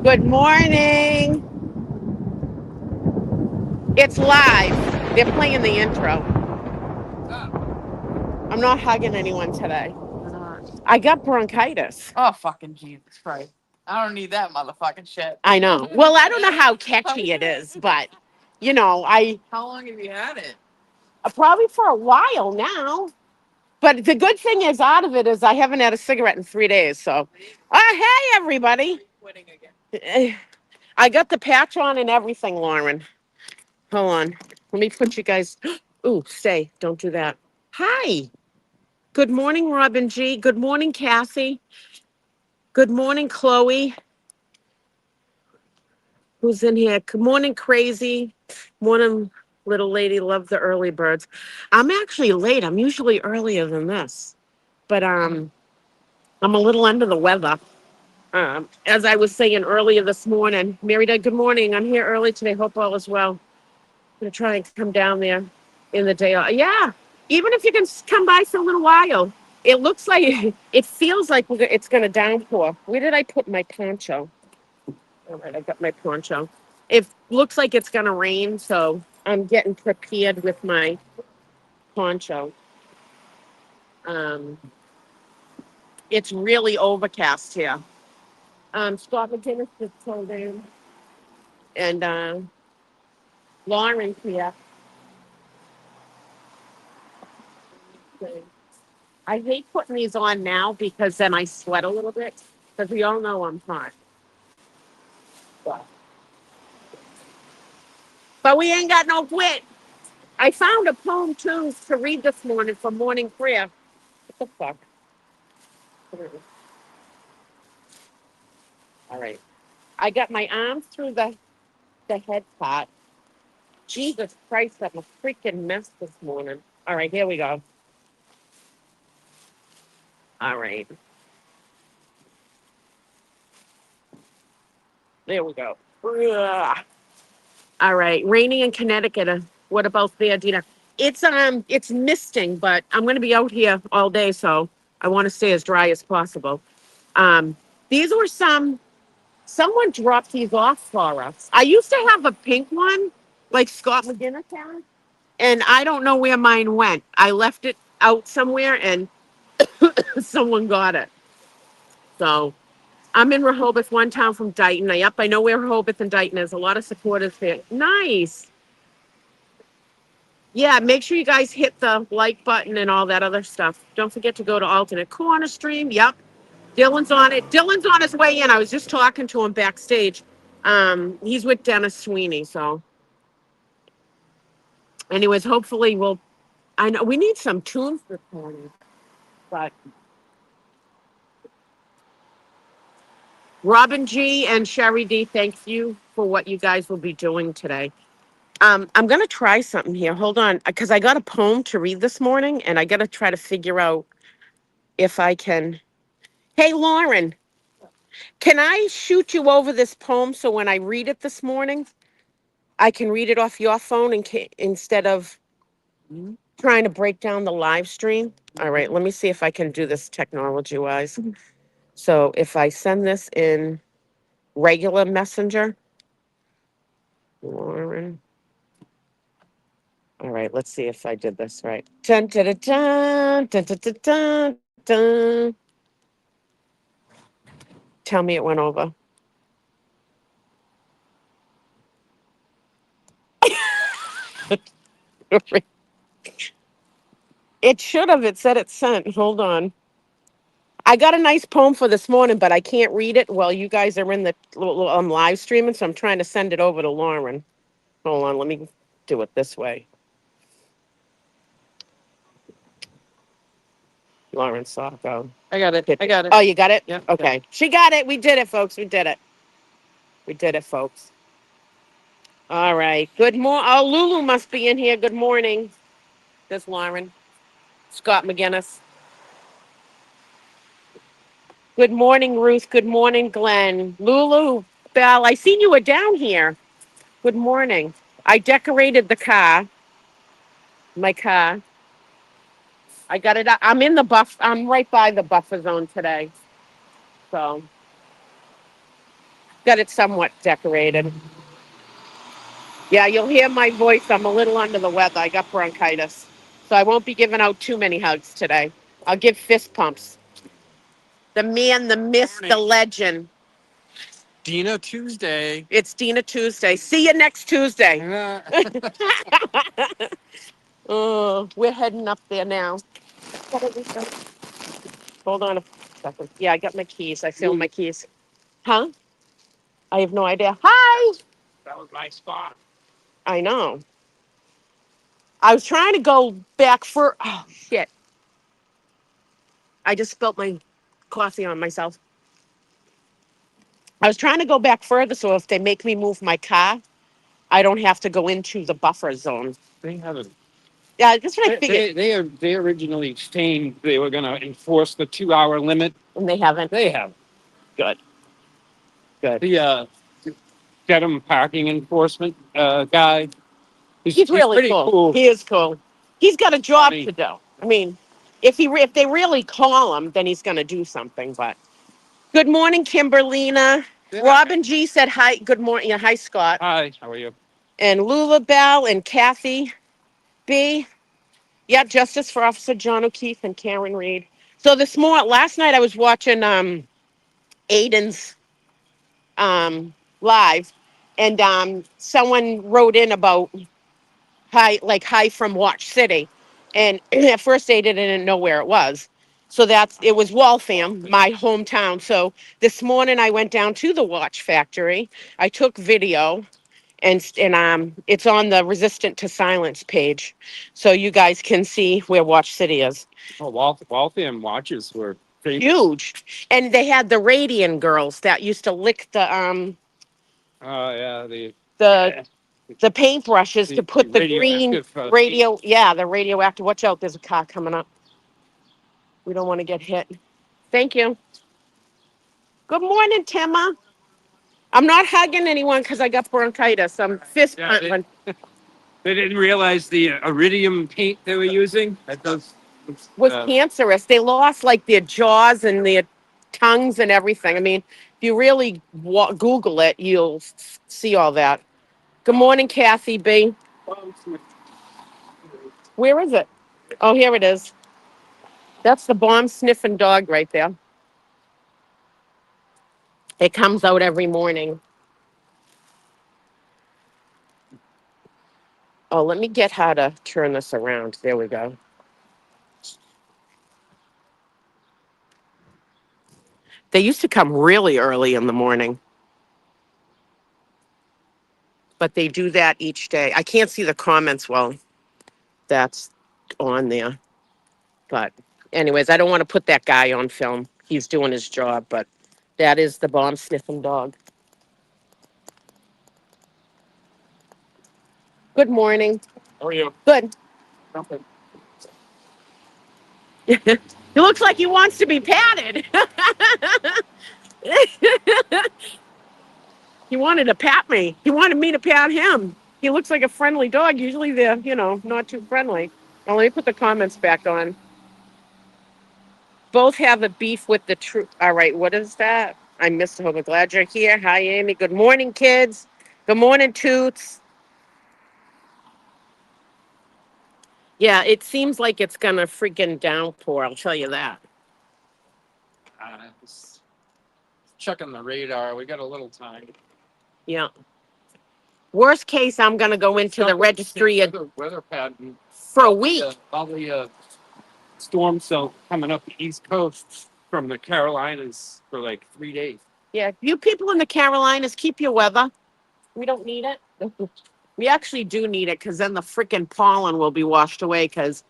Good morning. It's live. They're playing the intro. I'm not hugging anyone today. Why not? I got bronchitis. Oh, fucking Jesus Christ. I don't need that motherfucking shit. I know. Well, I don't know how catchy it is, but I How long have you had it? probably for a while now. But the good thing is out of it is I haven't had a cigarette in 3 days. So, hey everybody. Quitting again. I got the patch on and everything, Lauren. Hold on. Let me put you guys. Ooh, stay. Don't do that. Hi. Good morning, Robin G. Good morning, Cassie. Good morning, Chloe. Who's in here? Good morning, Crazy. Morning, little lady. Love the early birds. I'm actually late. I'm usually earlier than this, but I'm a little under the weather. As I was saying earlier this morning, Merida. Good morning. I'm here early today. Hope all is well. I'm gonna try and come down there in the day. Yeah, even if you can come by for a little while. It looks like it feels like it's gonna downpour. Where did I put my poncho? All right, I got my poncho. It looks like it's gonna rain, so I'm getting prepared with my poncho. Um, it's really overcast here. Scott McGinnis just told in, and Lauren's here. I hate putting these on now because then I sweat a little bit because we all know I'm hot. But we ain't got no quit. I found a poem too to read this morning for morning prayer. What the fuck? All right. I got my arms through the head part. Jesus Christ, I'm a freaking mess this morning. All right, here we go. All right. There we go. Ugh. All right. Raining in Connecticut. What about there, Dina? It's misting, but I'm gonna be out here all day, so I want to stay as dry as possible. Um, these were someone dropped these off for us. I used to have a pink one, like Scott McGinnis had, and I don't know where mine went. I left it out somewhere and someone got it. So I'm in Rehoboth, one town from Dighton. I know where Rehoboth and Dighton is. A lot of supporters there. Nice. Yeah, make sure you guys hit the like button and all that other stuff. Don't forget to go to alternate corner stream. Yep. Dylan's on it. Dylan's on his way in. I was just talking to him backstage. He's with Dennis Sweeney. So, anyways, hopefully we'll. I know we need some tunes this morning, but Robin G and Sherry D, thank you for what you guys will be doing today. I'm gonna try something here. Hold on, because I got a poem to read this morning, and I gotta try to figure out if I can. Hey, Lauren, can I shoot you over this poem so when I read it this morning, I can read it off your phone instead of trying to break down the live stream? All right, let me see if I can do this technology wise. So if I send this in regular messenger, Lauren. All right, let's see if I did this right. Dun, dun, dun, dun, dun, dun, dun, dun. Tell me it went over. It should have. It said it sent. Hold on. I got a nice poem for this morning, but I can't read it while you guys are in the live streaming. So I'm trying to send it over to Lauren. Hold on. Let me do it this way. Lauren Sacco. I got it. I got it. Oh, you got it? Yeah. Okay. She got it. We did it, folks. We did it. We did it, folks. All right. Good morning. Oh, Lulu must be in here. Good morning. There's Lauren. Scott McGinnis. Good morning, Ruth. Good morning, Glenn. Lulu, Belle, I seen you were down here. Good morning. I decorated the car, my car. I got it. I'm in the buff. I'm right by the buffer zone today. So Got it somewhat decorated. Yeah, you'll hear my voice. I'm a little under the weather. I got bronchitis. So I won't be giving out too many hugs today. I'll give fist pumps. The man, the myth, the Morning. legend. Dino Tuesday. It's Dina Tuesday. See you next Tuesday. Oh, we're heading up there now. Hold on a second. Yeah, I got my keys. I found my keys. Huh? I have no idea. Hi. That was my spot. I know. I was trying to go back for. Oh, shit. I just spilt my coffee on myself. I was trying to go back further so if they make me move my car, I don't have to go into the buffer zone. They haven't. Yeah, that's what I figured. They originally saying they were going to enforce the 2 hour limit. And they haven't. They have. Good. Good. The Dedham parking enforcement guy. He's He's really pretty cool. cool. He is cool. He's got a job Funny. to do. I mean, if they really call him, then he's going to do something. But good morning, Kimberlina. Yeah. Robin G said hi. Good morning. Yeah, hi, Scott. Hi, how are you? And Lula Bell and Kathy B. Yeah, Justice for Officer John O'Keefe and Karen Reed. So last night I was watching Aiden's live, and someone wrote in about hi from Watch City, and at first they didn't know where it was. So it was Waltham, my hometown. So this morning I went down to the watch factory. I took video, and it's on the Resistant to Silence page, so you guys can see where Watch City is. Oh, Waltham watches were famous. Huge, and they had the Radian girls that used to lick Yeah, the the paintbrushes to put the green radioactive, radio. Yeah, the radioactive. Watch out! There's a car coming up. We don't want to get hit. Thank you. Good morning, Timma. I'm not hugging anyone because I got bronchitis. I'm fist Yeah, pumping. They didn't realize the iridium paint they were using. That does. Was cancerous. They lost like their jaws and their tongues and everything. I mean, if you really Google it, you'll see all that. Good morning, Kathy B. Where is it? Oh, here it is. That's the bomb sniffing dog right there. It comes out every morning. Oh, let me get how to turn this around. There we go. They used to come really early in the morning, but they do that each day. I can't see the comments well. That's on there. But, anyways, I don't want to put that guy on film. He's doing his job, but that is the bomb sniffing dog. Good morning. How are you? Good. Something. He looks like he wants to be patted. He wanted to pat me. He wanted me to pat him. He looks like a friendly dog. Usually they're, not too friendly. Now, let me put the comments back on. Both have a beef with the truth. All right, what is that? I missed it. I'm glad you're here. Hi, Amy. Good morning, kids. Good morning, Toots. Yeah, it seems like it's going to freaking downpour. I'll tell you that. Just checking the radar. We got a little time. Yeah. Worst case, I'm going to go into the registry Weather pattern for a week. All the storm cell coming up the East Coast from the Carolinas for like 3 days. Yeah, you people in the Carolinas, keep your weather. We don't need it. We actually do need it because then the freaking pollen will be washed away because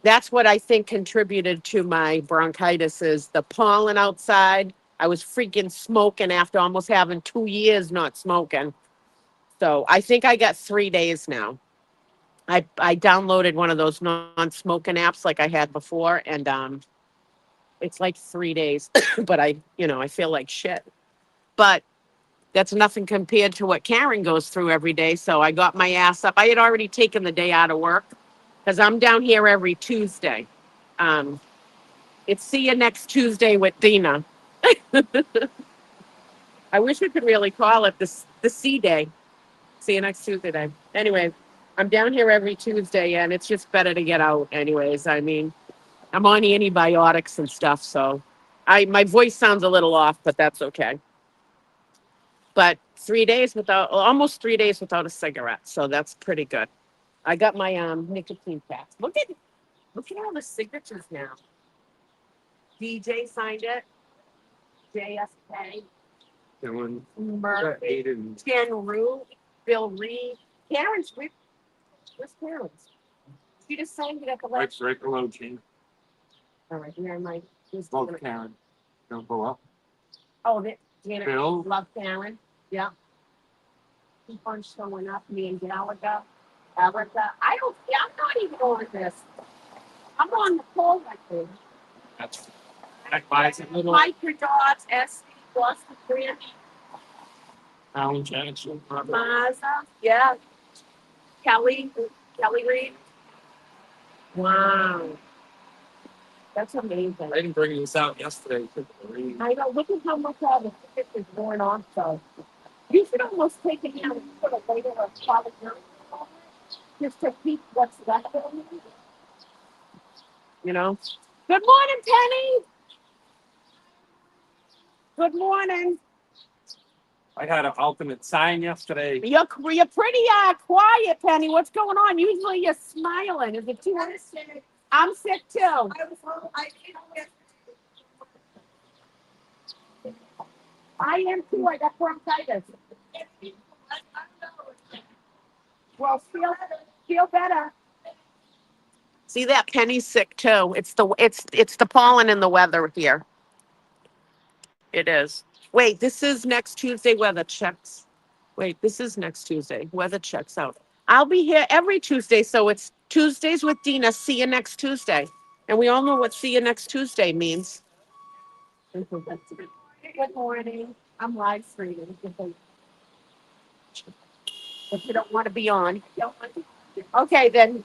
that's what I think contributed to my bronchitis is the pollen outside. I was freaking smoking after almost having 2 years not smoking. So I think I got 3 days now. I downloaded one of those non-smoking apps like I had before, and it's like 3 days. But I feel like shit. But that's nothing compared to what Karen goes through every day. So I got my ass up. I had already taken the day out of work because I'm down here every Tuesday. Um, it's see you next Tuesday with Dina. I wish we could really call it the C day. See you next Tuesday then. Anyway, I'm down here every Tuesday, and it's just better to get out. Anyways, I mean, I'm on antibiotics and stuff, so my voice sounds a little off, but that's okay. But 3 days without, almost 3 days without a cigarette, so that's pretty good. I got my nicotine patch. Look at all the signatures now. DJ signed it. JSK. Dylan, Murphy. Aiden, Jen Rue. Bill Reed. Karen's. Where's Karen's? She just signed it at the right, last. right below Gene. All right, here my. Both Karen. Don't go up. Oh, Janet. Bill. Love Karen. Yeah. Keep on showing up. Me and Gallagher. Erica. I don't. Yeah, I'm not even on this. I'm on the poll right there. That's that buys a little Mike, your dogs. SC. Boston. Brandy. Alan Jackson. Maza. Yeah. Kelly. Kelly Reed. Wow. That's amazing. I didn't bring this out yesterday. I know. Look at how much all the tickets is worn off. So you should almost take it down and put a later of solid just to keep what's left of it. You know. Good morning, Penny. Good morning. I had an alternate sign yesterday. You're pretty quiet, Penny. What's going on? Usually you're smiling. Is it too? I'm sick too. I am too. I got bronchitis. Well, feel better. See that Penny's sick too. It's the pollen and the weather here. It is. Wait, this is next Tuesday. Weather checks. Wait, this is next Tuesday. Weather checks out. I'll be here every Tuesday, so it's Tuesdays with Dina. See you next Tuesday. And we all know what "see you next Tuesday" means. Good morning. I'm live streaming. If you don't want to be on. Okay, then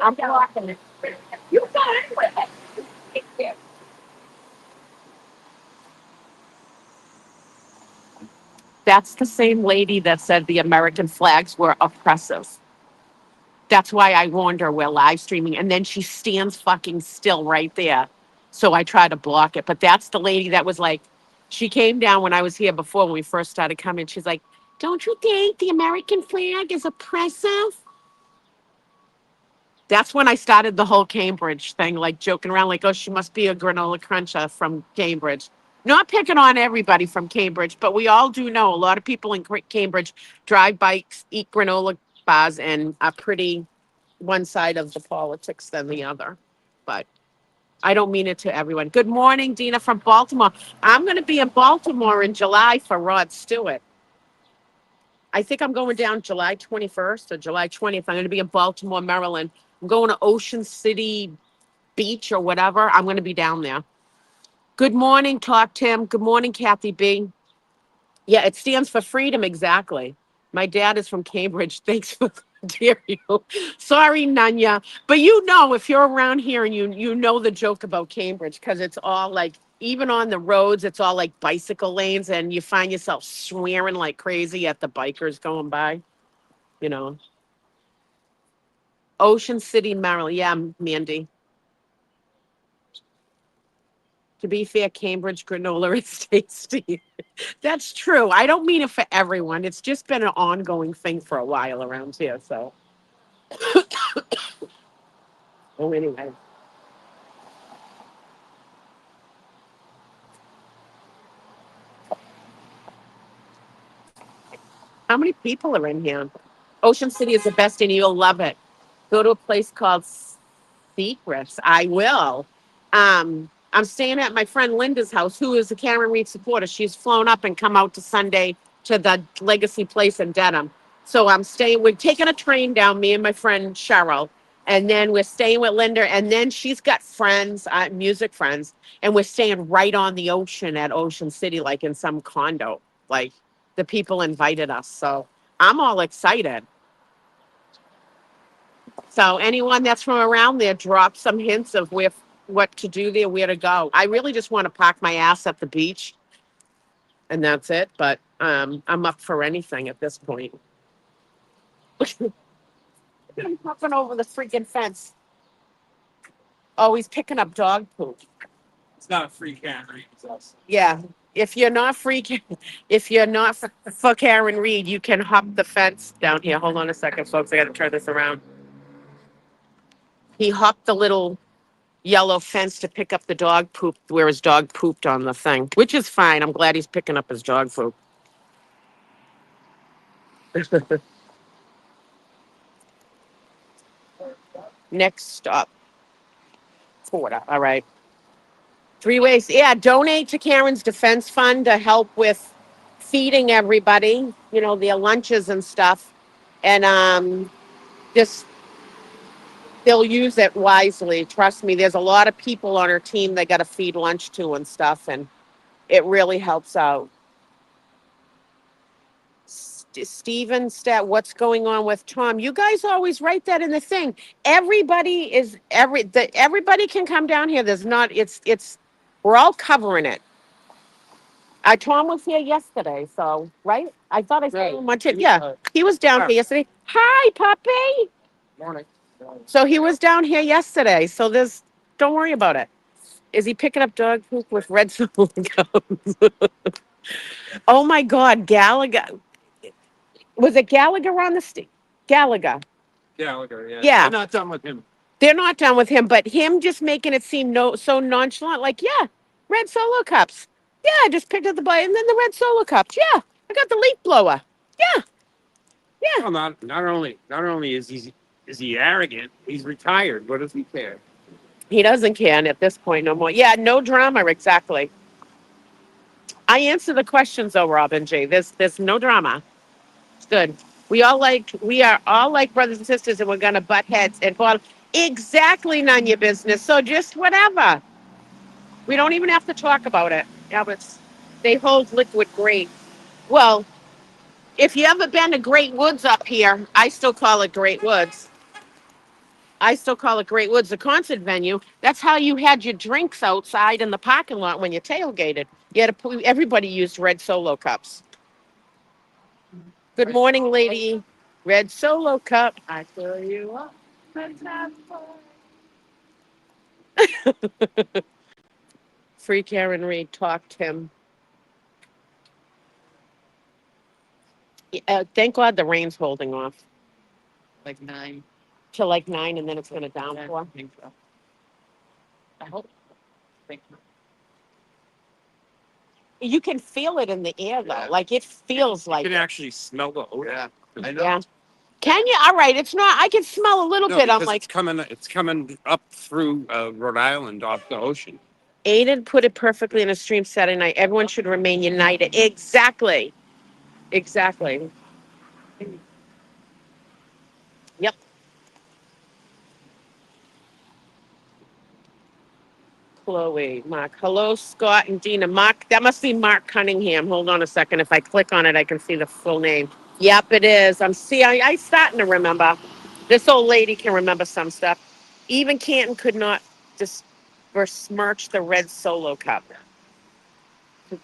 I'm blocking it. You got it. That's the same lady that said the American flags were oppressive. That's why I warned her we're live streaming. And then she stands fucking still right there. So I try to block it. But that's the lady that was like, she came down when I was here before when we first started coming. She's like, don't you think the American flag is oppressive? That's when I started the whole Cambridge thing, like joking around, like, oh, she must be a granola cruncher from Cambridge. Not picking on everybody from Cambridge, but we all do know a lot of people in Cambridge drive bikes, eat granola bars, and are pretty one side of the politics than the other. But I don't mean it to everyone. Good morning, Dina from Baltimore. I'm going to be in Baltimore in July for Rod Stewart. I think I'm going down July 21st or July 20th. I'm going to be in Baltimore, Maryland. I'm going to Ocean City Beach or whatever. I'm going to be down there. Good morning, Talk Tim. Good morning, Kathy B. Yeah, it stands for freedom, exactly. My dad is from Cambridge. Thanks for dear you. Sorry, Nanya. But you know, if you're around here and you know the joke about Cambridge, because it's all like, even on the roads, it's all like bicycle lanes, and you find yourself swearing like crazy at the bikers going by, you know. Ocean City, Maryland. Yeah, Mandy. To be fair, Cambridge granola is tasty. That's true. I don't mean it for everyone. It's just been an ongoing thing for a while around here. So, oh, anyway. How many people are in here? Ocean City is the best, and you'll love it. Go to a place called Secrets. I will. I'm staying at my friend Linda's house, who is a Karen Reed supporter. She's flown up and come out to Sunday to the Legacy Place in Dedham. So I'm staying. We're taking a train down, me and my friend Cheryl, and then we're staying with Linda. And then she's got friends, music friends, and we're staying right on the ocean at Ocean City, like in some condo. Like the people invited us, so I'm all excited. So anyone that's from around there, drop some hints of what to do there, where to go. I really just want to park my ass at the beach and that's it. But I'm up for anything at this point. I'm hopping over the freaking fence. Oh, he's picking up dog poop. It's not a free camera. It's us. Yeah. If you're not free, if you're not for Karen Reed, you can hop the fence down here. Hold on a second, folks. I got to turn this around. He hopped the little yellow fence to pick up the dog poop where his dog pooped on the thing, which is fine. I'm glad he's picking up his dog poop. Next stop, Florida. All right. 3 ways. Yeah, donate to Karen's Defense Fund to help with feeding everybody, their lunches and stuff. And just they'll use it wisely. Trust me, there's a lot of people on her team they got to feed lunch to and stuff, and it really helps out. Steven, what's going on with Tom? You guys always write that in the thing. Everybody can come down here. There's not. It's. We're all covering it. Tom was here yesterday, so right. I thought I saw him much. Yeah, he was down here yesterday. Hi, puppy. Morning. So he was down here yesterday. So there's. Don't worry about it. Is he picking up dog poop with red solo cups? Oh my God, Gallagher. Was it Gallagher on the Gallagher? Gallagher, yeah. Yeah. I'm not done with him. They're not done with him, but him just making it seem so nonchalant, like, yeah, red solo cups. Yeah, I just picked up the bite and then the red solo cups. Yeah, I got the leaf blower. Yeah, yeah. Well, not only is he arrogant, he's retired. What does he care? He doesn't care at this point no more. Yeah, no drama, exactly. I answer the questions though, Robin J. There's no drama. It's good. We are all like brothers and sisters, and we're gonna butt heads and fall. Exactly, none of your business. So just whatever. We don't even have to talk about it. Yeah, but they hold liquid great. Well, if you ever been to Great Woods up here, I still call it Great Woods. I still call it Great Woods, the concert venue. That's how you had your drinks outside in the parking lot when you tailgated. You had to put, everybody used red solo cups. Good morning, lady. Red solo cup. I fill you up. Free Karen Reed talked him. Thank God the rain's holding off Like 9. till like 9, and then it's going to downpour. I think so. I hope. Thank you. You can feel it in the air though. Yeah. Like it feels You like can it. actually smell the odor. Yeah, I know. Yeah. Can you? All right. It's not. I can smell a little No, bit. I'm because like, it's coming up through Rhode Island off the ocean. Aiden put it perfectly in a stream Saturday night. Everyone should remain united. Exactly. Exactly. Yep. Chloe, Mark. Hello, Scott and Dina. Mark, that must be Mark Cunningham. Hold on a second. If I click on it, I can see the full name. Yep, it is. I starting to remember. This old lady can remember some stuff. Even Canton could not just besmirch the red solo cup.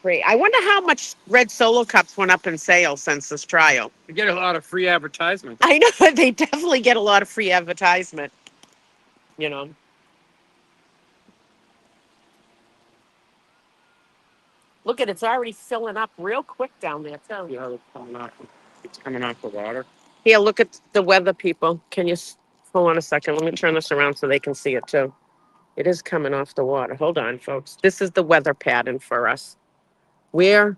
Great. I wonder how much red solo cups went up in sales since this trial. You get a lot of free advertisement. I know they definitely get a lot of free advertisement. You know. Look at it's already filling up real quick down there too. Yeah, it's coming off the water. Here, look at the weather, people. Can you hold on a second? Let me turn this around so they can see it too. It is coming off the water. Hold on, folks. This is the weather pattern for us. We're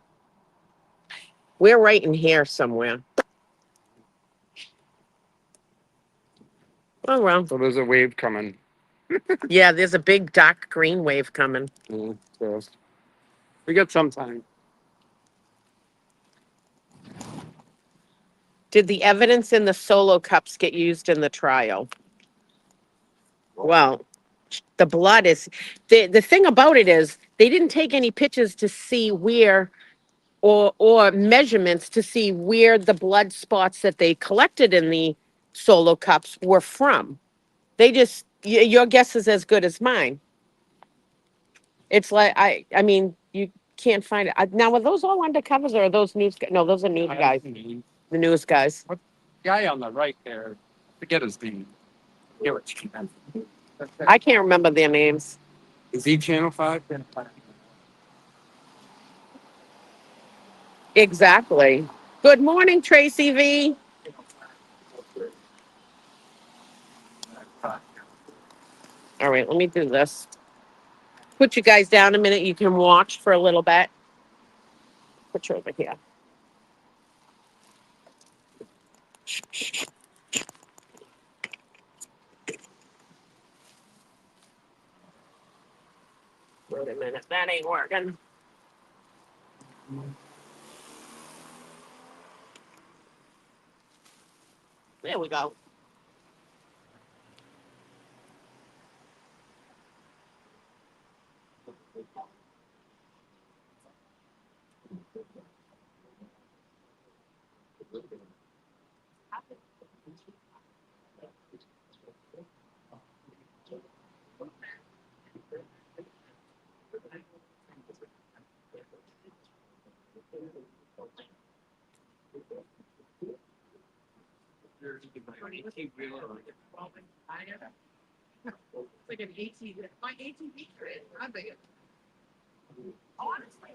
right in here somewhere. Oh well. So there's a wave coming. Yeah, there's a big dark green wave coming. So we got some time. Did the evidence in the solo cups get used in the trial? Well, the blood is the thing about it is they didn't take any pictures to see where or measurements to see where the blood spots that they collected in the solo cups were from. They just your guess is as good as mine. It's like I mean, Can't find it. Now, are those all undercovers or are those news? No, those are news guys. The news guys. Guy on the right there, forget his name. Here it's I can't remember their names. Is he Channel 5? Exactly. Good morning, Tracy V. All right, let me do this. Put you guys down a minute. You can watch for a little bit. Put you over here. Wait a minute. That ain't working. There we go. Like an ATV. My ATV grid. I think honestly.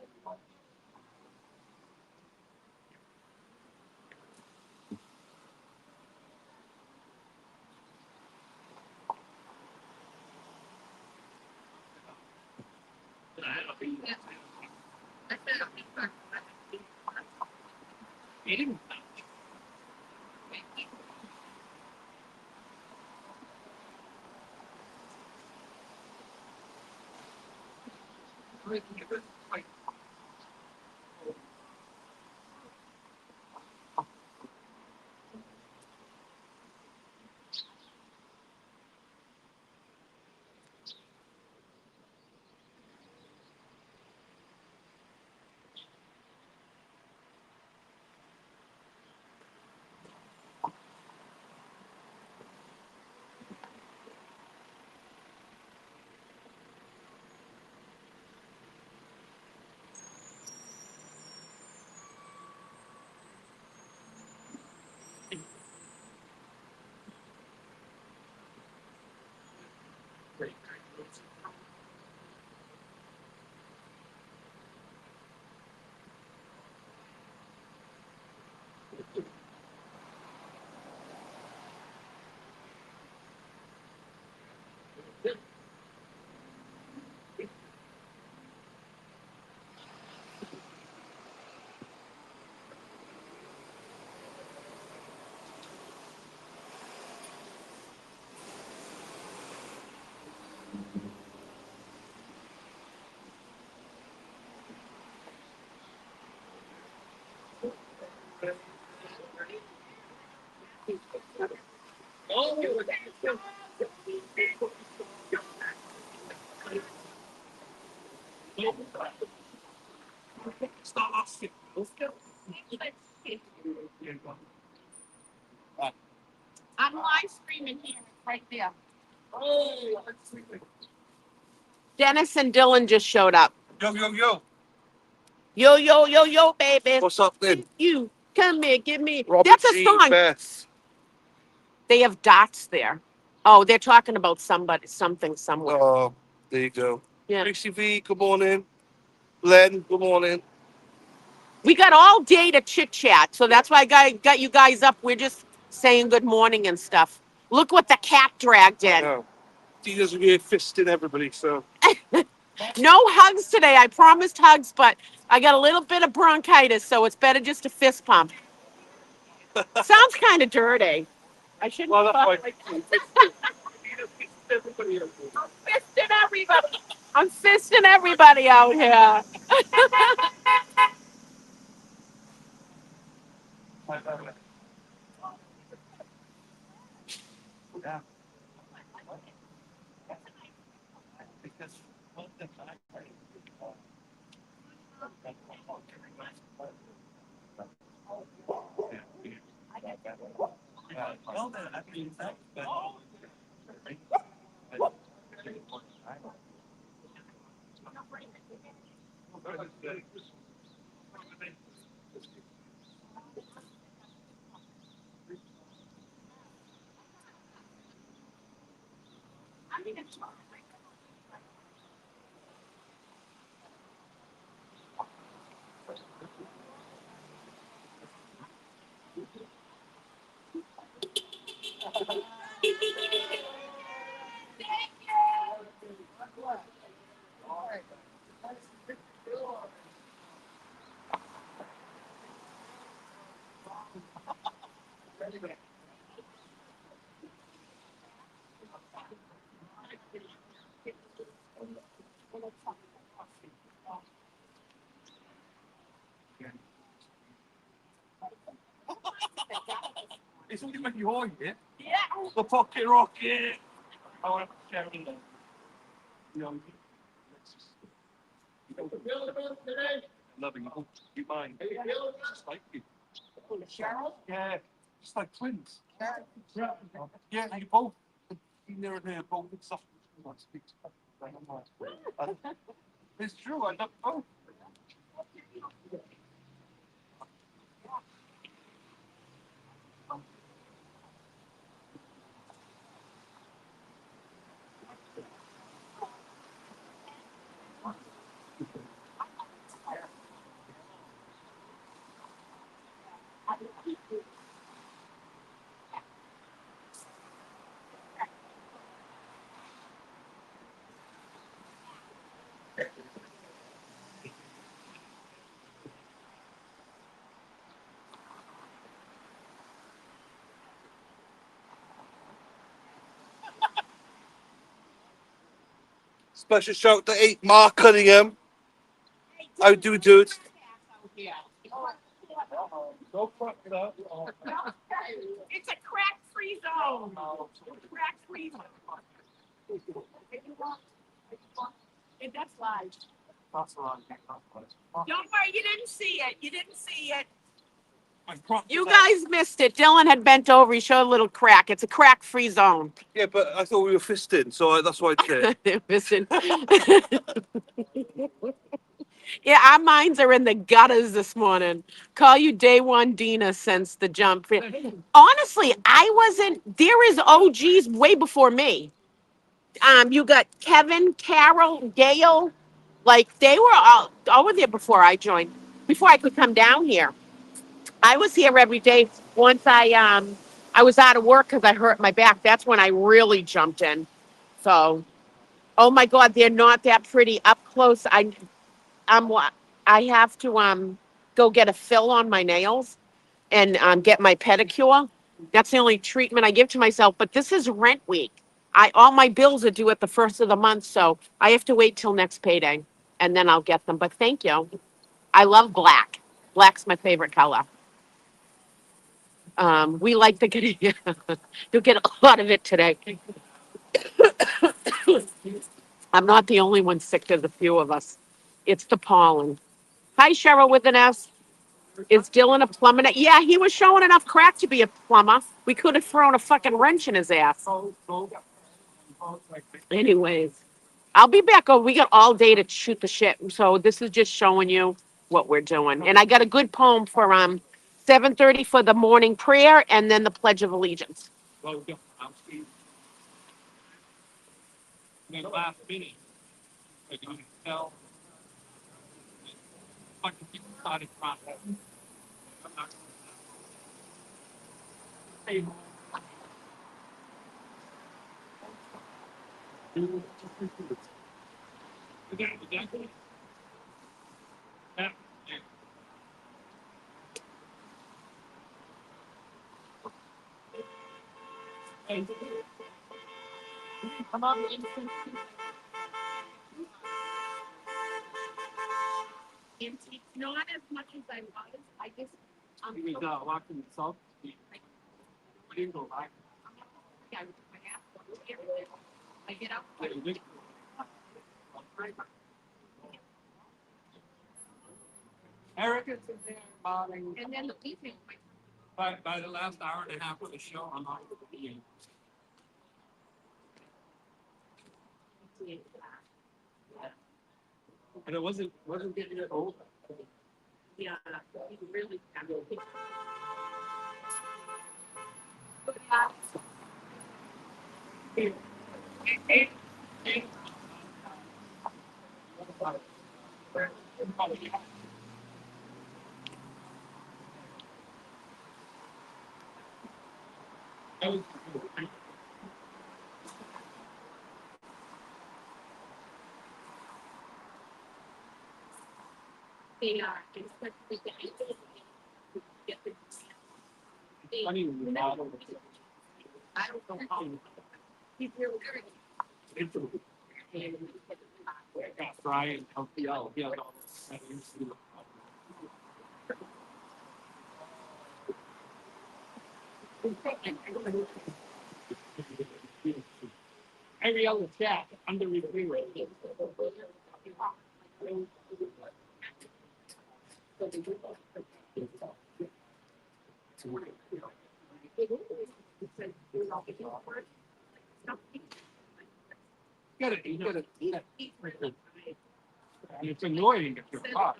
I'm live streaming here, right there. Dennis and Dylan just showed up. Yo, yo, yo. Yo, yo, yo, yo, baby. What's up, then? You come here, give me. Robert That's a G. song. Beth. They have dots there. Oh, they're talking about somebody, something somewhere. Oh, there you go. Yeah. Tracy V, good morning. Len, good morning. We got all day to chit chat, so that's why I got you guys up. We're just saying good morning and stuff. Look what the cat dragged in. No. He doesn't get fisting everybody, so. No hugs today. I promised hugs, but I got a little bit of bronchitis, so it's better just a fist pump. Sounds kind of dirty. I shouldn't. Well, that's talk why. like I'm fisting everybody. I'm fisting everybody out here. It's only when you're here. Yeah. The pocket rocket. I want to share it. You know, loving you. You mind? Just like you. Cheryl? Yeah. Just like twins. Yeah. Yeah, you both. Near and there, both with soft. It's true. I love both. Special shout to 8 Mark Cunningham. How do we do it? Don't fuck it up. It's a crack-free zone. Crack-free zone. And that's live. That's right. Don't worry, you didn't see it. You didn't see it. My crop You was out. guys missed it. Dylan had bent over. He showed a little crack. It's a crack-free zone. Yeah, but I thought we were fisting, so that's why I did. Listen. Yeah, our minds are in the gutters this morning. Call you day one Dina since the jump. Honestly, I wasn't. There is OGs way before me. You got Kevin, Carol, Gail. Like they were all over there before I joined. Before I could come down here, I was here every day. Once I was out of work because I hurt my back. That's when I really jumped in. So, oh my God, they're not that pretty up close. I'm I have to go get a fill on my nails and get my pedicure. That's the only treatment I give to myself. But this is rent week. I all my bills are due at the first of the month, so I have to wait till next payday, and then I'll get them. But thank you. I love black. Black's my favorite color. We like to get you'll get a lot of it today. I'm not the only one sick. There's a few of us. It's the pollen. Hi, Cheryl with an S. Is Dylan a plumber? Yeah, he was showing enough crack to be a plumber. We could have thrown a fucking wrench in his ass. Anyways, I'll be back. Oh, we got all day to shoot the shit. So this is just showing you what we're doing. And I got a good poem for 7:30 for the morning prayer and then the Pledge of Allegiance. Well, yeah, I'm Steve. The last minute, they're going to tell fucking people started crying. I'm not going to say. Yeah. Come on, Not as much as I was. I just he was walking the salt. We didn't go back. I get up. Eric is in there, modeling. And then the evening. By the last hour and a half of the show, I'm not going to be in. And it wasn't getting it old. Yeah, he really. Funny when you bottle I don't know how. He's really good. it got fried and healthy out. Yeah, all that used to- Every other chat under review. You gotta eat. And it's annoying if you're caught.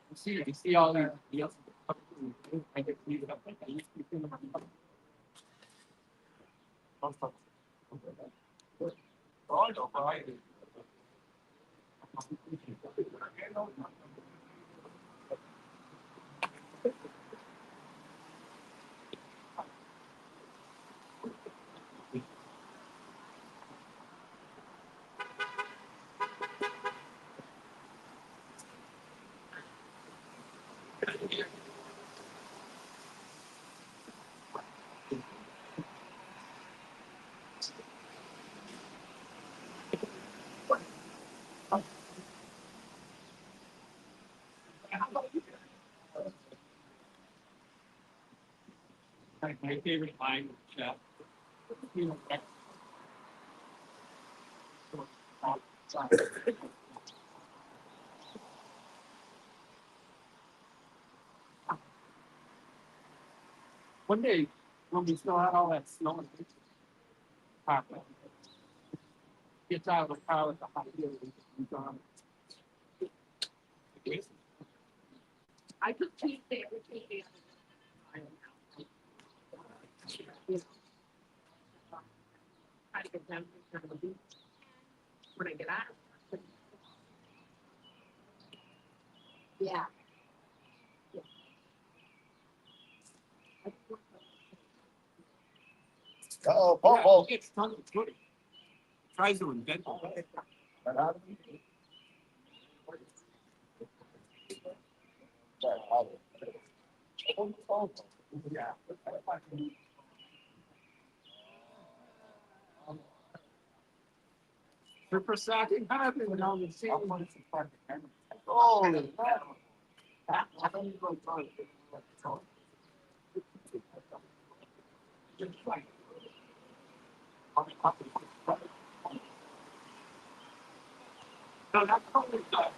You see all these. I get to up like that. Oh, I know, right? My favorite line was Chef. One day, when we still had all that snow and gets out of the car with the hot wheels and gone. I took Tuesday every Tuesday. Try to get down to the beach when I get out. Yeah. Oh, Paul gets tons of footage. Tries to invent it. Yeah. For Prasad, happened on the scene. Oh, no, that's probably not.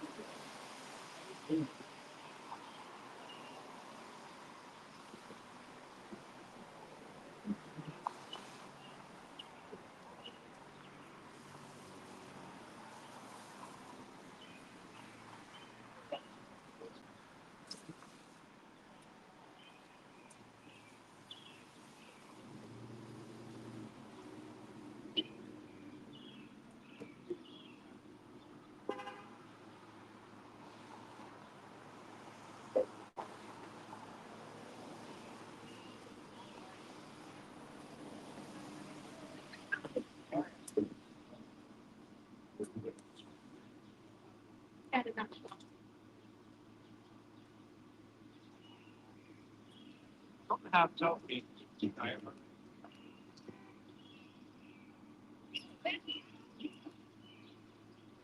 Don't have Chelsea.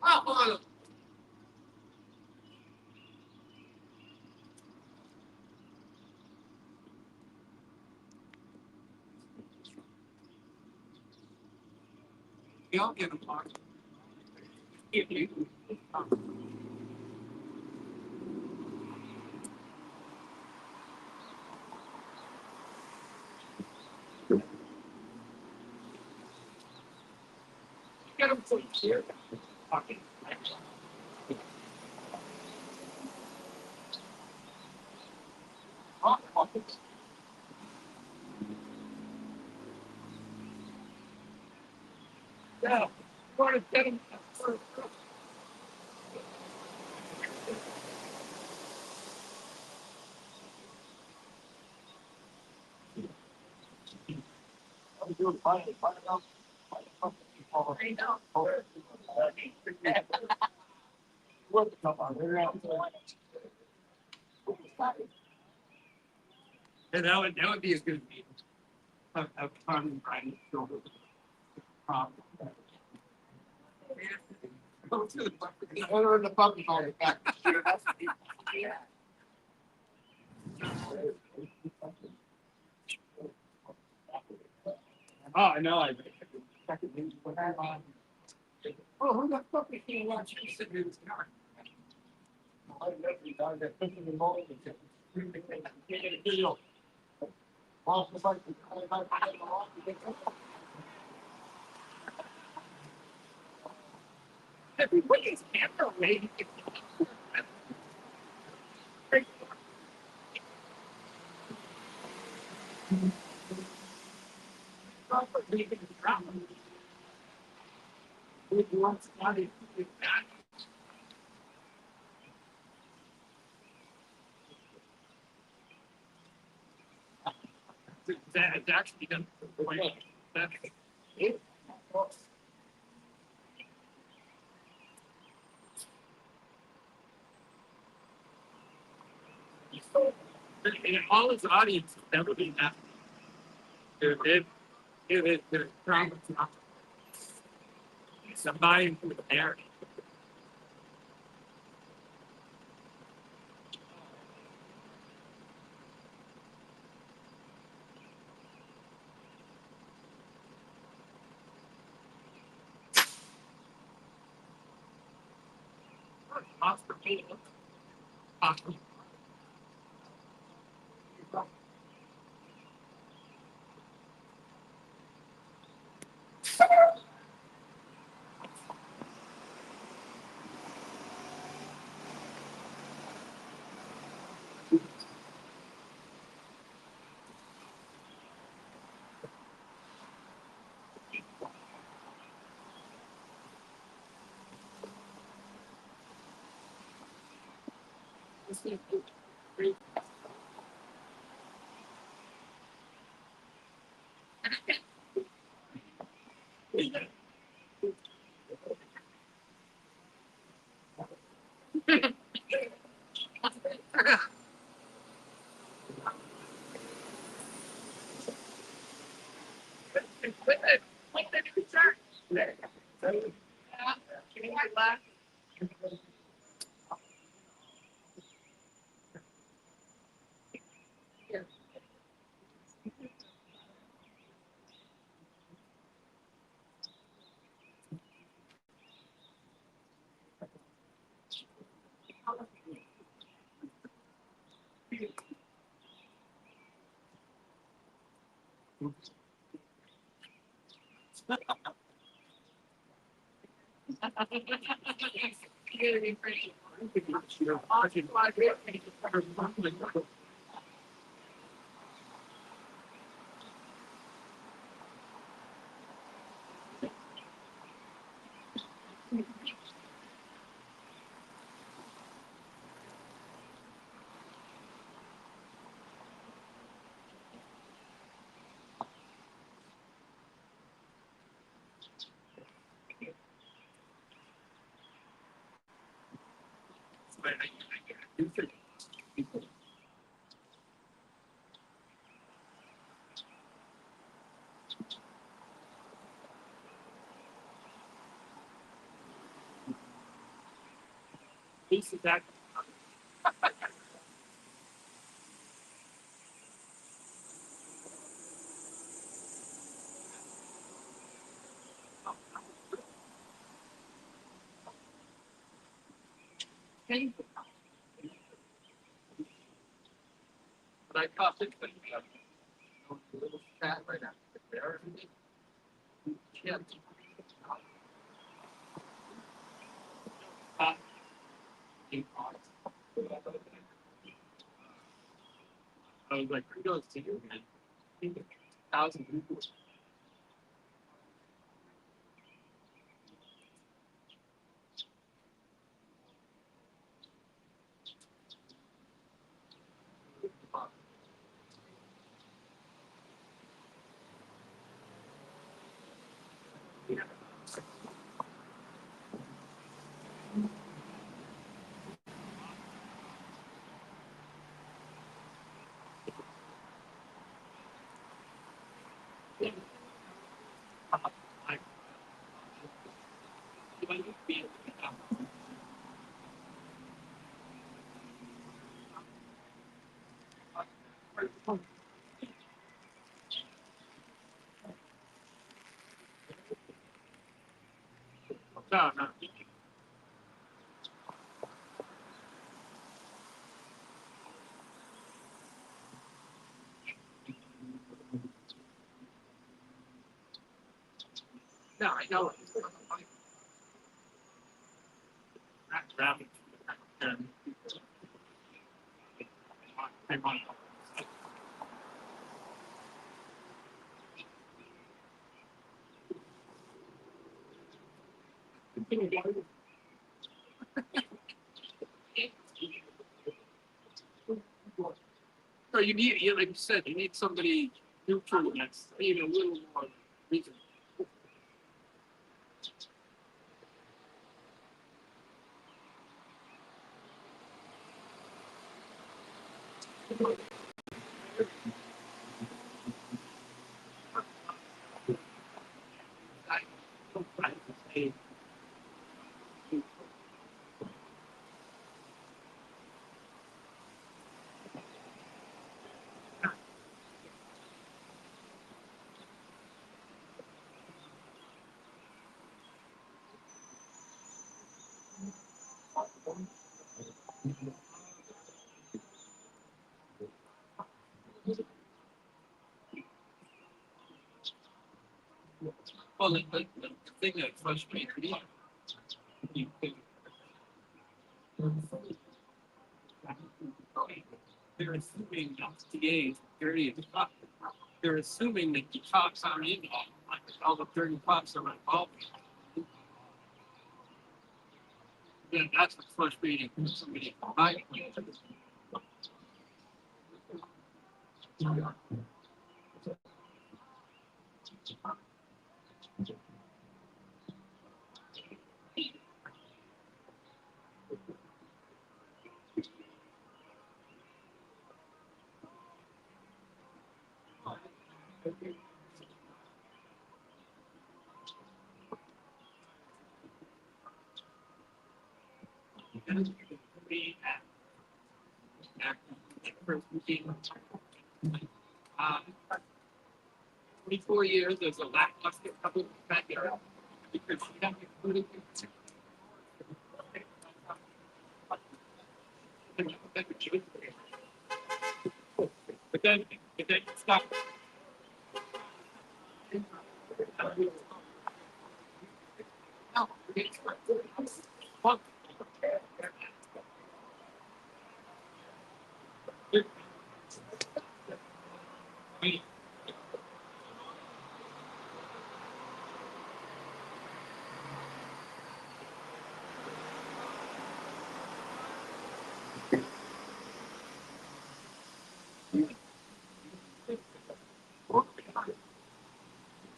Oh, you don't get them on. If you get them from here, fucking. Yeah. Want to get him. I'm doing fine. I know. What the fuck? And that would be a good meeting. A fun Friday. Go to the order in the puppy all the back. Oh, I know. Oh, who the fuck is he watching? He's sitting in his car. Everybody's camera waiting. That actually done. And all his audience has never been that. They're trying to somebody who's there. Oscar Peter. Oscar. This is that. But I caught it. A little fat right now. There. Yeah. I was like, who goes to you, man? 1,000 people. No, no. No, I know. That's rapid. So you need, like you said, you need somebody neutral that's maybe a little more reasonable. Well, the thing that frustrates me, they're assuming that TA is 30 they're assuming that the cops aren't involved, like all the 30 cops are involved. Then that's what's frustrating for somebody. Uh, 24 years, there's a lackluster public defender because she hasn't included but then stop. No,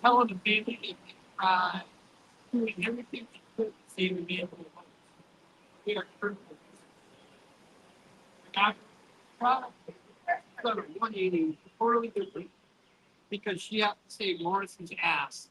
telling the family doing everything she could to save the vehicle. We are critical. The guy done a 180 totally different because she had to save Morrison's ass.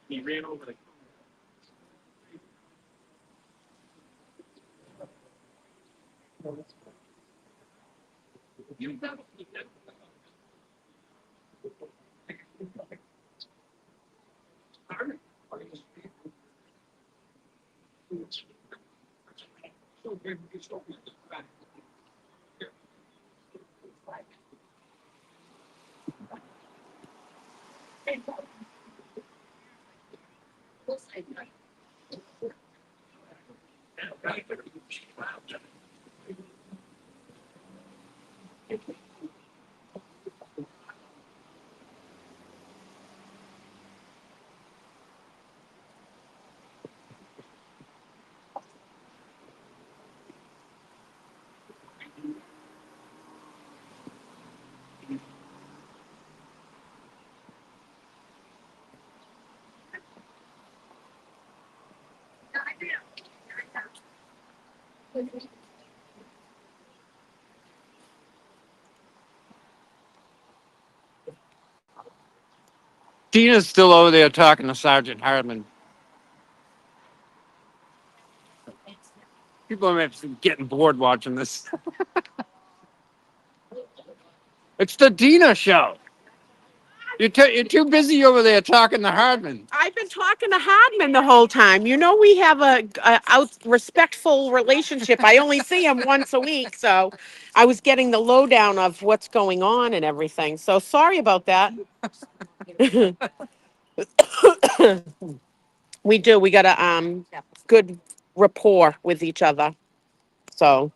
He ran over the. Tina's still over there talking to Sergeant Hardman. People are getting bored watching this. It's the Dina show. You're too busy over there talking to Hardman. I've been talking to Hardman the whole time. You know, we have a respectful relationship. I only see him once a week, so I was getting the lowdown of what's going on and everything. So sorry about that. We do. We got a good rapport with each other. So,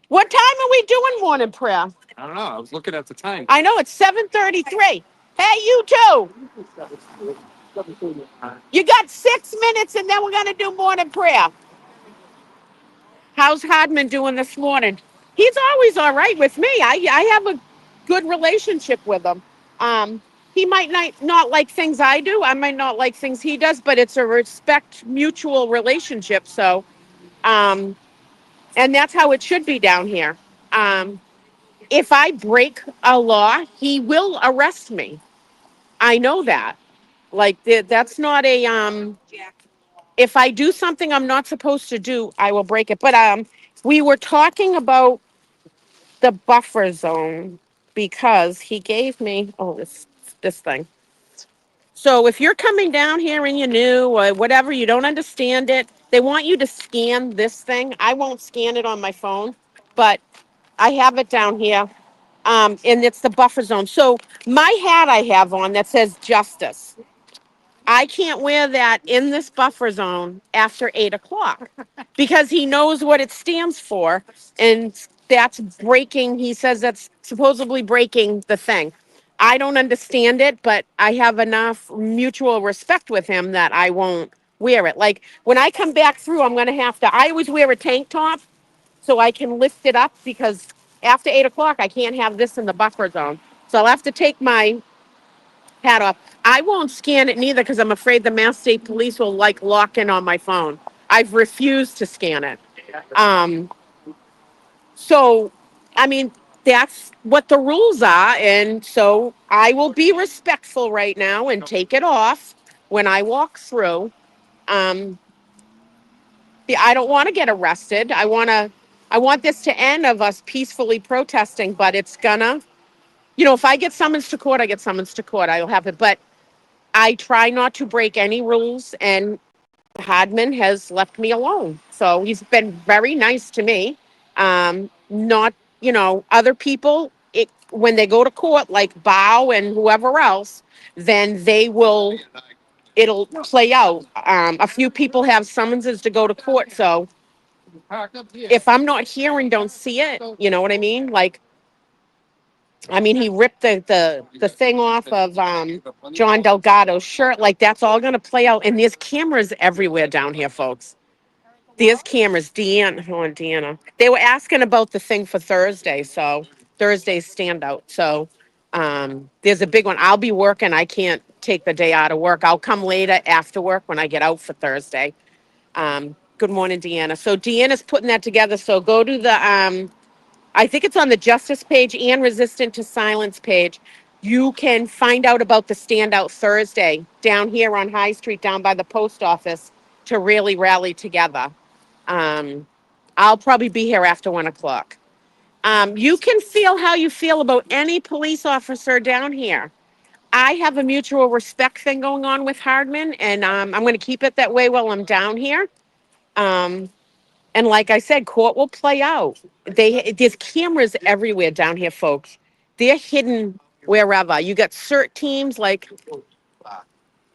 what time are we doing morning prayer? I don't know. I was looking at the time. I know it's 7:33. Hey, you too. You got 6 minutes, and then we're gonna do morning prayer. How's Hardman doing this morning? He's always all right with me. I have a good relationship with him. Um, he might not like things I do. I might not like things he does, but it's a respect mutual relationship. So, um, and that's how it should be down here. Um, if I break a law, he will arrest me. I know that. Like that's not a if I do something I'm not supposed to do, I will break it. But we were talking about the buffer zone because he gave me this thing. So if you're coming down here and you're new or whatever, you don't understand it, they want you to scan this thing. I won't scan it on my phone, but I have it down here. And it's the buffer zone. So my hat I have on that says justice. I can't wear that in this buffer zone after 8 o'clock because he knows what it stands for. And that's breaking, he says that's supposedly breaking the thing. I don't understand it, but I have enough mutual respect with him that I won't wear it. Like when I come back through, I'm going to have to, I always wear a tank top so I can lift it up because after 8 o'clock, I can't have this in the buffer zone. So I'll have to take my hat off. I won't scan it neither because I'm afraid the Mass State Police will like lock in on my phone. I've refused to scan it. Um, so, I mean, that's what the rules are. And so I will be respectful right now and take it off when I walk through. Um, I don't want to get arrested. I want this to end of us peacefully protesting, but it's gonna, if I get summons to court, I get summons to court. I'll have it. But I try not to break any rules, and Hardman has left me alone. So he's been very nice to me. Not, other people, when they go to court, like Bow and whoever else, then it'll play out. A few people have summonses to go to court. So if I'm not here and don't see it, you know what I mean? Like, I mean, he ripped the thing off of John Delgado's shirt. Like that's all going to play out. And there's cameras everywhere down here, folks. There's cameras. Deanna. They were asking about the thing for Thursday. So Thursday's standout. So there's a big one. I'll be working. I can't take the day out of work. I'll come later after work when I get out for Thursday. Good morning, Deanna. So Deanna's putting that together. So go to the I think it's on the justice page and resistant to silence page. You can find out about the standout Thursday down here on High Street, down by the post office, to really rally together. Um, I'll probably be here after 1 o'clock. You can feel how you feel about any police officer down here. I have a mutual respect thing going on with Hardman, and I'm going to keep it that way while I'm down here. Um, and like I said, court will play out. There's cameras everywhere down here, folks. They're hidden wherever. You got CERT teams. Like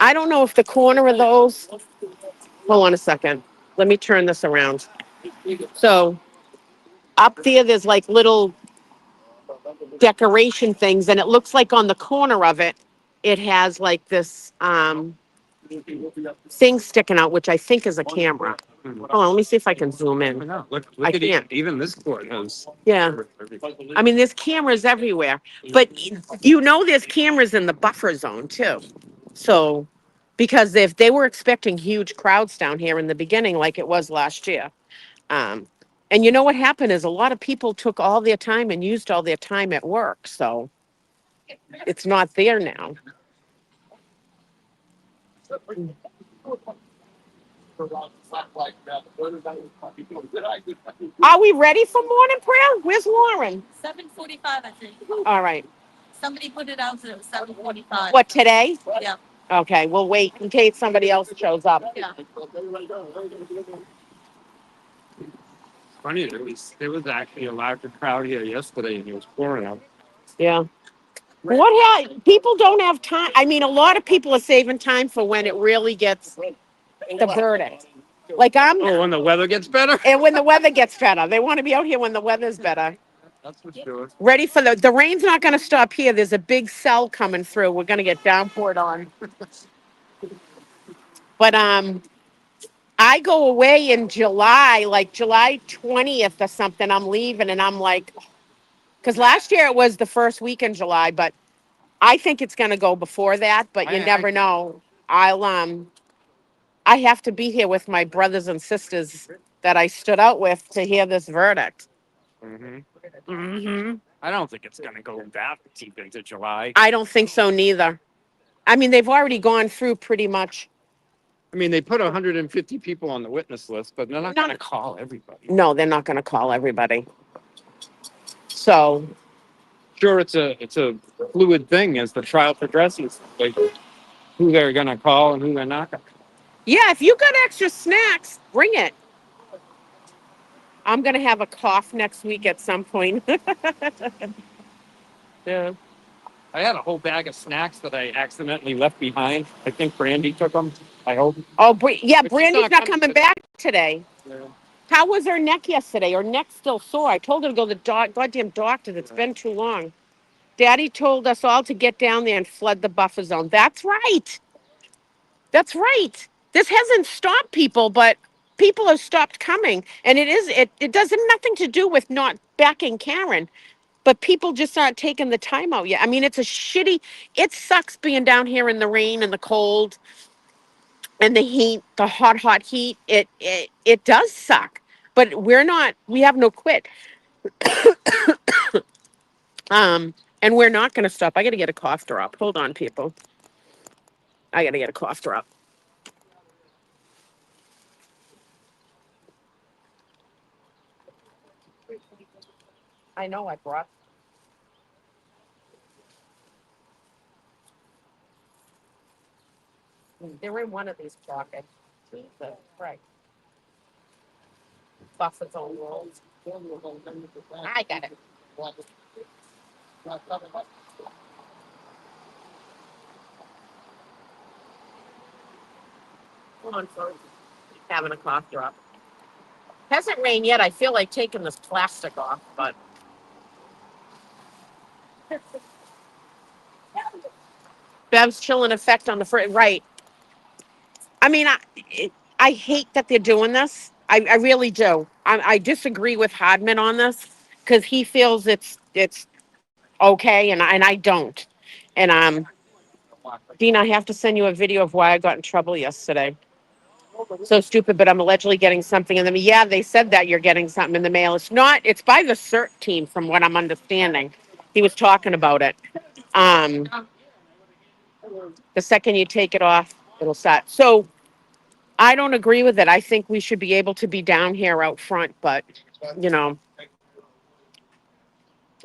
I don't know if the corner of those. Hold on a second. Let me turn this around. So up there, there's like little decoration things, and it looks like on the corner of it, it has like this thing sticking out, which I think is a camera. Hold on, let me see if I can zoom in. Look I at can't. even this courthouse. Yeah. I mean, there's cameras everywhere, but there's cameras in the buffer zone too. So, because if they were expecting huge crowds down here in the beginning, like it was last year, um, and you know what happened is a lot of people took all their time and used all their time at work, so it's not there now. Are we ready for morning prayer? Where's Lauren? 7:45, I think. All right. Somebody put it out at 7:45. What, today? Yeah. Okay, we'll wait in case somebody else shows up. Yeah. Funny, there was actually a larger crowd here yesterday, and it was pouring out. Yeah. People don't have time. I mean, a lot of people are saving time for when it really gets the verdict. Like Oh, when the weather gets better. and when the weather gets better. They want to be out here when the weather's better. That's for sure. Ready for the rain's not going to stop here. There's a big cell coming through. We're going to get downpoured on. But I go away in July, like July 20th or something. I'm leaving, and I'm like, because last year it was the first week in July, but I think it's going to go before that. But you never know. I have to be here with my brothers and sisters that I stood out with to hear this verdict. I don't think it's gonna go that deep into July. I don't think so neither. I mean, they've already gone through pretty much. I mean, they put 150 people on the witness list, but they're not gonna call everybody. No, they're not going to call everybody. So, Sure, it's a fluid thing as the trial progresses, like who they're gonna call and who they're not gonna. yeah, if you got extra snacks, bring it. I'm going to have a cough next week at some point. Yeah. I had a whole bag of snacks that I accidentally left behind. I think Brandy took them. I hope. Oh, yeah, But she's Brandy's not not coming coming back today. Yeah. How was her neck yesterday? Her neck's still sore. I told her to go to the goddamn doctor. It's been too long. Daddy told us all to get down there and flood the buffer zone. That's right. That's right. This hasn't stopped people, but people have stopped coming. And it does nothing to do with not backing Karen, but people just aren't taking the time out yet. I mean, it sucks being down here in the rain and the cold and the heat, the hot heat. It does suck. But we have no quit. And we're not going to stop. I got to get a cough drop. Hold on, people. I got to get a cough drop. I know I brought. They're in one of these pockets. Jesus Christ. Buffer zone rolls. I got it. Hold on, sorry. Having a cough drop. Hasn't rained yet. I feel like taking this plastic off, but. Bev's chilling effect on the front. Right. I mean, I hate that they're doing this. I really do. I disagree with Hodman on this because he feels it's okay, and I don't. And Dean, I have to send you a video of why I got in trouble yesterday. So stupid, but I'm allegedly getting something in the mail. Yeah, they said that you're getting something in the mail. It's not. It's by the CERT team, from what I'm understanding. He was talking about it. The second you take it off, it'll start. So I don't agree with it. I think we should be able to be down here out front, but you know,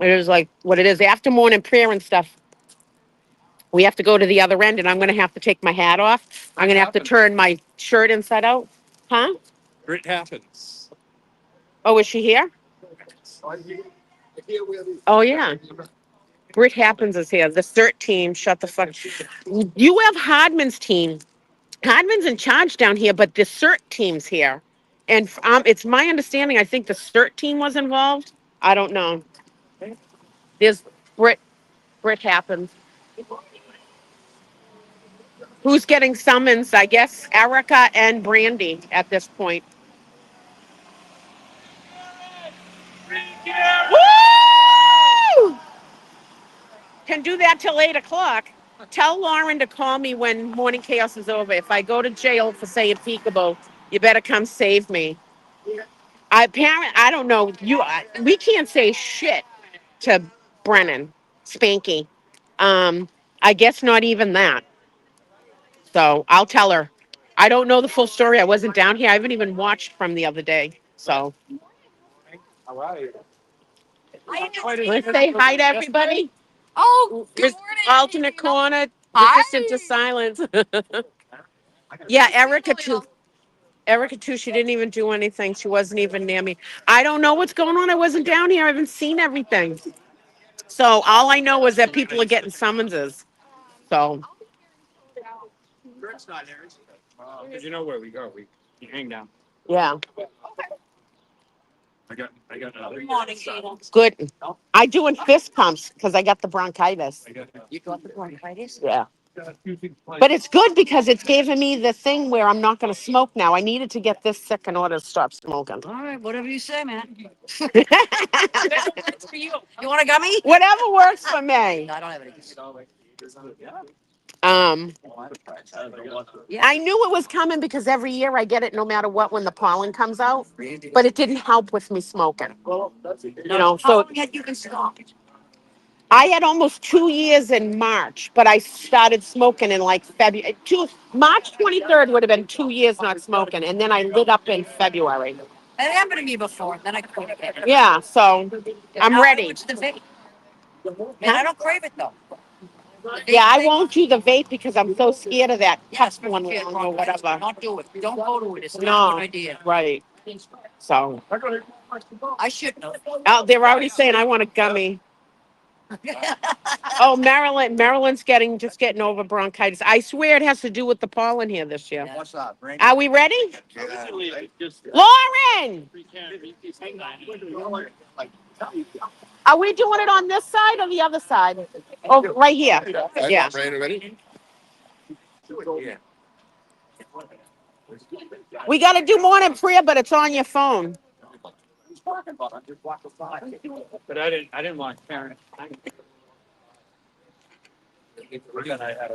it is like what it is. After morning prayer and stuff, we have to go to the other end, and I'm going to have to take my hat off. I'm going to have to turn my shirt inside out. Huh? It happens. Oh, is she here? Oh, yeah. Britt Happens is here. The CERT team. Shut the fuck. You have Hodman's team. Hodman's in charge down here, but the CERT team's here. And it's my understanding, I think the CERT team was involved. I don't know. There's Britt Happens. Who's getting summons? I guess Erica and Brandy at this point. Woo! Can do that till 8 o'clock. Tell Lauren to call me when Morning Chaos is over. If I go to jail for saying peekaboo, you better come save me. I don't know. We can't say shit to Brennan, Spanky. I guess not even that. So I'll tell her. I don't know the full story. I wasn't down here. I haven't even watched from the other day. So All right. let's say hi to everybody. Oh, good Res- morning. Alternate corner, Hi. resistant to silence. Yeah, Erica too. Erica too. She didn't even do anything. She wasn't even near me. I don't know what's going on. I wasn't down here. I haven't seen everything. So all I know is that people are getting summonses. So Because you know where we go. We hang down. yeah, I got. Good morning, Gina. good. I doing fist pumps because I got the bronchitis. You got the bronchitis? Yeah. But it's good because it's giving me the thing where I'm not going to smoke now. I needed to get this sick in order to stop smoking. All right, whatever you say, man. For you. You want a gummy? Whatever works for me. I don't have any. I knew it was coming because every year I get it no matter what when the pollen comes out, but it didn't help with me smoking. You know, How so long had you been smoking? I had almost 2 years in March, but I started smoking in like February. March 23rd would have been 2 years not smoking, and then I lit up in February. That happened to me before. Then I quit again. Yeah, so I'm Now I ready. went to the vape. Man, I don't crave it though. Yeah, I won't do the vape because I'm so scared of that Yes, tough one kid, or whatever. don't do it. Don't go to it. It's not a No, good idea. right. So, I should know. they're already saying I want a gummy. Oh, Maryland's getting over bronchitis. I swear it has to do with the pollen here this year. What's up, Brandon? Are we ready? Yeah. Lauren, are we doing it on this side or the other side? Oh, right here. Yeah. Brandon, ready? Yeah. We got to do morning prayer, but it's on your phone. But I didn't want Karen. We're gonna have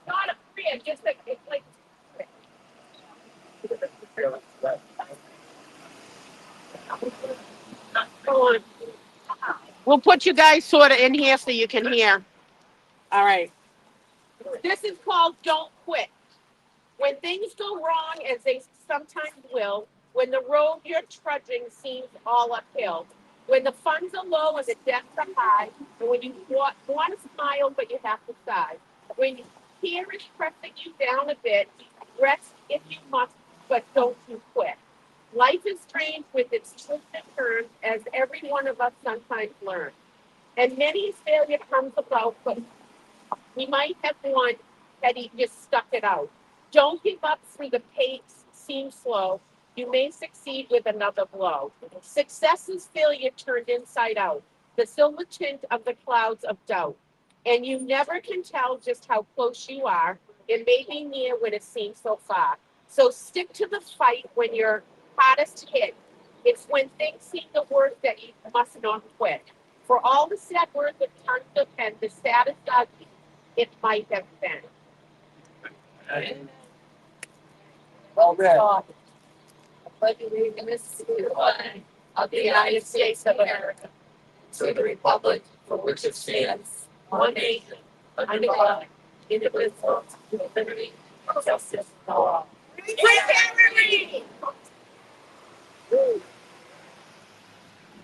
Not a prayer, just like it's like. Go on. We'll put you guys sort of in here so you can hear. All right. This is called Don't Quit. When things go wrong, as they sometimes will, when the road you're trudging seems all uphill, when the funds are low and the debts are high, and when you want to smile but you have to sigh, when fear is pressing you down a bit, rest if you must, but don't you quit. Life is strange with its twists and turns, as every one of us sometimes learns. And many failure comes about, but we might have one that he just stuck it out. Don't give up through the pace seems slow. You may succeed with another blow. Success is failure turned inside out, the silver tint of the clouds of doubt. And you never can tell just how close you are. It may be near when it seems so far. So stick to the fight when you're hardest hit. It's when things seem the worst that you must not quit. For all the sad words of tongues of pen, the saddest are it might have been. Well read. I pledge allegiance to the flag of the United States of America, to the republic for which it stands, one nation, under God, indivisible, with liberty and justice for all.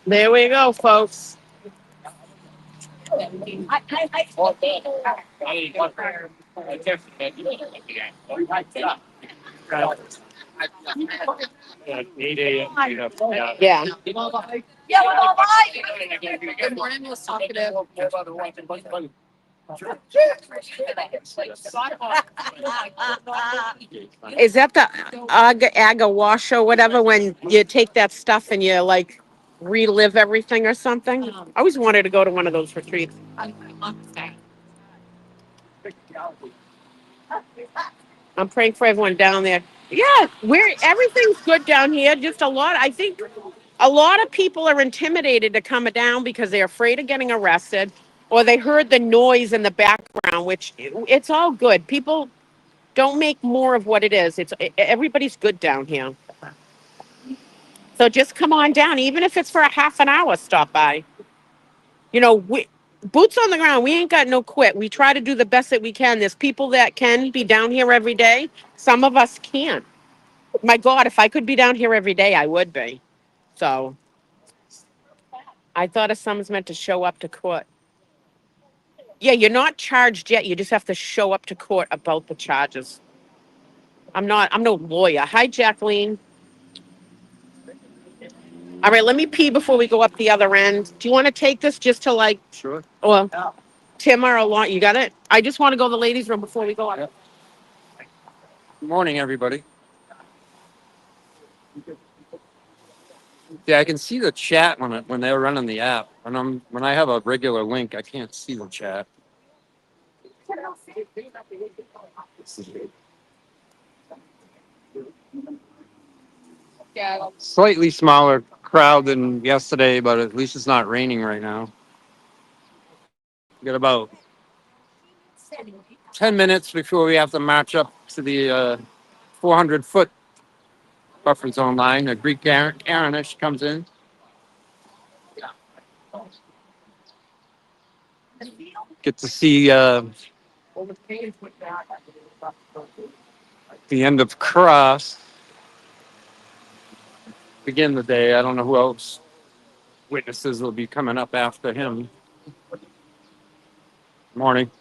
There we go, folks. I at 8 a.m. Yeah. Yeah, well, all right. Good morning, Miss Talkative. Is that the aga wash or whatever when you take that stuff and you like relive everything or something? I always wanted to go to one of those retreats. I'm praying for everyone down there. Yeah, everything's good down here. Just a lot. I think a lot of people are intimidated to come down because they're afraid of getting arrested, or they heard the noise in the background. Which it's all good. People don't make more of what it is. Everybody's good down here. So just come on down, even if it's for a half an hour, stop by. We boots on the ground. We ain't got no quit. We try to do the best that we can. There's people that can be down here every day. Some of us can't. My God, if I could be down here every day, I would be. So I thought if someone's meant to show up to court. Yeah, you're not charged yet. You just have to show up to court about the charges. I'm no lawyer. Hi, Jacqueline. All right, let me pee before we go up the other end. Do you want to take this just to like, Sure. or Tim or Alon? You got it? I just want to go to the ladies' room before we go up. Yeah. Good morning, everybody. Yeah, I can see the chat when they're running the app. When I have a regular link, I can't see the chat. Slightly smaller crowd than yesterday, but at least it's not raining right now. We got about 10 minutes before we have to march up to the 400-foot buffer zone line. A Greek Karen as she comes in. Get to see the end of Cross. Begin the day. I don't know who else witnesses will be coming up after him. Morning.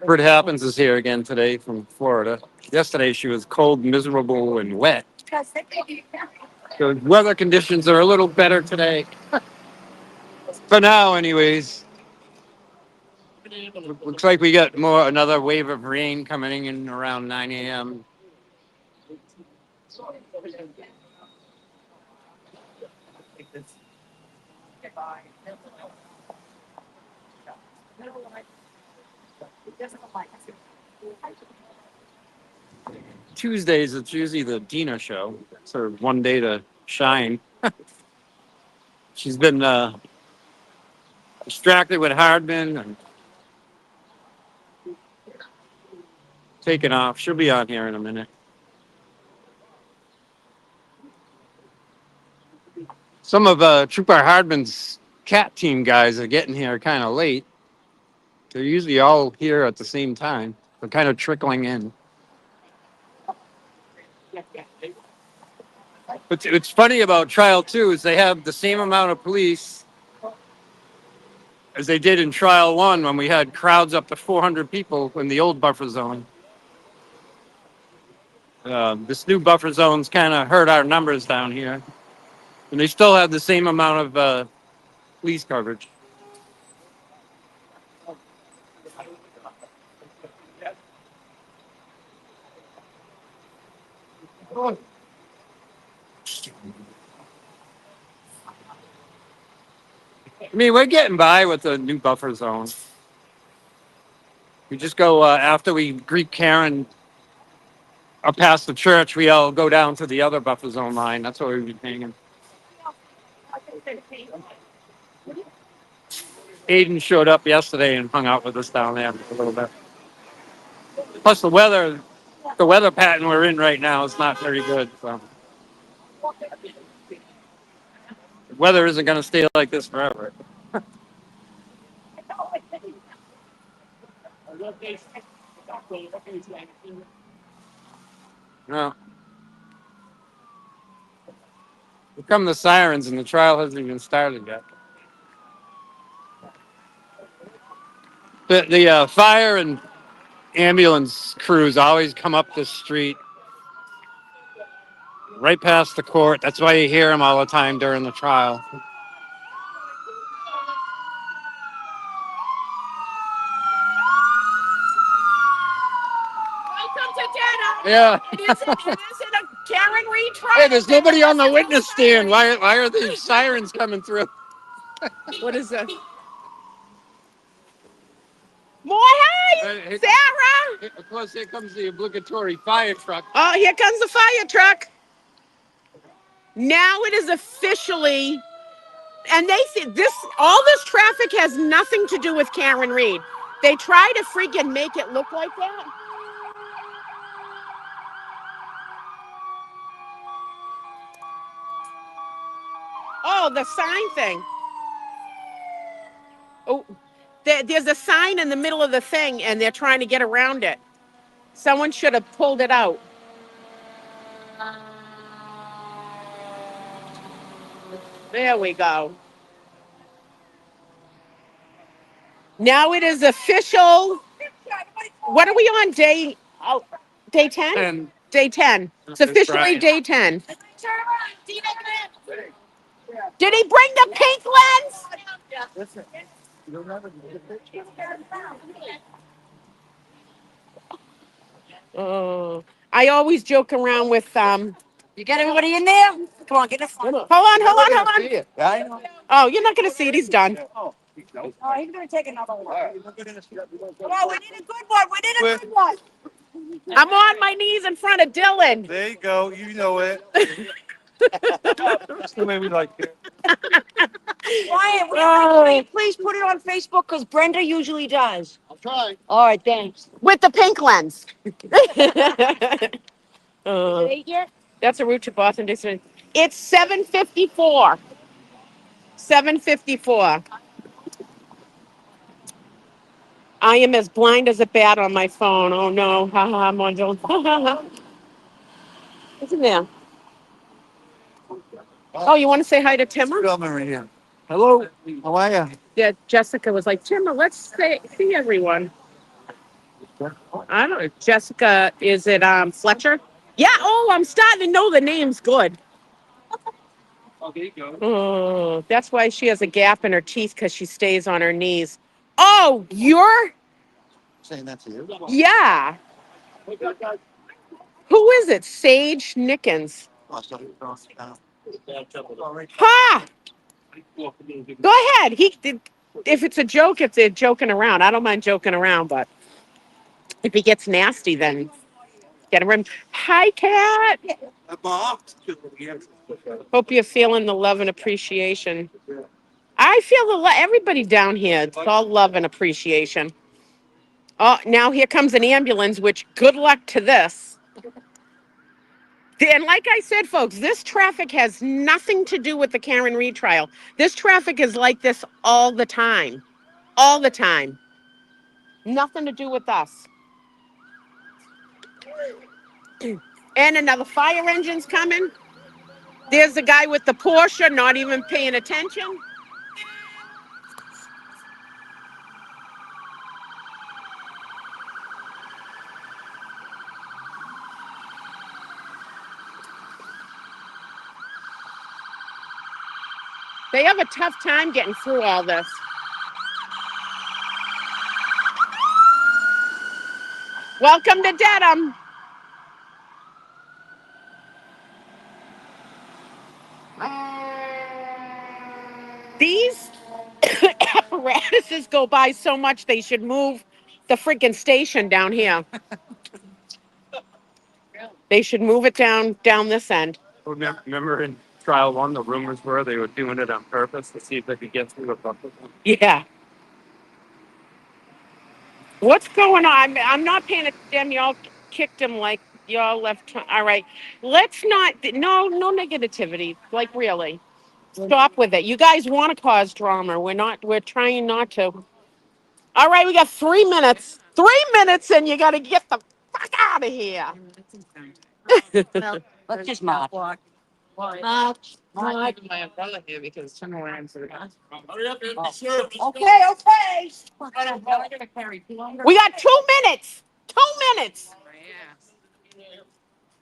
Bert Happens is here again today from Florida. Yesterday she was cold, miserable, and wet. The weather conditions are a little better today. For now, anyways. Looks like we got another wave of rain coming in around 9 a.m. Tuesdays, it's usually the Dina show. It's her one day to shine. She's been distracted with Hardman and taken off. She'll be on here in a minute. Some of Trooper Hardman's cat team guys are getting here kind of late. They're usually all here at the same time. They're kind of trickling in. But what's funny about trial 2 is they have the same amount of police as they did in trial 1 when we had crowds up to 400 people in the old buffer zone. This new buffer zone's kind of hurt our numbers down here. And they still have the same amount of police coverage. I mean, we're getting by with the new buffer zone. We just go after we greet Karen up past the church. We all go down to the other buffer zone line. That's where we've been hanging. Aiden showed up yesterday and hung out with us down there a little bit. Plus the weather pattern we're in right now is not very good. So the weather isn't going to stay like this forever. No. Here come the sirens and the trial hasn't even started yet. The fire and ambulance crews always come up this street right past the court. That's why you hear them all the time during the trial. Welcome to dinner. Yeah. It isn't a Karen Reed trial. Hey, there's nobody on the witness stand. Why are these sirens coming through? What is that? More hey, Sarah. Of course, here comes the obligatory fire truck. Oh, here comes the fire truck. Now it is officially, and they see this. All this traffic has nothing to do with Karen Reed. They try to freaking make it look like that. Oh, the sign thing. Oh, there's a sign in the middle of the thing, and they're trying to get around it. Someone should have pulled it out. There we go. Now it is official. What are we on? Day 10? And Day 10. It's officially day 10. Did he bring the pink lens? Oh, I always joke around with You got everybody in there? Come on, get the phone. Hold on, hold on, hold on. See it. I know. Oh, you're not gonna see it. He's done. Oh, he's gonna take another one. Come on, we need a good one. We need a good one. I'm on my knees in front of Dylan. there you go. You know it. That's the way we like it. Ryan, will you please put it on Facebook because Brenda usually does. I'll try. All right, thanks. With the pink lens. Eight yet? That's a route to Boston distance. It's 7:54. 7:54. I am as blind as a bat on my phone. Oh no. Ha ha, I'm on Jones. Ha ha ha. Isn't there? Oh, you want to say hi to Timmer? Hello. How are you? Yeah, Jessica was like, Timmer, let's see everyone. I don't know. Jessica, is it Fletcher? Yeah, oh, I'm starting to know the names good. Oh, there you go. Oh, that's why she has a gap in her teeth because she stays on her knees. Oh, you're? Saying that to you. Yeah. Who is it? Sage Nickens. Oh, so, Ha! Go ahead. He did. If it's a joke, it's a joking around. I don't mind joking around, but if he gets nasty, then get him. Hi, Kat. Hope you're feeling the love and appreciation. I feel the everybody down here. It's all love and appreciation. Oh, now here comes an ambulance. Which good luck to this. And like I said, folks, this traffic has nothing to do with the Karen Reed trial. This traffic is like this all the time. All the time. Nothing to do with us. And another fire engine's coming. There's the guy with the Porsche not even paying attention. They have a tough time getting through all this. Welcome to Dedham. These apparatuses go by so much they should move the freaking station down here. They should move it down this end. Remember in trial one, the rumors were they were doing it on purpose to see if they could get through the bucket. Yeah. What's going on? I'm not paying attention. Y'all kicked him like y'all left. All right. Let's not. No negativity. Like really. Stop with it. You guys want to cause drama. We're not. We're trying not to. All right. We got 3 minutes. 3 minutes, and you got to get the fuck out of here. Let's just march. March. My umbrella here because turnarounds are. Okay. We got 2 minutes. 2 minutes.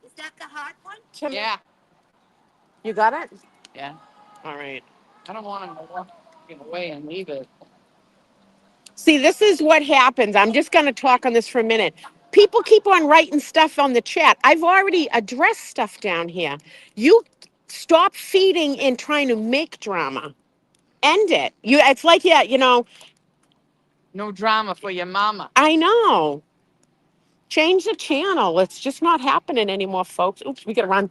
Is that the hot one? Yeah. You got it? Yeah. All right. I don't want to walk away and leave it. See, this is what happens. I'm just going to talk on this for a minute. People keep on writing stuff on the chat. I've already addressed stuff down here. You stop feeding and trying to make drama. End it. It's like, yeah, No drama for your mama. I know. Change the channel. It's just not happening anymore, folks. Oops, we got to run.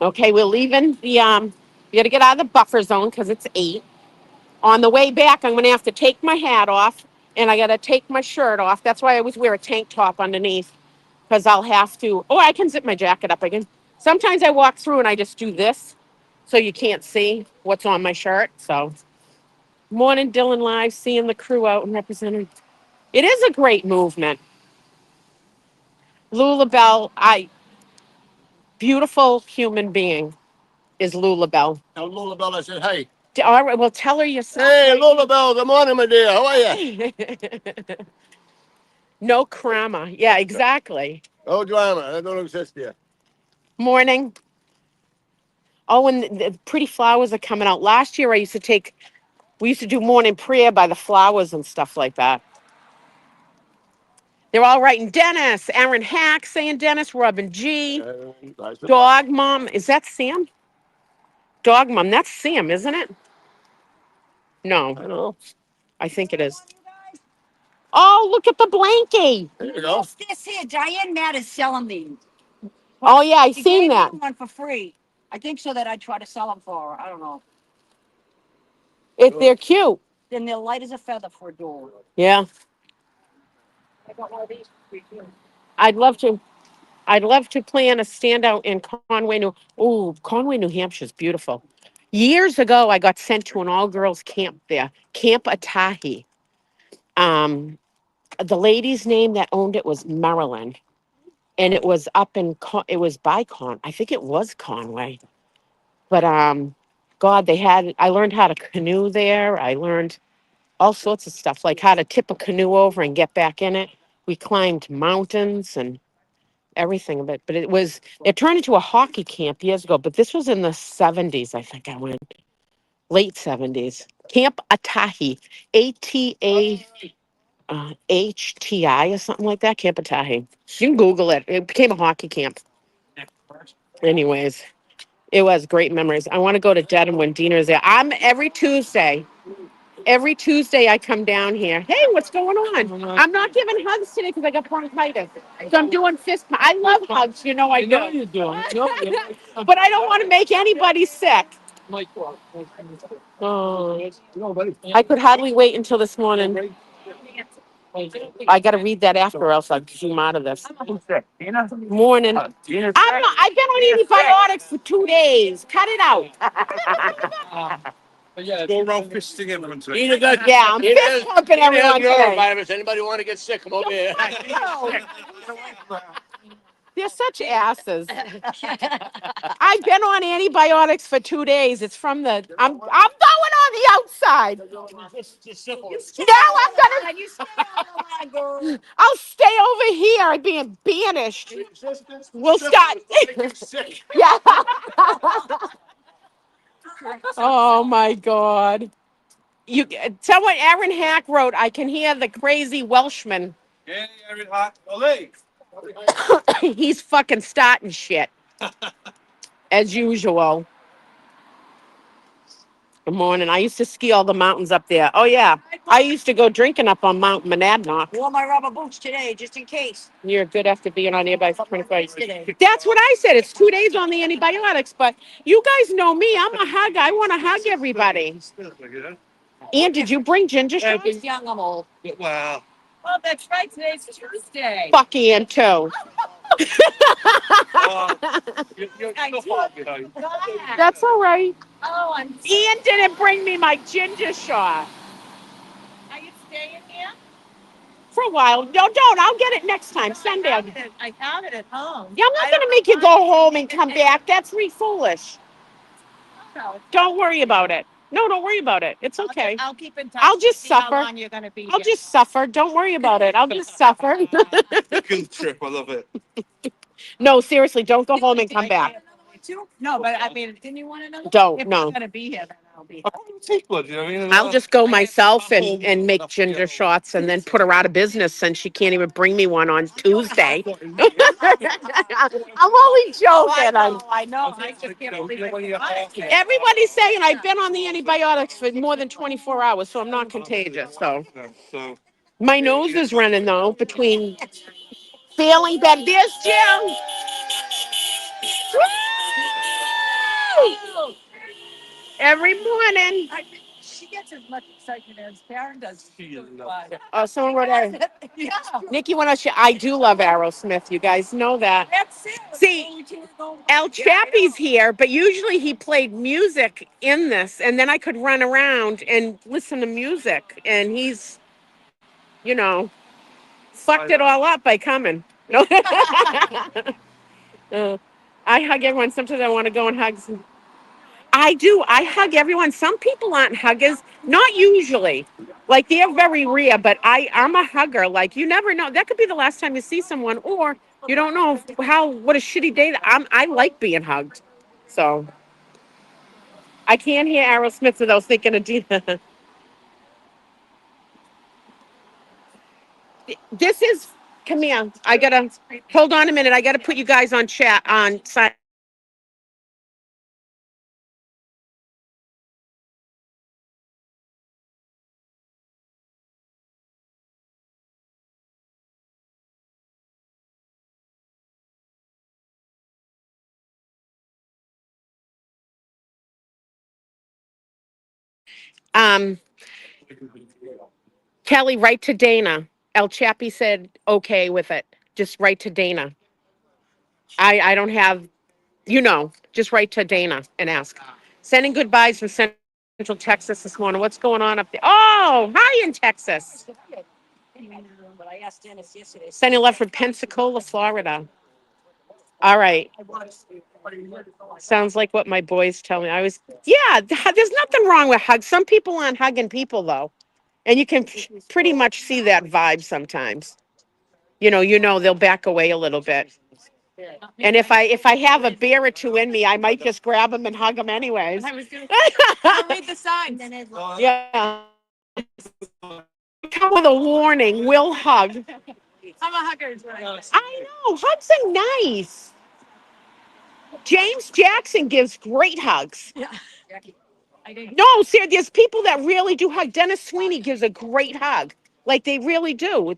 Okay, we're leaving the, we got to get out of the buffer zone because it's 8. On the way back, I'm going to have to take my hat off and I got to take my shirt off. That's why I always wear a tank top underneath because I'll have to, or I can zip my jacket up again. Sometimes I walk through and I just do this so you can't see what's on my shirt. So, morning, Dylan Live, seeing the crew out and representing. It is a great movement. Lula Bell, beautiful human being is Lula Bell. Tell Lulabelle I said, hey. All right, well, tell her yourself. Hey, Lulabelle, good morning, my dear. How are you? No crama. Yeah, exactly. No drama. That don't exist here. Morning. Oh, and the pretty flowers are coming out. Last year, we used to do morning prayer by the flowers and stuff like that. They're all writing Dennis, Aaron Hack saying Dennis, Robin G. Dog Mom. Is that Sam? Dog Mom. That's Sam, isn't it? I No, don't know. I think it is. Oh, look at the blankie. There you go. What's this here? Diane Matt is selling these. Oh, yeah, I She seen gave me that. one for free. I think so that I'd try to sell them for her. I don't know. If they're cute. Then they're light as a feather for a door. Yeah. I got one of these. I'd love to. I'd love to plan a standout in Conway, Conway, New Hampshire is beautiful. Years ago, I got sent to an all-girls camp there, Camp Atahi. Um, the lady's name that owned it was Marilyn, and it was it was by I think it was Conway. But God, I learned how to canoe there. I learned all sorts of stuff, like how to tip a canoe over and get back in it. We climbed mountains and everything of it. But it turned into a hockey camp years ago. But this was in the 70s, I think I went. Late 70s. Camp Atahi. ATAHTI or something like that. Camp Atahi. You can Google it. It became a hockey camp. Anyways, it was great memories. I want to go to Dedham when Dina is there. I'm every Tuesday. Every Tuesday I come down here. Hey, what's going on? I'm not giving hugs today because I got bronchitis. So I'm doing I love hugs, you know I do. you do. But I don't want to make anybody sick. Oh, I could hardly wait until this morning. I got to read that after, or else I'll zoom out of this. Morning. I've been on antibiotics for 2 days. Cut it out. Go around fisting everyone today. Tina got, Yeah, I'm fist pumping everyone today. virus. Anybody want to get sick? Come over here. They're such asses. I've been on antibiotics for 2 days. It's from the. I'm going on the outside. No, I'm gonna. You stay out of the line, girl. I'll stay over here. I'm being banished. We'll start. Yeah. Oh my God. Someone Aaron Hack wrote, I can hear the crazy Welshman. Yeah, Aaron Hart. Ollie. He's fucking starting shit. As usual. Good morning. I used to ski all the mountains up there. Oh yeah. I used to go drinking up on Mount Monadnock. Wore my rubber boots today, just in case. You're good after being on antibiotics for 25 years. That's what I said. It's 2 days on the antibiotics, but you guys know me. I'm a hug. I want to hug everybody. Ian, did you bring ginger shots? I'm young, I'm old. Wow. Well, that's right. Today's Tuesday. Fuck Ian too. You're still far behind. That's all right. Oh, Ian didn't bring me my ginger shot. Are you staying here? For a while. No, don't. I'll get it next time. Sunday. Yeah, I have it at home. I'm not going to make you go home and come back. That's foolish. Don't worry about it. No, don't worry about it. It's okay. I'll keep in touch. I'll just see how suffer. long you're going to be I'll here. just suffer. Don't worry about it. I'll just suffer. Guilt trip. I love it. No, seriously, don't go home and come back. No, but I mean, didn't you want another? Don't, If no. you're going to be here, then I'll be here. I can't take blood, you know what I mean? I'll just go myself and make ginger shots and then put her out of business since she can't even bring me one on Tuesday. I'm only joking. I know. I just can't believe it. Everybody's saying I've been on the antibiotics for more than 24 hours, so I'm not contagious. So So, my nose is running though between failing bed. There's Jim. Woo! Every morning. she gets as much excitement as Karen does. Someone wrote Yeah. Nikki went out. I do love Aerosmith. You guys know that. That's it. See, El Chappie's here, but usually he played music in this, and then I could run around and listen to music. And he's, you know, fucked it all up by coming. No. I hug everyone. Sometimes I want to go and hug. I do. I hug everyone. Some people aren't huggers. Not usually. Like they're very rare, but I'm a hugger. Like you never know. That could be the last time you see someone, or you don't know what a shitty day that I like being hugged. So I can't hear Aerosmith without thinking of Dina. This is come here. I gotta hold on a minute. I gotta put you guys on chat on side. Um, Kelly, write to Dana. El Chappie said okay with it. Just write to Dana. I don't have, just write to Dana and ask. Sending goodbyes from Central Texas this morning. What's going on up there? Oh, hi in Texas. But I asked Dennis yesterday. Sending love from Pensacola, Florida. All right. Sounds like what my boys tell me. There's nothing wrong with hugs. Some people aren't hugging people though. And you can pretty much see that vibe sometimes. They'll back away a little bit. And if I have a beer or two in me, I might just grab them and hug them anyways. I was gonna say, I'll read the signs. Yeah. Come with a warning. We'll hug. I'm a hugger. I know. Hugs are nice. James Jackson gives great hugs. Yeah. I did. No, sir, there's people that really do hug. Dennis Sweeney gives a great hug. Like they really do.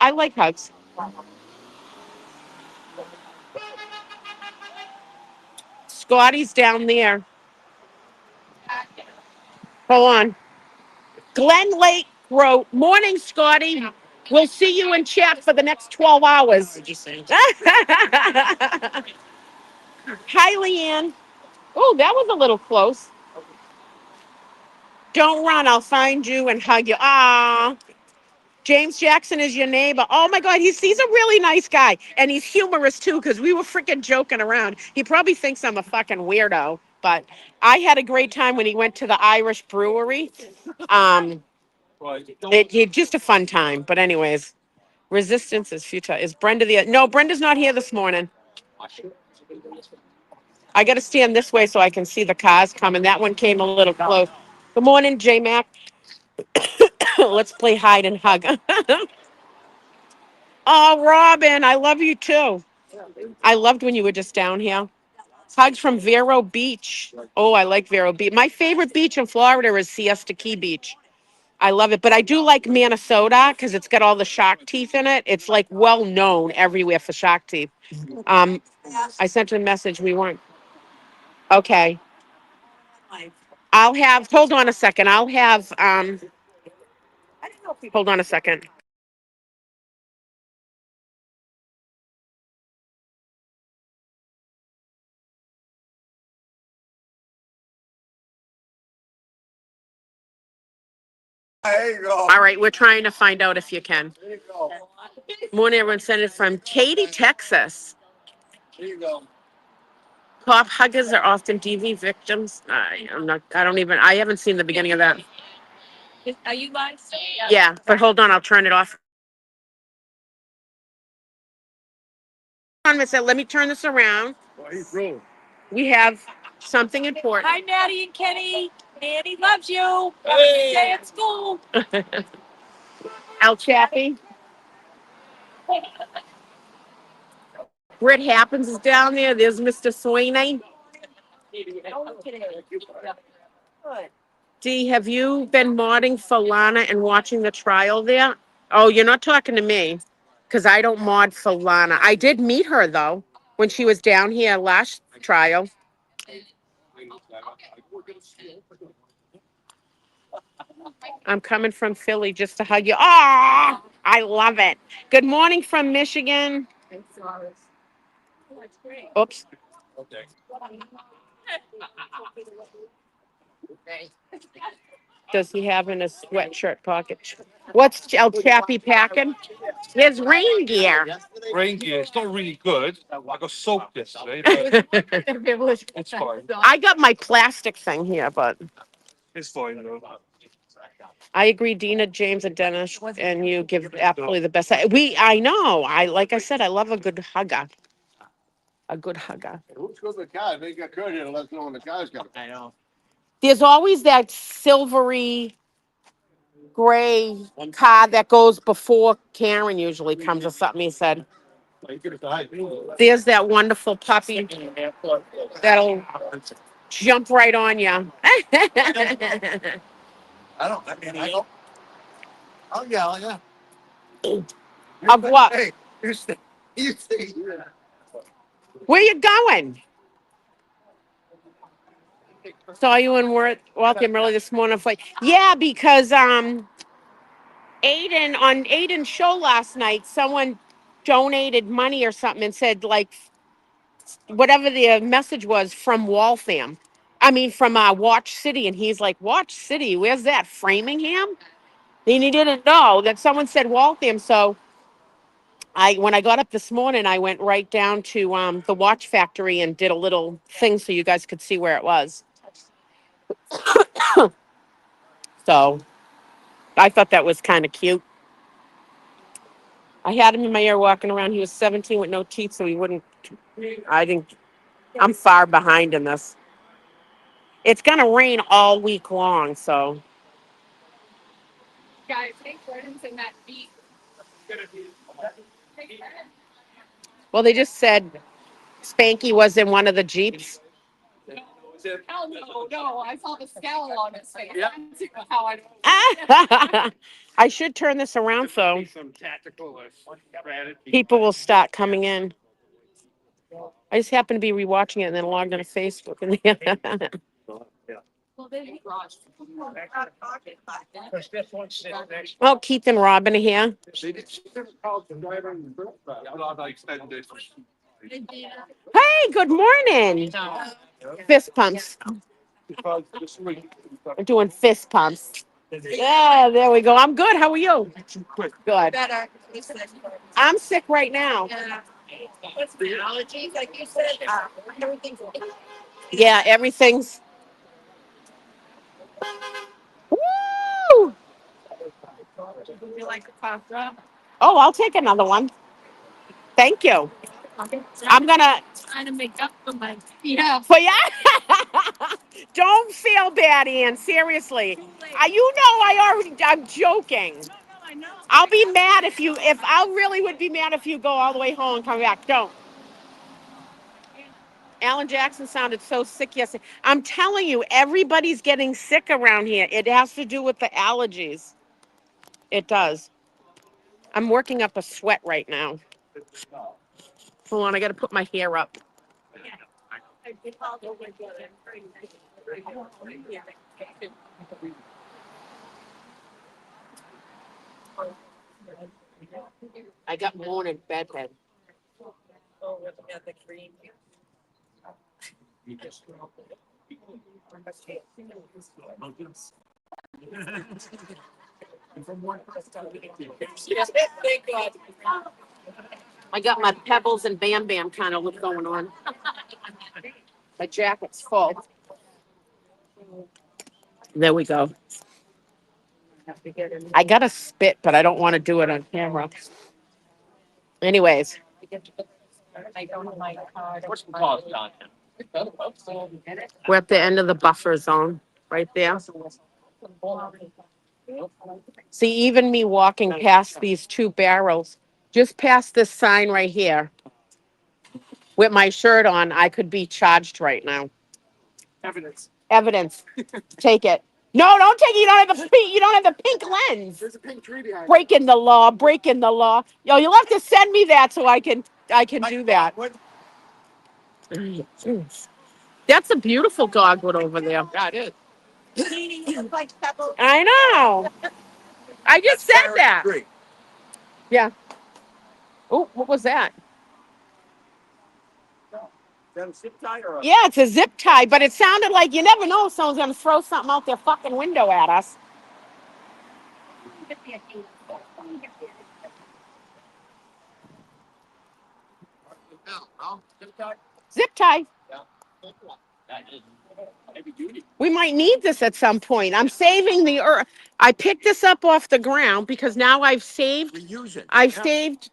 I like hugs. Scotty's down there. Hold on. Glenn Lake wrote, "Morning, Scotty. We'll see you in chat for the next 12 hours." Hi, Leanne. Oh, that was a little close. Don't run. I'll find you and hug you. Ah, James Jackson is your neighbor. Oh my God, he's a really nice guy, and he's humorous too. Because we were freaking joking around. He probably thinks I'm a fucking weirdo, but I had a great time when he went to the Irish brewery. Um, just a fun time. But anyways, resistance is futile. Is Brenda the? No, Brenda's not here this morning. I got to stand this way so I can see the cars coming. That one came a little close. Good morning, J Mac. Let's play hide and hug. Oh, Robin, I love you too. I loved when you were just down here. Hugs from Vero Beach. Oh, I like Vero Beach. My favorite beach in Florida is Siesta Key Beach. I love it, but I do like Minnesota because it's got all the shark teeth in it. It's like well known everywhere for shark teeth. Um, I sent a message. We weren't okay. Hold on a second. Hold on a second. There you go. All right, we're trying to find out if you can. There you go. Morning, everyone sent it from Katy, Texas. There you go. Cop huggers are often DV victims. I haven't seen the beginning of that. Are you live? Yeah, but hold on, I'll turn it off. Let me turn this around. Well, he's rude. We have something important. Hi, Maddie and Kenny. Maddie loves you. Have a good day at school. Al Chappie. Britt Happens is down there. There's Mr. Sweeney. Dee, have you been modding for Lana and watching the trial there? Oh, you're not talking to me because I don't mod for Lana. I did meet her, though, when she was down here last trial. I'm coming from Philly just to hug you. Ah, I love it. Good morning from Michigan. Oops. Does he have in his sweatshirt pocket? What's El Chappie packing? His rain gear. Rain gear. It's not really good. I got soaked yesterday, but it's fine. I got my plastic thing here, but It's fine though. I agree, Dina, James, and Dennis, and you give absolutely the best. I know. Like I said, I love a good hugger. A good hugger. Who's going to the car? They got Kurt here to let us know when the car's coming. I know. There's always that silvery gray car that goes before Karen usually comes or something, he said. There's that wonderful puppy that'll jump right on you. I don't. I'll yell, yeah. Of what? Hey, you stay. You stay. Where you going? Saw you in Waltham early this morning. Yeah, because Aiden's show last night, someone donated money or something and said like whatever the message was from Waltham. I mean from Watch City, and he's like, Watch City, where's that? Framingham? And he didn't know that someone said Waltham. So when I got up this morning, I went right down to the watch factory and did a little thing so you guys could see where it was. So I thought that was kind of cute. I had him in my ear walking around. He was 17 with no teeth, so he wouldn't. I didn't. I'm far behind in this. It's gonna rain all week long, so. Guys, take Jordan's in that beat. Well, they just said Spanky was in one of the Jeeps. Hell no, I saw the scowl on his face. Yeah. That's how I know. I should turn this around so Some tactical strategy. people will start coming in. I just happened to be rewatching it and then logged into Facebook. Well, then he rushed. Well, Keith and Robin are here. Hey, good morning. Fist pumps. We're doing fist pumps. Yeah, there we go. I'm good. How are you? Good. Better. I'm sick right now. What's the allergies, like you said? Everything's. Yeah, everything's. Woo! Would you like a cough drop? Oh, I'll take another one. Thank you. I'm gonna. Trying to make up for my. Yeah. For ya. Don't feel bad, Ian. Seriously. I'm joking. No, I know. I'll be mad if I really would be mad if you go all the way home and come back. Don't. Alan Jackson sounded so sick yesterday. I'm telling you, everybody's getting sick around here. It has to do with the allergies. It does. I'm working up a sweat right now. Hold on, I got to put my hair up. I got morning bedhead. Thank God. I got my Pebbles and Bam Bam kind of look going on. My jacket's full. There we go. I got to spit, but I don't want to do it on camera. Anyways. What's the cost, John? We're at the end of the buffer zone, right there. See, even me walking past these two barrels, just past this sign right here, with my shirt on, I could be charged right now. Evidence. Evidence. Take it. No, don't take it. You don't have the pink lens. There's a pink tree behind. Breaking the law. Breaking the law. Yo, you'll have to send me that so I can do that. What? That's a beautiful dogwood over there. Yeah, it is. I know. I just said that. Yeah. Oh, what was that? Yeah, it's a zip tie, but it sounded like you never know if someone's gonna throw something out their fucking window at us. Zip tie. We might need this at some point. I'm saving the earth. I picked this up off the ground because now I've saved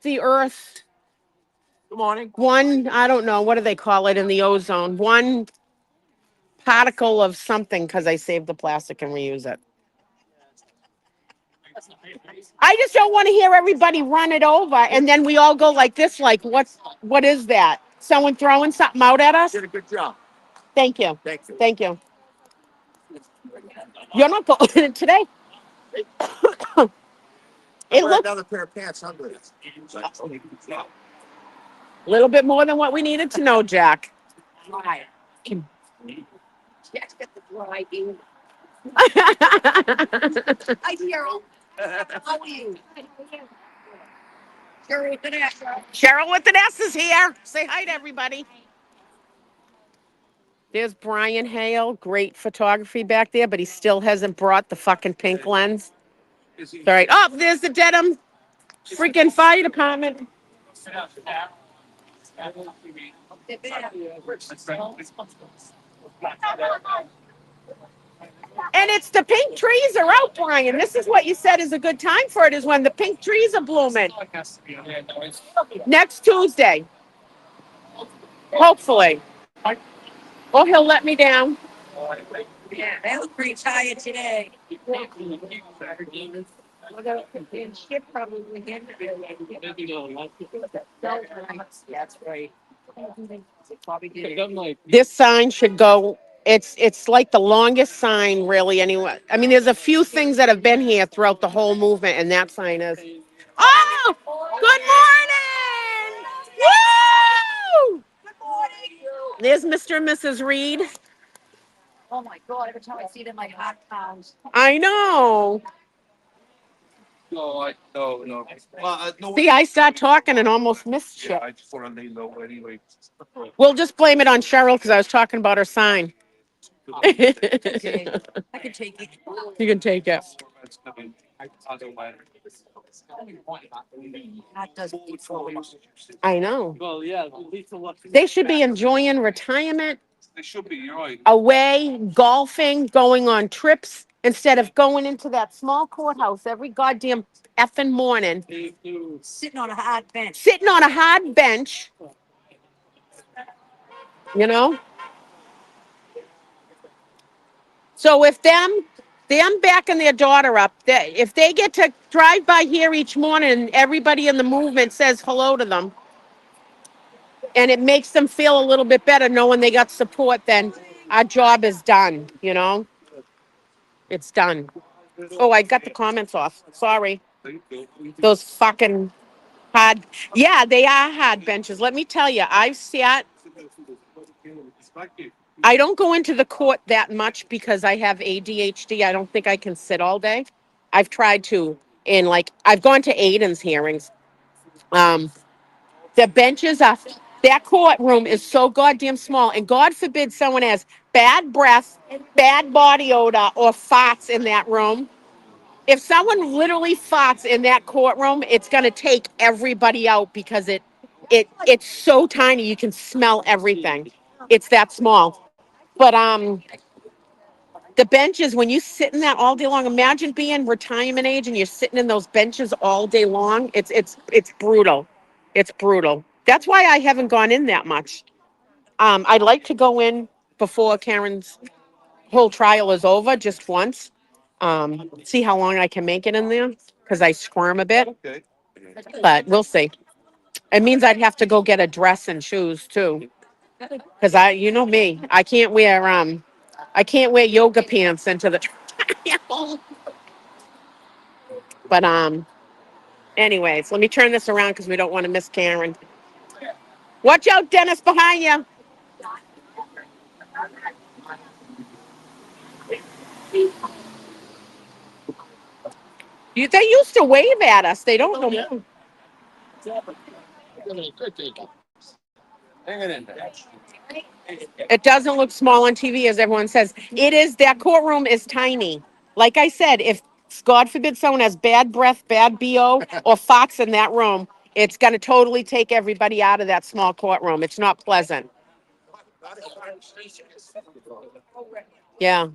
the earth. Good morning. One, I don't know, what do they call it in the ozone? One particle of something because I saved the plastic and reuse it. I just don't want to hear everybody run it over and then we all go like this, like what is that? Someone throwing something out at us? Did a good job. Thank you. Thank you. Thank you. You're not going today. It Wear looks another pair of pants under it. a little bit more than what we needed to know, Jack. Right. Jack's got the dry in. Hi, Cheryl. How are you? Cheryl with an S. Cheryl with an S is here. Say hi to everybody. There's Brian Hale. Great photography back there, but he still hasn't brought the fucking pink lens. All right. Oh, there's the Dedham freaking fire department. And it's the pink trees are out, Brian. This is what you said is a good time for it, is when the pink trees are blooming. Next Tuesday. Hopefully. Or he'll let me down. Yeah, they look pretty tired today. That's right. This sign should go. It's like the longest sign, really. Anyway, I mean, there's a few things that have been here throughout the whole movement, and that sign is. Oh, good morning! Woo! Good morning. There's Mr. and Mrs. Reed. Oh my God, every time I see them, my heart pounds. I know. No. Well, no. See, I start talking and almost missed shit. Yeah, I just want to lay low anyway. We'll just blame it on Cheryl because I was talking about her sign. Okay, I can take it. You can take it. That does beat for me. I know. Well, yeah. They should be enjoying retirement, They should be, you're right. away, golfing, going on trips, instead of going into that small courthouse every goddamn effing morning, Sitting on a hard bench. sitting on a hard bench, you know? So if them backing their daughter up, if they get to drive by here each morning and everybody in the movement says hello to them, and it makes them feel a little bit better knowing they got support, then our job is done, you know? It's done. Oh, I got the comments off. Sorry. Those fucking hard. Yeah, they are hard benches. Let me tell you, I don't go into the court that much because I have ADHD. I don't think I can sit all day. I've tried to, and like, I've gone to Aiden's hearings. Um, the benches are, that courtroom is so goddamn small, and God forbid someone has bad breath, bad body odor, or farts in that room. If someone literally farts in that courtroom, it's gonna take everybody out because it's so tiny you can smell everything. It's that small. But the benches, when you sit in that all day long, imagine being retirement age and you're sitting in those benches all day long. It's brutal. It's brutal. That's why I haven't gone in that much. I'd like to go in before Karen's whole trial is over, just once. See how long I can make it in there because I squirm a bit, Okay. but we'll see. It means I'd have to go get a dress and shoes too, because you know me, I can't wear yoga pants into the trial. But anyways, let me turn this around because we don't want to miss Karen. Watch out, Dennis, behind you. They used to wave at us. They don't know. Yeah. Hang it in there. It doesn't look small on TV, as everyone says. It is. That courtroom is tiny. Like I said, if God forbid someone has bad breath, bad BO, or farts in that room, it's going to totally take everybody out of that small courtroom. It's not pleasant. Yeah.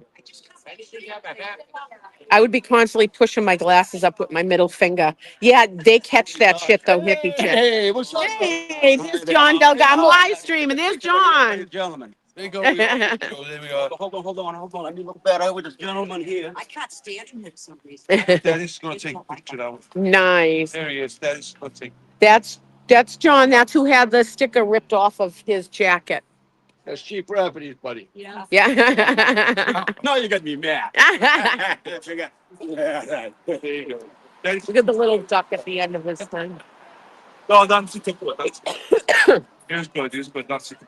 I would be constantly pushing my glasses up with my middle finger. Yeah, they catch that shit though, hippie chick. Hey, what's up? Hey, there's John Delga. I'm live streaming. There's John. Gentlemen. There you go. There we go. Hold on. Let me look better with this gentleman here. I can't stand him for some reason. Daddy's gonna take a picture now. Nice. There he is. Daddy's gonna take. That's John. That's who had the sticker ripped off of his jacket. That's cheap properties, buddy. Yeah. Yeah. No, you got me mad. There you go. Daddy's. Look at the little duck at the end of his thing. No, that's it. Here's good. That's it.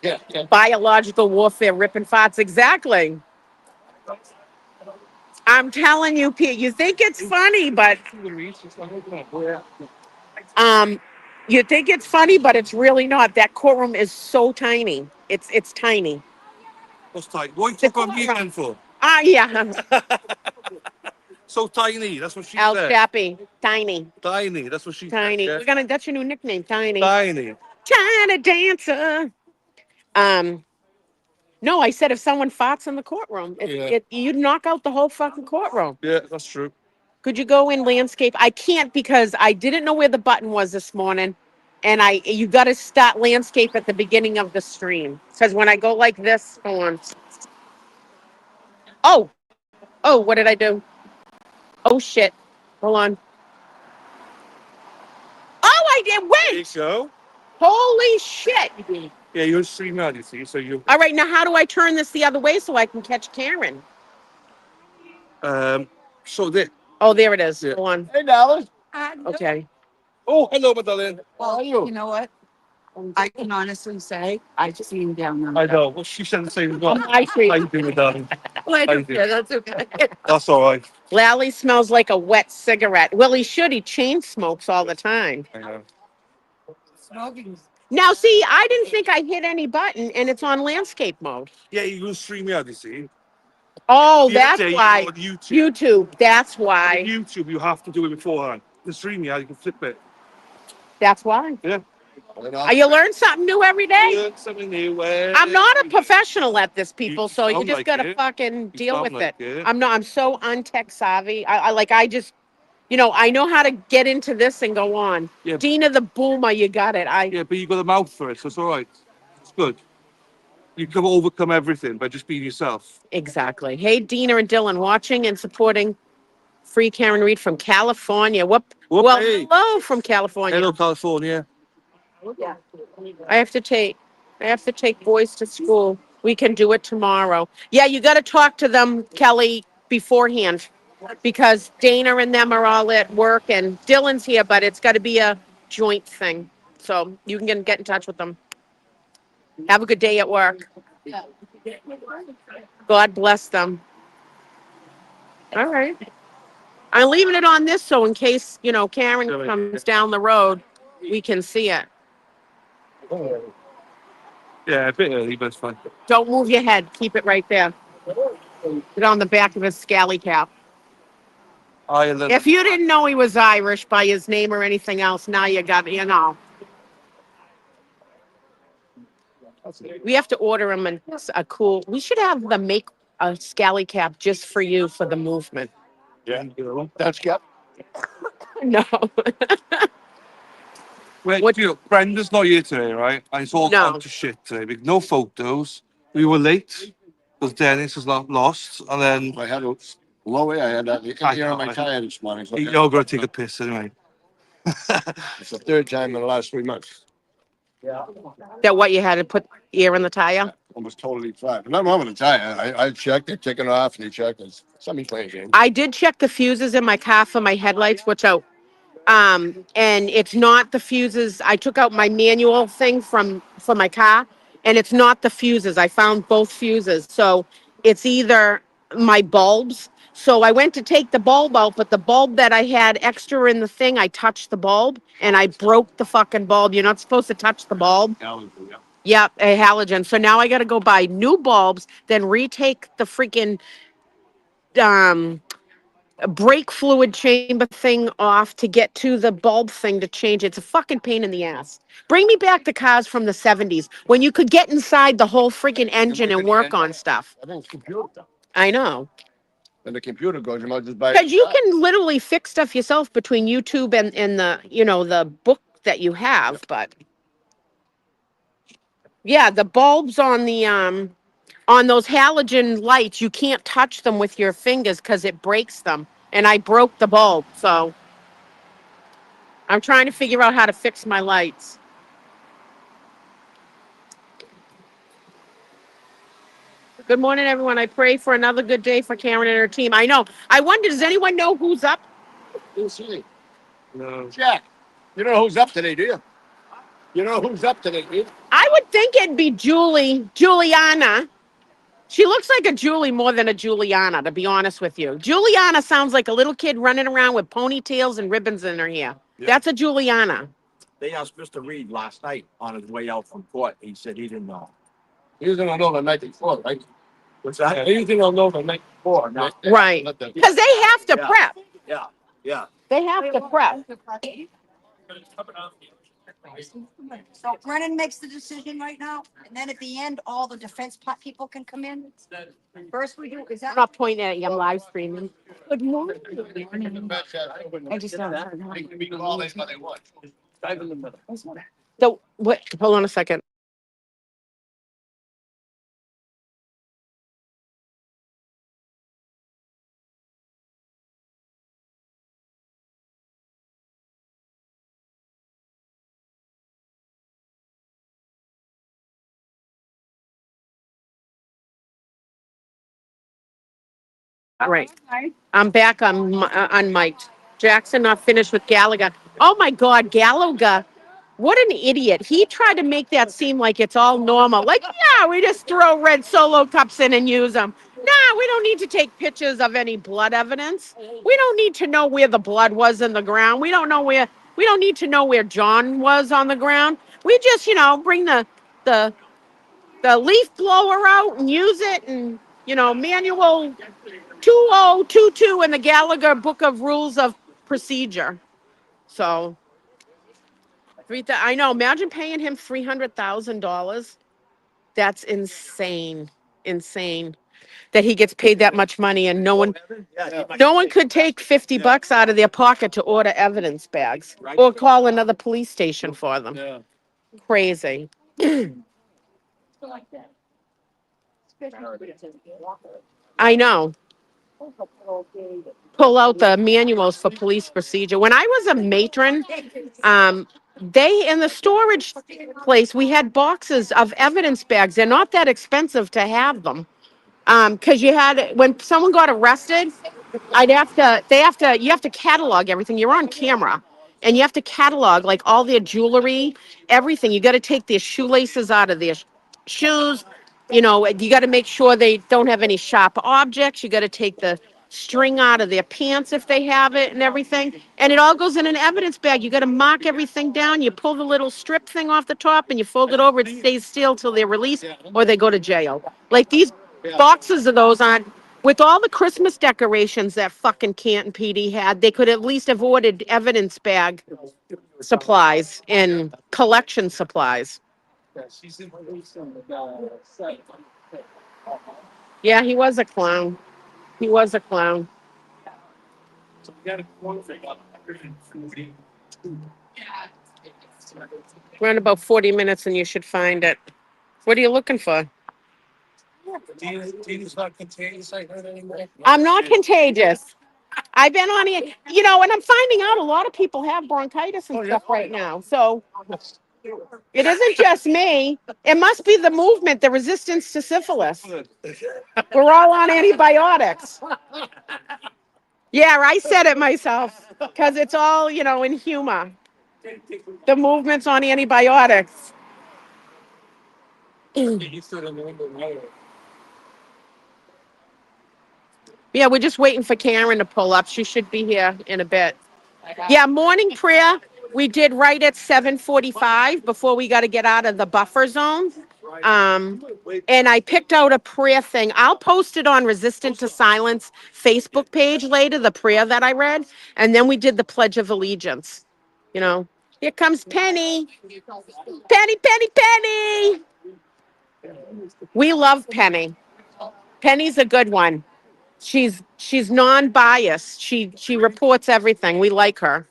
Yeah. Biological warfare, ripping farts. Exactly. I'm telling you, Pete. You think it's funny, but you think it's funny, but it's really not. That courtroom is so tiny. It's tiny. What's tight? What you took on weekend for? Yeah. So tiny. That's what she Al said. Chappie. Tiny. Tiny. That's what she Tiny. said. We're gonna. That's your new nickname. Tiny. Tiny. Tiny dancer. No, I said if someone farts in the courtroom, you'd knock out the whole fucking courtroom. Yeah, that's true. Could you go in landscape? I can't because I didn't know where the button was this morning, and you got to start landscape at the beginning of the stream. Because when I go like this, hold on. Oh, what did I do? Oh shit! Hold on. Oh, I did. There you Wait! go. Holy shit! Yeah, you're streaming out, you see. So you. All right, now how do I turn this the other way so I can catch Karen? So there. Oh, there it is. Yeah. Hold on. Hey, Dallas. Okay. Oh, hello, Madeleine. How are Well, you? you know what? I can honestly say I just seen down there. I know. Well, she said the same as well. I see. How you doing, darling? Well, I How you don't doing? care. That's okay. That's all right. Lally smells like a wet cigarette. Well, he should. He chain smokes all the time. I know. Smoking. Now, see, I didn't think I hit any button, and it's on landscape mode. Yeah, you're going to stream me out, you see. Oh, The that's other day, why. you go on YouTube. YouTube. That's On why. YouTube, you have to do it beforehand. The stream me out, you can flip it. That's why. Yeah. You learn something new every day. Learn something new. I'm not a professional at this, people, so you sound just like gotta it. fucking deal sound with like it. it. I'm so untech savvy. I just, I know how to get into this and go on. Yeah. Dina the Boomer, you got it. Yeah, but you got a mouth for it, so it's all right. It's good. You can overcome everything by just being yourself. Exactly. Hey, Dina and Dylan, watching and supporting Free Karen Reed from California. Well, Hey. hello from California. Hello, California. I have to take boys to school. We can do it tomorrow. Yeah, you got to talk to them, Kelly, beforehand, because Dana and them are all at work, and Dylan's here, but it's got to be a joint thing. So you can get in touch with them. Have a good day at work. God bless them. All right. I'm leaving it on this so in case, Karen comes down the road, we can see it. Yeah, a bit early, but it's fine. Don't move your head. Keep it right there. Put it on the back of his scally cap. Ireland. If you didn't know he was Irish by his name or anything else, now you got, We have to order him a cool. We should have them make a scally cap just for you for the movement. Yeah. That's kept. No. Wait, What- Brenda's not here today, right? And it's all No. gone to shit today. No photos. We were late because Dennis was lost, and then I had a low I had that air on my tire this morning. So you're going to take a piss anyway. it's the third time in the last 3 months. That what you had to put air in the tire? Almost totally flat. Nothing wrong with the tire. I checked, they took it off and they checked. It's somebody's playing games. I did check the fuses in my car for my headlights, which out. And it's not the fuses. I took out my manual thing for my car, and it's not the fuses. I found both fuses. So it's either my bulbs. So I went to take the bulb out, but the bulb that I had extra in the thing, I touched the bulb and I broke the fucking bulb. You're not supposed to touch the bulb. Yep, a halogen. So now I got to go buy new bulbs, then retake the freaking um, brake fluid chamber thing off to get to the bulb thing to change it. It's a fucking pain in the ass. Bring me back the cars from the 70s when you could get inside the whole freaking engine and work on stuff. I think it's computer. I know. When the computer goes, you might just buy. Because you can literally fix stuff yourself between YouTube and the, the book that you have. But yeah, the bulbs on those halogen lights, you can't touch them with your fingers because it breaks them. And I broke the bulb. So I'm trying to figure out how to fix my lights. Good morning, everyone. I pray for another good day for Karen and her team. I know. I wonder, does anyone know who's up? No. Jack, you don't know who's up today, do you? You don't know who's up today, do you? I would think it'd be Juliana. She looks like a Julie more than a Juliana, to be honest with you. Juliana sounds like a little kid running around with ponytails and ribbons in her hair. Yeah. That's a Juliana. They asked Mr. Reed last night on his way out from court. He said he didn't know. He was gonna know the night before, right? What's that? Anything they'll know the night before. No. Right. Because they have to Yeah. prep. Yeah, yeah. They have to prep. So Brennan makes the decision right now, and then at the end, all the defense people can come in. First we do, is I'm that? not pointing at you. I'm live streaming. Good morning. I just don't know. They can be called in when they want. So, what? Hold on a second. All right. I'm back on mic'd. Jackson not finished with Gallagher. Oh my God, Gallagher. What an idiot. He tried to make that seem like it's all normal. Like, yeah, we just throw red Solo cups in and use them. Nah, we don't need to take pictures of any blood evidence. We don't need to know where the blood was in the ground. We don't need to know where John was on the ground. We just, bring the leaf blower out and use it and, manual 2022 in the Gallagher Book of Rules of Procedure. So, I know. Imagine paying him $300,000. That's insane. Insane that he gets paid that much money and no one could take $50 out of their pocket to order evidence bags or call another police station for them. Yeah. Crazy. I know. Pull out the manuals for police procedure. When I was a matron, they in the storage place, we had boxes of evidence bags. They're not that expensive to have them. Because when someone got arrested, you have to catalog everything. You're on camera and you have to catalog like all their jewelry, everything. You got to take their shoelaces out of their shoes. You got to make sure they don't have any sharp objects. You got to take the string out of their pants if they have it and everything. And it all goes in an evidence bag. You got to mark everything down. You pull the little strip thing off the top and you fold it over. It stays still till they're released or they go to jail. Like these boxes of those on with all the Christmas decorations that fucking Canton PD had, they could at least have ordered evidence bag supplies and collection supplies. Yeah, he was a clown. He was a clown. We're in about 40 minutes and you should find it. What are you looking for? Tina's not contagious, I heard anymore. I'm not contagious. I've been on it, and I'm finding out a lot of people have bronchitis and stuff right now. So it isn't just me. It must be the movement, the resistance to syphilis. We're all on antibiotics. Yeah, I said it myself because it's all, in humor. The movement's on antibiotics. Yeah, we're just waiting for Karen to pull up. She should be here in a bit. Yeah, morning prayer. We did right at 7:45 before we got to get out of the buffer zone. Um, and I picked out a prayer thing. I'll post it on Resistant to Silence Facebook page later, the prayer that I read. And then we did the Pledge of Allegiance. You know, here comes Penny. Penny, Penny, Penny. We love Penny. Penny's a good one. She's non-biased. She reports everything. We like her.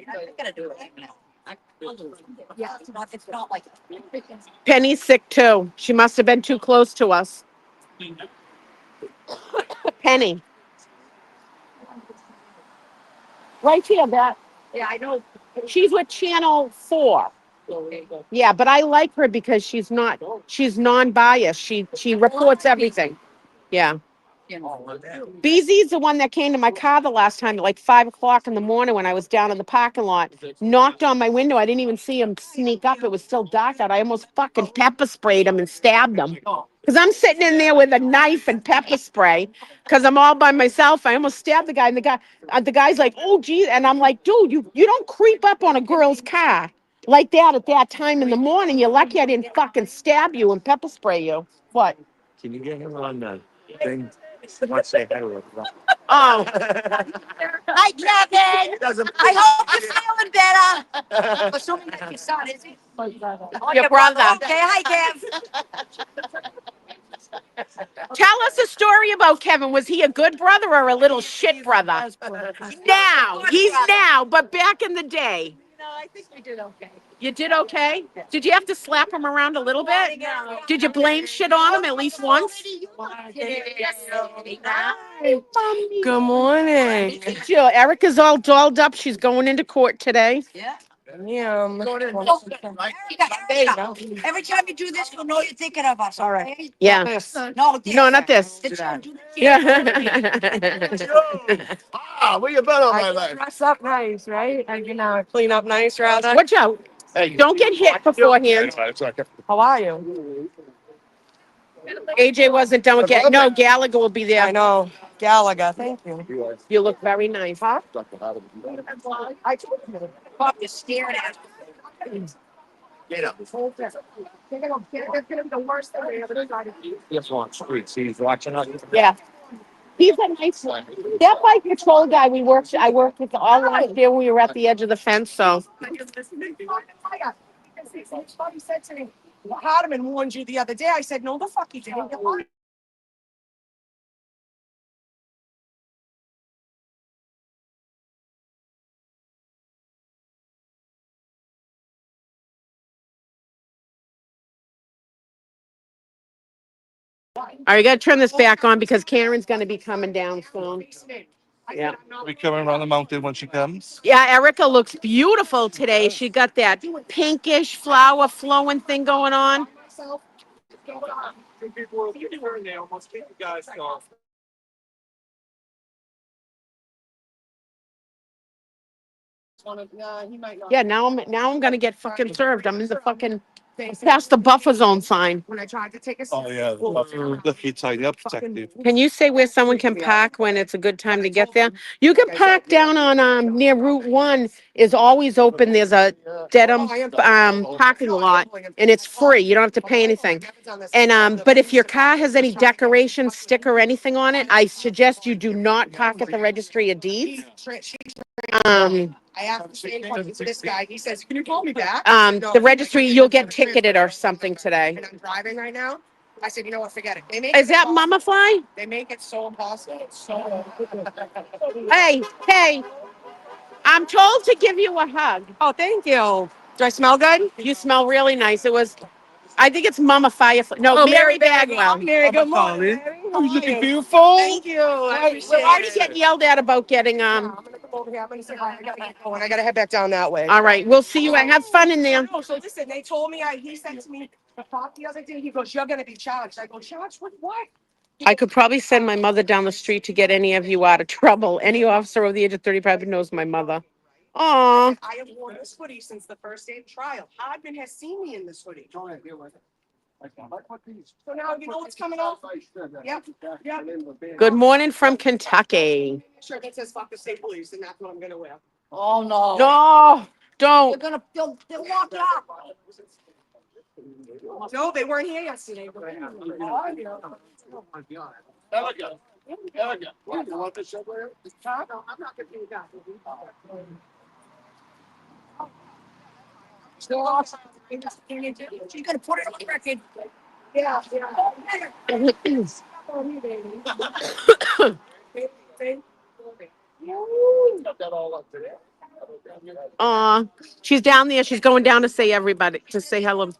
I gotta do it right now. Yeah, it's not like. Penny's sick too. She must have been too close to us. Penny. Right here, that. Yeah, I know. She's with Channel 4. Yeah, but I like her because she's non-biased. She reports everything. Yeah. BZ's the one that came to my car the last time at like 5 o'clock in the morning when I was down in the parking lot, knocked on my window. I didn't even see him sneak up. It was still dark out. I almost fucking pepper sprayed him and stabbed him. Because I'm sitting in there with a knife and pepper spray because I'm all by myself. I almost stabbed the guy. And the guy's like, oh, geez. And I'm like, dude, you don't creep up on a girl's car like that at that time in the morning. You're lucky I didn't fucking stab you and pepper spray you. What? Can you get him on the thing? Let's say hi to her. Oh, Hi, Kevin. Doesn't. I hope you're feeling better. I'm assuming that your son, is he? Oh, your brother. Okay, hi, Kev. Tell us a story about Kevin. Was he a good brother or a little shit brother? Now, he's now, but back in the day. No, I think we did okay. You did okay? Did you have to slap him around a little bit? Did you blame shit on him at least once? Good morning. Jill, Erica's all dolled up. She's going into court today. Yeah. Yeah. Erica, every time you do this, we'll know you're thinking of us, all right? Yeah. No, this. No, not this. This one, do this. Yeah. Ah, where you been all my I life? dress up nice, right? I clean up nice, rather. Watch out. Don't get hit beforehand. How are you? AJ wasn't done with No, Gallagher will be I there. know. Gallagher, thank you. You look very nice. Huh? I told you. Fuck, you're staring at. The worst thing we ever tried to do. Yes, on streets. He's watching us. Yeah. He's a nice one. That bike patrol guy I worked with all last year when we were at the edge of the fence, so. Somebody said to me, Hardeman warned you the other day. I said, no, the fuck he didn't. All right, we gotta turn this back on because Karen's gonna be coming down soon. Yeah. We coming around the mountain when she comes. Yeah, Erica looks beautiful today. She got that pinkish flower flowing thing going on. Two people were there and they almost kicked the guys off. Yeah, now I'm gonna get fucking served. I'm in the fucking past the buffer zone sign. When I tried to take a Oh, yeah. The kids tidy up, protective. Can you say where someone can park when it's a good time to get there? You can park down on near Route 1 is always open. There's a Dedham parking lot and it's free. You don't have to pay anything. And but if your car has any decoration, sticker, or anything on it, I suggest you do not park at the registry of deeds. I asked the same question to this guy. He says, can you call me back? The registry, you'll get ticketed or something today. And I'm driving right now. I said, you know what, forget it. They make Is it that impossible. Mama Fly? They make it so impossible. It's so. Hey, I'm told to give you a hug. Oh, thank you. Do I smell good? You smell really nice. I think it's Mama Firefly. No, Mary Bagwell. Mary, good morning. Oh, you looking beautiful? Thank you. I appreciate We're already it. getting yelled at about getting I'm gonna come over here. I'm gonna say hi. I gotta get going. I gotta head back down that way. All right, we'll see you. Have fun in there. No, so listen, they told me, he said to me, the cop the other day, he goes, you're gonna be charged. I go, charged with what? I could probably send my mother down the street to get any of you out of trouble. Any officer over the age of 35 who knows my mother. Aw. I have worn this hoodie since the first day of trial. Hardman has seen me in this hoodie. So now you know what's coming up? Yep, yep. Good morning from Kentucky. Shirt that says fuck the state police, and that's what I'm gonna wear. Oh, no. No, They're don't. gonna, they'll walk it up. No, they weren't here yesterday. Erica, Erica, what, you want this shirt right here? No, I'm not gonna do that. Still awesome. She's gonna put it on the record. Yeah, yeah. Got that all up today. She's down there. She's going down to say everybody, to say hello.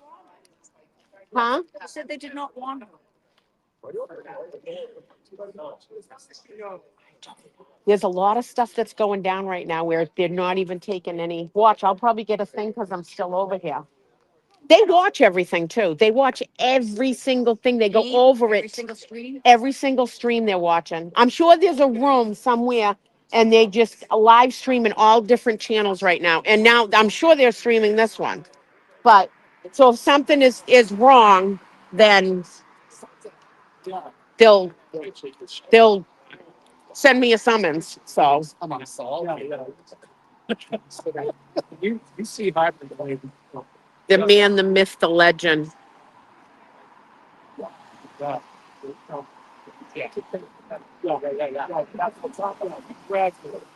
Huh? They said they did not want her. There's a lot of stuff that's going down right now where they're not even taking any. Watch, I'll probably get a thing because I'm still over here. They watch everything too. They watch every single thing. They go over Every it. single stream. Every single stream they're watching. I'm sure there's a room somewhere and they just live streaming all different channels right now. And now I'm sure they're streaming this one. But so if something is wrong, then they'll they'll send me a summons. So I'm on salt. You see hybrid the way. the man, the myth, the legend. Yeah. Yeah. That's what's up.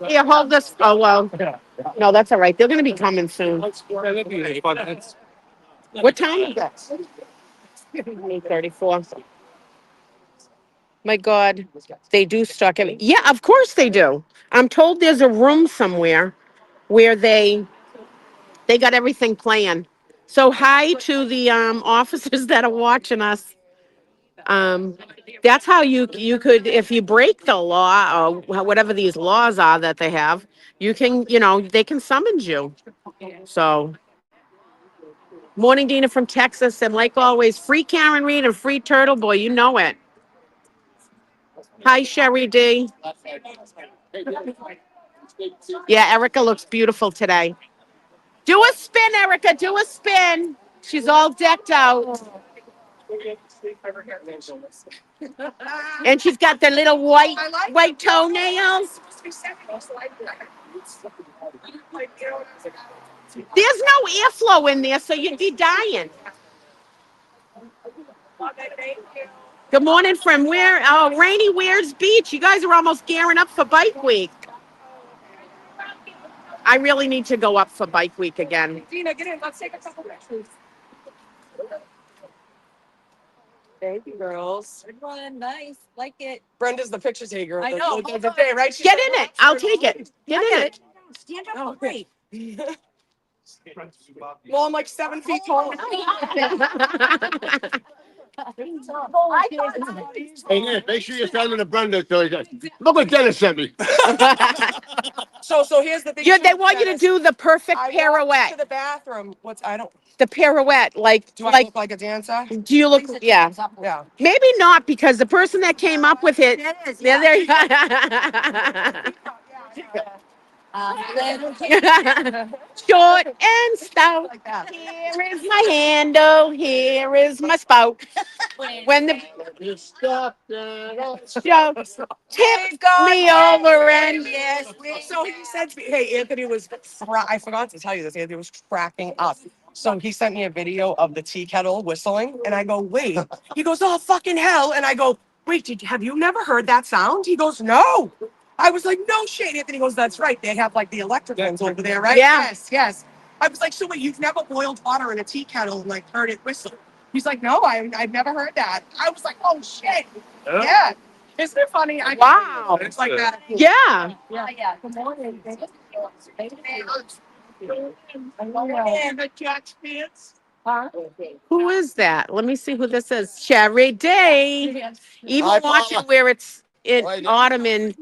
Here, hold this. Oh well. Yeah. No, that's all right. They're gonna be coming soon. That'd be fun. It's What time is it? 8:34. My God, they do stock everything. Yeah, of course they do. I'm told there's a room somewhere where they got everything planned. So hi to the officers that are watching us. Um, that's how you could, if you break the law or whatever these laws are that they have, you can, they can summons you. So morning, Dina from Texas, and like always, free Karen Reed and free Turtle Boy. You know it. Hi, Sherry D. Yeah, Erica looks beautiful today. Do a spin, Erica. Do a spin. She's all decked out. And she's got the little white toenails. There's no airflow in there, so you'd be dying. Good morning from where? Oh, rainy Weirs Beach. You guys are almost gearing up for Bike Week. I really need to go up for Bike Week again. Dina, get in. Let's take a couple pictures. Thank you, girls. Good one, nice, like it. Brenda's the picture taker. I know. The day, right? She's Get like, in it. I'll take it. Get in it. Stand up Oh, straight. Well, I'm like 7 feet tall. Hey, Nick, make sure you send him to Brenda. So he goes, look what Dennis sent me. So here's the thing. Yeah, too, they want you to Dennis. do the perfect I walked pirouette. to the bathroom. The pirouette, like, Do I look like a dancer? do you look? Yeah, Yeah. maybe not because the person that came up with it. It is, Yeah, yeah. Short and stout. Like that. Here is my handle. Here is my spout. When the You stop that. show tip me over and Yes, So he said to me, hey, Anthony was, I forgot to tell you this, Anthony was cracking up. So he sent me a video of the tea kettle whistling, and I go, wait. He goes, oh, fucking hell. And I go, wait, have you never heard that sound? He goes, no. I was like, no shit. Anthony goes, that's right. They have like the electric ones over there, right? Yeah. Yes. I was like, so wait, you've never boiled water in a tea kettle and like heard it whistle? He's like, no, I've never heard that. I was like, oh shit. Yeah. Isn't it funny? Wow. It's like that. yeah. Yeah. Good morning. Who is that? Let me see who this is. Sherry Day. Even Hi, watching Paula. where it's in Hi, Nick. autumn in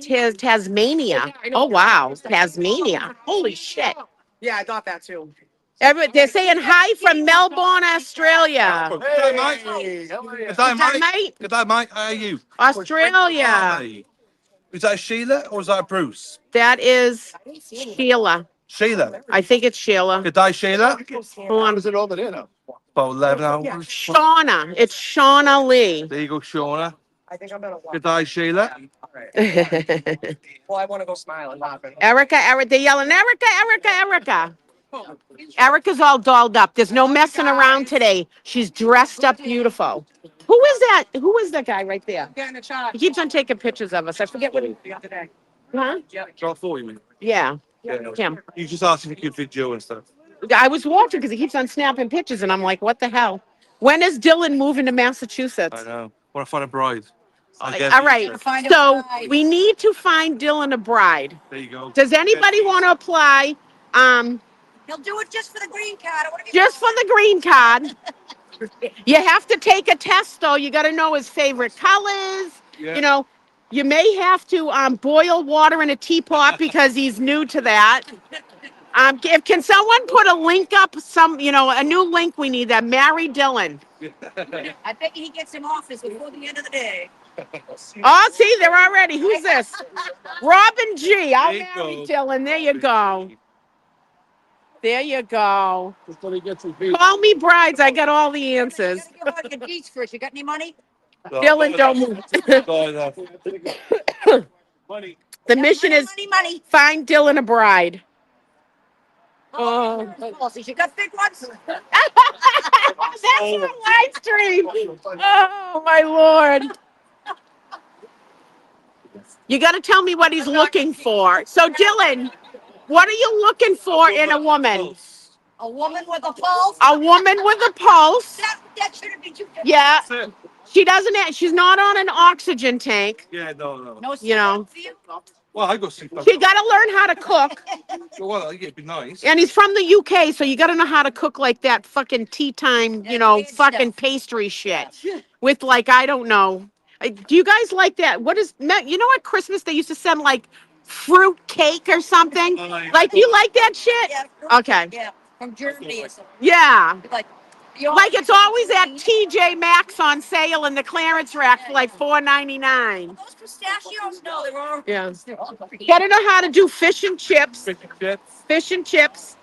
Tasmania. Oh wow, Tasmania. Holy shit. Yeah, I thought that too. They're saying hi from Melbourne, Australia. Hey, mate. How are you? Good day, Is that mate. mate? Good day, mate. How are you? Australia. Hi. Is that Sheila or is that Bruce? That is Sheila. Sheila. I think it's Sheila. Good day, Sheila. Hold on. Is it over there now? About 11 hours. Shauna. It's Shauna Lee. There you go, Shauna. I think I'm gonna Good day, Sheila. Well, I want to go smile and laugh. Erica, they're yelling, Erica, Erica, Erica. Erica's all dolled up. There's no messing around today. She's dressed up beautiful. Who is that? Who is that guy right there? Getting a shot He keeps on taking pictures of us. I forget what he. the other day. Huh? Got for you, man. Yeah. Yeah. Him. You just asked if you could video and stuff. I was watching because he keeps on snapping pictures, and I'm like, what the hell? When is Dylan moving to Massachusetts? I know. Want to find a bride? All right. Find a So bride. we need to find Dylan a bride. There you go. Does anybody want to apply? He'll do it just for the green card. I wanna be Just for the green card. You have to take a test, though. You got to know his favorite colors. Yeah. You know, you may have to boil water in a teapot because he's new to that. Can someone put a link up? A new link. We need that. Marry Dylan. I bet he gets in office before the end of the day. Oh, see, they're already. Who's this? Robin G. I'll There you marry go. Dylan. There you go. There you go. That's when he gets his beat. Call me brides. I got all the You answers. gotta give out your deeds first. You got any money? Dylan, don't move. Money. The mission is Money. find Dylan a bride. Oh, you got big ones? That's your live stream. Oh, my Lord. You got to tell me what he's looking for. So, Dylan, what are you looking for in a woman? A woman with a pulse? A woman with a pulse. That shouldn't be too. Yeah. That's it. She's not on an oxygen tank. Yeah, no. No, You know. Well, I got sleep. She got to learn how to cook. Well, yeah, it'd be nice. And he's from the UK, so you got to know how to cook like that fucking tea time, weird fucking stuff. pastry shit. With like, I don't know. Do you guys like that? You know at Christmas they used to send like fruit cake or something? Oh, yeah. Like, you like that shit? Yeah. Okay. Yeah, from Germany or something. Yeah. Like Like it's always at TJ Maxx on sale in the clearance rack for like $4.99. Those pistachios? No, they're all. Yeah. They're all pretty. Gotta know how to do fish and chips. Fish and chips. Fish and chips.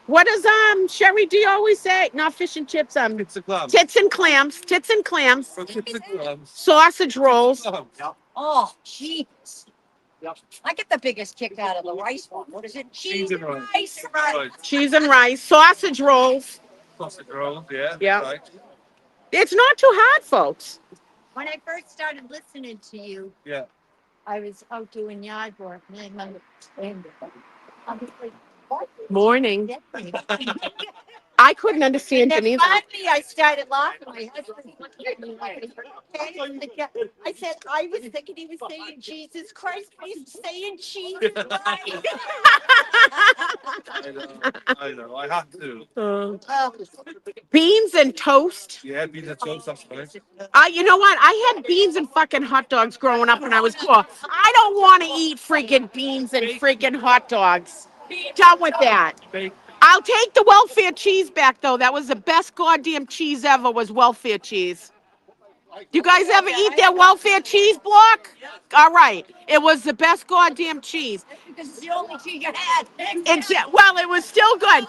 What does Sherry D always say? Not fish and chips, It's a club. tits and clams. Tits and clams. Chips and clubs. Sausage rolls. Oh, jeez. I get the biggest kick out of the rice one. What is it? Cheese and rice. Rice. Right. Cheese and rice. Sausage rolls. Sausage rolls, yeah. Yeah. Right. It's not too hard, folks. When I first started listening to you, Yeah. I was out doing yard work and I understand it. I was like, what? Morning. I couldn't understand And him then either. finally I started laughing. My husband looked at me like, I said, I was thinking he was saying Jesus Christ, but he's saying Jesus Christ. I know. I have to. Beans and toast. Yeah, beans and toast, that's fine. You know what? I had beans and fucking hot dogs growing up when I was poor. I don't want to eat friggin' beans and friggin' hot dogs. Done with that. I'll take the welfare cheese back, though. That was the best goddamn cheese ever, was welfare cheese. Do you guys ever eat that welfare cheese block? All right. It was the best goddamn cheese. Because it's the only cheese you had. Well, it was still good.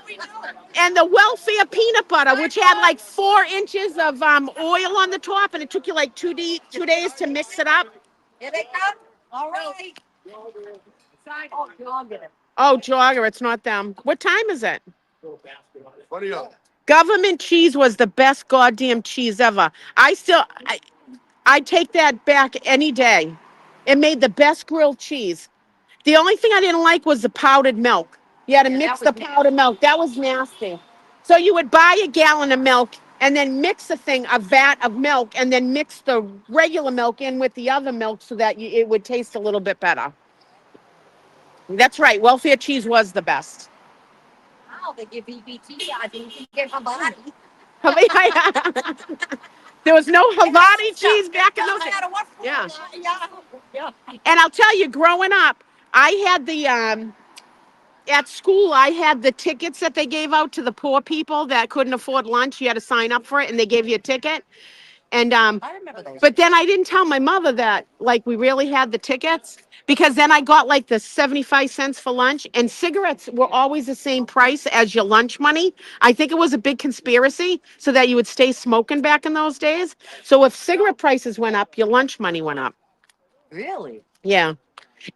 And the welfare peanut butter, which had like 4 inches of oil on the top, and it took you like 2 days to mix it up. Here they come. All right. Oh, dog in it. Oh, jogger, it's not them. What time is it? What are you? Government cheese was the best goddamn cheese ever. I take that back any day. It made the best grilled cheese. The only thing I didn't like was the powdered milk. You had to mix the powdered milk. That was nasty. So you would buy a gallon of milk and then mix a vat of milk, and then mix the regular milk in with the other milk so that it would taste a little bit better. That's right. Welfare cheese was the best. Wow, they give EBT. I think you get a body. There was no Havarti cheese back in those No days. matter what. Yeah. Yeah. And I'll tell you, growing up, I had at school, I had the tickets that they gave out to the poor people that couldn't afford lunch. You had to sign up for it, and they gave you a ticket. And I remember those. but then I didn't tell my mother that, like, we really had the tickets, because then I got like the 75 cents for lunch, and cigarettes were always the same price as your lunch money. I think it was a big conspiracy so that you would stay smoking back in those days. So if cigarette prices went up, your lunch money went up. Really? Yeah.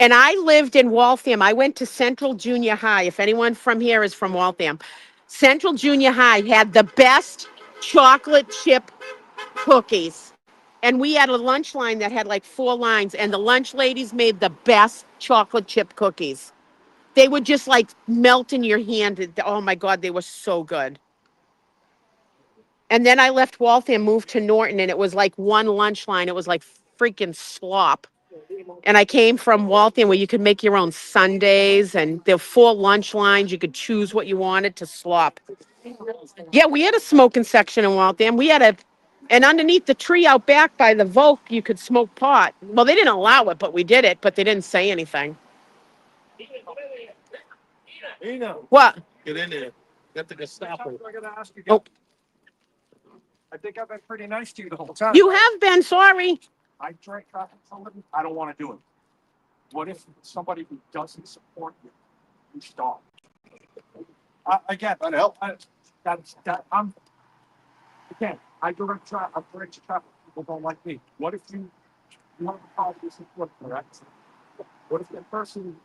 And I lived in Waltham. I went to Central Junior High. If anyone from here is from Waltham, Central Junior High had the best chocolate chip cookies. And we had a lunch line that had like 4 lines, and the lunch ladies made the best chocolate chip cookies. They would just like melt in your hand. Oh my God, they were so good. And then I left Waltham, moved to Norton, and it was like one lunch line. It was like freaking slop. And I came from Waltham where you could make your own sundaes, and there were 4 lunch lines. You could choose what you wanted to slop. Yeah, we had a smoking section in Waltham. And underneath the tree out back by the Volk, you could smoke pot. Well, they didn't allow it, but we did it, but they didn't say anything. What? Get in there. Get the Gestapo. I gotta ask you. Oh. I think I've been pretty nice to you the whole time. You have been, sorry. I drink traffic for a living. I don't want to do it. What if somebody who doesn't support you, you stop? Again, Trying to help. Again, I direct traffic. People don't like me. What if you have a positive support, correct? What if that person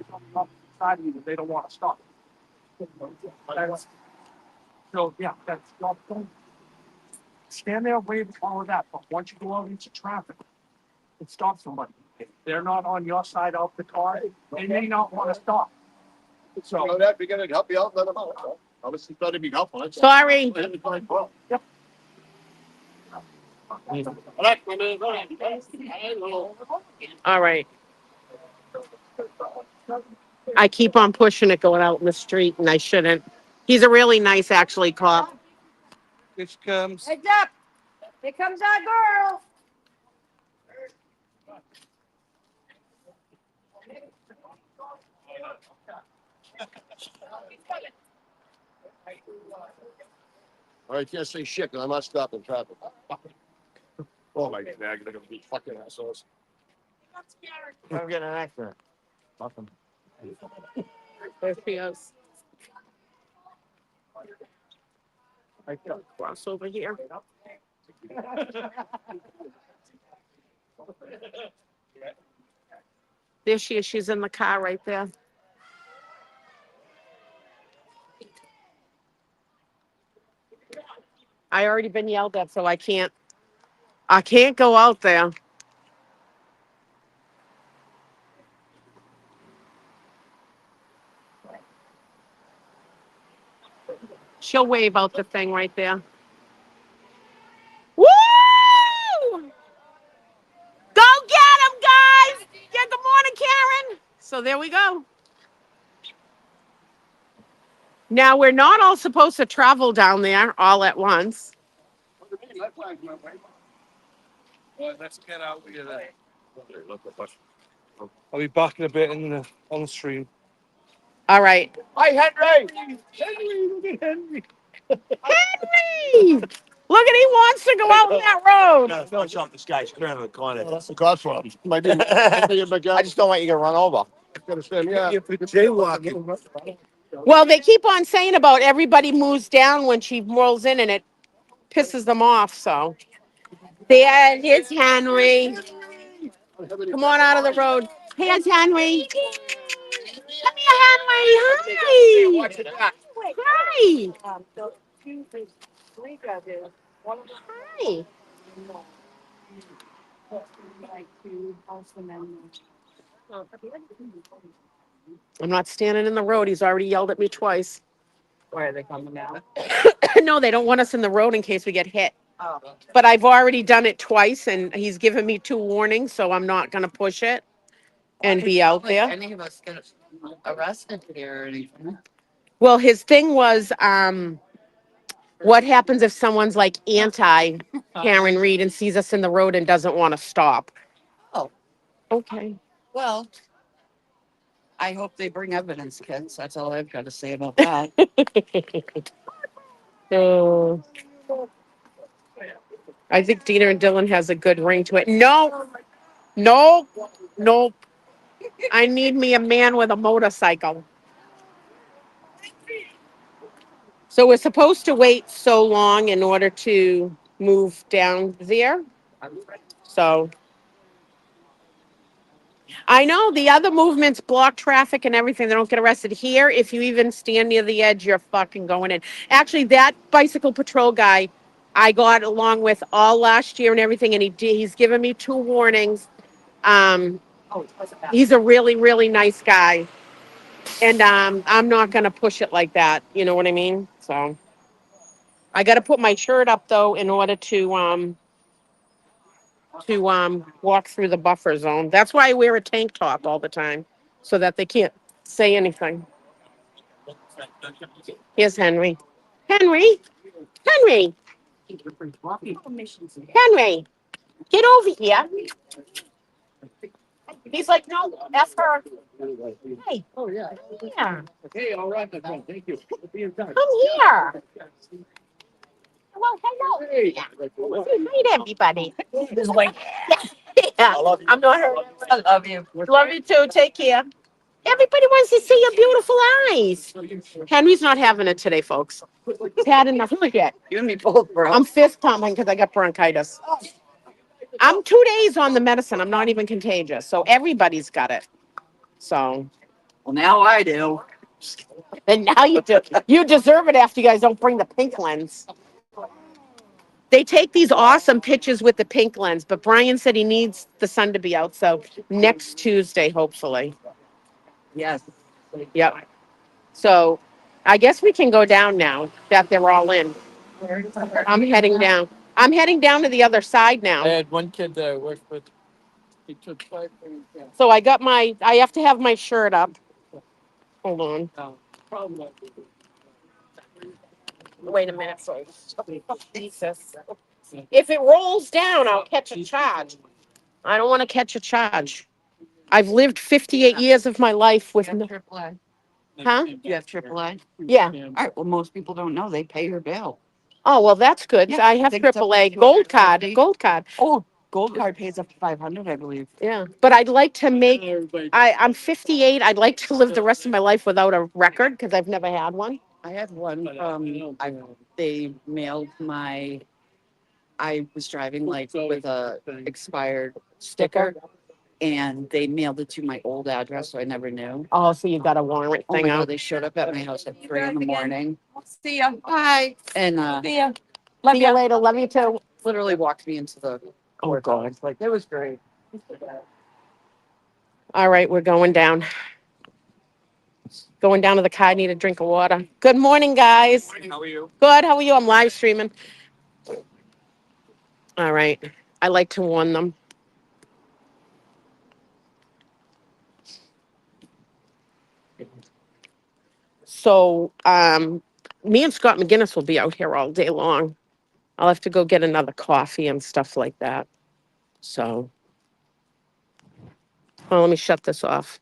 is on the opposite side of you that they don't want to stop? Don't stand there, wave, all of that. But once you go out into traffic, and stop somebody. If they're not on your side of the car, they may not want to stop. So know that we're gonna help you out, let them out. Obviously, try to be helpful. That's all. Sorry. Yep. All right. I keep on pushing it going out in the street, and I shouldn't. He's a really nice, actually, cop. Which comes. Heads up. Here comes our girl. All right, can't say shit, 'cause I'm not stopping traffic. Oh my God, they're gonna be fucking assholes. I'm getting an accident. Fucking. There she is. I got cross over here. There she is. She's in the car right there. I already been yelled at, so I can't go out there. She'll wave out the thing right there. Woo! Go get him, guys! Yeah, good morning, Karen. So there we go. Now we're not all supposed to travel down there all at once. Well, let's get out here then. I'll be back in a bit on the stream. All right. Hi, Henry. Henry, look at Henry. Henry! Look at he wants to go out on that road. No, don't jump this guy's around the corner. That's the cops for him. Might be. I just don't want you to run over. Yeah. If it's jaywalking. Well, they keep on saying about everybody moves down when she rolls in, and it pisses them off. So here's Henry. Come on out of the road. Here's Henry. Come here, Henry. Hi. Hi. Hi. I'm not standing in the road. He's already yelled at me twice. Why are they coming now? No, they don't want us in the road in case we get hit. Oh. But I've already done it twice, and he's given me 2 warnings, so I'm not going to push it and be out there. Any of us get arrested here or anything? Well, his thing was, what happens if someone's like anti Karen Reed and sees us in the road and doesn't want to stop? Oh. Okay. Well, I hope they bring evidence, kids. That's all I've got to say about that. So, I think Dina and Dylan has a good ring to it. No, I need me a man with a motorcycle. So we're supposed to wait so long in order to move down there. So I know the other movements block traffic and everything. They don't get arrested here. If you even stand near the edge, you're fucking going in. Actually, that bicycle patrol guy, I got along with all last year and everything, and he's given me 2 warnings. Um, he's a really, really nice guy, and I'm not gonna push it like that. You know what I mean? So I got to put my shirt up though in order to walk through the buffer zone. That's why I wear a tank top all the time, so that they can't say anything. Here's Henry. Henry, Henry, Henry, get over here. He's like, no, F her. Hey, here, Okay, all right, my friend, thank you. come here. Well, hello. Meet everybody. He's like, Yeah, I'm not her. I love you. Love you too. Take care. Everybody wants to see your beautiful eyes. Henry's not having it today, folks. He's had enough. Look at. You and me both, bro. I'm fist pumping because I got bronchitis. I'm 2 days on the medicine. I'm not even contagious. So everybody's got it. So, Well, now I do. and now you do. You deserve it after you guys don't bring the pink lens. They take these awesome pictures with the pink lens, but Brian said he needs the sun to be out. So next Tuesday, hopefully. Yes. Yep. So I guess we can go down now that they're all in. I'm heading down. I'm heading down to the other side I now. had one kid that I worked with. He took 5 things down. So I have to have my shirt up. Hold on. Wait a minute, folks. Jesus. If it rolls down, I'll catch a charge. I don't want to catch a charge. I've lived 58 years of my life with no, AAA. huh? You have AAA? Yeah. All right. Well, most people don't know they pay your bill. Oh, well, that's good. Yeah, I have I think it's up to AAA gold card, 250. gold card. Oh, gold card pays up to 500, I believe. Yeah. But I'd like to I'm 58. I'd like to live the rest of my life without a record because I've never had one. I had one. They mailed my. I was driving like with a expired sticker, and they mailed it to my old address, so I never knew. Oh, so you got a warrant Oh my thing god, out. they showed up at my house at 3 in the morning, See ya. Bye. and See ya. See you later. Love you too. literally walked me into the Oh, God. like it was great. All right, we're going down. Going down to the car. I need a drink of water. Good morning, guys. How are you? Good. How are you? I'm live streaming. All right. I like to warn them. So, me and Scott McGinnis will be out here all day long. I'll have to go get another coffee and stuff like that. So, well, let me shut this off.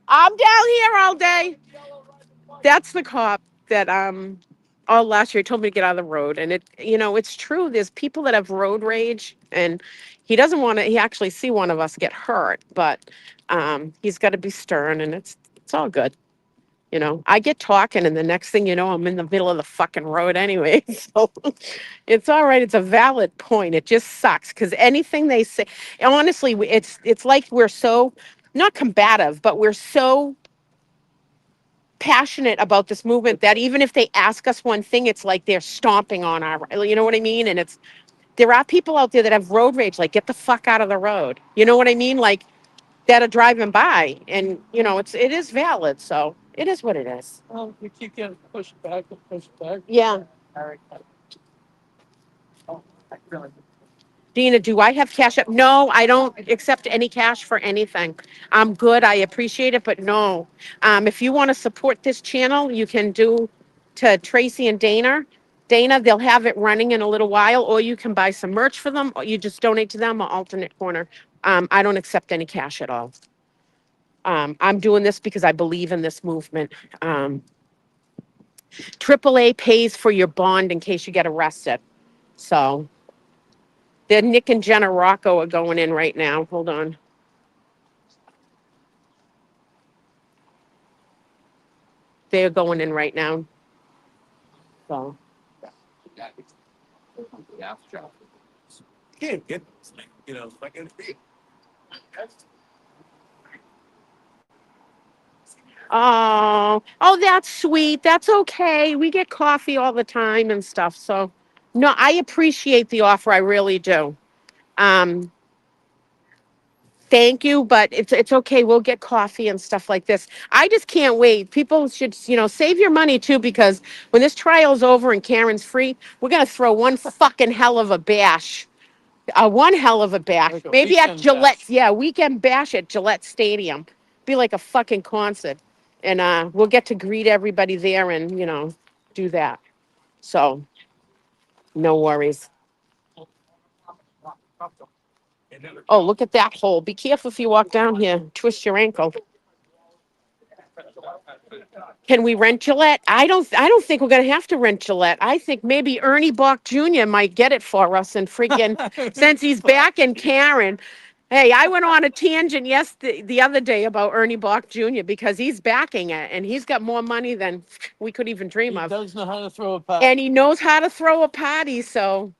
I'm down here all day. That's the cop that all last year told me to get out of the road. And it's true. There's people that have road rage, and he doesn't want to he actually see one of us get hurt, but he's got to be stern, and it's all good. I get talking, and the next thing you know, I'm in the middle of the fucking road anyway. So it's all right. It's a valid point. It just sucks because anything they say, honestly, it's like we're so not combative, but we're so passionate about this movement that even if they ask us one thing, it's like they're stomping on our, you know what I mean? And there are people out there that have road rage, like get the fuck out of the road. You know what I mean? Like that are driving by, and it is valid. So it is what it is. Well, you keep getting pushed back and pushed back. Yeah. Dina, do I have cash up? No, I don't accept any cash for anything. I'm good. I appreciate it, but no. If you want to support this channel, you can do to Tracy and Dana. Dana, they'll have it running in a little while, or you can buy some merch for them, or you just donate to them or alternate corner. I don't accept any cash at all. I'm doing this because I believe in this movement. AAA pays for your bond in case you get arrested. So. Nick and Jenna Rocco are going in right now. Hold on. They're going in right now. So. Can't get, like Oh, that's sweet. That's okay. We get coffee all the time and stuff. So, no, I appreciate the offer. I really do. Um, Thank you, but it's okay. We'll get coffee and stuff like this. I just can't wait. People should, save your money too, because when this trial's over and Karen's free, we're gonna throw one fucking hell of a bash. One hell of a bash. Like a Maybe at weekend Gillette. bash. Yeah, weekend bash at Gillette Stadium. Be like a fucking concert. And we'll get to greet everybody there and, do that. So no worries. Oh, look at that hole. Be careful if you walk down here. Twist your ankle. Can we rent Gillette? I don't think we're gonna have to rent Gillette. I think maybe Ernie Bach Jr. might get it for us and friggin' since he's back in Karen. Hey, I went on a tangent the other day about Ernie Bach Jr. because he's backing it and he's got more money than we could even dream He of. does know how to throw a party. And he knows how to throw a party. So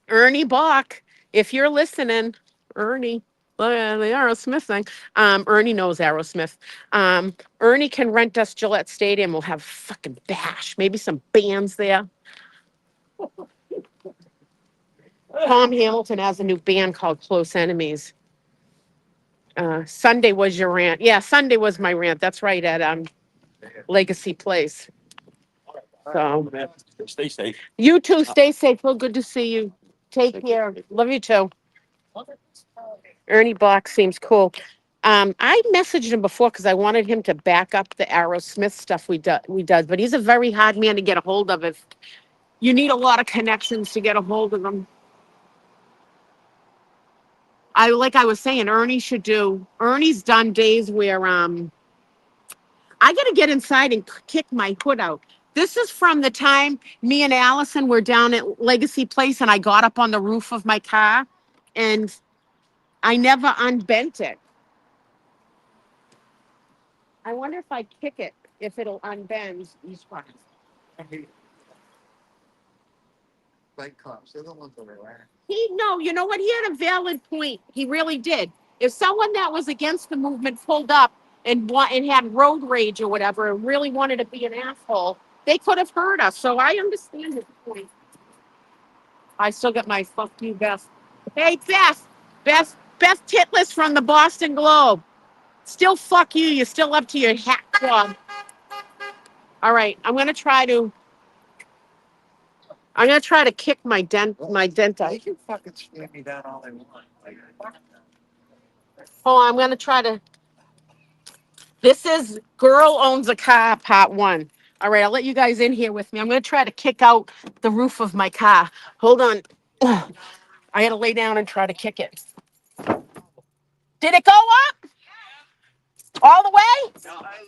Ernie Bach, if you're listening, Ernie, the Aerosmith thing. Ernie knows Aerosmith. Ernie can rent us Gillette Stadium. We'll have fucking bash. Maybe some bands there. Tom Hamilton has a new band called Close Enemies. Sunday was your rant. Yeah, Sunday was my rant. That's right, at Legacy Place. So Stay safe. you too, stay safe. Well, good to see you. Take care. Love you too. Ernie Bach seems cool. I messaged him before because I wanted him to back up the Aerosmith stuff we does, but he's a very hard man to get a hold of. If you need a lot of connections to get a hold of him. Like I was saying, Ernie's done days where I got to get inside and kick my hood out. This is from the time me and Allison were down at Legacy Place and I got up on the roof of my car and I never unbent it. I wonder if I kick it, if it'll unbend. Like cops, they're the ones that are around. No, you know what? He had a valid point. He really did. If someone that was against the movement pulled up and had road rage or whatever and really wanted to be an asshole, they could have hurt us. So I understand his point. I still got my fuck you Beth. Hey Beth Titlis from the Boston Globe. Still fuck you. You're still up to your hat club. All right, I'm gonna try to kick my dentite. They can fucking slam me down all they want. Oh, I'm gonna try to. This is Girl Owns a Car, part 1. All right, I'll let you guys in here with me. I'm gonna try to kick out the roof of my car. Hold on. I had to lay down and try to kick it. Did it go up?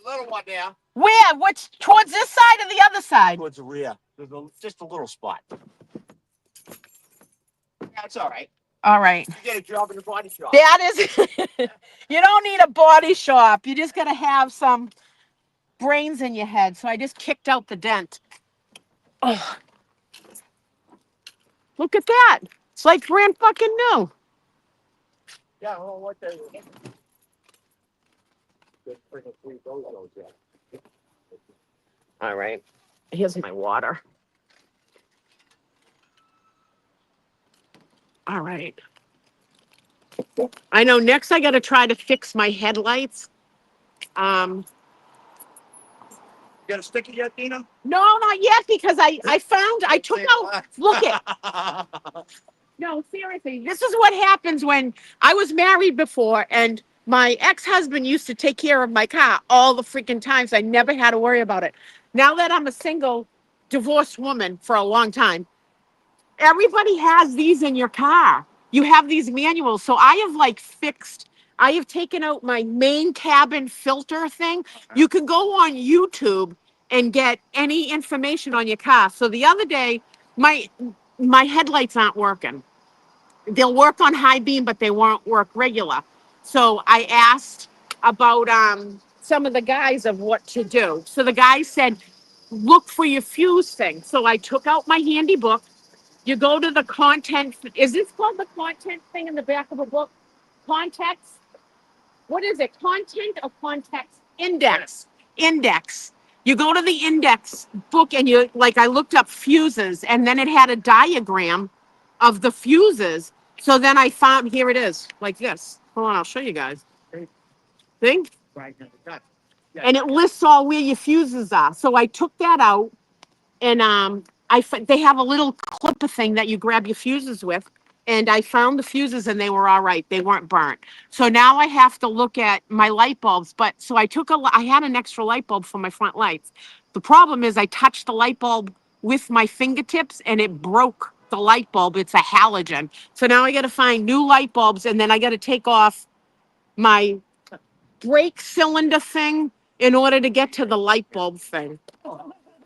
little one there. Where? Which? Towards this side or the other side? Towards the rear. There's just a little spot. That's all right. All right. You get a job in the body shop. That is, you don't need a body shop. You just got to have some brains in your head. So I just kicked out the dent. Oh, look at that. It's like brand fucking new. Yeah, well, what they Just bring a free dozo, yeah. All right. Here's my water. All right. I know next I got to try to fix my headlights. You got a sticker yet, Dina? No, not yet because I took out, look it. No, seriously, this is what happens when I was married before and my ex-husband used to take care of my car all the freaking times. I never had to worry about it. Now that I'm a single divorced woman for a long time, everybody has these in your car. You have these manuals. So I have taken out my main cabin filter thing. You can go on YouTube and get any information on your car. So the other day, my headlights aren't working. They'll work on high beam, but they won't work regular. So I asked about some of the guys of what to do. So the guy said, look for your fuse thing. So I took out my handy book. You go to the content. Is this called the content thing in the back of a book? Context? What is it? Content or context? Index. Index. You go to the index book and I looked up fuses and then it had a diagram of the fuses. So then I found, here it is, like this. Hold on, I'll show you guys. Think? Right. And it lists all where your fuses are. So I took that out and they have a little clipper thing that you grab your fuses with. And I found the fuses and they were all right. They weren't burnt. So now I have to look at my light bulbs. But so I had an extra light bulb for my front lights. The problem is I touched the light bulb with my fingertips and it broke the light bulb. It's a halogen. So now I got to find new light bulbs and then I got to take off my brake cylinder thing in order to get to the light bulb thing.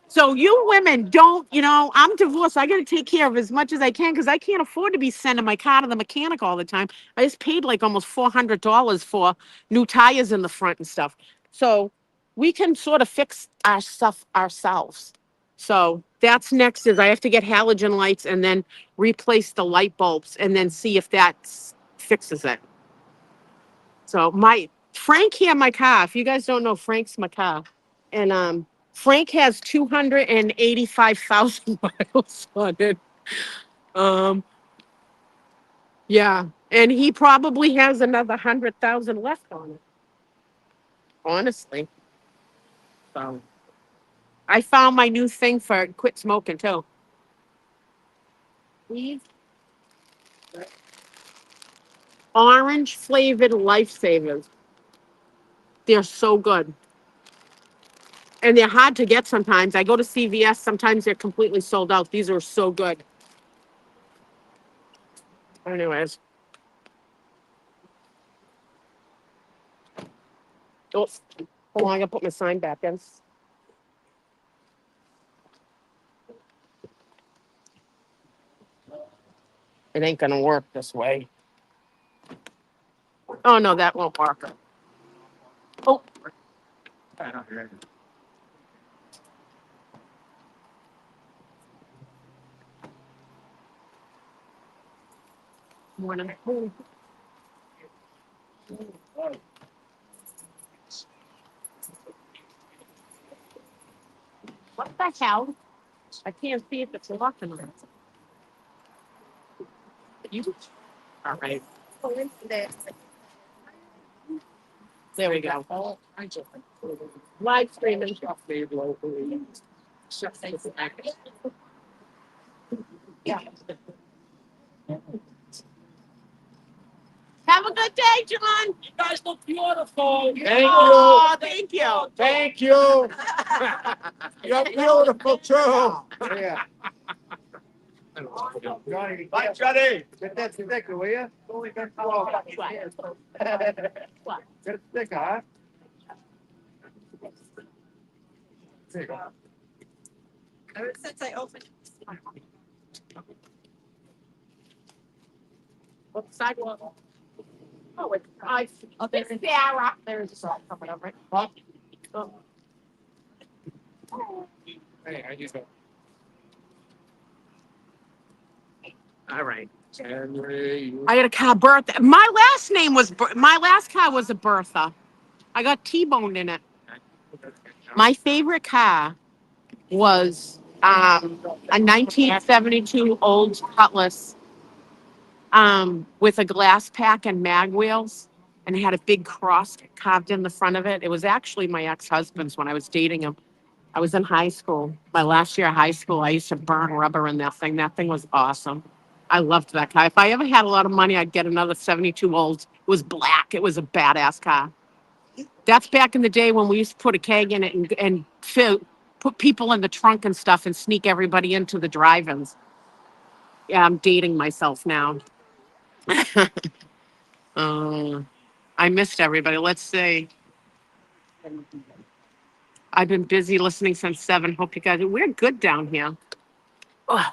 So you women don't, I'm divorced. I got to take care of as much as I can because I can't afford to be sending my car to the mechanic all the time. I just paid like almost $400 for new tires in the front and stuff. So we can sort of fix our stuff ourselves. So that's next is I have to get halogen lights and then replace the light bulbs and then see if that fixes it. So Frank here, my car. If you guys don't know, Frank's my car. And Frank has 285,000 miles on it. Yeah. And he probably has another 100,000 left on it. Honestly. So I found my new thing for quit smoking too. These orange flavored lifesavers. They're so good. And they're hard to get sometimes. I go to CVS, sometimes they're completely sold out. These are so good. Anyways. Oh, hold on, I gotta put my sign back in. It ain't gonna work this way. Oh no, that won't work. Oh, morning. What the hell? I can't see if it's locking or not. You? All right. There we go. Live streaming. Yeah. Have a good day, John. You guys look beautiful. Thank Oh, thank you. Thank you. You're beautiful too. Yeah. Bye, Johnny. Get that sticker, will you? Only got 12. Get a sticker, huh? Ever since I opened. What sidewalk? Oh, it's nice. Oh, there's Sarah. there's a song coming up, right? Oh. Hey, I just go. All right. Henry. I got a car Bertha. My last name was my last car was a Bertha. I got T-boned in it. My favorite car was a 1972 old Cutlass with a glass pack and mag wheels, and it had a big cross carved in the front of it. It was actually my ex-husband's when I was dating him. I was in high school. My last year of high school, I used to burn rubber in that thing. That thing was awesome. I loved that car. If I ever had a lot of money, I'd get another 72 old. It was black. It was a badass car. That's back in the day when we used to put a keg in it and put people in the trunk and stuff and sneak everybody into the drive-ins. Yeah, I'm dating myself now. uh, I missed everybody. Let's see. I've been busy listening since 7. Hope you guys. We're good down here. Ugh.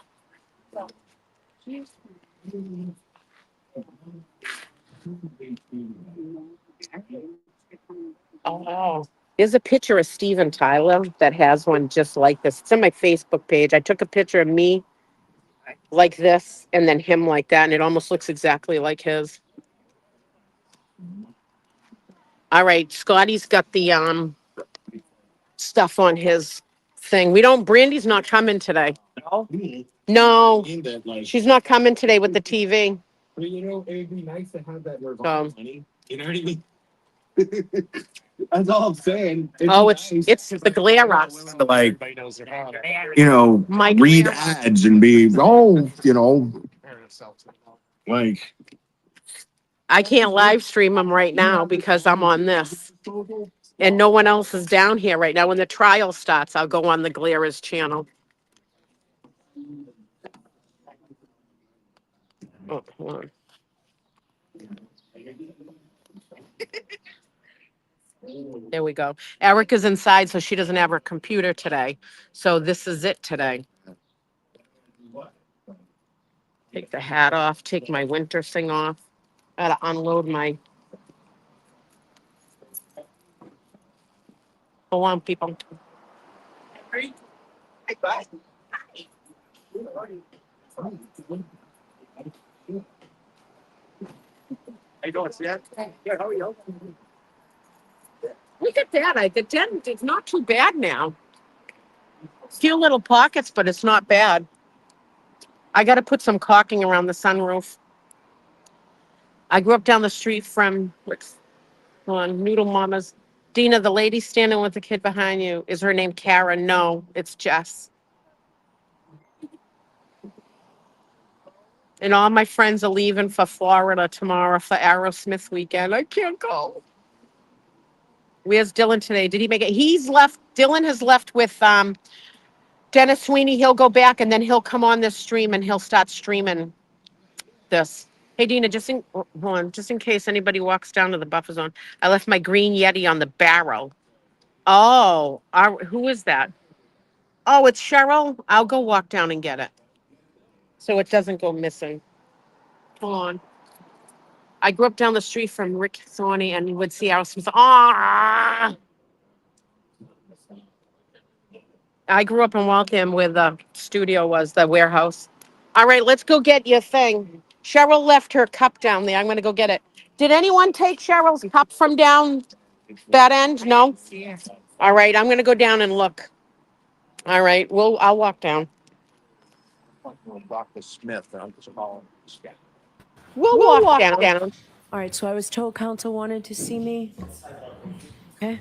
Oh, there's a picture of Steven Tyler that has one just like this. It's on my Facebook page. I took a picture of me like this and then him like that, and it almost looks exactly like his. All right, Scotty's got the stuff on his thing. We don't. Brandy's not coming today. No, she's not coming today with the TV. But you know, it would be nice to have that Nirvana money. You know what I mean? That's all I'm saying. Oh, it's the glare us. Like, Everybody knows their father. you know, My read glare. ads and be, oh, you know, like. I can't live stream them right now because I'm on this. And no one else is down here right now. When the trial starts, I'll go on the Glaris channel. Oh, hold on. There we go. Erica's inside, so she doesn't have her computer today. So this is it today. Take the hat off, take my winter thing off. Gotta unload my. Hold on, people. Hey, don't see that? Yeah, how are you? Look at that. The dent is not too bad now. Few little pockets, but it's not bad. I got to put some caulking around the sunroof. I grew up down the street from what's on Noodle Mama's. Dina, the lady standing with the kid behind you, is her name Kara? No, it's Jess. And all my friends are leaving for Florida tomorrow for Aerosmith weekend. I can't go. Where's Dylan today? Did he make it? He's left. Dylan has left with Dennis Sweeney. He'll go back and then he'll come on this stream and he'll start streaming this. Hey Dina, hold on, just in case anybody walks down to the buffer zone, I left my green Yeti on the barrel. Oh, who is that? Oh, it's Cheryl. I'll go walk down and get it, so it doesn't go missing. Hold on. I grew up down the street from Rick Thorny and would see Aerosmith. Ah! I grew up in Waltham where the studio was, the warehouse. All right, let's go get your thing. Cheryl left her cup down there. I'm going to go get it. Did anyone take Cheryl's cup from down that end? No? All right, I'm going to go down and look. All right, I'll walk down. Dr. Smith, I'm just calling. We'll walk down. All right, so I was told council wanted to see me. Okay.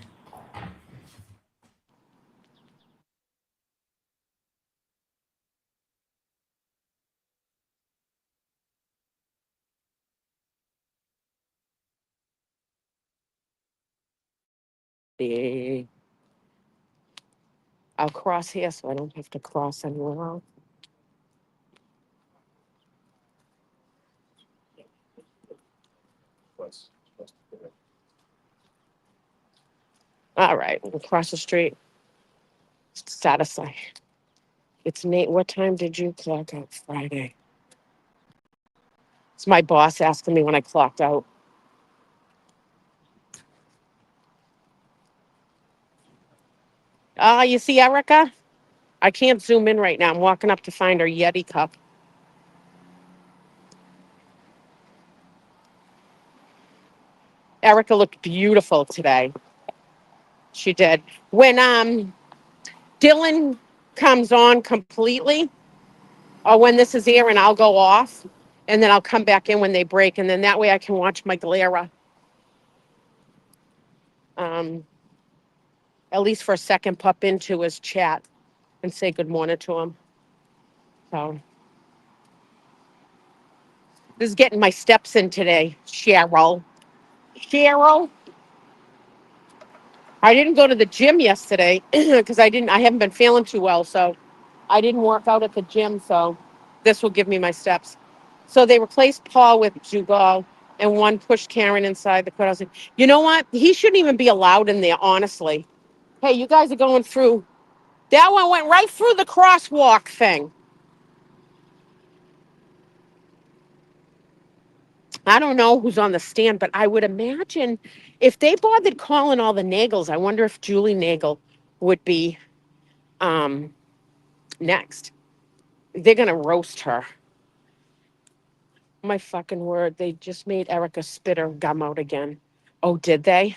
I'll cross here so I don't have to cross anywhere else. All right, across the street. Status sign. It's Nate. What time did you clock out Friday? It's my boss asking me when I clocked out. Ah, you see Erica? I can't zoom in right now. I'm walking up to find her Yeti cup. Erica looked beautiful today. She did. When Dylan comes on completely, or when this is airing, I'll go off, and then I'll come back in when they break, and then that way I can watch my Galera. Um, at least for a second, pop into his chat and say good morning to him. So this is getting my steps in today, Cheryl. Cheryl. I didn't go to the gym yesterday because I haven't been feeling too well, so I didn't work out at the gym. So this will give me my steps. So they replaced Paul with Jugal, and one pushed Karen inside the courthouse. You know what? He shouldn't even be allowed in there, honestly. Hey, you guys are going through. That one went right through the crosswalk thing. I don't know who's on the stand, but I would imagine if they bothered calling all the Nagels, I wonder if Julie Nagel would be um, next. They're gonna roast her. My fucking word! They just made Erica spit her gum out again. Oh, did they?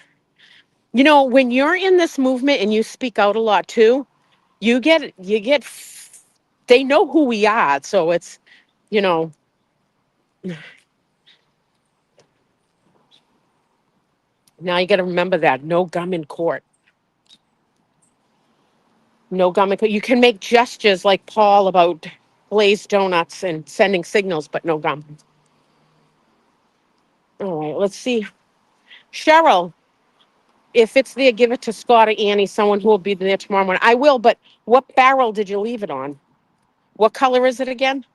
You know, when you're in this movement and you speak out a lot too, you get. They know who we are, so it's, you know. Now you got to remember that no gum in court. No gum in court. You can make gestures like Paul about glazed donuts and sending signals, but no gum. All right, let's see. Cheryl, if it's there, give it to Scott or Annie, someone who will be there tomorrow morning. I will, but what barrel did you leave it on? What color is it again?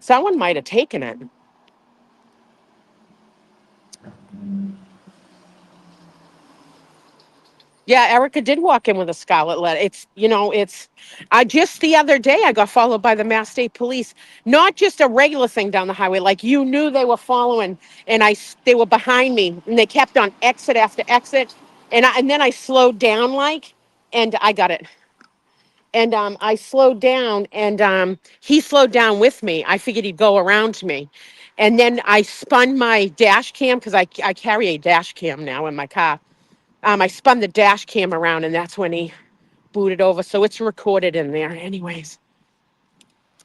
Someone might have taken it. Yeah, Erica did walk in with a scarlet letter. I just the other day I got followed by the Mass State Police. Not just a regular thing down the highway, like you knew they were following, and they were behind me, and they kept on exit after exit, and then I slowed down and I got it, and I slowed down, and he slowed down with me. I figured he'd go around me, and then I spun my dash cam because I carry a dash cam now in my car. I spun the dash cam around, and that's when he booted over. So it's recorded in there. Anyways,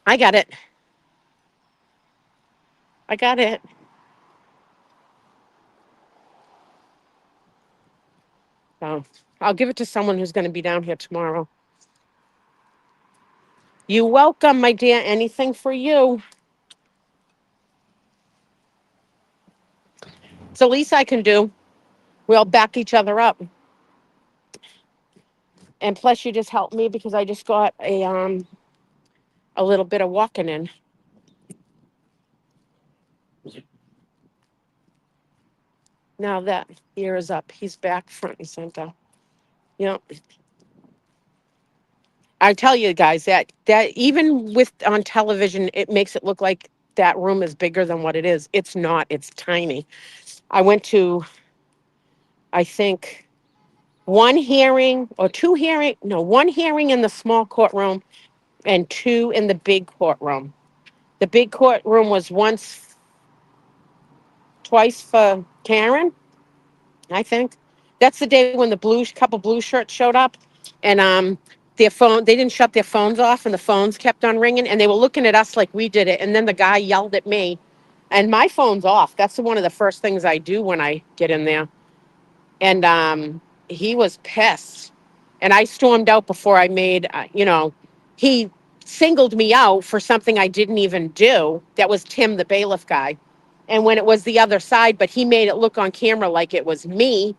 I got it. I got it. So I'll give it to someone who's going to be down here tomorrow. You welcome, my dear. Anything for you. It's the least I can do. We'll back each other up. And plus, you just helped me because I just got a little bit of walking in. Now that ear is up, he's back front and center. You know, I tell you guys that even with on television, it makes it look like that room is bigger than what it is. It's not. It's tiny. I went to, I think, one hearing or two hearing, no, one hearing in the small courtroom and two in the big courtroom. The big courtroom was twice for Karen, I think. That's the day when the couple blue shirts showed up, and they didn't shut their phones off, and the phones kept on ringing, and they were looking at us like we did it, and then the guy yelled at me, and my phone's off. That's one of the first things I do when I get in there, and he was pissed, and I stormed out before I made, he singled me out for something I didn't even do. That was Tim, the bailiff guy, and when it was the other side, but he made it look on camera like it was me,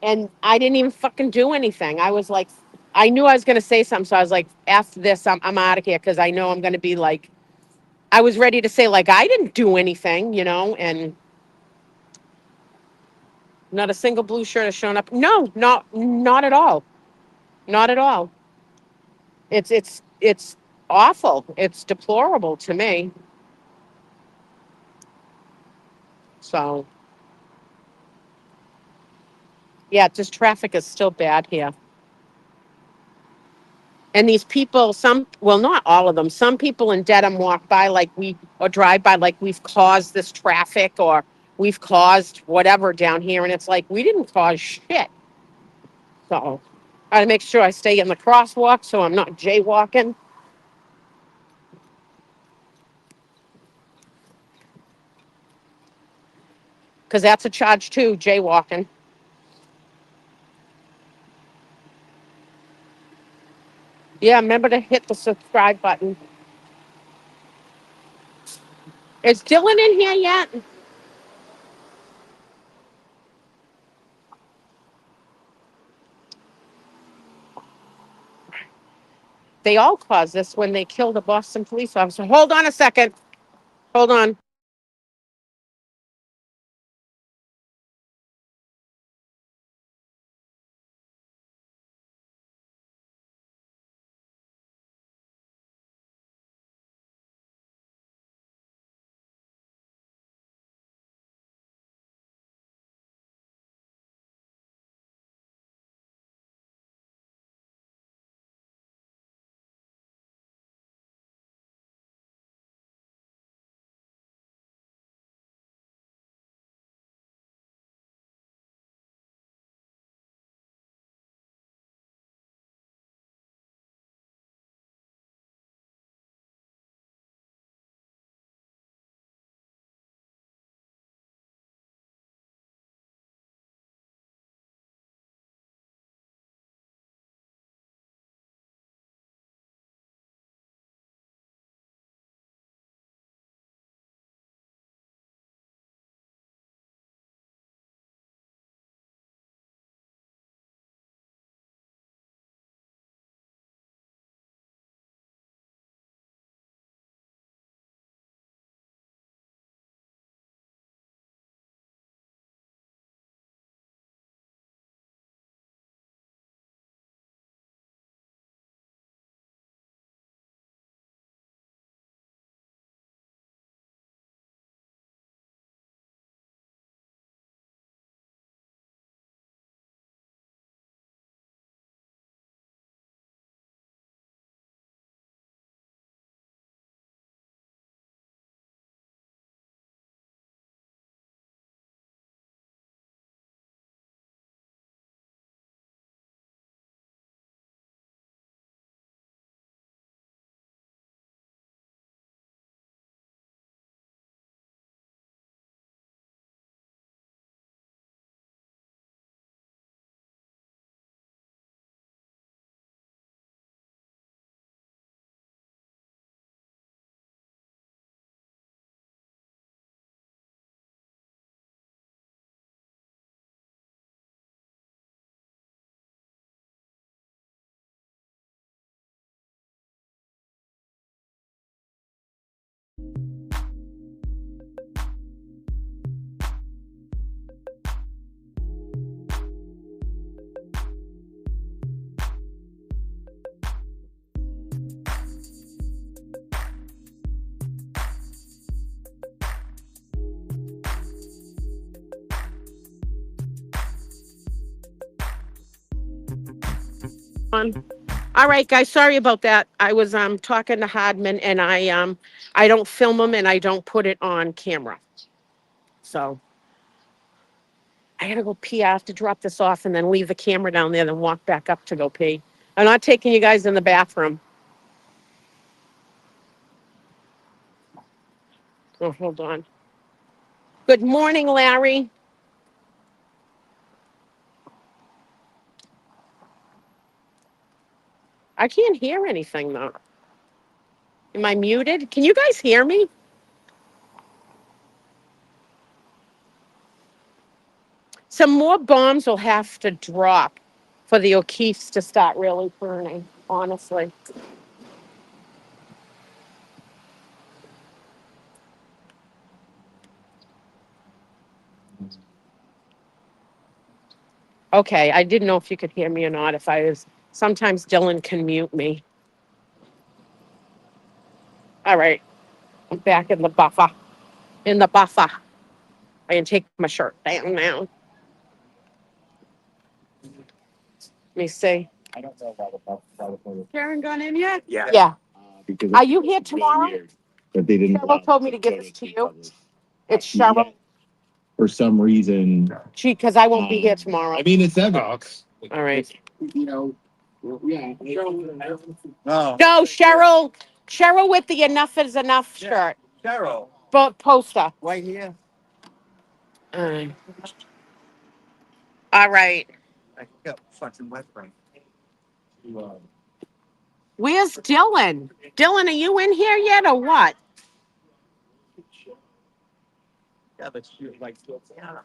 and I didn't even fucking do anything. I was like, I knew I was going to say something. So I was like, after this, I'm out of here. Cause I know I'm going to be like, I was ready to say like, I didn't do anything, and Not a single blue shirt has shown up. No, not at all. Not at all. It's awful. It's deplorable to me. So yeah, just traffic is still bad here. And these people, some, well, not all of them, some people in Dedham walk by like we, or drive by like we've caused this traffic or we've caused whatever down here. And it's like, we didn't cause shit. So I gotta make sure I stay in the crosswalk so I'm not jaywalking. Because that's a charge too, jaywalking. Yeah, remember to hit the subscribe button. Is Dylan in here yet? They all caused this when they killed a Boston police officer. Hold on a second. Hold on. On. All right, guys. Sorry about that. I was talking to Hardman, and I don't film them and I don't put it on camera. So I gotta go pee. I have to drop this off and then leave the camera down there, then walk back up to go pee. I'm not taking you guys in the bathroom. Oh, hold on. Good morning, Larry. I can't hear anything though. Am I muted? Can you guys hear me? Some more bombs will have to drop for the O'Keefes to start really burning, honestly. Okay, I didn't know if you could hear me or not. If I was, sometimes Dylan can mute me. All right, I'm back in the buffer. In the buffer. I can take my shirt down now. Let me see. I don't know about the. Karen gone in yet? Yeah. Yeah. Because Are you here tomorrow? But they didn't. Cheryl told me to give this to you. It's Cheryl. For some reason. Because I won't be here tomorrow. I mean, it's evidence. All right. You know, yeah. No. No, Cheryl. Cheryl with the enough is enough shirt. Cheryl. But poster. Right here. All right. I got fucking wet brain. Where's Dylan? Dylan, are you in here yet or what? Yeah, but she was like, yeah.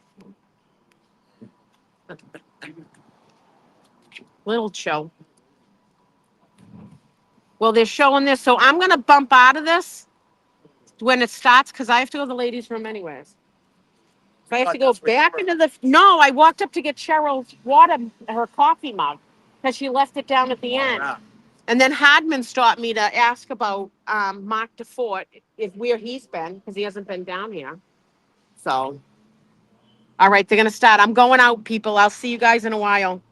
Little show. Well, they're showing this, so I'm gonna bump out of this when it starts because I have to go to the ladies' room anyways. So I have to go back into the. No, I walked up to get Cheryl's water, her coffee mug, because she left it down at the end. And then Hardman stopped me to ask about Mark DeFort, if where he's been, because he hasn't been down here. So, all right, they're gonna start. I'm going out, people. I'll see you guys in a while.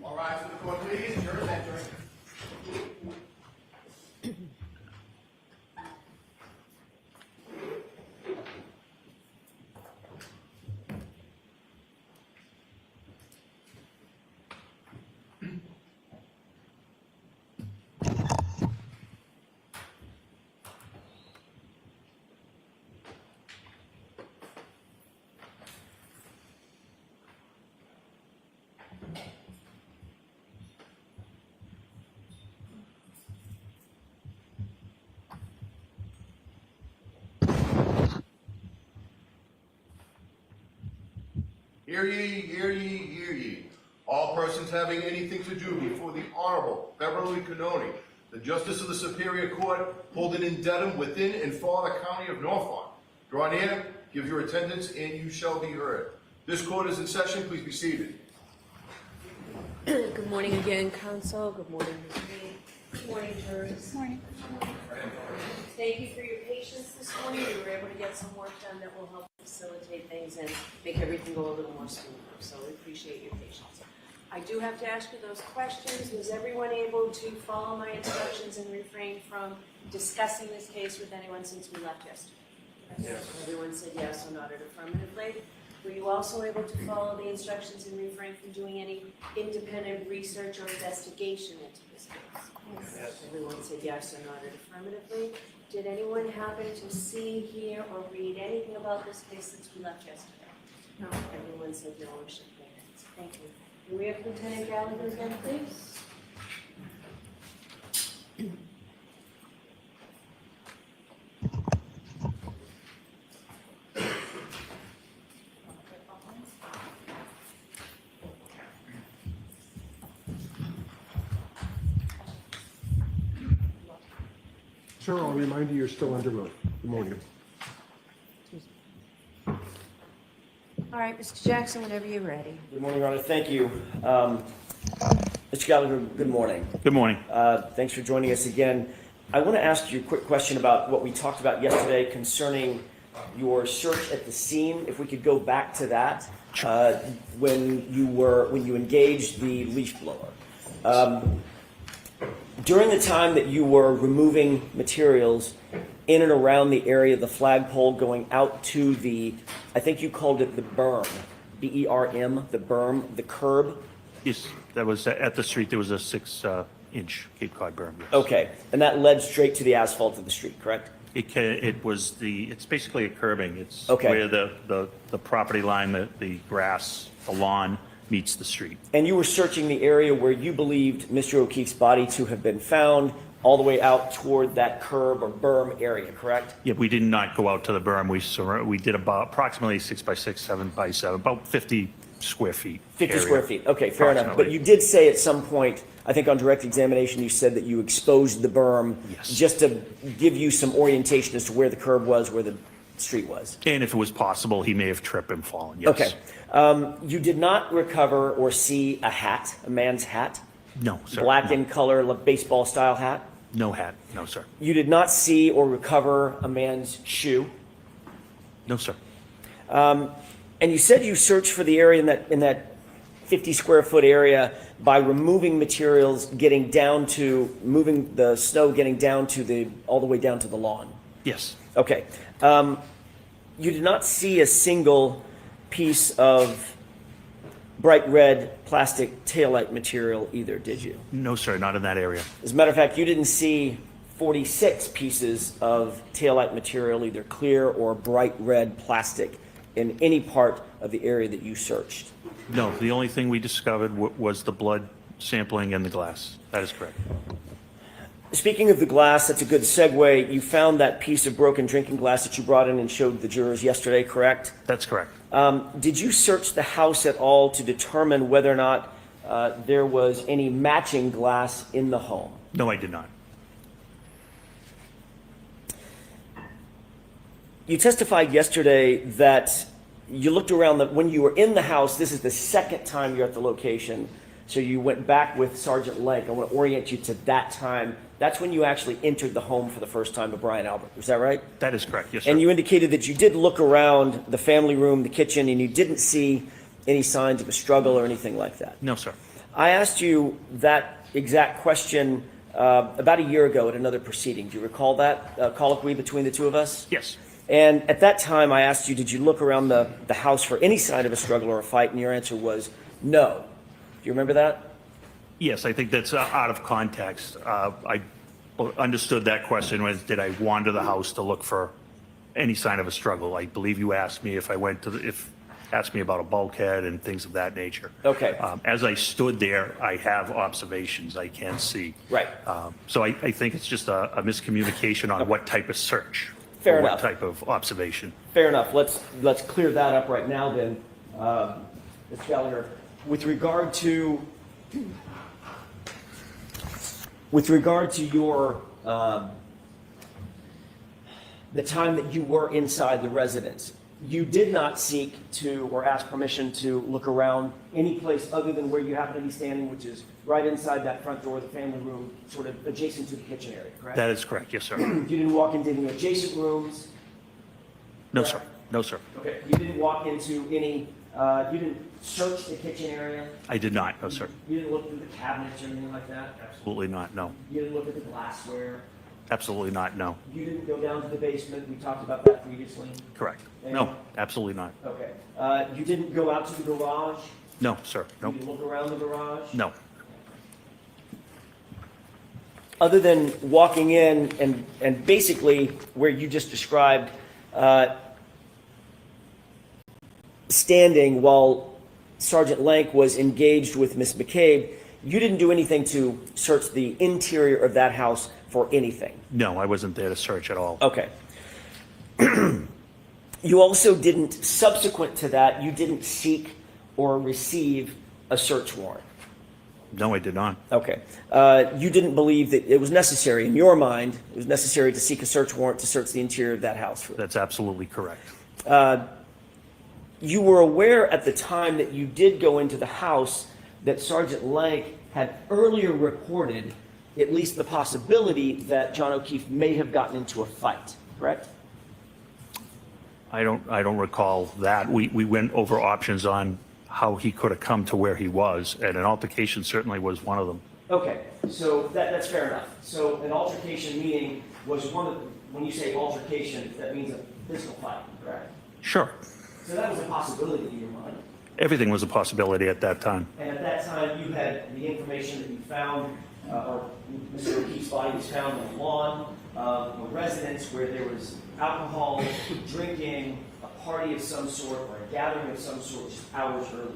All rise for the court, please. Jurors entering. Hear ye, hear ye, hear ye. All persons having anything to do before the Honorable Beverly Canoni, the Justice of the Superior Court, holding in Dedham within and for the County of Norfolk. Draw near, give your attendance, and you shall be heard. This court is in session. Please be seated. Good morning again, council. Good morning, Ms. Reed. Good morning, jurors. Good morning. Thank you for your patience this morning. We were able to get some work done that will help facilitate things and make everything go a little more smooth. So we appreciate your patience. I do have to ask you those questions. Was everyone able to follow my instructions and refrain from discussing this case with anyone since we left yesterday? Yes. Everyone said yes or nodded affirmatively. Were you also able to follow the instructions and refrain from doing any independent research or investigation into this case? Yes. Everyone said yes or nodded affirmatively. Did anyone happen to see, hear, or read anything about this case since we left yesterday? No. Everyone said no or shook their heads. Thank you. Can we have Lieutenant Gallagher again, please? Sir, I'll remind you, you're still under oath. Good morning. All right, Mr. Jackson, whenever you're ready. Good morning, Your Honor. Thank you. Mr. Gallagher, good morning. Good morning. Thanks for joining us again. I want to ask you a quick question about what we talked about yesterday concerning your search at the scene. If we could go back to that, when you engaged the leaf blower. During the time that you were removing materials in and around the area of the flagpole going out to the, I think you called it the berm, B-E-R-M, the berm, the curb? Yes, that was at the street. There was a 6-inch Cape Cod berm. Yes. Okay, and that led straight to the asphalt of the street, correct? It's basically a curbing. It's Okay. where the property line, the grass, the lawn meets the street. And you were searching the area where you believed Mr. O'Keefe's body to have been found, all the way out toward that curb or berm area, correct? Yeah, we did not go out to the berm. We did about approximately 6 by 6, 7 by 7, about 50 square feet. 50 area. square feet, okay, fair enough. But Approximately. you did say at some point, I think on direct examination, you said that you exposed the berm Yes. just to give you some orientation as to where the curb was, where the street was. And if it was possible, he may have tripped and fallen, yes. Okay. You did not recover or see a hat, a man's hat? No, sir. Black no. in color, baseball style hat? No hat. No, sir. You did not see or recover a man's shoe? No, sir. And you said you searched for the area in that 50 square foot area by removing materials, moving the snow, getting down to all the way down to the lawn. Yes. Okay. You did not see a single piece of bright red plastic taillight material either, did you? No, sir. Not in that area. As a matter of fact, you didn't see 46 pieces of taillight material, either clear or bright red plastic, in any part of the area that you searched. No, the only thing we discovered was the blood sampling and the glass. That is correct. Speaking of the glass, that's a good segue. You found that piece of broken drinking glass that you brought in and showed the jurors yesterday, correct? That's correct. Did you search the house at all to determine whether or not there was any matching glass in the home? No, I did not. You testified yesterday that you looked around, when you were in the house, this is the second time you're at the location, so you went back with Sergeant Lake. I want to orient you to that time. That's when you actually entered the home for the first time of Brian Albert. Is that right? That is correct, yes, sir. And you indicated that you did look around the family room, the kitchen, and you didn't see any signs of a struggle or anything like that. No, sir. I asked you that exact question about a year ago at another proceeding. Do you recall that colloquy between the two of us? Yes. And at that time, I asked you, did you look around the house for any sign of a struggle or a fight? And your answer was no. Do you remember that? Yes, I think that's out of context. I understood that question was, did I wander the house to look for any sign of a struggle? I believe you asked me if I went to asked me about a bulkhead and things of that nature. Okay. As I stood there, I have observations I can see. Right. So I think it's just a miscommunication on what type of search. Fair or enough. What type of observation. Fair enough. Let's clear that up right now then, Ms. Gallagher. With regard to your the time that you were inside the residence, you did not seek to or ask permission to look around any place other than where you happen to be standing, which is right inside that front door of the family room, sort of adjacent to the kitchen area, correct? That is correct, yes, sir. You didn't walk into any adjacent rooms? No, sir. No, sir. Okay. You didn't walk into any, you didn't search the kitchen area? I did not, no, sir. You didn't look through the cabinets or anything like that? Absolutely not, no. You didn't look at the glassware? Absolutely not, no. You didn't go down to the basement, we talked about that previously? Correct. No, absolutely not. Okay. You didn't go out to the garage? No, sir, You no, didn't look around the garage? no. Other than walking in and basically where you just described, standing while Sergeant Lank was engaged with Miss McCabe, you didn't do anything to search the interior of that house for anything? No, I wasn't there to search at all. Okay. You also didn't, subsequent to that, you didn't seek or receive a search warrant? No, I did not. Okay. You didn't believe that it was necessary, in your mind, it was necessary to seek a search warrant to search the interior of that house? That's absolutely correct. You were aware at the time that you did go into the house that Sergeant Lank had earlier reported at least the possibility that John O'Keefe may have gotten into a fight, correct? I don't recall that. We went over options on how he could have come to where he was, and an altercation certainly was one of them. Okay, so that's fair enough. So an altercation meaning was one of, when you say altercation, that means a physical fight, correct? Sure. So that was a possibility in your mind. Everything was a possibility at that time. And at that time, you had the information that you found, or Mr. O'Keefe's body was found on the lawn of a residence where there was alcohol, drinking, a party of some sort, or a gathering of some sort just hours earlier,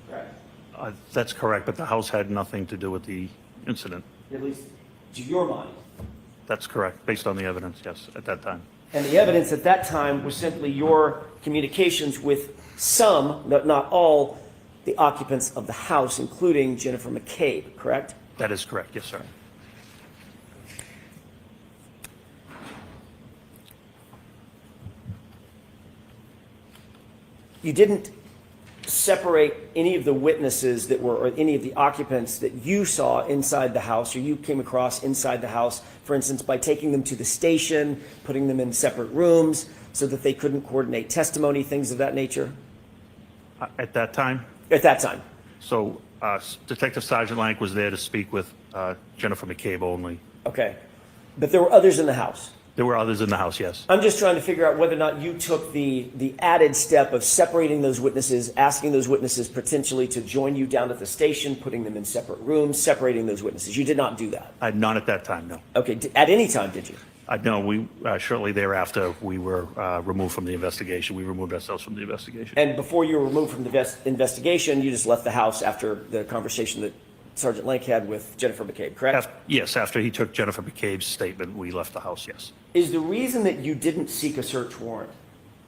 correct? That's correct, but the house had nothing to do with the incident. At least to your mind. That's correct, based on the evidence, yes, at that time. And the evidence at that time was simply your communications with some, but not all, the occupants of the house, including Jennifer McCabe, correct? That is correct, yes, sir. You didn't separate any of the witnesses that were, or any of the occupants that you saw inside the house, or you came across inside the house, for instance, by taking them to the station, putting them in separate rooms so that they couldn't coordinate testimony, things of that nature? At that time? At that time. So Detective Sergeant Lank was there to speak with Jennifer McCabe only. Okay. But there were others in the house? There were others in the house, yes. I'm just trying to figure out whether or not you took the added step of separating those witnesses, asking those witnesses potentially to join you down at the station, putting them in separate rooms, separating those witnesses. You did not do that? Not at that time, no. Okay. At any time, did you? No, we shortly thereafter, we were removed from the investigation. We removed ourselves from the investigation. And before you were removed from the investigation, you just left the house after the conversation that Sergeant Lank had with Jennifer McCabe, correct? Yes, after he took Jennifer McCabe's statement, we left the house, yes. Is the reason that you didn't seek a search warrant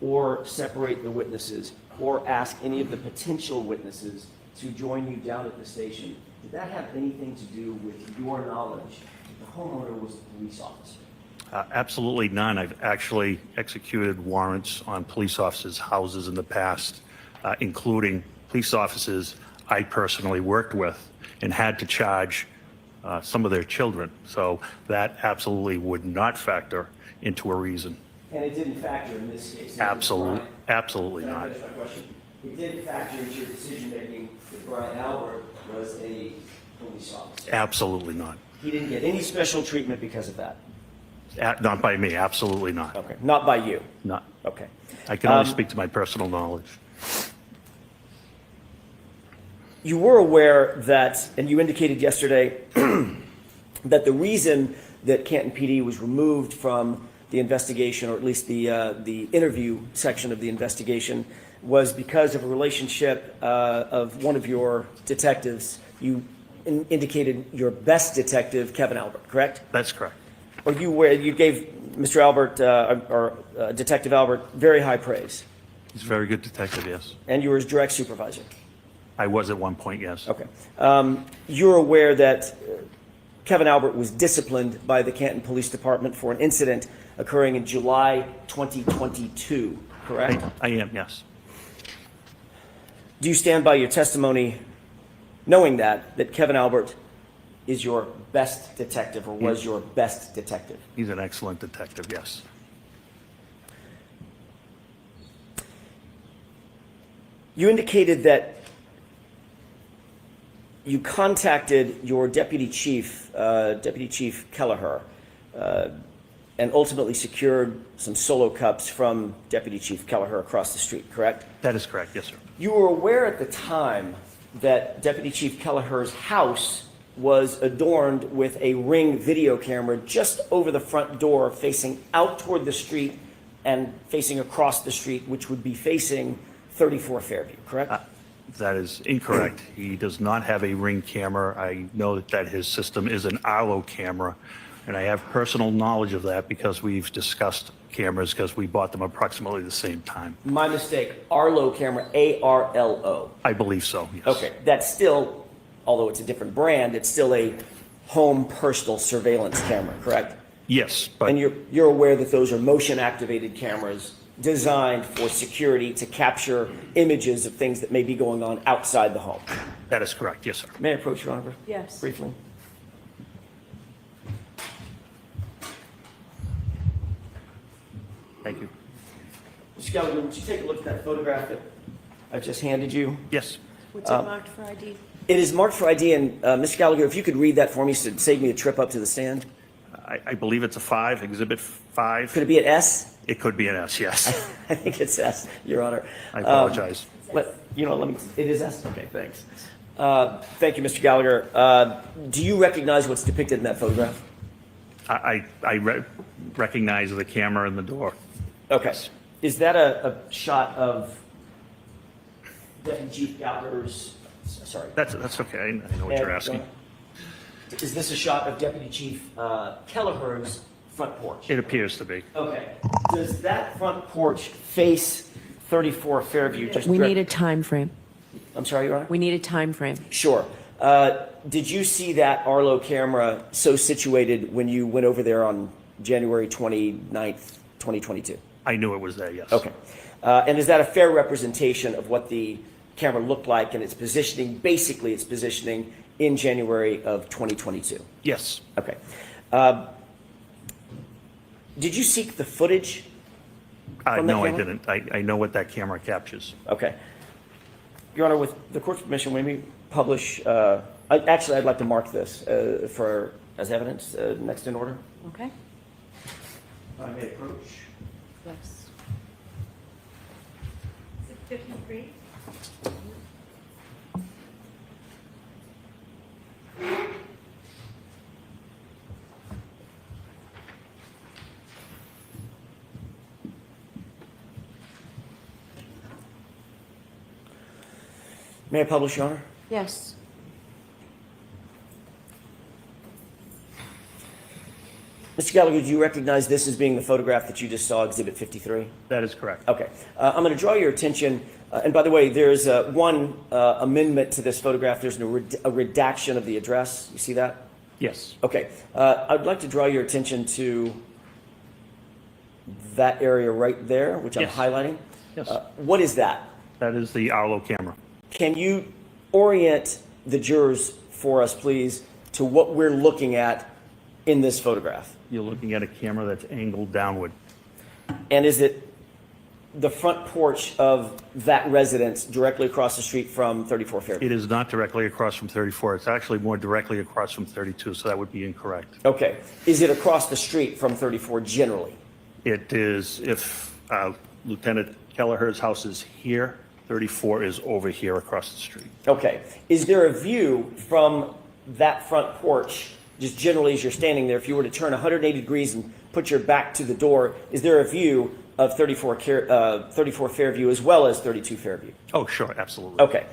or separate the witnesses or ask any of the potential witnesses to join you down at the station, did that have anything to do with your knowledge that the homeowner was a police officer? Absolutely none. I've actually executed warrants on police officers' houses in the past, including police officers I personally worked with and had to charge some of their children. So that absolutely would not factor into a reason. And it didn't factor in this case? Absolutely Can I not. finish my question? It did factor into your decision-making that Brian Albert was a police officer? Absolutely not. He didn't get any special treatment because of that? Not by me, absolutely not. Okay, not by you? Not. Okay. I can only speak to my personal knowledge. You were aware that, and you indicated yesterday, that the reason that Canton PD was removed from the investigation, or at least the interview section of the investigation, was because of a relationship of one of your detectives. You indicated your best detective, Kevin Albert, correct? That's correct. Or you gave Mr. Albert, Detective Albert, very high praise. He's a very good detective, yes. And you were his direct supervisor? I was at one point, yes. Okay. You're aware that Kevin Albert was disciplined by the Canton Police Department for an incident occurring in July 2022, correct? I am, yes. Do you stand by your testimony knowing that Kevin Albert is your best detective, or was your best detective? He's an excellent detective, yes. You indicated that you contacted your deputy chief, Deputy Chief Kelleher, and ultimately secured some solo cups from Deputy Chief Kelleher across the street, correct? That is correct, yes, sir. You were aware at the time that Deputy Chief Kelleher's house was adorned with a Ring video camera just over the front door, facing out toward the street and facing across the street, which would be facing 34 Fairview, correct? That is incorrect. He does not have a Ring camera. I know that his system is an Arlo camera, and I have personal knowledge of that because we've discussed cameras because we bought them approximately the same time. My mistake. Arlo camera, A-R-L-O. I believe so, yes. Okay, that's still, although it's a different brand, it's still a home personal surveillance camera, correct? Yes, but And you're aware that those are motion-activated cameras designed for security to capture images of things that may be going on outside the home. that is correct, yes, sir. May I approach, Your Honor? Yes. Briefly. Thank you. Mr. Gallagher, would you take a look at that photograph that I've just handed you? Yes, What's it marked for ID? It is marked for ID, and Mr. Gallagher, if you could read that for me to save me a trip up to the stand. I believe it's a 5, Exhibit 5. Could it be an S? It could be an S, yes. I think it's S, Your Honor. I apologize. Let me, it is S? Okay, thanks. Thank you, Mr. Gallagher. Do you recognize what's depicted in that photograph? I recognize the camera in the door. Okay. Is that a shot of Deputy Chief Gallagher's, sorry. That's okay, I know what you're asking. Is this a shot of Deputy Chief Kelleher's front porch? It appears to be. Okay. Does that front porch face 34 Fairview? We need a time frame. I'm sorry, Your Honor? We need a time frame. Sure. Did you see that Arlo camera so situated when you went over there on January 29th, 2022? I knew it was there, yes. Okay. And is that a fair representation of what the camera looked like and its positioning, basically its positioning in January of 2022? Yes. Okay. Did you seek the footage? from that No, I camera? didn't. I know what that camera captures. Okay. Your Honor, with the court's permission, may we publish, actually, I'd like to mark this as evidence next in order. Okay? If I may approach. Yes. Is it 53? May I publish, Your Honor? Yes. Mr. Gallagher, do you recognize this as being the photograph that you just saw, Exhibit 53? That is correct. Okay. I'm going to draw your attention, and by the way, there's one amendment to this photograph. There's a redaction of the address. You see that? Yes. Okay. I'd like to draw your attention to that area right there, which I'm Yes. highlighting. Yes. What is that? That is the Arlo camera. Can you orient the jurors for us, please, to what we're looking at in this photograph? You're looking at a camera that's angled downward. And is it the front porch of that residence directly across the street from 34 Fairview? It is not directly across from 34. It's actually more directly across from 32, so that would be incorrect. Okay. Is it across the street from 34 generally? It is, if Lieutenant Kelleher's house is here, 34 is over here across the street. Okay. Is there a view from that front porch, just generally as you're standing there, if you were to turn 180 degrees and put your back to the door, is there a view of 34 Fairview as well as 32 Fairview? Oh, sure, absolutely. Okay.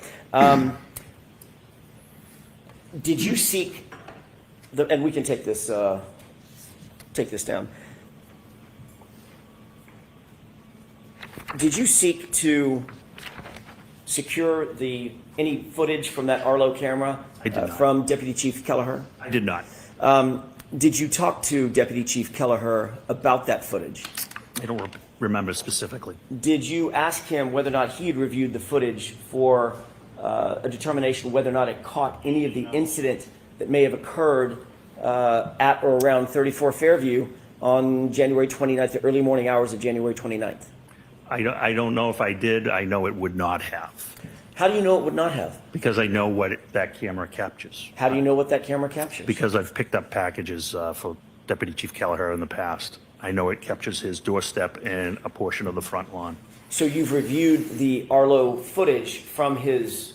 Did you seek, and we can take this down. Did you seek to secure any footage from that Arlo camera? I did not. From Deputy Chief Kelleher? I did not. Did you talk to Deputy Chief Kelleher about that footage? I don't remember specifically. Did you ask him whether or not he had reviewed the footage for a determination whether or not it caught any of the incident that may have occurred at or around 34 Fairview on January 29th, the early morning hours of January 29th? I don't know if I did. I know it would not have, How do you know it would not have? because I know what that camera captures. How do you know what that camera captures? Because I've picked up packages for Deputy Chief Kelleher in the past. I know it captures his doorstep and a portion of the front lawn. So you've reviewed the Arlo footage from his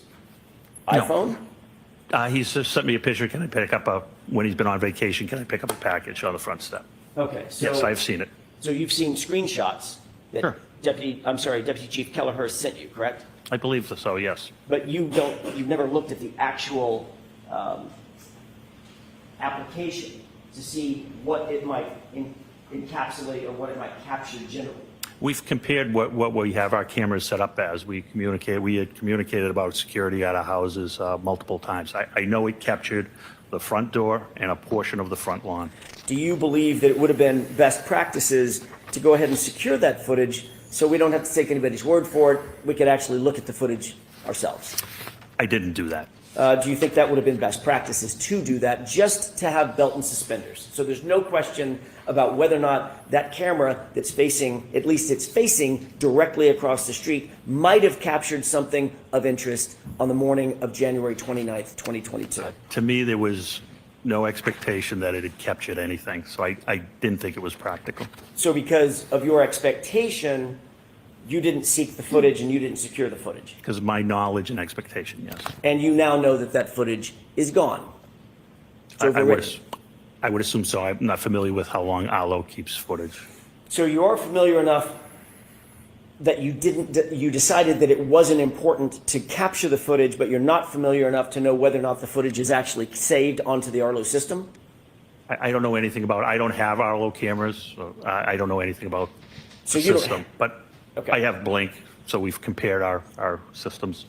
No. iPhone? He's just sent me a picture. Can I pick up when he's been on vacation, can I pick up a package on the front step? Okay, so. Yes, I've seen it. So you've seen screenshots that Sure. Deputy Chief Kelleher sent you, correct? I believe so, yes. But you've never looked at the actual application to see what it might encapsulate or what it might capture generally. We've compared what we have our cameras set up as. We had communicated about security at our houses multiple times. I know it captured the front door and a portion of the front lawn. Do you believe that it would have been best practices to go ahead and secure that footage so we don't have to take anybody's word for it? We could actually look at the footage ourselves. I didn't do that. Do you think that would have been best practices to do that, just to have belt and suspenders? So there's no question about whether or not that camera that's facing, at least it's facing directly across the street, might have captured something of interest on the morning of January 29th, 2022. To me, there was no expectation that it had captured anything, so I didn't think it was practical. So because of your expectation, you didn't seek the footage and you didn't secure the footage. Because of my knowledge and expectation, yes. And you now know that that footage is gone. It's overwritten. I would assume so. I'm not familiar with how long Arlo keeps footage. So you are familiar enough that you decided that it wasn't important to capture the footage, but you're not familiar enough to know whether or not the footage is actually saved onto the Arlo system? I don't know anything about, I don't have Arlo cameras, so I don't know anything about So the you don't- system. But Okay. I have Blink, so we've compared our systems.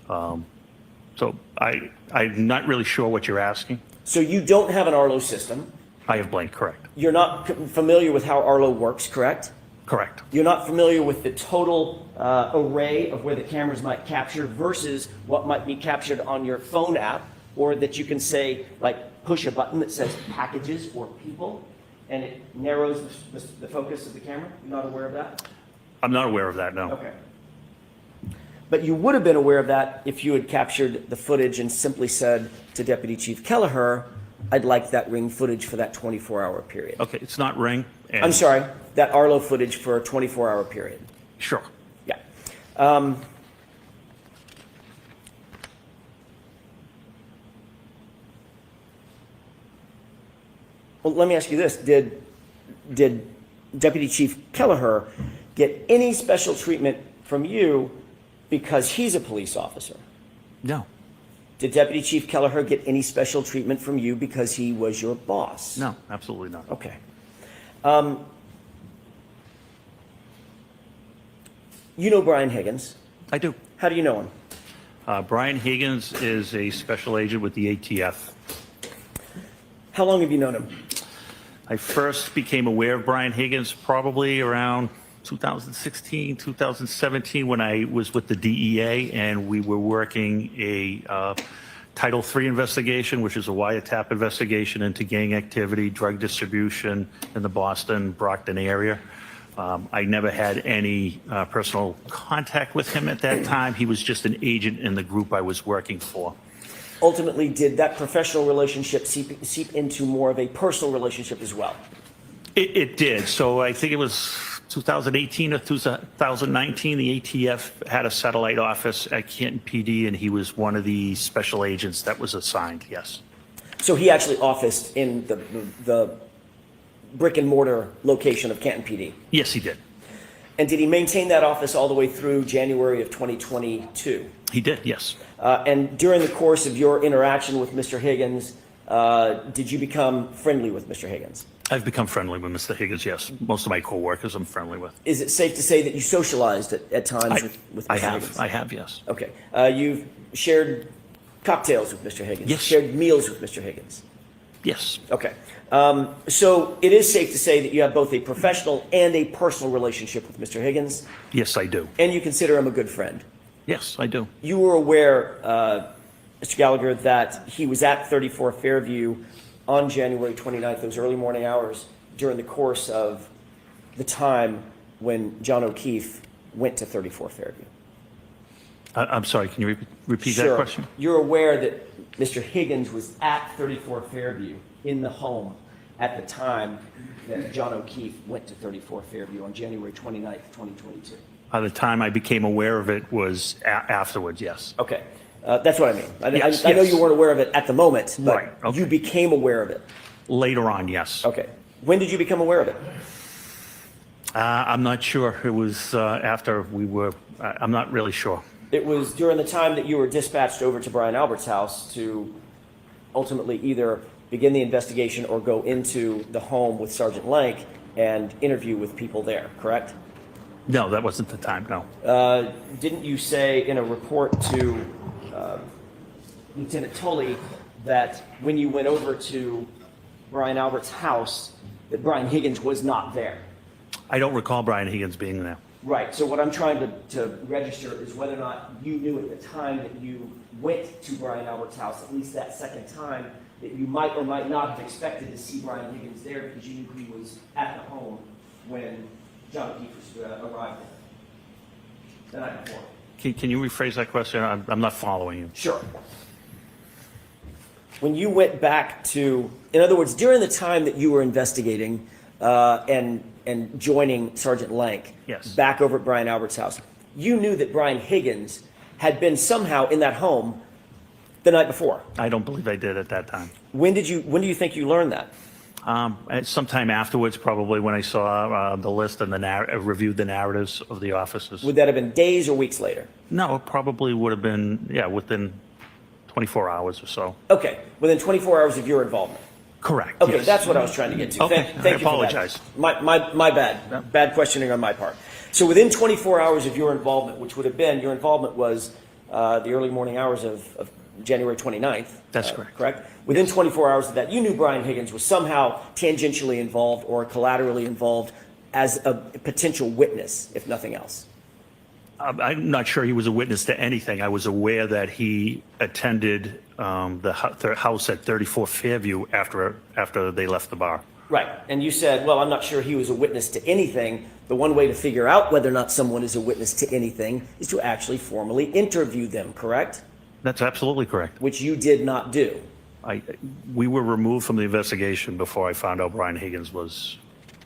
So I'm not really sure what you're asking. So you don't have an Arlo system. I have Blink, correct. You're not familiar with how Arlo works, correct? Correct. You're not familiar with the total array of where the cameras might capture versus what might be captured on your phone app, or that you can say, like, push a button that says packages or people, and it narrows the focus of the camera? You're not aware of that? I'm not aware of that, no. Okay. But you would have been aware of that if you had captured the footage and simply said to Deputy Chief Kelleher, I'd like that Ring footage for that 24-hour period. Okay, it's not Ring. And I'm sorry, that Arlo footage for a 24-hour period. Sure. Yeah. Well, let me ask you this. Did Deputy Chief Kelleher get any special treatment from you because he's a police officer? No, Did Deputy Chief Kelleher get any special treatment from you because he was your boss? no, absolutely not. Okay. You know Brian Higgins. I do. How do you know him? Brian Higgins is a special agent with the ATF. How long have you known him? I first became aware of Brian Higgins probably around 2016, 2017, when I was with the DEA and we were working a Title III investigation, which is a wiretap investigation into gang activity, drug distribution in the Boston, Brockton area. I never had any personal contact with him at that time. He was just an agent in the group I was working for. Ultimately, did that professional relationship seep into more of a personal relationship as well? It did. So I think it was 2018 or 2019, the ATF had a satellite office at Canton PD, and he was one of the special agents that was assigned, yes. So he actually officed in the brick and mortar location of Canton PD? Yes, he did. And did he maintain that office all the way through January of 2022? He did, yes. And during the course of your interaction with Mr. Higgins, did you become friendly with Mr. Higgins? I've become friendly with Mr. Higgins, yes. Most of my coworkers I'm friendly with. Is it safe to say that you socialized at times with Mr. Higgins? I have, yes. Okay. You've shared cocktails with Mr. Higgins? Yes. Shared meals with Mr. Higgins? Yes. Okay. So it is safe to say that you have both a professional and a personal relationship with Mr. Higgins, Yes, I do. and you consider him a good friend. Yes, I do. You were aware, Mr. Gallagher, that he was at 34 Fairview on January 29th, those early morning hours, during the course of the time when John O'Keefe went to 34 Fairview. I'm sorry, can you repeat Sure. that question? You're aware that Mr. Higgins was at 34 Fairview in the home at the time that John O'Keefe went to 34 Fairview on January 29th, 2022? By the time I became aware of it was afterwards, yes. Okay, that's what I mean. Yes, I know yes. you weren't aware of it at the moment, but Right, okay. you became aware of it. Later on, yes. Okay. When did you become aware of it? I'm not sure. It was after we were, I'm not really sure. It was during the time that you were dispatched over to Brian Albert's house to ultimately either begin the investigation or go into the home with Sergeant Lank and interview with people there, correct? No, that wasn't the time, no. Didn't you say in a report to Lieutenant Tully that when you went over to Brian Albert's house, that Brian Higgins was not there? I don't recall Brian Higgins being there. Right, so what I'm trying to register is whether or not you knew at the time that you went to Brian Albert's house, at least that second time, that you might or might not have expected to see Brian Higgins there because you knew he was at the home when John O'Keefe arrived there the night before. Can you rephrase that question? I'm not following you. Sure. When you went back to, in other words, during the time that you were investigating and joining Sergeant Lank Yes. back over at Brian Albert's house, you knew that Brian Higgins had been somehow in that home the night before. I don't believe I did at that time. When do you think you learned that? Sometime afterwards, probably when I saw the list and reviewed the narratives of the officers. Would that have been days or weeks later? No, it probably would have been, within 24 hours or so. Okay, within 24 hours of your involvement. Correct. Okay, yes. that's what I was trying to get to. Okay, Thank I you for that. apologize. My bad. Bad questioning on my part. So within 24 hours of your involvement, which would have been, your involvement was the early morning hours of January 29th. That's correct. Correct? Within 24 hours of that, you knew Brian Higgins was somehow tangentially involved or collaterally involved as a potential witness, if nothing else. I'm not sure he was a witness to anything. I was aware that he attended the house at 34 Fairview after they left the bar. Right. And you said, well, I'm not sure he was a witness to anything. The one way to figure out whether or not someone is a witness to anything is to actually formally interview them, correct? That's absolutely correct. Which you did not do. We were removed from the investigation before I found out Brian Higgins was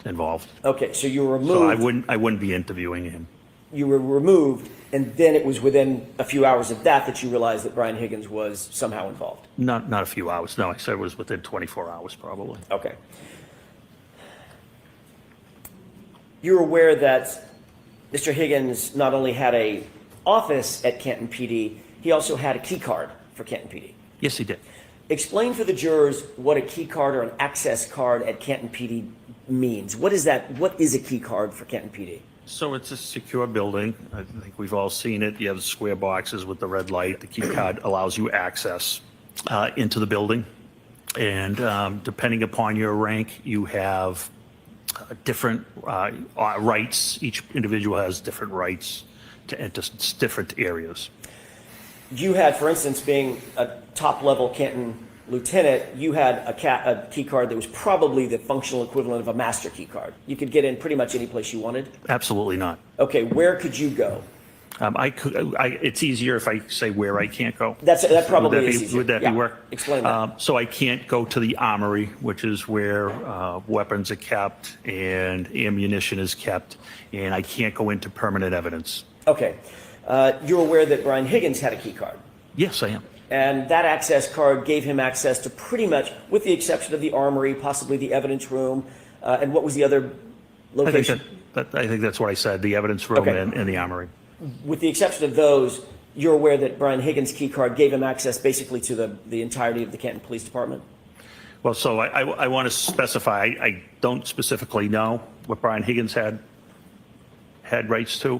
involved. Okay, so you were removed. So I wouldn't be interviewing him. You were removed, and then it was within a few hours of that you realized that Brian Higgins was somehow involved. Not a few hours. No, I said it was within 24 hours probably. Okay. You're aware that Mr. Higgins not only had a office at Canton PD, he also had a key card for Canton PD. Yes, he did. Explain for the jurors what a key card or an access card at Canton PD means. What is that? What is a key card for Canton PD? So it's a secure building. I think we've all seen it. You have the square boxes with the red light. The key card allows you access into the building. And depending upon your rank, you have different rights. Each individual has different rights to enter different areas. You had, for instance, being a top-level Canton lieutenant, you had a key card that was probably the functional equivalent of a master key card. You could get in pretty much any place you wanted. Absolutely not. Okay, where could you go? It's easier if I say where I can't go. That probably is easier. Would that Yeah. be work? Explain that. So I can't go to the armory, which is where weapons are kept and ammunition is kept, and I can't go into permanent evidence. Okay. You're aware that Brian Higgins had a key card. Yes, I am. And that access card gave him access to pretty much, with the exception of the armory, possibly the evidence room, and what was the other location? I think that's what I said, the evidence room Okay. and the armory. With the exception of those, you're aware that Brian Higgins' key card gave him access basically to the entirety of the Canton Police Department? Well, so I want to specify, I don't specifically know what Brian Higgins had rights to,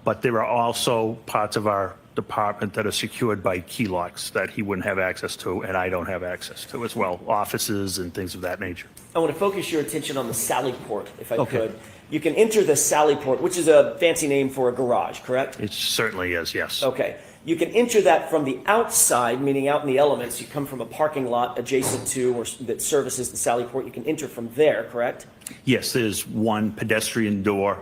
but there are also parts of our department that are secured by key locks that he wouldn't have access to, and I don't have access to as well, offices and things of that nature. I want to focus your attention on the Sally Port, if I Okay. could. You can enter the Sally Port, which is a fancy name for a garage, correct? It certainly is, yes. Okay. You can enter that from the outside, meaning out in the elements. You come from a parking lot adjacent to or that services the Sally Port. You can enter from there, correct? Yes, there's one pedestrian door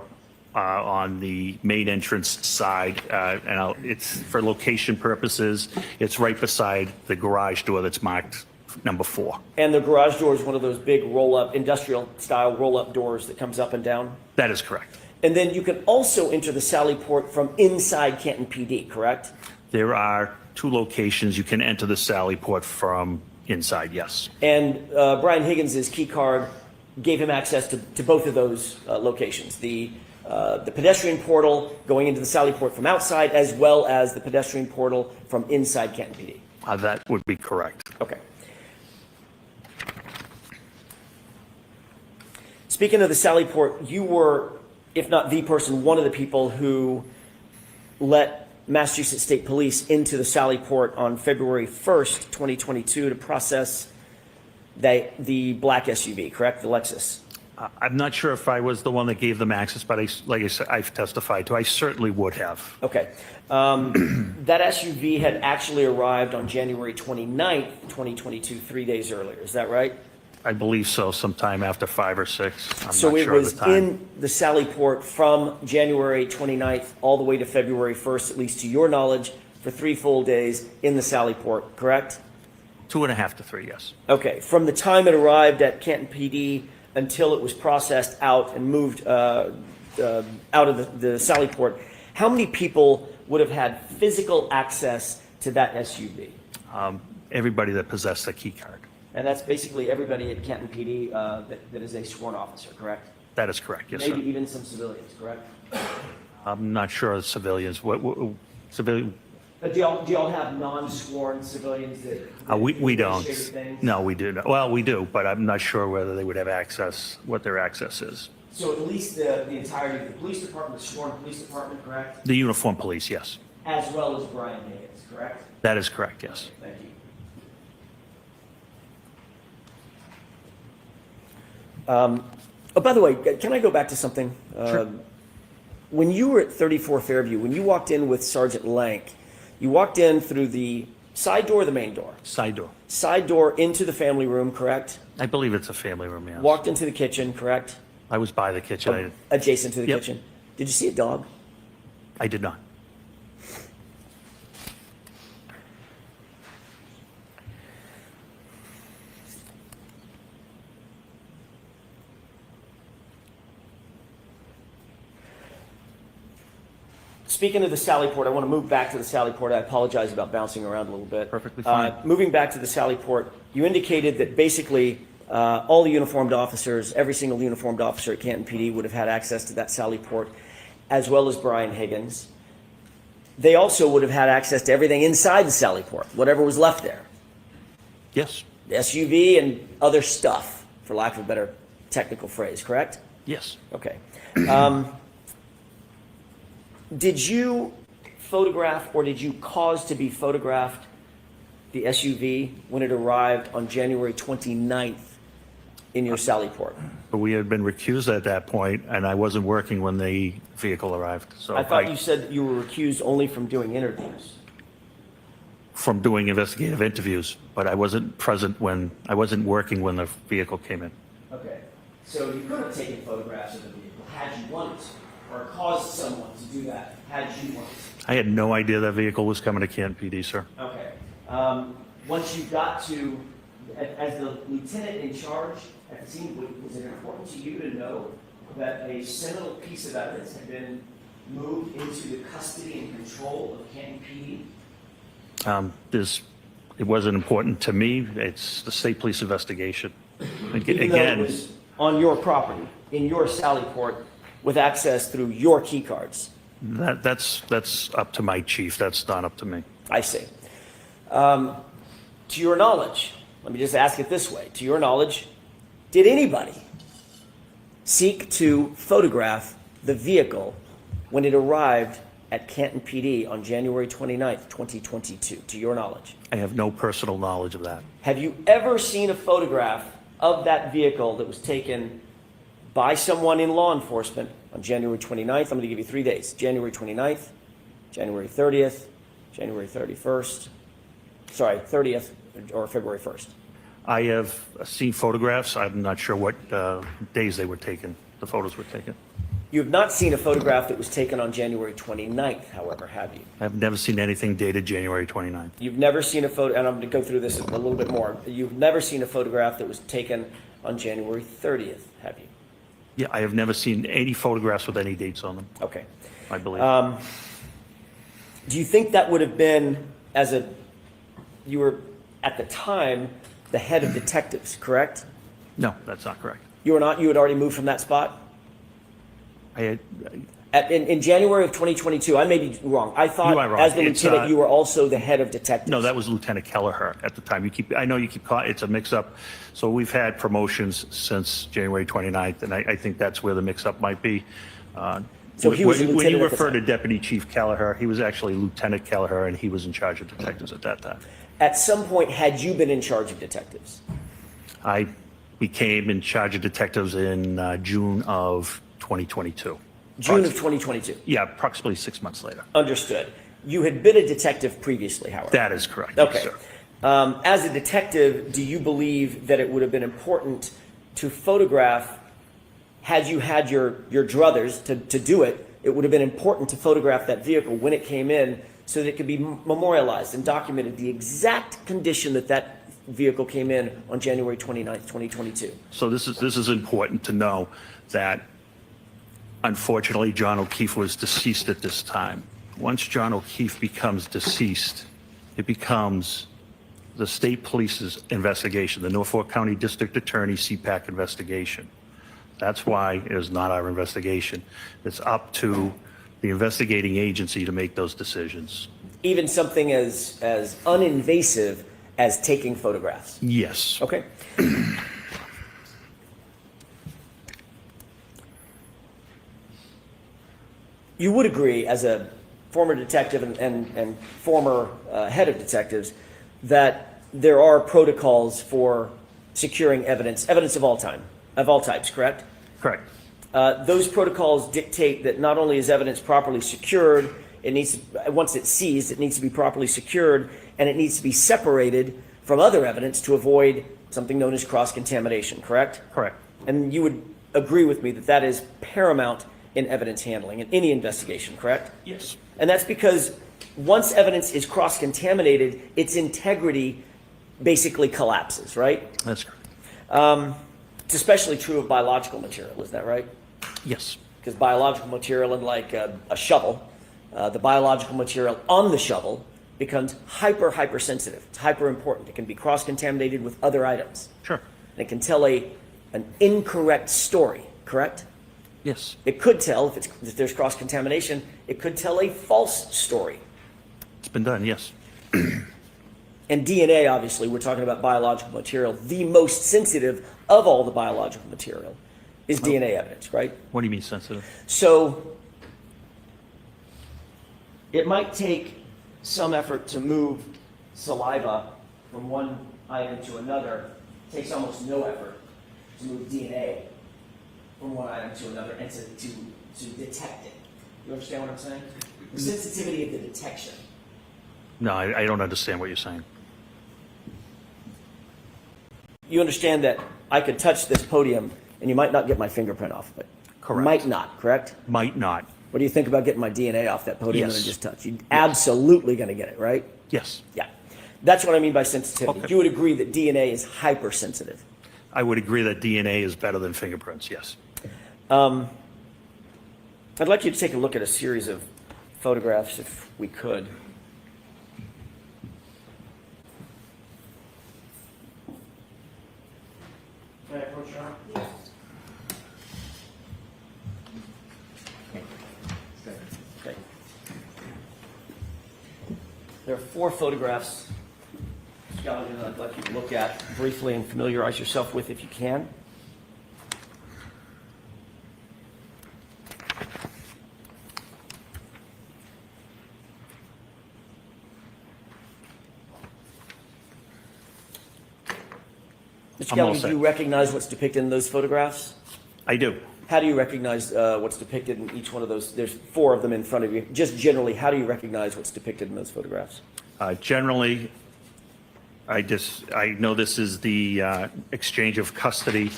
on the main entrance side, and it's for location purposes. It's right beside the garage door that's marked number 4. And the garage door is one of those big roll-up, industrial-style roll-up doors that comes up and down? That is correct. And then you can also enter the Sally Port from inside Canton PD, correct? There are 2 locations you can enter the Sally Port from inside, yes. And Brian Higgins' key card gave him access to both of those locations, the pedestrian portal going into the Sally Port from outside, as well as the pedestrian portal from inside Canton PD. That would be correct. Okay. Speaking of the Sally Port, you were, if not the person, one of the people who let Massachusetts State Police into the Sally Port on February 1st, 2022 to process the black SUV, correct? The Lexus. I'm not sure if I was the one that gave them access, but like I said, I've testified to. I certainly would have. Okay. That SUV had actually arrived on January 29th, 2022, 3 days earlier. Is that right? I believe so, sometime after 5 or 6. I'm So not it sure of was the time. in the Sally Port from January 29th all the way to February 1st, at least to your knowledge, for 3 full days in the Sally Port, correct? 2.5 to 3, yes. Okay. From the time it arrived at Canton PD until it was processed out and moved out of the Sally Port, how many people would have had physical access to that SUV? Everybody that possessed a key card. And that's basically everybody at Canton PD that is a sworn officer, correct? That is correct, yes, Maybe sir. even some civilians, correct? I'm not sure of civilians. What civilian? But do y'all have non-sworn civilians that We don't. appreciate things? No, we do not. Well, we do, but I'm not sure whether they would have access, what their access is. So at least the entirety of the police department, the sworn police department, correct? The uniformed police, yes. As well as Brian Higgins, correct? That is correct, yes. Thank you. Oh, by the way, can I go back to something? Sure. When you were at 34 Fairview, when you walked in with Sergeant Lank, you walked in through the side door or the main door? Side door. Side door into the family room, correct? I believe it's a family room, yes. Walked into the kitchen, correct? I was by the kitchen. Adjacent to the Yep. kitchen. Did you see a dog? I did not. Speaking of the Sally Port, I want to move back to the Sally Port. I apologize about bouncing around a little bit. Perfectly fine. Moving back to the Sally Port, you indicated that basically all the uniformed officers, every single uniformed officer at Canton PD would have had access to that Sally Port, as well as Brian Higgins. They also would have had access to everything inside the Sally Port, whatever was left there. Yes. The SUV and other stuff, for lack of a better technical phrase, correct? Yes. Okay. Did you photograph or did you cause to be photographed the SUV when it arrived on January 29th in your Sally Port? But we had been recused at that point, and I wasn't working when the vehicle arrived. So I thought you said that you were recused only from doing interviews. from doing investigative interviews, but I wasn't present I wasn't working when the vehicle came in. Okay. So you could have taken photographs of the vehicle had you wanted to, or caused someone to do that had you wanted to. I had no idea that vehicle was coming to Canton PD, sir. Okay. Once you got to, as the lieutenant in charge at the scene, was it important to you to know that a seminal piece of evidence had been moved into the custody and control of Canton PD? It wasn't important to me. It's the state police investigation. Even though it was on your property, in your Sally Port, with access through your key cards. That's up to my chief. That's not up to me. I see. To your knowledge, let me just ask it this way. To your knowledge, did anybody seek to photograph the vehicle when it arrived at Canton PD on January 29th, 2022, to your knowledge? I have no personal knowledge of that. Have you ever seen a photograph of that vehicle that was taken by someone in law enforcement on January 29th? I'm going to give you 3 days. January 29th, January 30th, January 31st, sorry, 30th, or February 1st. I have seen photographs. I'm not sure what days they were taken. The photos were taken. You have not seen a photograph that was taken on January 29th, however, have you? I've never seen anything dated January 29th. You've never seen a photo, and I'm going to go through this a little bit more. You've never seen a photograph that was taken on January 30th, have you? Yeah, I have never seen any photographs with any dates on them, Okay. I believe. Do you think that would have been, you were at the time the head of detectives, correct? No, that's not correct. You were not, you had already moved from that spot? I had, In January of 2022, I may be wrong. I thought You are wrong. as the It's, lieutenant, you were also the head of detectives. no, that was Lieutenant Kelleher at the time. I know you keep calling, it's a mix-up. So we've had promotions since January 29th, and I think that's where the mix-up might be. So he was a When lieutenant you at the refer to time. Deputy Chief Kelleher, he was actually Lieutenant Kelleher, and he was in charge of detectives at that time. At some point, had you been in charge of detectives? I became in charge of detectives in June of 2022. June of 2022. Yeah, approximately 6 months later. Understood. You had been a detective previously, however. That is correct. yes, Okay. sir. As a detective, do you believe that it would have been important to photograph, had you had your druthers to do it, it would have been important to photograph that vehicle when it came in so that it could be memorialized and documented the exact condition that vehicle came in on January 29th, 2022. So this is important to know that unfortunately John O'Keefe was deceased at this time. Once John O'Keefe becomes deceased, it becomes the state police's investigation, the Norfolk County District Attorney CPAC investigation. That's why it is not our investigation. It's up to the investigating agency to make those decisions. Even something as uninvasive as taking photographs. Yes. Okay. You would agree, as a former detective and former head of detectives, that there are protocols for securing evidence of all types, correct? Correct. Those protocols dictate that not only is evidence properly secured, once it's seized, it needs to be properly secured, and it needs to be separated from other evidence to avoid something known as cross-contamination, correct? Correct. And you would agree with me that that is paramount in evidence handling in any investigation, correct? Yes. And that's because once evidence is cross-contaminated, its integrity basically collapses, right? That's correct. It's especially true of biological material, is that right? Yes. Because biological material, unlike a shovel, the biological material on the shovel becomes hypersensitive. It's hyper important. It can be cross-contaminated with other items. Sure. And it can tell an incorrect story, correct? Yes. It could tell, if there's cross-contamination, it could tell a false story. It's been done, yes. And DNA, obviously, we're talking about biological material. The most sensitive of all the biological material is DNA evidence, right? What do you mean sensitive? So it might take some effort to move saliva from one item to another. It takes almost no effort to move DNA from one item to another and to detect it. You understand what I'm saying? The sensitivity of the detection. No, I don't understand what you're saying. You understand that I could touch this podium and you might not get my fingerprint off of it. Correct. Might not, correct? Might not. What do you think about getting my DNA off that podium that I Yes. just touched? You're absolutely going to get it, right? Yes. Yeah. That's what I mean by sensitivity. Okay. You would agree that DNA is hypersensitive. I would agree that DNA is better than fingerprints, yes. I'd like you to take a look at a series of photographs if we could. Can I approach your arm? Okay. There are 4 photographs, Skeleton, that I'd like you to look at briefly and familiarize yourself with if you can. Mr. I'm all Kelly, do set. you recognize what's depicted in those photographs? I do. How do you recognize what's depicted in each one of those? There's 4 of them in front of you. Just generally, how do you recognize what's depicted in those photographs? Generally, I know this is the exchange of custody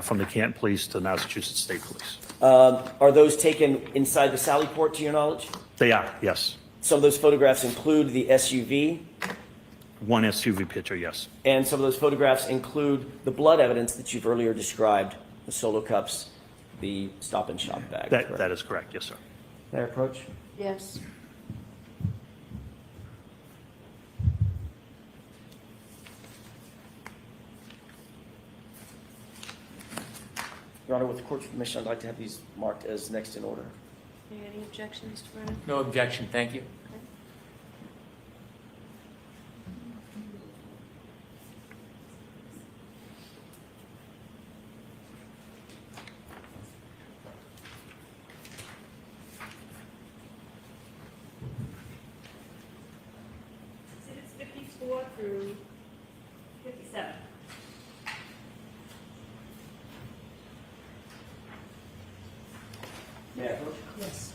from the Canton Police to the Massachusetts State Police. Are those taken inside the Sally Port, to your knowledge? They are, yes. Some of those photographs include the SUV, One SUV picture, yes. and some of those photographs include the blood evidence that you've earlier described, the Solo cups, the Stop and Shop bag. That is correct, yes, sir. May I approach? Yes. Your Honor, with the court's permission, I'd like to have these marked as next in order. Any objections, Mr. Brennan? No objection, thank you. Exhibits 54 through 57. May I approach? Yes.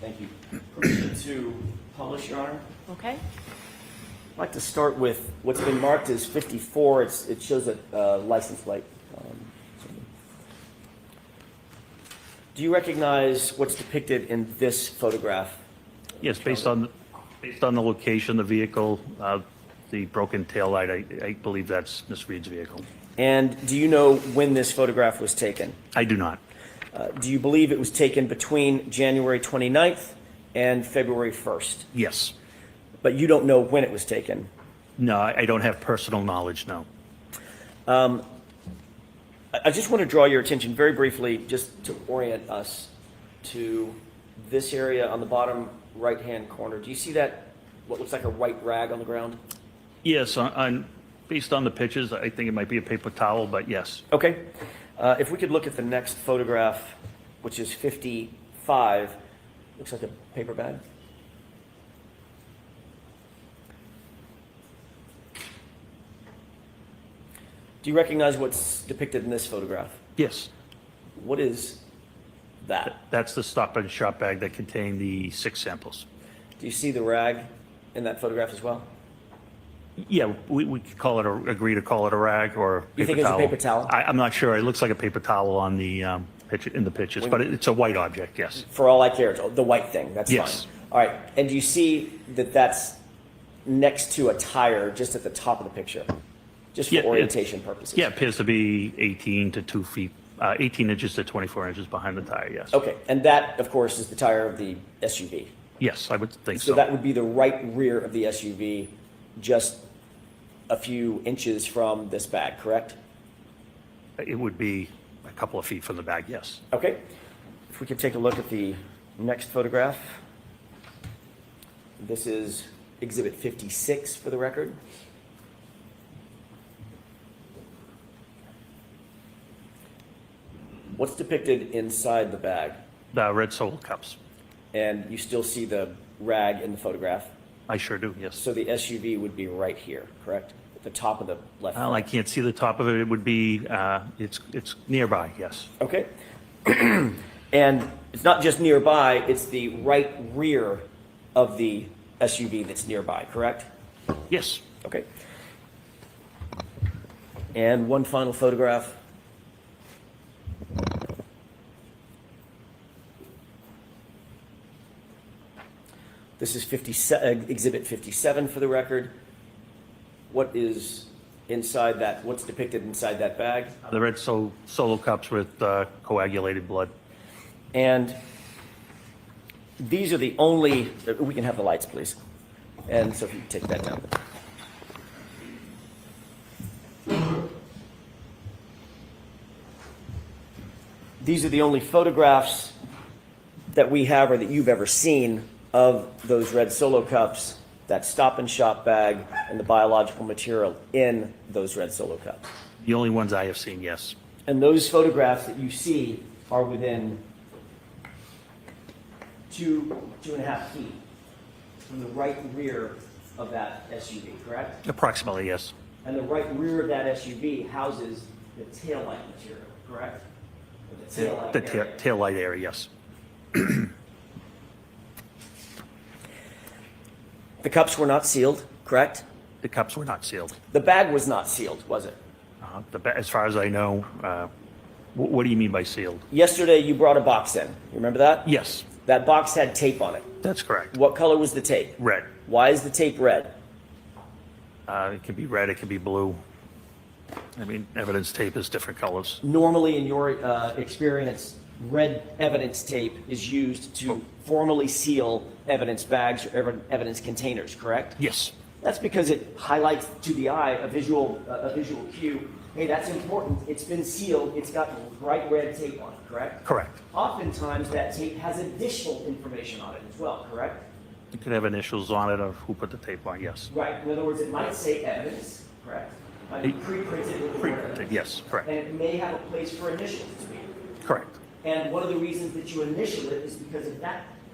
Thank you. Permission to publish, Your Honor? Okay. I'd like to start with what's been marked as 54. It shows a license plate. Do you recognize what's depicted in this photograph? Yes, based on the location, the vehicle, the broken taillight, I believe that's Miss Reed's vehicle. And do you know when this photograph was taken? I do not. Do you believe it was taken between January 29th and February 1st? Yes. But you don't know when it was taken? No, I don't have personal knowledge, no. I just want to draw your attention very briefly, just to orient us to this area on the bottom right-hand corner. Do you see that, what looks like a white rag on the ground? Yes, based on the pictures, I think it might be a paper towel, but yes. Okay. If we could look at the next photograph, which is 55, looks like a paper bag. Do you recognize what's depicted in this photograph? Yes, What is that? that's the Stop and Shop bag that contained the 6 samples. Do you see the rag in that photograph as well? Yeah, we could call it agree to call it a rag or You think paper it's a towel. paper towel? I'm not sure. It looks like a paper towel on the picture, in the pictures, but it's a white object, yes. For all I care, it's the white thing, that's Yes. fine. All right, and do you see that that's next to a tire just at the top of the picture? Just for Yeah, orientation purposes? Yeah, it appears to be 18 to 2 feet, 18 inches to 24 inches behind the tire, yes. Okay, and that, of course, is the tire of the SUV. Yes, I would think So so. that would be the right rear of the SUV, just a few inches from this bag, correct? It would be a couple of feet from the bag, yes. Okay. If we could take a look at the next photograph. This is Exhibit 56 for the record. What's depicted inside the bag? The red Solo cups. And you still see the rag in the photograph? I sure do, yes. So the SUV would be right here, correct? At the top of the left. Well, I can't see the top of it. It would be, it's nearby, yes. Okay. And it's not just nearby, it's the right rear of the SUV that's nearby, correct? Yes. Okay. And one final photograph. This is Exhibit 57 for the record. What is inside that? What's depicted inside that bag? The red Solo cups with coagulated blood. And these are the only, we can have the lights, please. And so if you take that down. These are the only photographs that we have or that you've ever seen of those red Solo cups, that Stop and Shop bag, and the biological material in those red Solo cups. The only ones I have seen, yes. And those photographs that you see are within 2.5 feet from the right rear of that SUV, correct? Approximately, yes. And the right rear of that SUV houses the taillight material, correct? Or the taillight The area. taillight area, yes. The cups were not sealed, correct? The cups were not sealed. The bag was not sealed, was it? As far as I know, What do you mean by sealed? Yesterday, you brought a box in. You remember that? Yes, That box had tape on it. that's correct. What color was the tape? Red. Why is the tape red? It can be red, it can be blue. I mean, evidence tape is different colors. Normally, in your experience, red evidence tape is used to formally seal evidence bags or evidence containers, correct? Yes, That's because it highlights to the eye a visual cue. Hey, that's important. It's been sealed. It's got bright red tape on it, correct? correct. Oftentimes, that tape has additional information on it as well, correct? You could have initials on it of who put the tape on, yes. Right. In other words, it might say evidence, correct? Might be pre-printed with the word Pre-printed, evidence. yes, correct, And it may have a place for initials to be. correct. And one of the reasons that you initial it is because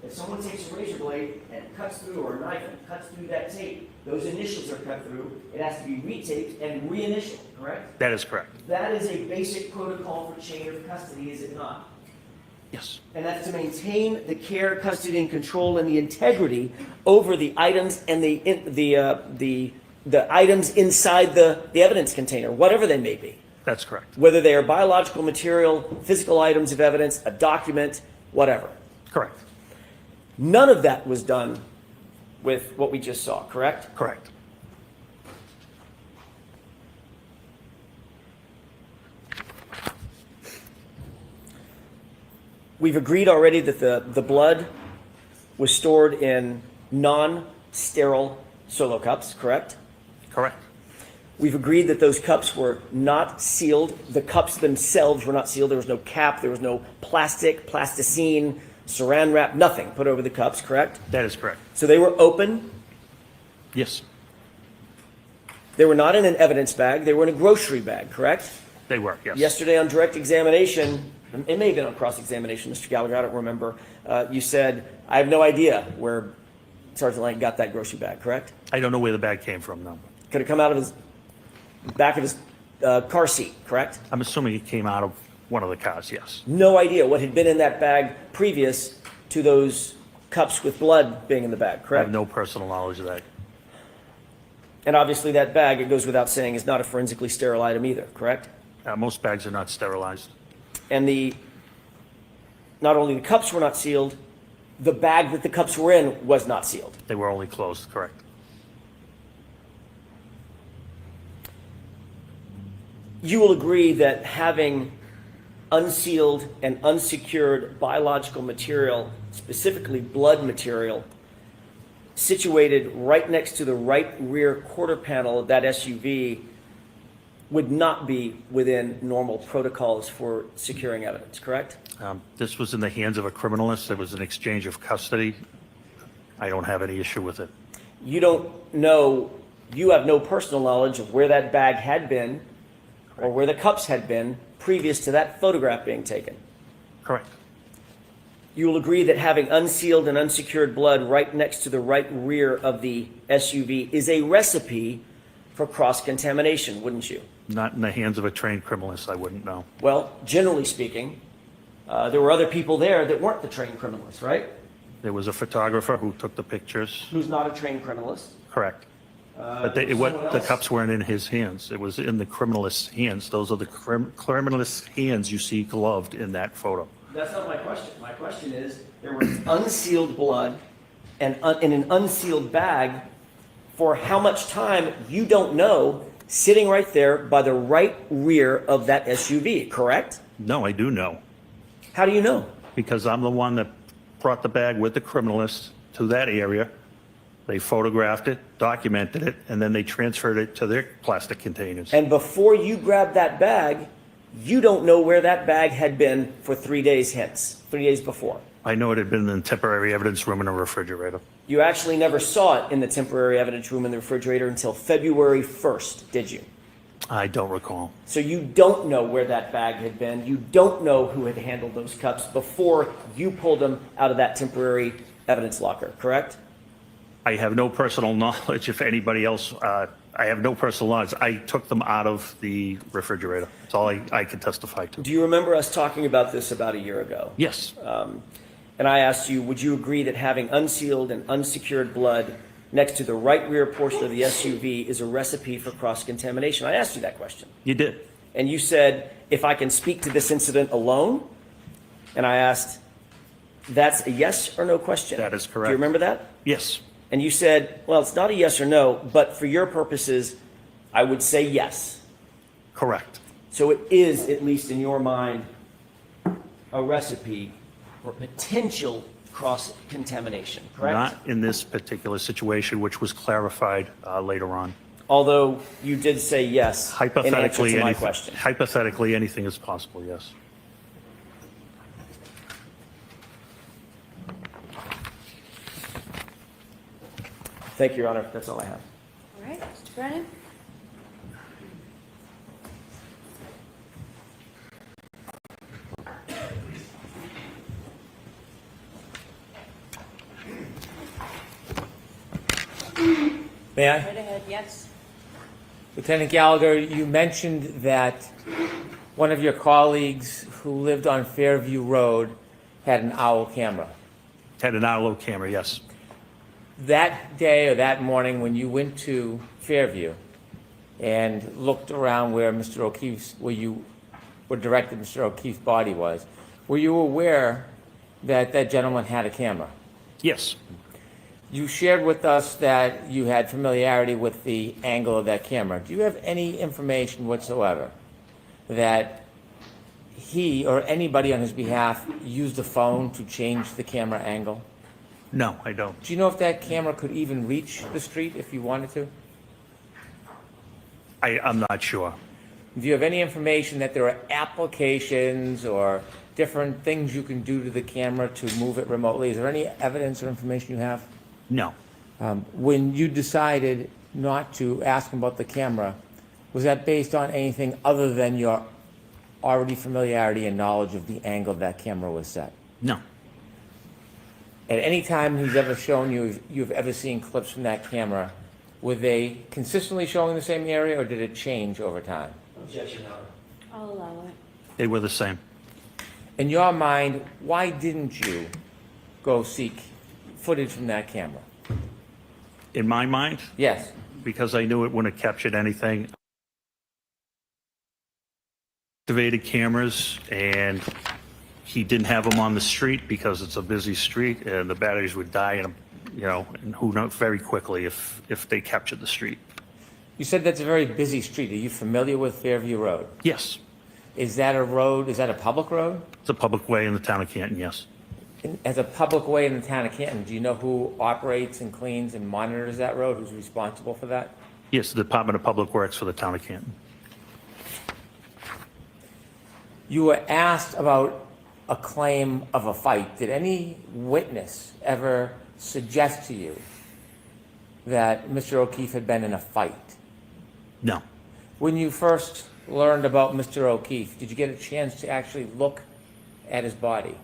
if someone takes a razor blade and cuts through, or a knife and cuts through that tape, those initials are cut through, it has to be retaped and reinitialed, correct? That is correct, That is a basic protocol for chain of custody, is it not? yes. And that's to maintain the care, custody, and control and the integrity over the items and the items inside the evidence container, whatever they may be. That's correct, Whether they are biological material, physical items of evidence, a document, whatever. correct, None of that was done with what we just saw, correct? correct. We've agreed already that the blood was stored in non-sterile solo cups, correct? Correct. We've agreed that those cups were not sealed. The cups themselves were not sealed. There was no cap, there was no plastic, plasticine, saran wrap, nothing put over the cups, correct? That is correct. So they were open. Yes, They were not in an evidence bag. They were in a grocery bag, correct? they were, yes. Yesterday on direct examination, it may have been on cross-examination, Mr. Gallagher, I don't remember. You said, I have no idea where Sergeant Lang got that grocery bag, correct? I don't know where the bag came from, no. Could have come out of his back of his car seat, correct? I'm assuming it came out of one of the cars, yes. No idea what had been in that bag previous to those cups with blood being in the bag, I correct? have no personal knowledge of that. And obviously that bag, it goes without saying, is not a forensically sterile item either, correct? Most bags are not sterilized. And not only the cups were not sealed, the bag that the cups were in was not sealed. They were only closed, correct. You will agree that having unsealed and unsecured biological material, specifically blood material, situated right next to the right rear quarter panel of that SUV would not be within normal protocols for securing evidence, correct? This was in the hands of a criminalist. It was an exchange of custody. I don't have any issue with it. You have no personal knowledge of where that bag had been or where the cups had been previous to that photograph being taken. Correct. You will agree that having unsealed and unsecured blood right next to the right rear of the SUV is a recipe for cross-contamination, wouldn't you? Not in the hands of a trained criminalist, I wouldn't know. Well, generally speaking, there were other people there that weren't the trained criminalists, right? There was a photographer who took the pictures. Who's not a trained criminalist. Correct. But Someone the else? cups weren't in his hands. It was in the criminalist's hands. Those are the criminalist's hands you see gloved in that photo. That's not my question. My question is, there was unsealed blood and in an unsealed bag for how much time, you don't know, sitting right there by the right rear of that SUV, correct? No, I do know, How do you know? because I'm the one that brought the bag with the criminalist to that area. They photographed it, documented it, and then they transferred it to their plastic containers. And before you grabbed that bag, you don't know where that bag had been for 3 days hence, 3 days before. I know it had been in the temporary evidence room in a refrigerator. You actually never saw it in the temporary evidence room in the refrigerator until February 1st, did you? I don't recall. So you don't know where that bag had been. You don't know who had handled those cups before you pulled them out of that temporary evidence locker, correct? I have no personal knowledge if anybody else, I have no personal knowledge. I took them out of the refrigerator. That's all I can testify to. Do you remember us talking about this about a year ago? Yes, And I asked you, would you agree that having unsealed and unsecured blood next to the right rear portion of the SUV is a recipe for cross-contamination? I asked you that question. you did. and you said, if I can speak to this incident alone, and I asked, that's a yes or no question? That is Do correct. you remember that? Yes, And you said, well, it's not a yes or no, but for your purposes, I would say yes. correct. So it is, at least in your mind, a recipe for potential cross-contamination, correct? Not in this particular situation, which was clarified later on. Although you did say yes in answer Hypothetically, to my anything, question. hypothetically, anything is possible, yes. Thank you, Your Honor. That's all I have. All right, Mr. Brennan? May I? Right ahead, yes. Lieutenant Gallagher, you mentioned that one of your colleagues who lived on Fairview Road had an owl camera. Had an Arlo camera, yes. That day or that morning when you went to Fairview and looked around where Mr. O'Keefe's, where you were directed Mr. O'Keefe's body was, were you aware that that gentleman had a camera? Yes, You shared with us that you had familiarity with the angle of that camera. Do you have any information whatsoever that he or anybody on his behalf used a phone to change the camera angle? no, I don't. Do you know if that camera could even reach the street if you wanted to? I'm not sure. Do you have any information that there are applications or different things you can do to the camera to move it remotely? Is there any evidence or information you have? No, When you decided not to ask him about the camera, was that based on anything other than your already familiarity and knowledge of the angle that camera was set? no, At any time he's ever shown you, you've ever seen clips from that camera, were they consistently showing the same area or did it change over time? Objection, Your Honor. I'll allow it. they were the same. In your mind, why didn't you go seek footage from that camera? In my mind, Yes. because I knew it wouldn't have captured anything. Activated cameras, and he didn't have them on the street because it's a busy street and the batteries would die in, and who knows, very quickly if they captured the street. You said that's a very busy street. Are you familiar with Fairview Road? Yes, Is that a road, is that a public road? it's a public way in the town of Canton, yes. As a public way in the town of Canton, do you know who operates and cleans and monitors that road? Who's responsible for that? Yes, the Department of Public Works for the town of Canton. You were asked about a claim of a fight. Did any witness ever suggest to you that Mr. O'Keefe had been in a fight? No, When you first learned about Mr. O'Keefe, did you get a chance to actually look at his body?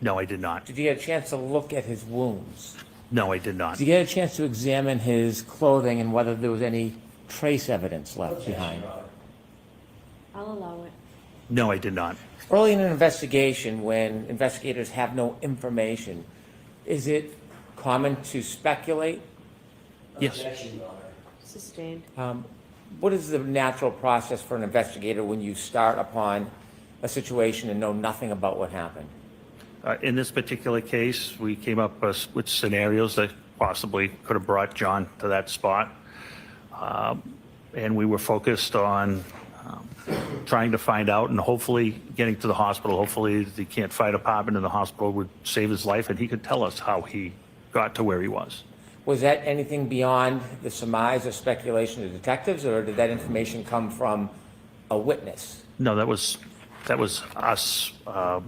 no, I did not. Did you get a chance to look at his wounds? No, I did not. Did you get a chance to examine his clothing and whether there was any trace evidence left behind? I'll allow it. No, I did not. Early in an investigation, when investigators have no information, is it common to speculate? Yes. Objection, Your Honor. Sustained. What is the natural process for an investigator when you start upon a situation and know nothing about what happened? In this particular case, we came up with scenarios that possibly could have brought John to that spot. And we were focused on trying to find out and hopefully getting to the hospital. Hopefully the Can't Fire Department in the hospital would save his life and he could tell us how he got to where he was. Was that anything beyond the surmise or speculation of detectives, or did that information come from a witness? No, that was us, I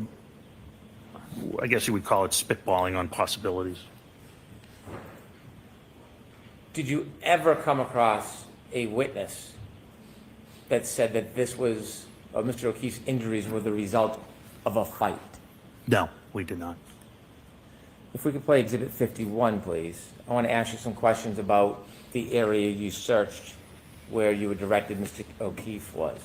guess you would call it spitballing on possibilities. Did you ever come across a witness that said that this was, Mr. O'Keefe's injuries were the result of a fight? No, we did not. If we could play Exhibit 51, please. I want to ask you some questions about the area you searched where you were directed Mr. O'Keefe was.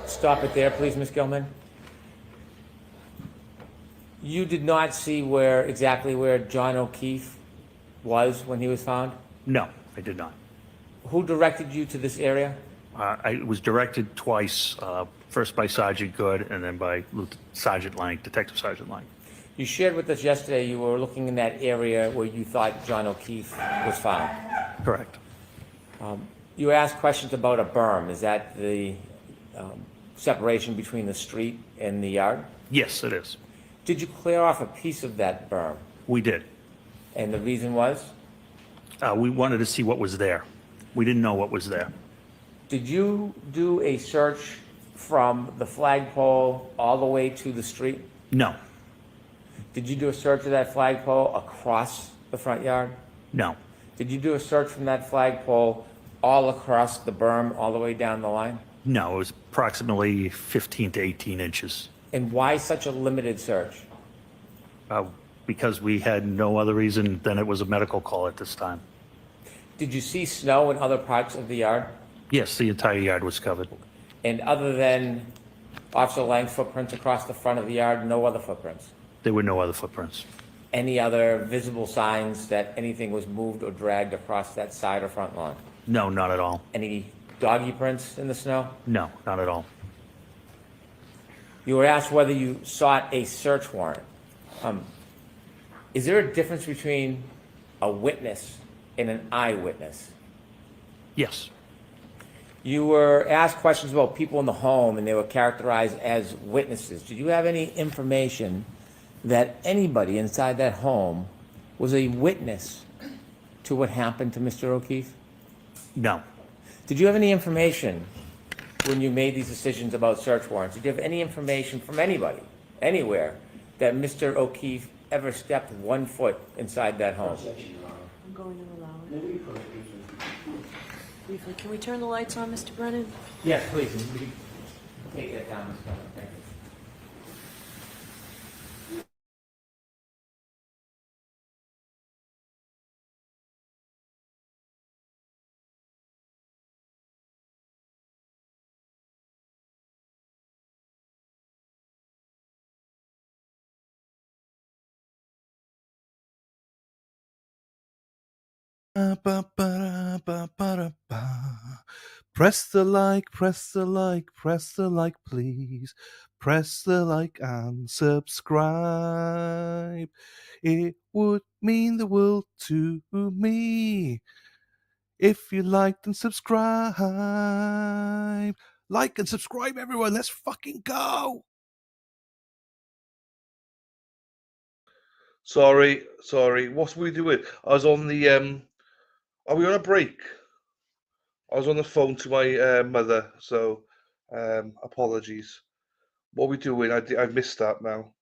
Stop it there, please, Ms. Gilman. You did not see exactly where John O'Keefe was when he was found? No, I did not. Who directed you to this area? I was directed twice, first by Sergeant Good and then by Sergeant Lang, Detective Sergeant Lang. You shared with us yesterday you were looking in that area where you thought John O'Keefe was found. Correct. You asked questions about a berm. Is that the separation between the street and the yard? Yes, it is. Did you clear off a piece of that berm? We did. And the reason was? We wanted to see what was there. We didn't know what was there. Did you do a search from the flagpole all the way to the street? No, Did you do a search of that flagpole across the front yard? no, Did you do a search from that flagpole all across the berm, all the way down the line? no. It was approximately 15 to 18 inches. And why such a limited search? Because we had no other reason than it was a medical call at this time. Did you see snow in other parts of the yard? Yes, the entire yard was covered. And other than Officer Lang's footprints across the front of the yard, no other footprints? There were no other footprints. Any other visible signs that anything was moved or dragged across that side or front lawn? No, not at all. Any doggy prints in the snow? No, not at all. You were asked whether you sought a search warrant. Is there a difference between a witness and an eyewitness? Yes, You were asked questions about people in the home, and they were characterized as witnesses. Did you have any information that anybody inside that home was a witness to what happened to Mr. O'Keefe? no, Did you have any information when you made these decisions about search warrants? Did you have any information from anybody, anywhere, that Mr. O'Keefe ever stepped 1 foot inside that home? I'm going to allow it. Briefly, can we turn the lights on, Mr. Brennan? Yes, please. Take that down, Mr. Bennett. Thank you. Press the like, press the like, press the like, please. Press the like and subscribe. It would mean the world to me if you liked and subscribe. Like and subscribe, everyone. Let's fucking go. Sorry. What were we doing? I was on the are we on a break? I was on the phone to my mother, so apologies. What are we doing? I missed that now.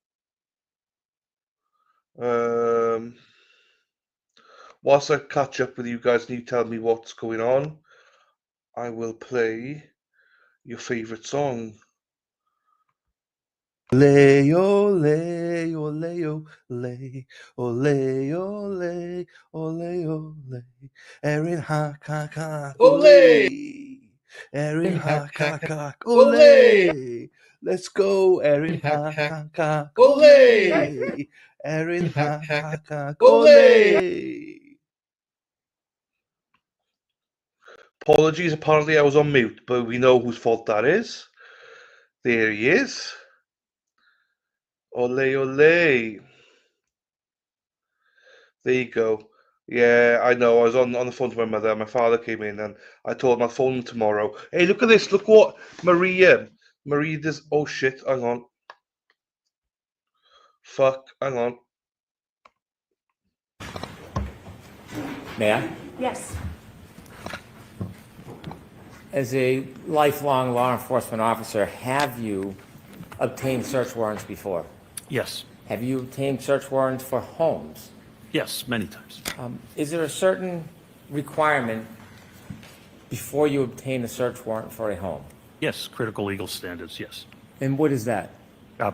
Whilst I catch up with you guys and you tell me what's going on, I will play your favourite song. Ole, ole, ole, ole, ole, ole, ole, ole, Erin hack, hack, hack, ole, Erin hack, hack, hack, ole, let's go, Erin hack, hack, hack, ole, Erin hack, hack, hack, ole. Apologies, apparently I was on mute, but we know whose fault that is. There he is. Ole, ole. There you go. Yeah, I know. I was on the phone to my mother. My father came in and I told him I'll phone him tomorrow. Hey, look at this. Look what Maria does. Oh, shit. Hang on. Fuck. Hang on. May I? Yes. As a lifelong law enforcement officer, have you obtained search warrants before? yes, Have you obtained search warrants for homes? yes, many times. Is there a certain requirement before you obtain a search warrant for a home? Yes, critical legal standards, yes. And what is that?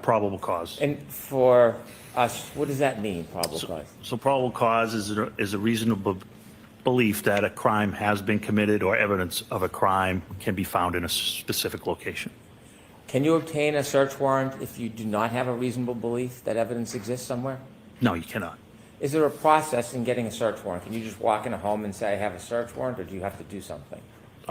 Probable cause. And for us, what does that mean, probable cause? So probable cause is a reasonable belief that a crime has been committed or evidence of a crime can be found in a specific location. Can you obtain a search warrant if you do not have a reasonable belief that evidence exists somewhere? No, you cannot. Is there a process in getting a search warrant? Can you just walk in a home and say, I have a search warrant, or do you have to do something?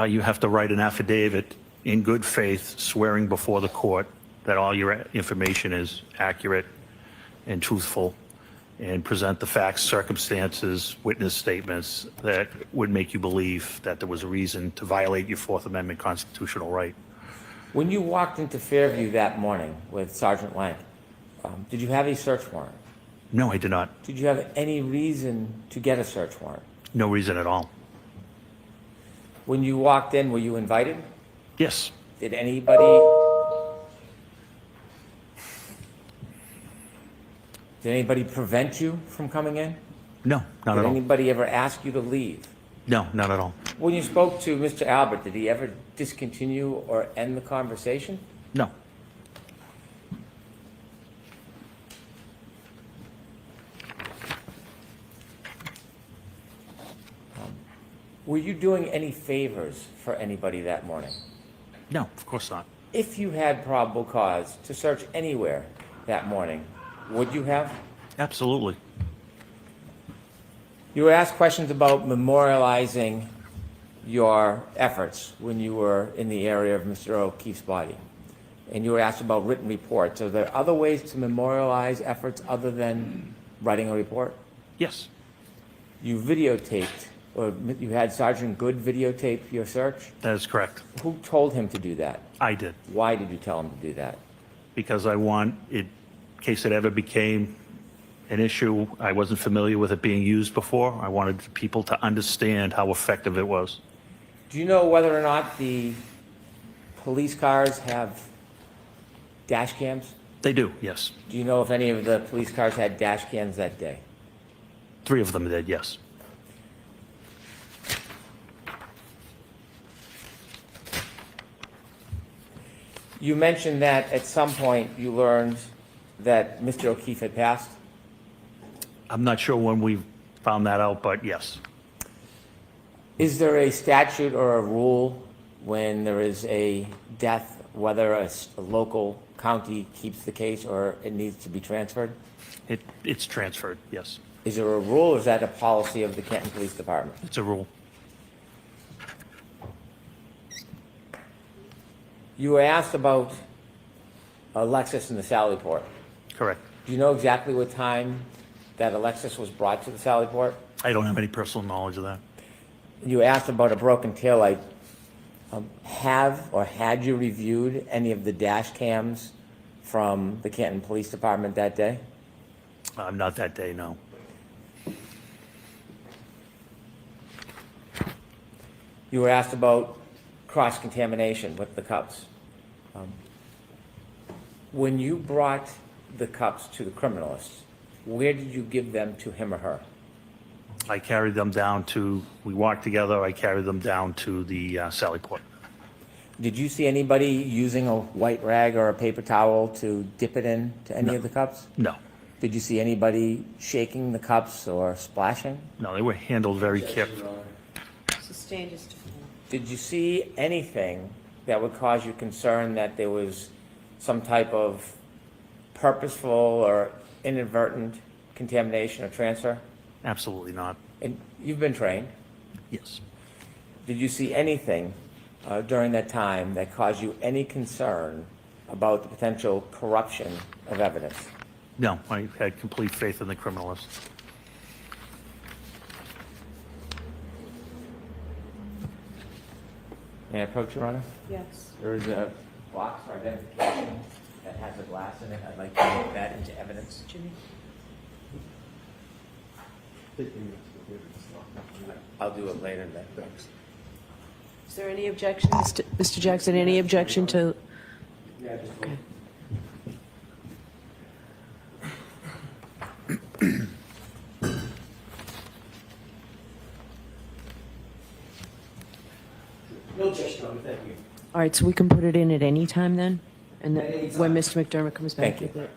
You have to write an affidavit in good faith, swearing before the court that all your information is accurate and truthful, and present the facts, circumstances, witness statements that would make you believe that there was a reason to violate your Fourth Amendment constitutional right. When you walked into Fairview that morning with Sergeant Lang, did you have a search warrant? No, I did not. Did you have any reason to get a search warrant? No reason at all. When you walked in, were you invited? Yes. Did anybody prevent you from coming in? No, not Did at all. anybody ever ask you to leave? No, not at all. When you spoke to Mr. Albert, did he ever discontinue or end the conversation? No. Were you doing any favors for anybody that morning? No, of course not. If you had probable cause to search anywhere that morning, would you have? Absolutely. You were asked questions about memorializing your efforts when you were in the area of Mr. O'Keefe's body. And you were asked about written reports. Are there other ways to memorialize efforts other than writing a report? Yes. You videotaped, or you had Sergeant Good videotape your search? That is correct. Who told him to do that? I did. Why did you tell him to do that? Because I want, in case it ever became an issue, I wasn't familiar with it being used before. I wanted people to understand how effective it was. Do you know whether or not the police cars have dash cams? They do, yes. Do you know if any of the police cars had dash cams that day? 3 of them did, yes. You mentioned that at some point you learned that Mr. O'Keefe had passed. I'm not sure when we found that out, but yes. Is there a statute or a rule when there is a death, whether a local county keeps the case or it needs to be transferred? It's transferred, yes. Is there a rule, or is that a policy of the Canton Police Department? It's a rule. You were asked about Alexis and the Sally Port. Correct. Do you know exactly what time that Alexis was brought to the Sally Port? I don't have any personal knowledge of that. You asked about a broken taillight. Have or had you reviewed any of the dash cams from the Canton Police Department that day? Not that day, no. You were asked about cross-contamination with the cups. When you brought the cups to the criminalist, where did you give them to him or her? I carried them down to, we walked together, I carried them down to the Sally Port. Did you see anybody using a white rag or a paper towel to dip it in to any of the cups? No. Did you see anybody shaking the cups or splashing? No, they were handled very carefully. Sustained is different. Did you see anything that would cause you concern that there was some type of purposeful or inadvertent contamination or transfer? Absolutely not. And you've been trained. Yes. Did you see anything during that time that caused you any concern about the potential corruption of evidence? No, I had complete faith in the criminalist. May I approach, Your Honor? Yes. There is a box for identification that has a glass in it. I'd like to make that into evidence. Jimmy? I'll do it later then. Is there any objection, Mr. Jackson, any objection to? Yeah, just Okay. No objection, thank you. All right, so we can put it in at any time then? And then At any when time. Mr. McDermott comes back Thank you. with it?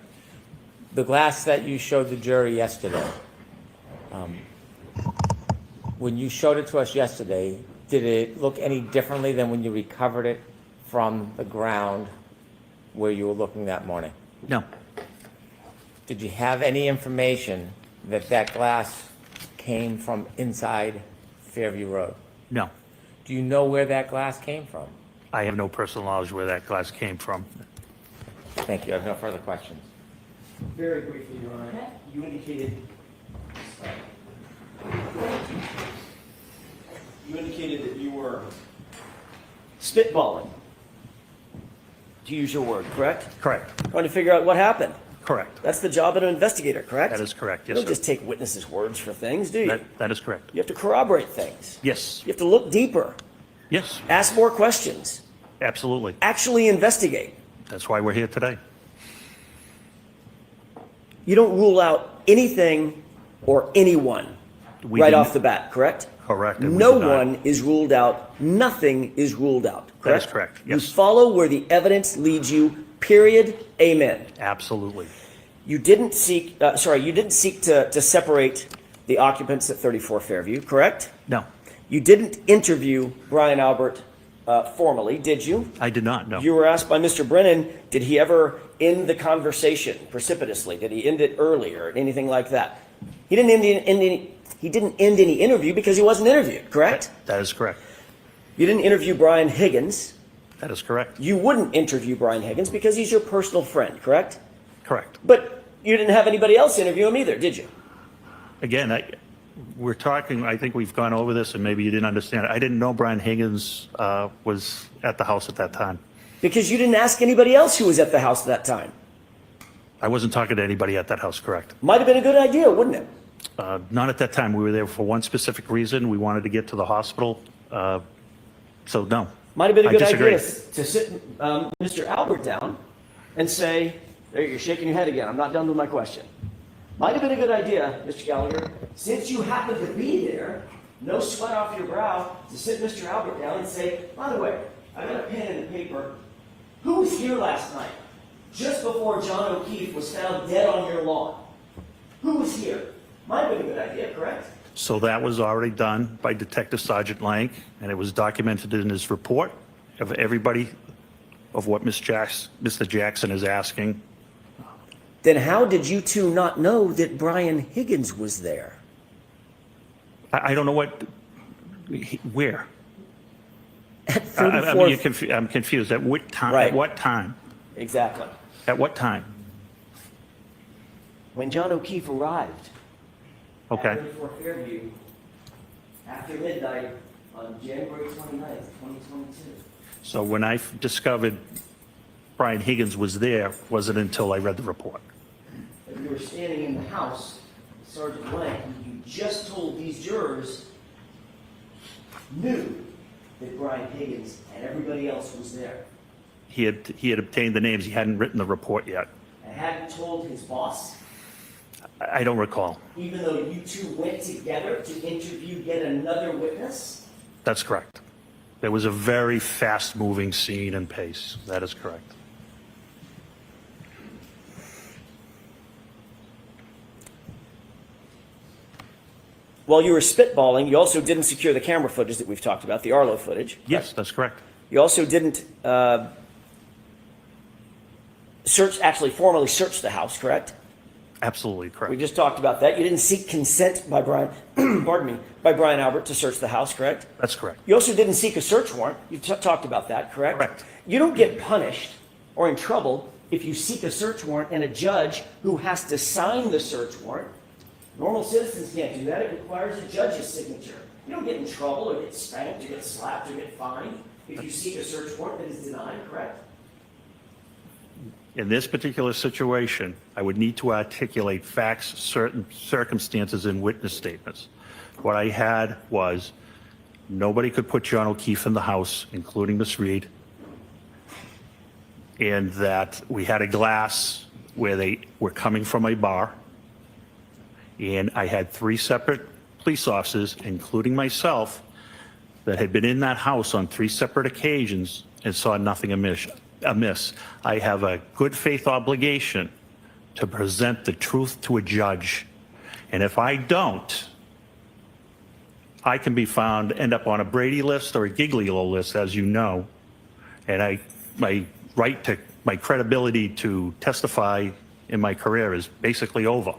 The glass that you showed the jury yesterday, when you showed it to us yesterday, did it look any differently than when you recovered it from the ground where you were looking that morning? No, Did you have any information that that glass came from inside Fairview Road? no. Do you know where that glass came from? I have no personal knowledge where that glass came from. Thank you. I have no further questions. Very briefly, Your Honor, you indicated that you were spitballing, to use your word, correct? Correct, Trying to figure out what happened. correct. That's the job of an investigator, correct? That is correct, You yes, don't sir. just take witnesses' words for things, do you? That is correct. You have to corroborate things. Yes, You have to look deeper, yes, ask more questions, absolutely. actually investigate. That's why we're here today. You don't rule out anything or anyone We right didn't- off the bat, correct? Correct. and we No did not. one is ruled out. Nothing is ruled out, That correct? is correct, You yes. follow where the evidence leads you, period, amen. Absolutely. You didn't seek, you didn't seek to separate the occupants at 34 Fairview, correct? No, You didn't interview Brian Albert formally, did you? I did not, no. You were asked by Mr. Brennan, did he ever end the conversation precipitously? Did he end it earlier, anything like that? He didn't end any interview because he wasn't interviewed, correct? That is correct. You didn't interview Brian Higgins. That is correct. You wouldn't interview Brian Higgins because he's your personal friend, correct? Correct. But you didn't have anybody else interview him either, did you? Again, we're talking, I think we've gone over this and maybe you didn't understand it. I didn't know Brian Higgins was at the house at that time. Because you didn't ask anybody else who was at the house at that time. I wasn't talking to anybody at that house, correct? Might have been a good idea, wouldn't it? Not at that time. We were there for one specific reason. We wanted to get to the hospital. So no. Might have been a I good disagree. idea to sit Mr. Albert down and say, there, you're shaking your head again. I'm not done with my question. Might have been a good idea, Mr. Gallagher, since you happen to be there, no sweat off your brow, to sit Mr. Albert down and say, by the way, I got a pen and a paper. Who was here last night, just before John O'Keefe was found dead on your lawn? Who was here? Might have been a good idea, correct? So that was already done by Detective Sergeant Lank, and it was documented in his report of everybody of what Mr. Jackson is asking. Then how did you two not know that Brian Higgins was there? I don't know where. At I 34 mean, I'm confused. At what time? Right. At what time? Exactly. At what time? When John O'Keefe arrived Okay. at 34 Fairview after midnight on January 29th, 2022. So when I discovered Brian Higgins was there, wasn't until I read the report. If you were standing in the house, Sergeant Lang, you just told these jurors, knew that Brian Higgins and everybody else was there. He had obtained the names. He hadn't written the report yet. And hadn't told his boss, I don't recall. even though you two went together to interview yet another witness? That's correct. There was a very fast-moving scene and pace. That is correct. While you were spitballing, you also didn't secure the camera footage that we've talked about, the Arlo footage. Yes, that's correct. You also didn't formally search the house, correct? Absolutely We correct. just talked about that. You didn't seek consent by Brian, by Brian Albert to search the house, correct? That's correct. You also didn't seek a search warrant. You talked about that, correct? Correct. You don't get punished or in trouble if you seek a search warrant and a judge who has to sign the search warrant. Normal citizens can't do that. It requires a judge's signature. You don't get in trouble or get spanked or get slapped or get fined if you seek a search warrant that is denied, correct? In this particular situation, I would need to articulate facts, certain circumstances, and witness statements. What I had was nobody could put John O'Keefe in the house, including Miss Reed, and that we had a glass where they were coming from a bar, and I had 3 separate police officers, including myself, that had been in that house on 3 separate occasions and saw nothing amiss. I have a good faith obligation to present the truth to a judge. And if I don't, I can be found, end up on a Brady list or a Giglio list, as you know. And my right to my credibility to testify in my career is basically over.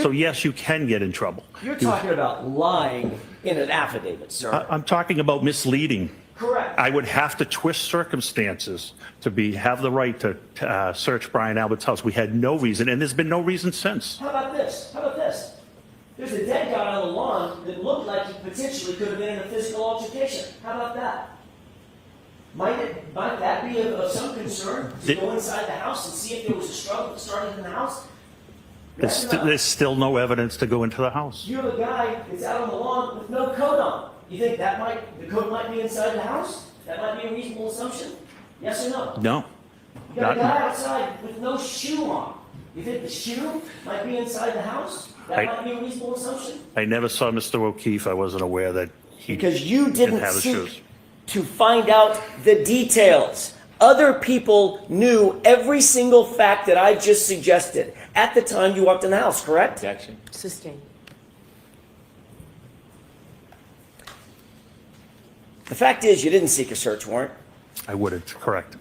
So yes, you can get in trouble. You're talking about lying in an affidavit, sir. I'm talking about misleading. Correct. I would have to twist circumstances to have the right to search Brian Albert's house. We had no reason, and there's been no reason since. How about this? How about this? There's a dead guy on the lawn that looked like he potentially could have been in a physical altercation. How about that? Might that be of some concern? To go inside the house and see if there was a struggle that started in the house? There's still no evidence to go into the house. You have a guy that's out on the lawn with no coat on. You think the coat might be inside the house? That might be a reasonable assumption? Yes or no? No. You got a guy outside with no shoe on. You think the shoe might be inside the house? That might be a reasonable assumption? I never saw Mr. O'Keefe. I wasn't aware that he Because you didn't have the shoes. seek to find out the details. Other people knew every single fact that I just suggested at the time you walked in the house, correct? Objection. Sustained. The fact is you didn't seek a search warrant. I wouldn't. Correct.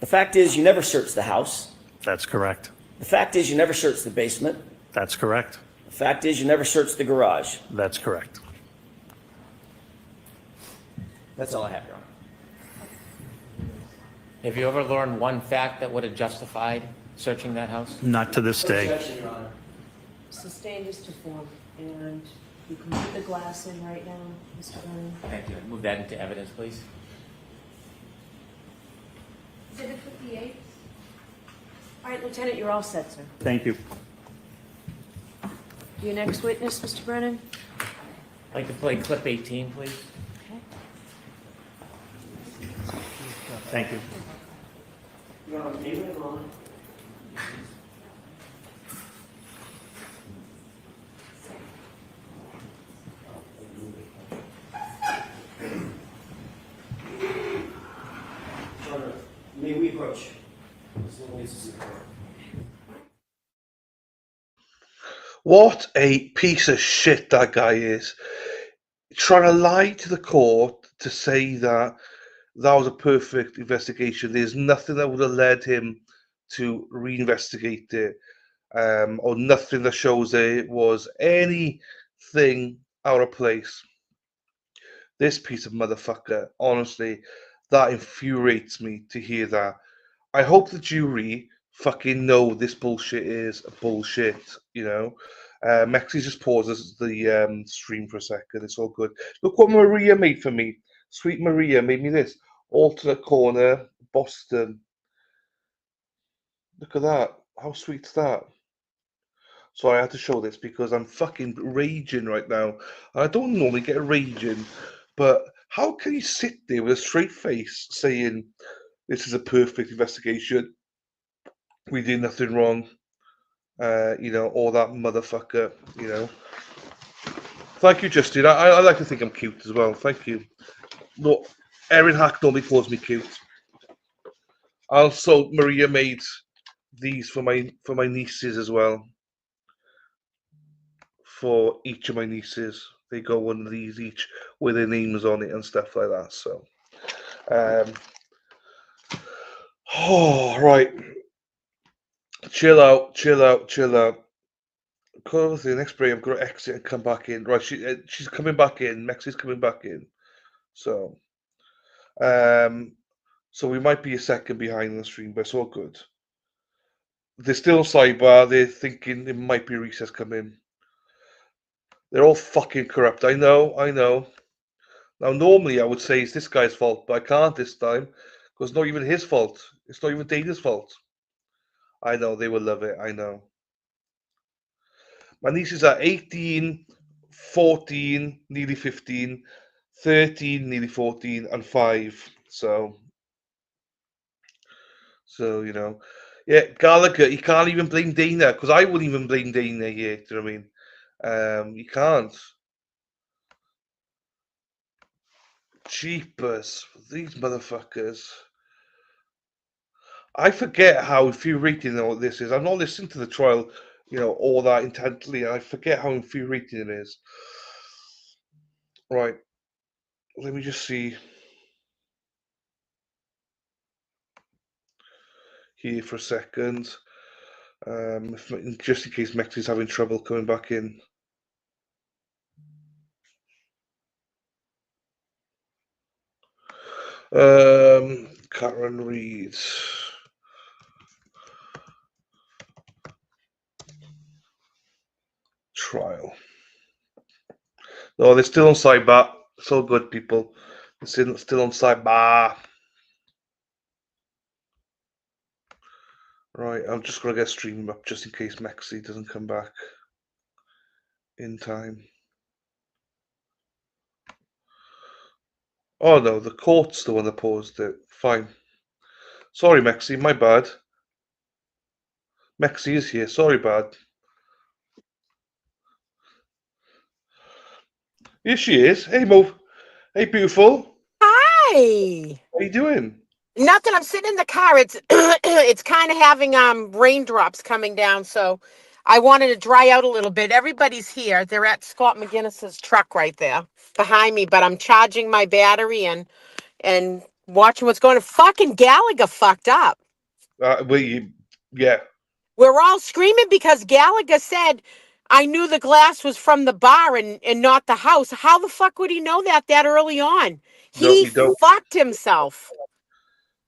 The fact is you never searched the house. That's correct. The fact is you never searched the basement. That's correct. The fact is you never searched the garage. That's correct. That's all I have, Your Honor. Have you ever learned one fact that would have justified searching that house? Not to this day. Objection, Your Honor. Sustained is to form, and you can put the glass in right now, Mr. Vernon. Thank you. Move that into evidence, please. Exhibit 58. All right, Lieutenant, you're all set, sir. Thank you. Your next witness, Mr. Brennan? I'd like to play clip 18, please. Thank you. Your Honor, may we have a moment? Your Honor, may we approach? What a piece of shit that guy is. Trying to lie to the court to say that that was a perfect investigation. There's nothing that would have led him to reinvestigate it, or nothing that shows there was anything out of place. This piece of motherfucker, honestly, that infuriates me to hear that. I hope the jury fucking know this bullshit is bullshit, you know. Mexi just pauses the stream for a second. It's all good. Look what Maria made for me. Sweet Maria made me this. Alternate corner, Boston. Look at that. How sweet's that? So I had to show this because I'm fucking raging right now. I don't normally get raging, but how can you sit there with a straight face saying this is a perfect investigation? We did nothing wrong. You know, all that motherfucker, you know. Thank you, Justin. I like to think I'm cute as well. Thank you. Look, Erin Hack normally calls me cute. Also, Maria made these for my nieces as well. For each of my nieces, they got one of these each with their names on it and stuff like that. So, oh right, chill out. Because the next break, I've got to exit and come back in. Right, she's coming back in. Mexi's coming back in. So, so we might be a second behind the stream, but it's all good. They're still sidebar. They're thinking it might be recess coming. They're all fucking corrupt. I know. Now, normally I would say it's this guy's fault, but I can't this time because it's not even his fault. It's not even Dana's fault. I know they will love it. I know. My nieces are 18, 14, nearly 15, 13, nearly 14, and 5. So you know, yeah, Gallagher. You can't even blame Dana because I wouldn't even blame Dana here. Do you know what I mean? You can't. Jeepers, these motherfuckers. I forget how infuriating all this is. I'm not listening to the trial, you know, all that intently. I forget how infuriating it is. Right. Let me just see. here for a second. Just in case Mexi's having trouble coming back in. Karen Reed. Trial. No, they're still on sidebar. It's all good, people. They're still on sidebar. Right, I'm just going to get streaming up just in case Mexi doesn't come back in time. Oh no, the court's the one that paused it. Fine. Sorry, Mexi, my bad. Mexi is here. Sorry, bad. Here she is. Hey, Mo. Hey, beautiful. Hi. How you doing? Nothing. I'm sitting in the car. It's it's kind of having raindrops coming down, so I wanted to dry out a little bit. Everybody's here. They're at Scott McGinnis's truck right there behind me, but I'm charging my battery and watching what's going on. Fucking Gallagher fucked up. Yeah. We're all screaming because Gallagher said, I knew the glass was from the bar and not the house. How the fuck would he know that early on? No, He you don't. fucked himself.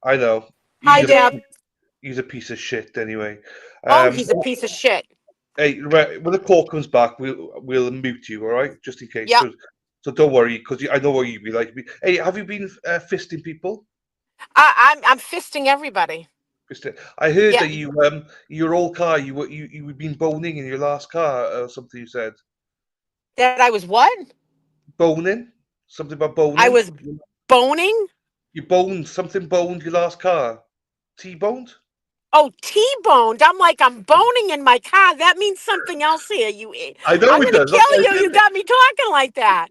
I know. Hi, Deb. He's a piece of shit anyway. Oh, he's a piece of shit. Hey, right, when the call comes back, we'll mute you, all right? Just in case. Yep. So don't worry, because I know what you'd be like. Hey, have you been fisting people? I'm fisting everybody. Fisting. I heard Yeah. that your old car, you were been boning in your last car or something. You said That I was what? boning. Something about boning. I was boning. You boned something. Boned your last car. T-boned. Oh, T-boned. I'm like, I'm boning in my car. That means something else here. I know I'm it gonna does. That's kill why I you. said You it. got me talking like that.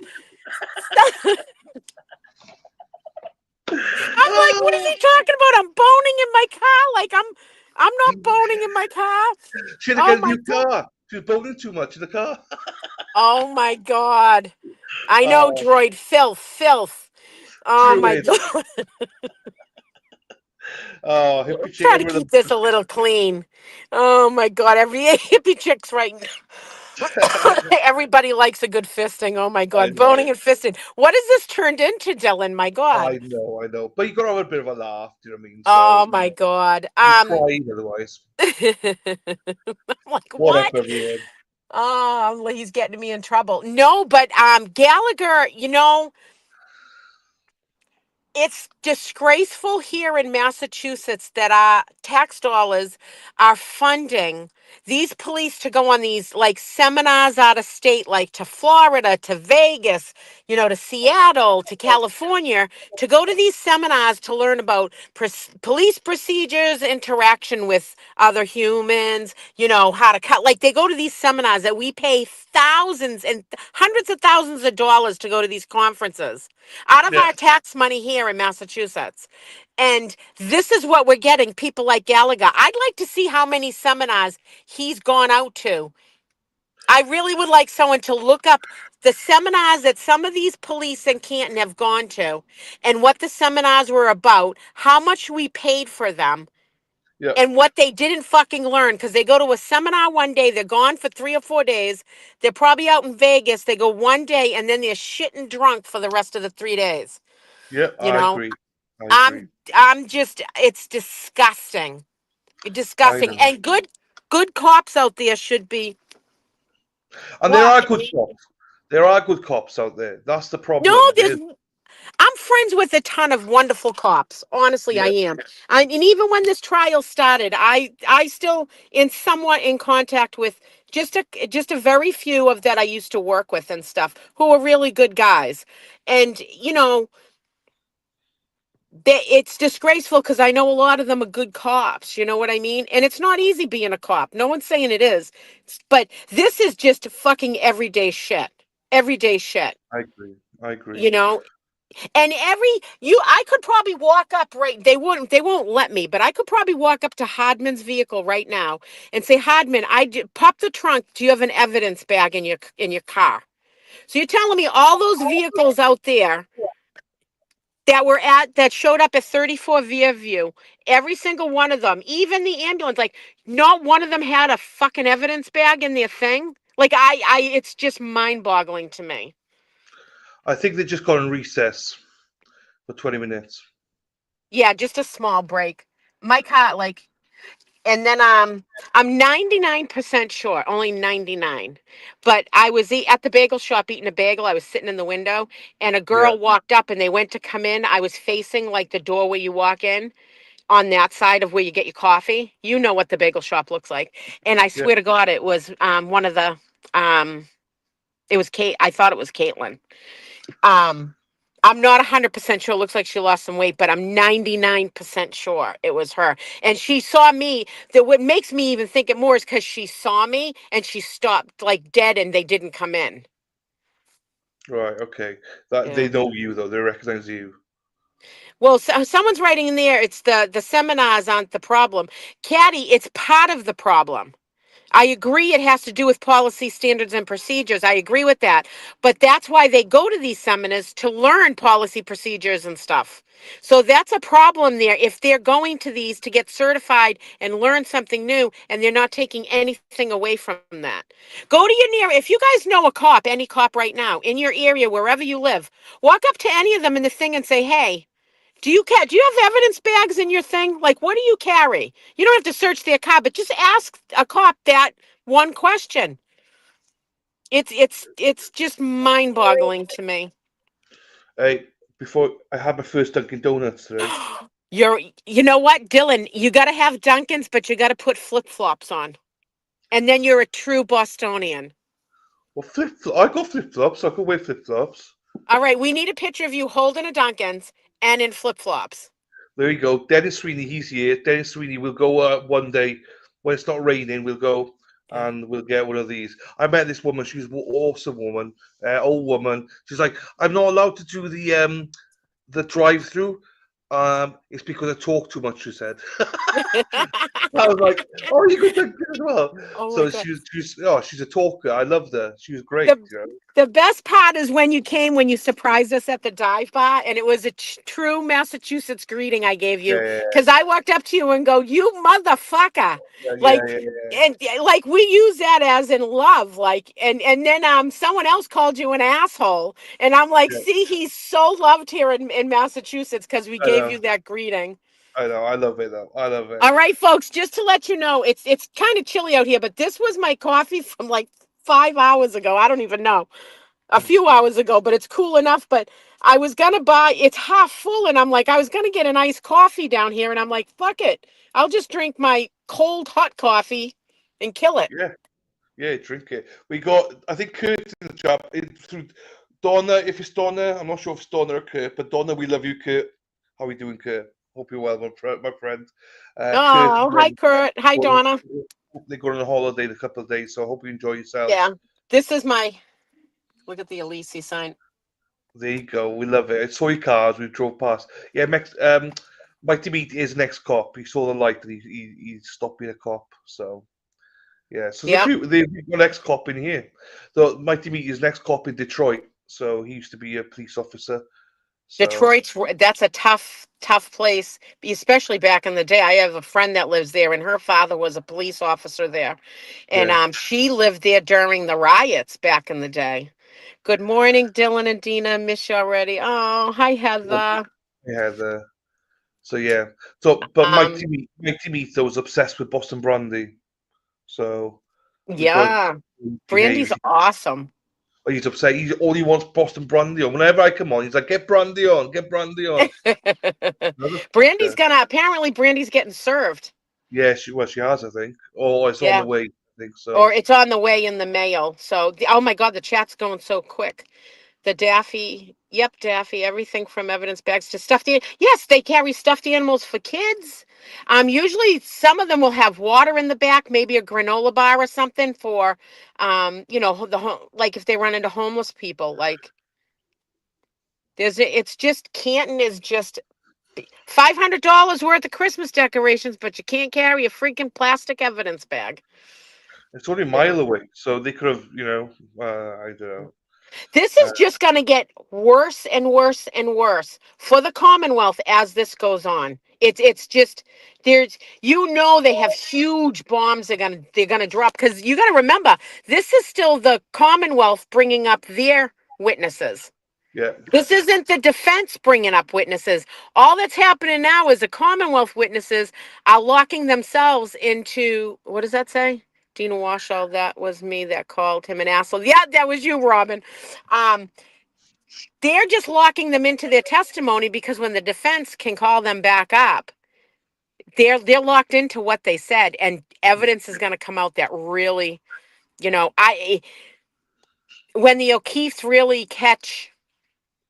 I'm like, what is he talking about? I'm boning in my car. Like I'm not boning in my car. She had to Oh get a my new car. She was boning too much in the car. Oh my God. I know, droid. Filth. Oh my Druid. God. Oh, hippie chick. Try to keep this a little clean. Oh my God. Every hippie chick's right now. Everybody likes a good fisting. Oh my I God. know. Boning and fisting. What has this turned into, Dylan? My God. I know. But you got to have a bit of a laugh. Do you know what I mean? Oh So my God. you cried otherwise. I'm like, What up, what? everyone? Oh, he's getting me in trouble. No, but Gallagher, it's disgraceful here in Massachusetts that our tax dollars are funding these police to go on these like seminars out of state, like to Florida, to Vegas, to Seattle, to California, to go to these seminars to learn about police procedures, interaction with other humans, how to cut. Like they go to these seminars that we pay thousands and hundreds of thousands of dollars to go to these conferences out of our tax money here in Massachusetts. And this is what we're getting, people like Gallagher. I'd like to see how many seminars he's gone out to. I really would like someone to look up the seminars that some of these police in Canton have gone to and what the seminars were about, how much we paid for them, and what they didn't fucking learn, because they go to a seminar one day, they're gone for 3 or 4 days, they're probably out in Vegas, they go one day, and then they're shitting drunk for the rest of the 3 days. Yeah, You I know, agree. I agree. I'm just, it's disgusting. I Disgusting. know. And good cops out there should be. And there are good cops. There are good cops out there. That's the No, problem. I'm friends with a ton of wonderful cops. Honestly, I Yeah. am. And even when this trial started, I still somewhat in contact with just a very few of that I used to work with and stuff who are really good guys. And it's disgraceful because I know a lot of them are good cops. You know what I mean? And it's not easy being a cop. No one's saying it is. But this is just fucking everyday shit. Everyday shit. I agree. I agree. And I could probably walk up they won't let me, but I could probably walk up to Hodman's vehicle right now and say, Hodman, pop the trunk. Do you have an evidence bag in your car? So you're telling me all those vehicles out there that showed up at 34 View. Every single one of them, even the ambulance, like not one of them had a fucking evidence bag in their thing. Like it's just mind boggling to me. I think they just got on recess for 20 minutes. Yeah, just a small break. My car, like, and then I'm 99% sure, only 99. But I was at the bagel shop eating a bagel. I was sitting in the window, and a Yeah. girl walked up, and they went to come in. I was facing like the door where you walk in, on that side of where you get your coffee. You know what the bagel shop looks like. And I Yeah. swear to God, it was one of the it was Kate. I thought it was Caitlin. Um, I'm not 100% sure. It looks like she lost some weight, but I'm 99% sure it was her. And she saw me. That what makes me even think it more is because she saw me and she stopped like dead, and they didn't come in. Right. Okay. That Yeah. they know you though. They recognize you. Well, someone's writing in there. It's the seminars aren't the problem, Caddy. It's part of the problem. I agree it has to do with policy, standards, and procedures. I agree with that. But that's why they go to these seminars, to learn policy, procedures, and stuff. So that's a problem there. If they're going to these to get certified and learn something new, and they're not taking anything away from that. Go to your if you guys know a cop, any cop right now, in your area, wherever you live, walk up to any of them in the thing and say, hey, do you have evidence bags in your thing? Like, what do you carry? You don't have to search their car, but just ask a cop that one question. It's just mind-boggling to me. Hey, before I had my first Dunkin' Donuts today. You know what, Dylan? You got to have Dunkins, but you got to put flip-flops on, and then you're a true Bostonian. Well, I got flip flops. I could wear flip flops. All right, we need a picture of you holding a Dunkins and in flip-flops. There you go. Dennis Sweeney, he's here. Dennis Sweeney, we'll go one day when it's not raining. We'll go Yeah. and we'll get one of these. I met this woman. She's an awesome woman, old woman. She's like, I'm not allowed to do the drive-through. It's because I talk too much. She said. I was like, oh, you could do it as well. Oh my So God. she's a talker. I loved her. She was great. The the best part is when you surprised us at the dive bar, and it was a true Massachusetts greeting I gave you, Yeah, because I walked up to you and go, "You motherfucker!" yeah. Like, and like we use that as in love, like, and then someone else called you an asshole, and I'm like, Yeah. see, he's so loved here in Massachusetts because we I gave know. you that greeting. I know. I love it though. I love it. All right, folks, just to let you know, it's kind of chilly out here, but this was my coffee from like 5 hours ago. I don't even know, a few hours ago, but it's cool enough. But I was gonna buy, it's half full, and I'm like, I was gonna get an iced coffee down here, and I'm like, fuck it, I'll just drink my cold hot coffee and kill it. Yeah. Yeah, drink it. We got, I think Kurt's in the chat. Through Donna, if it's Donna, I'm not sure if it's Donna or Kurt, but Donna, we love you, Kurt. How are we doing, Kurt? Hope you're well, my friend. Kurt, Oh, hi Kurt, hi Donna. they're going on a holiday in a couple of days, so I hope you enjoy yourselves. Yeah, this is my, look at the Elise sign. There you go. We love it. I saw your cars. We drove past. Yeah, Mighty Meat is an ex-cop. He saw the light and he stopped being a cop. So. Yeah, so Yeah. they've got an ex-cop in here. So Mighty Meat is an ex-cop in Detroit. So he used to be a police officer. So, That's a tough place, especially back in the day. I have a friend that lives there, and her father was a police officer there, and yeah. she lived there during the riots back in the day. Good morning, Dylan and Dina. Miss you already. Oh, hi Heather. Yeah, so yeah. So but Um, Mighty Meat though was obsessed with Boston Brandy. So we got yeah, behave. Brandy's awesome. He's upset. All he wants Boston Brandy on. Whenever I come on, he's like, get brandy on, get brandy on. Apparently Brandy's getting served. Yeah, she has, I think. Or it's on Yeah. the way, I think so. Or it's on the way in the mail. So, oh my God, the chat's going so quick. The Daffy, yep, Daffy, everything from evidence bags to stuffed animals. Yes, they carry stuffed animals for kids. Usually some of them will have water in the back, maybe a granola bar or something for, like if they run into homeless people. Like, it's just, Canton is just $500 worth of Christmas decorations, but you can't carry a freaking plastic evidence bag. It's only a mile away, so they could have, I don't know. This is just going to get worse and worse and worse for the Commonwealth as this goes on. It's just there's they have huge bombs they're gonna drop, because you got to remember, this is still the Commonwealth bringing up their witnesses. Yeah. This isn't the defense bringing up witnesses. All that's happening now is the Commonwealth witnesses are locking themselves into, what does that say? Dina Washoe, that was me that called him an asshole. Yeah, that was you, Robin. They're just locking them into their testimony, because when the defense can call them back up, they're locked into what they said, and evidence is going to come out that really, when the O'Keefes really catch.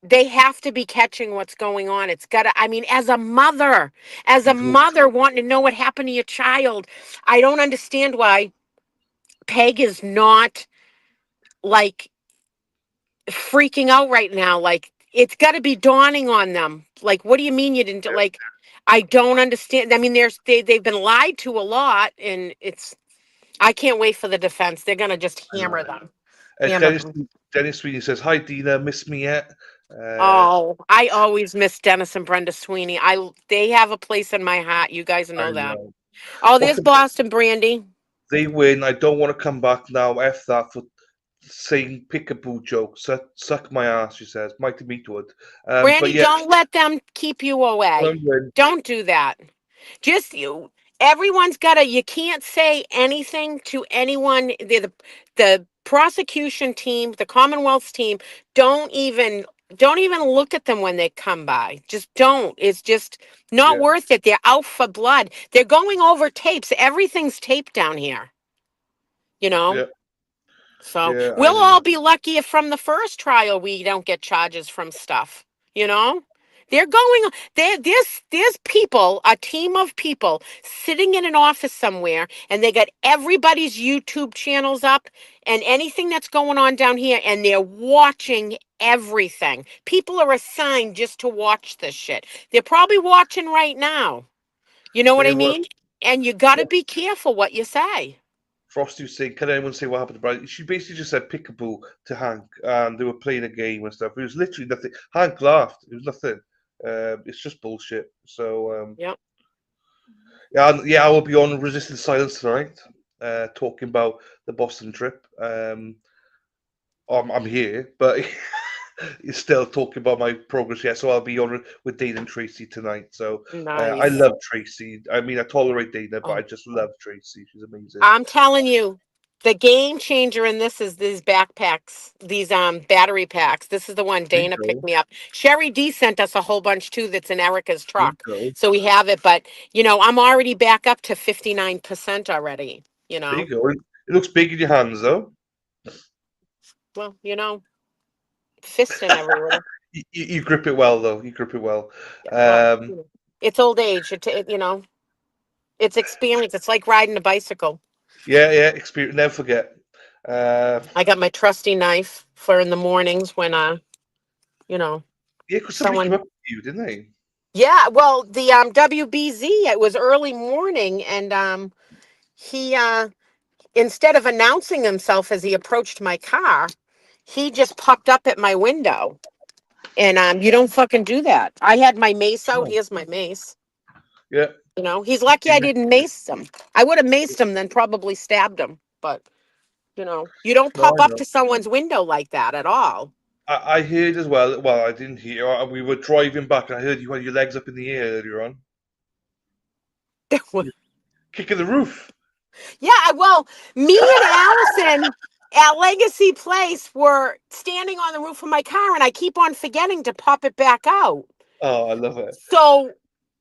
They have to be catching what's going on. It's got to, I mean, as a mother wanting to know what happened to your child, I don't understand why Peg is not like freaking out right now. Like, it's got to be dawning on them. Like, what do you mean you didn't do, like, I don't understand. I mean, they've been lied to a lot, and I can't wait for the defense. They're going to just hammer them. Hammer them. Dennis Sweeney says, "Hi Dina, miss me yet?" Oh, I always miss Dennis and Brenda Sweeney. They have a place in my heart. You guys know that. Oh, there's Boston Brandy. They win. I don't want to come back now. F that for saying pickaboo jokes. Suck my ass, she says. Mighty Meatwood. Brandy, don't let them keep you away. Don't do that. Just you. Everyone's you can't say anything to anyone. The prosecution team, the Commonwealth's team, don't even look at them when they come by. Just don't. It's just not worth it. They're out for blood. They're going over tapes. Everything's taped down here. So we'll all be lucky if from the first trial we don't get charges from stuff. They're going there's people, a team of people sitting in an office somewhere, and they got everybody's YouTube channels up and anything that's going on down here, and they're watching everything. People are assigned just to watch this shit. They're probably watching right now. You know what I mean? And you got to be careful what you say. Frosty was saying, "Can anyone say what happened to Brian?" She basically just said pickaboo to Hank, and they were playing a game and stuff. It was literally nothing. Hank laughed. It was nothing. It's just bullshit. So yeah, I will be on Resisting Silence tonight, talking about the Boston trip. I'm here, but it's still talking about my progress. Yeah, so I'll be on with Dana and Tracy tonight. So nice. I love Tracy. I mean, I tolerate Dana, but I just love Tracy. She's amazing. I'm telling you, the game changer in this is these backpacks, these battery packs. This is the one Dana picked me up. Sherry D sent us a whole bunch too that's in Erica's truck. So we have it, but I'm already back up to 59% already, There you go. It looks big in your hands though. Well, fisting everywhere. You grip it well though. You grip it well. It's old age. It's experience. It's like riding a bicycle. Yeah, experience. Never forget. I got my trusty knife for in the mornings when Yeah, because someone came up with you, didn't they? Yeah, well, the WBZ, it was early morning, and he instead of announcing himself as he approached my car, he just popped up at my window. And you don't fucking do that. I had my mace out. Here's my mace. Yeah. He's lucky I didn't mace him. I would have maced him, then probably stabbed him. But you don't pop up to someone's window like that at all. I heard as well. Well, I didn't hear. We were driving back, and I heard you had your legs up in the air earlier on. Kicking the roof. Yeah, well, me and Allison at Legacy Place were standing on the roof of my car, and I keep on forgetting to pop it back out. Oh, I love it. So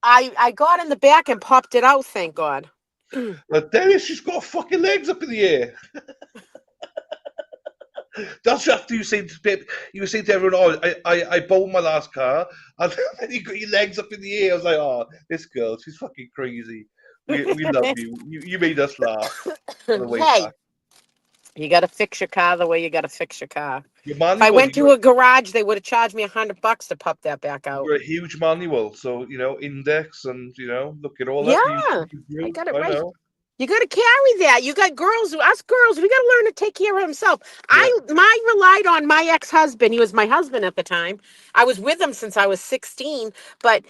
I got in the back and popped it out, thank God. But Dennis, she's got fucking legs up in the air. That's after you say to everyone, "Oh, I bought my last car," and then you got your legs up in the air. I was like, "Oh, this girl, she's fucking crazy." We love you. You made us laugh. On the way back. You got to fix your car the way you got to fix your car. If I went to a garage, they would have charged me $100 to pop that back out. You're a huge manual, so index and look at all that. Yeah, I got it right. Know. You got to carry that. You got girls, us girls, we got to learn to take care of himself. I relied on my ex-husband. He was my husband at the time. I was with him since I was 16, but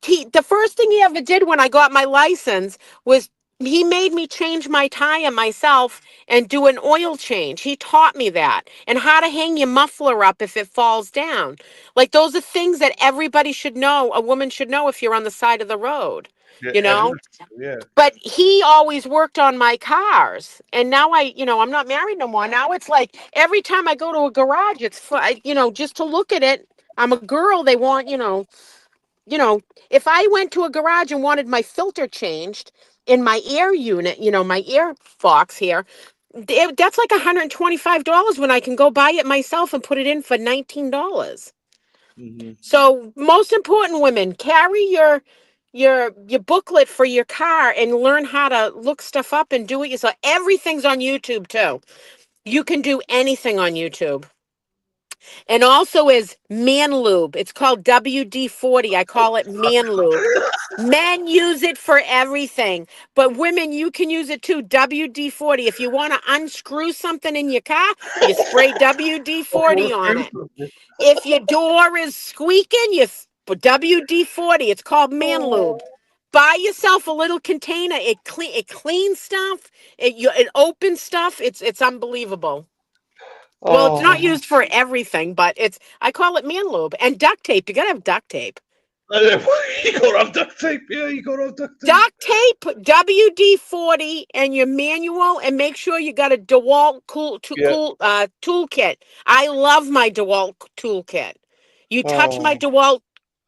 the first thing he ever did when I got my license was he made me change my tire myself and do an oil change. He taught me that and how to hang your muffler up if it falls down. Like those are things that everybody should know. A woman should know if you're on the side of the road, Yeah, you know? everyone. Yeah. But he always worked on my cars. And now I'm not married no more. Now it's like every time I go to a garage, it's, just to look at it. I'm a girl. They want, if I went to a garage and wanted my filter changed in my air unit, my air box here, that's like $125 when I can go buy it myself and put it in for $19. Hmm. So most important, women, carry your booklet for your car and learn how to look stuff up and do it yourself. Everything's on YouTube too. You can do anything on YouTube. And also is man lube. It's called WD-40. I call it man lube. Men use it for everything, but women, you can use it too. WD-40. If you want to unscrew something in your car, you spray WD-40 on it. If your door is squeaking, WD-40. It's called man lube. Buy yourself a little container. It cleans stuff. It opens stuff. It's unbelievable. Well, it's not Oh, used for everything, but I call it man lube and duct tape. You gotta have duct tape. you gotta have duct tape. Yeah, you gotta have duct tape. Duct tape, WD-40, and your manual, and make sure you got a DeWalt Yeah. toolkit. I love my DeWalt toolkit. You touch my Oh, DeWalt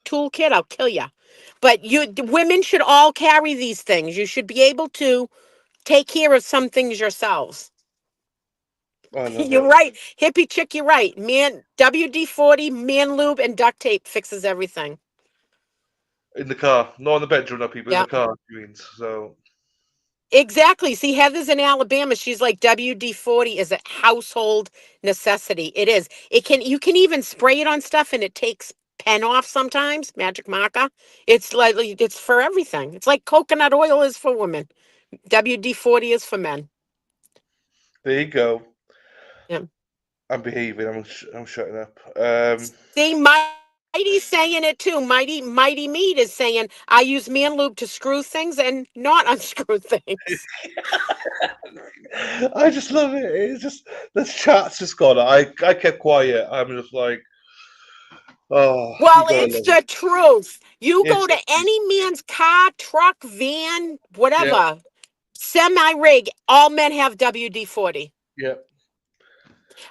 toolkit, I'll kill you. But women should all carry these things. You should be able to take care of some things yourselves. I love You're it. right, hippie chick. You're right, man. WD-40, man lube, and duct tape fixes everything. In the car, not in the bedroom, not people in Yeah. the car. You mean so? Exactly. See, Heather's in Alabama. She's like WD-40 is a household necessity. It is. You can even spray it on stuff and it takes pen off sometimes, magic marker. It's for everything. It's like coconut oil is for women. WD-40 is for men. There you go. Yeah. I'm behaving. I'm shutting up. See, Mighty's saying it too. Mighty Meat is saying I use man lube to screw things and not unscrew things. I just love it. It's just the chat's just gone. I kept quiet. I'm just like, oh, Well, you gotta it's love it. the truth. You go It's to any man's car, truck, van, yeah, whatever, semi rig, all men have WD 40. yeah,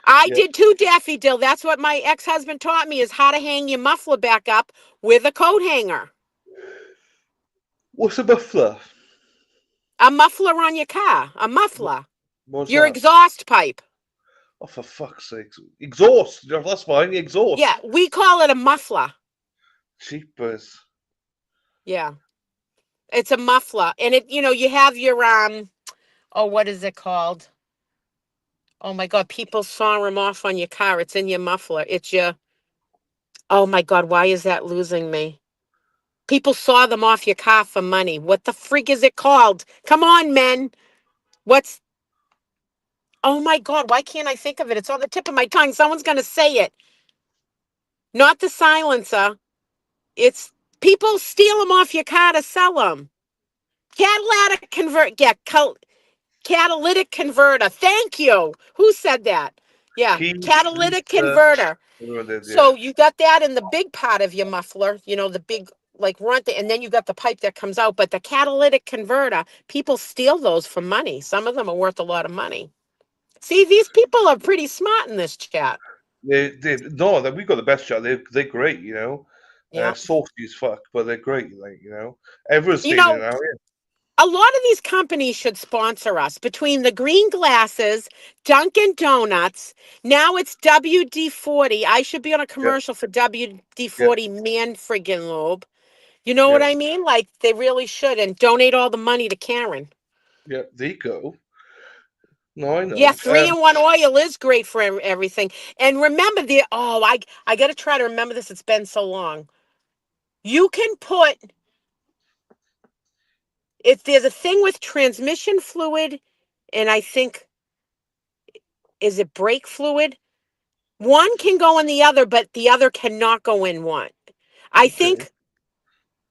I yeah. did too, Daffy Dill. That's what my ex husband taught me is how to hang your muffler back up with a coat hanger. What's a muffler? A muffler on your car, a muffler, What's your that? exhaust pipe. Oh, for fuck's sake! Exhaust. Yeah, that's fine. The Yeah, exhaust. we call it a muffler. Cheapers. Yeah, it's a muffler. And you have your, oh, what is it called? Oh my God, people saw him off on your car. It's in your muffler. Oh my God, why is that losing me? People saw them off your car for money. What the frig is it called? Come on, men. What's, oh my God, why can't I think of it? It's on the tip of my tongue. Someone's going to say it. Not the silencer. It's people steal them off your car to sell them. Catalytic converter. Thank you. Who said that? Yeah, Key. catalytic converter. Everyone did, yeah. So you got that in the big part of your muffler, the big like runt, and then you got the pipe that comes out. But the catalytic converter, people steal those for money. Some of them are worth a lot of money. See, these people are pretty smart in this chat. No, we got the best shot. They're great, Yeah. saucy as fuck, but they're great. Everyone's You stealing it know, now. a lot of these companies should sponsor us. Between the green glasses, Dunkin' Donuts, now it's WD-40. I should be on a Yeah, commercial for yeah, WD-40 man friggin' lube. You know what yeah, I mean? Like they really should and donate all the money to Karen. yeah. There you go. No, I Yeah, know. 3-in-1 oil is great for everything. And remember I got to try to remember this. It's been so long. You can put If there's a thing with transmission fluid, and I think, is it brake fluid? One can go in the other, but the other cannot go in one. I think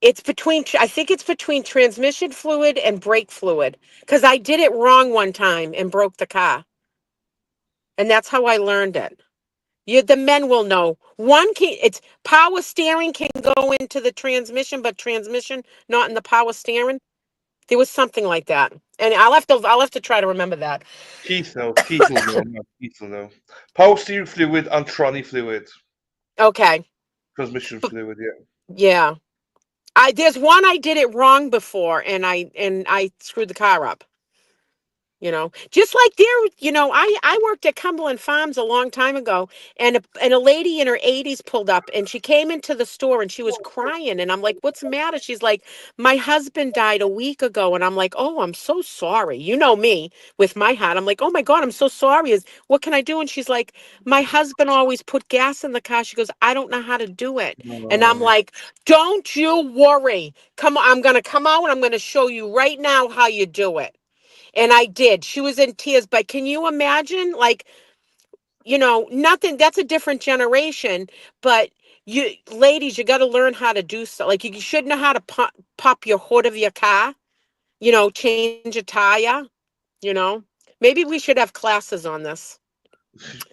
I think it's between transmission fluid and brake fluid, because I did it wrong one time and broke the car. And that's how I learned it. The men will know. It's power steering can go into the transmission, but transmission not in the power steering. There was something like that. And I'll have to try to remember that. Keith knows. Keith will know. No, Keith will know. Power steering fluid and tranny fluid. Okay. Transmission fluid, yeah. Yeah. There's one I did it wrong before, and I screwed the car up. Just like I worked at Cumberland Farms a long time ago, and a lady in her 80s pulled up, and she came into the store and she was crying, and I'm like, "What's the matter?" She's like, "My husband died a week ago," and I'm like, "Oh, I'm so sorry." You know me with my heart. I'm like, "Oh my God, I'm so sorry. What can I do?" And she's like, "My husband always put gas in the car." She goes, "I don't know how to do it," and I'm like, "Don't you worry. Come on, I'm gonna come out and I'm gonna show you right now how you do it." And I did. She was in tears, but can you imagine? Like, nothing, that's a different generation, but ladies, you got to learn how to do so. Like, you should know how to pop your hood of your car, change a tire, you know. Maybe we should have classes on this.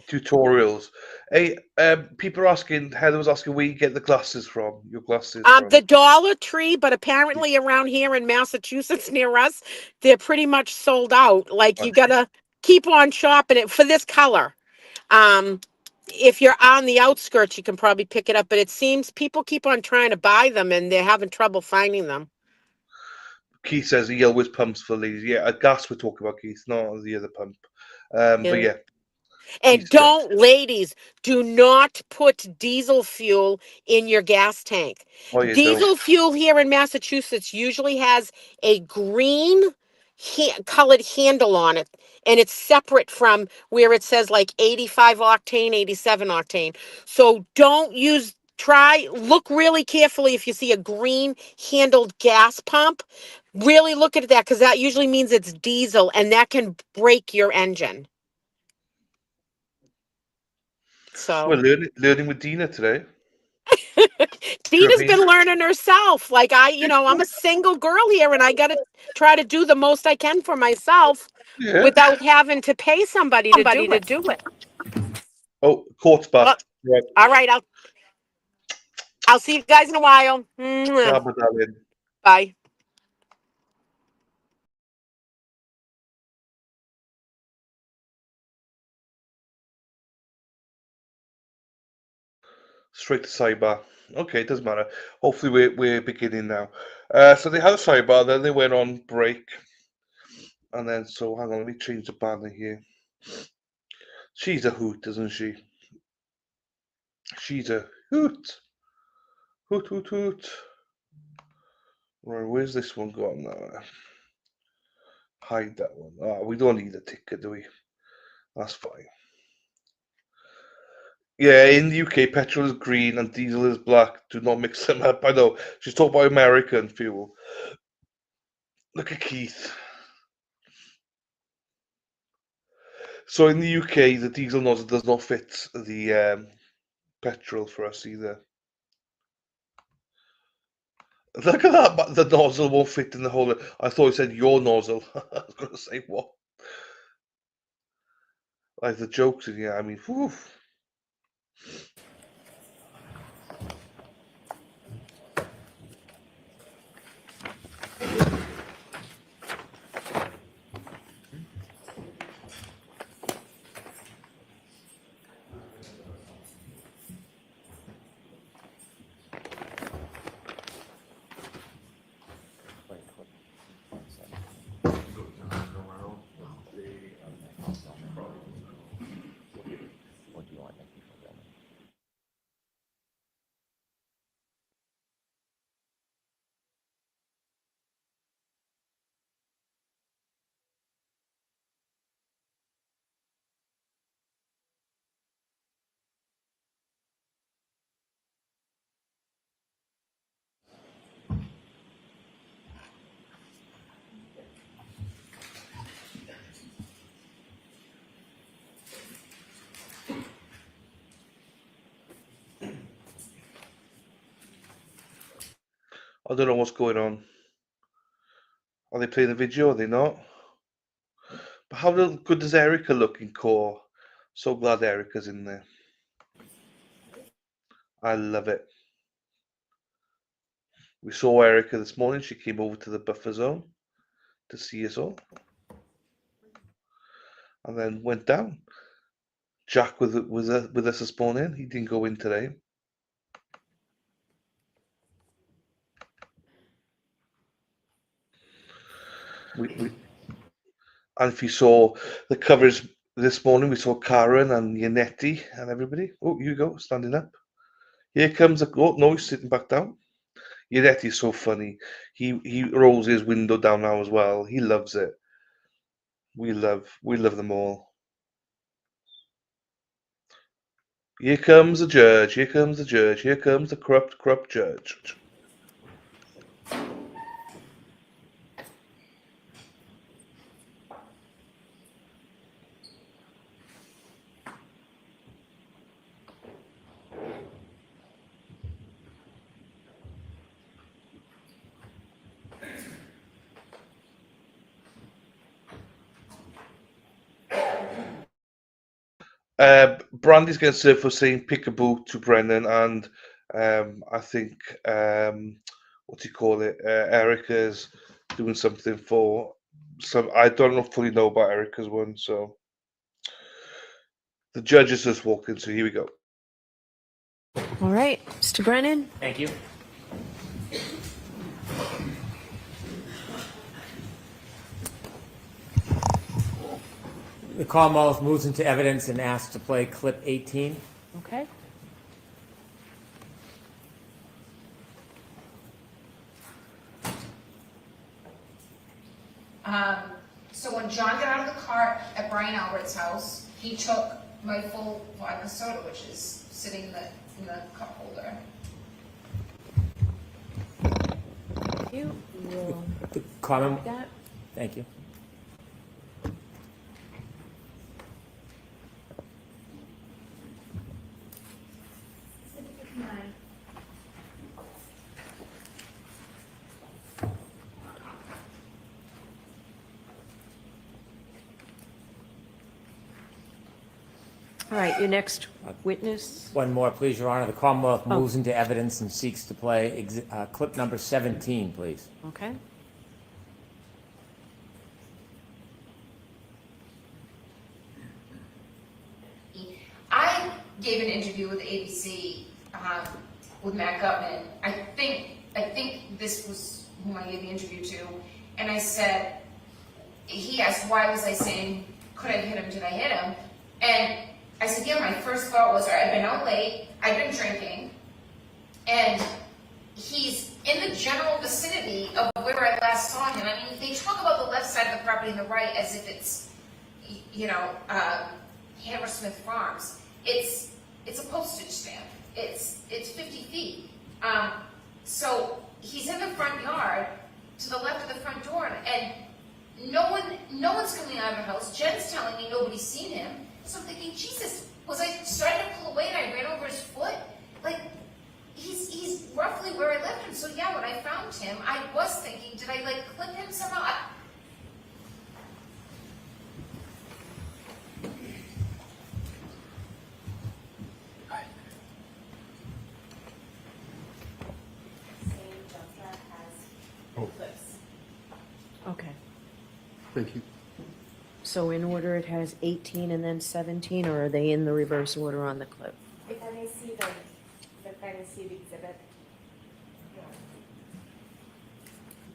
Tutorials. Hey, people are asking, Heather was asking where you get the glasses from, your glasses The from. Dollar Tree, but apparently around here in Massachusetts near us, they're pretty much sold out. Like, you got to keep on shopping it for this color. Um, if you're on the outskirts, you can probably pick it up, but it seems people keep on trying to buy them and they're having trouble finding them. Keith says he always pumps for ladies. Yeah, a gas we're talking about, Keith, not the other pump. But Yeah. yeah, And ladies, do not put diesel fuel in your gas tank. oh, you don't. Diesel fuel here in Massachusetts usually has a green colored handle on it, and it's separate from where it says like 85 octane, 87 octane. So look really carefully if you see a green handled gas pump. Really look at that, because that usually means it's diesel, and that can break your engine. We're So learning with Dina today. Dina's been learning herself. Like, I'm a single girl here, and I got to try to do the most I can for myself Yeah. without having to pay somebody to do it. Oh, court's back. Right. All right, I'll see you guys in a while. Ciao, my darling. Bye. Straight to sidebar. Okay, it doesn't matter. Hopefully we're beginning now. So they had a sidebar, then they went on break. And then, so hang on, let me change the banner here. She's a hoot, isn't she? She's a hoot. Hoot, hoot, hoot. Right, where's this one gone now? Hide that one. Oh, we don't need a ticket, do we? That's fine. Yeah, in the UK, petrol is green and diesel is black. Do not mix them up. I know. She's talking about American fuel. Look at Keith. So in the UK, the diesel nozzle does not fit the petrol for us either. Look at that, but the nozzle won't fit in the hole. I thought it said your nozzle. I was going to say what? Like the jokes in here. I mean, whew. I don't know what's going on. Are they playing the video? Are they not? But how good does Erica look in core? So glad Erica's in there. I love it. We saw Erica this morning. She came over to the buffer zone to see us all, and then went down. Jack was with us this morning. He didn't go in today. And if you saw the covers this morning, we saw Karen and Yannetti and everybody. Oh, you go, standing up. Here comes a oh no, he's sitting back down. Yannetti's so funny. He rolls his window down now as well. He loves it. We love them all. Here comes the judge. Here comes the judge. Here comes the corrupt judge. Brandy's going to serve for saying peekaboo to Brennan, and I think what do you call it? Erica's doing something for some. I don't fully know about Erica's one, so the judges just walked in. So here we go. All right, Mr. Brennan. Thank you. The Commonwealth moves into evidence and asks to play clip 18. Okay. So when John got out of the car at Brian Albert's house, he took my full vodka soda, which is sitting in the cup holder. You will The Common. that. Thank you. All right, your next witness. One more, please, Your Honor. The Commonwealth moves into evidence and seeks to play clip number 17, please. Okay. I gave an interview with ABC with Matt Gutman. I think this was whom I gave the interview to, and I said, he asked why was I saying, could I hit him, did I hit him? And I said, yeah, my first thought was, I've been out late, I've been drinking, and he's in the general vicinity of where I last saw him. I mean, they talk about the left side of the property and the right as if it's, you know, Hammersmith Farms. It's a postage stamp. It's 50 feet. So he's in the front yard to the left of the front door, and no one's coming out of the house. Jen's telling me nobody's seen him. So I'm thinking, Jesus, was I starting to pull away and I ran over his foot? Like, he's roughly where I left him. So yeah, when I found him, I was thinking, did I like clip him somehow? Okay. Thank you. So in order, it has 18 and then 17, or are they in the reverse order on the clip? If I may see the exhibit.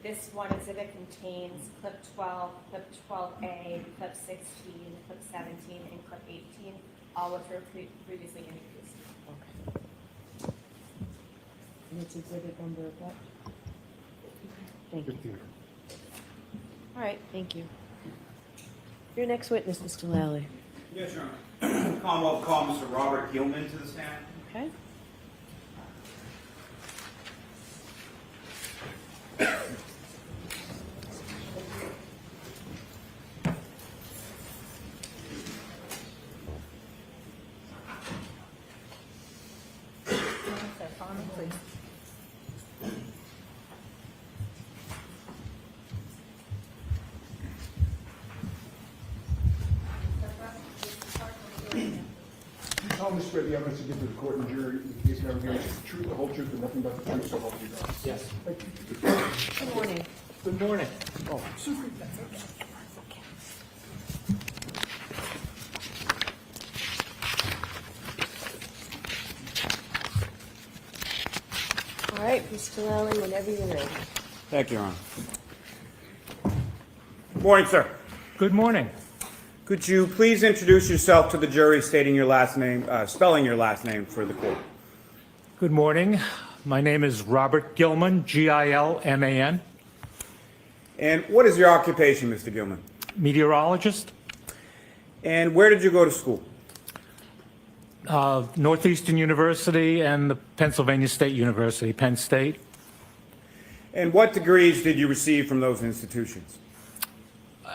This one exhibit contains clip 12, clip 12A, clip 16, clip 17, and clip 18, all which were previously introduced. Okay. And it's exhibit number what? Thank you. 15. All right, thank you. Your next witness, Mr. Lally. Yes, Your Honor. Commonwealth call Mr. Robert Gilman to the stand. Okay. solemnly swear the evidence you give to the court and jury in the case now hearing is the truth, the whole truth, and nothing but the truth, so help you God? Yes. Thank you. Good morning. Good morning. All right, Mr. Lally, whenever you're ready. Thank you, Your Honor. Good morning, sir. Good morning. Could you please introduce yourself to the jury, stating your last name, spelling your last name for the court? Good morning. My name is Robert Gilman, Gilman. And what is your occupation, Mr. Gilman? Meteorologist, And where did you go to school? Northeastern University and the Pennsylvania State University, Penn State. And what degrees did you receive from those institutions?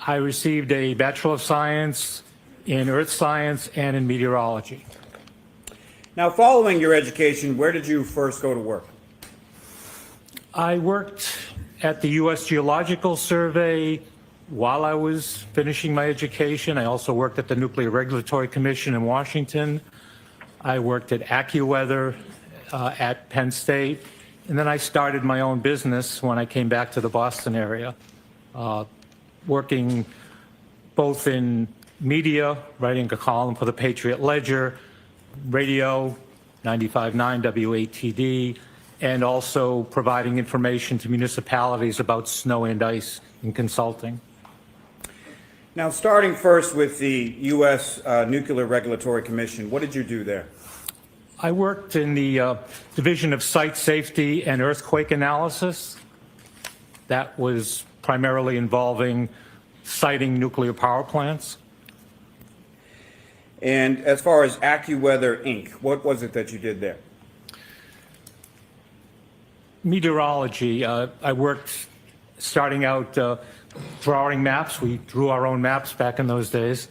I received a Bachelor of Science in Earth Science and in Meteorology. Now, following your education, where did you first go to work? I worked at the U.S. Geological Survey while I was finishing my education. I also worked at the Nuclear Regulatory Commission in Washington. I worked at AccuWeather at Penn State. And then I started my own business when I came back to the Boston area, working both in media, writing a column for the Patriot Ledger, radio, 95.9 WATD, and also providing information to municipalities about snow and ice in consulting. Now, starting first with the U.S. Nuclear Regulatory Commission, what did you do there? I worked in the Division of Site Safety and Earthquake Analysis. That was primarily involving siting nuclear power plants. And as far as AccuWeather, Inc., what was it that you did there? Meteorology. I worked starting out drawing maps. We drew our own maps back in those days,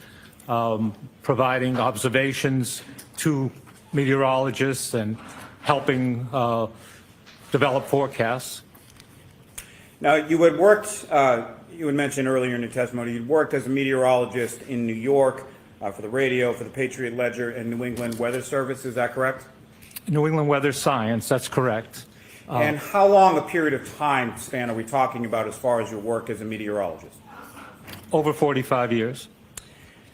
providing observations to meteorologists and helping develop forecasts. Now, you had worked, you had mentioned earlier in your testimony, you'd worked as a meteorologist in New York for the radio, for the Patriot Ledger, and New England Weather Service, is that correct? New England Weather Science, that's correct. And how long a period of time span are we talking about as far as your work as a meteorologist? Over 45 years.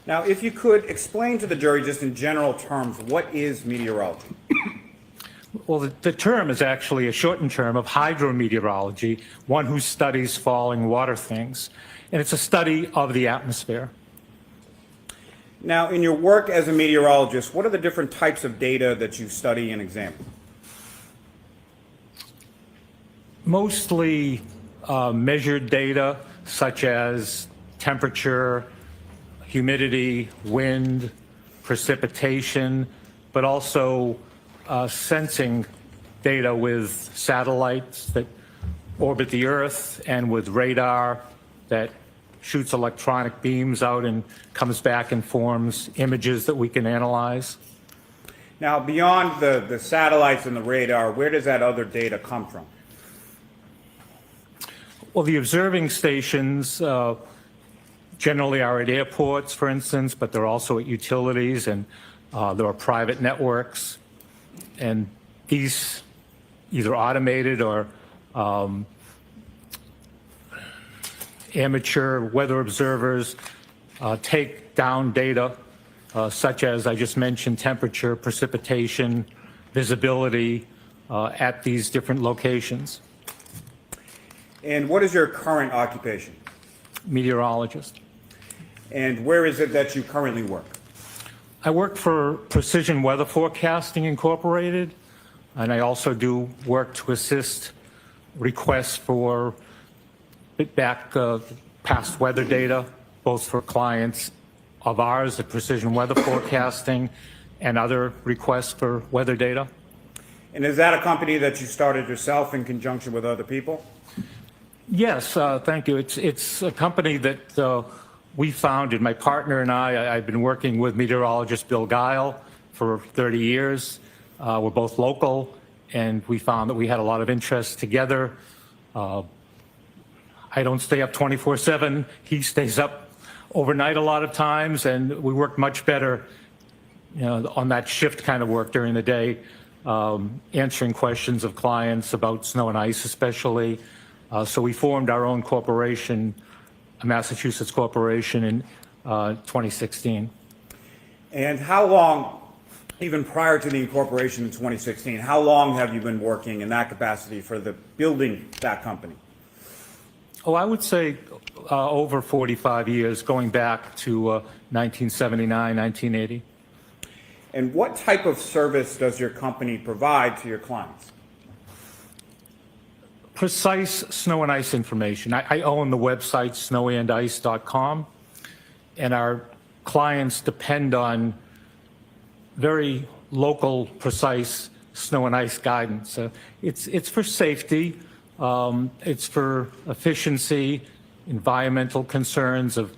Now, if you could explain to the jury just in general terms, what is meteorology? Well, the term is actually a shortened term of hydrometeorology, one who studies falling water things. And it's a study of the atmosphere. Now, in your work as a meteorologist, what are the different types of data that you study and examine? Mostly measured data such as temperature, humidity, wind, precipitation, but also sensing data with satellites that orbit the Earth and with radar that shoots electronic beams out and comes back and forms images that we can analyze. Now, beyond the satellites and the radar, where does that other data come from? Well, the observing stations generally are at airports, for instance, but they're also at utilities, and there are private networks. And these, either automated or amateur weather observers, take down data such as I just mentioned, temperature, precipitation, visibility at these different locations. And what is your current occupation? Meteorologist. And where is it that you currently work? I work for Precision Weather Forecasting Incorporated, and I also do work to assist requests for past weather data, both for clients of ours at Precision Weather Forecasting and other requests for weather data. And is that a company that you started yourself in conjunction with other people? Yes, thank you. It's a company that we founded, my partner and I've been working with meteorologist Bill Guile for 30 years. We're both local, and we found that we had a lot of interest together. I don't stay up 24/7. He stays up overnight a lot of times, and we work much better on that shift kind of work during the day, answering questions of clients about snow and ice especially. So we formed our own corporation, a Massachusetts corporation, in 2016. And how long, even prior to the incorporation in 2016, how long have you been working in that capacity for building that company? Oh, I would say over 45 years, going back to 1979, 1980. And what type of service does your company provide to your clients? Precise snow and ice information. I own the website snowandice.com, and our clients depend on very local, precise snow and ice guidance. It's for safety, it's for efficiency, environmental concerns of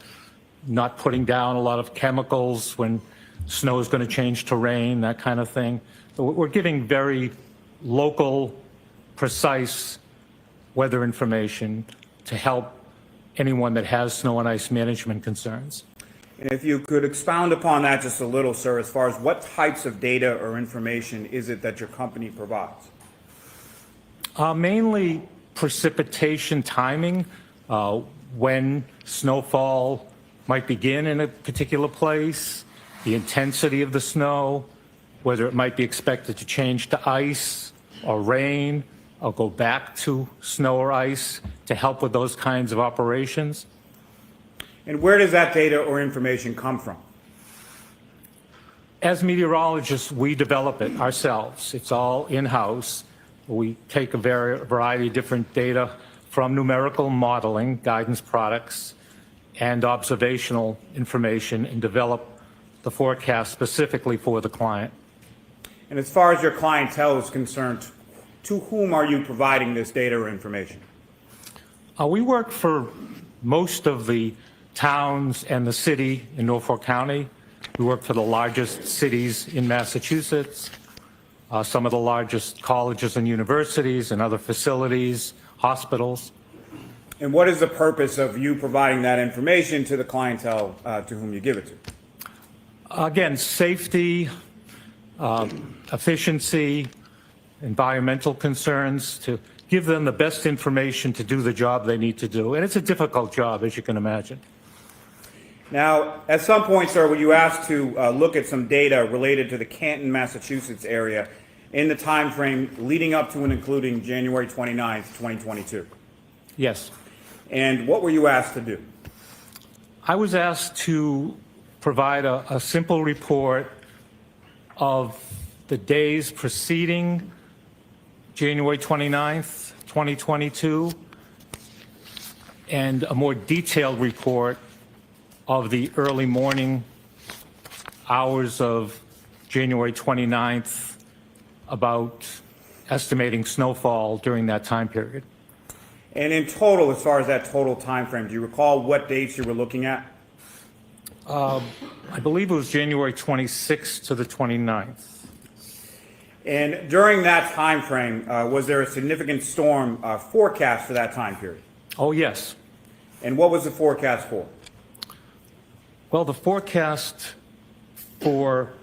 not putting down a lot of chemicals when snow is going to change to rain, that kind of thing. So we're giving very local, precise weather information to help anyone that has snow and ice management concerns. And if you could expound upon that just a little, sir, as far as what types of data or information is it that your company provides? Mainly precipitation timing, when snowfall might begin in a particular place, the intensity of the snow, whether it might be expected to change to ice or rain or go back to snow or ice to help with those kinds of operations. And where does that data or information come from? As meteorologists, we develop it ourselves. It's all in-house. We take a variety of different data from numerical modeling, guidance products, and observational information and develop the forecast specifically for the client. And as far as your clientele is concerned, to whom are you providing this data or information? We work for most of the towns and the city in Norfolk County. We work for the largest cities in Massachusetts, some of the largest colleges and universities and other facilities, hospitals. And what is the purpose of you providing that information to the clientele to whom you give it to? Again, safety, efficiency, environmental concerns, to give them the best information to do the job they need to do. And it's a difficult job, as you can imagine. Now, at some point, sir, were you asked to look at some data related to the Canton, Massachusetts area in the time frame leading up to and including January 29th, 2022? Yes. And what were you asked to do? I was asked to provide a simple report of the days preceding January 29th, 2022, and a more detailed report of the early morning hours of January 29th about estimating snowfall during that time period. And in total, as far as that total time frame, do you recall what dates you were looking at? I believe it was January 26th to the 29th. And during that time frame, was there a significant storm forecast for that time period? Oh, yes. And what was the forecast for? Well, the forecast for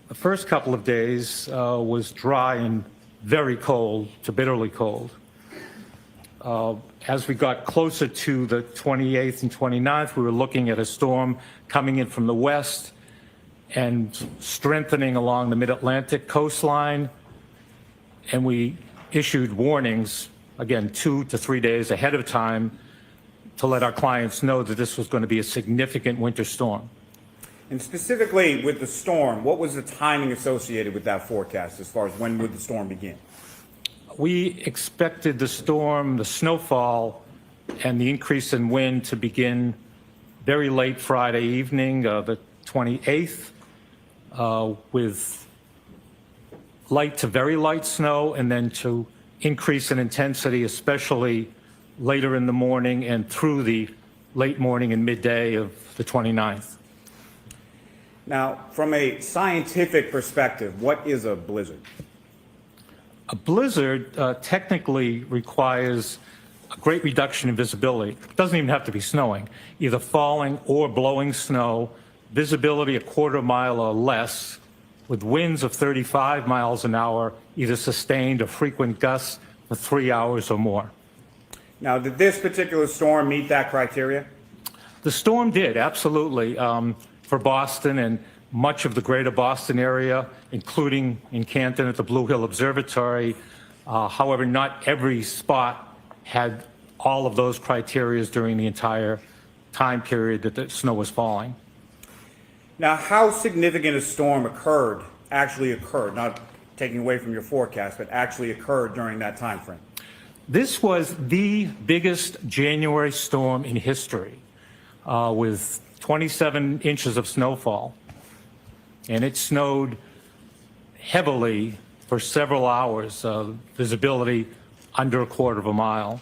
the first couple of days was dry and very cold to bitterly cold. As we got closer to the 28th and 29th, we were looking at a storm coming in from the west and strengthening along the mid-Atlantic coastline. And we issued warnings, again, 2 to 3 days ahead of time to let our clients know that this was going to be a significant winter storm. And specifically with the storm, what was the timing associated with that forecast as far as when would the storm begin? We expected the storm, the snowfall, and the increase in wind to begin very late Friday evening, the 28th, with light to very light snow, and then to increase in intensity, especially later in the morning and through the late morning and midday of the 29th. Now, from a scientific perspective, what is a blizzard? A blizzard technically requires a great reduction in visibility. It doesn't even have to be snowing. Either falling or blowing snow visibility a quarter mile or less, with winds of 35 miles an hour, either sustained or frequent gusts for 3 hours or more. Now, did this particular storm meet that criteria? The storm did, absolutely, for Boston and much of the greater Boston area, including in Canton at the Blue Hill Observatory. However, not every spot had all of those criteria during the entire time period that the snow was falling. Now, how significant a storm actually occurred, not taking away from your forecast, but actually occurred during that time frame? This was the biggest January storm in history, with 27 inches of snowfall. And it snowed heavily for several hours, visibility under a quarter of a mile.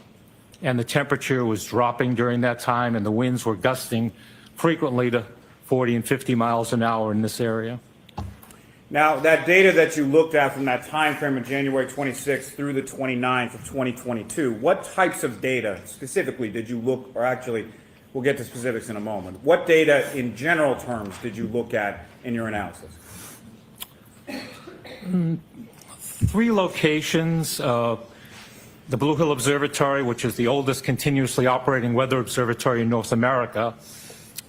And the temperature was dropping during that time, and the winds were gusting frequently to 40 and 50 miles an hour in this area. Now, that data that you looked at from that time frame of January 26th through the 29th of 2022, what types of data specifically did you look, or actually, we'll get to specifics in a moment. What data in general terms did you look at in your analysis? 3 locations, the Blue Hill Observatory, which is the oldest continuously operating weather observatory in North America,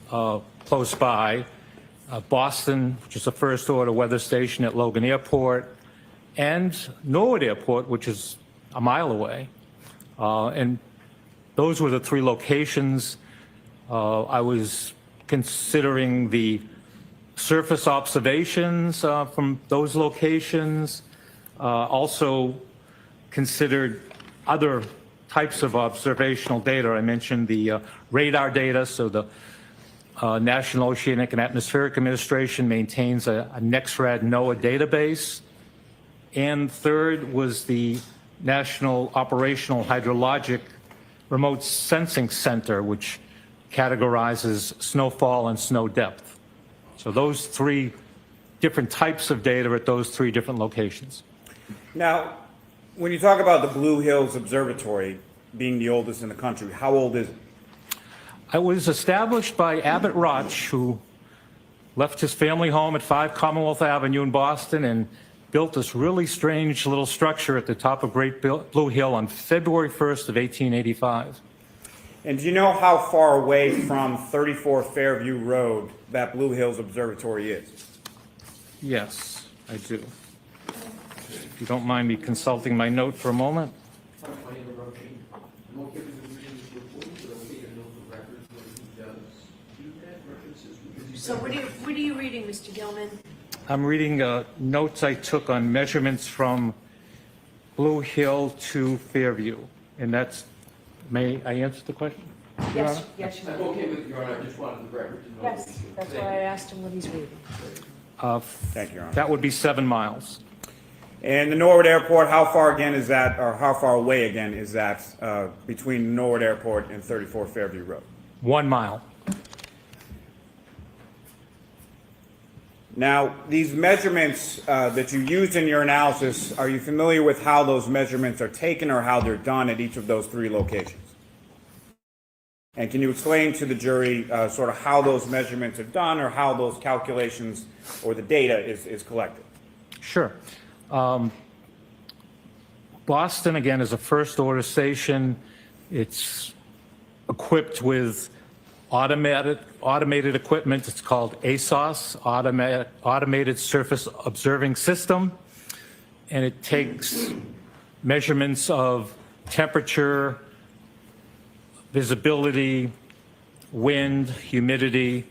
close by, Boston, which is a first order weather station at Logan Airport, and Norwood Airport, which is a mile away. And those were the 3 locations. I was considering the surface observations from those locations, also considered other types of observational data. I mentioned the radar data, so the National Oceanic and Atmospheric Administration maintains a NEXRAD NOAA database. And third was the National Operational Hydrologic Remote Sensing Center, which categorizes snowfall and snow depth. So those 3 different types of data at those 3 different locations. Now, when you talk about the Blue Hills Observatory being the oldest in the country, how old is it? It was established by Abbott Roch, who left his family home at 5 Commonwealth Avenue in Boston and built this really strange little structure at the top of Great Blue Hill on February 1st of 1885. And do you know how far away from 34 Fairview Road that Blue Hills Observatory is? Yes, I do. If you don't mind me consulting my note for a moment. So what are you reading, Mr. Gilman? I'm reading notes I took on measurements from Blue Hill to Fairview. And that's, may I answer the question? Yes, yes, you I'm okay with Your Honor, I just wanted the record to know. Yes, that's why I asked him what he's reading. Thank you, Your Honor. That would be 7 miles. And the Norwood Airport, how far again is that, or how far away again is that between Norwood Airport and 34 Fairview Road? 1 mile. Now, these measurements that you used in your analysis, are you familiar with how those measurements are taken or how they're done at each of those 3 locations? And can you explain to the jury sort of how those measurements are done or how those calculations or the data is collected? Sure. Boston, again, is a first order station. It's equipped with automated equipment. It's called ASOS, Automated Surface Observing System. And it takes measurements of temperature, visibility, wind, humidity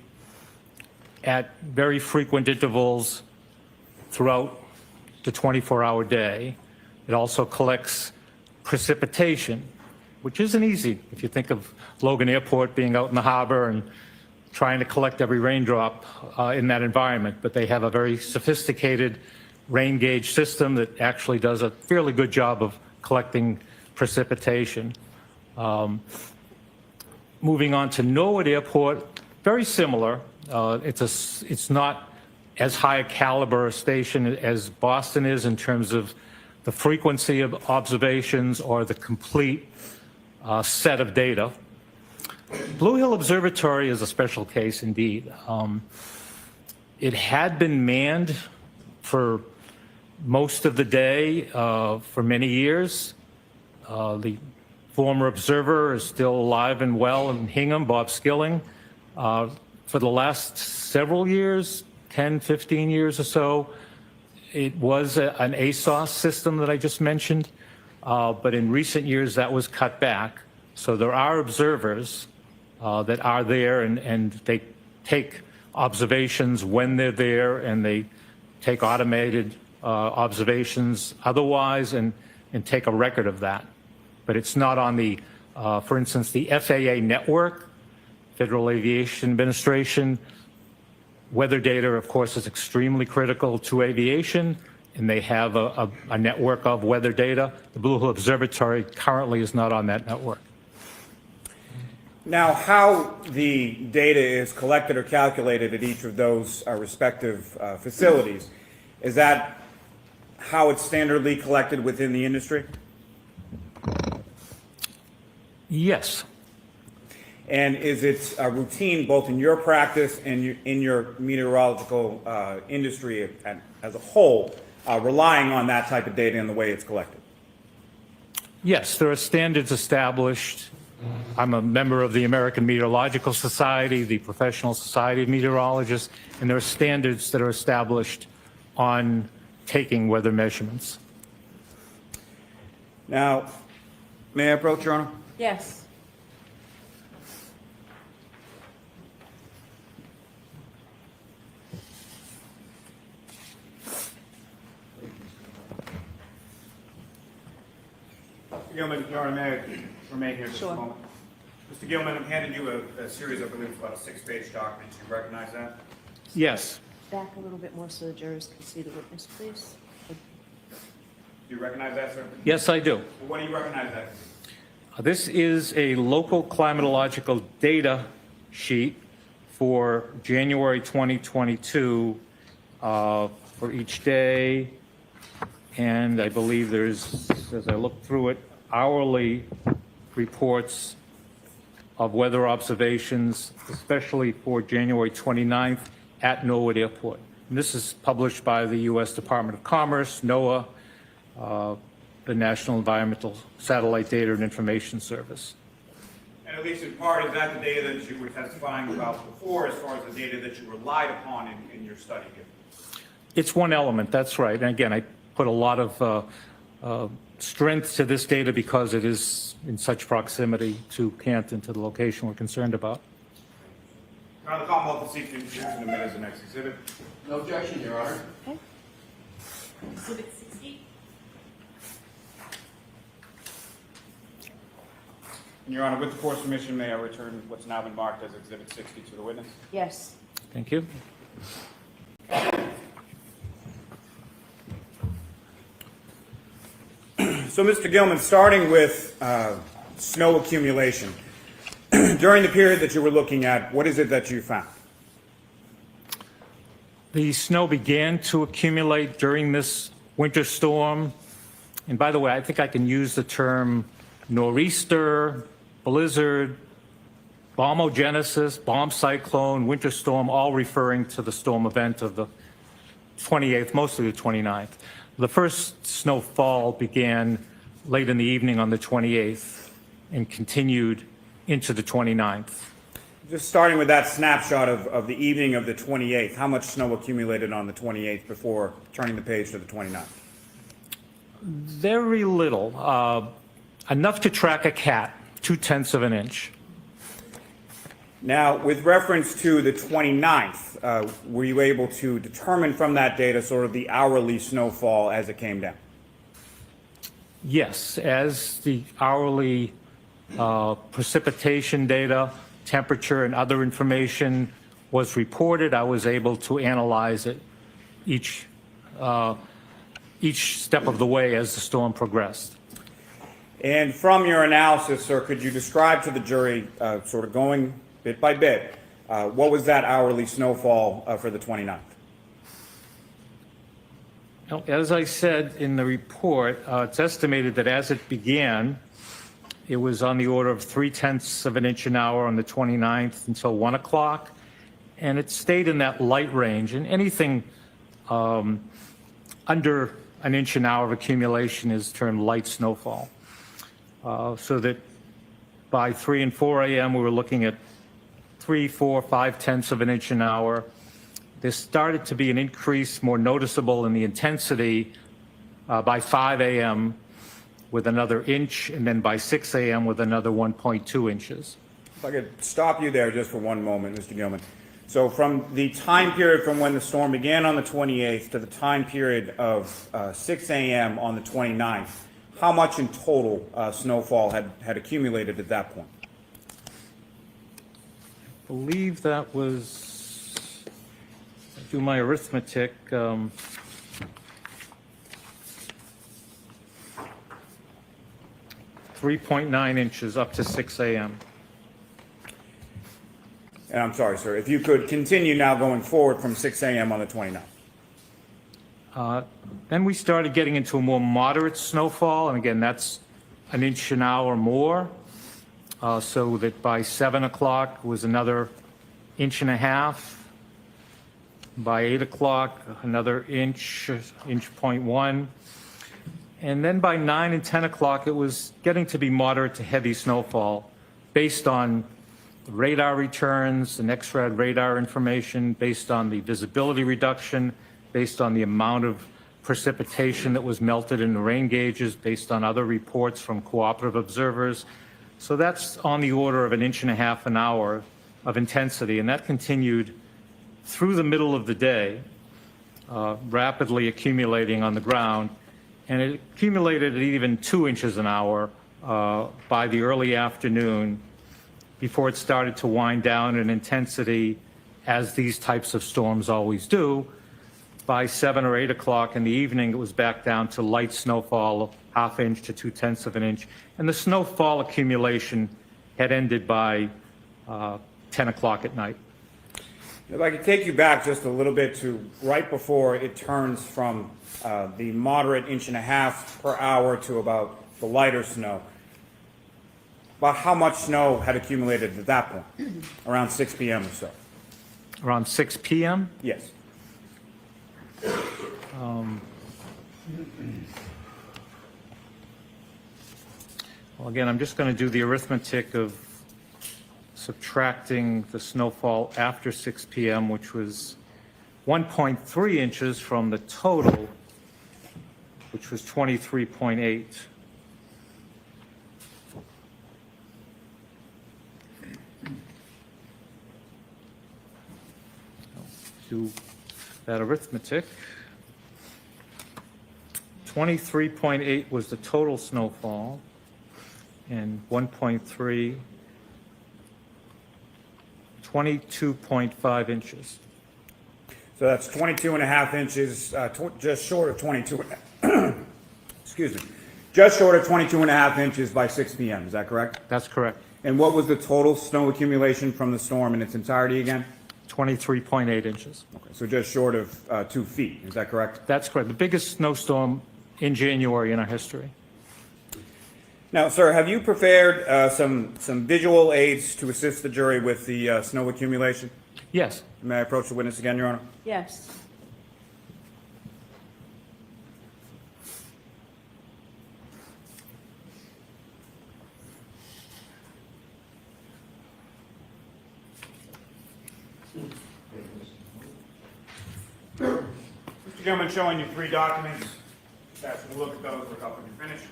at very frequent intervals throughout the 24-hour day. It also collects precipitation, which isn't easy if you think of Logan Airport being out in the harbor and trying to collect every raindrop in that environment. But they have a very sophisticated rain gauge system that actually does a fairly good job of collecting precipitation. Moving on to Norwood Airport, very similar. It's not as high a caliber a station as Boston is in terms of the frequency of observations or the complete set of data. Blue Hill Observatory is a special case indeed. It had been manned for most of the day for many years. The former observer is still alive and well in Hingham, Bob Skilling. For the last several years, 10, 15 years or so, it was an ASOS system that I just mentioned, but in recent years that was cut back. So there are observers that are there and they take observations when they're there, and they take automated observations otherwise and take a record of that. But it's not on the, for instance, the FAA network, Federal Aviation Administration. Weather data, of course, is extremely critical to aviation, and they have a network of weather data. The Blue Hill Observatory currently is not on that network. Now, how the data is collected or calculated at each of those respective facilities, is that how it's standardly collected within the industry? Yes. And is it a routine both in your practice and in your meteorological industry as a whole, relying on that type of data and the way it's collected? Yes, there are standards established. I'm a member of the American Meteorological Society, the Professional Society of Meteorologists, and there are standards that are established on taking weather measurements. Now, may I approach, Your Honor? Yes. Gilman, Your Honor, may I remain here just Sure. a moment? Mr. Gilman, I'm handing you a series, I believe, about a 6-page document. Do you recognize that? Yes. Back a little bit more so the jurors can see the witness, please. Do you recognize that, sir? Yes, I do. What do you recognize that? This is a local climatological data sheet for January 2022 for each day. And I believe there's, as I look through it, hourly reports of weather observations, especially for January 29th at Norwood Airport. And this is published by the U.S. Department of Commerce, NOAA, the National Environmental Satellite Data and Information Service. And at least in part, is that the data that you were testifying about before, as far as the data that you relied upon in your study here? It's one element, that's right. And again, I put a lot of strength to this data because it is in such proximity to Canton, to the location we're concerned about. Your Honor, the Commonwealth will seek to introduce and admit as the next exhibit. No objection, Your Honor. Exhibit 60. And Your Honor, with the court's permission, may I return what's now been marked as Exhibit 60 to the witness? Yes. Thank you. So, Mr. Gilman, starting with snow accumulation, during the period that you were looking at, what is it that you found? The snow began to accumulate during this winter storm. And by the way, I think I can use the term nor'easter, blizzard, bombogenesis, bomb cyclone, winter storm, all referring to the storm event of the 28th, mostly the 29th. The first snowfall began late in the evening on the 28th and continued into the 29th. Just starting with that snapshot of the evening of the 28th, how much snow accumulated on the 28th before turning the page to the 29th? Very little. Enough to track a cat, 0.2 of an inch. Now, with reference to the 29th, were you able to determine from that data sort of the hourly snowfall as it came down? Yes, as the hourly precipitation data, temperature, and other information was reported, I was able to analyze it each step of the way as the storm progressed. And from your analysis, sir, could you describe to the jury, sort of going bit by bit, what was that hourly snowfall for the 29th? As I said in the report, it's estimated that as it began It was on the order of 0.3 of an inch an hour on the 29th until 1 o'clock. And it stayed in that light range. And anything under an inch an hour of accumulation is termed light snowfall. So that by 3 and 4 a.m., we were looking at 3, 4, 5/10 of an inch an hour. There started to be an increase more noticeable in the intensity by 5 a.m. with another inch, and then by 6 a.m. with another 1.2 inches. If I could stop you there just for one moment, Mr. Gilman. So from the time period from when the storm began on the 28th to the time period of 6 a.m. on the 29th, how much in total snowfall had accumulated at that point? I believe that was, do my arithmetic, 3.9 inches up to 6 a.m. And I'm sorry, sir, if you could continue now going forward from 6 a.m. on the 29th. Then we started getting into a more moderate snowfall, and again, that's an inch an hour more, so that by 7 o'clock was another inch and a half. By 8 o'clock, another inch, inch 0.1. And then by 9 and 10 o'clock, it was getting to be moderate to heavy snowfall based on radar returns, the NEXRAD radar information, based on the visibility reduction, based on the amount of precipitation that was melted in the rain gauges, based on other reports from cooperative observers. So that's on the order of an inch and a half an hour of intensity, and that continued through the middle of the day, rapidly accumulating on the ground, and it accumulated at even 2 inches an hour by the early afternoon, before it started to wind down in intensity, as these types of storms always do. By 7 or 8 o'clock in the evening, it was back down to light snowfall, ½ inch to 2/10 of an inch. And the snowfall accumulation had ended by 10 o'clock at night. If I could take you back just a little bit to right before it turns from the moderate inch and a half per hour to about the lighter snow. About how much snow had accumulated at that point? Around 6 p.m. or so. Around 6 p.m.? Yes. Well, again, I'm just going to do the arithmetic of subtracting the snowfall after 6 p.m., which was 1.3 inches from the total, which was 23.8. Do that arithmetic. 23.8 was the total snowfall, and 1.3, 22.5 inches. So that's 22 and a half inches, just short of 22, excuse me, just short of 22 and a half inches by 6 p.m. Is that correct? That's correct. And what was the total snow accumulation from the storm in its entirety again? 23.8 inches. Okay, so just short of 2 feet. Is that correct? That's correct. The biggest snowstorm in January in our history. Now, sir, have you prepared some visual aids to assist the jury with the snow accumulation? Yes. May I approach the witness again, Your Honor? Yes. Mr. Gilman, showing you 3 documents. Just ask you to look at those. We're helping you finish.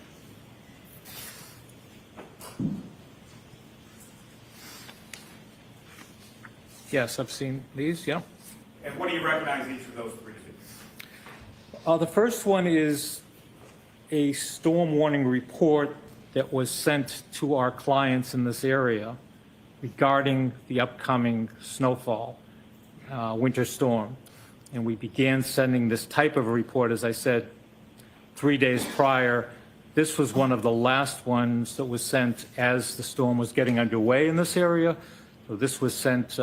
Yes, I've seen these, yeah. And what do you recognize each of those 3 to be? The first one is a storm warning report that was sent to our clients in this area regarding the upcoming snowfall, winter storm. And we began sending this type of report, as I said, 3 days prior. This was one of the last ones that was sent as the storm was getting underway in this area. So this was sent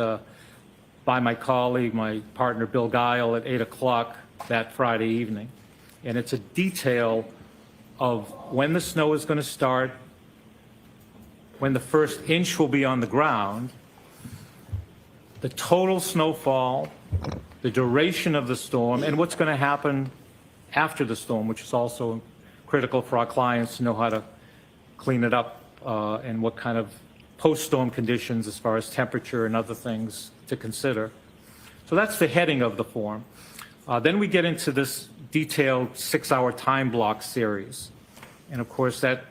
by my colleague, my partner Bill Guile, at 8 o'clock that Friday evening. And it's a detail of when the snow is going to start, when the first inch will be on the ground, the total snowfall, the duration of the storm, and what's going to happen after the storm, which is also critical for our clients to know how to clean it up and what kind of post-storm conditions as far as temperature and other things to consider. So that's the heading of the form. Then we get into this detailed 6-hour time block series. And of course, that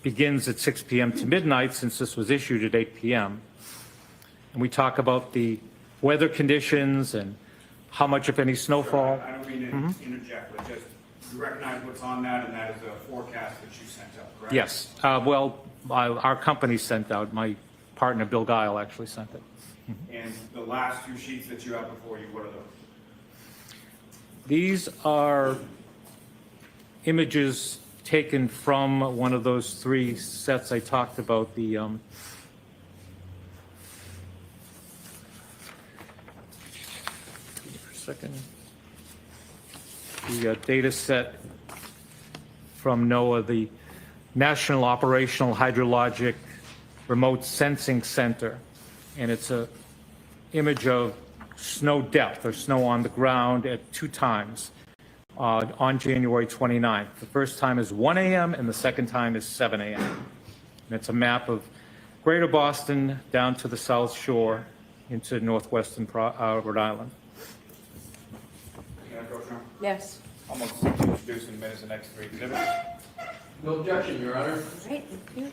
begins at 6 p.m. to midnight, since this was issued at 8 p.m. And we talk about the weather conditions and how much, if any, snowfall. I don't mean to interject, but just you recognize what's on that, and that is a forecast that you sent out, correct? Yes. Our company sent out. My partner, Bill Guile, actually sent it. And the last two sheets that you have before you, what are those? These are images taken from one of those 3 sets I talked about, the the data set from NOAA, the National Operational Hydrologic Remote Sensing Center, and it's a image of snow depth or snow on the ground at 2 times on January 29th. The first time is 1 a.m. and the second time is 7 a.m. And it's a map of Greater Boston down to the South Shore into northwestern Rhode Island. Can I go, Sean? Yes. I'm going to introduce in a minute the next 3 exhibits. No objection, Your Honor. All right, thank you.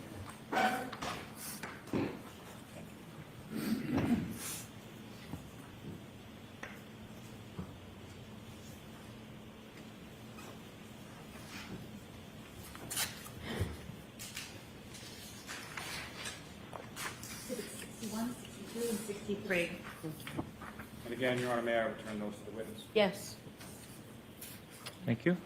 and 63. And again, Your Honor, may I return those to the witness? Yes. Thank you.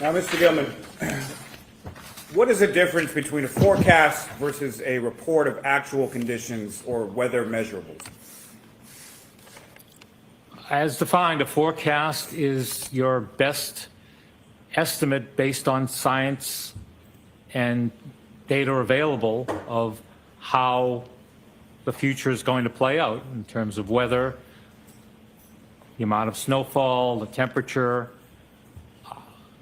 Now, Mr. Gilman, what is the difference between a forecast versus a report of actual conditions or weather measurables? As defined, a forecast is your best estimate based on science and data available of how the future is going to play out in terms of weather, the amount of snowfall, the temperature,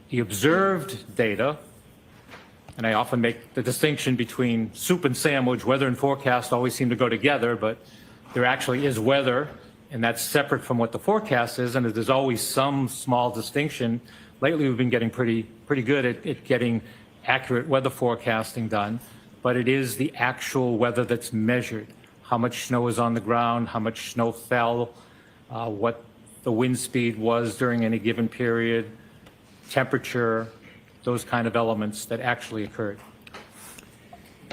the observed data. And I often make the distinction between soup and sandwich. Weather and forecast always seem to go together, but there actually is weather, and that's separate from what the forecast is, and there's always some small distinction. Lately, we've been getting pretty good at getting accurate weather forecasting done, but it is the actual weather that's measured. How much snow is on the ground, how much snow fell, what the wind speed was during any given period, temperature, those kind of elements that actually occurred.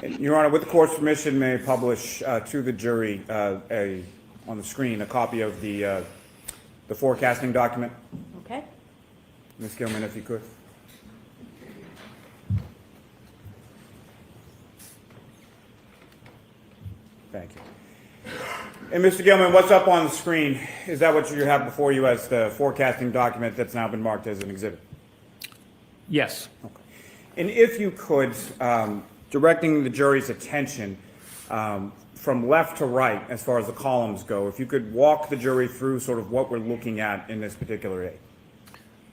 And, Your Honor, with the court's permission, may I publish to the jury on the screen a copy of the forecasting document? Okay. Ms. Gilman, if you could. Thank you. And Mr. Gilman, what's up on the screen? Is that what you have before you as the forecasting document that's now been marked as an exhibit? Yes. Okay. And if you could, directing the jury's attention from left to right as far as the columns go, if you could walk the jury through sort of what we're looking at in this particular aid.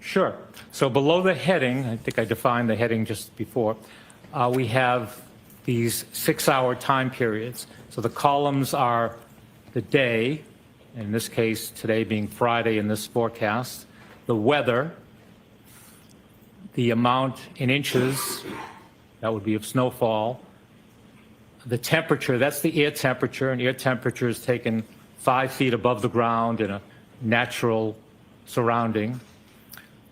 Sure. So below the heading, I think I defined the heading just before, we have these 6-hour time periods. So the columns are the day, in this case today being Friday in this forecast, the weather, the amount in inches, that would be of snowfall, the temperature, that's the air temperature, and air temperature is taken 5 feet above the ground in a natural surrounding.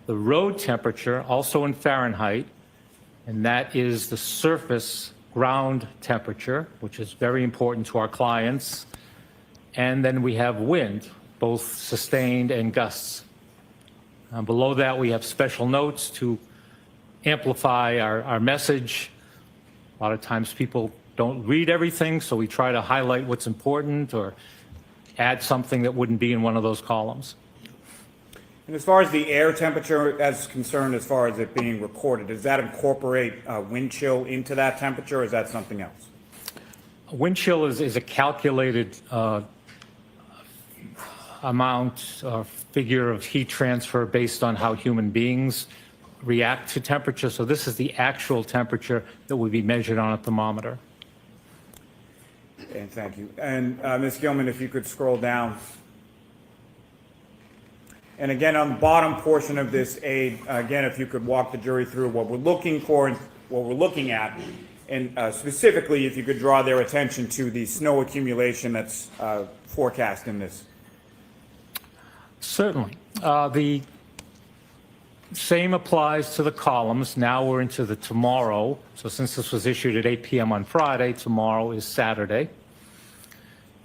The road temperature, also in Fahrenheit, and that is the surface ground temperature, which is very important to our clients. And then we have wind, both sustained and gusts. Below that, we have special notes to amplify our message. A lot of times people don't read everything, so we try to highlight what's important or add something that wouldn't be in one of those columns. And as far as the air temperature as concerned, as far as it being recorded, does that incorporate wind chill into that temperature, or is that something else? Wind chill is a calculated amount or figure of heat transfer based on how human beings react to temperature. So this is the actual temperature that would be measured on a thermometer. And thank you. And Ms. Gilman, if you could scroll down. And again, on the bottom portion of this aid, again, if you could walk the jury through what we're looking for and what we're looking at, and specifically, if you could draw their attention to the snow accumulation that's forecast in this. Certainly. The same applies to the columns. Now we're into the tomorrow. So since this was issued at 8 p.m. on Friday, tomorrow is Saturday.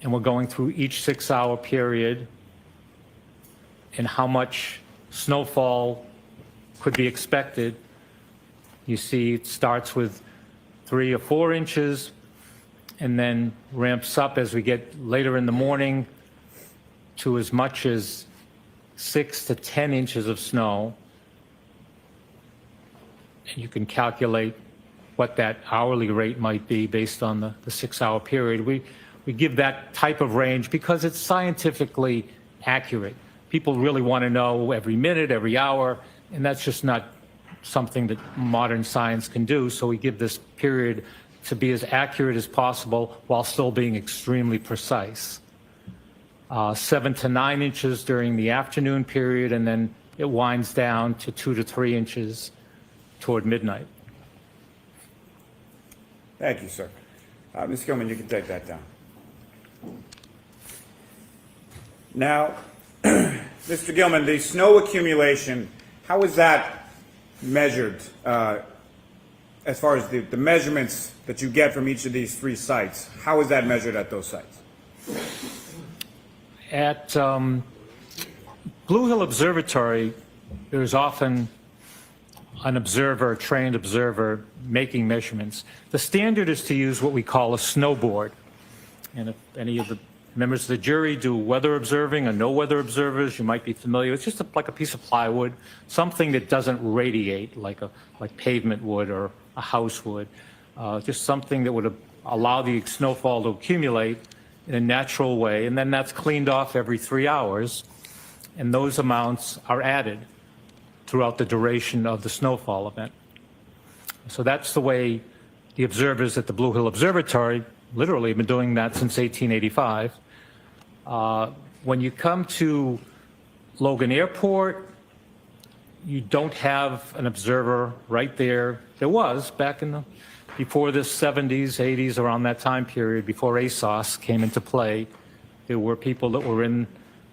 And we're going through each 6-hour period and how much snowfall could be expected. You see it starts with 3 or 4 inches and then ramps up as we get later in the morning to as much as 6 to 10 inches of snow. And you can calculate what that hourly rate might be based on the 6-hour period. We give that type of range because it's scientifically accurate. People really want to know every minute, every hour, and that's just not something that modern science can do. So we give this period to be as accurate as possible while still being extremely precise. 7 to 9 inches during the afternoon period, and then it winds down to 2 to 3 inches toward midnight. Thank you, sir. Ms. Gilman, you can take that down. Now, Mr. Gilman, the snow accumulation, how is that measured as far as the measurements that you get from each of these 3 sites? How is that measured at those sites? At Blue Hill Observatory, there's often an observer, a trained observer, making measurements. The standard is to use what we call a snowboard. And if any of the members of the jury do weather observing or no weather observers, you might be familiar. It's just like a piece of plywood, something that doesn't radiate like pavement would or a house would. Just something that would allow the snowfall to accumulate in a natural way, and then that's cleaned off every 3 hours, and those amounts are added throughout the duration of the snowfall event. So that's the way the observers at the Blue Hill Observatory literally have been doing that since 1885. When you come to Logan Airport, you don't have an observer right there. There was back in before the 70s, 80s, around that time period, before ASOS came into play. There were people that were in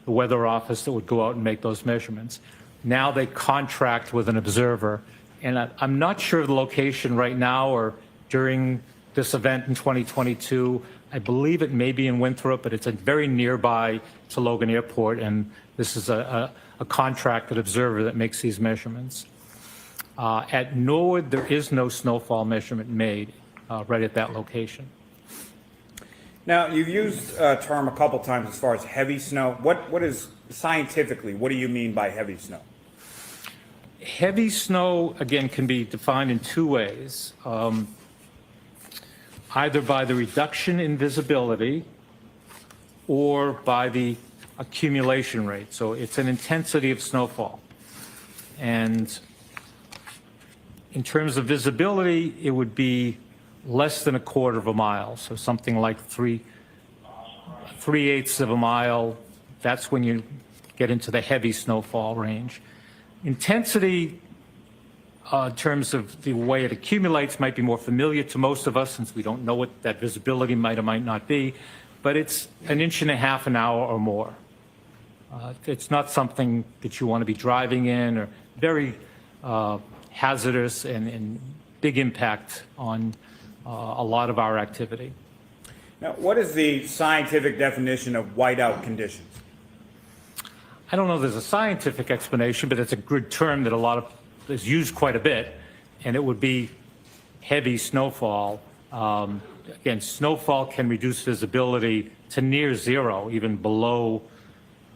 the weather office that would go out and make those measurements. Now they contract with an observer, and I'm not sure of the location right now or during this event in 2022. I believe it may be in Winthrop, but it's very nearby to Logan Airport, and this is a contracted observer that makes these measurements. At Norwood, there is no snowfall measurement made right at that location. Now, you've used a term a couple times as far as heavy snow. What is scientifically, what do you mean by heavy snow? Heavy snow, again, can be defined in 2 ways. Either by the reduction in visibility or by the accumulation rate. So it's an intensity of snowfall. And in terms of visibility, it would be less than 1/4 of a mile. So something like 3/8 of a mile. That's when you get into the heavy snowfall range. Intensity, in terms of the way it accumulates, might be more familiar to most of us since we don't know what that visibility might or might not be, but it's 1.5 inches an hour or more. It's not something that you want to be driving in, or very hazardous and big impact on a lot of our activity. Now, what is the scientific definition of whiteout conditions? I don't know if there's a scientific explanation, but it's a good term that is used quite a bit, and it would be heavy snowfall again, snowfall can reduce visibility to near zero, even below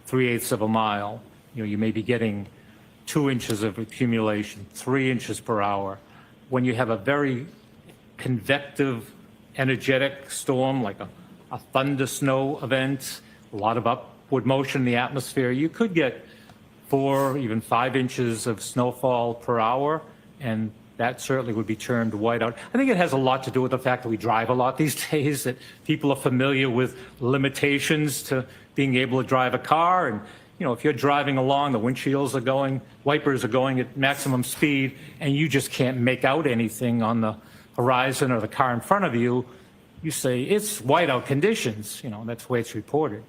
3/8 of a mile. You know, you may be getting 2 inches of accumulation, 3 inches per hour. When you have a very convective, energetic storm, like a thunder snow event, a lot of upward motion in the atmosphere, you could get 4, even 5 inches of snowfall per hour, and that certainly would be termed whiteout. I think it has a lot to do with the fact that we drive a lot these days, that people are familiar with limitations to being able to drive a car. And, you know, if you're driving along, the windshields are going, wipers are going at maximum speed, and you just can't make out anything on the horizon or the car in front of you, you say, it's whiteout conditions. You know, that's the way it's reported.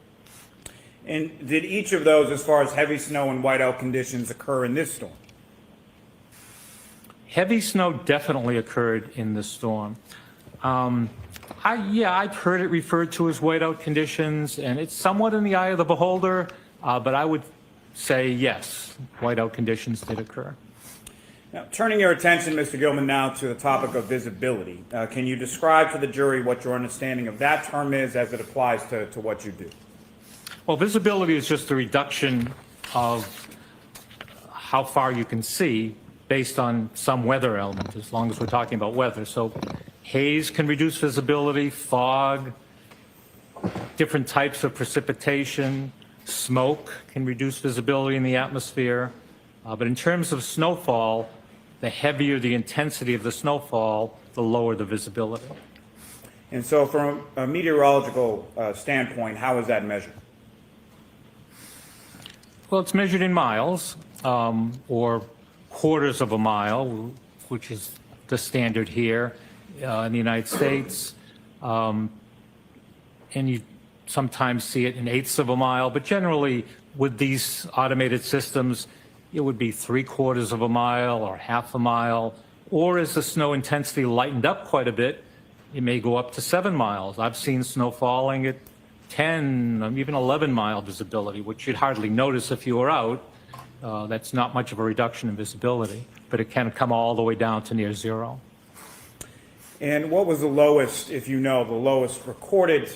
And did each of those, as far as heavy snow and whiteout conditions, occur in this storm? Heavy snow definitely occurred in this storm. I've heard it referred to as whiteout conditions, and it's somewhat in the eye of the beholder, but I would say yes, whiteout conditions did occur. Now, turning your attention, Mr. Gilman, now to the topic of visibility, can you describe to the jury what your understanding of that term is as it applies to what you do? Well, visibility is just a reduction of how far you can see based on some weather element, as long as we're talking about weather. So haze can reduce visibility, fog, different types of precipitation, smoke can reduce visibility in the atmosphere. But in terms of snowfall, the heavier the intensity of the snowfall, the lower the visibility. And so from a meteorological standpoint, how is that measured? Well, it's measured in miles, or quarters of a mile, which is the standard here in the United States. And you sometimes see it in eighths of a mile, but generally with these automated systems, it would be 3/4 of a mile or half a mile, or as the snow intensity lightened up quite a bit, it may go up to 7 miles. I've seen snow falling at 10, even 11-mile visibility, which you'd hardly notice if you were out. That's not much of a reduction in visibility, but it can come all the way down to near zero. And what was the lowest, if you know, the lowest recorded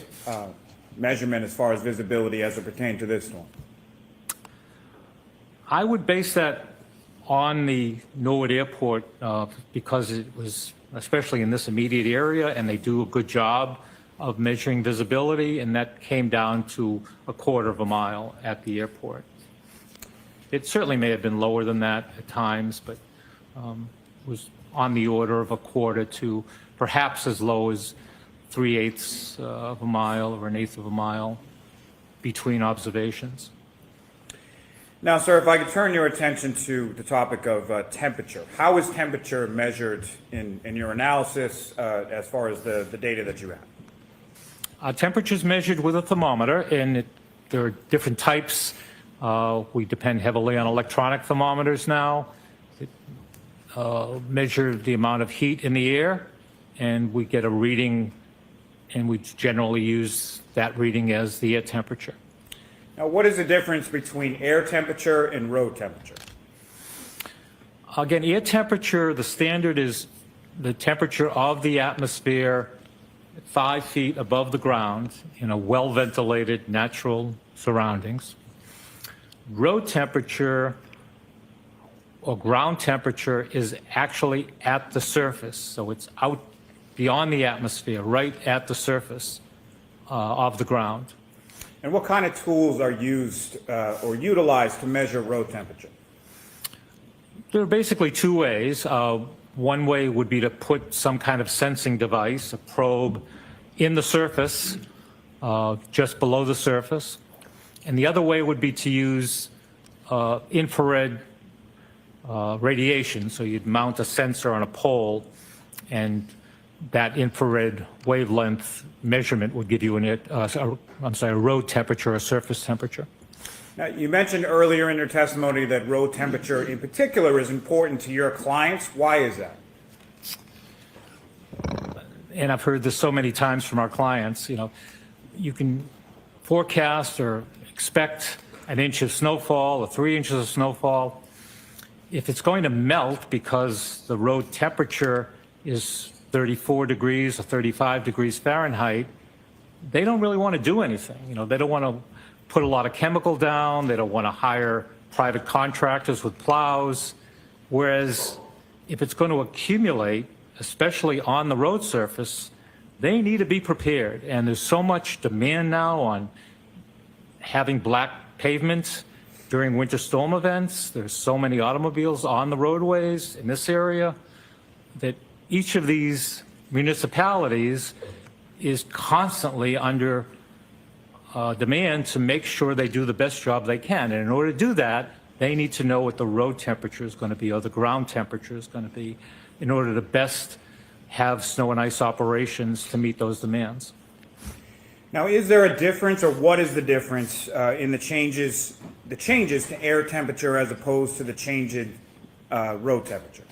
measurement as far as visibility as it pertained to this storm? I would base that on the Norwood Airport because it was, especially in this immediate area, and they do a good job of measuring visibility, and that came down to 1/4 of a mile at the airport. It certainly may have been lower than that at times, but was on the order of 1/4 to perhaps as low as 3/8 of a mile or 1/8 of a mile between observations. Now, sir, if I could turn your attention to the topic of temperature. How is temperature measured in your analysis as far as the data that you have? Temperature is measured with a thermometer, and there are different types. We depend heavily on electronic thermometers now. Measure the amount of heat in the air, and we get a reading, and we generally use that reading as the air temperature. Now, what is the difference between air temperature and road temperature? Again, air temperature, the standard is the temperature of the atmosphere 5 feet above the ground in a well-ventilated natural surroundings. Road temperature or ground temperature is actually at the surface, so it's out beyond the atmosphere, right at the surface of the ground. And what kind of tools are used or utilized to measure road temperature? There are basically 2 ways. One way would be to put some kind of sensing device, a probe, in the surface, just below the surface. And the other way would be to use infrared radiation. So you'd mount a sensor on a pole, and that infrared wavelength measurement would give you a road temperature or surface temperature. Now, you mentioned earlier in your testimony that road temperature in particular is important to your clients. Why is that? And I've heard this so many times from our clients, you know, you can forecast or expect an inch of snowfall or 3 inches of snowfall. If it's going to melt because the road temperature is 34 degrees or 35 degrees Fahrenheit, they don't really want to do anything. You know, they don't want to put a lot of chemical down. They don't want to hire private contractors with plows. Whereas if it's going to accumulate, especially on the road surface, they need to be prepared. And there's so much demand now on having black pavements during winter storm events. There's so many automobiles on the roadways in this area that each of these municipalities is constantly under demand to make sure they do the best job they can. And in order to do that, they need to know what the road temperature is going to be or the ground temperature is going to be in order to best have snow and ice operations to meet those demands. Now, is there a difference, or what is the difference in the changes to air temperature as opposed to the change in road temperature?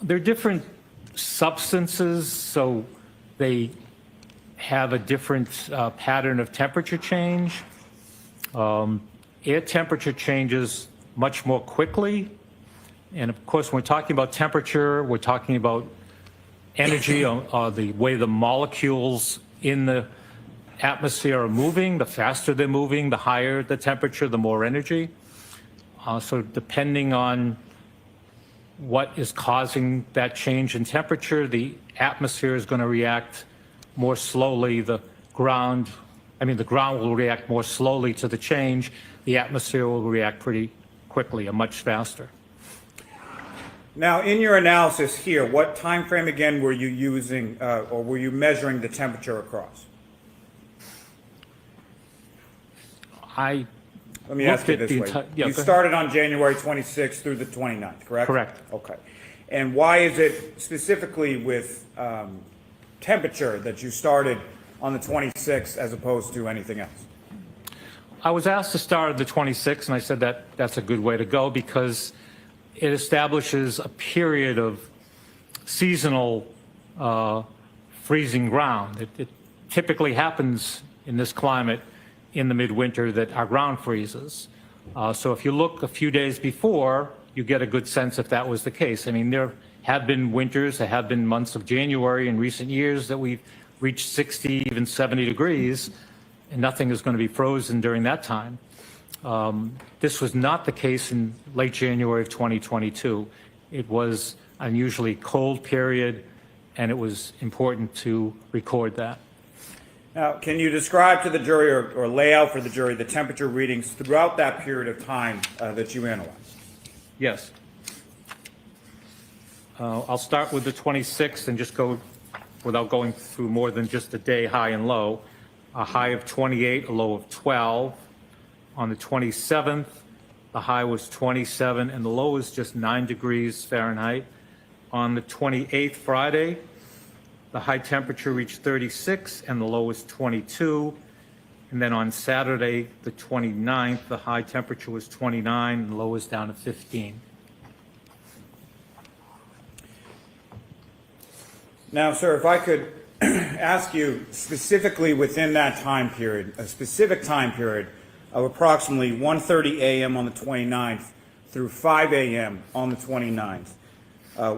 They're different substances, so they have a different pattern of temperature change. Air temperature changes much more quickly. And of course, when we're talking about temperature, we're talking about energy, the way the molecules in the atmosphere are moving. The faster they're moving, the higher the temperature, the more energy. So depending on what is causing that change in temperature, the atmosphere is going to react more slowly. The ground will react more slowly to the change. The atmosphere will react pretty quickly and much faster. Now, in your analysis here, what time frame again were you using, or were you measuring the temperature across? Let me ask you this way. You started on January 26th through the 29th, correct? Correct. Okay. And why is it specifically with temperature that you started on the 26th as opposed to anything else? I was asked to start at the 26th, and I said that's a good way to go because it establishes a period of seasonal freezing ground. It typically happens in this climate in the midwinter that our ground freezes. So if you look a few days before, you get a good sense if that was the case. I mean, there have been winters, there have been months of January in recent years that we've reached 60, even 70 degrees, and nothing is going to be frozen during that time. This was not the case in late January of 2022. It was an unusually cold period, and it was important to record that. Now, can you describe to the jury or lay out for the jury the temperature readings throughout that period of time that you analyzed? Yes. I'll start with the 26th and just go without going through more than just a day high and low. A high of 28, a low of 12. On the 27th, the high was 27 and the low was just 9 degrees Fahrenheit. On the 28th, Friday, the high temperature reached 36 and the low was 22. And then on Saturday, the 29th, the high temperature was 29 and the low was down to 15. Now, sir, if I could ask you specifically within that time period, a specific time period of approximately 1:30 a.m. on the 29th through 5 a.m. on the 29th,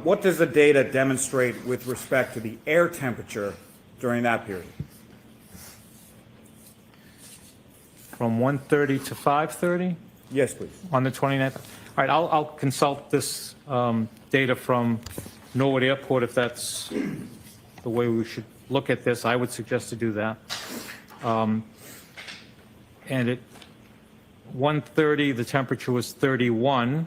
what does the data demonstrate with respect to the air temperature during that period? From 1:30 to 5:30? Yes, please. On the 29th? All right, I'll consult this data from Norwood Airport if that's the way we should look at this. I would suggest to do that. And at 1:30, the temperature was 31.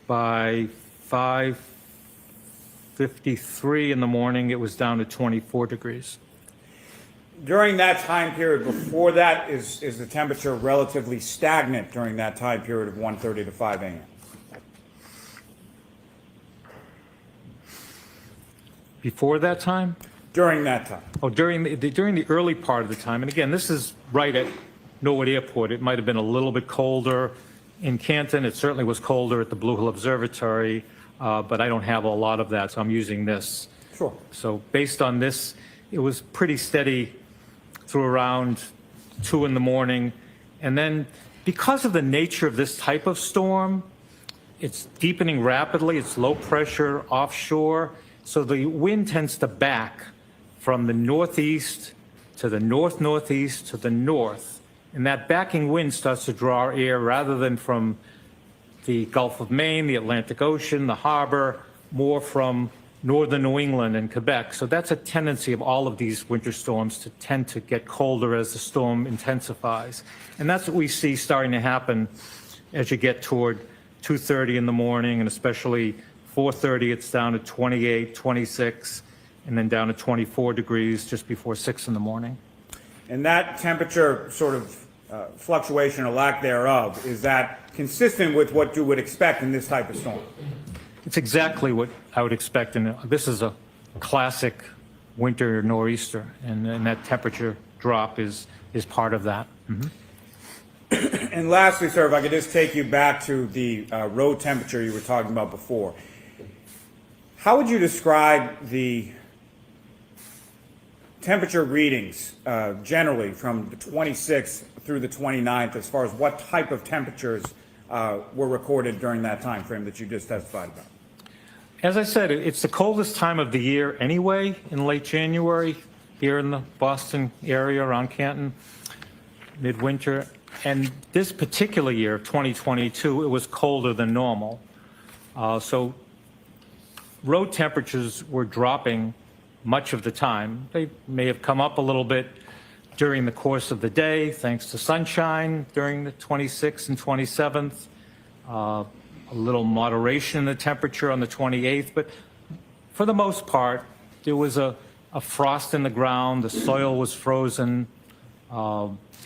By 5:53 in the morning, it was down to 24 degrees. During that time period, before that, is the temperature relatively stagnant during that time period of 1:30 to 5 a.m.? Before that time? During that time. Oh, during the early part of the time. And again, this is right at Norwood Airport. It might have been a little bit colder in Canton. It certainly was colder at the Blue Hill Observatory, but I don't have a lot of that, so I'm using this. Sure. So based on this, it was pretty steady through around 2 in the morning. And then because of the nature of this type of storm, It's deepening rapidly. It's low pressure offshore. So the wind tends to back from the northeast to the north-northeast to the north. And that backing wind starts to draw air rather than from the Gulf of Maine, the Atlantic Ocean, the harbor, more from northern New England and Quebec. So that's a tendency of all of these winter storms to tend to get colder as the storm intensifies. And that's what we see starting to happen as you get toward 2:30 in the morning, and especially 4:30, it's down to 28, 26, and then down to 24 degrees just before 6 in the morning. And that temperature sort of fluctuation or lack thereof, is that consistent with what you would expect in this type of storm? It's exactly what I would expect, and this is a classic winter nor'easter, and that temperature drop is part of that. Mm-hmm. And lastly, sir, if I could just take you back to the road temperature you were talking about before. How would you describe the temperature readings generally from the 26th through the 29th as far as what type of temperatures were recorded during that time frame that you just testified about? As I said, it's the coldest time of the year anyway, in late January, here in the Boston area around Canton, midwinter. And this particular year, 2022, it was colder than normal. So road temperatures were dropping much of the time. They may have come up a little bit during the course of the day, thanks to sunshine during the 26th and 27th. A little moderation in the temperature on the 28th, but for the most part, there was a frost in the ground, the soil was frozen,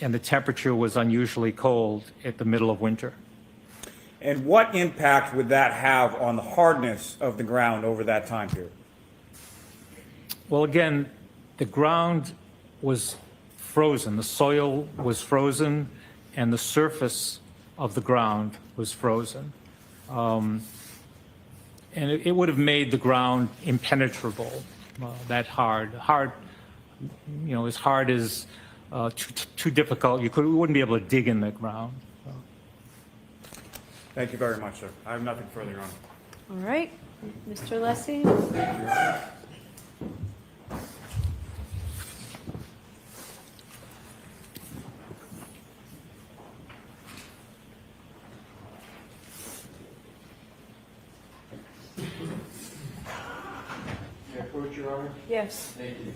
and the temperature was unusually cold at the middle of winter. And what impact would that have on the hardness of the ground over that time period? Well, again, the ground was frozen, the soil was frozen, and the surface of the ground was frozen. And it would have made the ground impenetrable, that hard, you know, as hard as too difficult. You wouldn't be able to dig in the ground. Thank you very much, sir. I have nothing further, Your Honor. All right, Mr. Lessie? May I approach, Your Honor? Yes. Thank you.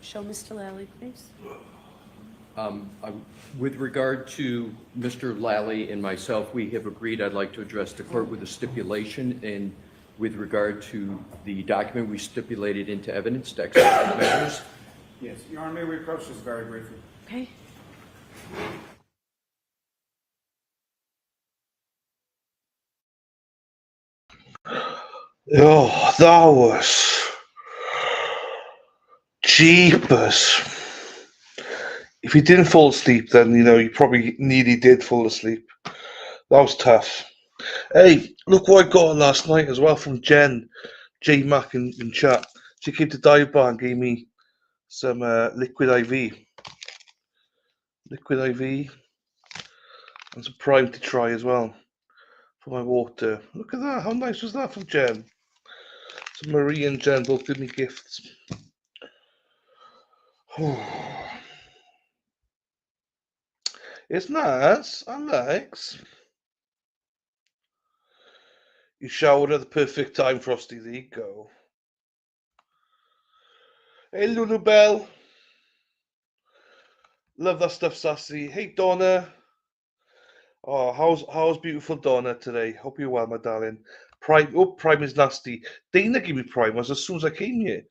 Show Mr. Lally, please. With regard to Mr. Lally and myself, we have agreed I'd like to address the court with a stipulation, and with regard to the document we stipulated into evidence, to expedite matters. Yes, Your Honor, may we approach this very briefly? Okay. Oh, that was jeepers. If you didn't fall asleep, then you probably nearly did fall asleep. That was tough. Hey, look what I got last night as well from Jen, J Mac in chat. She came to dive bar and gave me some liquid IV, and some Prime to try as well for my water. Look at that! How nice was that from Jen? So Marie and Jen both did me gifts. It's nice, Alex. You showered at the perfect time, Frosty. There you go. Hey, Lulu Bell. Love that stuff, Sassy. Hey, Donna. Oh, how's beautiful Donna today? Hope you're well, my darling. Prime. Oh, Prime is nasty. Dana gave me Prime as soon as I came here.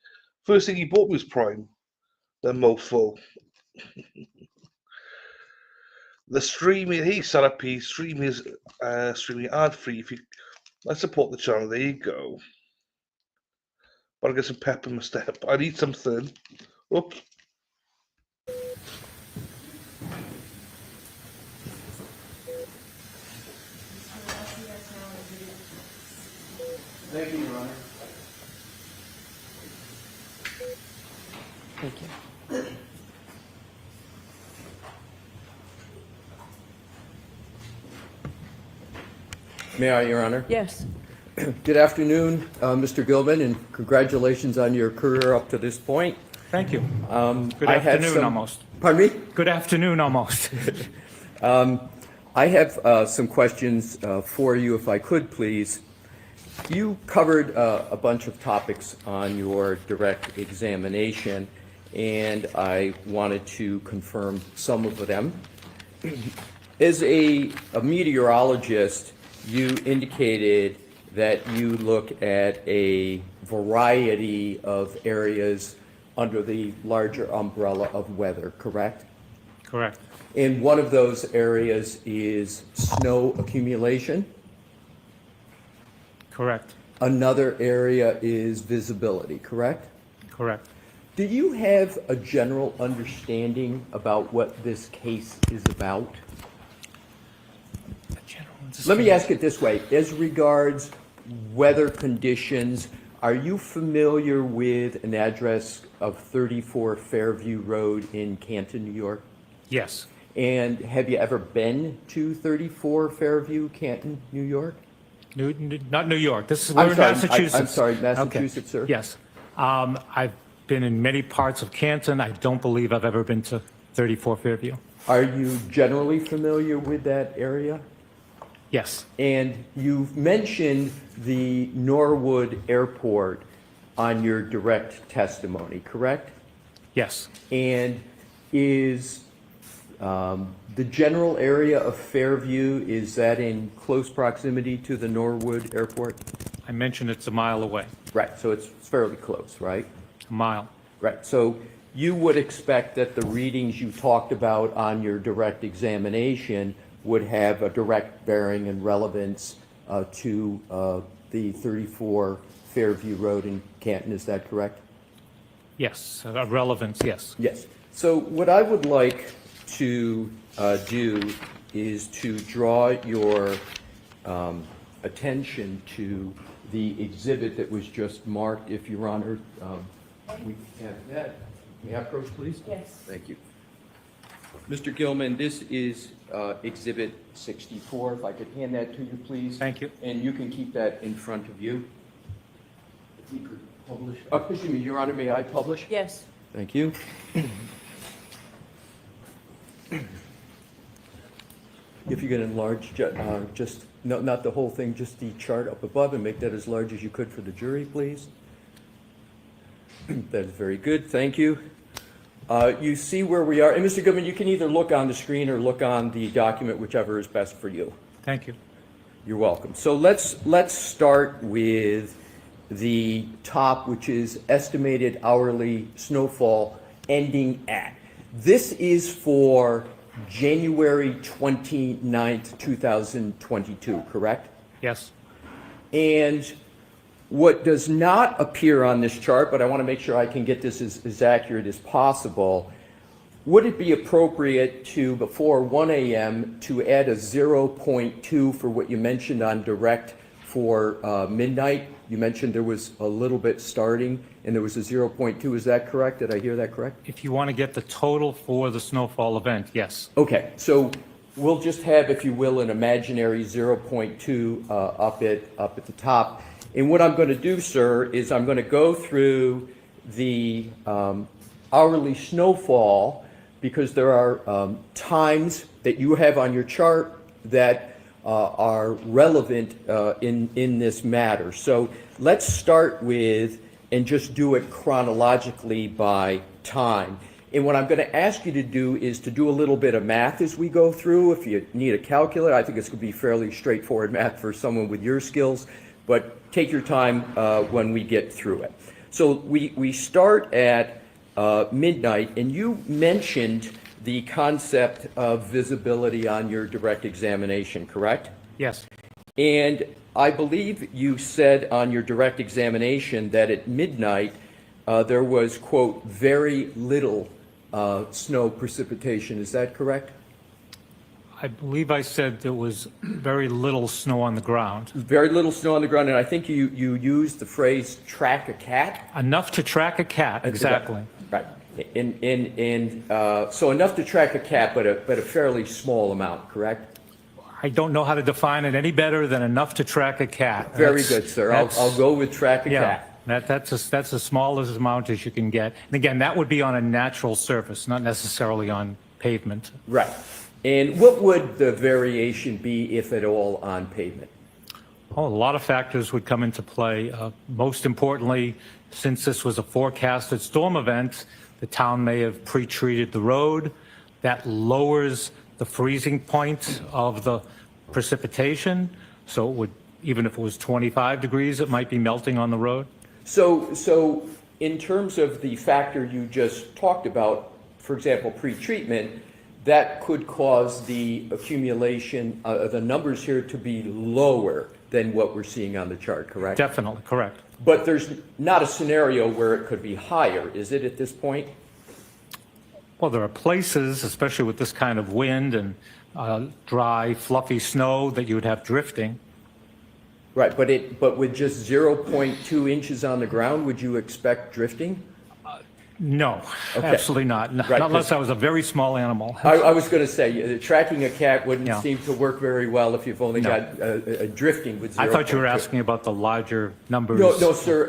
First thing he bought me was Prime. The mofo. The streaming. Hey, Sarah P. Stream is streaming ad free. If you let's support the channel. There you go. But I get some pep in my step. I need something. Oops. Thank you, Your Honor. Thank you. May I, Your Honor? Yes. Good afternoon, Mr. Gilman, and congratulations on your career up to this point. Thank you. Good I have afternoon, almost. Pardon me? Good afternoon, almost. I have some questions for you, if I could, please. You covered a bunch of topics on your direct examination, and I wanted to confirm some of them. As a meteorologist, you indicated that you look at a variety of areas under the larger umbrella of weather, correct? Correct. And one of those areas is snow accumulation. Correct. Another area is visibility, correct? Correct. Do you have a general understanding about what this case is about? Let me ask it this way. As regards weather conditions, are you familiar with an address of 34 Fairview Road in Canton, New York? Yes. And have you ever been to 34 Fairview, Canton, New York? Not New York. This is I'm we're in sorry, Massachusetts. I'm sorry, Massachusetts, sir? Yes. I've been in many parts of Canton. I don't believe I've ever been to 34 Fairview. Are you generally familiar with that area? Yes. And you've mentioned the Norwood Airport on your direct testimony, correct? Yes. And is the general area of Fairview, is that in close proximity to the Norwood Airport? I mentioned it's a mile away. Right, so it's fairly close, right? A mile. Right, so you would expect that the readings you talked about on your direct examination would have a direct bearing and relevance to the 34 Fairview Road in Canton, is that correct? Yes. Relevance, yes. Yes. So what I would like to do is to draw your attention to the exhibit that was just marked, if Your Honor, we have that. May I approach, please? Yes. Thank you. Mr. Gilman, this is Exhibit 64. If I could hand that to you, please. Thank you. And you can keep that in front of you. If we could publish. Excuse me, Your Honor, may I publish? Yes. Thank you. If you can enlarge, just, no, not the whole thing, just the chart up above, and make that as large as you could for the jury, please. That is very good, thank you. You see where we are, and Mr. Goodman, you can either look on the screen or look on the document, whichever is best for you. Thank you. You're welcome. So let's start with the top, which is estimated hourly snowfall ending at. This is for January 29th, 2022, correct? Yes. And what does not appear on this chart, but I want to make sure I can get this as accurate as possible, would it be appropriate to, before 1 a.m., to add a 0.2 for what you mentioned on direct for midnight? You mentioned there was a little bit starting, and there was a 0.2. Is that correct? Did I hear that correct? If you want to get the total for the snowfall event, yes. Okay, so we'll just have, if you will, an imaginary 0.2 up at the top. And what I'm going to do, sir, is I'm going to go through the hourly snowfall, because there are times that you have on your chart that are relevant in this matter. So let's start with, and just do it chronologically by time. And what I'm going to ask you to do is to do a little bit of math as we go through. If you need a calculator, I think it's going to be fairly straightforward math for someone with your skills, but take your time when we get through it. So we start at midnight, and you mentioned the concept of visibility on your direct examination, correct? Yes. And I believe you said on your direct examination that at midnight there was, quote, very little snow precipitation. Is that correct? I believe I said there was very little snow on the ground. Very little snow on the ground, and I think you used the phrase track a cat? Enough to track a cat, exactly. Right. So enough to track a cat, but a fairly small amount, correct? I don't know how to define it any better than enough to track a cat. Very That's- good, sir. that's- I'll go with track a Yeah, cat. that's the smallest amount as you can get. And again, that would be on a natural surface, not necessarily on pavement. Right. And what would the variation be, if at all, on pavement? Oh, a lot of factors would come into play. Most importantly, since this was a forecasted storm event, the town may have pre-treated the road. That lowers the freezing point of the precipitation. So it would, even if it was 25 degrees, it might be melting on the road. So in terms of the factor you just talked about, for example, pre-treatment, that could cause the accumulation, the numbers here to be lower than what we're seeing on the chart, correct? Definitely, correct. But there's not a scenario where it could be higher, is it, at this point? Well, there are places, especially with this kind of wind and dry, fluffy snow, that you would have drifting. Right, but with just 0.2 inches on the ground, would you expect drifting? No, Okay. absolutely not. Not Right, unless I was a very small animal. I was going to say, tracking a cat wouldn't Yeah. seem to work very well if you've only No. got a drifting with 0.2. I thought you were asking about the larger numbers. No, sir,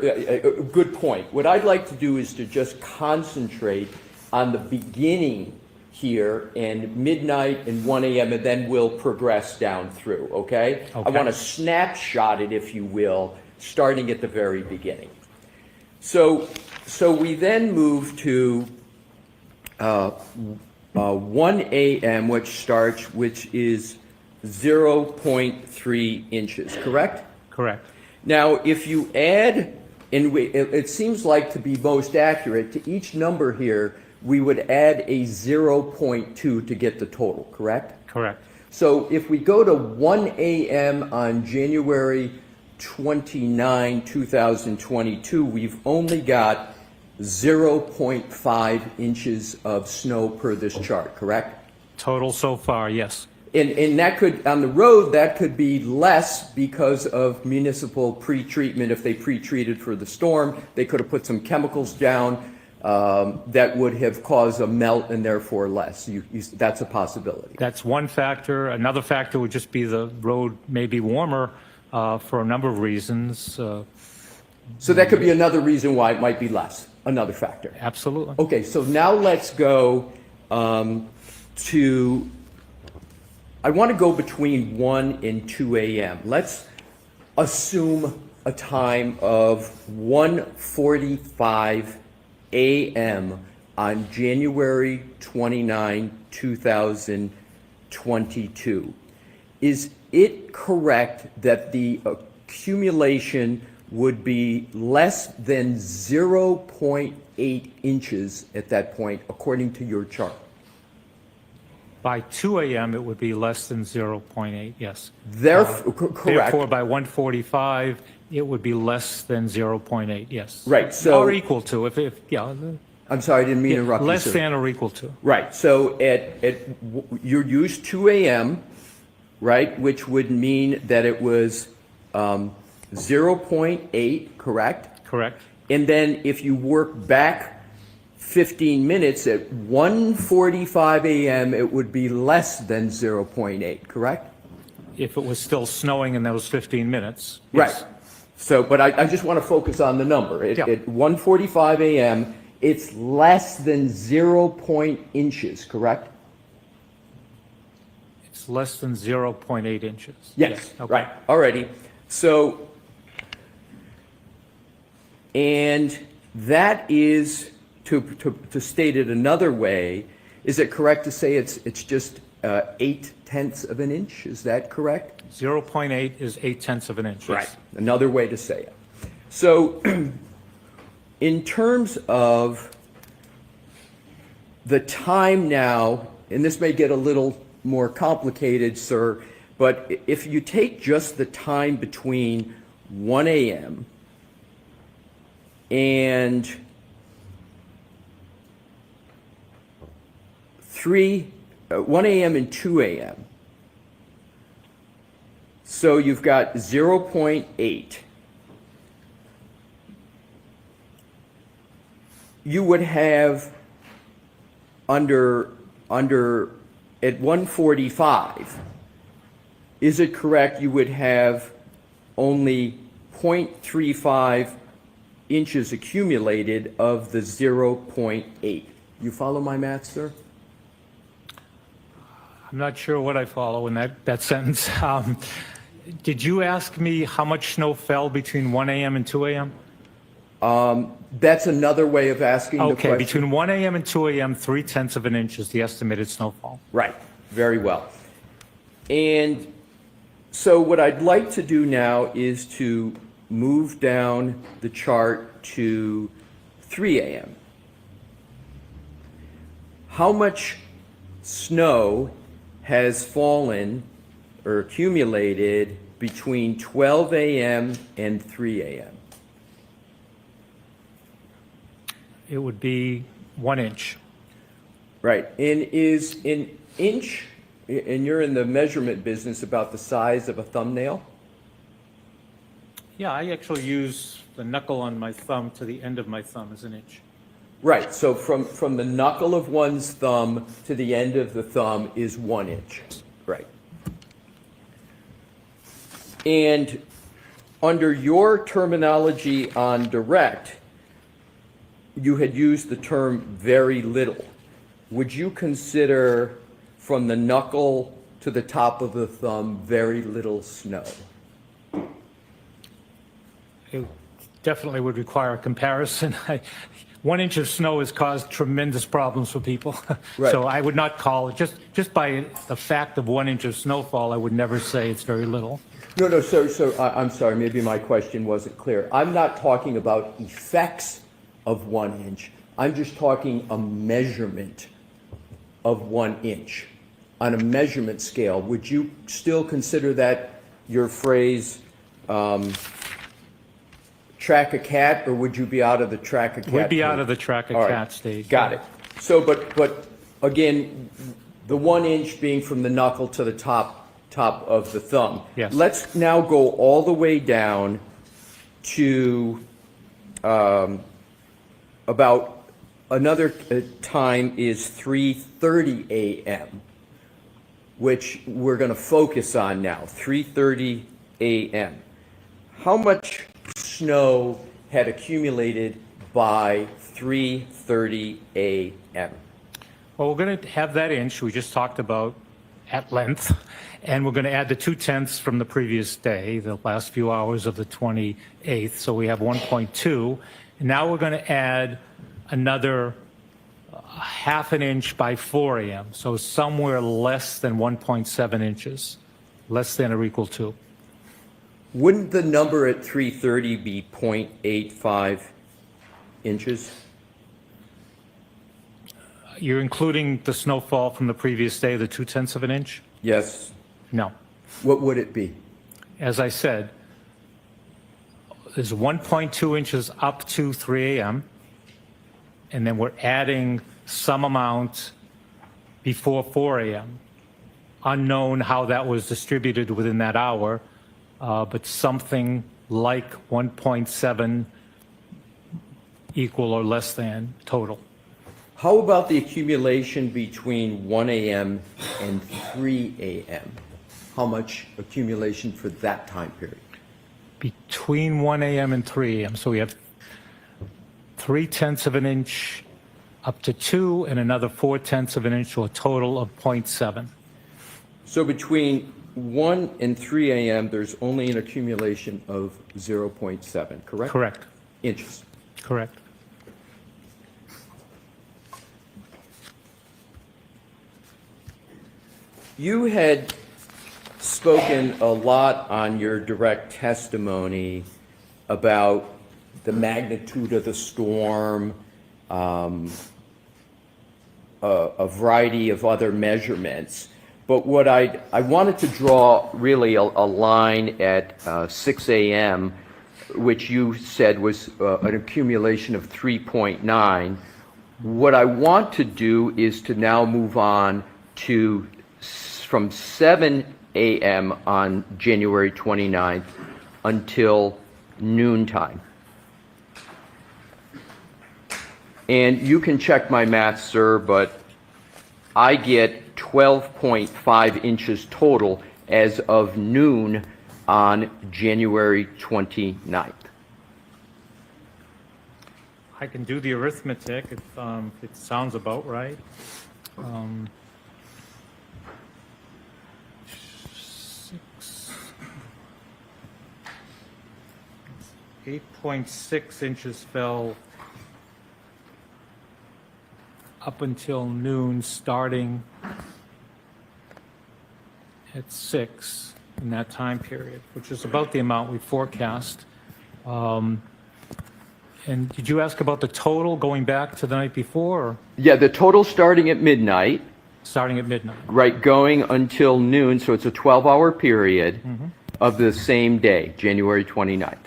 good point. What I'd like to do is to just concentrate on the beginning here and midnight and 1 a.m., and then we'll progress down through, okay? I Okay. want to snapshot it, if you will, starting at the very beginning. So we then move to 1 a.m., which is 0.3 inches, correct? Correct. Now, if you add, and it seems like to be most accurate, to each number here, we would add a 0.2 to get the total, correct? Correct. So if we go to 1 a.m. on January 29, 2022, we've only got 0.5 inches of snow per this chart, correct? Total so far, yes. And that could, on the road, that could be less because of municipal pre-treatment. If they pre-treated for the storm, they could have put some chemicals down that would have caused a melt and therefore less. That's a possibility. That's one factor. Another factor would just be the road may be warmer for a number of reasons. So that could be another reason why it might be less, another factor. Absolutely. Okay, so now let's go to, I want to go between 1 and 2 a.m. Let's assume a time of 1:45 a.m. on January 29, 2022. Is it correct that the accumulation would be less than 0.8 inches at that point, according to your chart? By 2 a.m., it would be less than 0.8, yes. Correct. Therefore, by 1:45, it would be less than 0.8, yes. Right, so- Or equal to, if yeah. I'm sorry, I didn't mean to interrupt you, Less sir. than or equal to. Right, so you used 2 a.m., right, which would mean that it was 0.8, correct? Correct. And then if you work back 15 minutes, at 1:45 a.m., it would be less than 0.8, correct? If it was still snowing in those 15 minutes. Right. yes. So, but I just want to focus on the number. Yeah. At 1:45 a.m., it's less than 0.8 inches, correct? It's less than 0.8 inches. Yes, Okay. right, alrighty. So, and that is, to state it another way, is it correct to say it's just 0.8 of an inch? Is that correct? 0.8 is 0.8 of an inch. yes. Another way to say it. So, in terms of the time now, and this may get a little more complicated, sir, but if you take just the time between 1 a.m. and 1 a.m. and 2 a.m., so you've got 0.8. You would have under at 145, is it correct you would have only 0.35 inches accumulated of the 0.8? You follow my math, sir? I'm not sure what I follow in that sentence. Did you ask me how much snow fell between 1 a.m. and 2 a.m.? That's another way of asking the Okay, question. between 1 a.m. and 2 a.m., 0.3 of an inch is the estimated snowfall. Right, very well. And so what I'd like to do now is to move down the chart to 3 a.m. How much snow has fallen or accumulated between 12 a.m. and 3 a.m.? It would be 1 inch. Right, and is an inch, and you're in the measurement business, about the size of a thumbnail? Yeah, I actually use the knuckle on my thumb to the end of my thumb as an inch. Right, so from the knuckle of one's thumb to the end of the thumb is 1 inch. Right. And under your terminology on direct, you had used the term very little. Would you consider from the knuckle to the top of the thumb very little snow? It definitely would require a comparison. 1 inch of snow has caused tremendous problems for people. Right. So I would not call it, just by the fact of 1 inch of snowfall, I would never say it's very little. No, I'm sorry, maybe my question wasn't clear. I'm not talking about effects of 1 inch. I'm just talking a measurement of 1 inch on a measurement scale. Would you still consider that your phrase, track a cat, or would you be out of the track a cat? We'd be out of the track a All cat right, stage. got it. So, but again, the 1 inch being from the knuckle to the top of the thumb. Yes. Let's now go all the way down to about another time is 3:30 a.m., which we're going to focus on now, 3:30 a.m. How much snow had accumulated by 3:30 a.m.? Well, we're going to have that inch we just talked about at length, and we're going to add the 0.2 from the previous day, the last few hours of the 28th, so we have 1.2. And now we're going to add another half an inch by 4 a.m., so somewhere less than 1.7 inches, less than or equal to. Wouldn't the number at 3:30 be 0.85 inches? You're including the snowfall from the previous day, the 0.2 of an inch? Yes. No. What would it be? As I said, there's 1.2 inches up to 3 a.m., and then we're adding some amount before 4 a.m. Unknown how that was distributed within that hour, but something like 1.7 equal or less than total. How about the accumulation between 1 a.m. and 3 a.m.? How much accumulation for that time period? Between 1 a.m. and 3 a.m., so we have 0.3 of an inch up to 2 and another 0.4 of an inch, to a total of 0.7. So between 1 and 3 a.m., there's only an accumulation of 0.7, correct? Correct. Inches. Correct. You had spoken a lot on your direct testimony about the magnitude of the storm, a variety of other measurements. But what I wanted to draw really a line at 6 a.m., which you said was an accumulation of 3.9. What I want to do is to now move on to from 7 a.m. on January 29th until noontime. And you can check my math, sir, but I get 12.5 inches total as of noon on January 29th. I can do the arithmetic if it sounds about right. 8.6 inches fell up until noon, starting at 6 in that time period, which is about the amount we forecast. And did you ask about the total going back to the night before? Or Yeah, the total starting at midnight, starting at midnight? right, going until noon, so it's a 12-hour period of the same day, January 29th.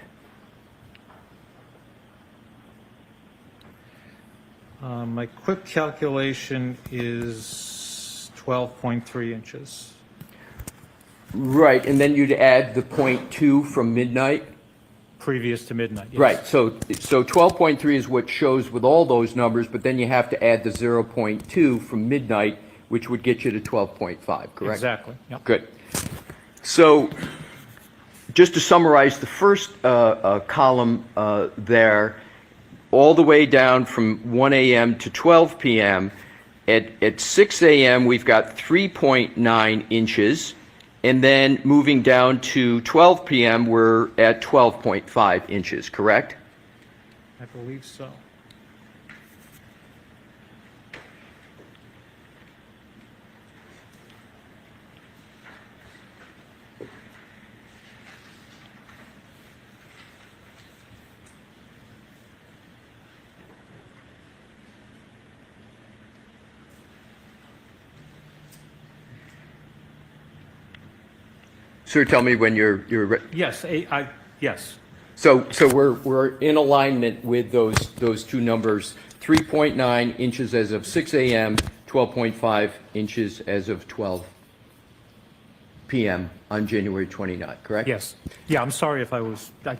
My quick calculation is 12.3 inches. Right, and then you'd add the 0.2 from midnight? Previous to midnight, yes. Right, so 12.3 is what shows with all those numbers, but then you have to add the 0.2 from midnight, which would get you to 12.5, correct? Exactly, yep. Good. So just to summarize the first column there, all the way down from 1 a.m. to 12 p.m., at 6 a.m. we've got 3.9 inches, and then moving down to 12 p.m. we're at 12.5 inches, correct? I believe so. Sir, tell me when you're Yes, yes. So we're in alignment with those two numbers, 3.9 inches as of 6 a.m., 12.5 inches as of 12 p.m. on January 29th, correct? Yes. Yeah, I'm sorry if I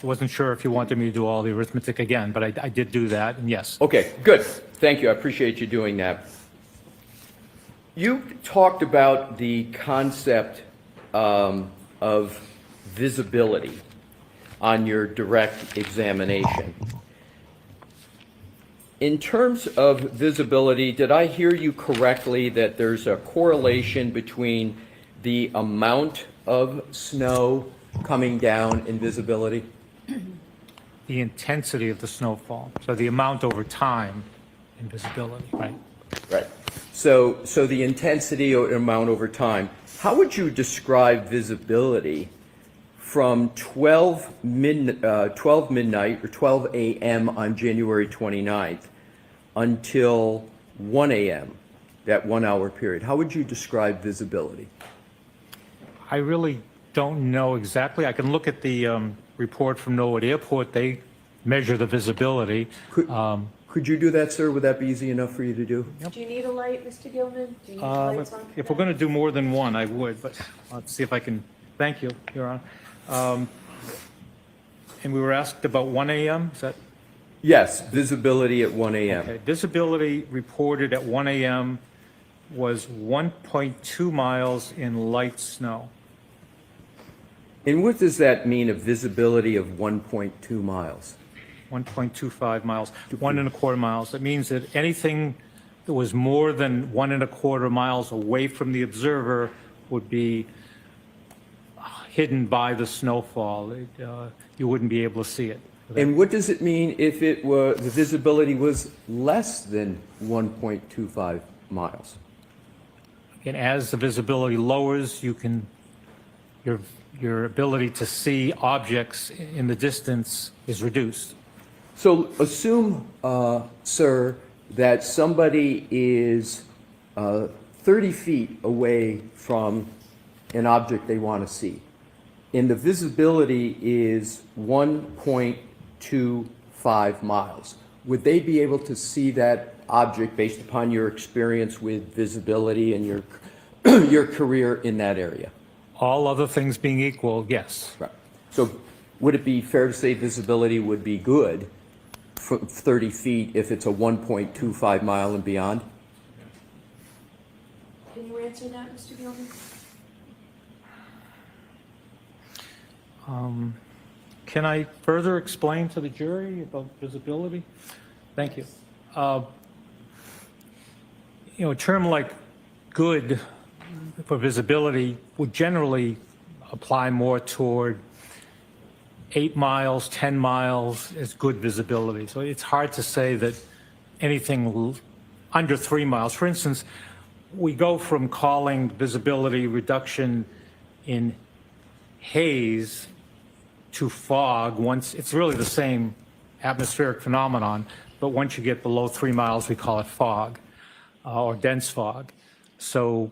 wasn't sure if you wanted me to do all the arithmetic again, but I did do that, and yes. Okay, good. Thank you. I appreciate you doing that. You talked about the concept of visibility on your direct examination. In terms of visibility, did I hear you correctly that there's a correlation between the amount of snow coming down and visibility? The intensity of the snowfall, so the amount over time and visibility, right? Right. So the intensity or amount over time, how would you describe visibility from 12 midnight or 12 a.m. on January 29th until 1 a.m., that 1 hour period? How would you describe visibility? I really don't know exactly. I can look at the report from Norwood Airport. They measure the visibility. Could you do that, sir? Would that be easy enough for you to do? Do you need a light, Mr. Gilman? Do you need lights on? If we're going to do more than one, I would, but let's see if I can. Thank you, Your Honor. And we were asked about 1 a.m., is that? Yes, visibility at 1 a.m. Okay. Visibility reported at 1 a.m. was 1.2 miles in light snow. And what does that mean, a visibility of 1.2 miles? 1.25 miles, 1.25 miles. That means that anything that was more than 1.25 miles away from the observer would be hidden by the snowfall. You wouldn't be able to see it. And what does it mean if the visibility was less than 1.25 miles? And as the visibility lowers, your ability to see objects in the distance is reduced. So assume, sir, that somebody is 30 feet away from an object they want to see, and the visibility is 1.25 miles. Would they be able to see that object based upon your experience with visibility and your career in that area? All other things being equal, yes. Right. So would it be fair to say visibility would be good from 30 feet if it's a 1.25 mile and beyond? answer that, Mr. Gilman? Can I further explain to the jury about visibility? Thank you. A term like good for visibility would generally apply more toward 8 miles, 10 miles is good visibility. So it's hard to say that anything under 3 miles. For instance, we go from calling visibility reduction in haze to fog. Once it's really the same atmospheric phenomenon, but once you get below 3 miles, we call it fog or dense fog. So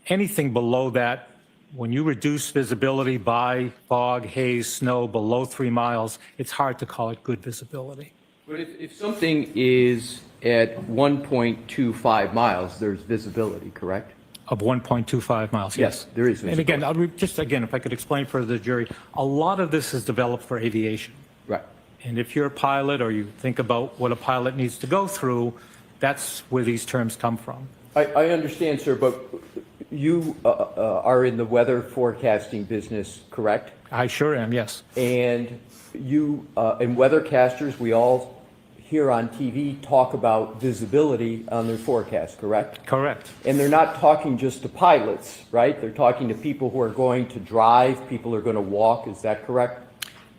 anything below that, when you reduce visibility by fog, haze, snow below 3 miles, it's hard to call it good visibility. But if something is at 1.25 miles, there's visibility, correct? Of 1.25 miles, yes. There is visibility. And again, if I could explain for the jury, a lot of this is developed for aviation. Right. And if you're a pilot or you think about what a pilot needs to go through, that's where these terms come from. I understand, sir, but you are in the weather forecasting business, correct? I sure am, yes. And you, and weathercasters, we all here on TV talk about visibility on their forecast, correct? Correct. And they're not talking just to pilots, right? They're talking to people who are going to drive, people who are going to walk, is that correct?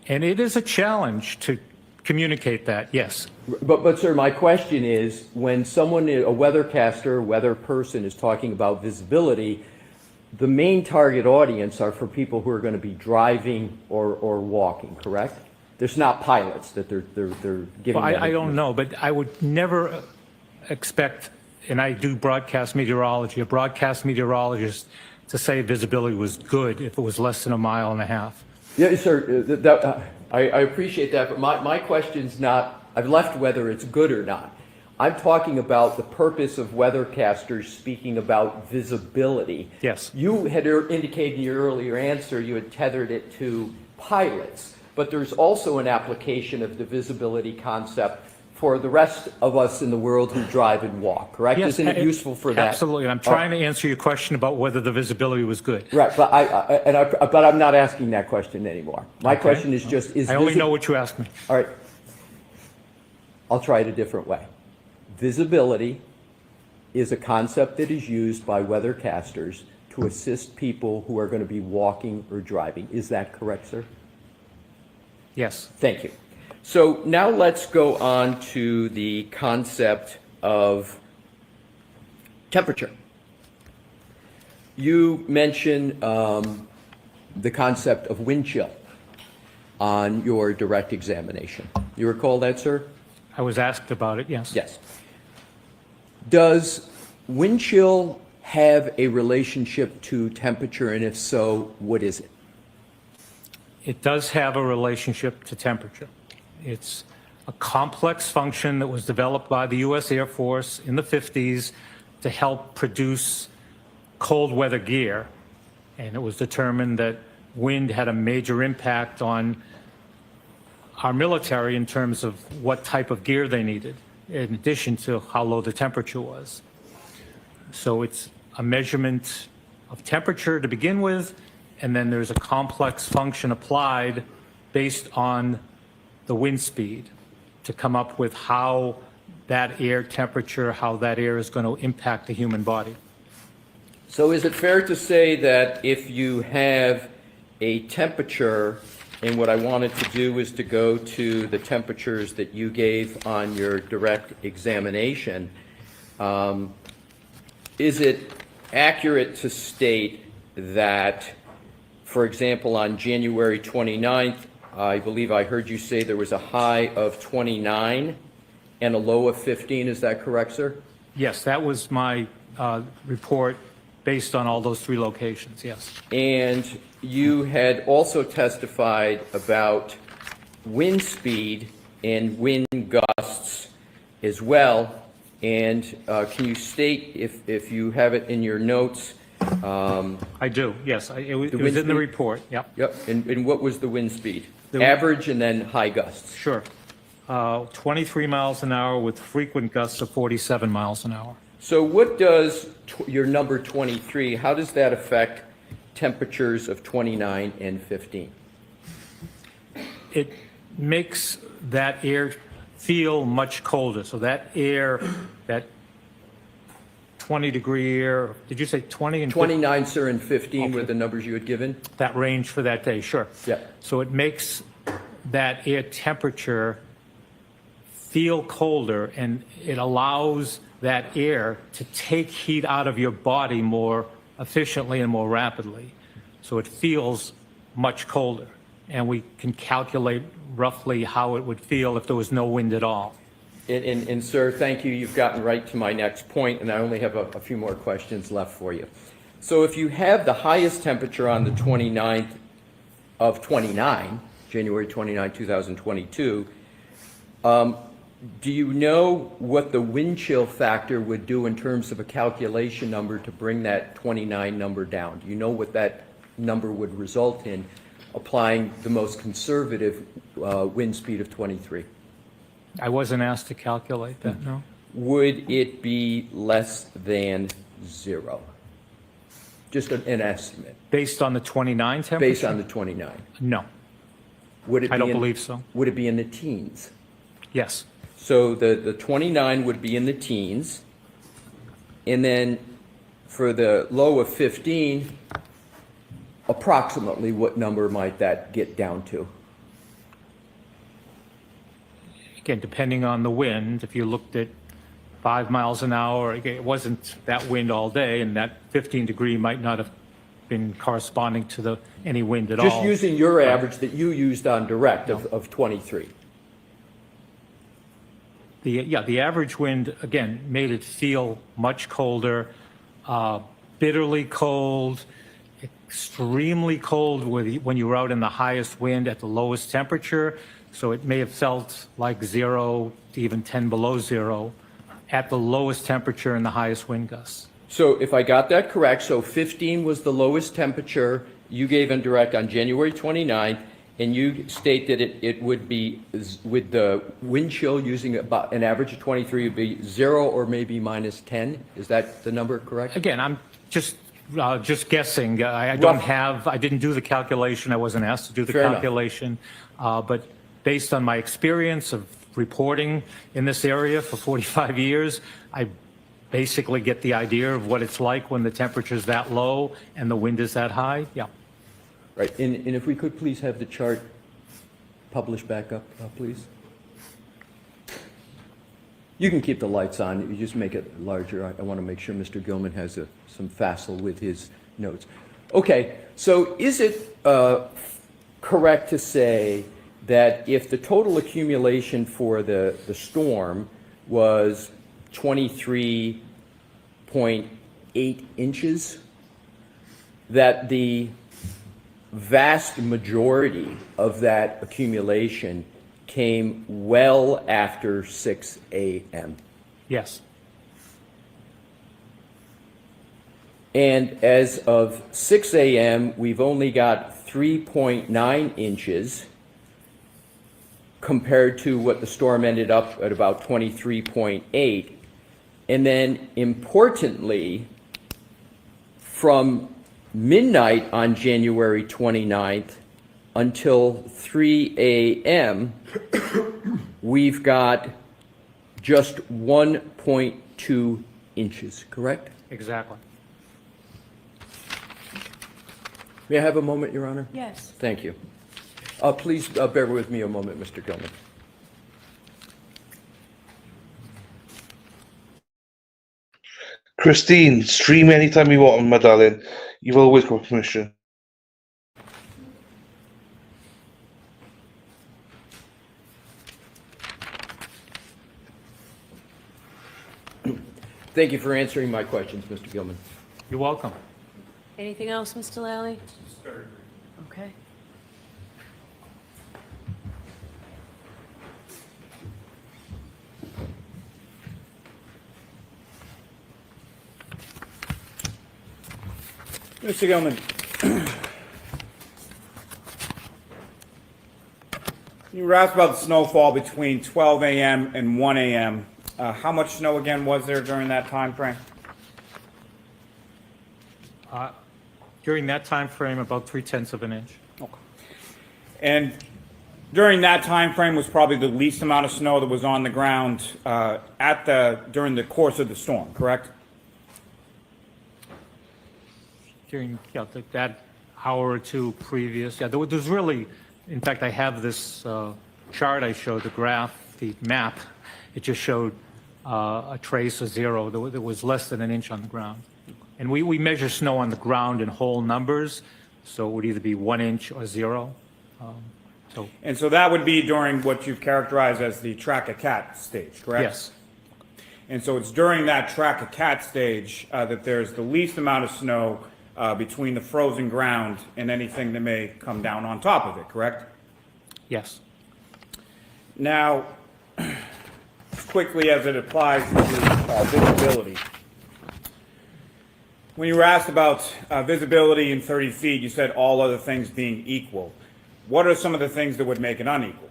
And it is a challenge to communicate that, yes. But sir, my question is, when someone, a weathercaster, weather person is talking about visibility, the main target audience are for people who are going to be driving or walking, correct? There's not pilots that they're giving. Well, I don't know, but I would never expect, and I do broadcast meteorology, a broadcast meteorologist to say visibility was good if it was less than 1.5 miles. Yeah, sir, I appreciate that, but my question's not, I've left whether it's good or not. I'm talking about the purpose of weathercasters speaking about visibility. Yes. You had indicated in your earlier answer, you had tethered it to pilots, but there's also an application of the visibility concept for the rest of us in the world who drive and walk, correct? Yes, isn't it useful for that? Absolutely. I'm trying to answer your question about whether the visibility was good. Right, but but I'm not asking that question anymore. My question is just, I only know what you asked me. All right. I'll try it a different way. Visibility is a concept that is used by weathercasters to assist people who are going to be walking or driving. Is that correct, sir? Yes. Thank you. So now let's go on to the concept of temperature. You mentioned the concept of wind chill on your direct examination. You recall that, sir? I was asked about it, yes. Yes. Does wind chill have a relationship to temperature, and if so, what is it? It does have a relationship to temperature. It's a complex function that was developed by the U.S. Air Force in the 50s to help produce cold weather gear. And it was determined that wind had a major impact on our military in terms of what type of gear they needed, in addition to how low the temperature was. So it's a measurement of temperature to begin with, and then there's a complex function applied based on the wind speed to come up with how that air temperature, how that air is going to impact the human body. So is it fair to say that if you have a temperature, and what I wanted to do is to go to the temperatures that you gave on your direct examination, is it accurate to state that, for example, on January 29th, I believe I heard you say there was a high of 29 and a low of 15. Is that correct, sir? Yes, that was my report based on all those 3 locations, yes. And you had also testified about wind speed and wind gusts as well. And can you state, if you have it in your notes? I do, yes. It was in the report, yep. Yep, and what was the wind speed? Average and then high gusts? Sure. 23 miles an hour with frequent gusts of 47 miles an hour. So what does your number 23, how does that affect temperatures of 29 and 15? It makes that air feel much colder. So that air, that 20-degree air, did you say 20 and 29, sir, and 15 were the numbers you had given? that range for that day? Sure. Yeah. So it makes that air temperature feel colder, and it allows that air to take heat out of your body more efficiently and more rapidly. So it feels much colder. And we can calculate roughly how it would feel if there was no wind at all. And sir, thank you. You've gotten right to my next point, and I only have a few more questions left for you. So if you have the highest temperature on the 29th of 29, January 29, 2022, do you know what the wind chill factor would do in terms of a calculation number to bring that 29 number down? Do you know what that number would result in applying the most conservative wind speed of 23? I wasn't asked to calculate that, no. Would it be less than 0? Just an estimate. Based on the 29 temperature? Based on the 29. No. Would it I be don't in- believe so. Would it be in the teens? Yes. So the 29 would be in the teens. And then for the low of 15, approximately what number might that get down to? Again, depending on the wind, if you looked at 5 miles an hour, again, it wasn't that wind all day, and that 15-degree might not have been corresponding to any wind at all. Just using your average that you used on direct of 23. The average wind, again, made it feel much colder, bitterly cold, extremely cold when you were out in the highest wind at the lowest temperature. So it may have felt like 0 to even 10 below 0 at the lowest temperature and the highest wind gusts. So if I got that correct, so 15 was the lowest temperature you gave in direct on January 29th, and you state that it would be, with the wind chill using about an average of 23, would be 0 or maybe minus 10. Is that the number correct? Again, I'm just guessing. I didn't do the calculation. I wasn't asked to do the Fair enough. calculation. But based on my experience of reporting in this area for 45 years, I basically get the idea of what it's like when the temperature is that low and the wind is that high. Yeah. Right, and if we could please have the chart published back up, please. You can keep the lights on, you just make it larger. I want to make sure Mr. Gilman has some facile with his notes. Okay, so is it correct to say that if the total accumulation for the storm was 23.8 inches, that the vast majority of that accumulation came well after 6 a.m.? Yes. And as of 6 a.m., we've only got 3.9 inches compared to what the storm ended up at about 23.8. And then importantly, from midnight on January 29th until 3 a.m., we've got just 1.2 inches, correct? Exactly. May I have a moment, Your Honor? Yes. Thank you. Please bear with me a moment, Mr. Gilman. Christine, stream anytime you want, my darling. You've always got permission. Thank you for answering my questions, Mr. Gilman. You're welcome. Anything else, Mr. Lally? Okay. Mr. Gilman, you were asked about the snowfall between 12 a.m. and 1 a.m. How much snow again was there during that time frame? During that time frame, about 3/10 of an inch. And during that time frame was probably the least amount of snow that was on the ground during the course of the storm, correct? During that hour or two previous. Yeah, there was really, in fact, I have this chart I showed, the graph, the map. It just showed a trace, a zero. There was less than an inch on the ground. And we measure snow on the ground in whole numbers, so it would either be 1 inch or 0. And so that would be during what you've characterized as the track-a-cat stage, correct? Yes. And so it's during that track-a-cat stage that there's the least amount of snow between the frozen ground and anything that may come down on top of it, correct? Yes. Now, quickly as it applies to visibility. When you were asked about visibility in 30 feet, you said all other things being equal. What are some of the things that would make it unequal?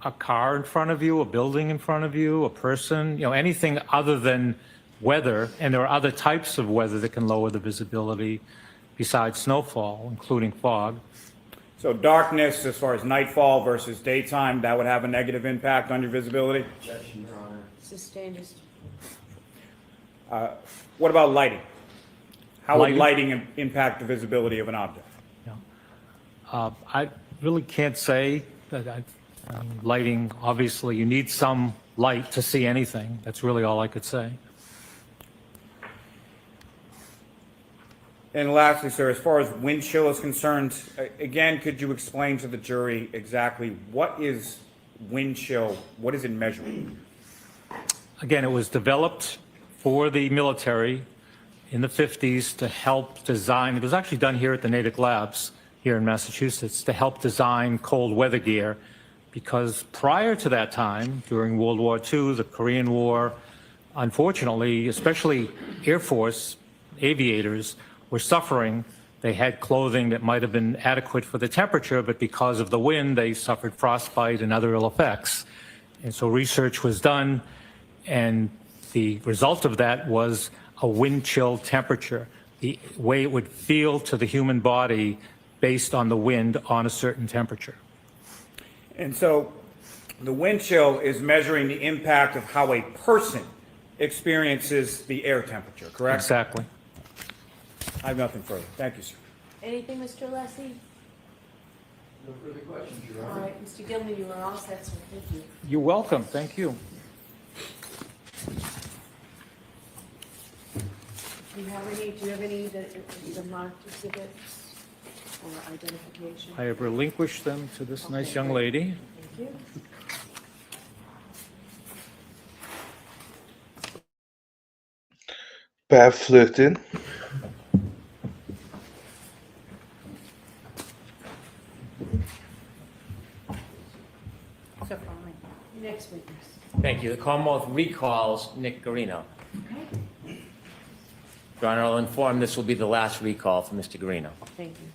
A car in front of you, a building in front of you, a person, anything other than weather. And there are other types of weather that can lower the visibility besides snowfall, including fog. So darkness, as far as nightfall versus daytime, that would have a negative impact on your visibility? Objection, Your Honor. Sustained. What about lighting? How would Lighting? lighting impact the visibility of an object? I really can't say that lighting, obviously, you need some light to see anything. That's really all I could say. And lastly, sir, as far as wind chill is concerned, again, could you explain to the jury exactly what is wind chill? What is it measuring? Again, it was developed for the military in the 50s to help design. It was actually done here at the Natick Labs here in Massachusetts to help design cold weather gear, because prior to that time, during World War II, the Korean War, unfortunately, especially Air Force aviators were suffering. They had clothing that might have been adequate for the temperature, but because of the wind, they suffered frostbite and other ill effects. And so research was done, and the result of that was a wind chill temperature, the way it would feel to the human body based on the wind on a certain temperature. And so the wind chill is measuring the impact of how a person experiences the air temperature, correct? Exactly. I have nothing further. Thank you, sir. Anything, Mr. Lessie? No further questions, Your All Honor. right, Mr. Gilman, you are all set, sir. Thank you. You're welcome. Thank you. Do you have any the marked exhibits or identification? I have relinquished them to this nice young lady. Thank you. Bev flirting. So fine. Next witness. Thank you. The Commonwealth recalls Nick Garino. Your Honor, I'll inform this will be the last recall for Mr. Garino. Thank you.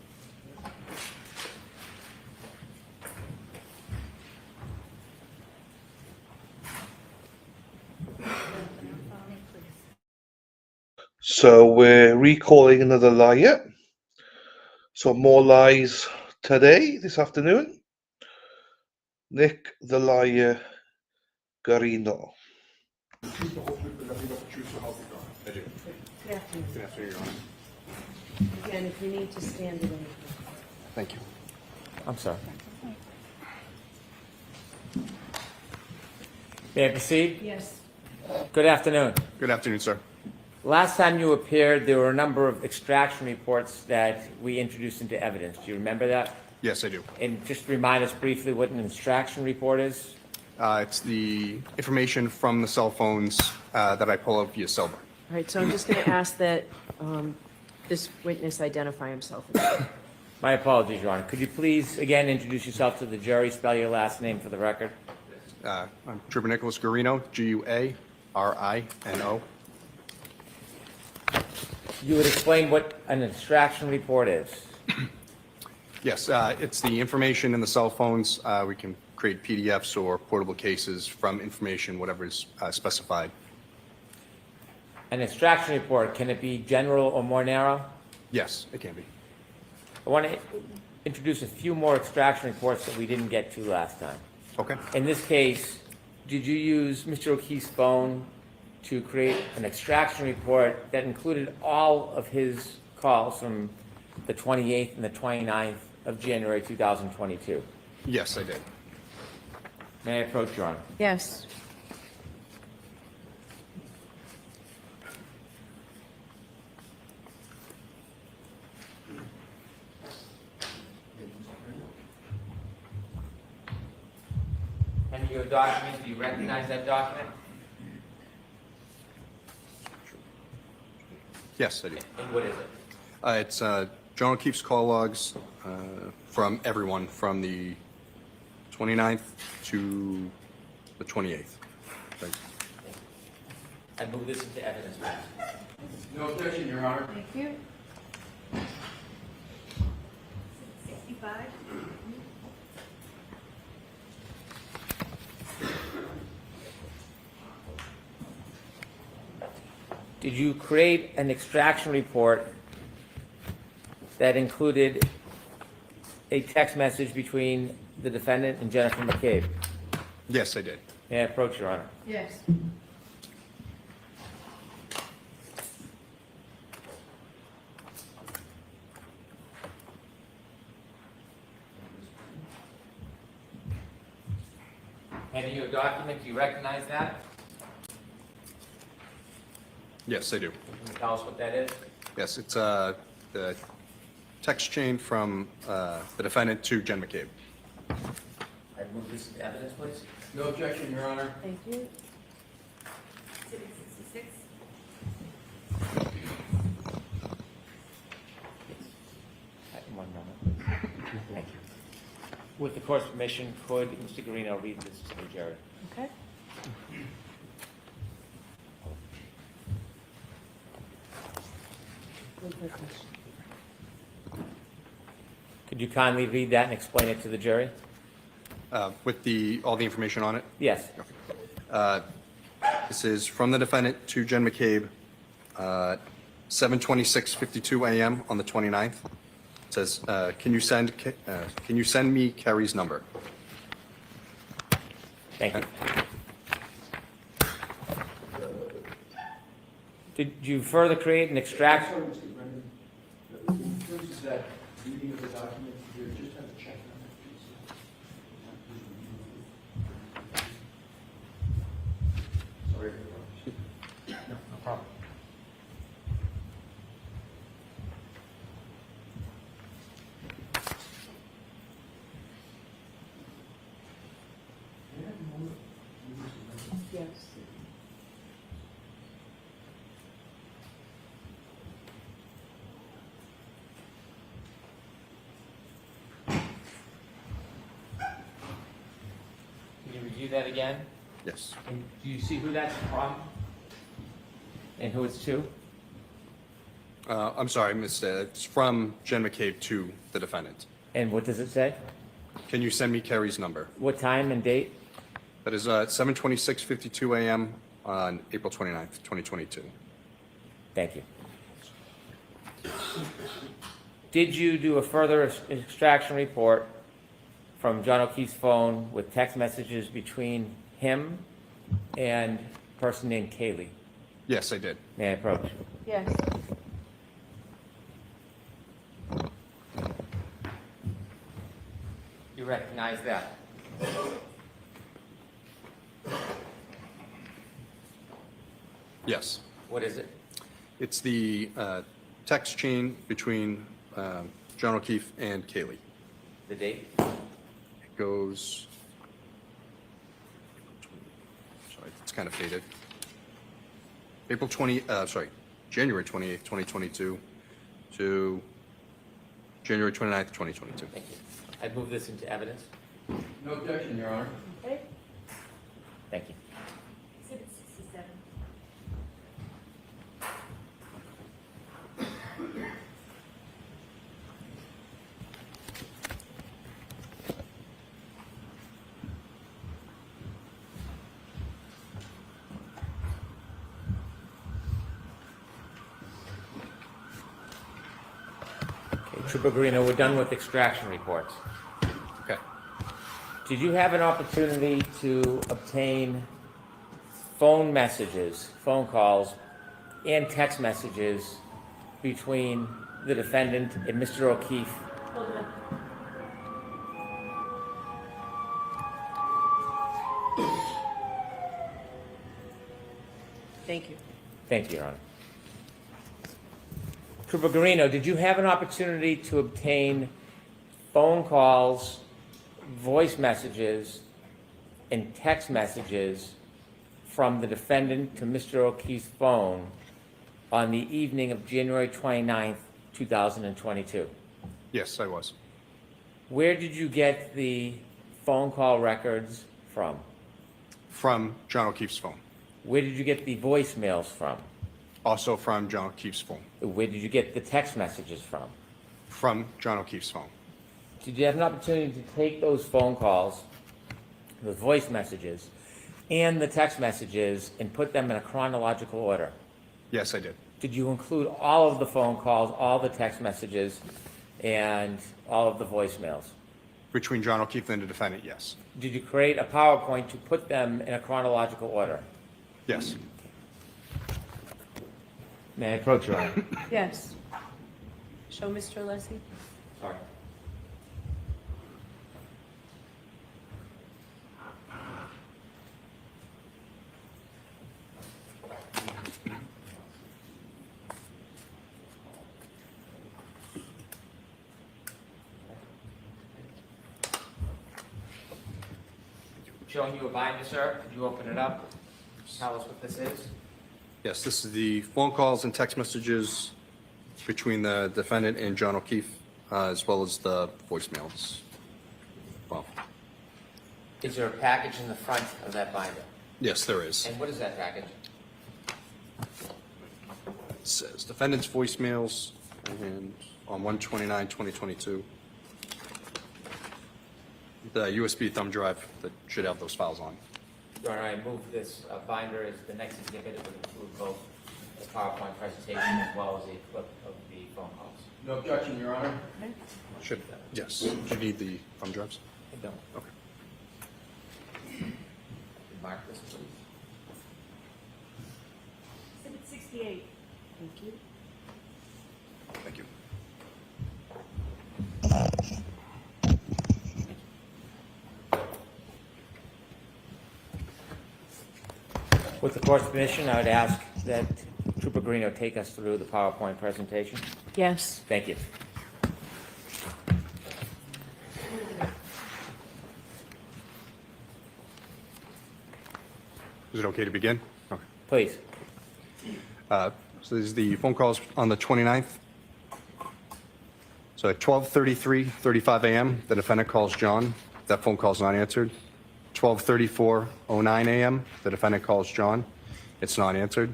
So we're recalling another liar. So more lies today, this afternoon. Nick the liar Garino. Truth, the whole truth, and nothing but the truth, so help you God. I do. Good afternoon. Good afternoon, Your Honor. Again, if you need to stand at any Thank you. I'm sorry. May I proceed? Yes. Good afternoon. Good afternoon, sir. Last time you appeared, there were a number of extraction reports that we introduced into evidence. Do you remember that? Yes, I do. And just remind us briefly what an extraction report is? It's the information from the cell phones that I pull up via cell bar. All right, so I'm just going to ask that this witness identify himself. My apologies, Your Honor. Could you please again introduce yourself to the jury, spell your last name for the record? I'm Trooper Nicholas Garino, G-U-A-R-I-N-O. You would explain what an extraction report is. Yes, it's the information in the cell phones. We can create create PDFs or portable cases from information, whatever is specified. An extraction report, can it be general or more narrow? Yes, it can be. I want to introduce a few more extraction reports that we didn't get to last time. Okay. In this case, did you use Mr. O'Keefe's phone to create an extraction report that included all of his calls from the 28th and the 29th of January 2022? Yes, I did. May I approach, Your Honor? Yes. And your document, do you recognize that document? Yes, I do. And what is it? It's John O'Keefe's call logs from everyone from the 29th to the 28th. Thank you. I move this into evidence, please. No objection, Your Honor. Thank you. 65. Did you create an extraction report that included a text message between the defendant and Jennifer McCabe? Yes, I did. May I approach, Your Honor? Yes. Handing you a document, do you recognize that? Yes, I do. Can you tell us what that is? Yes, it's the text chain from the defendant to Jen McCabe. I move this into evidence, please. No objection, Your Honor. Thank you. Exhibit 66. One moment. Thank you. With the court's permission, could Mr. Guarino read this to the jury? Okay. Could you kindly read that and explain it to the jury? With all the information on it. Yes. This is from the defendant to Jen McCabe, 7:26:52 a.m. on the 29th. It says, can you send me Kerry's number? Thank you. Did you further create an extract? Sorry, Mr. Brennan. In terms of that reading of the document, you just have to check on that, please. Sorry. No problem. Yes. Can you review that again? Yes. And do you see who that's from? And who it's to? I'm sorry, it's from Jen McCabe to the defendant. And what does it say? Can you send me Kerry's number? What time and date? That is 7:26:52 a.m. on April 29th, 2022. Thank you. Did you do a further extraction report from John O'Keefe's phone with text messages between him and a person named Kaylee? Yes, I did. May I approach? Yes. You recognize that? Yes. What is it? It's the text chain between John O'Keefe and Kaylee. The date? It goes, sorry, it's kind of faded. January 28th, 2022 to January 29th, 2022. Thank you. I move this into evidence. No objection, Your Honor. Okay. Thank you. Exhibit 67. Trooper Greeno, we're done with extraction reports. Okay. Did you have an opportunity to obtain phone messages, phone calls, and text messages between the defendant and Mr. O'Keefe? Thank you. Thank you, Your Honor. Trooper Greeno, did you have an opportunity to obtain phone calls, voice messages, and text messages from the defendant to Mr. O'Keefe's phone on the evening of January 29th, 2022? Yes, I was. Where did you get the phone call records from? From John O'Keefe's phone. Where did you get the voicemails from? Also from John O'Keefe's phone. Where did you get the text messages from? From John O'Keefe's phone. Did you have an opportunity to take those phone calls, the voice messages, and the text messages and put them in a chronological order? Yes, I did. Did you include all of the phone calls, all the text messages, and all of the voicemails? Between John O'Keefe and the defendant, yes. Did you create a PowerPoint to put them in a chronological order? Yes. May I approach, Your Honor? Yes. Show Mr. Alessi. Sorry. Showing you a binder, sir. Could you open it up? Tell us what this is. Yes, this is the phone calls and text messages between the defendant and John O'Keefe, as well as the voicemails. Well, Is there a package in the front of that binder? yes, there is. And what is that package? It says defendant's voicemails and on 1/29/2022. The USB thumb drive that should have those files on. Your Honor, I move this binder as the next exhibit. It would include both the PowerPoint presentation as well as a clip of the phone calls. No objection, Your Honor. Should, yes. Do you need the thumb drives? I don't. Okay. Mark this, please. Exhibit 68. Thank you. Thank you. With the court's permission, I would ask that Trooper Greeno take us through the PowerPoint presentation. Yes. Thank you. Is it okay to begin? Okay. Please. So this is the phone calls on the 29th. So at 12:35 a.m., the defendant calls John. That phone call is not answered. 12:34:09 a.m., the defendant calls John. It's not answered.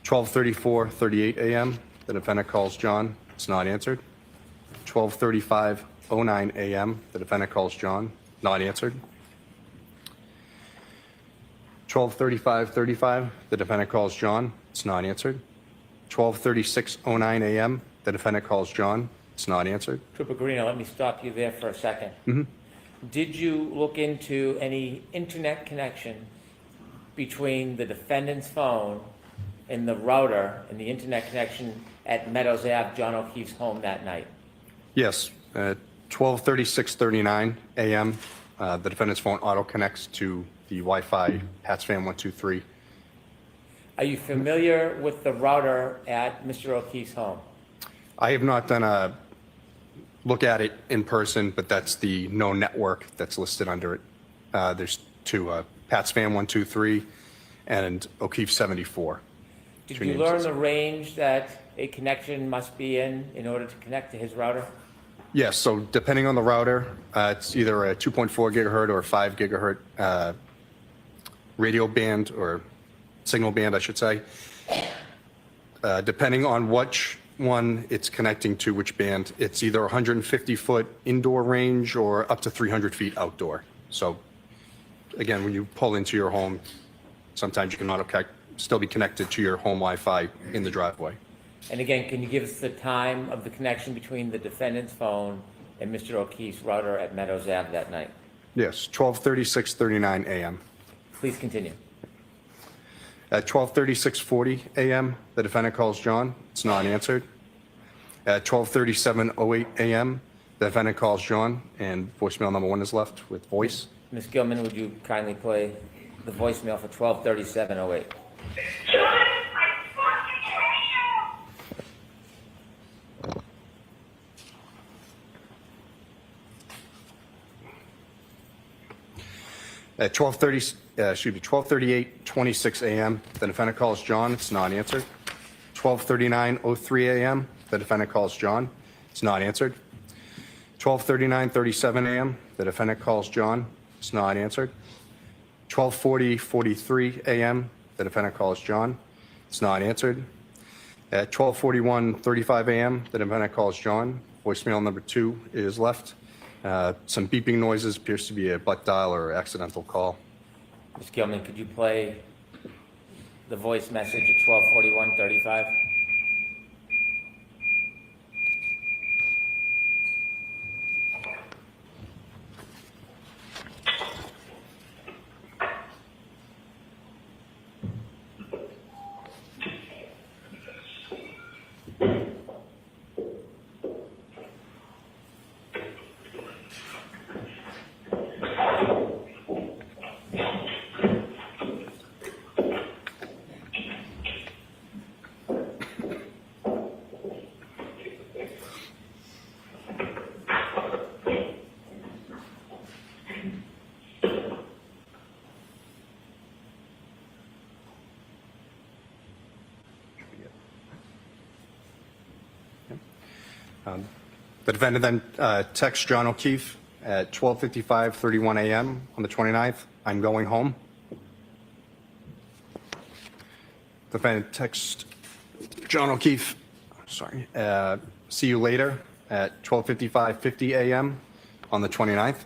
12:34:38 a.m., the defendant calls John. It's not answered. 12:35:09 a.m., the defendant calls John. Not answered. 12:35:35, the defendant calls John. It's not answered. 12:36:09 a.m., the defendant calls John. It's not answered. Trooper Greeno, let me stop you there for a second. Mm-hmm. Did you look into any internet connection between the defendant's phone and the router and the internet connection at Meadows Ave, John O'Keefe's home that night? Yes, at 12:36:39 a.m., the defendant's phone auto connects to the Wi-Fi PatsFam 123. Are you familiar with the router at Mr. O'Keefe's home? I have not done a look at it in person, but that's the known network that's listed under it. There's two, PatsFam 123 and O'Keefe 74. Did Two you names. learn the range that a connection must be in order to connect to his router? Yes, so depending on the router, it's either a 2.4 gigahertz or 5 gigahertz radio band or signal band, I should say. Depending on which one it's connecting to, which band, it's either 150-foot indoor range or up to 300 feet outdoor. So again, when you pull into your home, sometimes you can still be connected to your home Wi-Fi in the driveway. And again, can you give us the time of the connection between the defendant's phone and Mr. O'Keefe's router at Meadows Ave that night? Yes, 12:30, 6:39 a.m. Please continue. At 12:30, 6:40 a.m., the defendant calls John. It's not answered. At 12:37, 08 a.m., the defendant calls John, and voicemail number 1 is left with voice. Ms. Gilman, would you kindly play the voicemail for 12:37:08? At 12:38, 26 a.m., the defendant calls John. It's not answered. 12:39, 03 a.m., the defendant calls John. It's not answered. 12:39, 37 a.m., the defendant calls John. It's not answered. 12:40, 43 a.m., the defendant calls John. It's not answered. At 12:41, 35 a.m., the defendant calls John. Voicemail number 2 is left. Some beeping noises, appears to be a butt dial or accidental call. Ms. Gilman, could you play the voice message at 12:41:35? The defendant then texts John O'Keefe at 12:55, 31 a.m. on the 29th, "I'm going home." The defendant texts John O'Keefe, "See you later," at 12:55, 50 a.m. on the 29th.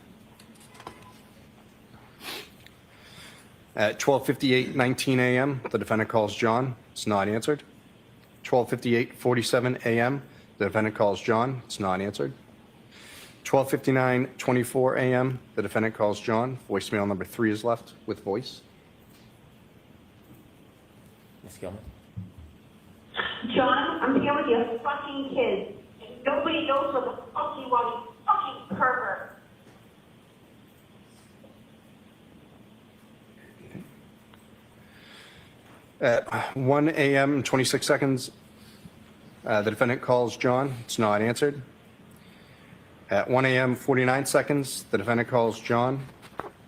At 12:58, 19 a.m., the defendant calls John. It's not answered. 12:58, 47 a.m., the defendant calls John. It's not answered. 12:59, 24 a.m., the defendant calls John. Voicemail number 3 is left with voice. Ms. Gilman? John, I'm here with your fucking kids. Nobody knows what the fuck you want, you fucking pervert. At 1 a.m., 26 seconds, the defendant calls John. It's not answered. At 1 a.m., 49 seconds, the defendant calls John.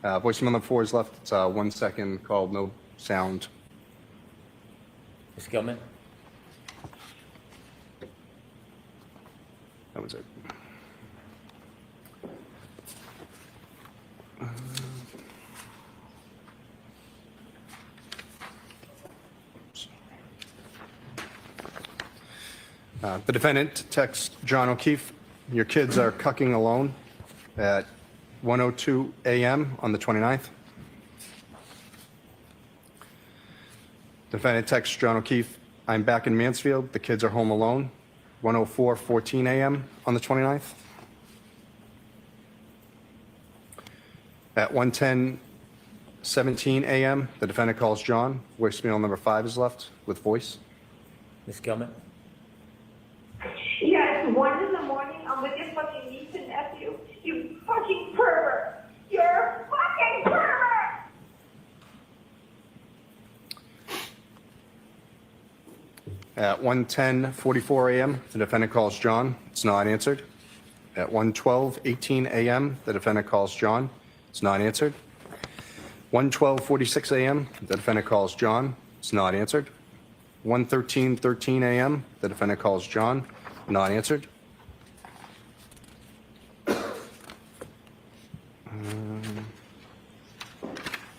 Voicemail number 4 is left. It's 1 second call, no sound. Ms. Gilman? That was it. The defendant texts John O'Keefe, "Your kids are cucking alone," at 1:02 a.m. on the 29th. Defendant texts John O'Keefe, "I'm back in Mansfield. The kids are home alone," 1:04:14 a.m. on the 29th. At 1:10:17 a.m., the defendant calls John. Voicemail number 5 is left with voice. Ms. Gilman? Yeah, it's 1 in the morning. I'm with your fucking niece and nephew. You fucking pervert. You're a fucking pervert. At 1:10:44 a.m., the defendant calls John. It's not answered. At 1:12:18 a.m., the defendant calls John. It's not answered. 1:12:46 a.m., the defendant calls John. It's not answered. 1:13:13 a.m., the defendant calls John. Not answered.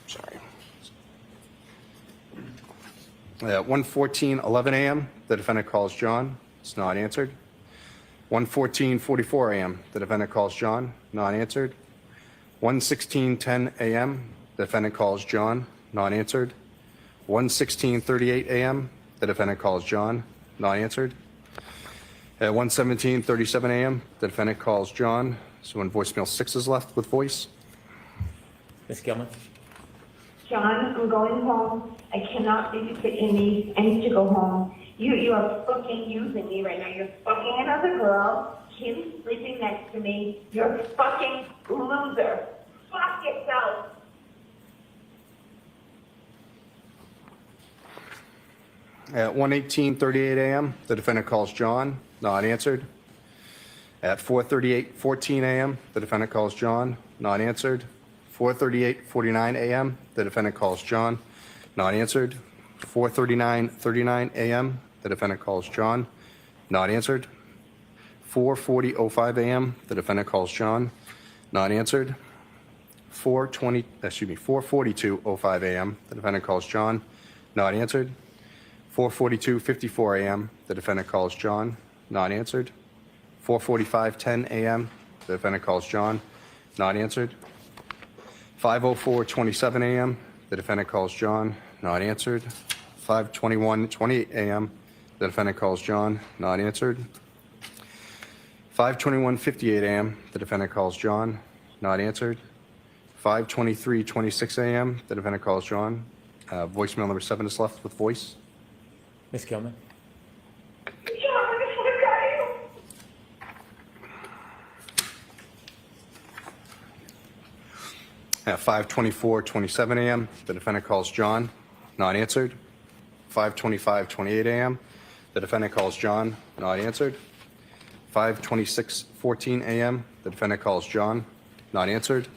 Sorry. At 1:14:11 a.m., the defendant calls John. It's not answered. 1:14:44 a.m., the defendant calls John. Not answered. 1:16:10 a.m., the defendant calls John. Not answered. 1:16:38 a.m., the defendant calls John. Not answered. At 1:17:37 a.m., the defendant calls John. So when voicemail 6 is left with voice. Ms. Gilman? John, I'm going home. I cannot babysit Amy. I need to go home. You are fucking using me right now. You're fucking another girl. Kim's sleeping next to me. You're a fucking loser. Fuck yourself. At 1:18:38 a.m., the defendant calls John. Not answered. At 4:38:14 a.m., the defendant calls John. Not answered. 4:38:49 a.m., the defendant calls John. Not answered. 4:39:39 a.m., the defendant calls John. Not answered. 4:40:05 a.m., the defendant calls John. Not answered. 4:42:05 a.m., the defendant calls John. Not answered. 4:42:54 a.m., the defendant calls John. Not answered. 4:45:10 a.m., the defendant calls John. Not answered. 5:04:27 a.m., the defendant calls John. Not answered. 5:21:28 a.m., the defendant calls John. Not answered. 5:21:58 a.m., the defendant calls John. Not answered. 5:23:26 a.m., the defendant calls John. Voicemail number 7 is left with voice. Ms. Gilman? At 5:24:27 a.m., the defendant calls John. Not answered. 5:25:28 a.m., the defendant calls John. Not answered. 5:26:14 a.m., the defendant calls John. Not answered.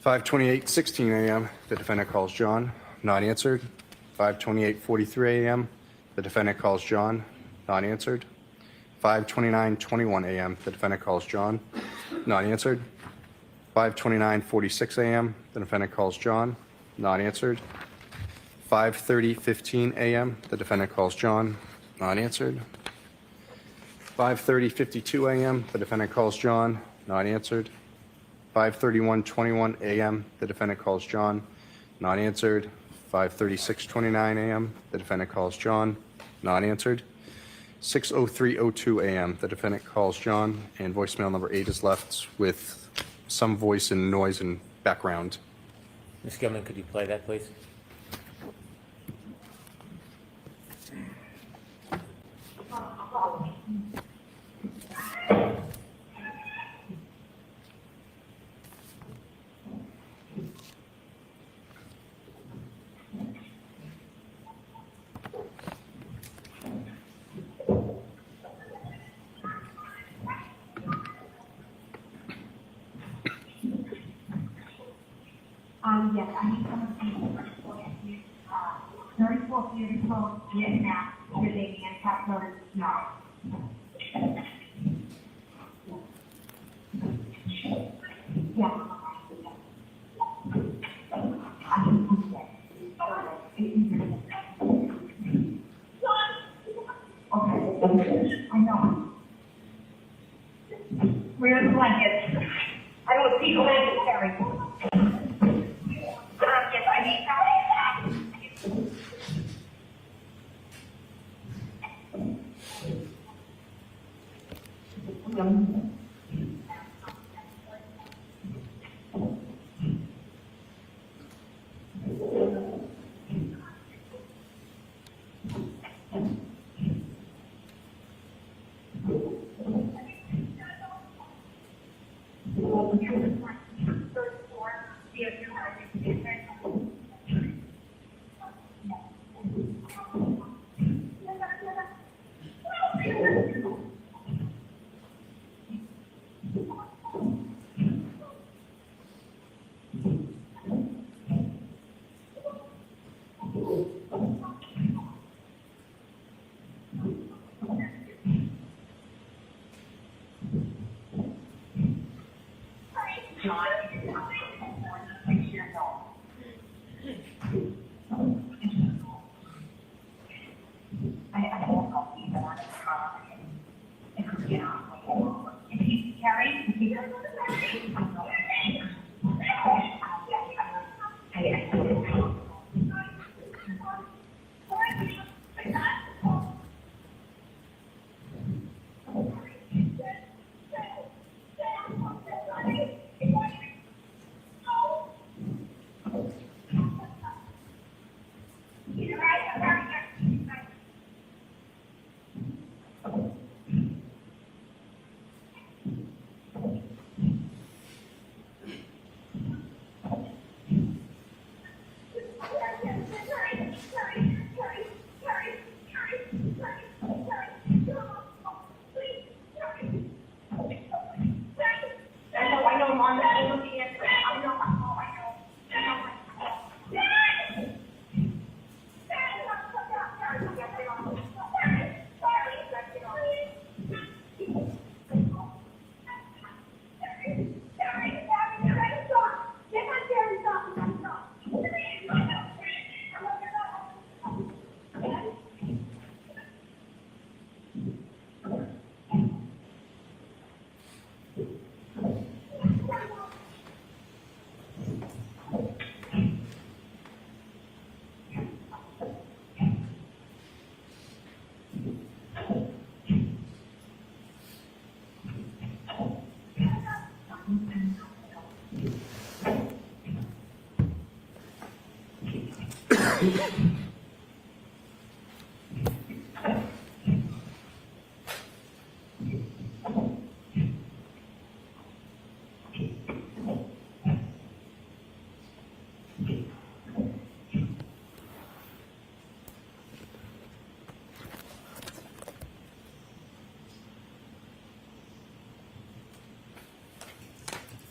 5:28:16 a.m., the defendant calls John. Not answered. 5:28:43 a.m., the defendant calls John. Not answered. 5:29:21 a.m., the defendant calls John. Not answered. 5:29:46 a.m., the defendant calls John. Not answered. 5:30:15 a.m., the defendant calls John. Not answered. 5:30:52 a.m., the defendant calls John. Not answered. 5:31:21 a.m., the defendant calls John. Not answered. 5:36:29 a.m., the defendant calls John. Not answered. 6:03:02 a.m., the defendant calls John, and voicemail number 8 is left with some voice and noise and background. Ms. Gilman, could you play that, please? Yes, I need someone to 34 beautiful Vietnam living in Capitol Snow. Yeah. I can put that. Okay, I know. Where's the blankets? I don't see blankets, Harry. Yes, I need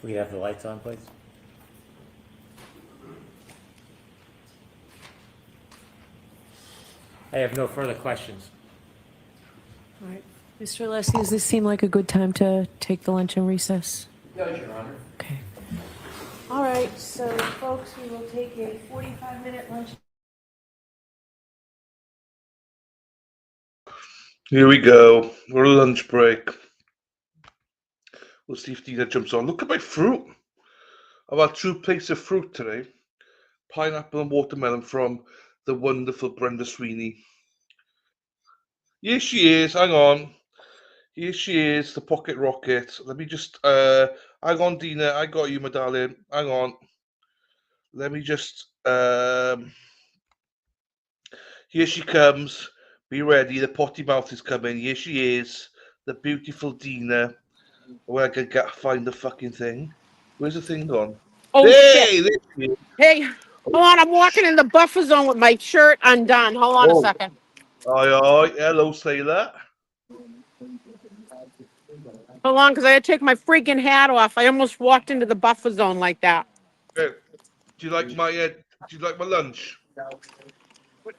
We have the lights on, please. I have no further questions. All right. Mr. Alessi, does this seem like a good time to take the luncheon recess? Does, Your Honor. Okay. All right, so folks, we will take a 45-minute lunch. Here we go. We're on lunch break. We'll see if Dina jumps on. Look at my fruit. I've had 2 plates of fruit today. Pineapple and watermelon from the wonderful Brenda Sweeney. Here she is. Hang on. Here she is, the pocket rocket. Let me just, hang on, Dina. I got you, my darling. Hang on. Let me just, here she comes. Be ready. The potty mouth is coming. Here she is, the beautiful Dina. Where I can find the fucking thing. Where's the thing gone? Oh, Hey, shit. there she is. Hey, hold on. I'm walking in the buffer zone with my shirt undone. Hold on a Oh, second. aye. Hello, sailor. Hold on, because I had to take my freaking hat off. I almost walked into the buffer zone like that. Hey, do you like my lunch?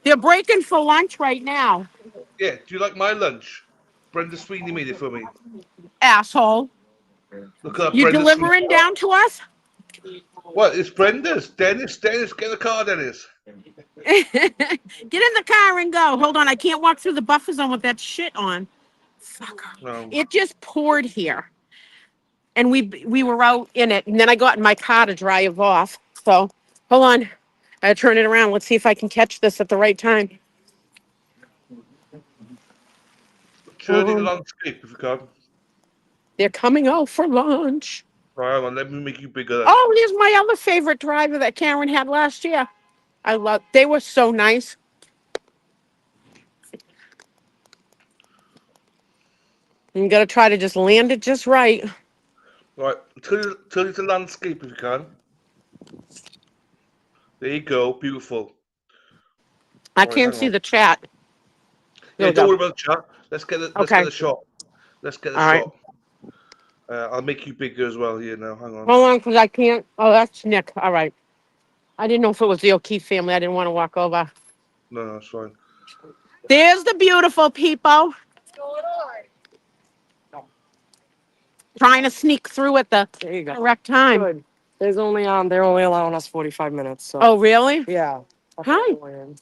They're breaking for lunch right now. Yeah. Do you like my lunch? Brenda Sweeney made it for me. Asshole. Look at that, You Brenda Sweeney. delivering down to us? What? It's Brenda's. Dennis, get in the car, Dennis. Get in the car and go. Hold on, I can't walk through the buffer zone with that shit on. No. It just poured here. And we were out in it. And then I got in my car to drive off. So hold on. I turn it around. Let's see if I can catch this at the right time. Turn the landscape if you can. They're coming out for lunch. Right, hang on, let me make you bigger then. Oh, here's my other favorite driver that Karen had last year. They were so nice. You got to try to just land it just right. Right, turn it to landscape if you can. There you go, beautiful. I Right, can't hang see on. the chat. Yeah, don't worry about the chat. Let's get the shot. Let's get the All right. shot. I'll make you bigger as well here now. Hang on. Hold on, because I can't. Oh, that's Nick. All right. I didn't know if it was the O'Keefe family. I didn't want to walk over. No, that's fine. There's the beautiful people. Trying to sneak through at the There you go. correct time. Good. They're only allowing us 45 minutes. So. Oh, really? Yeah. Hi. Do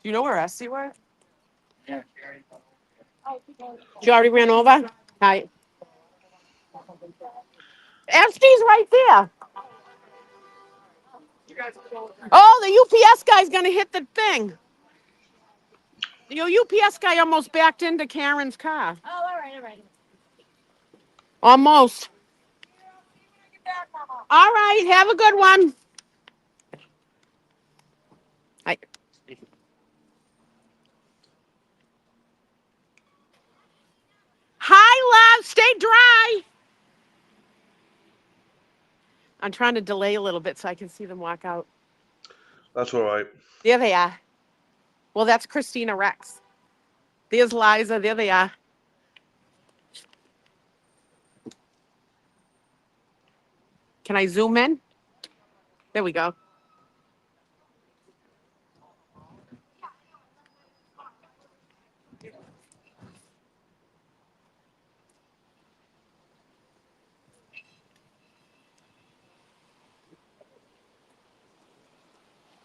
you know where Essie went? You already ran over? Hi. Estie's right there. Oh, the UPS guy's going to hit the thing. The UPS guy almost backed into Karen's car. Oh, all right. Almost. All right. Have a good one. Hi. Hi, love. Stay dry. I'm trying to delay a little bit so I can see them walk out. That's all right. There they are. Well, that's Christina Rex. There's Liza. There they are. Can I zoom in? There we go.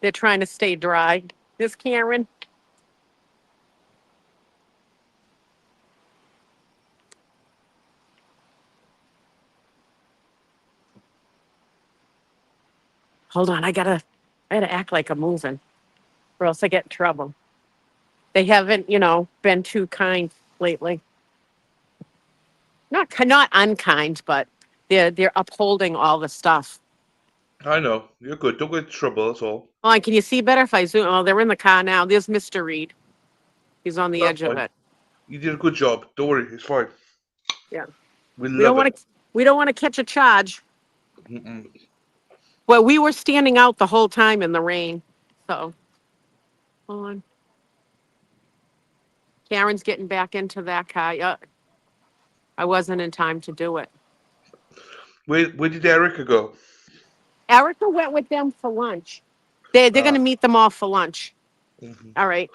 They're trying to stay dry. This Karen. Hold on, I gotta act like I'm moving, or else I get in trouble. They haven't, been too kind lately. Not unkind, but they're upholding all the stuff. I know. You're good. Don't get into trouble, that's all. Oh, can you see better if I zoom? Oh, they're in the car now. There's Mr. Reed. He's on the That's edge of fine. it. You did a good job. Don't worry, it's fine. Yeah. We We don't love it. want to. We don't want to catch a charge. Mm-mm. Well, we were standing out the whole time in the rain. So, hold on. Karen's getting back into that car. Yeah, I wasn't in time to do it. Where did Erica go? Erica went with them for lunch. They're going Ah, to meet them all for lunch. mhm. All right.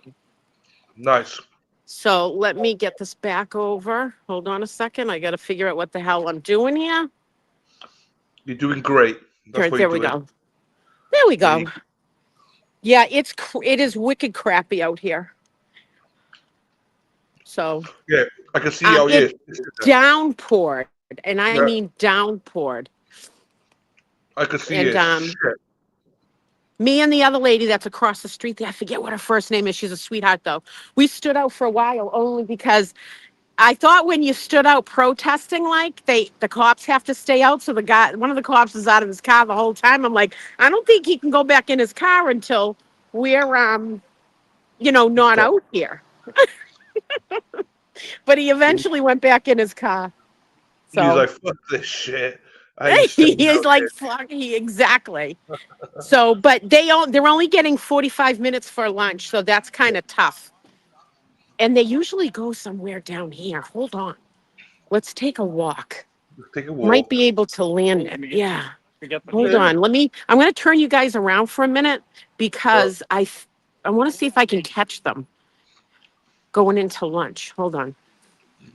Nice. So let me get this back over. Hold on a second. I got to figure out what the hell I'm doing here. You're doing great. That's what There you're we doing. go. There we There go. Yeah, it is wicked crappy out here. So Yeah, I can see how it it is. downpoured, and I Yeah, mean downpoured. I can see And it. Shit. me and the other lady that's across the street there, I forget what her first name is. She's a sweetheart though. We stood out for a while only because I thought when you stood out protesting, like the cops have to stay out. So one of the cops is out of his car the whole time. I'm like, I don't think he can go back in his car until we're not Stop. out here. But he eventually went back in his car. He's So like, fuck this shit. I ain't he staying is out like, here. fuck, they're only getting 45 minutes for lunch, so that's kind of tough. And they usually go somewhere down here. Hold on, let's take a walk. Take a Might walk. be able to land it. Yeah. Hold Yeah. on. I'm going to turn you guys around for a minute Oh, because I want to see if I can catch them going into lunch. Hold on.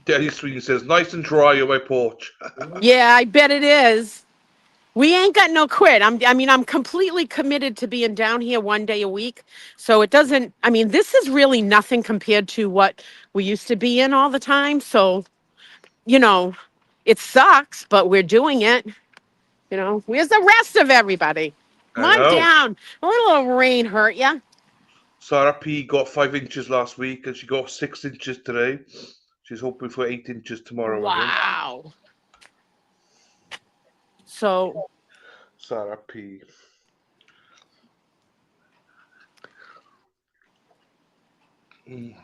Daddy Sweeney says, nice and dry on my porch. Yeah, I bet it is. We ain't got no quit. I'm completely committed to being down here one day a week. So this is really nothing compared to what we used to be in all the time. So, you know, it sucks, but we're doing it. Where's the rest of everybody? Come I on know. down. A little rain hurt ya. Sarah P got 5 inches last week and she got 6 inches today. She's hoping for 8 inches tomorrow, I think. Wow. So Sarah P. Mm.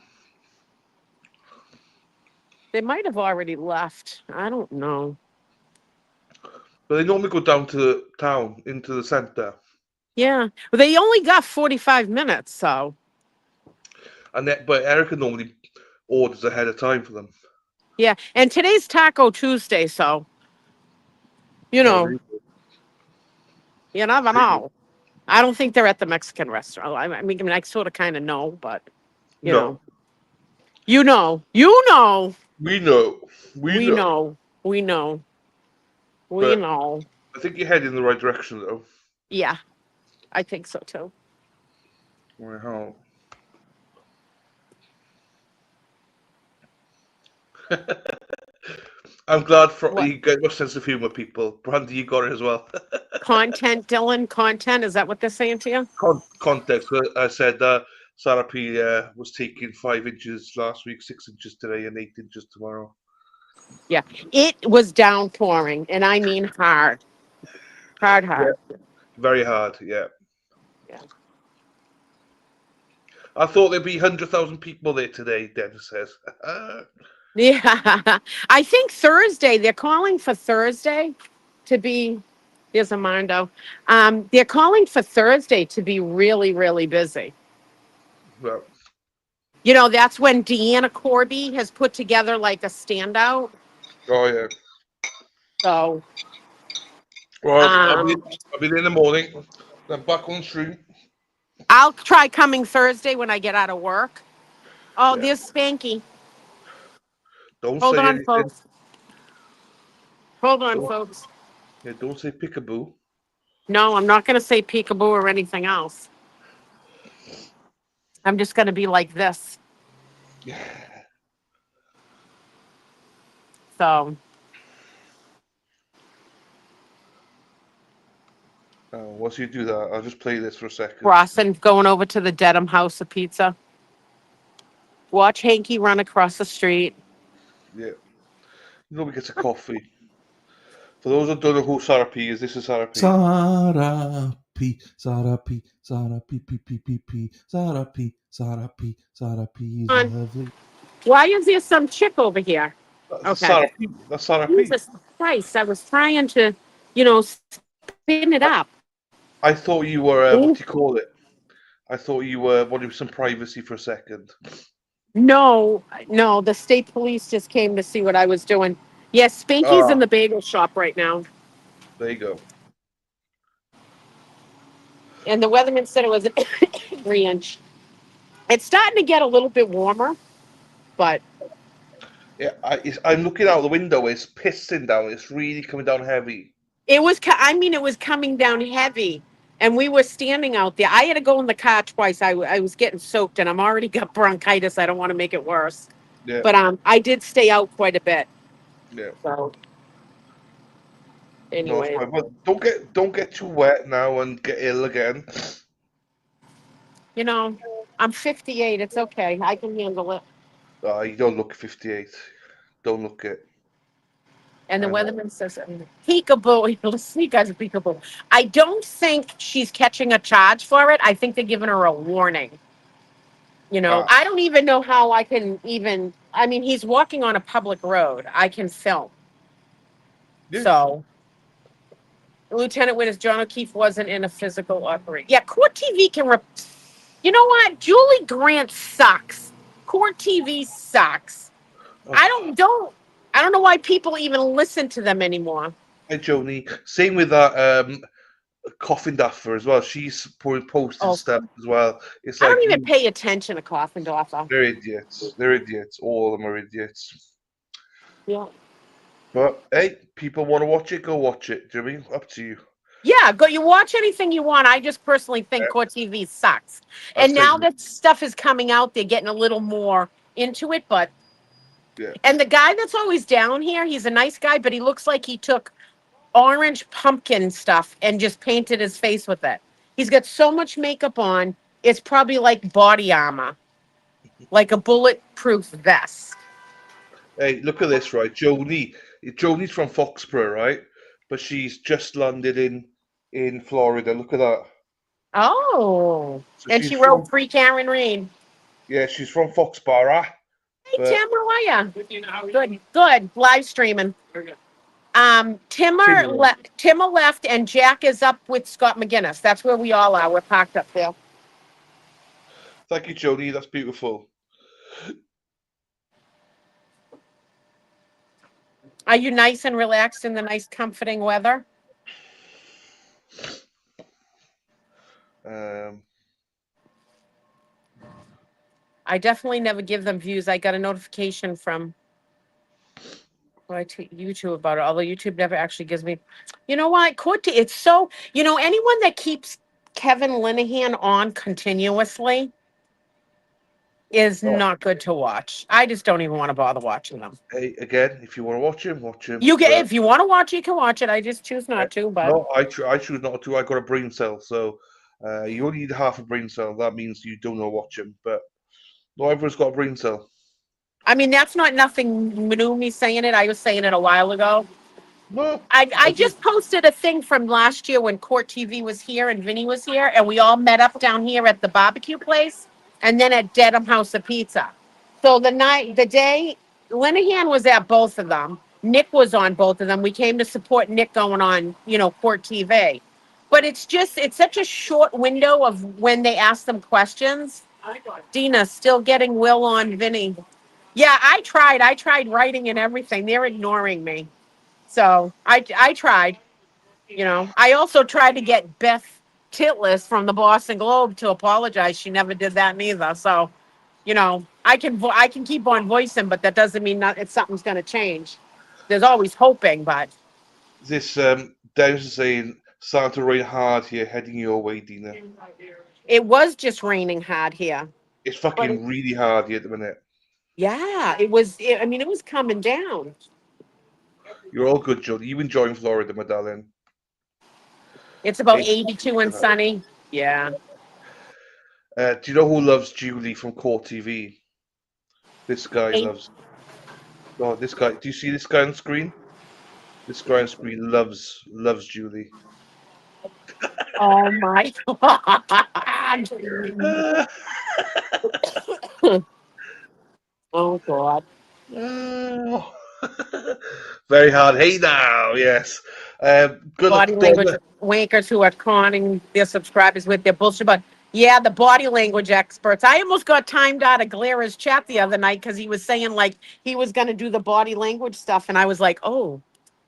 they might have already left. I don't know. But they normally go down to town, into the centre. Yeah. Well, they only got 45 minutes, so But Erica normally orders ahead of time for them. yeah. And today's Taco Tuesday, so you Oh, know, you never know. I don't think they're at the Mexican restaurant. I sort of kind of know, but you no. know, you know, you know, We know. we know, we know, we But know. I think you're heading in the right direction, though. Yeah, I think so too. Wow. I'm glad What you get your sense of humour, people. Brandy, you got it as well. content, Dylan? Content? Is that what they're saying to you? Context. I said Sarah P was taking 5 inches last week, 6 inches today, and 8 inches tomorrow. Yeah, it was downpouring, and I mean hard, hard, hard. Yeah. Very hard, yeah. Yeah. I thought there'd be 100,000 people there today, Dennis says. Yeah, I think Thursday, they're calling for Thursday to be, there's Armando. They're calling for Thursday to be really, really busy. Well, That's when Deanna Corby has put together like a standout. oh, yeah. So, Well, I'll be there in the morning. Then back on the street. I'll try coming Thursday when I get out of work. Oh, Yeah. there's Spanky. Don't Hold say on, anything. folks. Hold on, folks. Yeah, don't say peekaboo. No, I'm not going to say peekaboo or anything else. I'm just going to be like this. Yeah. So, Once you do that, I'll just play this for a second. Rawson going over to the Dedham House of Pizza. Watch Hanky run across the street. Yeah. Nobody gets a coffee. For those that don't know who Sarah P is, this is Sarah P. Sarah P, Sarah P, Sarah P, P, P, P, P, Sarah P, Sarah P, Sarah P is On. lovely. Why is there some chick over here? That's Okay. Sarah P. That's Sarah P. Jesus Christ. I was trying to, spin it up. I thought you were, Ooh. what do you call it? I thought you were wanting some privacy for a second. No, no, the state police just came to see what I was doing. Yes, Spanky's in Ah, the bagel shop right now. there you go. And the weatherman said it was 3 inch. It's starting to get a little bit warmer, but Yeah, I'm looking out the window. It's pissing down. It's really coming down heavy. it was coming down heavy. And we were standing out there. I had to go in the car twice. I was getting soaked and I'm already got bronchitis. I don't want to make it worse. Yeah, But I did stay out quite a bit. yeah. So No, it's anyway, fine. But don't get too wet now and get ill again. you know, I'm 58. It's okay. I can handle it. You don't look 58. Don't look it. And the I know. weatherman says, peekaboo. Listen, you guys are peekaboo. I don't think she's catching a charge for it. I think they're giving her a warning. Ah, I don't even know how I can even. I mean, he's walking on a public road. I can film. yeah. So, Lieutenant Witness John O'Keefe wasn't in a physical operation. Yeah, Court TV can. You know what? Julie Grant sucks. Court TV sucks. I don't know why people even listen to them anymore. Hey, Joni. Same with that coffin duffer as well. She's posting Oh, stuff as well. It's I like don't even pay attention to Coffin Doffer. they're idiots. They're idiots. All of them are idiots. Yeah. But hey, people want to watch it, go watch it. Do you know what I mean? Up to you. Yeah, go. You watch anything you want. I just personally think Court TV sucks. That's And now taking that stuff is coming out, they're getting a little more into it. But yeah. and the guy that's always down here, he's a nice guy, but he looks like he took orange pumpkin stuff and just painted his face with it. He's got so much makeup on. It's probably like body armor, like a bulletproof vest. Hey, look at this, right? Joni. Joni's from Foxborough, right? But she's just landed in Florida. Look at that. Oh, So and she's she from wrote Free Karen Reed. she's from Foxborough. Hey, But Tim, how are you? Good, good. Live streaming. Timmy, Timmer left, and Jack is up with Scott McGinnis. That's where we all are. We're parked up there. thank you, Joni. That's beautiful. Are you nice and relaxed in the nice, comforting weather? I definitely never give them views. I got a notification from YouTube about it, although YouTube never actually gives me. You know what? It's so. Anyone that keeps Kevin Linehan on continuously is Oh, not good to watch. I just don't even want to bother watching them. hey, again, if you want to watch him, watch him. If you want to watch it, you can watch it. I just choose not to. But No, I choose not to. I got a brain cell, so you only need half a brain cell. That means you don't know watch him. But not everyone's got a brain cell. I mean, that's not nothing new. Me saying it. I was saying it a while ago. No, I just posted a thing from last year when Court TV was here and Vinny was here, and we all met up down here at the barbecue place, and then at Dedham House of Pizza. So the day, Linehan was at both of them. Nick was on both of them. We came to support Nick going on, Court TV. But it's such a short window of when they ask them questions. Dina still getting Will on Vinny. Yeah, I tried. I tried writing and everything. They're ignoring me. So I tried. I also tried to get Beth Titlis from the Boston Globe to apologize. She never did that neither. So, I can keep on voicing, but that doesn't mean something's going to change. There's always hoping, but This Dennis is saying starting to rain hard here, heading your way, Dina. it was just raining hard here. It's fucking really hard here at the minute. Yeah, it was. It was coming down. You're all good, Jody. You enjoying Florida, my darling? It's about 82 and sunny. Yeah. Do you know who loves Julie from Court TV? This guy loves. Oh, this guy. Do you see this guy on screen? This grime spree loves Julie. Oh my God. Oh God. Oh. Very hard. Hey now, yes. Good Body luck, language Donna. wankers who are conning their subscribers with their bullshit. But yeah, the body language experts. I almost got timed out of Glara's chat the other night because he was saying like he was going to do the body language stuff. And I was like, oh,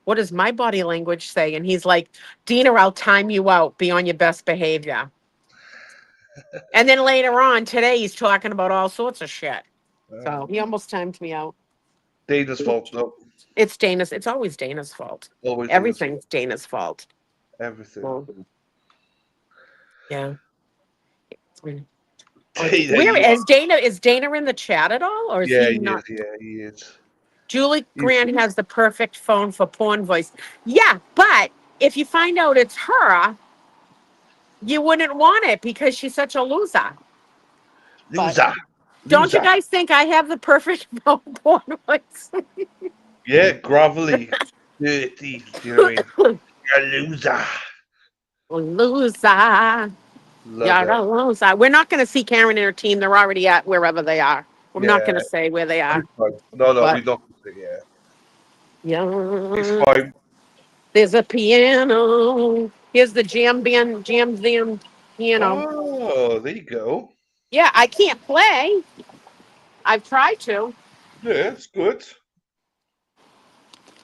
what does my body language say? And he's like, Dina, I'll time you out. Be on your best behavior. And then later on today, he's talking about all sorts of shit. So he almost timed me out. Dana's fault, though. It's Dana's. It's always Dana's fault. Always Dana's Everything's Dana's fault. Everything. Well, yeah. Dana, Where you is Dana? Is Dana in the chat at all, or is Yeah, he he not? is. Yeah, he is. Julie He's- Grant has the perfect phone for porn voice. Yeah, but if you find out it's her, you wouldn't want it because she's such a loser. Loser. Don't you Loser. guys think I have the perfect phone porn voice? Yeah, gravelly, dirty. Do you know what I mean? You're a loser. Loser. Love You're it. a loser. We're not going to see Karen and her team. They're already at wherever they are. We're not going Yeah. to say where they are. It's fine. No, But we don't. Yeah. It's yeah, fine. there's a piano. Here's the jam piano. Oh, there you go. Yeah, I can't play. I've tried to. Yeah, it's good.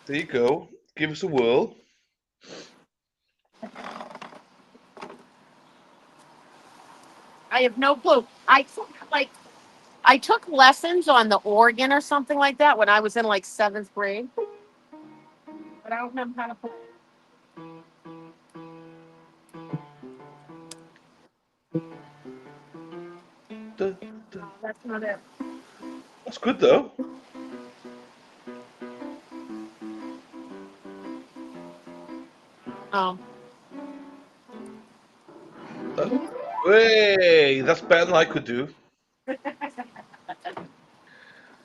There you go. Give us a whirl. I have no clue. I took lessons on the organ or something like that when I was in like 7th grade, but I don't remember how to play. Duh, duh. No, that's not it. That's good though. Oh, Hey, that's better than I could do.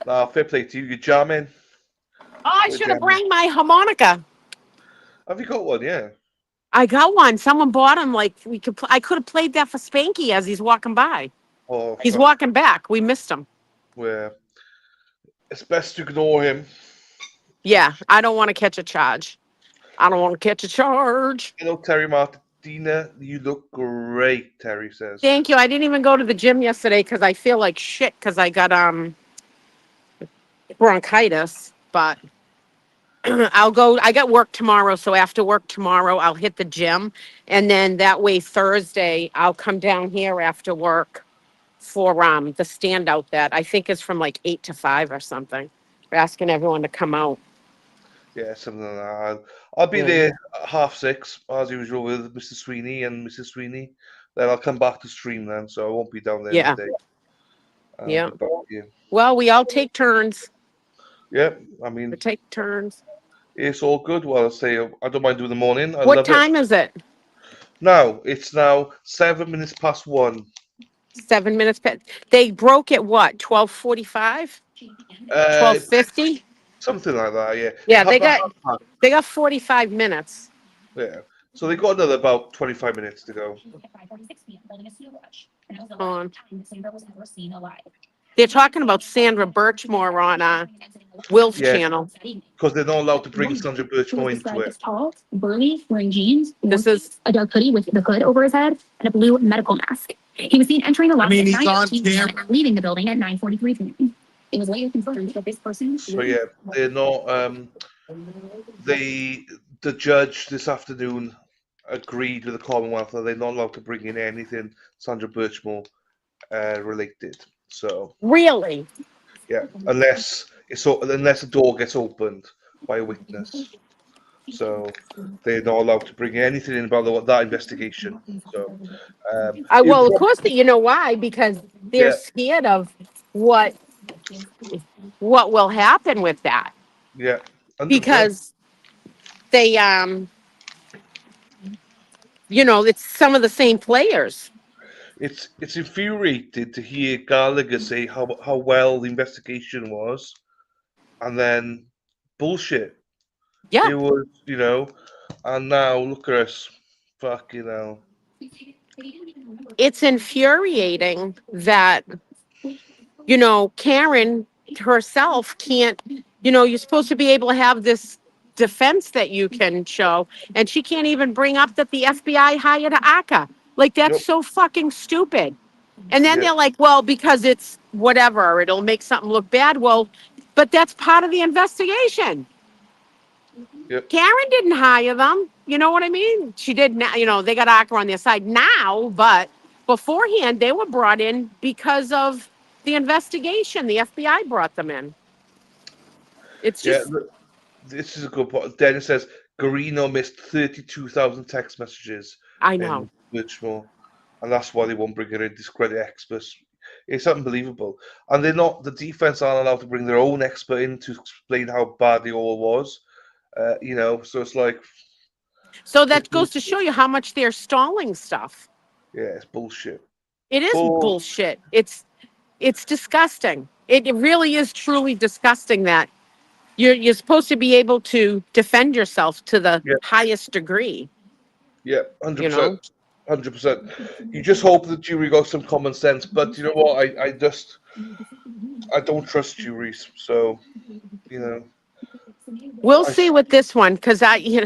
Nah, fair play to you. You're jamming. I We're should have jamming. bring my harmonica. Have you got one? Yeah. I got one. Someone bought him. Like we could. I could have played that for Spanky as he's walking by. Oh, He's fuck. walking back. We missed him. Where it's best to ignore him. Yeah, I don't want to catch a charge. I don't want to catch a charge. Hello, Terry Martina. You look great, Terry says. Thank you. I didn't even go to the gym yesterday because I feel like shit because I got bronchitis. But I'll go. I got work tomorrow, so after work tomorrow, I'll hit the gym, and then that way Thursday I'll come down here after work for the standout that I think is from like 8 to 5 or something. We're asking everyone to come out. Yeah, something like that. I'll be Yeah. there at 6:30 as usual with Mr. Sweeney and Mrs. Sweeney. Then I'll come back to stream then, so I won't be down there Yeah. today. I'll Yeah. be back here. Well, we all take turns. Yeah, I mean, We take turns. it's all good. Well, I say I don't mind doing the morning. I What love time is it? Now it's now 7 minutes past 1. 7 minutes past. They broke at what? 12:45? Uh, 12:50? Something like that. Yeah. Yeah, Half they past- got 45 minutes. Yeah. So they got another about 25 minutes to go. On. They're talking about Sandra Birchmore on Will's Yeah. channel. Because they're not allowed to bring Sandra Birchmore into it. Tall, burly, wearing jeans, This is a dark hoodie with the hood over his head, and a blue medical mask. He was seen entering the lobby at 9:15 p.m. and leaving the building at 9:43 p.m. It was later confirmed that this person. So yeah, they're not. The judge this afternoon agreed with the Commonwealth that they're not allowed to bring in anything Sandra Birchmore related. So really. yeah, unless a door gets opened by a witness. So they're not allowed to bring anything in about that investigation. So Well, of course, you know why? Because they're Yeah. scared of what will happen with that. Yeah, 100%. Because they it's some of the same players. It's infuriating to hear Gallagher say how well the investigation was, and then bullshit. Yeah. It was, and now look at us. Fucking hell. It's infuriating that, Karen herself can't, you're supposed to be able to have this defense that you can show, and she can't even bring up that the FBI hired Aka. Like, that's Yep. so fucking stupid. And then Yep. they're like, well, because it's whatever, it'll make something look bad. Well, but that's part of the investigation. Yep. Karen didn't hire them. You know what I mean? She did now, they got Acker on their side now, but beforehand they were brought in because of the investigation. The FBI brought them in. It's Yeah. just, This is a good point. Dennis says Garino missed 32,000 text messages I in know. Birchmore, and that's why they won't bring her in. Discredit experts. It's unbelievable, and they're not. The defense aren't allowed to bring their own expert in to explain how bad it all was. So it's like So it's that goes to show you how much they're stalling stuff. yeah, it's bullshit. It is Bull. bullshit. It's disgusting. It really is truly disgusting that you're supposed to be able to defend yourself to the Yeah, highest degree, yeah, you 100%, know? 100%. You just hope the jury got some common sense, but you know what? I don't trust juries, so you know. We'll I see with this one because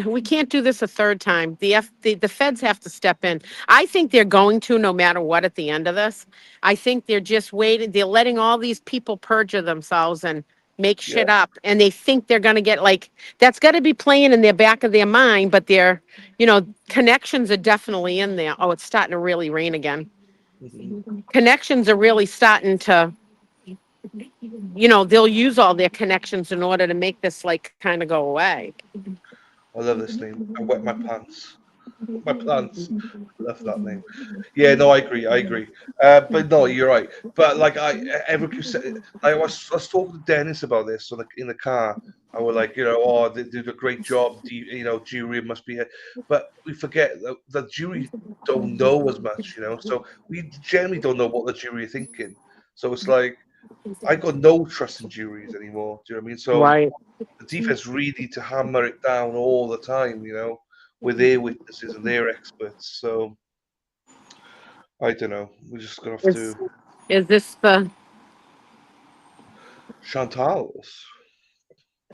we can't do this a third time. The feds have to step in. I think they're going to, no matter what, at the end of this. I think they're just waiting. They're letting all these people perjure themselves and make Yeah. shit up, and they think they're going to get like that's got to be playing in their back of their mind. But their, connections are definitely in there. Oh, it's starting to really rain again. Mhm. Connections are really starting to, they'll use all their connections in order to make this like kind of go away. I love this name. I wet my pants. My plants. Love that name. Yeah, no, I agree. I agree. But no, you're right. But like everyone keeps saying, I was talking to Dennis about this in the car. I was like, oh, they did a great job. Jury must be here. But we forget that the jury don't know as much, So we generally don't know what the jury are thinking. So it's like I got no trust in juries anymore. Do you know what I mean? So Right. the defense really need to hammer it down all the time, with their witnesses and their experts. So I don't know. We're just gonna have Is to is this Chantal's.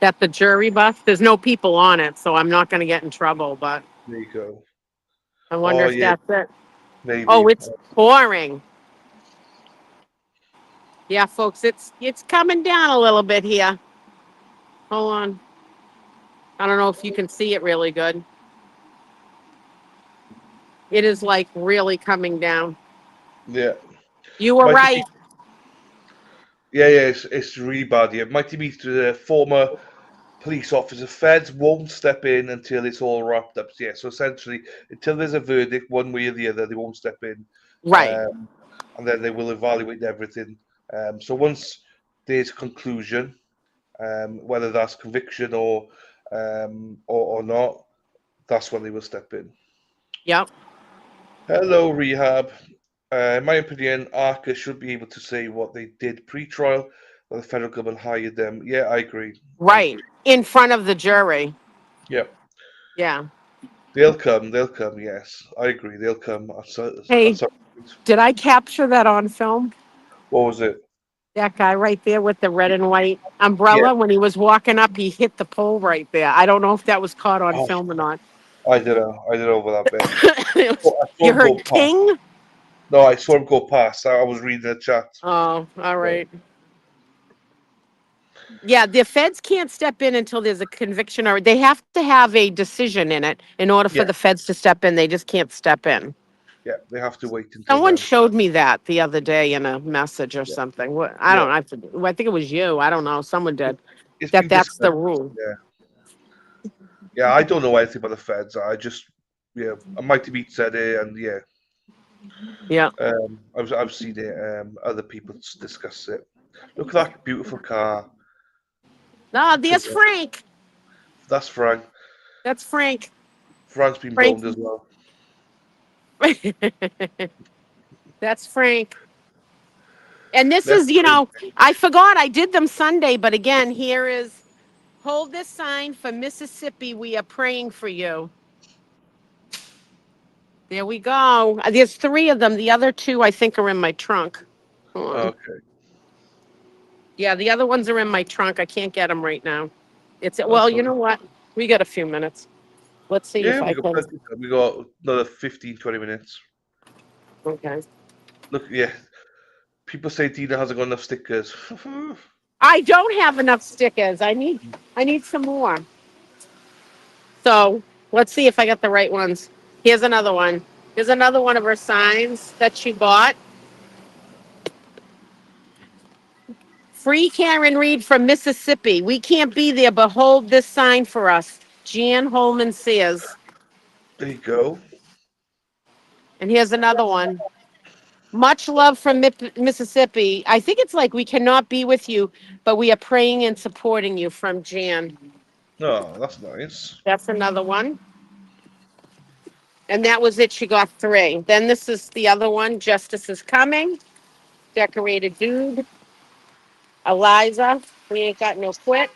that the jury bus? There's no people on it, so I'm not going to get in trouble. But There you go. I wonder Oh if yeah, that's it. maybe. Oh, it's pouring. Yeah, folks, it's coming down a little bit here. Hold on. I don't know if you can see it really good. It is like really coming down. Yeah. You were Mighty right. Beast. Yeah. It's really bad. Yeah, Mighty Beast, the former police officer. Feds won't step in until it's all wrapped up. Yeah. So essentially, until there's a verdict, one way or the other, they won't step in. Right. And then they will evaluate everything. So once there's a conclusion, whether that's conviction or not, that's when they will step in. Yep. Hello, Rehab. In my opinion, ARCA should be able to say what they did pre-trial, that the federal government hired them. Yeah, I agree. I Right. agree. In front of the jury. Yep. Yeah. They'll come. They'll come. Yes, I agree. They'll come. Hey, did I capture that on film? What was it? That guy right there with the red and white Yeah. umbrella, when he was walking up, he hit the pole right there. I don't know if that was caught on Oh, film or not. I don't know. I don't know about that bit. I saw You him go heard past. King? No, I saw him go past. I was reading the chat. Oh, all right. Yeah, the feds can't step in until there's a conviction, or they have to have a decision in it in order for Yeah. the feds to step in. They just can't step in. Yeah. They have to wait until Someone then. showed me that the other day in a message or Yeah. something. What I Yeah. don't know. I think it was you. I don't know. Someone did. It's been That's the discussed. rule. Yeah. Yeah. I don't know anything about the feds. I just a Mighty Beat said it, and yeah. Yeah. I've seen it. Other people discuss it. Look at that beautiful car. No, there's Frank. That's Frank. That's Frank. Frank's been Frank. boned as well. That's Frank. And this That's is, I forgot I did them Sunday, but again, here is Hold this sign for Mississippi. We are praying for you. There we go. There's 3 of them. The other 2, I think, are in my trunk. Hold on. Okay. Yeah, the other ones are in my trunk. I can't get them right now. Well, you know what? We got a few minutes. Let's see Yeah, if we I got can. plenty of time. We got another 15, 20 minutes. Okay. Look, yeah. People say Dina hasn't got enough stickers. I don't have enough stickers. I need some more. So let's see if I got the right ones. Here's another one. Here's another one of her signs that she bought. Free Karen Reed from Mississippi. We can't be there, but hold this sign for us. Jan Holman Sears. There you go. And here's another one. Much love from Mississippi. I think it's like we cannot be with you, but we are praying and supporting you from Jan. Oh, that's nice. That's another one. And that was it. She got 3. Then this is the other one. Justice is coming. Decorated dude. Eliza. We ain't got no quit.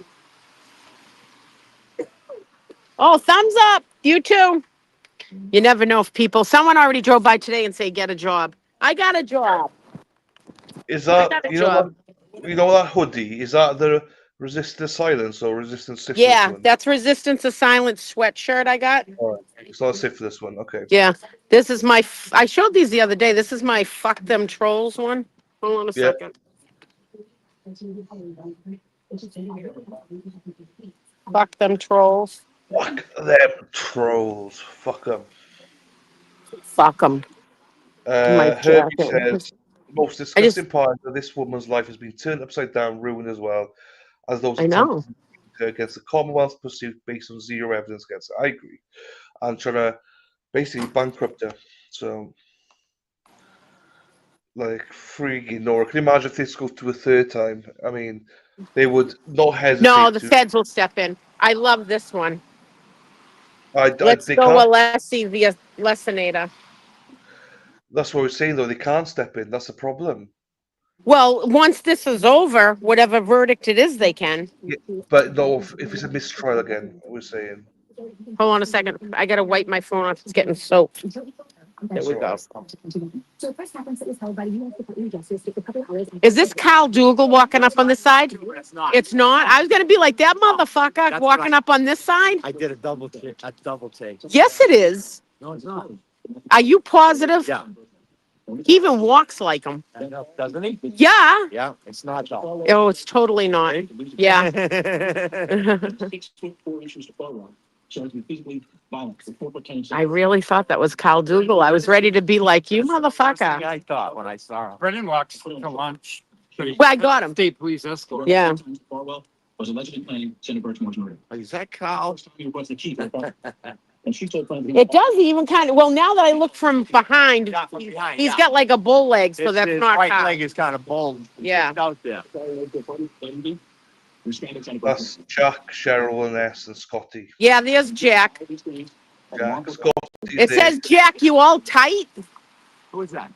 Oh, thumbs up. You too. You never know if someone already drove by today and say, get a job. I got a job. Is I that got a job. that hoodie? Is that the resistant silence or resistant syphilis Yeah, one? that's Resistance of Silence sweatshirt I got. All right. It's not a syphilis one. Okay. Yeah, this is I showed these the other day. This is my fuck them trolls one. Hold on a Yeah. second. Fuck them trolls. Fuck them trolls. Fuck them. Fuck them. My Herbie jacket. says, most disgusting part of this woman's life has been turned upside down, ruined as well, as those I know. attempts against the Commonwealth's pursuit based on zero evidence against her. I agree. And trying to basically bankrupt her. So, like, freaking Nora. Can you imagine if this goes to a 3rd time? I mean, they would not hesitate No, the to. feds will step in. I love this one. Let's They go, can't. Alessi, the Lessinator. That's what we're saying, though. They can't step in. That's the problem. Well, once this is over, whatever verdict it is, they can. Yeah, but no, if it's a mistrial again, we're saying. Hold on a second. I gotta wipe my phone off. It's getting soaked. There That's we all go. right. Is this Kyle Dougal walking up on this side? It's not. I was gonna be like that motherfucker walking up on this side. I did a double take. Yes, it is. No, it's not. Are you positive? Yeah. He even walks like him. Doesn't he? Yeah. Yeah, it's not though. Oh, it's totally not. Yeah. I really thought that was Kyle Dougal. I was ready to be like, you motherfucker. I thought when I saw him. Brendan walks to lunch. Well, I got him. State police escort. Yeah. Is that Carl? It does even kind of, well, now that I look from behind, he's got like a bull leg, so that's His not right Kyle. leg is kind of bold. Yeah. It's out there. That's Jack, Cheryl, and S, and Scotty. Yeah, there's Jack. Jack, Scotty. It says, Jack, you all tight? Who is that?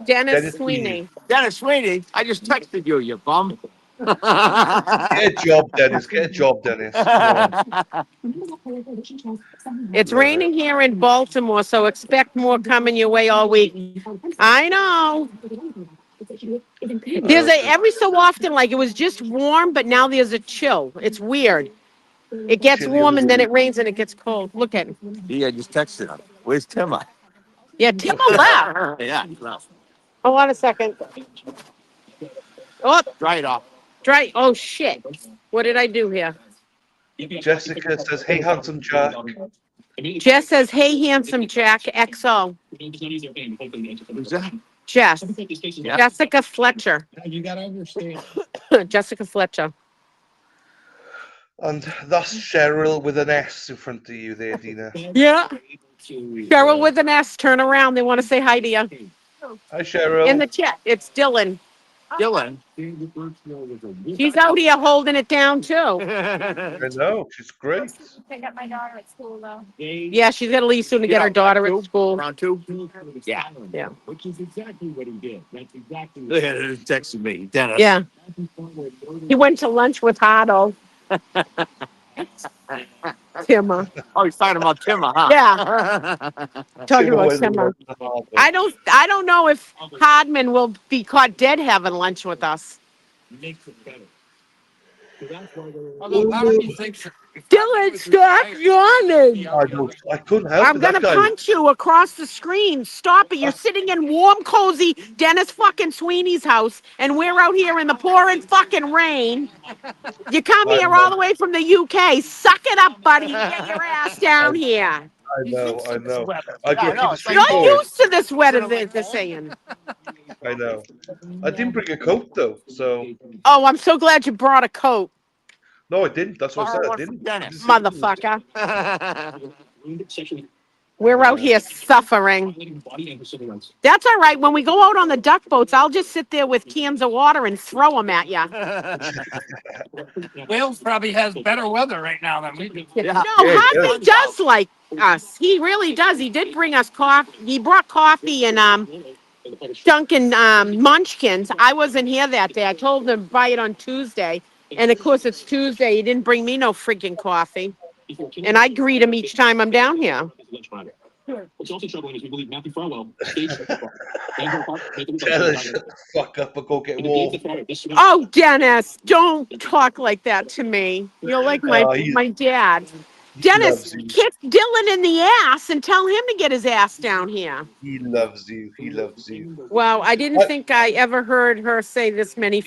Dennis Sweeney. Dennis Sweeney. I just texted you, you bum. Get a job, Dennis. Get a job, Dennis. Come on. It's raining here in Baltimore, so expect more coming your way all week. I know. There's every so often, like it was just warm, but now there's a chill. It's weird. It gets warm and then it rains and it gets cold. Look at him. Yeah, I just texted him. Where's Tim? Yeah, Tim left. Yeah, he left. Hold on a second. Oh, Dry it off. dry. Oh, shit. What did I do here? Jessica says, hey, handsome Jack. Jess says, hey, handsome Jack, XO. Who's that? Jess. Yeah. Jessica Fletcher. You gotta understand. Jessica Fletcher. And that's Cheryl with an S in front of you there, Dina. Yeah. Cheryl with an S. Turn around. They want to say hi to you. Hi, Cheryl. In the chat, it's Dylan. Dylan. She's out here holding it down, too. I know, she's great. Pick up my daughter at school though. Yeah, she's got to leave soon to get her daughter at school. Round 2? Yeah. Yeah. Which is exactly what he did. That's exactly Look at it. Texted me. Dennis. Yeah. He went to lunch with Hardo. Timmer. Oh, he's talking about Timmer, huh? Yeah, talking Timber about went Timmer. to the harbour. I don't know if Hardman will be caught dead having lunch with us. Although part of me thinks if Dylan, stop yawning. I couldn't help I'm it. That gonna guy. punch you across the screen. Stop it. You're sitting in warm, cozy Dennis fucking Sweeney's house, and we're out here in the pouring fucking rain. You come I here know. all the way from the UK. Suck it up, buddy, and get your ass down here. I know. I No, gotta keep no, the it's street like You're going. used to this weather, they're saying. I know. I didn't bring a coat though, so Oh, I'm so glad you brought a coat, no, I didn't. That's what I said. borrow I one didn't. from Dennis. motherfucker. We're out here suffering. That's all right. When we go out on the duck boats, I'll just sit there with cans of water and throw them at you. Wales probably has better weather right now than we do. No, Yeah, it Harvey does like us. He really does. He did bring us coffee. He brought coffee and Dunkin' Munchkins. I wasn't here that day. I told him to buy it on Tuesday. And of course, it's Tuesday. He didn't bring me no freaking coffee. And I greet him each time I'm down here. Tell us shut the fuck up and go get warm. Oh, Dennis, don't talk like that to me. You're like He my dad. loves Dennis, you. kick Dylan in the ass and tell him to get his ass down here. He loves you. He loves you. Wow, I didn't think I ever heard her say this many.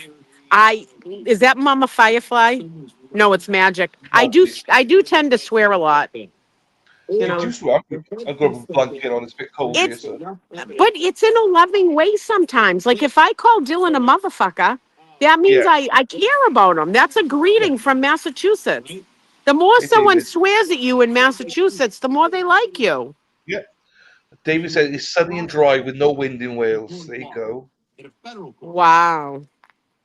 Is that Mama Firefly? No, it's Magic. I do tend to swear a lot. You know, Do swear. I've got a blanket on. It's a bit cold here, it's so. but it's in a loving way sometimes. Like if I call Dylan a motherfucker, that means Yeah. I care about him. That's a greeting from Massachusetts. The more Hey, someone David. swears at you in Massachusetts, the more they like you. Yeah. David said it's sunny and dry with no wind in Wales. There you go. Wow.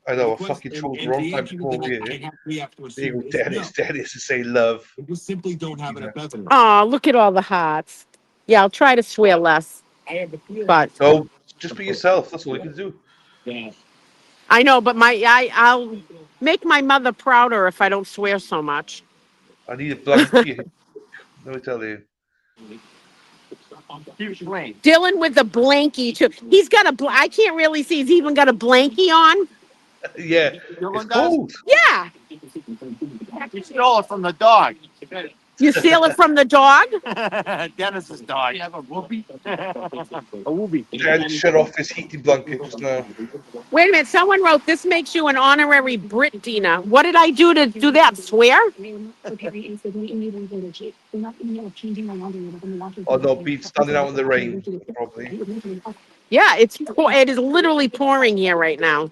I know. I fucking chose the wrong time to call here. There you go, Dennis. Dennis to say love. Oh, look at all the hearts. Yeah, I'll try to swear less. But No, just be yourself. That's all you can do. I know, but I'll make my mother prouder if I don't swear so much. I need a blanket. Let me tell you. Dylan with the blankie too. He's got I can't really see. He's even got a blankie on. Yeah, it's cold. Yeah. You stole it from the dog. You steal it from the dog? Dennis's dog. You have a whoopee? A whoopee. Dad shut off his heating blanket just now. Wait a minute. Someone wrote, this makes you an honorary Brit, Dina. What did I do to do that? Swear? Oh no, be standing out in the rain, probably. Yeah, it is literally pouring here right now.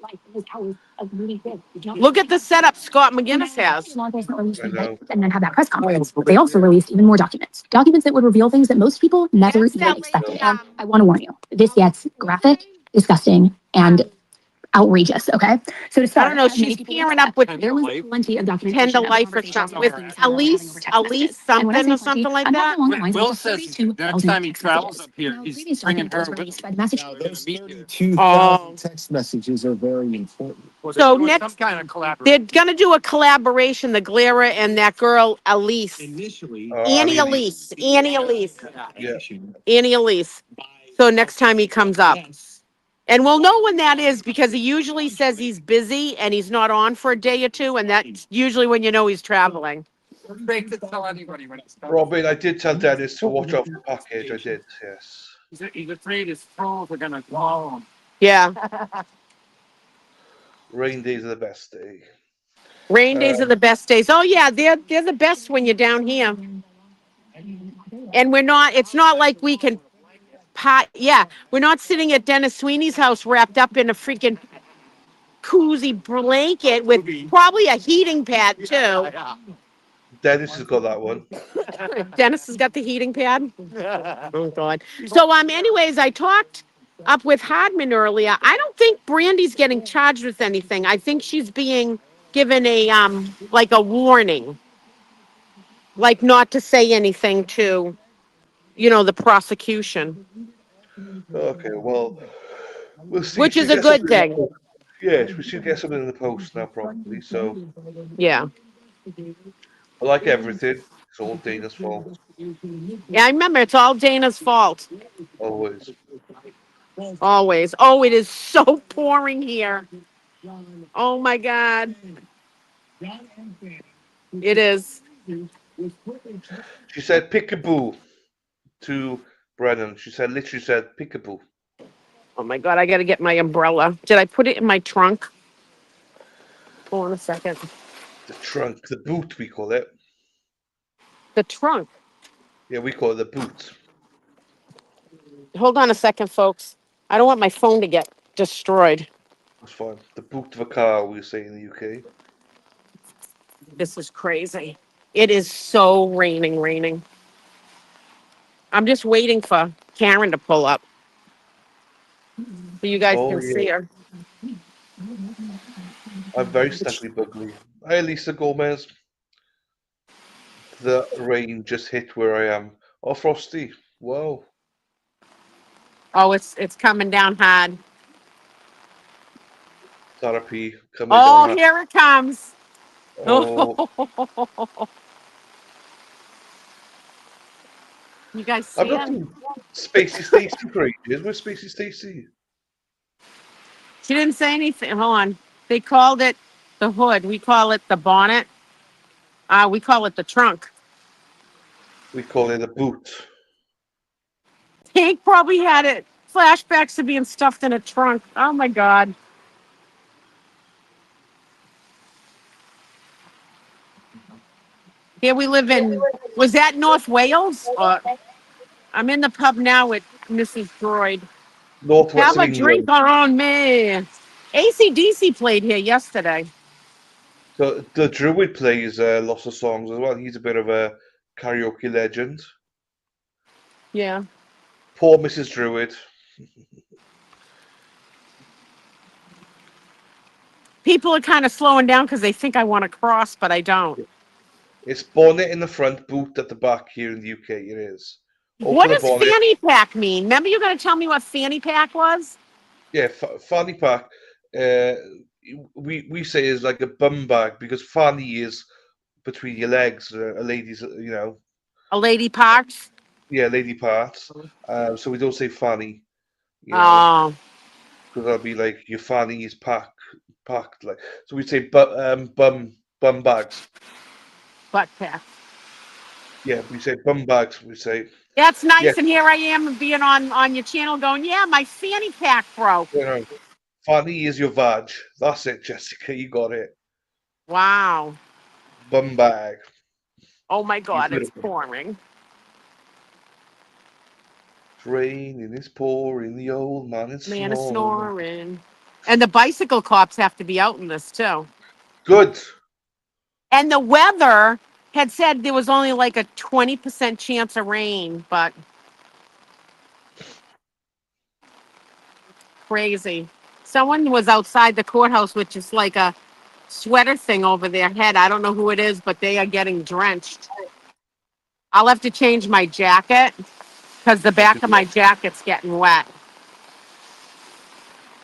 Look at the setup Scott McGinnis has. I know. And then have that press conference. They also released even more documents. Documents that would reveal things that most people never even expected. I want to warn you, this gets graphic, disgusting, and outrageous, okay? So to I start, don't know, she's pairing up with there was plenty of documentation. Tend to Life or something. With Elise something or something like that. Will says next time he travels up here, he's bringing her with him. Massachusetts. 32,000 text messages are very important. So Doing next, some kind of collaboration. they're gonna do a collaboration. The Glera and that girl Elise, Annie Elise, Annie Elise, Yeah. Annie Elise. So next time he comes up, and we'll know when that is because he usually says he's busy and he's not on for a day or two, and that's usually when you know he's traveling. Fake to tell anybody when he's coming. Robin, I did tell Dennis to watch out for the package. I did, yes. He's afraid his trolls are gonna swallow him. Yeah. Rain days are the best day. Rain days are the best days. Oh yeah, they're the best when you're down here. And it's not like we can we're not sitting at Dennis Sweeney's house wrapped up in a freaking koozie blanket with probably a heating pad too. Dennis has got that one. Dennis has got the heating pad. Oh God. So anyways, I talked up with Hardman earlier. I don't think Brandy's getting charged with anything. I think she's being given a like a warning. Like not to say anything to, the prosecution. Okay, well, we'll see. Which She is a gets good something in the thing. post. Yeah, we should get something in the post now, probably. So, Yeah. I like everything. It's all Dana's fault. Yeah, I remember. It's all Dana's fault. Always. Always. Oh, it is so pouring here. Oh my God. It is. She said peekaboo to Brennan. She said, literally said peekaboo. Oh my God. I got to get my umbrella. Did I put it in my trunk? Hold on a second. The trunk, the boot, we call it. The trunk. Yeah, we call it the boot. Hold on a second, folks. I don't want my phone to get destroyed. That's fine. The boot of a car, we say in the UK. This is crazy. It is so raining. I'm just waiting for Karen to pull up so you guys Oh, can yeah. see her. I'm very stuckly bugly. Hi, Lisa Gomez. The rain just hit where I am. Oh, Frosty. Wow. Oh, it's coming down hard. Therapy coming Oh, down. here it comes. Oh, You guys I've see not it? seen Spacey Stacy for ages. Where's Spacey Stacy? She didn't say anything. Hold on. They called it the hood. We call it the bonnet. We call it the trunk. We call it a boot. Hank probably had it. Flashbacks to being stuffed in a trunk. Oh my God. Here we live in, was that North Wales? I'm in the pub now with Mrs. Droid. Northwest Have of a drink England. on me. AC/DC played here yesterday. So the Druid plays lots of songs as well. He's a bit of a karaoke legend. Yeah. Poor Mrs. Druid. People are kind of slowing down because they think I want to cross, but I don't. It's bonnet in the front, boot at the back here in the UK. It is. What Open the does bonnet. fanny pack mean? Remember you're going to tell me what fanny pack was? Yeah, fanny pack. Uh, we say is like a bum bag because fanny is between your legs. A lady's, A lady parts? yeah, lady parts. So we don't say fanny, Oh, because that'll be like your fanny is packed like. So we say bum bags. butt pack. Yeah, we say bum bags. We say That's yeah, nice. And here I am being on your channel going, yeah, my fanny pack broke. fanny is your vag. That's it, Jessica. You got it. Wow. Bum bag. Oh my You God, it's beautiful. pouring. It's raining, it's pouring, the old man is Man is snoring. snoring. And the bicycle cops have to be out in this too. Good. And the weather had said there was only like a 20% chance of rain, but crazy. Someone was outside the courthouse with just like a sweater thing over their head. I don't know who it is, but they are getting drenched. I'll have to change my jacket because the back of my jacket's getting wet.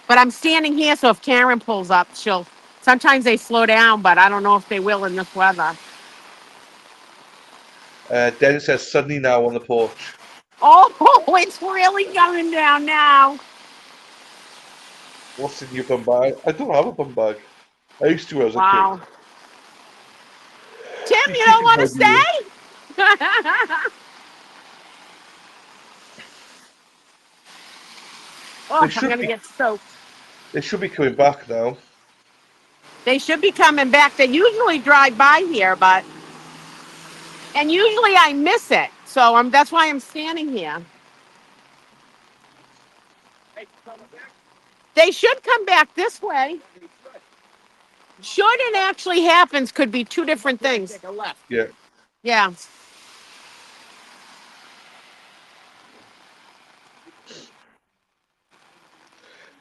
But I'm standing here, so if Karen pulls up, she'll. Sometimes they slow down, but I don't know if they will in this weather. Dennis says sunny now on the porch. Oh, it's really coming down now. What's in your bum bag? I don't have a bum bag. I used to as a kid. Wow. Tim, Be you don't cheating want by to stay? Oh, They I'm should going to be. get soaked. They should be coming back now. They should be coming back. They usually drive by here, and usually I miss it. So that's why I'm standing here. They should come back this way. Should and actually happens could be two different things. Yeah. Yeah.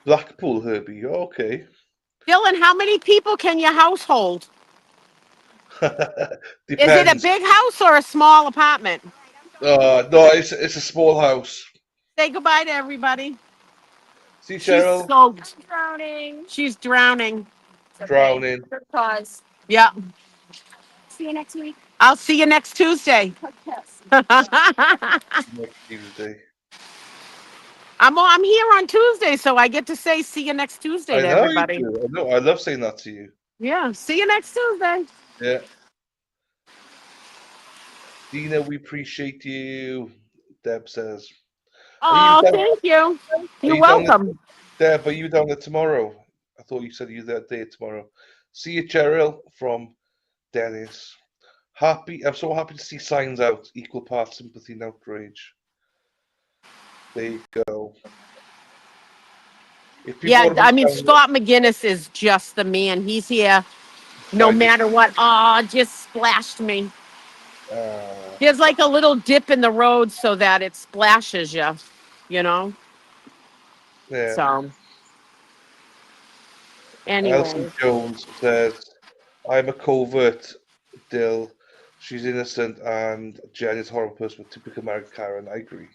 Blackpool, Herbie. Okay. Dylan, how many people can your house hold? Is it a Depends. big house or a small apartment? No, it's a small house. Say goodbye to everybody. See, She's Cheryl? soaked. Drowning. She's drowning. Drowning. Pause. Yeah. See you next week. I'll see you next Tuesday. Next Tuesday. I'm here on Tuesday, so I get to say see you next Tuesday I to know you everybody. do. I know. I love saying that to you. Yeah, see you next Tuesday. Yeah. Dina, we appreciate you. Deb says. Are you Oh, down? thank you. Are You're you down there? welcome. Deb, are you down there tomorrow? I thought you said you were there tomorrow. See you, Cheryl from Dennis. I'm so happy to see signs out. Equal parts sympathy and outrage. There you go. If people Yeah, want to I be mean down Scott McGinnis is just the man. He's here no there, matter what. Oh, just splashed me. There's like a little dip in the road so that it splashes you, you know? yeah. So, Elsie anyway. Jones says, I'm a covert, Dill. She's innocent and Jen is a horrible person with typical American Karen. I agree.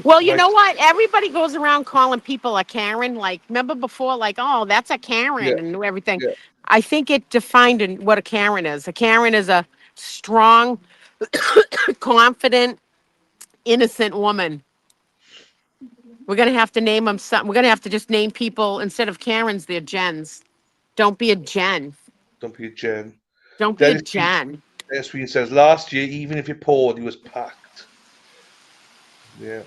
Well, you Nice. know what? Everybody goes around calling people a Karen. Like, remember before, like, oh, that's a Yeah, Karen and everything. yeah. I think it defined what a Karen is. A Karen is a strong, confident, innocent woman. We're going to have to name them something. We're going to have to just name people instead of Karens, they're Jens. Don't be a Jen. Don't be a Jen. Don't be a Dennis Jen. Green says, last year, even if you poured, he was packed. Yeah.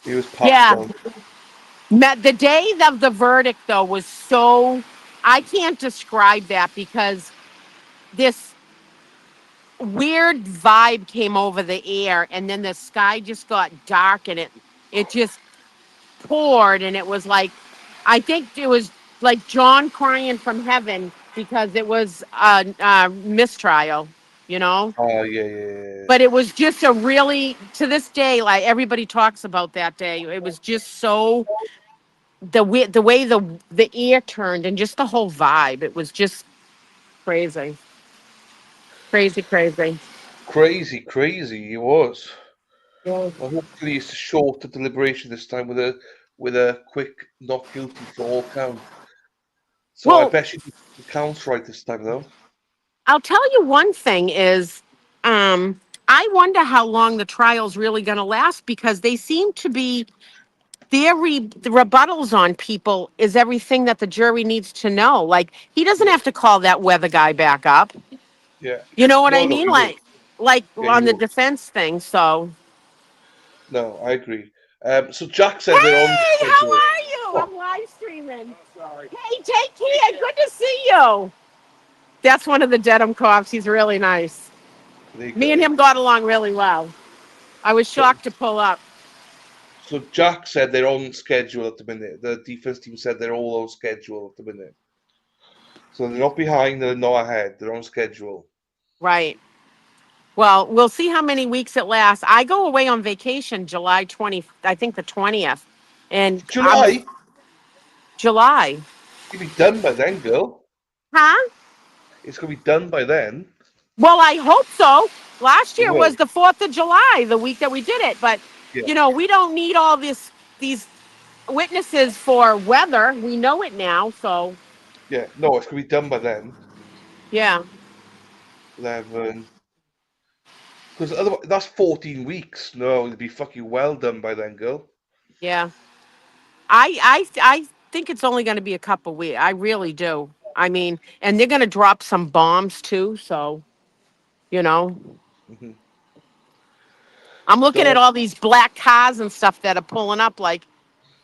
He was packed Yeah. on. The day of the verdict, though, was so. I can't describe that because this weird vibe came over the air, and then the sky just got dark, and it just poured, and it was like, I think it was like John crying from heaven because it was a mistrial, you know. Oh, yeah. But it was just a really, to this day, like everybody talks about that day. It was just so the way the ear turned and just the whole vibe. It was just crazy, crazy, crazy. Crazy he was. Yeah. Well, hopefully it's a shorter deliberation this time with a quick not guilty for all count. So I Well, bet you the count's right this time though. I'll tell you one thing is, I wonder how long the trial's really going to last because they seem to be the rebuttals on people is everything that the jury needs to know. Like he doesn't Yeah, have to call that weather guy back up. yeah. You know what I No, mean? he won't. Like Yeah, he on the won't. defense thing. So, No, I agree. So Jack said they're on hey, how schedule. are you? Oh, I'm live streaming. Hey, take care. Good to see you. That's one of the Dedham cops. He's really nice. there you Me and go. him got along really well. I was So shocked to pull up. so Jack said they're on schedule at the minute. The defense team said they're all on schedule at the minute. So they're not behind, they're not ahead. They're on schedule. Right. Well, we'll see how many weeks it lasts. I go away on vacation July 20, I think the 20th. And I'm July, July. you'll be done by then, girl. Huh? It's gonna be done by then. Well, I hope so. Last It year was will. the 4th of July, the week that we did it. But, Yeah, you know, we don't need all these witnesses for weather. We know it now. So, yeah. No, it's gonna be done by then. yeah. 11. Because otherwise, that's 14 weeks. No, it'll be fucking well done by then, girl. Yeah. I think it's only going to be a couple weeks. I really do. I mean, and they're going to drop some bombs too. So, you know, Hmm. I'm looking at So, all these black cars and stuff that are pulling up. Like,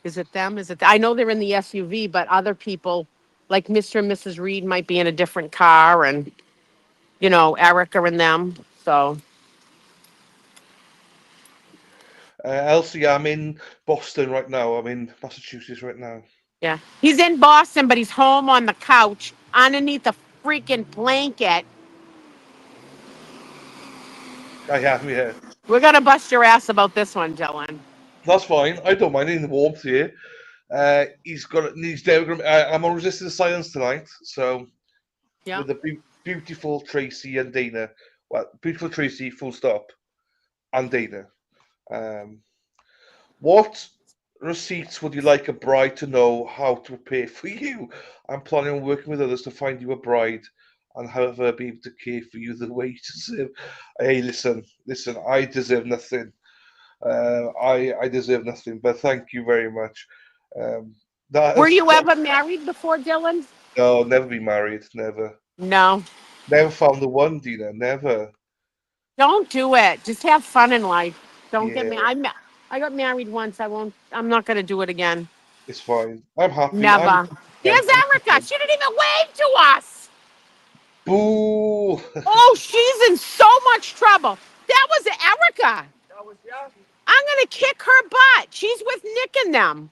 is it them? Is it? I know they're in the SUV, but other people, like Mr. and Mrs. Reed, might be in a different car, and you know, Erica and them. So, Elsie, I'm in Boston right now. I'm in Massachusetts right now. yeah, he's in Boston, but he's home on the couch underneath a freaking blanket. I am, yeah. We're gonna bust your ass about this one, Dylan. That's fine. I don't mind in the warmth here. He's there. I'm on Resistance Silence tonight. So Yeah. with the beautiful Tracy and Dana. Well, beautiful Tracy, full stop, and Dana. Um, what receipts would you like a bride to know how to prepare for you? I'm planning on working with others to find you a bride and have her be able to care for you the way you deserve. Hey, listen, I deserve nothing. I deserve nothing, but thank you very much. That Were is, you ever married before, Dylan? no, never be married, never. No. Never found the one, Dina, never. Don't do it. Just have fun in life. Don't get Yeah, me. I got married once. I won't. I'm not going to do it again. it's fine. I'm happy. I'm Never. There's content. Erica. She didn't even wave to us. Boo! Oh, she's in so much trouble. That was Erica. I'm going to kick her butt. She's with Nick and them.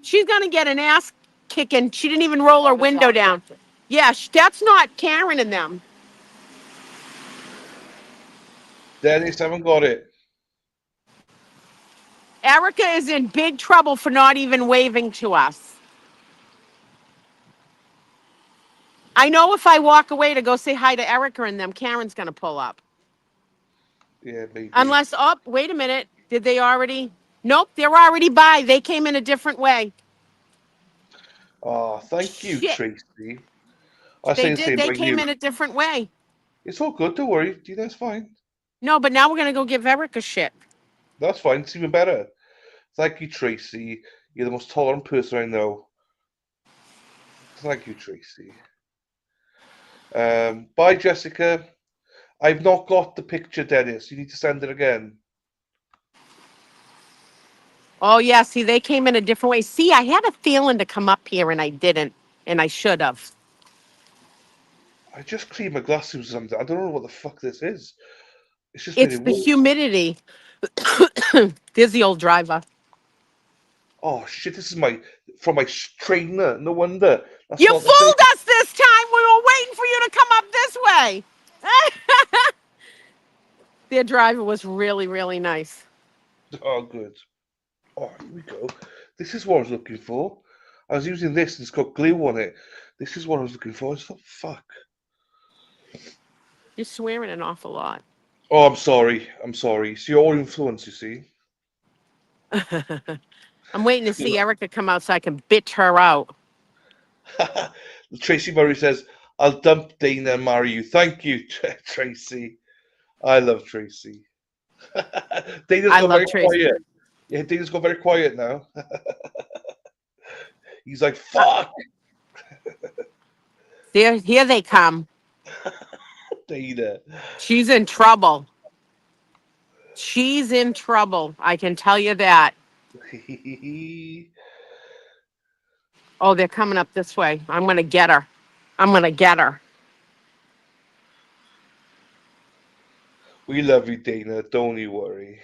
She's going to get an ass kicking. She didn't even roll her window down. Yeah, that's not Karen and them. Dennis, haven't got it. Erica is in big trouble for not even waving to us. I know if I walk away to go say hi to Erica and them, Karen's going to pull up. Yeah, maybe. Unless, oh, wait a minute. Did they already? Nope, they're already by. They came in a different way. Oh, thank you, Shit. Tracy. I They say the did. same They about came you. in a different way. It's all good, don't worry. Dina, it's fine. No, but now we're going to go give Erica shit. That's fine. It's even better. Thank you, Tracy. You're the most tolerant person I know. Thank you, Tracy. Bye, Jessica. I've not got the picture, Dennis. You need to send it again. Oh, yeah. See, they came in a different way. See, I had a feeling to come up here and I didn't. And I should have. I just cleaned my glasses or something. I don't know what the fuck this is. It's just made It's it the worse. humidity. There's the old driver. Oh shit! This is from my trainer. No wonder. That's You what they say. fooled us this time. We were waiting for you to come up this way. Their driver was really, really nice. Oh, good. Oh, here we go. This is what I was looking for. I was using this and it's got glue on it. This is what I was looking for. It's not fuck. You're swearing an awful lot. Oh, I'm sorry. I'm sorry. It's your influence, you see. I'm waiting to see Erica come out so I can bitch her out. Tracy Murray says, I'll dump Dana and marry you. Thank you, Tracy. I love Tracy. Dana's I got love very Tracy. quiet. Yeah, Dana's got very quiet now. He's like, fuck. Here they come. Dana. She's in trouble. She's in trouble. I can tell you that. Oh, they're coming up this way. I'm going to get her. I'm going to get her. We love you, Dana. Don't you worry.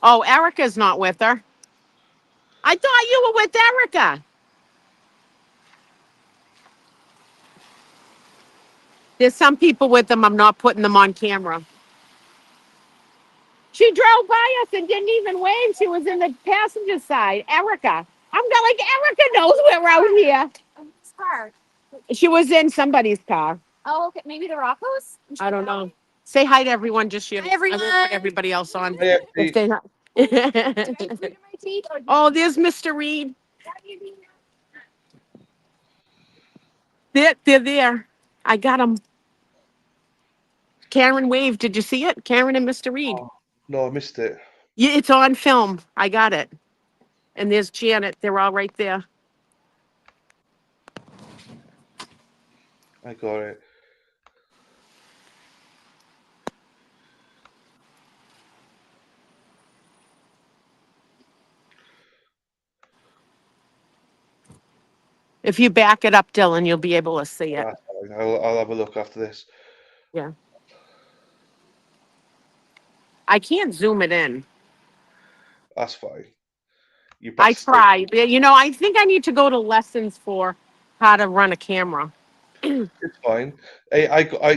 Oh, Erica's not with her. I thought you were with Erica. There's some people with them. I'm not putting them on camera. She drove by us and didn't even wave. She was in the passenger side. Erica. I'm like, Erica knows we're out here. Whose car? She was in somebody's car. Oh, okay. Maybe the Rocco's? I don't know. Say hi to everyone. Just you. Hi, everyone. I won't put everybody else on. Hi, If they not. Oh, there's Mr. Reed. They're there. I got them. Karen waved. Did you see it? Karen and Mr. Reed. Oh, no, I missed it. Yeah, it's on film. I got it. And there's Janet. They're all right there. I got it. If you back it up, Dylan, you'll be able to see it. I'll have a look after this. Yeah. I can't zoom it in. That's fine. I tried. You know, I think I need to go to lessons for how to run a camera. It's fine. Hey,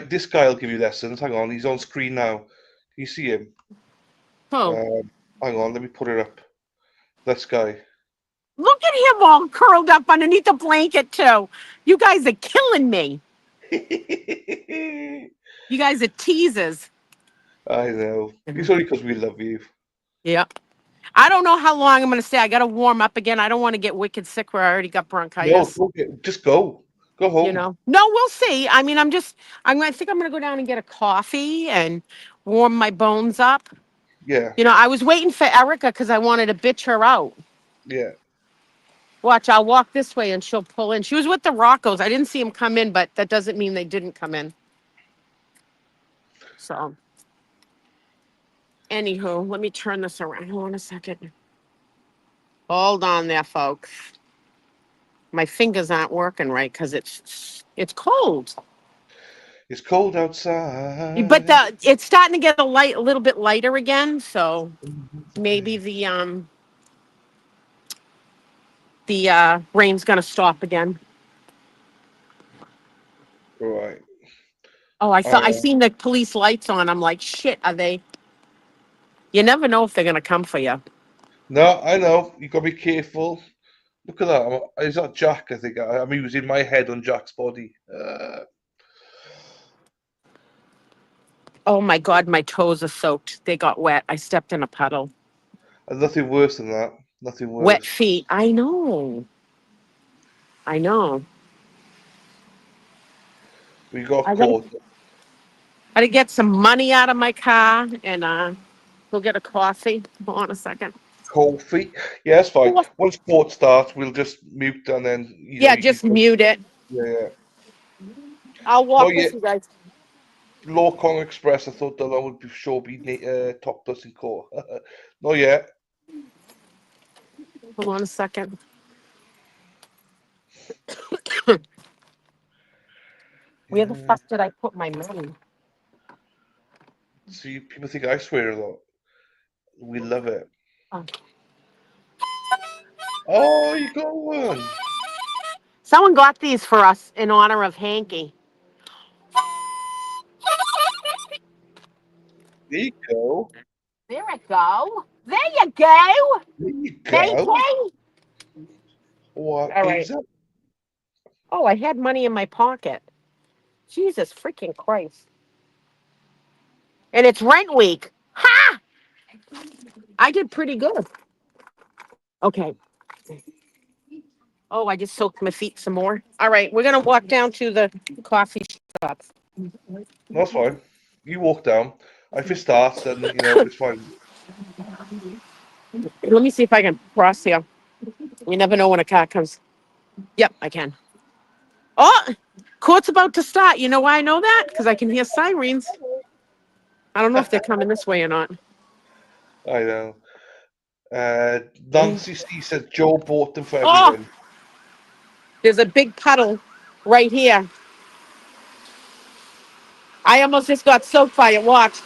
this guy will give you lessons. Hang on, he's on screen now. Can you see him? Oh. Hang on, let me put it up. This guy. Look at him all curled up underneath the blanket, too. You guys are killing me. You guys are teasers. I know. It's only because we love you. Yep. I don't know how long I'm going to stay. I got to warm up again. I don't want to get wicked sick where I already got No, bronchitis. just go. Go home. You know? No, we'll see. I mean, I think I'm going to go down and get a coffee and warm my bones up. Yeah, You know, I was waiting for Erica because I wanted to bitch her out. yeah. Watch, I'll walk this way and she'll pull in. She was with the Roccos. I didn't see them come in, but that doesn't mean they didn't come in. So, anywho, let me turn this around. Hold on a second. Hold on there, folks. My fingers aren't working right because it's cold. It's cold outside. But it's starting to get a little bit lighter again. So maybe the rain's gonna stop again. Right. Oh, I seen the police lights on. I'm like, shit. Are they? You never know if they're gonna come for you. No, I know. You gotta be careful. Look at that. Is that Jack? I think. I mean, he was in my head on Jack's body. Oh my God, my toes are soaked. They got wet. I stepped in a puddle. And nothing worse than that. Nothing Wet worse. feet. I know. I know. We got I caught. gotta get some money out of my car and go get a coffee. Hold on a second. Coffee. Yeah, that's fine. Once sport starts, we'll just mute and then Yeah, you can just mute it. yeah. I'll No, walk yeah. with you guys. Law Kong Express. I thought that would be sure be topped us in court. Not yet. Hold on a second. Where the fuck did I put my money? See, people think I swear a lot. We love it. Oh. Oh, you got one. Someone got these for us in honor of Hanky. There you go. There it go. There you go. There you Thank go. you. What All right. is it? Oh, I had money in my pocket. Jesus freaking Christ. And it's rent week. Ha! I did pretty good. Okay. Oh, I just soaked my feet some more. All right, we're gonna walk down to the coffee shop. That's fine. You walk down. If it starts, then it's fine. Let me see if I can cross here. You never know when a car comes. Yep, I can. Oh, court's about to start. You know why I know that? Because I can hear sirens. I don't know if they're coming this way or not. I know. Nancy C said Joe bought them for Oh, everyone. there's a big puddle right here. I almost just got soaked by it. Watch.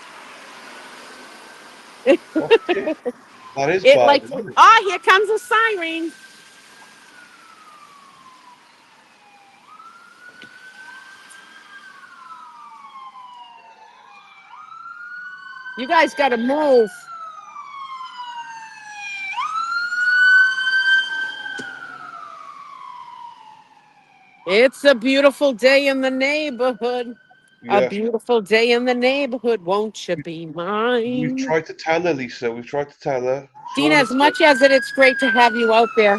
That is It bad, like, isn't it? oh, here comes a siren. You guys got to move. It's a beautiful day in the neighborhood. A Yeah. beautiful day in the neighborhood. Won't you be We've mine? tried to tell her, Lisa. We've tried to tell her. Dina, as much as it's great to have you out there,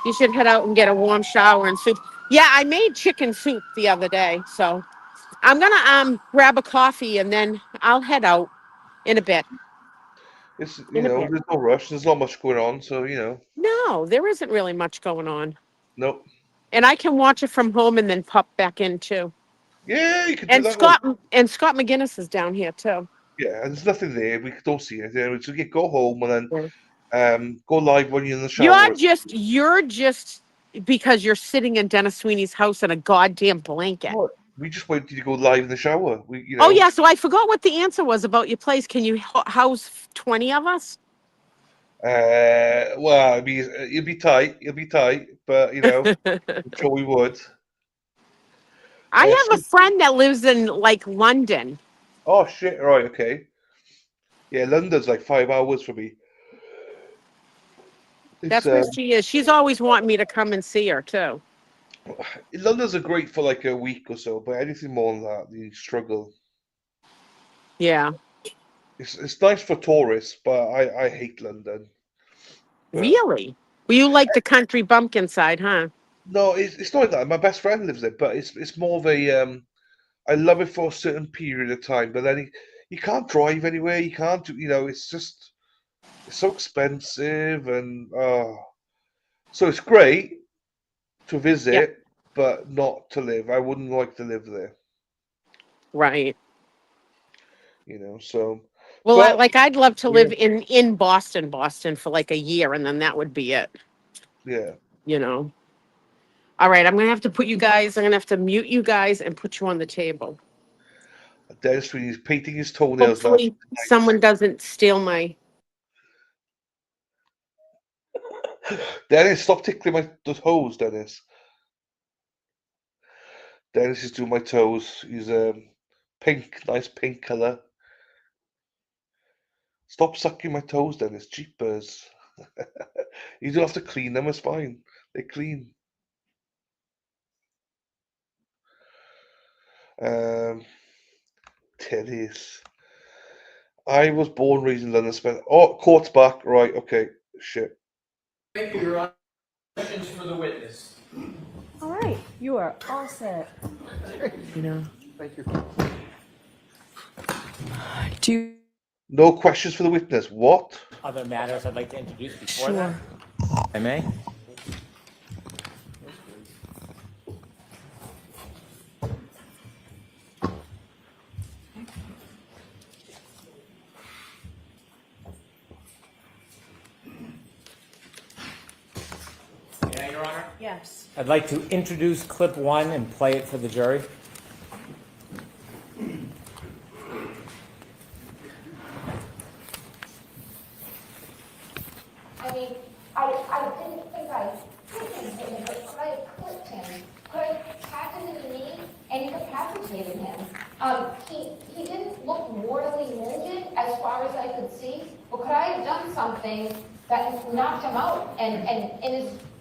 you should head out and get a warm shower and soup. Yeah, I made chicken soup the other day, so I'm gonna grab a coffee and then I'll head out in a bit. It's In a bit. there's no rush. There's not much going on, so No, there isn't really much going on. Nope. And I can watch it from home and then pop back in too. Yeah, you could do And that. Scott McGinnis is down here too. Yeah, and there's nothing there. We don't see it. So you go home and then go live when you're in the shower. You're just because you're sitting in Dennis Sweeney's house in a goddamn blanket. What? We just wait till you go live in the shower. Oh yeah, so I forgot what the answer was about your place. Can you house 20 of us? Well, it'd be tight. It'll be tight, but I'm sure we would. I have a friend that lives in like London. Oh shit! Right, okay. Yeah, London's like 5 hours for me. That's where she is. She's always wanting me to come and see her too. London's are great for like a week or so, but anything more than that, you struggle. Yeah. It's nice for tourists, but I hate London. Really? Well, you like the country bumpkin side, huh? No, it's not like that. My best friend lives there, but it's more of a I love it for a certain period of time, but then you can't drive anywhere. You can't do, it's just it's so expensive and so it's great to Yeah. visit, but not to live. I wouldn't like to live there, Right. So, Well, but I'd love to yeah, live in Boston for like a year, and then that would be it. yeah. You know. All right, I'm gonna have to put you guys. I'm gonna have to mute you guys and put you on the table. Dennis, when he's painting his toenails last Hopefully, someone doesn't steal my. night. Dennis, stop tickling the toes, Dennis. Dennis is doing my toes. He's pink, nice pink color. Stop sucking my toes, Dennis. Jeepers. You don't have to clean them. It's fine. They're clean. Um, Teddy's. I was born, raised in London. Court's back. Right. Okay. Shit. Thank you, Your Honor. Questions for the witness? All right, you are all set. Thank you. Do you? No questions for the witness. What? Other matters I'd like to introduce before Sure. that? I may? Yeah, Your Honor? Yes. I'd like to introduce clip 1 and play it for the jury. I mean, I didn't think I hit him, but could I have clipped him? Could I have tapped him in the knee and incapacitated him? He didn't look mortally wounded as far as I could see, but could I have done something that knocked him out and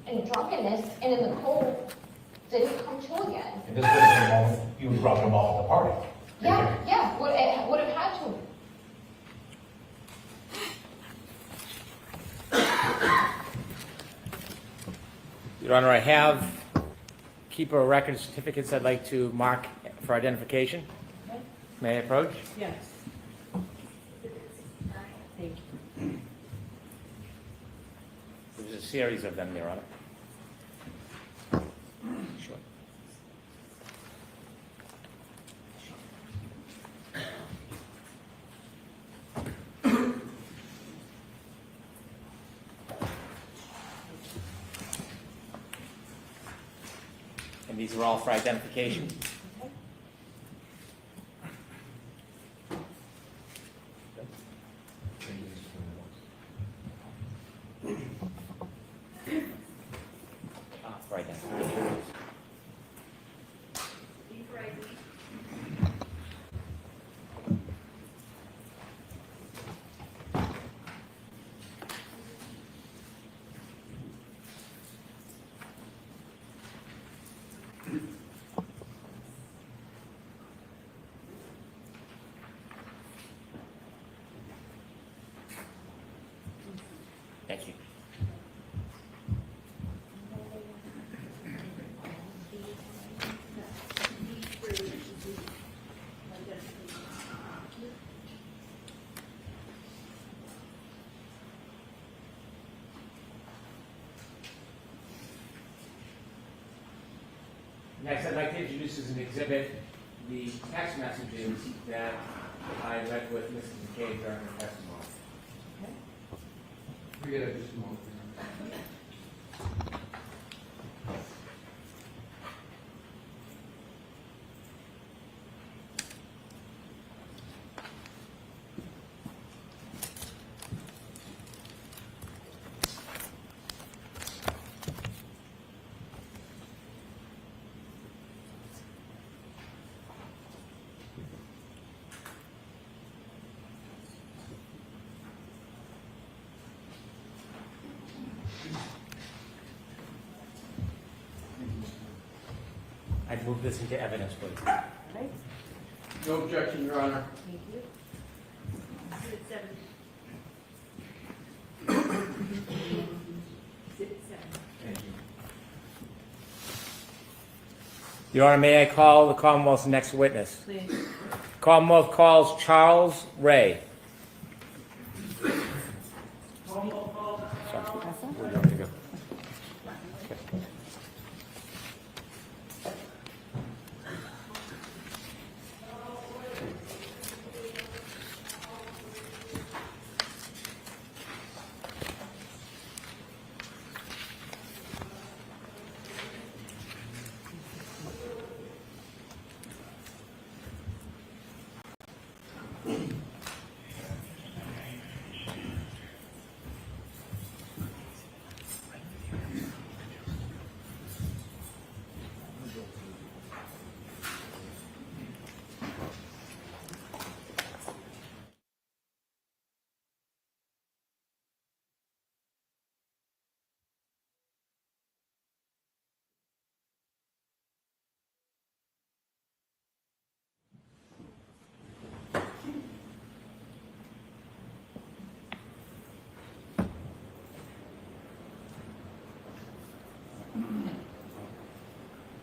in drunkenness and in the cold didn't come to again? And this was the moment you were dropping him off at the party. Yeah, would have had to. Your Honor, I have keeper of record certificates I'd like to mark for identification. May I approach? Yes. Thank you. There's a series of them, Your Honor. Sure. And these are all for identification. For identification. Thank you. Next, I'd like to introduce as an exhibit the text messages that I read with Mrs. McKay during her testimony. We got just a moment. I'd move this into evidence, please. Right? No objection, Your Honor. Thank you. Exhibit 7. Exhibit 7. Your Honor, may I call the Commonwealth's next witness? Please. Commonwealth calls Charles Ray. Where do you want me to go?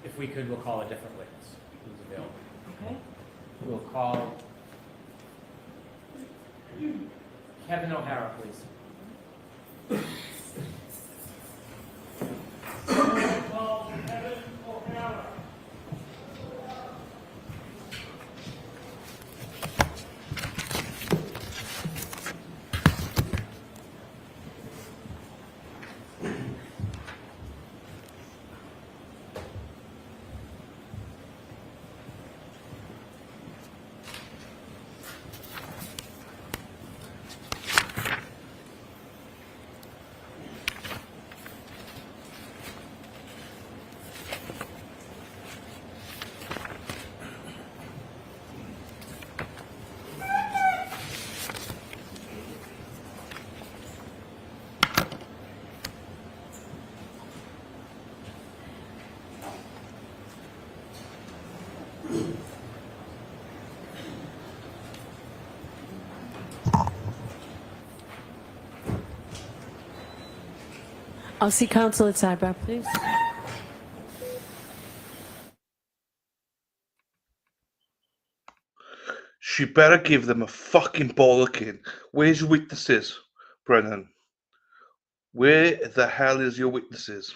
If we could, we'll call a different witness who's available. Okay. We'll call Kevin O'Hara, please. I'll see counsel at sidebar, please. She better give them a fucking bollocking. Where's your witnesses, Brennan? Where the hell is your witnesses?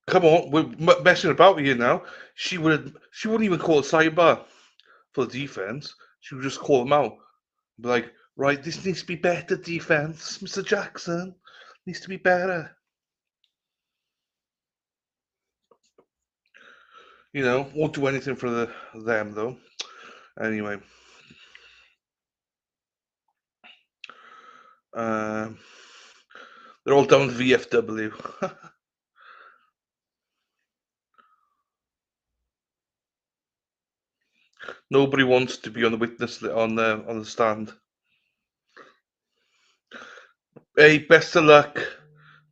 Come on, we're messing about here now. She wouldn't even call a sidebar for the defense. She would just call them out. Be like, right, this needs to be better defense, Mr. Jackson. Needs to be better. You know, won't do anything for them though. Anyway. They're all down to VFW. Nobody wants to be on the witness on the stand. Hey, best of luck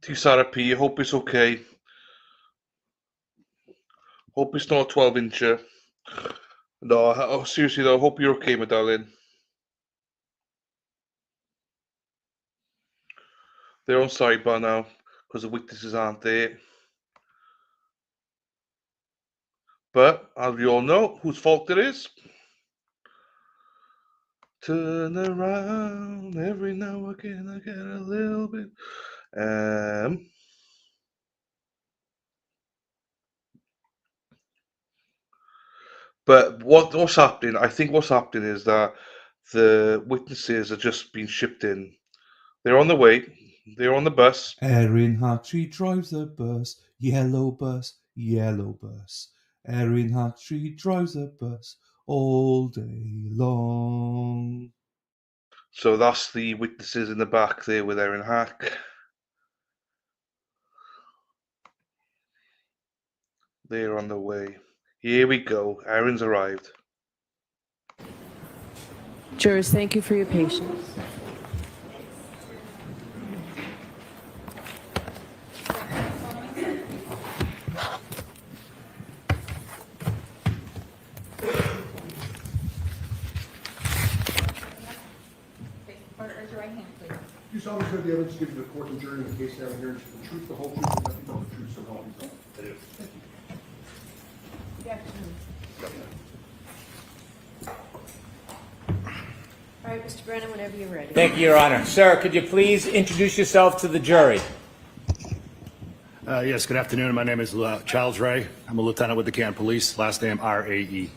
to Sarah P. I hope it's okay. Hope it's not a 12-incher. No, seriously though, I hope you're okay, my darling. They're on sidebar now because the witnesses aren't there. But as you all know, whose fault it is. Turn around every now and again, I get a little bit. But what's happening? I think what's happening is that the witnesses are just being shipped in. They're on the way. They're on the bus. Erin Hattree drives a bus, yellow bus, yellow bus. Erin Hattree drives a bus all day long. So that's the witnesses in the back there with Erin Hack. They're on the way. Here we go. Erin's arrived. Jurors, thank you for your patience. Raise your right hand, please. You solemnly swear the evidence given to the court and jury in the case now and hearing the truth, the whole truth, and nothing but the truth, so help you God. I do. Thank you. All right, Mr. Brennan, whenever you're ready. Thank you, Your Honor. Sir, could you please introduce yourself to the jury? Yes, good afternoon. My name is Charles Ray. I'm a lieutenant with the Canton Police, last name R-A-E.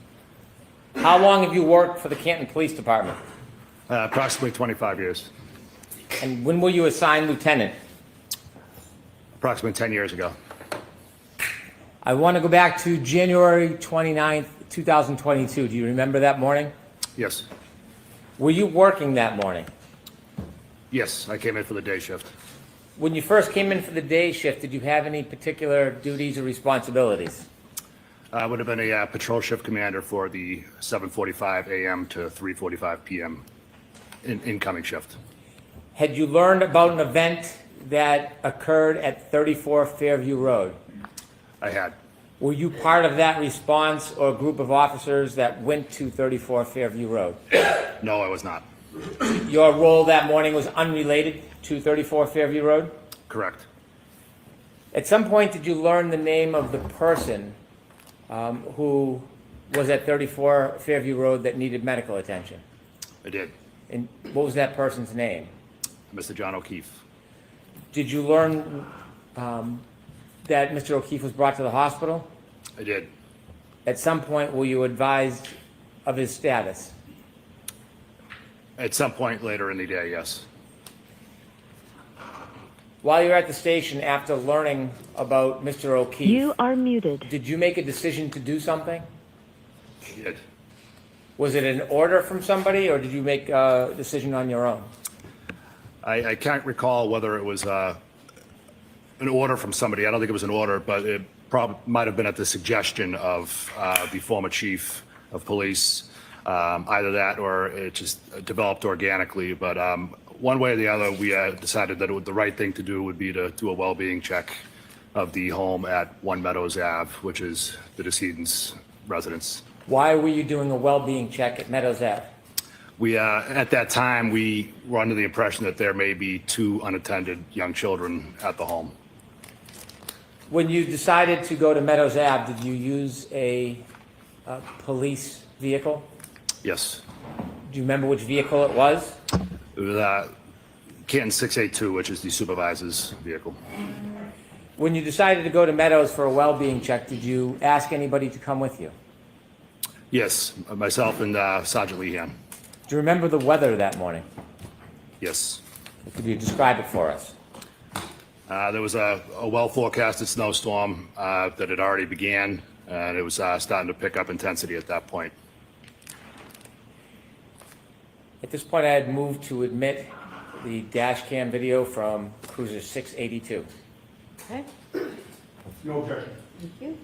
How long have you worked for the Canton Police Department? Approximately 25 years. And when were you assigned lieutenant? Approximately 10 years ago. I want to go back to January 29th, 2022. Do you remember that morning? Yes. Were you working that morning? Yes, I came in for the day shift. When you first came in for the day shift, did you have any particular duties or responsibilities? I would have been a patrol shift commander for the 7:45 a.m. to 3:45 p.m. Incoming shift. Had you learned about an event that occurred at 34 Fairview Road? I had. Were you part of that response or group of officers that went to 34 Fairview Road? No, I was not. Your role that morning was unrelated to 34 Fairview Road? Correct. At some point, did you learn the name of the person who was at 34 Fairview Road that needed medical attention? I did. And what was that person's name? Mr. John O'Keefe. Did you learn that Mr. O'Keefe was brought to the hospital? I did. At some point, were you advised of his status? At some point later in the day, yes. While you were at the station after learning about Mr. O'Keefe, you are muted. Did you make a decision to do something? I did. Was it an order from somebody, or did you make a decision on your own? I can't recall whether it was an order from somebody. I don't think it was an order, but it might have been at the suggestion of the former chief of police. Either that or it just developed organically. But one way or the other, we decided that the right thing to do would be to do a well-being check of the home at 1 Meadows Ave, which is the decedent's residence. Why were you doing a well-being check at Meadows Ave? We, at that time, we were under the impression that there may be 2 unattended young children at the home. When you decided to go to Meadows Ave, did you use a police vehicle? Yes. Do you remember which vehicle it was? It was Canton 682, which is the supervisor's vehicle. When you decided to go to Meadows for a well-being check, did you ask anybody to come with you? Yes, myself and Sergeant Lehan. Do you remember the weather that morning? Yes. Could you describe it for us? There was a well-forecasted snowstorm that had already began, and it was starting to pick up intensity at that point. At this point, I had moved to admit the dash cam video from Cruiser 682. Okay, No objection. thank you.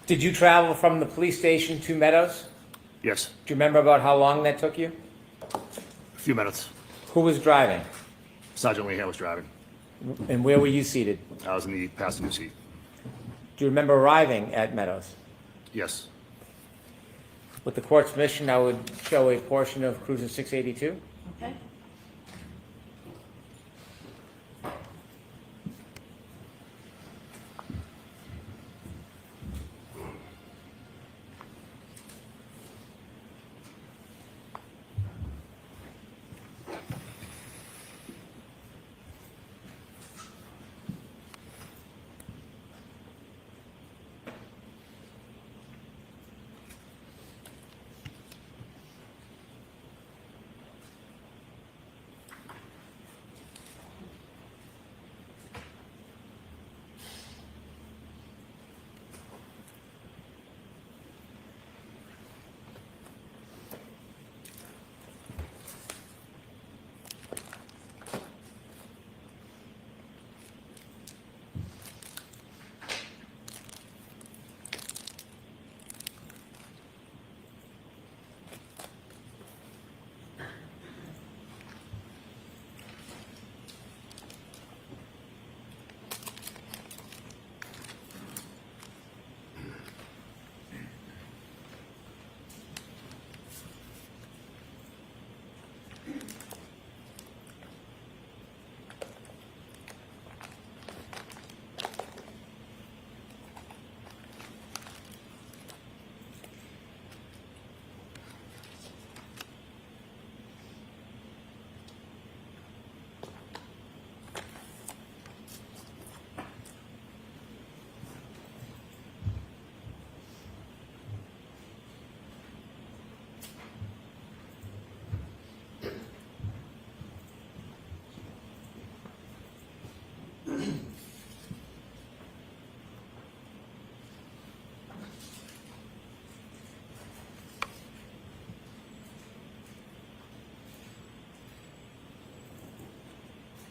Did you travel from the police station to Meadows? Yes, Do you remember about how long that took you? a few minutes. Who was driving? Sergeant Lehan was driving. And where were you seated? I was in the passenger seat. Do you remember arriving at Meadows? Yes. With the court's permission, I would show a portion of Cruiser 682. Okay.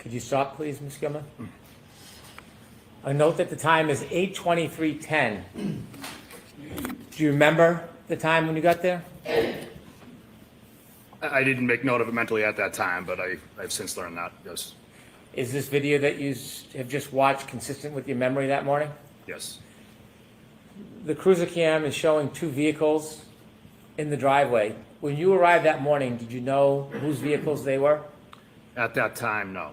Could you stop, please, Ms. Gilman? A note that the time is 8:23:10. Do you remember the time when you got there? I didn't make note of it mentally at that time, but I've since learned that, yes. Is this video that you have just watched consistent with your memory that morning? Yes. The cruiser cam is showing two vehicles in the driveway. When you arrived that morning, did you know whose vehicles they were? At that time, no.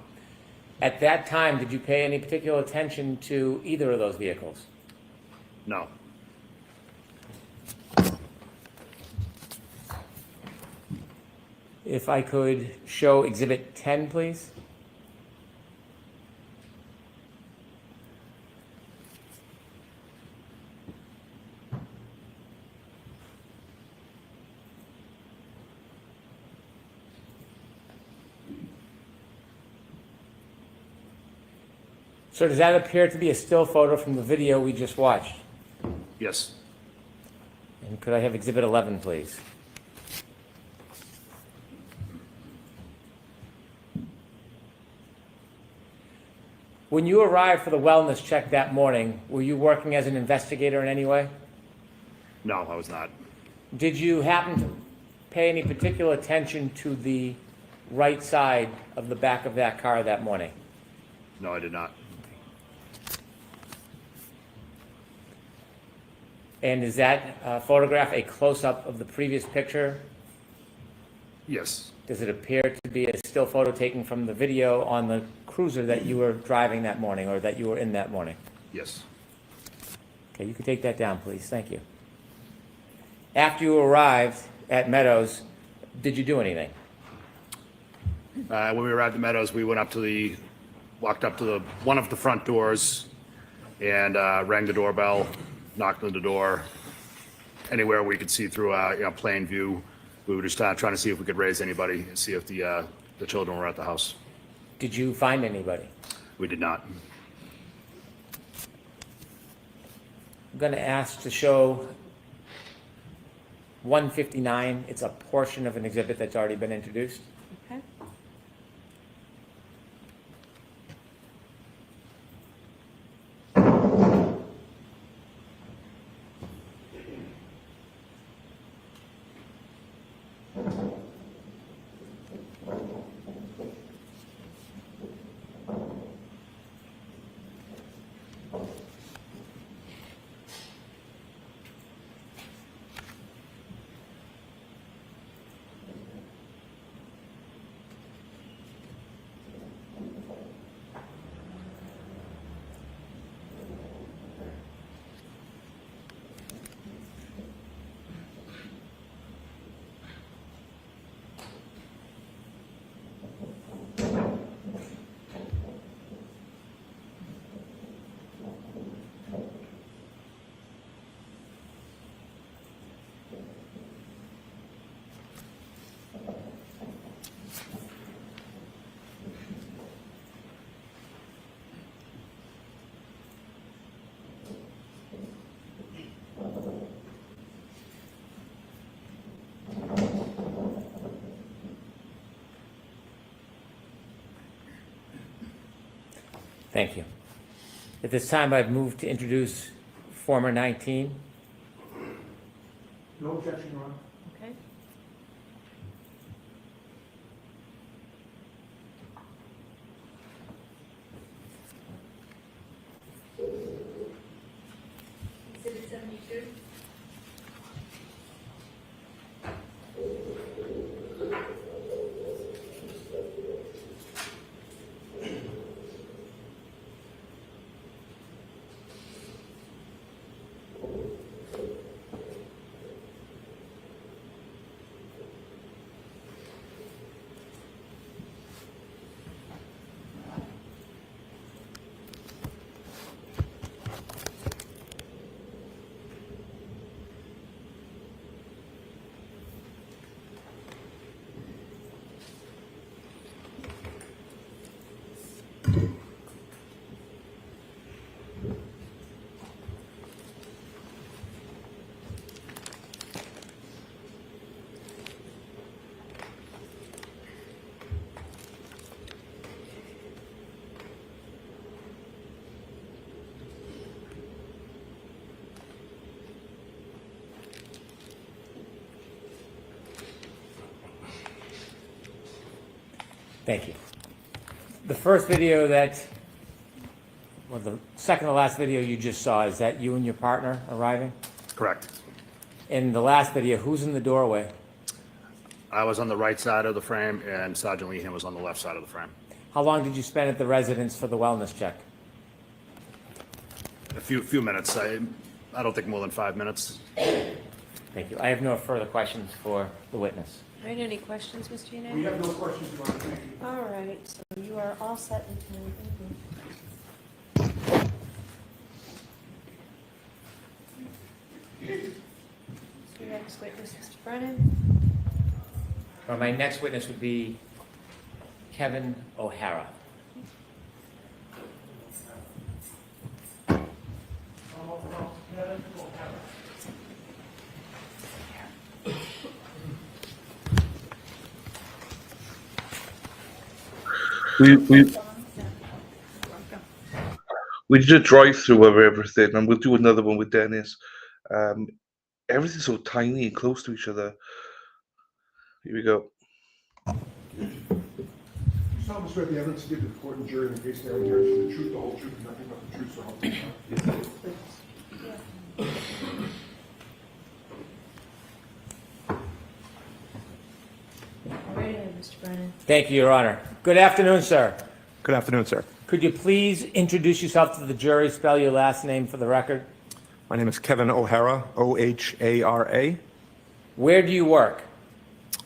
At that time, did you pay any particular attention to either of those vehicles? No. If I could show Exhibit 10, please. So does that appear to be a still photo from the video we just watched? Yes. And could I have Exhibit 11, please? When you arrived for the wellness check that morning, were you working as an investigator in any way? No, I was not. Did you happen to pay any particular attention to the right side of the back of that car that morning? No, I did not. And is that photograph a close-up of the previous picture? Yes. Does it appear to be a still photo taken from the video on the cruiser that you were driving that morning or that you were in that morning? Yes. Okay, you can take that down, please. Thank you. After you arrived at Meadows, did you do anything? When we arrived at Meadows, we walked up to one of the front doors and rang the doorbell, knocked on the door. Anywhere we could see through plain view, we were just trying to see if we could raise anybody and see if the children were at the house. Did you find anybody? We did not. I'm going to ask to show 159. It's a portion of an exhibit that's already been introduced. Okay. Thank you. At this time, I've moved to introduce former 19. No objection, Your Honor. Okay. Exhibit 72. Thank you. The first video that, well, the second to last video you just saw, is that you and your partner arriving? Correct. In the last video, who's in the doorway? I was on the right side of the frame, and Sergeant Lehan was on the left side of the frame. How long did you spend at the residence for the wellness check? A few minutes. I don't think more than 5 minutes. Thank you. I have no further questions for the witness. All right, any questions, Mr. Yanay? We have no questions, Your Honor. Thank you. All right, so you are all set, Lieutenant. Thank you. So your next witness, Mr. Brennan. My next witness would be Kevin O'Hara. We did a drive-through of everything, and we'll do another one with Dennis. Everything's so tiny and close to each other. Here we go. You solemnly swear the evidence to give to the court and jury in the case now and here is the truth, the whole truth, and nothing but the truth, so help you God. All right, Mr. Brennan. Thank you, Your Honor. Good afternoon, sir. Good afternoon, sir. Could you please introduce yourself to the jury, spell your last name for the record? My name is Kevin O'Hara, O-H-A-R-A. Where do you work?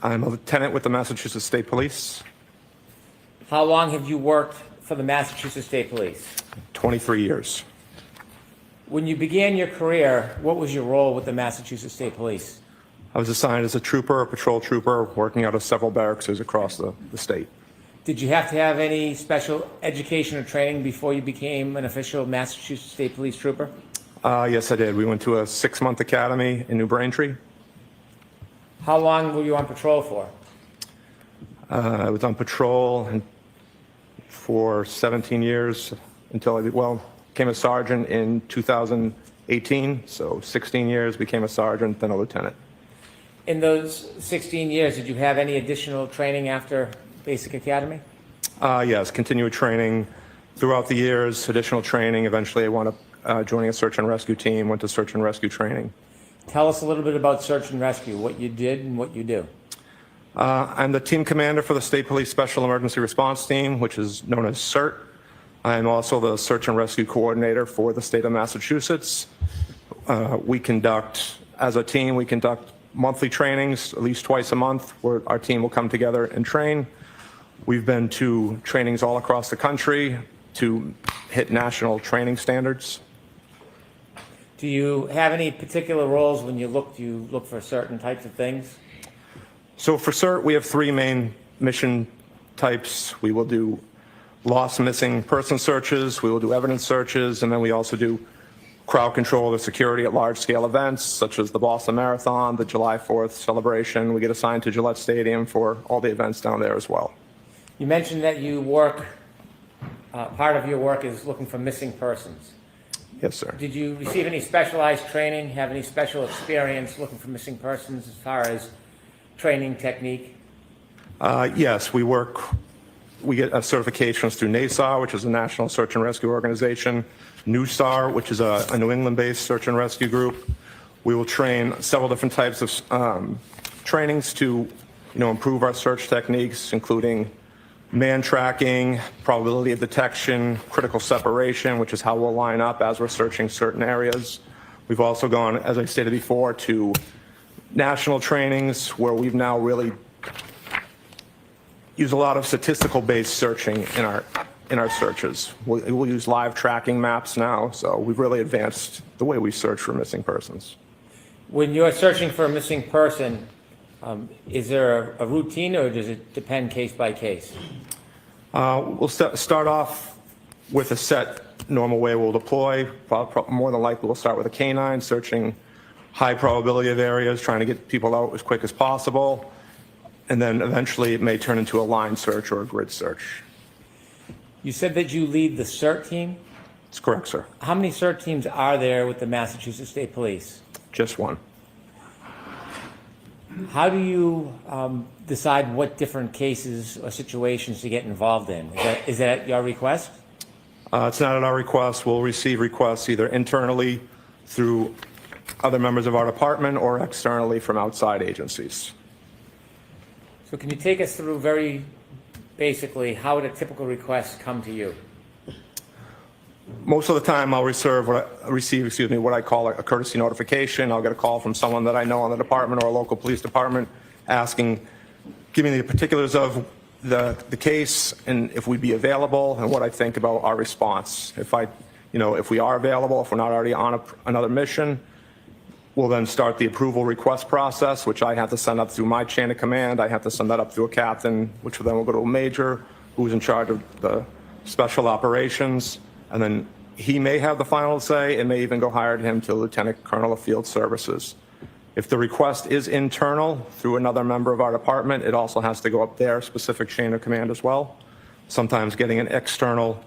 I'm a lieutenant with the Massachusetts State Police. How long have you worked for the Massachusetts State Police? 23 years. When you began your career, what was your role with the Massachusetts State Police? I was assigned as a trooper, a patrol trooper, working out of several barracks across the state. Did you have to have any special education or training before you became an official Massachusetts State Police trooper? Yes, I did. We went to a 6-month academy in New Braintree. How long were you on patrol for? I was on patrol for 17 years until I became a sergeant in 2018. So 16 years, became a sergeant, then a lieutenant. In those 16 years, did you have any additional training after basic academy? Yes, continued training throughout the years, additional training. Eventually, I wound up joining a search and rescue team, went to search and rescue training. Tell us a little bit about search and rescue, what you did and what you do. I'm the team commander for the State Police Special Emergency Response Team, which is known as CERT. I'm also the search and rescue coordinator for the state of Massachusetts. As a team, we conduct monthly trainings, at least twice a month, where our team will come together and train. We've been to trainings all across the country to hit national training standards. Do you have any particular roles when you look for certain types of things? So for CERT, we have 3 main mission types. We will do lost missing person searches, we will do evidence searches, and then we also do crowd control or security at large-scale events, such as the Boston Marathon, the July 4th celebration. We get assigned to Gillette Stadium for all the events down there as well. You mentioned that you work, part of your work is looking for missing persons. Yes, sir. Did you receive any specialized training, have any special experience looking for missing persons as far as training technique? Yes, we get certifications through NASAR, which is a National Search and Rescue Organization, NUSAR, which is a New England-based search and rescue group. We will train several different types of trainings to, improve our search techniques, including man tracking, probability of detection, critical separation, which is how we'll line up as we're searching certain areas. We've also gone, as I stated before, to national trainings where we've now really used a lot of statistical-based searching in our searches. We'll use live tracking maps now, so we've really advanced the way we search for missing persons. When you're searching for a missing person, is there a routine or does it depend case by case? We'll start off with a set normal way we'll deploy. More than likely, we'll start with a canine, searching high probability of areas, trying to get people out as quick as possible. And then eventually it may turn into a line search or a grid search. You said that you lead the CERT team? That's correct, sir. How many CERT teams are there with the Massachusetts State Police? Just one. How do you decide what different cases or situations to get involved in? Is that at your request? It's not at our request. We'll receive requests either internally through other members of our department or externally from outside agencies. So can you take us through very basically how would a typical request come to you? Most of the time, I'll receive what I call a courtesy notification. I'll get a call from someone that I know in the department or a local police department asking, giving me the particulars of the case and if we'd be available and what I think about our response. If we are available, if we're not already on another mission, we'll then start the approval request process, which I have to send up through my chain of command. I have to send that up through a captain, which then will go to a major who's in charge of the special operations. And then he may have the final say. It may even go higher to him to Lieutenant Colonel of Field Services. If the request is internal through another member of our department, it also has to go up their specific chain of command as well. Sometimes getting an external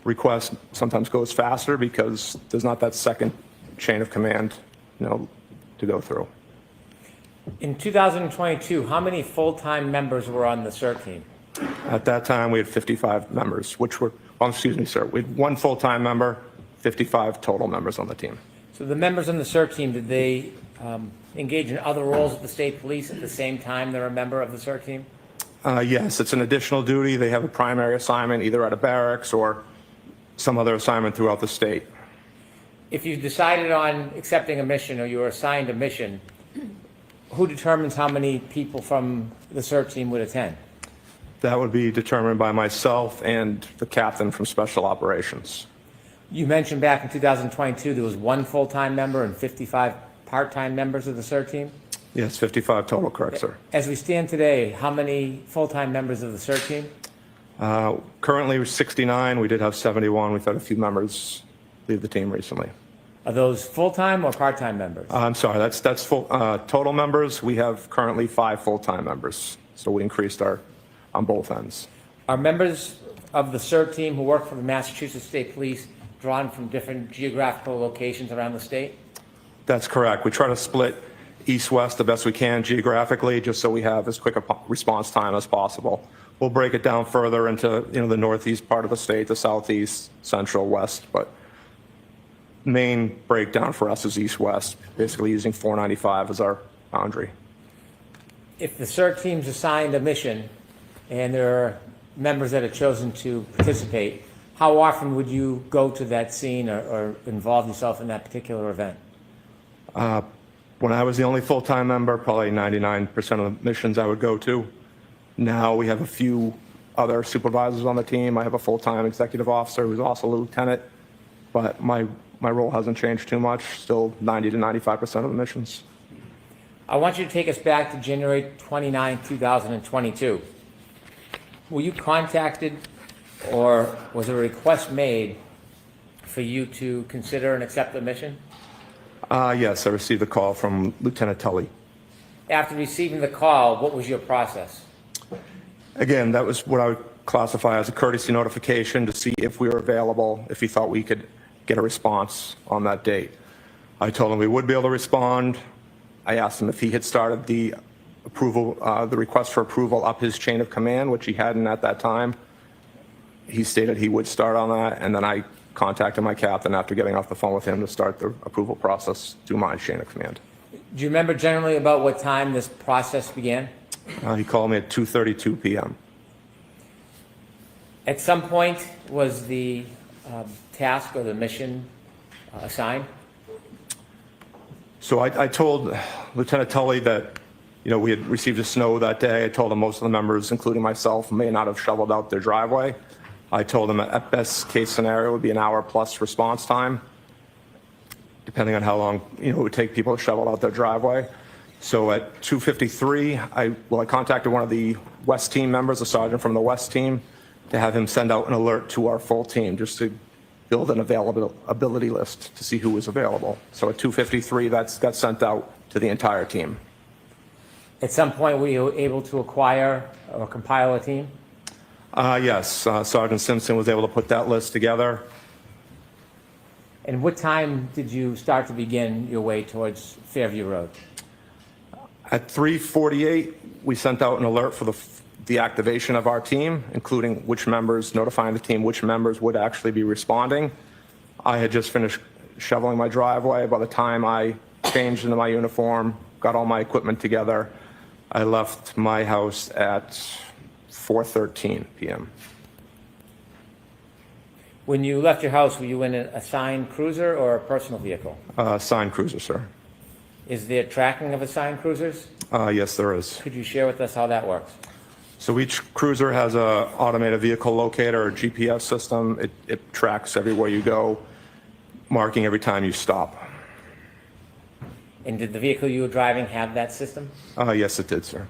request sometimes goes faster because there's not that second chain of command, to go through. In 2022, how many full-time members were on the CERT team? At that time, we had 55 members, which were, excuse me, sir, we had one full-time member, 55 total members on the team. So the members on the CERT team, did they engage in other roles at the state police at the same time they're a member of the CERT team? Yes, it's an additional duty. They have a primary assignment either at a barracks or some other assignment throughout the state. If you decided on accepting a mission or you were assigned a mission, who determines how many people from the CERT team would attend? That would be determined by myself and the captain from Special Operations. You mentioned back in 2022 there was one full-time member and 55 part-time members of the CERT team? Yes, 55 total, correct, sir. As we stand today, how many full-time members of the CERT team? Currently, we're 69. We did have 71. We've had a few members leave the team recently. Are those full-time or part-time members? I'm sorry, that's full total members. We have currently 5 full-time members, so we increased on both ends. Are members of the CERT team who work for the Massachusetts State Police drawn from different geographical locations around the state? That's correct. We try to split east-west the best we can geographically, just so we have as quick a response time as possible. We'll break it down further into the northeast part of the state, the southeast, central, west, but main breakdown for us is east-west, basically using 495 as our boundary. If the CERT team's assigned a mission and there are members that have chosen to participate, how often would you go to that scene or involve yourself in that particular event? When I was the only full-time member, probably 99% of the missions I would go to. Now we have a few other supervisors on the team. I have a full-time executive officer who's also a lieutenant, but my role hasn't changed too much, still 90 to 95% of the missions. I want you to take us back to January 29, 2022. Were you contacted or was a request made for you to consider and accept the mission? Yes, I received a call from Lieutenant Tully. After receiving the call, what was your process? Again, that was what I would classify as a courtesy notification to see if we were available, if he thought we could get a response on that date. I told him we would be able to respond. I asked him if he had started the request for approval up his chain of command, which he hadn't at that time. He stated he would start on that, and then I contacted my captain after getting off the phone with him to start the approval process through my chain of command. Do you remember generally about what time this process began? He called me at 2:32 p.m. At some point, was the task or the mission assigned? So I told Lieutenant Tully that, we had received a snow that day. I told him most of the members, including myself, may not have shoveled out their driveway. I told him at best case scenario would be an hour plus response time, depending on how long it would take people to shovel out their driveway. So at 2:53, I contacted one of the West team members, a sergeant from the West team, to have him send out an alert to our full team just to build an availability list to see who was available. So at 2:53, that got sent out to the entire team. At some point, were you able to acquire or compile a team? Yes, Sergeant Simpson was able to put that list together. And what time did you start to begin your way towards Fairview Road? At 3:48, we sent out an alert for the activation of our team, including which members, notifying the team which members would actually be responding. I had just finished shoveling my driveway. By the time I changed into my uniform, got all my equipment together, I left my house at 4:13 p.m. When you left your house, were you in an assigned cruiser or a personal vehicle? Signed cruiser, sir. Is there tracking of assigned cruisers? Yes, there is. Could you share with us how that works? So each cruiser has a automated vehicle locator or GPS system. It tracks everywhere you go, marking every time you stop. And did the vehicle you were driving have that system? Yes, it did, sir.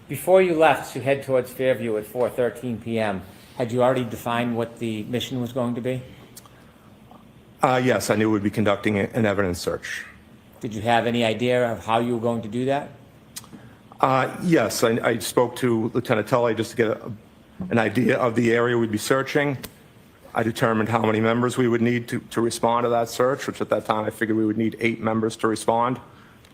Before you left to head towards Fairview at 4:13 p.m., had you already defined what the mission was going to be? Yes, I knew we'd be conducting an evidence search. Did you have any idea of how you were going to do that? Yes, I spoke to Lieutenant Tully just to get an idea of the area we'd be searching. I determined how many members we would need to respond to that search, which at that time I figured we would need 8 members to respond.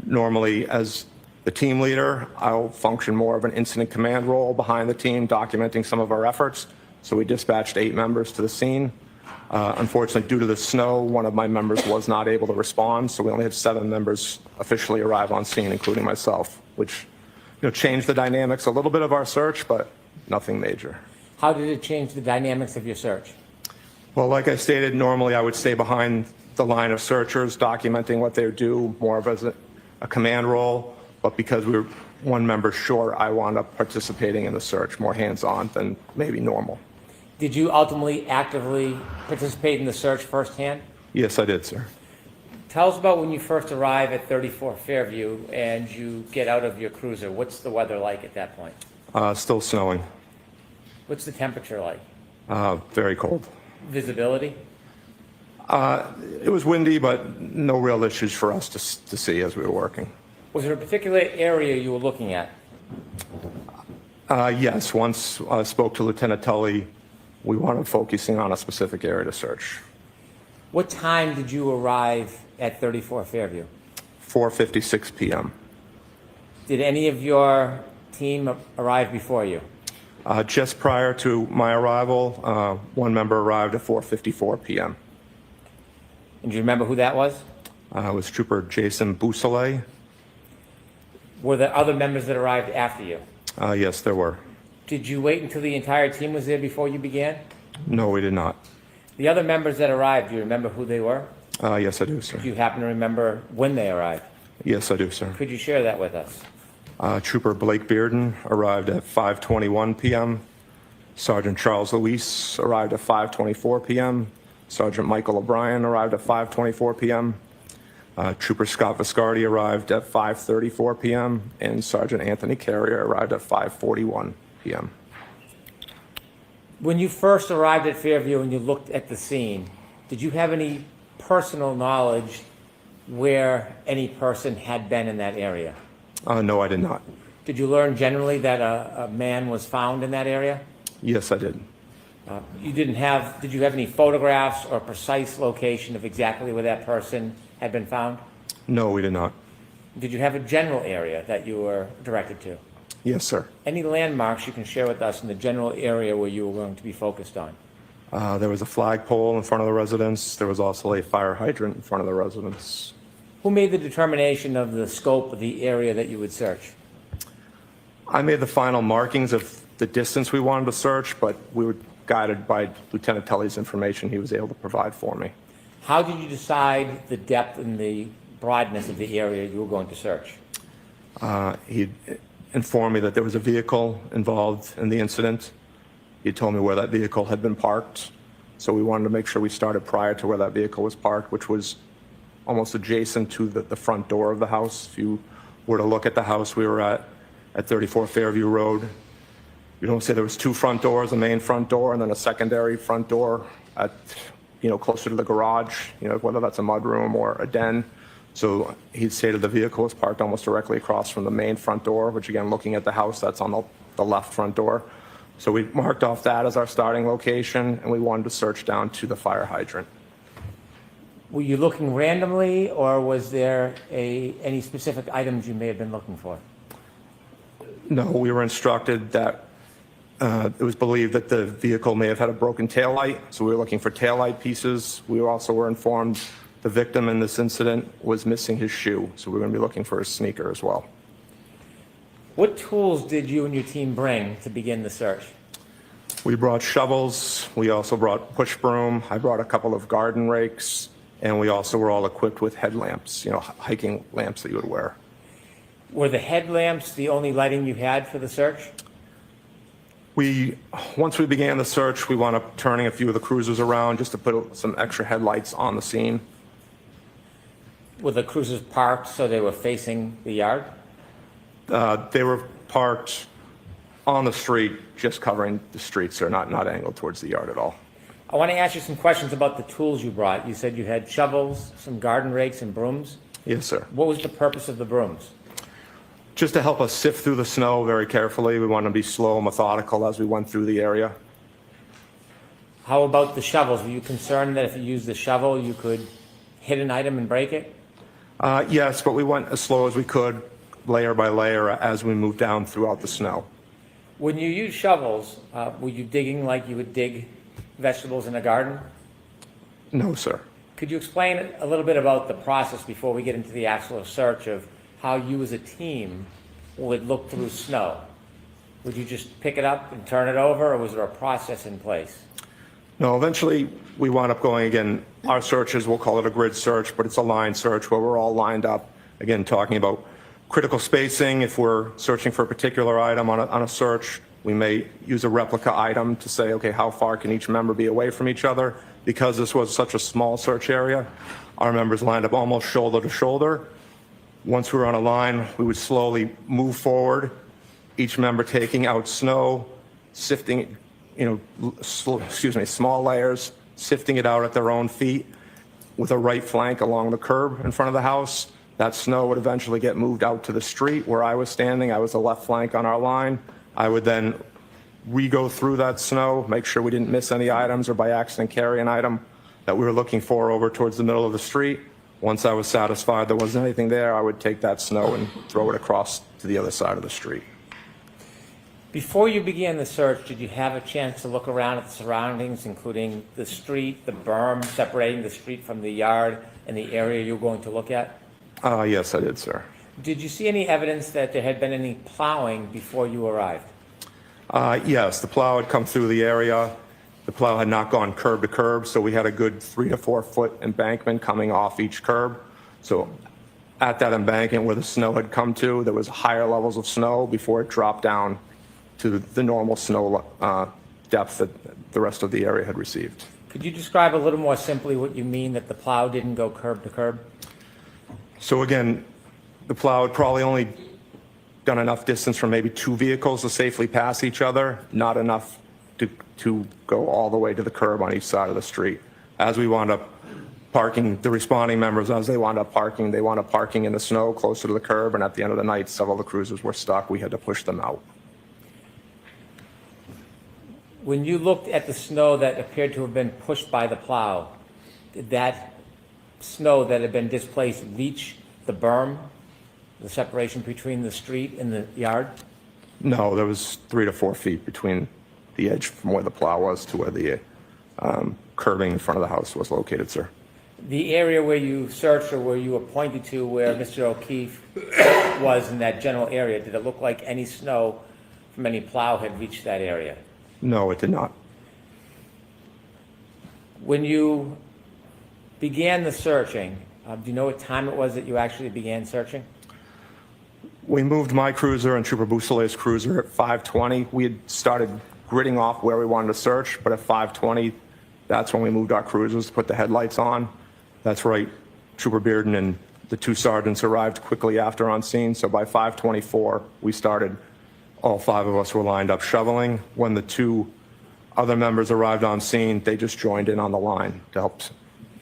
Normally, as the team leader, I'll function more of an incident command role behind the team, documenting some of our efforts. So we dispatched 8 members to the scene. Unfortunately, due to the snow, one of my members was not able to respond, so we only had 7 members officially arrive on scene, including myself, which changed the dynamics a little bit of our search, but nothing major. How did it change the dynamics of your search? Well, like I stated, normally I would stay behind the line of searchers, documenting what they do, more of as a command role, but because we were 1 member short, I wound up participating in the search, more hands-on than maybe normal. Did you ultimately actively participate in the search firsthand? Yes, I did, sir. Tell us about when you first arrive at 34 Fairview and you get out of your cruiser. What's the weather like at that point? Still snowing. What's the temperature like? Very cold. Visibility? It was windy, but no real issues for us to see as we were working. Was there a particular area you were looking at? Yes, once I spoke to Lieutenant Tully, we wanted focusing on a specific area to search. What time did you arrive at 34 Fairview? 4:56 p.m. Did any of your team arrive before you? Just prior to my arrival, 1 member arrived at 4:54 p.m. And do you remember who that was? It was Trooper Jason Bousselet. Were there other members that arrived after you? Yes, there were. Did you wait until the entire team was there before you began? No, we did not. The other members that arrived, do you remember who they were? Yes, I do, sir. Do you happen to remember when they arrived? Yes, I do, sir. Could you share that with us? Trooper Blake Bearden arrived at 5:21 p.m. Sergeant Charles Luis arrived at 5:24 p.m. Sergeant Michael O'Brien arrived at 5:24 p.m. Trooper Scott Viscardi arrived at 5:34 p.m. and Sergeant Anthony Carrier arrived at 5:41 p.m. When you first arrived at Fairview and you looked at the scene, did you have any personal knowledge where any person had been in that area? No, I did not. Did you learn generally that a man was found in that area? Yes, I did. Did you have any photographs or precise location of exactly where that person had been found? No, we did not. Did you have a general area that you were directed to? Yes, sir. Any landmarks you can share with us in the general area where you were going to be focused on? There was a flagpole in front of the residence. There was also a fire hydrant in front of the residence. Who made the determination of the scope of the area that you would search? I made the final markings of the distance we wanted to search, but we were guided by Lieutenant Tully's information he was able to provide for me. How did you decide the depth and the broadness of the area you were going to search? He informed me that there was a vehicle involved in the incident. He told me where that vehicle had been parked, so we wanted to make sure we started prior to where that vehicle was parked, which was almost adjacent to the front door of the house. If you were to look at the house we were at 34 Fairview Road, you don't say there was 2 front doors, a main front door and then a secondary front door at, closer to the garage, whether that's a mudroom or a den. So he stated the vehicle was parked almost directly across from the main front door, which again, looking at the house, that's on the left front door. So we marked off that as our starting location and we wanted to search down to the fire hydrant. Were you looking randomly, or was there any specific items you may have been looking for? No, we were instructed that it was believed that the vehicle may have had a broken taillight, so we were looking for taillight pieces. We also were informed the victim in this incident was missing his shoe, so we're going to be looking for his sneaker as well. What tools did you and your team bring to begin the search? We brought shovels. We also brought push broom. I brought a couple of garden rakes, and we also were all equipped with headlamps, you know, hiking lamps that you would wear. Were the headlamps the only lighting you had for the search? Once we began the search, we wound up turning a few of the cruisers around just to put some extra headlights on the scene. Were the cruisers parked so they were facing the yard? They were parked on the street, just covering the streets. They're not angled towards the yard at all. I want to ask you some questions about the tools you brought. You said you had shovels, some garden rakes, and brooms. Yes, sir. What was the purpose of the brooms? Just to help us sift through the snow very carefully. We want to be slow and methodical as we went through the area. How about the shovels? Were you concerned that if you used the shovel, you could hit an item and break it? Yes, but we went as slow as we could, layer by layer, as we moved down throughout the snow. When you use shovels, were you digging like you would dig vegetables in a garden? No, sir. Could you explain a little bit about the process before we get into the actual search of how you as a team would look through snow? Would you just pick it up and turn it over, or was there a process in place? No, eventually we wound up going again. Our searches, we'll call it a grid search, but it's a line search where we're all lined up. Again, talking about critical spacing. If we're searching for a particular item on a search, we may use a replica item to say, okay, how far can each member be away from each other? Because this was such a small search area, our members lined up almost shoulder to shoulder. Once we were on a line, we would slowly move forward, each member taking out snow, sifting, small layers, sifting it out at their own feet with a right flank along the curb in front of the house. That snow would eventually get moved out to the street where I was standing. I was the left flank on our line. I would then re-go through that snow, make sure we didn't miss any items or by accident carry an item that we were looking for over towards the middle of the street. Once I was satisfied there wasn't anything there, I would take that snow and throw it across to the other side of the street. Before you began the search, did you have a chance to look around at the surroundings, including the street, the berm separating the street from the yard, and the area you were going to look at? Yes, I did, sir. Did you see any evidence that there had been any plowing before you arrived? Yes, the plow had come through the area. The plow had not gone curb to curb, so we had a good 3 to 4 foot embankment coming off each curb. So at that embankment where the snow had come to, there was higher levels of snow before it dropped down to the normal snow depth that the rest of the area had received. Could you describe a little more simply what you mean that the plow didn't go curb to curb? So again, the plow had probably only done enough distance for maybe 2 vehicles to safely pass each other, not enough to go all the way to the curb on each side of the street. As we wound up parking, the responding members, as they wound up parking in the snow closer to the curb, and at the end of the night, several of the cruisers were stuck. We had to push them out. When you looked at the snow that appeared to have been pushed by the plow, did that snow that had been displaced reach the berm, the separation between the street and the yard? No, there was 3 to 4 feet between the edge from where the plow was to where the curbing in front of the house was located, sir. The area where you searched or where you were pointed to where Mr. O'Keefe was in that general area, did it look like any snow from any plow had reached that area? No, it did not. When you began the searching, do you know what time it was that you actually began searching? We moved my cruiser and Trooper Boussolet's cruiser at 5:20. We had started gridding off where we wanted to search, but at 5:20, that's when we moved our cruisers to put the headlights on. That's right, Trooper Bearden and the 2 sergeants arrived quickly after on scene, so by 5:24, we started, all 5 of us were lined up shoveling. When the 2 other members arrived on scene, they just joined in on the line to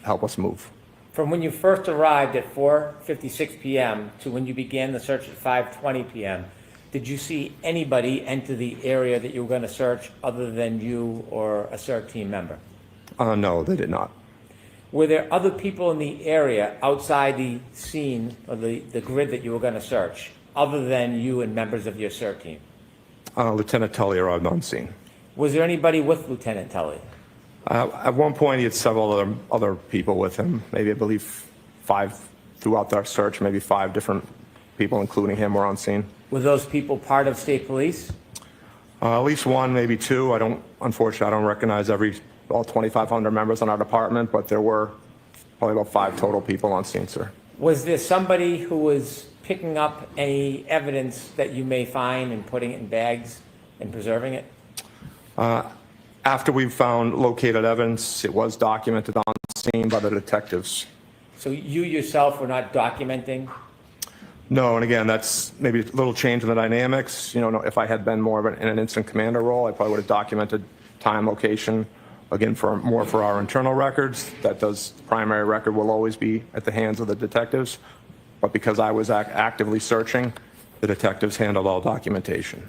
help us move. From when you first arrived at 4:56 p.m. to when you began the search at 5:20 p.m., did you see anybody enter the area that you were going to search other than you or a CERT team member? No, they did not. Were there other people in the area outside the scene or the grid that you were going to search, other than you and members of your CERT team? Lieutenant Tully arrived on scene. Was there anybody with Lieutenant Tully? At one point, he had several other people with him. Maybe, I believe, 5 throughout our search. Maybe 5 different people, including him, were on scene. Were those people part of state police? At least 1, maybe 2. Unfortunately, I don't recognize all 2,500 members on our department, but there were probably about 5 total people on scene, sir. Was there somebody who was picking up any evidence that you may find and putting it in bags and preserving it? After we found located evidence, it was documented on scene by the detectives. So you yourself were not documenting? No, and again, that's maybe a little change in the dynamics. You know, if I had been more of in an incident commander role, I probably would have documented time, location, again, more for our internal records. The primary record will always be at the hands of the detectives. But because I was actively searching, the detectives handled all documentation.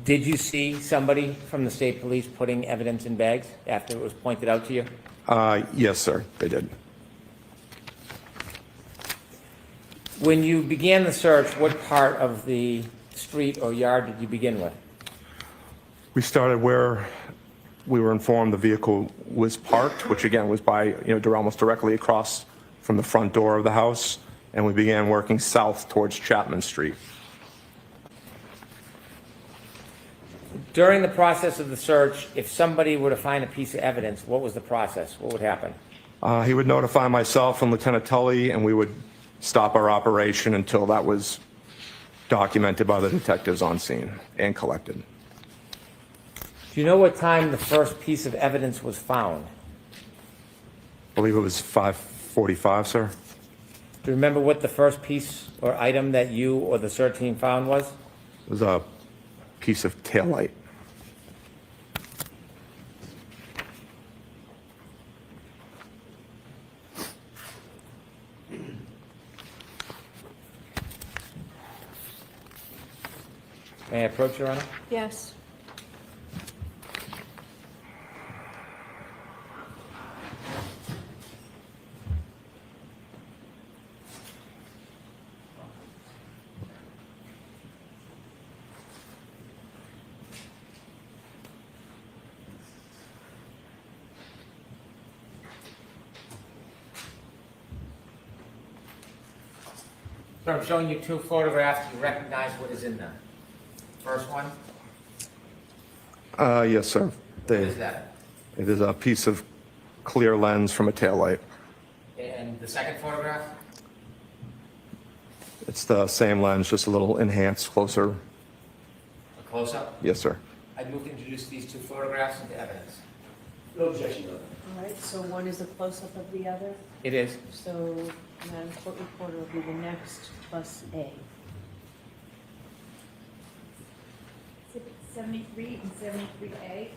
Did you see somebody from the state police putting evidence in bags after it was pointed out to you? Yes, sir, they did. When you began the search, what part of the street or yard did you begin with? We started where we were informed the vehicle was parked, which again was by, almost directly across from the front door of the house, and we began working south towards Chapman Street. During the process of the search, if somebody were to find a piece of evidence, what was the process? What would happen? He would notify myself and Lieutenant Tully, and we would stop our operation until that was documented by the detectives on scene and collected. Do you know what time the first piece of evidence was found? I believe it was 5:45, sir. Do you remember what the first piece or item that you or the CERT team found was? It was a piece of taillight. May I approach, Your Honor? Yes. So I'm showing you 2 photographs. You recognize what is in them. First one? Yes, sir. What is that? It is a piece of clear lens from a taillight. And the second photograph? It's the same lens, just a little enhanced, closer. A close-up? Yes, sir. I'd move to introduce these 2 photographs into evidence. No objection, Your Honor. All right, so one is a close-up of the other. It is. So Madam Court Reporter will be the next, plus A. 73 and 73A.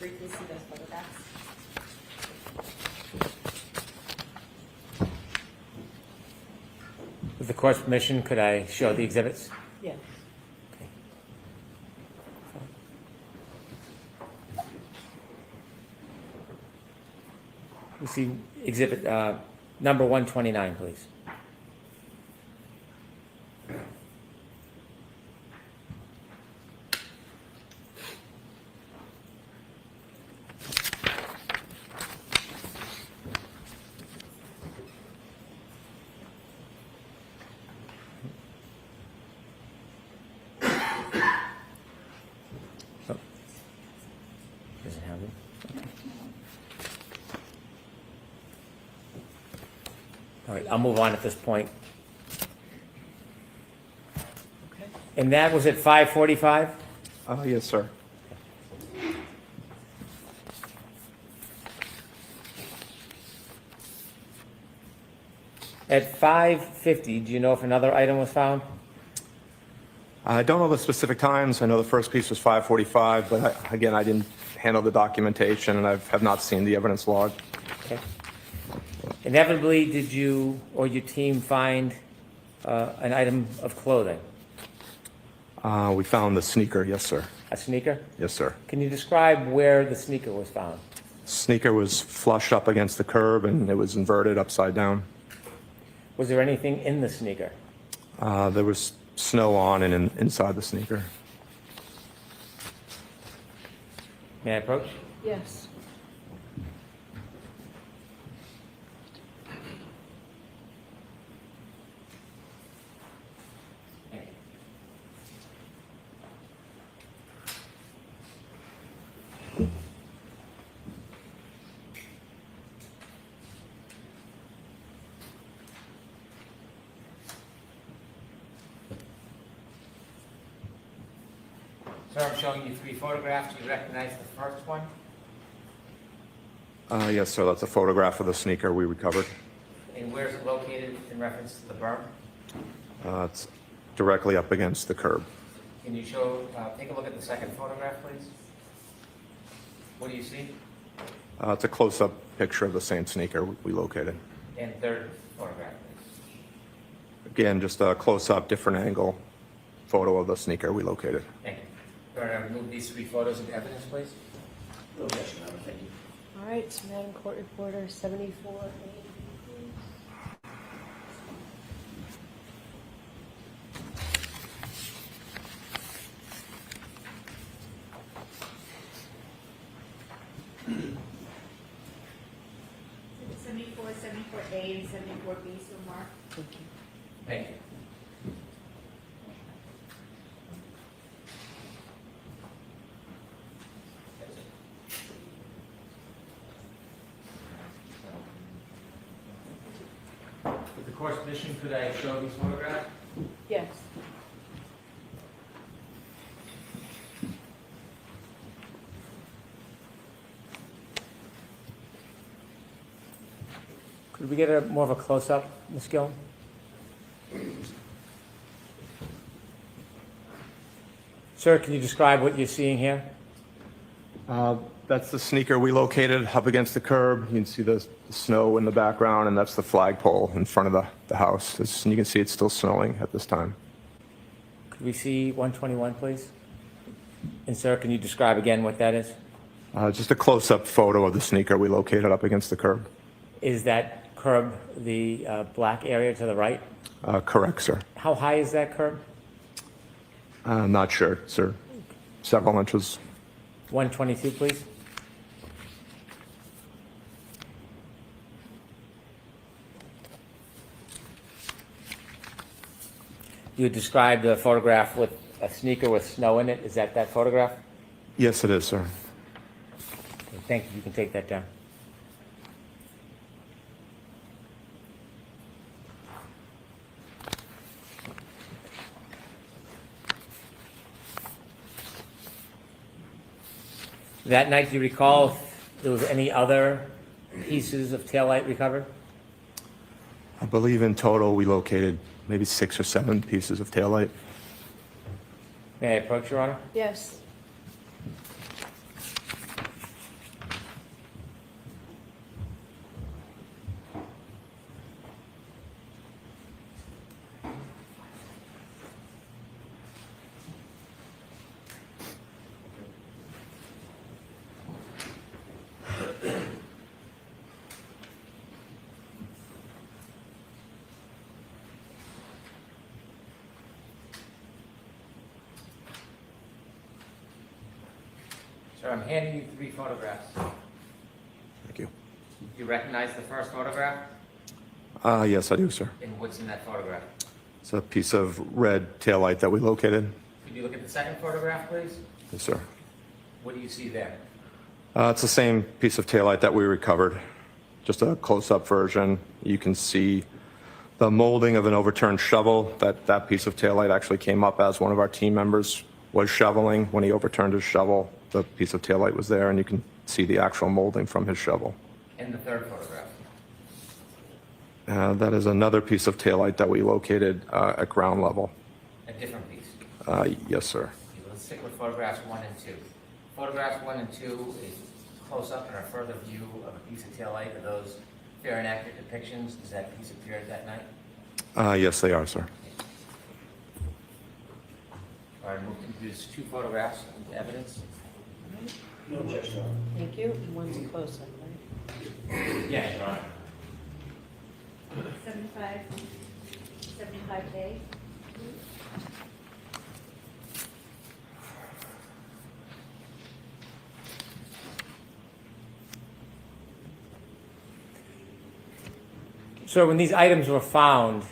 Briefly see those photographs. With the court's permission, could I show the exhibits? Yeah. We see exhibit number 129, please. Oh. Does it have them? Okay. All right, I'll move on at this point. Okay. And that was at 5:45? Yes, sir. At 5:50, do you know if another item was found? I don't know the specific times. I know the first piece was 5:45, but again, I didn't handle the documentation, and I have not seen the evidence log. Okay. Inevitably, did you or your team find an item of clothing? We found the sneaker, yes, sir. A sneaker? Yes, sir. Can you describe where the sneaker was found? Sneaker was flush up against the curb, and it was inverted upside down. Was there anything in the sneaker? There was snow on and inside the sneaker. May I approach? Yes. Sir, I'm showing you 3 photographs. Do you recognize the first one? Yes, sir. That's a photograph of the sneaker we recovered. And where is it located in reference to the berm? It's directly up against the curb. Can you show, take a look at the second photograph, please? What do you see? It's a close-up picture of the same sneaker we located. And third photograph, please. Again, just a close-up, different angle photo of the sneaker we located. Thank you. All right, remove these 3 photos of evidence, please. Yes, Madam. Thank you. All right, Madam Court Reporter, 74A. Seventy-four, 74A, and 74B, so mark. Thank you. Thank you. With the court's permission, could I show these photographs? Yes. Could we get more of a close-up, Ms. Gill? Sir, can you describe what you're seeing here? That's the sneaker we located up against the curb. You can see the snow in the background, and that's the flagpole in front of the house. And you can see it's still snowing at this time. Could we see 121, please? And sir, can you describe again what that is? Just a close-up photo of the sneaker we located up against the curb. Is that curb the black area to the right? Correct, sir. How high is that curb? Not sure, sir. Several inches. 122, please. You described the photograph with a sneaker with snow in it. Is that photograph? Yes, it is, sir. Okay, thank you. You can take that down. That night, do you recall if there was any other pieces of taillight recovered? I believe in total we located maybe 6 or 7 pieces of taillight. May I approach, Your Honor? Yes. Sir, I'm handing you 3 photographs. Thank you. Do you recognize the first photograph? Yes, I do, sir. And what's in that photograph? It's a piece of red taillight that we located. Could you look at the second photograph, please? Yes, sir. What do you see there? It's the same piece of taillight that we recovered, just a close-up version. You can see the molding of an overturned shovel. That piece of taillight actually came up as one of our team members was shoveling. When he overturned his shovel, the piece of taillight was there, and you can see the actual molding from his shovel. And the third photograph? That is another piece of taillight that we located at ground level. A different piece. Yes, sir. Let's stick with photographs 1 and 2. Photographs 1 and 2 is close up and a further view of a piece of taillight. Are those fair and accurate depictions? Does that piece appear that night? Yes, they are, sir. All right, we'll introduce 2 photographs into evidence. No objection. Thank you. One's a close-up, right? Yeah, Your Honor. 75A. So when these items were found,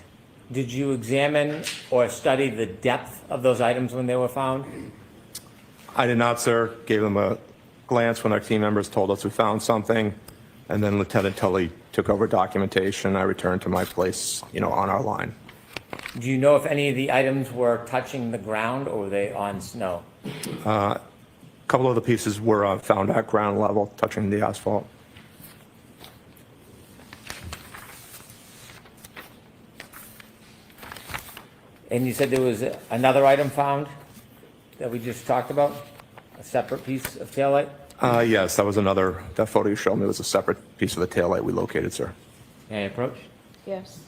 did you examine or study the depth of those items when they were found? I did not, sir. Gave them a glance when our team members told us we found something, and then Lieutenant Tully took over documentation. I returned to my place, on our line. Do you know if any of the items were touching the ground or were they on snow? A couple of the pieces were found at ground level, touching the asphalt. And you said there was another item found that we just talked about? A separate piece of taillight? Yes, that photo you showed me was a separate piece of the taillight we located, sir. May I approach? Yes.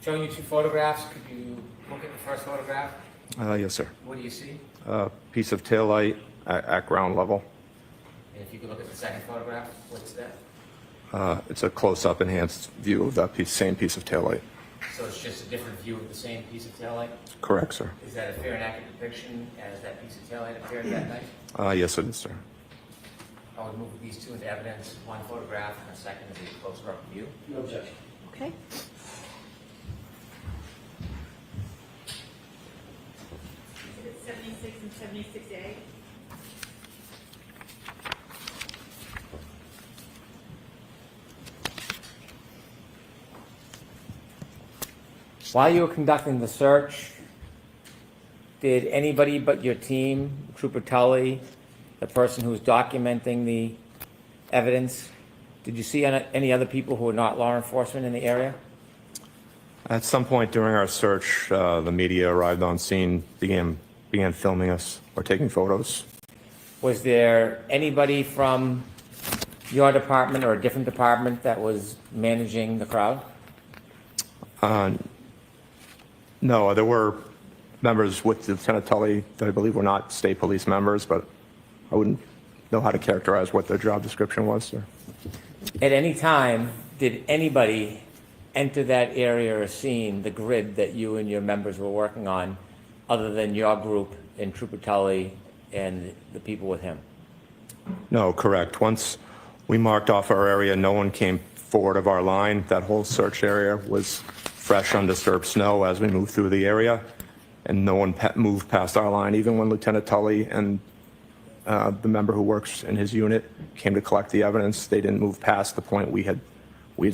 Showing you 2 photographs, could you look at the first photograph? Yes, sir. What do you see? A piece of taillight at ground level. And if you could look at the second photograph, what's that? It's a close-up enhanced view of that same piece of taillight. So it's just a different view of the same piece of taillight? Correct, sir. Is that a fair and accurate depiction as that piece of taillight appeared that night? Yes, it is, sir. I would move these 2 into evidence, 1 photograph and a second is a closer up view. No objection. Okay. Exhibit 76 and 76A. While you were conducting the search, did anybody but your team, Trooper Tully, the person who was documenting the evidence, did you see any other people who were not law enforcement in the area? At some point during our search, the media arrived on scene, began filming us or taking photos. Was there anybody from your department or a different department that was managing the crowd? No, there were members with Lieutenant Tully that I believe were not state police members, but I wouldn't know how to characterize what their job description was, sir. At any time, did anybody enter that area or scene, the grid that you and your members were working on, other than your group and Trooper Tully and the people with him? No, correct. Once we marked off our area, no one came forward of our line. That whole search area was fresh, undisturbed snow as we moved through the area, and no one moved past our line. Even when Lieutenant Tully and the member who works in his unit came to collect the evidence, they didn't move past the point we had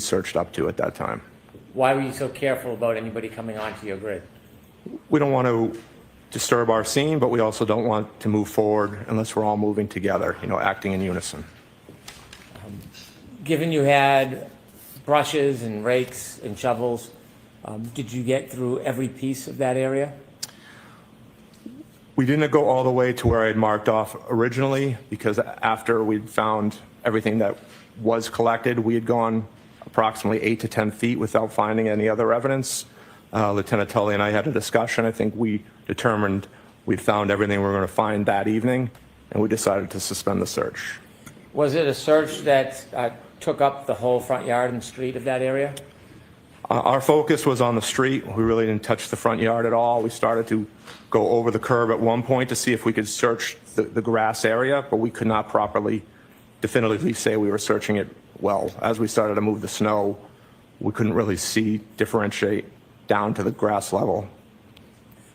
searched up to at that time. Why were you so careful about anybody coming onto your grid? We don't want to disturb our scene, but we also don't want to move forward unless we're all moving together, acting in unison. Given you had brushes and rakes and shovels, did you get through every piece of that area? We didn't go all the way to where I had marked off originally, because after we'd found everything that was collected, we had gone approximately 8 to 10 feet without finding any other evidence. Lieutenant Tully and I had a discussion. I think we determined we'd found everything we were going to find that evening, and we decided to suspend the search. Was it a search that took up the whole front yard and street of that area? Our focus was on the street. We really didn't touch the front yard at all. We started to go over the curb at one point to see if we could search the grass area, but we could not properly, definitively say we were searching it well. As we started to move the snow, we couldn't really differentiate down to the grass level.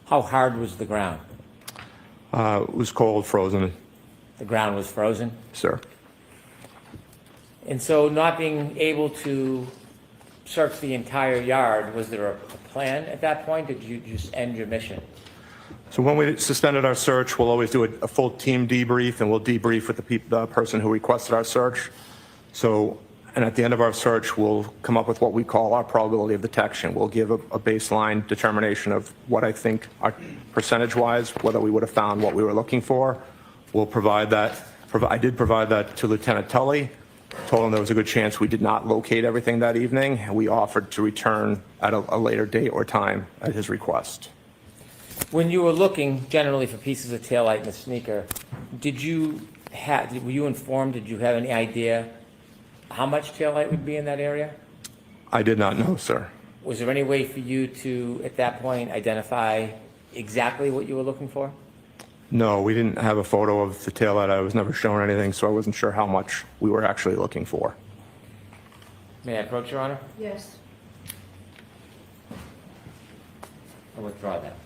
How hard was the ground? It was cold, frozen. The ground was frozen? Sir. And so not being able to search the entire yard, was there a plan at that point? Did you just end your mission? So when we suspended our search, we'll always do a full team debrief, and we'll debrief with the person who requested our search. And at the end of our search, we'll come up with what we call our probability of detection. We'll give a baseline determination of what I think, our percentage-wise, whether we would have found what we were looking for. We'll provide that. I did provide that to Lieutenant Tully. Told him there was a good chance we did not locate everything that evening, and we offered to return at a later date or time at his request. When you were looking generally for pieces of taillight in the sneaker, were you informed, did you have any idea how much taillight would be in that area? I did not know, sir. Was there any way for you to, at that point, identify exactly what you were looking for? No, we didn't have a photo of the taillight. I was never shown anything, so I wasn't sure how much we were actually looking for. May I approach, Your Honor? Yes. I'll withdraw that.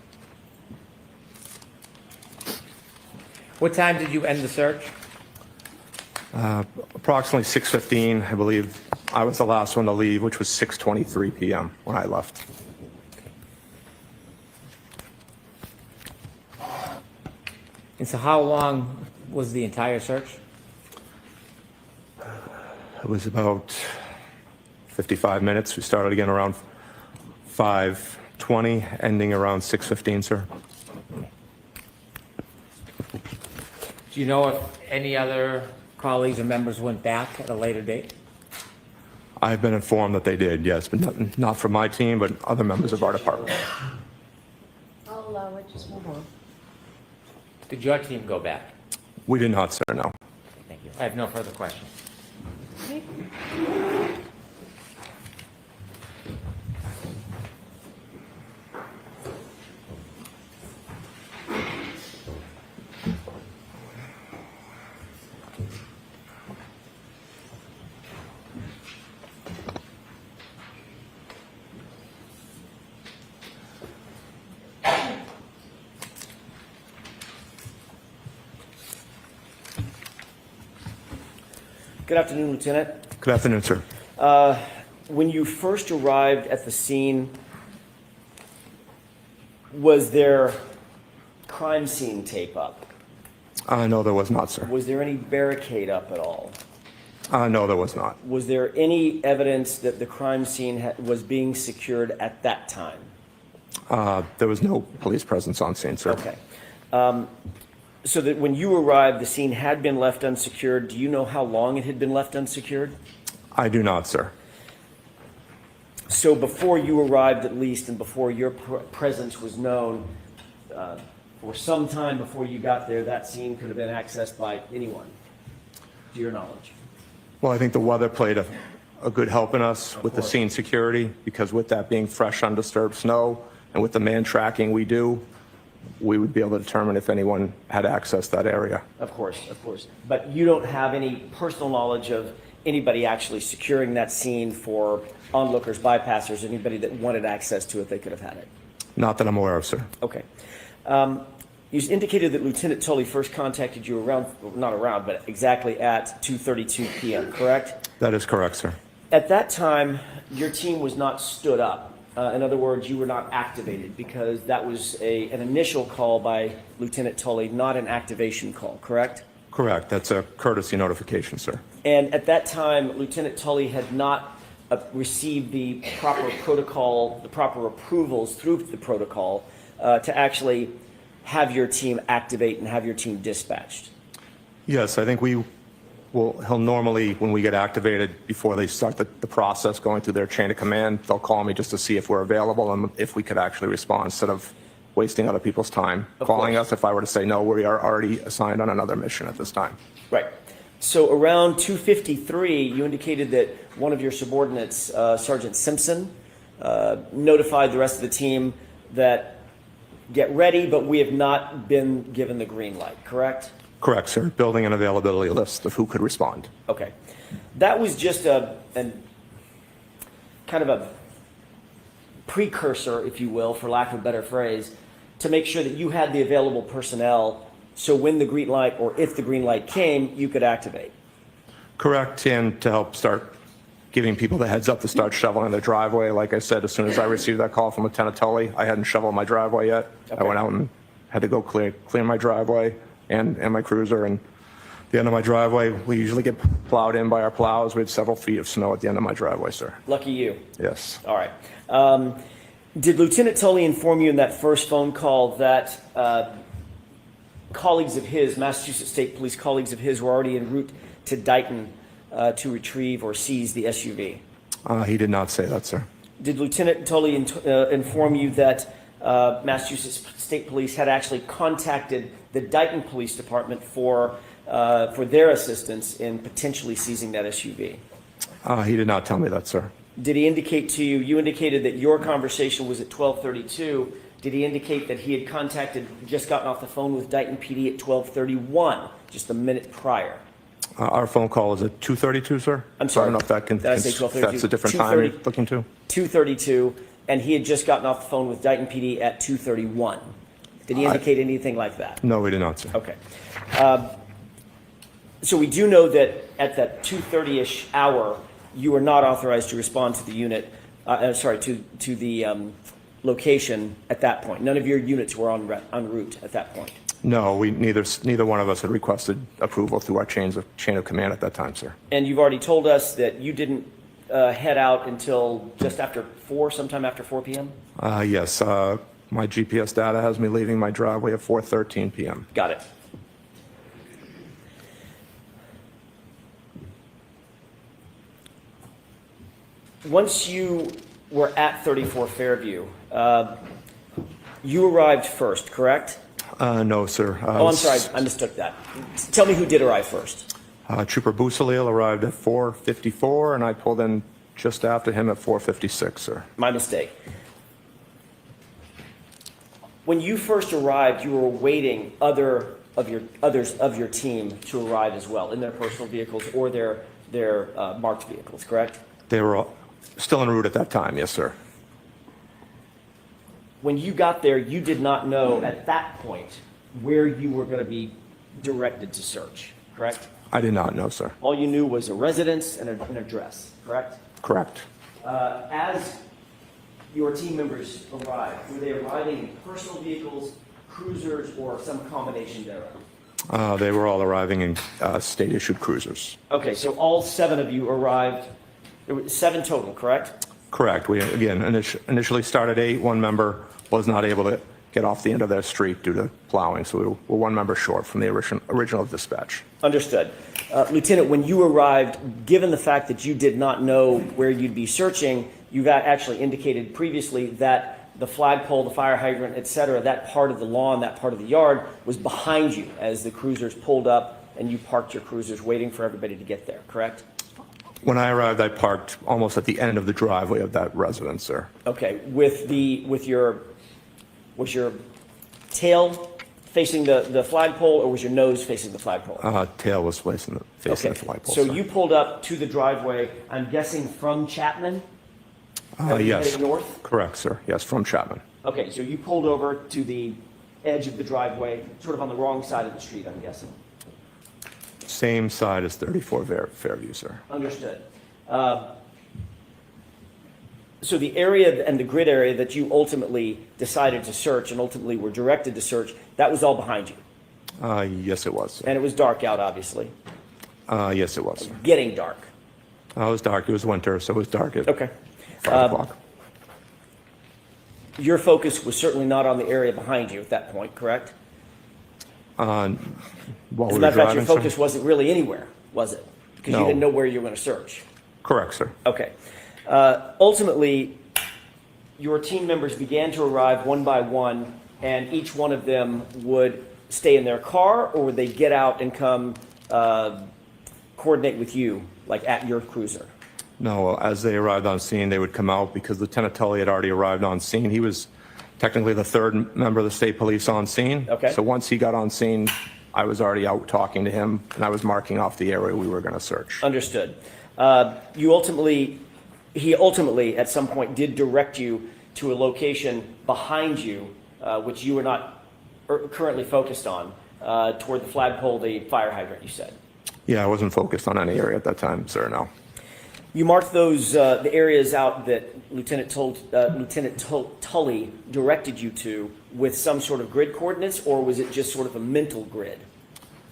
What time did you end the search? Approximately 6:15, I believe. I was the last one to leave, which was 6:23 p.m. when I left. And so how long was the entire search? It was about 55 minutes. We started again around 5:20, ending around 6:15, sir. Do you know if any other colleagues or members went back at a later date? I've been informed that they did, yes, but not from my team, but other members of our department. I'll allow it, just move on. Did your team go back? We did not, sir, no. Thank you. I have no further questions. Okay. Good afternoon, Lieutenant. Good afternoon, sir. When you first arrived at the scene, was there crime scene tape up? No, there was not, sir. Was there any barricade up at all? No, there was not. Was there any evidence that the crime scene was being secured at that time? There was no police presence on scene, sir. Okay. So that when you arrived, the scene had been left unsecured. Do you know how long it had been left unsecured? I do not, sir. So before you arrived, at least, and before your presence was known, for some time before you got there, that scene could have been accessed by anyone, to your knowledge? Well, I think the weather played a good help in us with the scene security, because with that being fresh, undisturbed snow, and with the man tracking we do, we would be able to determine if anyone had access to that area. Of course, of course. But you don't have any personal knowledge of anybody actually securing that scene for onlookers, bypassers, anybody that wanted access to it, they could have had it? Not that I'm aware of, sir. Okay. You indicated that Lieutenant Tully first contacted you but exactly at 2:32 p.m., correct? That is correct, sir. At that time, your team was not stood up. In other words, you were not activated, because that was an initial call by Lieutenant Tully, not an activation call, correct? Correct. That's a courtesy notification, sir. And at that time, Lieutenant Tully had not received the proper protocol, the proper approvals through the protocol to actually have your team activate and have your team dispatched. Yes, I think he'll normally, when we get activated, before they start the process going through their chain of command, they'll call me just to see if we're available and if we could actually respond, instead of wasting other people's time calling us if I were to say, no, we are already assigned on another mission at this time. Right. So around 2:53, you indicated that one of your subordinates, Sergeant Simpson, notified the rest of the team that get ready, but we have not been given the green light, correct? Correct, sir. Building an availability list of who could respond. Okay. That was just a kind of a precursor, if you will, for lack of a better phrase, to make sure that you had the available personnel, so when the green light, or if the green light came, you could activate. Correct, and to help start giving people the heads up to start shoveling their driveway. Like I said, as soon as I received that call from Lieutenant Tully, I hadn't shoveled my driveway yet. Okay. I went out and had to go clear my driveway and my cruiser. And the end of my driveway, we usually get plowed in by our plows. We had several feet of snow at the end of my driveway, sir. Lucky you. Yes. All right. Did Lieutenant Tully inform you in that first phone call that colleagues of his, Massachusetts State Police colleagues of his, were already en route to Dighton to retrieve or seize the SUV? He did not say that, sir. Did Lieutenant Tully inform you that Massachusetts State Police had actually contacted the Dighton Police Department for their assistance in potentially seizing that SUV? He did not tell me that, sir. Did he indicate to you, you indicated that your conversation was at 12:32. Did he indicate that he had just gotten off the phone with Dighton PD at 12:31, just a minute prior? Our phone call is at 2:32, sir. I'm sorry. I don't know if that can, Did I say 12:32? that's a different time you're looking to. 2:32, and he had just gotten off the phone with Dighton PD at 2:31. Did he indicate anything like that? No, we did not, sir. Okay. So we do know that at that 2:30-ish hour, you were not authorized to respond to the unit, to the location at that point. None of your units were en route at that point. No, neither one of us had requested approval through our chain of command at that time, sir. And you've already told us that you didn't head out until just after 4, sometime after 4 p.m.? Yes, my GPS data has me leaving my driveway at 4:13 p.m. Got it. Once you were at 34 Fairview, you arrived first, correct? No, sir. I'm sorry, I mistook that. Tell me who did arrive first. Trooper Busalil arrived at 4:54, and I pulled in just after him at 4:56, sir. My mistake. When you first arrived, you were awaiting others of your team to arrive as well in their personal vehicles or their marked vehicles, correct? They were still en route at that time, yes, sir. When you got there, you did not know at that point where you were going to be directed to search, correct? I did not know, sir. All you knew was a residence and an address, correct? Correct. As your team members arrived, were they arriving in personal vehicles, cruisers, or some combination thereof? They were all arriving in state-issued cruisers. Okay, so all 7 of you arrived. There were 7 total, correct? Correct. We, again, initially started 8. One member was not able to get off the end of their street due to plowing, so we were 1 member short from the original dispatch. Understood. Lieutenant, when you arrived, given the fact that you did not know where you'd be searching, you've actually indicated previously that the flagpole, the fire hydrant, et cetera, that part of the lawn, that part of the yard was behind you as the cruisers pulled up and you parked your cruisers waiting for everybody to get there, correct? When I arrived, I parked almost at the end of the driveway of that residence, sir. Okay, was your tail facing the flagpole or was your nose facing the flagpole? Tail was facing the flagpole. So sir. you pulled up to the driveway, I'm guessing from Chapman? Yes. Heading north? Correct, sir. Yes, from Chapman. Okay, so you pulled over to the edge of the driveway, sort of on the wrong side of the street, I'm guessing. Same side as 34 Fairview, sir. Understood. So the area and the grid area that you ultimately decided to search and ultimately were directed to search, that was all behind you? Yes, it was, sir. And it was dark out, obviously? Yes, it was, sir. Getting dark? It was dark. It was winter, so it was dark at okay. 5 o'clock. Your focus was certainly not on the area behind you at that point, correct? While As we a were matter of fact, driving, your focus wasn't really anywhere, was it? Because you No. didn't know where you were going to search. Correct, sir. Okay. Ultimately, your team members began to arrive one by one, and each one of them would stay in their car, or would they get out and come coordinate with you, like at your cruiser? No, as they arrived on scene, they would come out because Lieutenant Tully had already arrived on scene. He was technically the 3rd member of the state police on scene. Okay. So once he got on scene, I was already out talking to him, and I was marking off the area we were going to search. Understood. He ultimately, at some point, did direct you to a location behind you, which you were not currently focused on, toward the flagpole, the fire hydrant, you said. Yeah, I wasn't focused on any area at that time, sir, no. You marked those the areas out that Lieutenant Tully directed you to with some sort of grid coordinates, or was it just sort of a mental grid?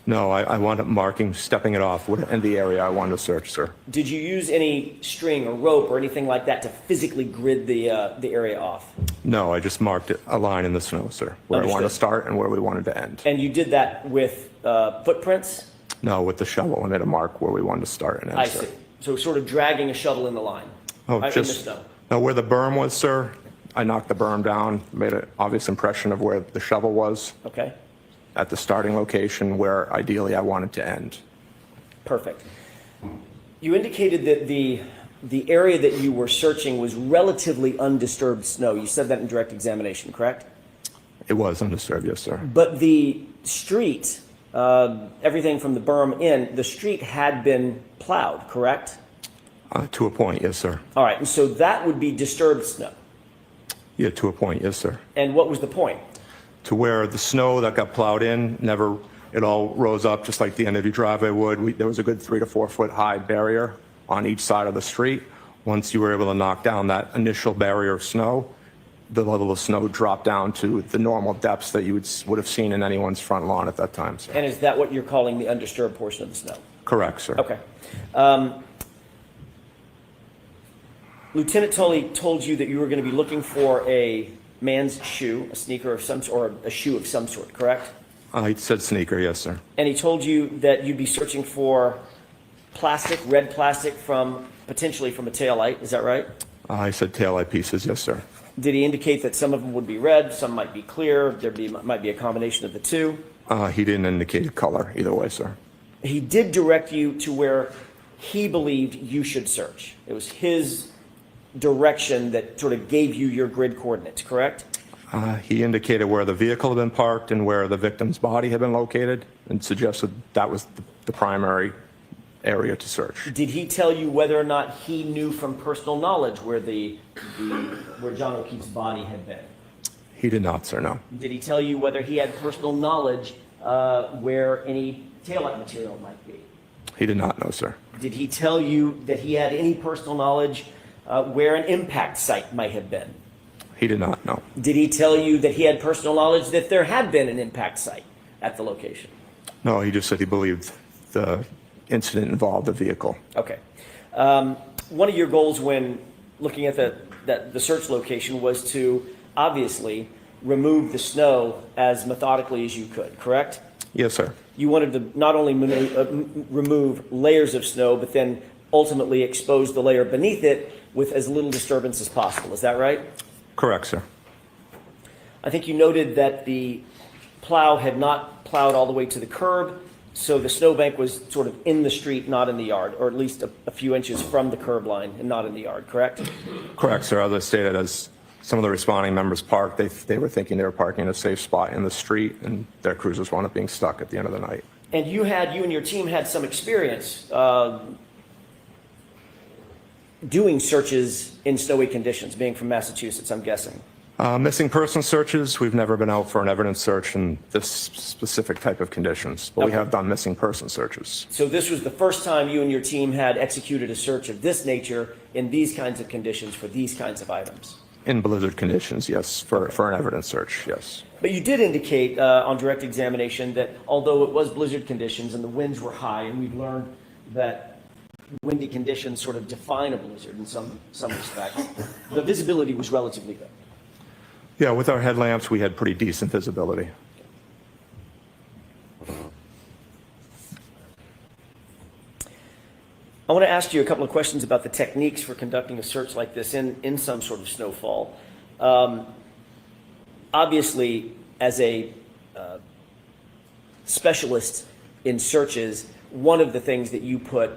No, I wound up marking, stepping it off in the area I wanted to search, sir. Did you use any string or rope or anything like that to physically grid the area off? No, I just marked a line in the snow, sir, where I wanted to Understood. start and where we wanted to end. And you did that with footprints? No, with the shovel, I made a mark where we wanted to start and end, I sir. see. So sort of dragging a shovel in the line? Oh, in the just, snow? no, where the berm was, sir, I knocked the berm down, made an obvious impression of where the shovel was. Okay. At the starting location where ideally I wanted to end. Perfect. You indicated that the area that you were searching was relatively undisturbed snow. You said that in direct examination, correct? It was undisturbed, yes, sir. But the street, everything from the berm in, the street had been plowed, correct? To a point, yes, sir. All right, and so that would be disturbed snow. Yeah, to a point, yes, sir. And what was the point? To where the snow that got plowed in, it all rose up just like the end of your driveway would. There was a good 3 to 4 foot high barrier on each side of the street. Once you were able to knock down that initial barrier of snow, the level of snow dropped down to the normal depths that you would have seen in anyone's front lawn at that time, sir. And is that what you're calling the undisturbed portion of the snow? Correct, sir. Okay. Lieutenant Tully told you that you were going to be looking for a man's shoe, a sneaker of some sort, or a shoe of some sort, correct? He said sneaker, yes, sir. And he told you that you'd be searching for plastic, red plastic potentially from a taillight, is that right? He said taillight pieces, yes, sir. Did he indicate that some of them would be red, some might be clear, might be a combination of the two? He didn't indicate color either way, sir. He did direct you to where he believed you should search. It was his direction that sort of gave you your grid coordinates, correct? He indicated where the vehicle had been parked and where the victim's body had been located and suggested that was the primary area to search. Did he tell you whether or not he knew from personal knowledge where where John O'Keefe's body had been? He did not, sir, no. Did he tell you whether he had personal knowledge where any taillight material might be? He did not know, sir. Did he tell you that he had any personal knowledge where an impact site might have been? He did not know. Did he tell you that he had personal knowledge that there had been an impact site at the location? No, he just said he believed the incident involved the vehicle. Okay. One of your goals when looking at the search location was to obviously remove the snow as methodically as you could, correct? Yes, sir. You wanted to not only remove layers of snow, but then ultimately expose the layer beneath it with as little disturbance as possible. Is that right? Correct, sir. I think you noted that the plow had not plowed all the way to the curb, so the snowbank was sort of in the street, not in the yard, or at least a few inches from the curb line and not in the yard, correct? Correct, sir. As I stated, as some of the responding members parked, they were thinking they were parking in a safe spot in the street, and their cruisers wound up being stuck at the end of the night. And you and your team had some experience doing searches in snowy conditions, being from Massachusetts, I'm guessing. Missing person searches, we've never been out for an evidence search in this specific type of conditions, but we have done missing person searches. So this was the first time you and your team had executed a search of this nature in these kinds of conditions for these kinds of items? In blizzard conditions, yes, for an evidence search, yes. But you did indicate on direct examination that although it was blizzard conditions and the winds were high, and we've learned that windy conditions sort of define a blizzard in some respects, the visibility was relatively good. Yeah, with our headlamps, we had pretty decent visibility. I want to ask you a couple of questions about the techniques for conducting a search like this in some sort of snowfall. Obviously, as a specialist in searches, one of the things that you put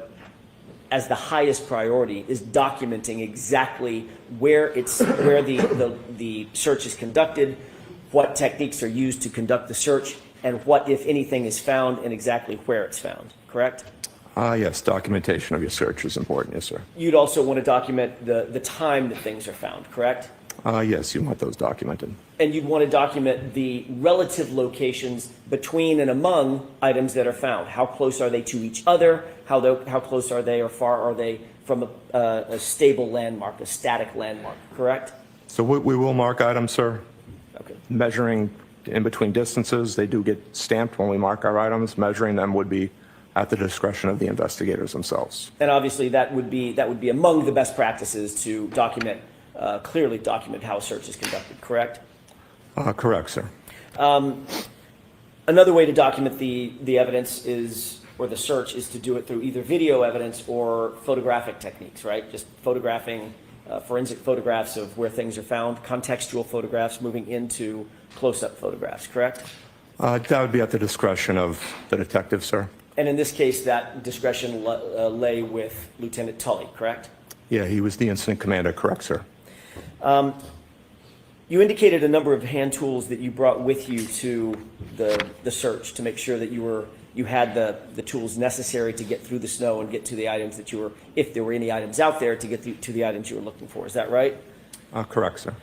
as the highest priority is documenting exactly where the search is conducted, what techniques are used to conduct the search, and what, if anything, is found and exactly where it's found, correct? Yes, documentation of your search is important, yes, sir. You'd also want to document the time that things are found, correct? Yes, you want those documented. And you'd want to document the relative locations between and among items that are found. How close are they to each other? How close are they or far are they from a stable landmark, a static landmark, correct? So we will mark items, sir. Okay. measuring in between distances. They do get stamped when we mark our items. Measuring them would be at the discretion of the investigators themselves. And obviously that would be among the best practices to document, clearly document how a search is conducted, correct? Correct, sir. Another way to document the evidence is, or the search, is to do it through either video evidence or photographic techniques, right? Just photographing, forensic photographs of where things are found, contextual photographs moving into close-up photographs, correct? That would be at the discretion of the detective, sir. And in this case, that discretion lay with Lieutenant Tully, correct? Yeah, he was the incident commander, correct, sir. You indicated a number of hand tools that you brought with you to the search to make sure that you had the tools necessary to get through the snow and get to the items that you were, if there were any items out there, to get to the items you were looking for. Is that right? Correct, sir.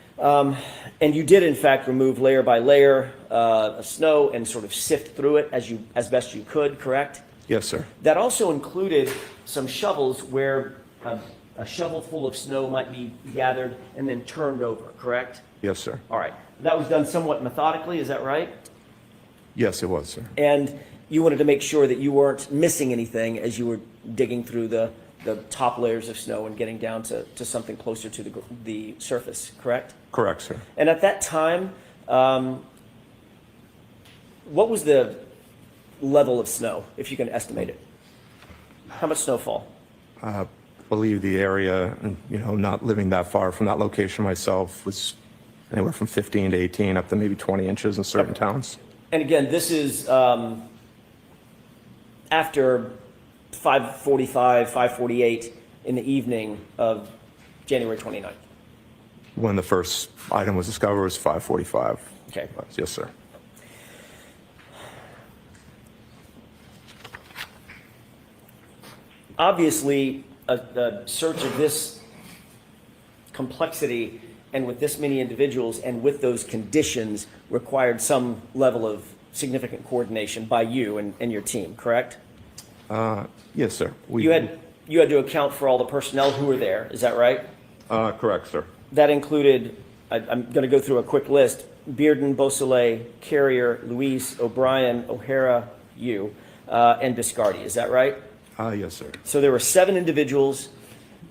And you did, in fact, remove layer by layer of snow and sort of sift through it as best you could, correct? Yes, sir. That also included some shovels where a shovel full of snow might be gathered and then turned over, correct? Yes, sir. All right. That was done somewhat methodically, is that right? Yes, it was, sir. And you wanted to make sure that you weren't missing anything as you were digging through the top layers of snow and getting down to something closer to the surface, correct? Correct, sir. And at that time, what was the level of snow, if you can estimate it? How much snowfall? I believe the area, not living that far from that location myself, was anywhere from 15 to 18 up to maybe 20 inches in certain towns. And again, this is after 5:45, 5:48 in the evening of January 29th. When the first item was discovered, it was 5:45. Okay. Yes, sir. Obviously, a search of this complexity and with this many individuals and with those conditions required some level of significant coordination by you and your team, correct? Yes, sir. You had to account for all the personnel who were there, is that right? Correct, sir. That included, I'm going to go through a quick list: Bearden, Beausoleil, Carrier, Luis, O'Brien, O'Hara, you, and Biscardi, is that right? Yes, sir. So there were 7 individuals,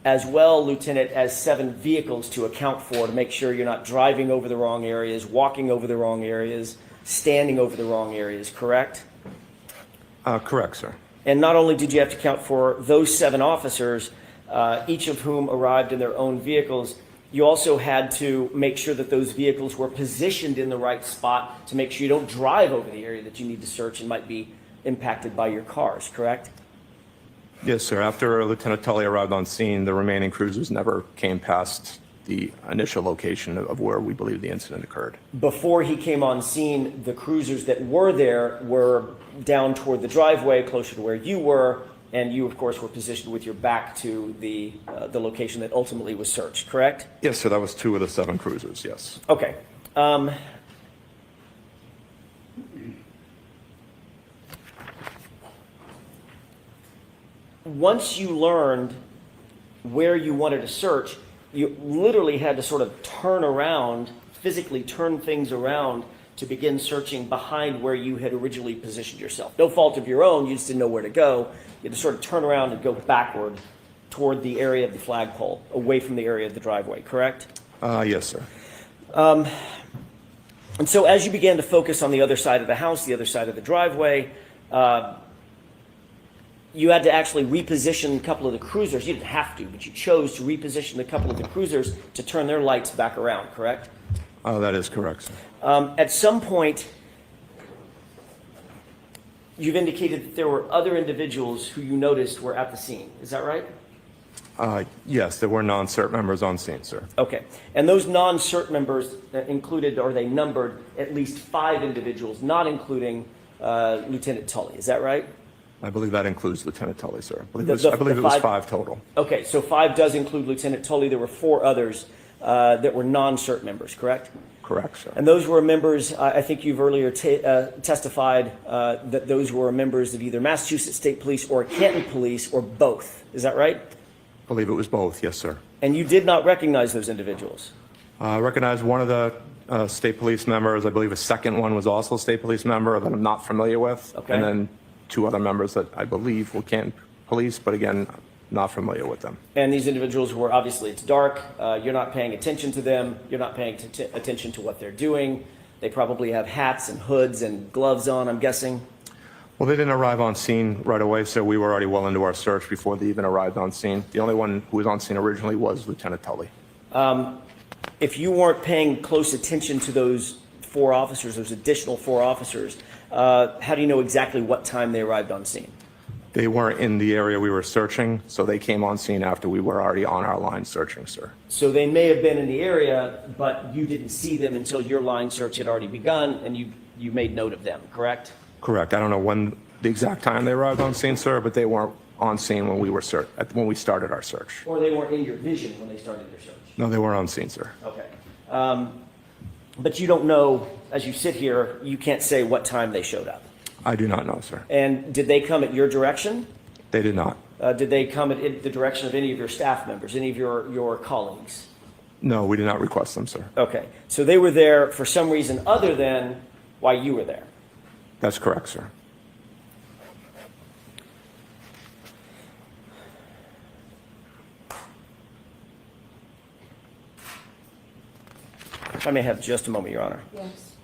as well, Lieutenant, as 7 vehicles to account for, to make sure you're not driving over the wrong areas, walking over the wrong areas, standing over the wrong areas, correct? Correct, sir. And not only did you have to account for those 7 officers, each of whom arrived in their own vehicles, you also had to make sure that those vehicles were positioned in the right spot to make sure you don't drive over the area that you need to search and might be impacted by your cars, correct? Yes, sir. After Lieutenant Tully arrived on scene, the remaining cruisers never came past the initial location of where we believe the incident occurred. Before he came on scene, the cruisers that were there were down toward the driveway, closer to where you were, and you, of course, were positioned with your back to the location that ultimately was searched, correct? Yes, sir. That was 2 of the 7 cruisers, yes. Okay. Once you learned where you wanted to search, you literally had to sort of turn around, physically turn things around to begin searching behind where you had originally positioned yourself. No fault of your own, you just didn't know where to go. You had to sort of turn around and go backward toward the area of the flagpole, away from the area of the driveway, correct? Yes, sir. And so as you began to focus on the other side of the house, the other side of the driveway, you had to actually reposition a couple of the cruisers. You didn't have to, but you chose to reposition a couple of the cruisers to turn their lights back around, correct? That is correct, sir. At some point, you've indicated that there were other individuals who you noticed were at the scene. Is that right? Yes, there were non-CERT members on scene, sir. Okay. And those non-CERT members included, or they numbered, at least 5 individuals, not including Lieutenant Tully. Is that right? I believe that includes Lieutenant Tully, sir. I believe it was 5 total. Okay, so 5 does include Lieutenant Tully. There were 4 others that were non-CERT members, correct? Correct, sir. And those were members, I think you've earlier testified that those were members of either Massachusetts State Police or Canton Police or both. Is that right? I believe it was both, yes, sir. And you did not recognize those individuals? I recognized one of the state police members. I believe a second one was also a state police member that I'm not familiar with. Okay. And then 2 other members that I believe were Canton Police, but again, not familiar with them. And these individuals who are, obviously, it's dark, you're not paying attention to them, you're not paying attention to what they're doing. They probably have hats and hoods and gloves on, I'm guessing. Well, they didn't arrive on scene right away, so we were already well into our search before they even arrived on scene. The only one who was on scene originally was Lieutenant Tully. If you weren't paying close attention to those 4 officers, those additional 4 officers, how do you know exactly what time they arrived on scene? They weren't in the area we were searching, so they came on scene after we were already on our line searching, sir. So they may have been in the area, but you didn't see them until your line search had already begun, and you made note of them, correct? Correct. I don't know when the exact time they arrived on scene, sir, but they weren't on scene when we started our search. Or they weren't in your vision when they started their search? No, they weren't on scene, sir. Okay. But you don't know, as you sit here, you can't say what time they showed up. I do not know, sir. And did they come at your direction? They did not. Did they come at the direction of any of your staff members, any of your colleagues? No, we did not request them, sir. Okay. So they were there for some reason other than why you were there? That's correct, sir. If I may have just a moment, Your Honor. Yes.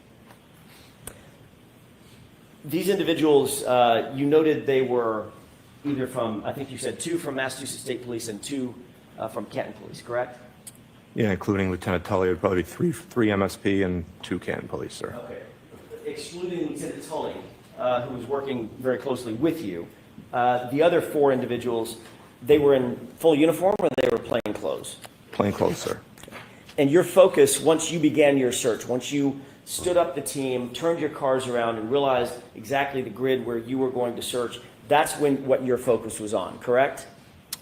These individuals, you noted they were either from, I think you said 2 from Massachusetts State Police and 2 from Canton Police, correct? Yeah, including Lieutenant Tully, it would probably be 3 MSP and 2 Canton Police, sir. Okay. Excluding Lieutenant Tully, who was working very closely with you, the other 4 individuals, they were in full uniform or they were plain clothes? Plain clothes, sir. And your focus, once you began your search, once you stood up the team, turned your cars around, and realized exactly the grid where you were going to search, that's what your focus was on, correct?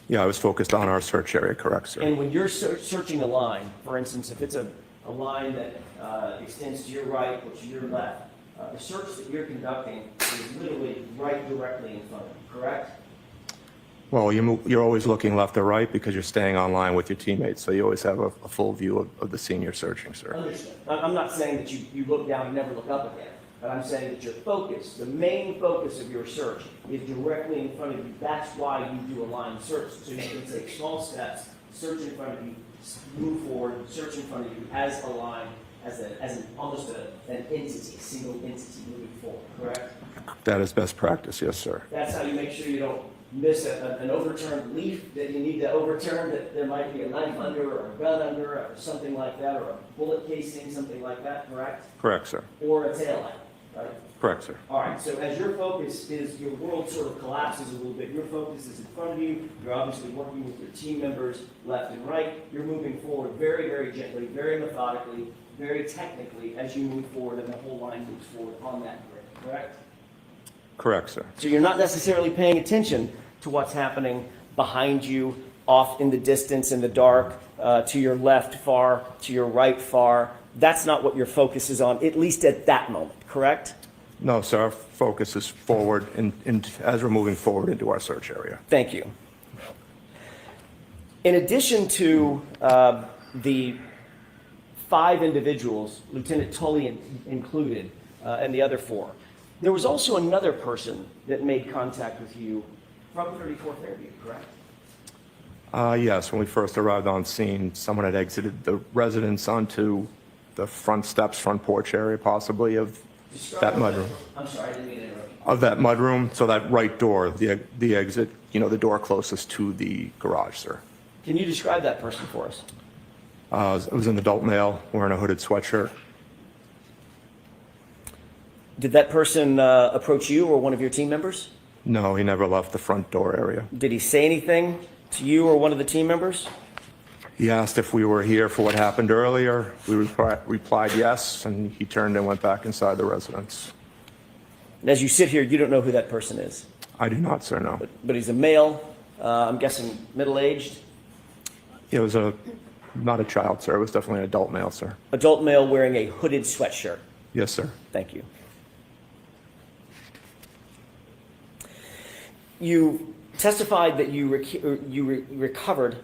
Yeah, I was focused on our search area, correct, sir. And when you're searching a line, for instance, if it's a line that extends to your right or to your left, the search that you're conducting is literally right directly in front of you, correct? Well, you're always looking left or right because you're staying online with your teammates, so you always have a full view of the scene you're searching, sir. Understood. I'm not saying that you look down and never look up again, but I'm saying that your focus, the main focus of your search, is directly in front of you. That's why you do a line search, so you can take small steps, search in front of you, move forward, search in front of you as a line, almost an entity, a single entity moving forward, correct? That is best practice, yes, sir. That's how you make sure you don't miss an overturned leaf that you need to overturn, that there might be a knife under or a gun under or something like that, or a bullet casing, something like that, correct? Correct, sir. Or a tail light, right? Correct, sir. All right, so as your focus is, your world sort of collapses a little bit. Your focus is in front of you. You're obviously working with your team members left and right. You're moving forward very, very gently, very methodically, very technically as you move forward, and the whole line moves forward on that grid, correct? Correct, sir. So you're not necessarily paying attention to what's happening behind you, off in the distance, in the dark, to your left far, to your right far. That's not what your focus is on, at least at that moment, correct? No, sir. Our focus is forward as we're moving forward into our search area. Thank you. In addition to the 5 individuals, Lieutenant Tully included, and the other 4, there was also another person that made contact with you from 34th Airview, correct? Yes, when we first arrived on scene, someone had exited the residence onto the front steps, front porch area possibly of that mudroom. I'm sorry, I didn't mean to interrupt you. Of that mudroom, so that right door, the exit, the door closest to the garage, sir. Can you describe that person for us? It was an adult male wearing a hooded sweatshirt. Did that person approach you or one of your team members? No, he never left the front door area. Did he say anything to you or one of the team members? He asked if we were here for what happened earlier. We replied yes, and he turned and went back inside the residence. And as you sit here, you don't know who that person is? I do not, sir, no. But he's a male, I'm guessing middle-aged? It was not a child, sir. It was definitely an adult male, sir. Adult male wearing a hooded sweatshirt? Yes, sir. Thank you. You testified that you recovered,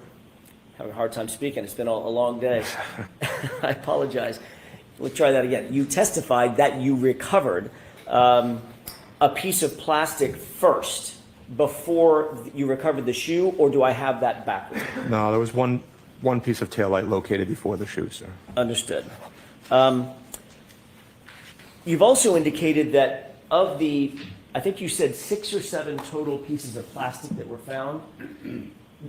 having a hard time speaking, it's been a long day. I apologize. let's try that again. You testified that you recovered a piece of plastic first before you recovered the shoe, or do I have that backwards? No, there was one piece of taillight located before the shoe, sir. Understood. You've also indicated that of the, I think you said 6 or 7 total pieces of plastic that were found,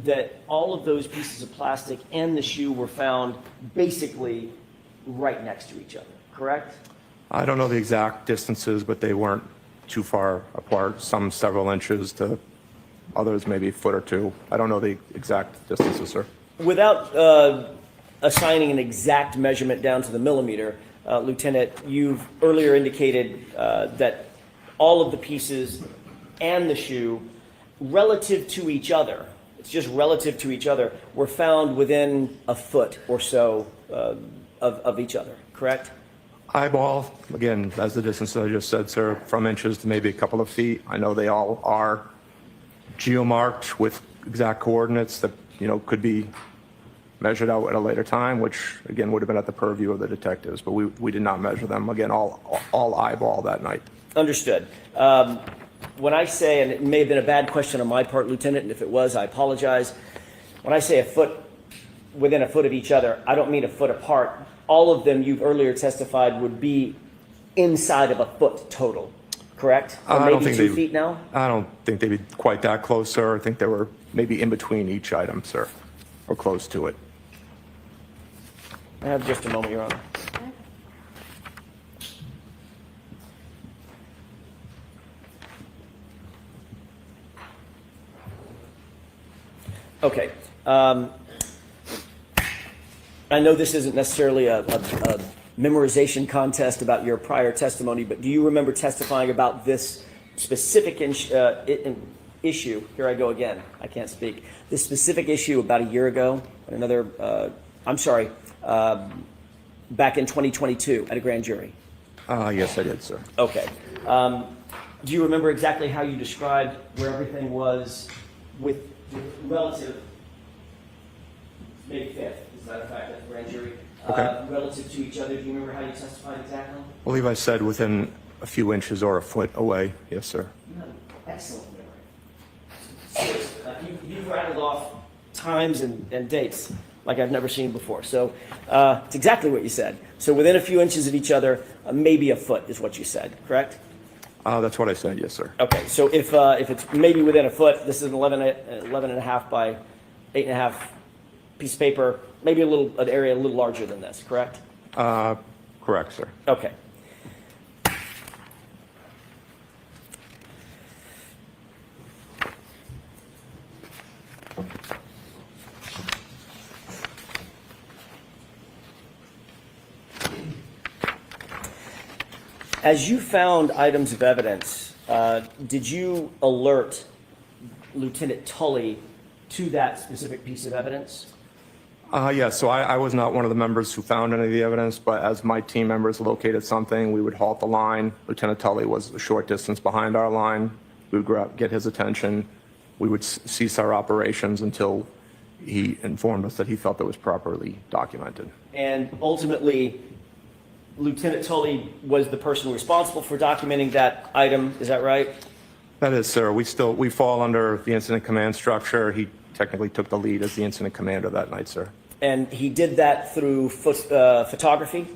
that all of those pieces of plastic and the shoe were found basically right next to each other, correct? I don't know the exact distances, but they weren't too far apart, some several inches to others maybe a foot or two. I don't know the exact distances, sir. Without assigning an exact measurement down to the millimeter, Lieutenant, you've earlier indicated that all of the pieces and the shoe, relative to each other, it's just relative to each other, were found within a foot or so of each other, correct? Eyeball, again, as the distance I just said, sir, from inches to maybe a couple of feet. I know they all are geomarked with exact coordinates that, could be measured out at a later time, which again would have been at the purview of the detectives, but we did not measure them. Again, all eyeball that night. Understood. When I say, and it may have been a bad question on my part, Lieutenant, and if it was, I apologize. When I say a foot, within a foot of each other, I don't mean a foot apart. All of them you've earlier testified would be inside of a foot total, correct? Or maybe 2 feet now? I don't think they'd be quite that close, sir. I think they were maybe in between each item, sir, or close to it. I have just a moment, Your Honor. Okay. I know this isn't necessarily a memorization contest about your prior testimony, but do you remember testifying about this specific issue? Here I go again. I can't speak. This specific issue about a year ago, back in 2022 at a grand jury? Yes, I did, sir. Okay. Do you remember exactly how you described where everything was with relative, May 5th, as a matter of fact, at the grand jury, Okay. relative to each other? Do you remember how you testified exactly? I believe I said within a few inches or a foot away. Yes, sir. You have excellent memory. You've rattled off times and dates like I've never seen before. So it's exactly what you said. So within a few inches of each other, maybe a foot is what you said, correct? That's what I said, yes, sir. Okay, so if it's maybe within a foot, this is an 11 and a half by 8 and a half piece of paper, maybe an area a little larger than this, correct? Correct, sir. Okay. As you found items of evidence, did you alert Lieutenant Tully to that specific piece of evidence? Yes, so I was not one of the members who found any of the evidence, but as my team members located something, we would halt the line. Lieutenant Tully was a short distance behind our line. We would get his attention. We would cease our operations until he informed us that he felt it was properly documented. And ultimately, Lieutenant Tully was the person responsible for documenting that item, is that right? That is, sir. We fall under the incident command structure. He technically took the lead as the incident commander that night, sir. And he did that through photography?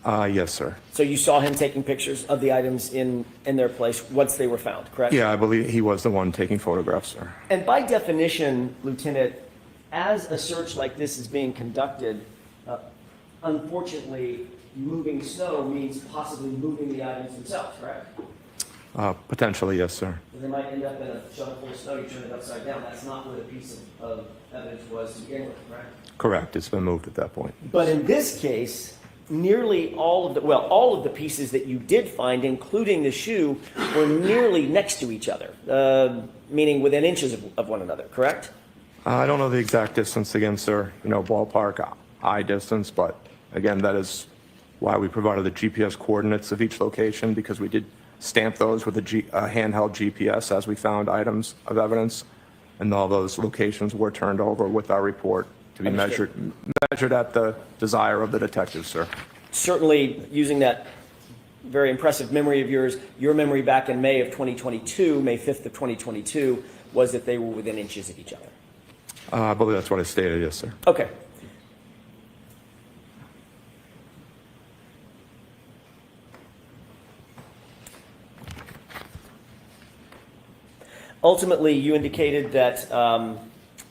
Yes, sir. So you saw him taking pictures of the items in their place once they were found, correct? Yeah, I believe he was the one taking photographs, sir. And by definition, Lieutenant, as a search like this is being conducted, unfortunately, moving snow means possibly moving the items themselves, correct? Potentially, yes, sir. They might end up in a shovel full of snow, you turn it upside down. That's not what a piece of evidence was to begin with, correct? Correct. It's been moved at that point. But in this case, nearly all of the pieces that you did find, including the shoe, were nearly next to each other, meaning within inches of one another, correct? I don't know the exact distance again, sir, ballpark eye distance, but again, that is why we provided the GPS coordinates of each location, because we did stamp those with a handheld GPS as we found items of evidence, and all those locations were turned over with our report to be measured at the desire of the detectives, sir. certainly using that very impressive memory of yours, your memory back in May of 2022, May 5th of 2022, was that they were within inches of each other. I believe that's what I stated, yes, sir. Okay. Ultimately, you indicated that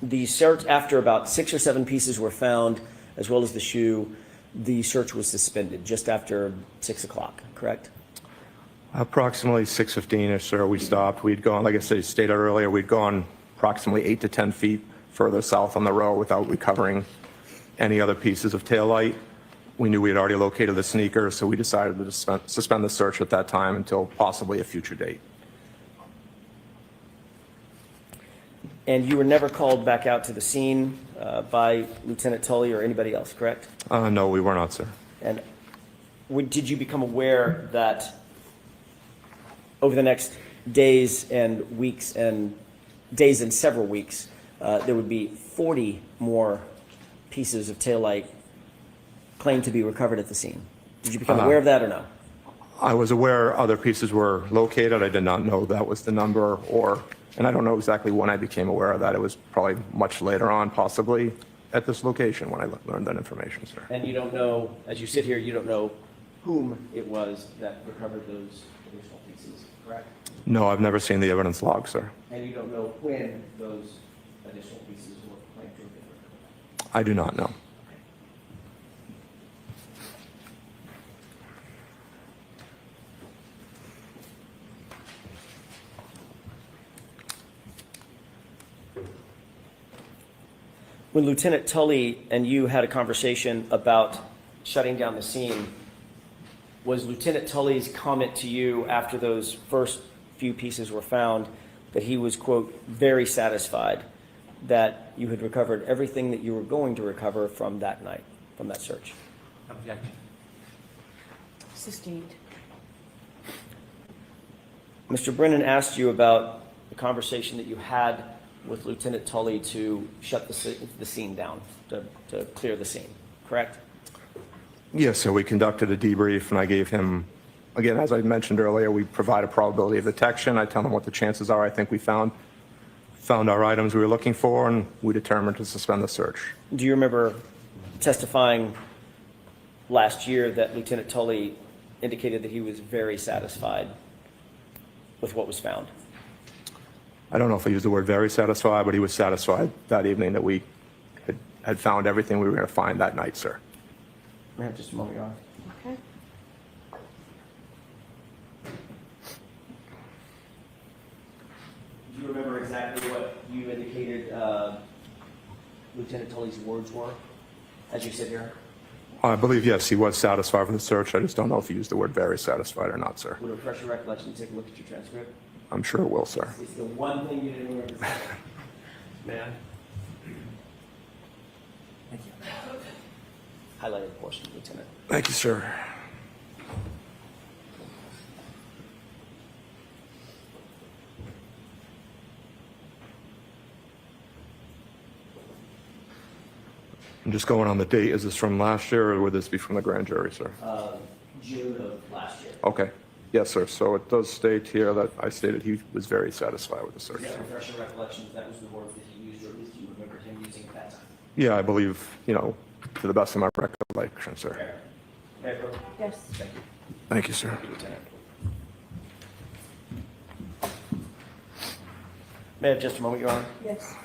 the search, after about 6 or 7 pieces were found, as well as the shoe, the search was suspended just after 6 o'clock, correct? Approximately 6:15-ish, sir, we stopped. We'd gone, like I stated earlier, we'd gone approximately 8 to 10 feet further south on the road without recovering any other pieces of taillight. We knew we had already located the sneaker, so we decided to suspend the search at that time until possibly a future date. And you were never called back out to the scene by Lieutenant Tully or anybody else, correct? No, we were not, sir. And did you become aware that over the next days and weeks and days and several weeks, there would be 40 more pieces of taillight claimed to be recovered at the scene? Did you become aware of that or no? I was aware other pieces were located. I did not know that was the number, and I don't know exactly when I became aware of that. It was probably much later on, possibly at this location when I learned that information, sir. And you don't know, as you sit here, you don't know whom it was that recovered those additional pieces, correct? No, I've never seen the evidence log, sir. And you don't know when those additional pieces were claimed to have been recovered? I do not know. When Lieutenant Tully and you had a conversation about shutting down the scene, was Lieutenant Tully's comment to you after those first few pieces were found that he was, quote, very satisfied that you had recovered everything that you were going to recover from that night, from that search? Objection. Sustained. Mr. Brennan asked you about the conversation that you had with Lieutenant Tully to shut the scene down, to clear the scene, correct? Yes, so we conducted a debrief, and I gave him, again, as I mentioned earlier, we provide a probability of detection. I tell him what the chances are. I think we found our items we were looking for, and we determined to suspend the search. Do you remember testifying last year that Lieutenant Tully indicated that he was very satisfied with what was found? I don't know if I used the word very satisfied, but he was satisfied that evening that we had found everything we were going to find that night, sir. We have just a moment, Your Honor. Okay. Do you remember exactly what you indicated Lieutenant Tully's words were as you sit here? I believe, yes, he was satisfied with the search. I just don't know if he used the word very satisfied or not, sir. Would it refresh your recollection to take a look at your transcript? I'm sure it will, sir. It's the one thing you didn't remember. Man. Thank you. Highlighted portion, Lieutenant. Thank you, sir. I'm just going on the date. Is this from last year, or would this be from the grand jury, sir? June of last year. Okay. Yes, sir. So it does state here that I stated he was very satisfied with the search. Does that refresh your recollection that was the words that he used, or at least you remember him using at that time? Yeah, I believe, to the best of my recollection, sir. Fair. Fair, bro? Yes. Thank you. Thank you, sir. Thank you, Lieutenant. May I have just a moment, Your Honor? Yes.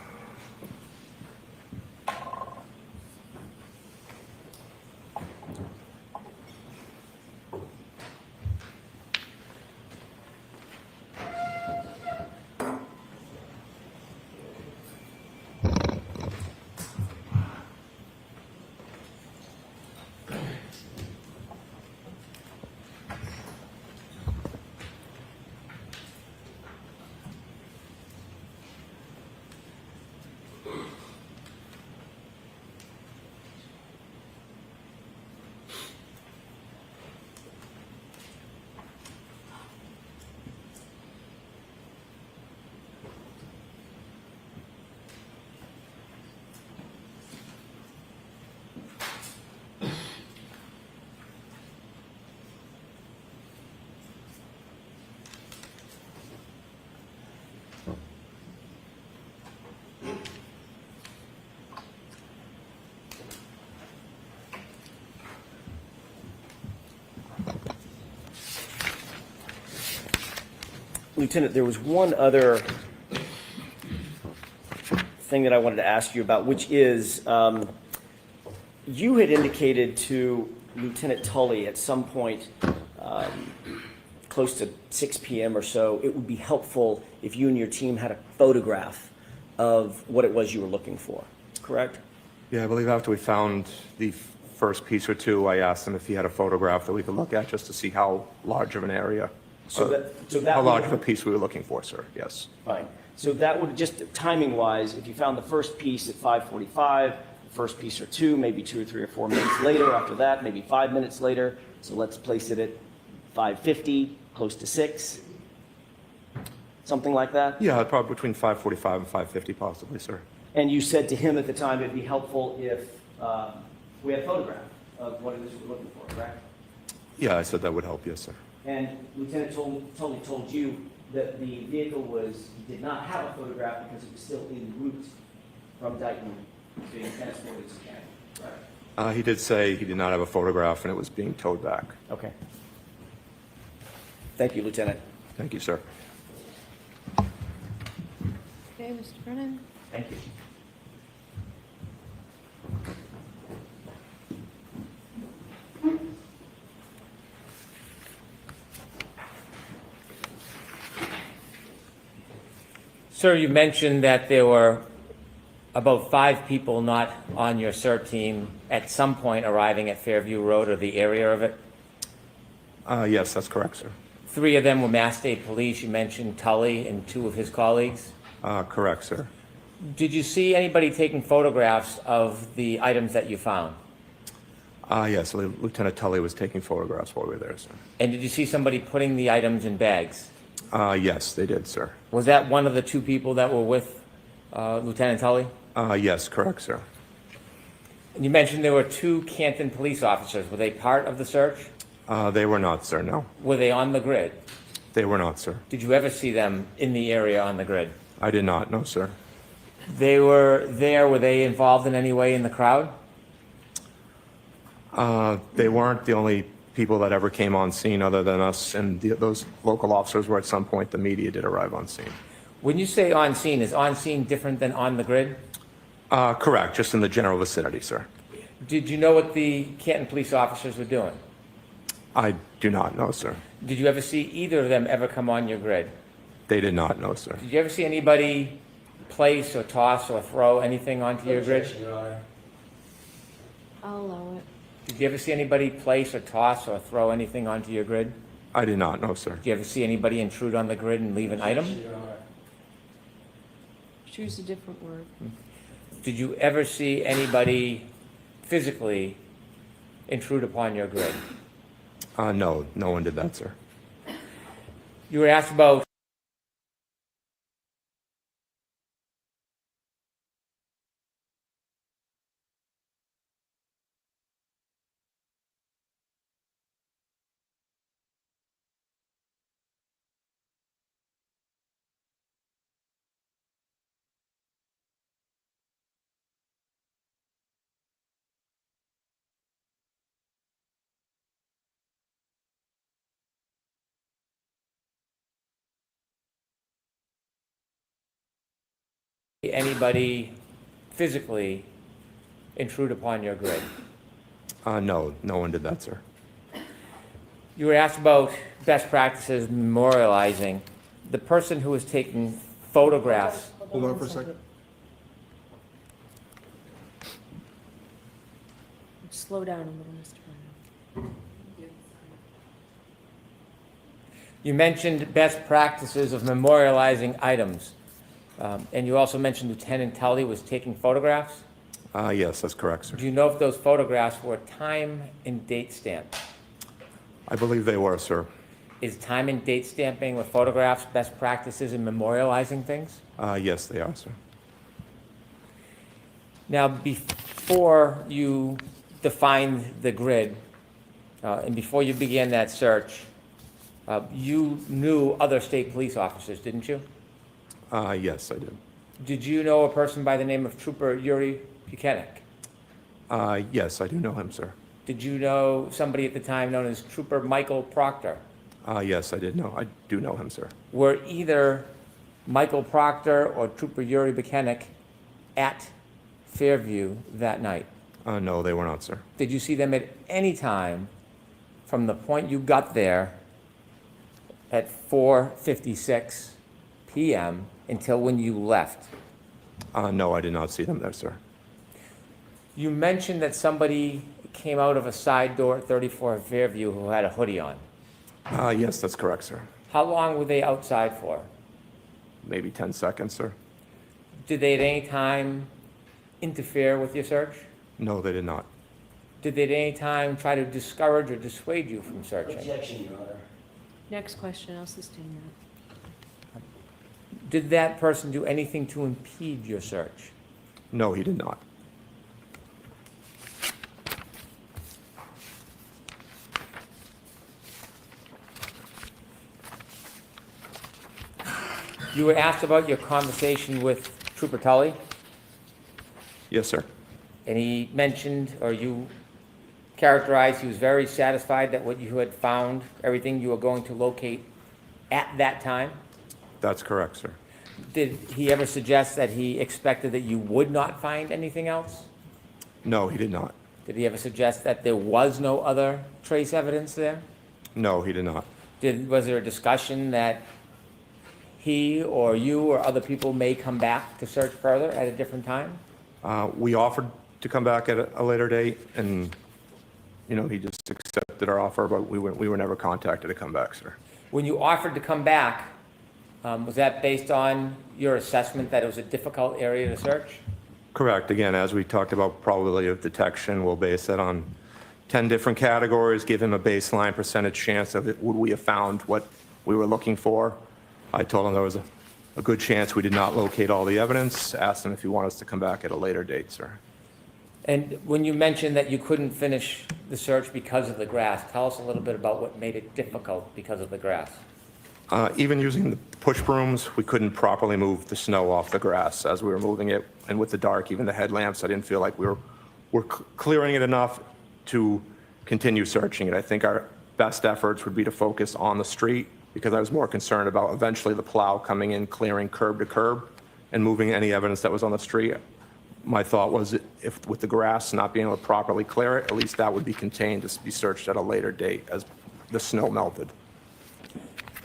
Lieutenant, there was one other thing that I wanted to ask you about, which is you had indicated to Lieutenant Tully at some point close to 6 p.m. or so, it would be helpful if you and your team had a photograph of what it was you were looking for, correct? Yeah, I believe after we found the first piece or two, I asked him if he had a photograph that we could look at just to see how large of an area, how large of a piece we were looking for, sir, yes. Fine. So that would, just timing-wise, if you found the first piece at 5:45, the first piece or two, maybe 2 or 3 or 4 minutes later after that, maybe 5 minutes later, so let's place it at 5:50, close to 6, something like that? Yeah, probably between 5:45 and 5:50 possibly, sir. And you said to him at the time it'd be helpful if we had a photograph of what it is we're looking for, correct? Yeah, I said that would help, yes, sir. And Lieutenant Tully told you that the vehicle did not have a photograph because it was still en route from Dayton being transported to Canada, right? He did say he did not have a photograph and it was being towed back. Okay. Thank you, Lieutenant. Thank you, sir. Okay, Mr. Brennan. Thank you. Sir, you mentioned that there were about 5 people not on your CERT team at some point arriving at Fairview Road or the area of it. Yes, that's correct, sir. 3 of them were Mass State Police. You mentioned Tully and 2 of his colleagues. Correct, sir. Did you see anybody taking photographs of the items that you found? Yes, Lieutenant Tully was taking photographs while we were there, sir. And did you see somebody putting the items in bags? Yes, they did, sir. Was that one of the 2 people that were with Lieutenant Tully? Yes, correct, sir. And you mentioned there were 2 Canton police officers. Were they part of the search? They were not, sir, no. Were they on the grid? They were not, sir. Did you ever see them in the area on the grid? I did not, no, sir. They were there. Were they involved in any way in the crowd? They weren't the only people that ever came on scene other than us, and those local officers were at some point. The media did arrive on scene. When you say on scene, is on scene different than on the grid? Correct, just in the general vicinity, sir. Did you know what the Canton police officers were doing? I do not know, sir. Did you ever see either of them ever come on your grid? They did not know, sir. Did you ever see anybody place or toss or throw anything onto your grid? I'll allow it. Did you ever see anybody place or toss or throw anything onto your grid? I did not know, sir. Did you ever see anybody intrude on the grid and leave an item? Choose a different word. Did you ever see anybody physically intrude upon your grid? No, no one did that, sir. You were asked about anybody physically intrude upon your grid? No, no one did that, sir. You were asked about best practices memorializing. The person who was taking photographs. Hold on for a second. Slow down a little, Mr. Brennan. You mentioned best practices of memorializing items. And you also mentioned Lieutenant Tully was taking photographs. Yes, that's correct, sir. Do you know if those photographs were time and date stamped? I believe they were, sir. Is time and date stamping with photographs best practices in memorializing things? Yes, they are, sir. Now, before you defined the grid, and before you began that search, you knew other state police officers, didn't you? Yes, I did. Did you know a person by the name of Trooper Yuri Buchanan? Yes, I do know him, sir. Did you know somebody at the time known as Trooper Michael Proctor? Yes, I do know him, sir. Were either Michael Proctor or Trooper Yuri Buchanan at Fairview that night? No, they were not, sir. Did you see them at any time from the point you got there at 4:56 p.m. until when you left? No, I did not see them there, sir. You mentioned that somebody came out of a side door at 34 Fairview who had a hoodie on. Yes, that's correct, sir. How long were they outside for? Maybe 10 seconds, sir. Did they at any time interfere with your search? No, they did not. Did they at any time try to discourage or dissuade you from searching? Objection, Your Honor. Next question, I'll sustain that. Did that person do anything to impede your search? No, he did not. You were asked about your conversation with Trooper Tully, Yes, sir. and he mentioned, or you characterized, he was very satisfied that what you had found, everything you were going to locate at that time. That's correct, sir. Did he ever suggest that he expected that you would not find anything else? No, he did not. Did he ever suggest that there was no other trace evidence there? No, he did not. Was there a discussion that he or you or other people may come back to search further at a different time? We offered to come back at a later date, and, he just accepted our offer, but we were never contacted to come back, sir. When you offered to come back, was that based on your assessment that it was a difficult area to search? Correct. Again, as we talked about probability of detection, we'll base it on 10 different categories, give him a baseline percentage chance of it. Would we have found what we were looking for? I told him there was a good chance we did not locate all the evidence, asked him if he wanted us to come back at a later date, sir. And when you mentioned that you couldn't finish the search because of the grass, tell us a little bit about what made it difficult because of the grass. Even using the push brooms, we couldn't properly move the snow off the grass as we were moving it. And with the dark, even the headlamps, I didn't feel like we were clearing it enough to continue searching it. I think our best efforts would be to focus on the street, because I was more concerned about eventually the plow coming in, clearing curb to curb, and moving any evidence that was on the street. My thought was, if with the grass not being able to properly clear it, at least that would be contained to be searched at a later date as the snow melted.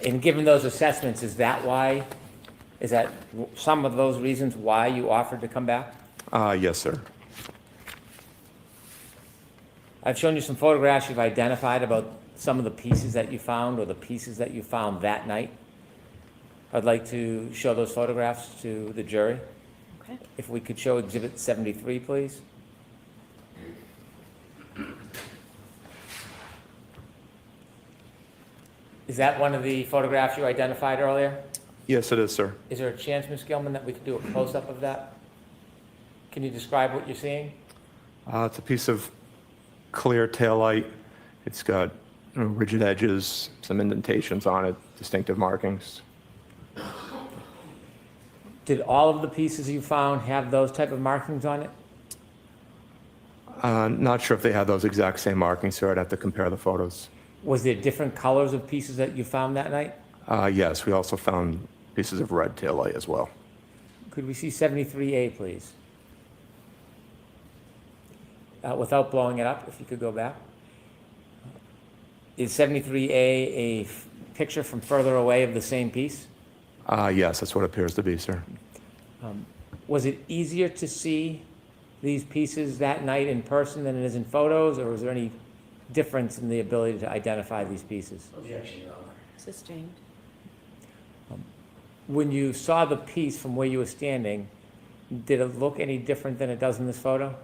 And given those assessments, is that some of those reasons why you offered to come back? Yes, sir. I've shown you some photographs you've identified about some of the pieces that you found or the pieces that you found that night. I'd like to show those photographs to the jury. Okay. If we could show Exhibit 73, please. Is that one of the photographs you identified earlier? Yes, it is, sir. Is there a chance, Ms. Gilman, that we could do a close-up of that? Can you describe what you're seeing? It's a piece of clear taillight. It's got rigid edges, some indentations on it, distinctive markings. Did all of the pieces you found have those type of markings on it? Not sure if they had those exact same markings, sir. I'd have to compare the photos. Was there different colors of pieces that you found that night? Yes, we also found pieces of red taillight as well. Could we see 73A, please? Without blowing it up, if you could go back. Is 73A a picture from further away of the same piece? Yes, that's what it appears to be, sir. Was it easier to see these pieces that night in person than it is in photos, or was there any difference in the ability to identify these pieces? Objection, Your Honor. Sustained. When you saw the piece from where you were standing, did it look any different than it does in this photo?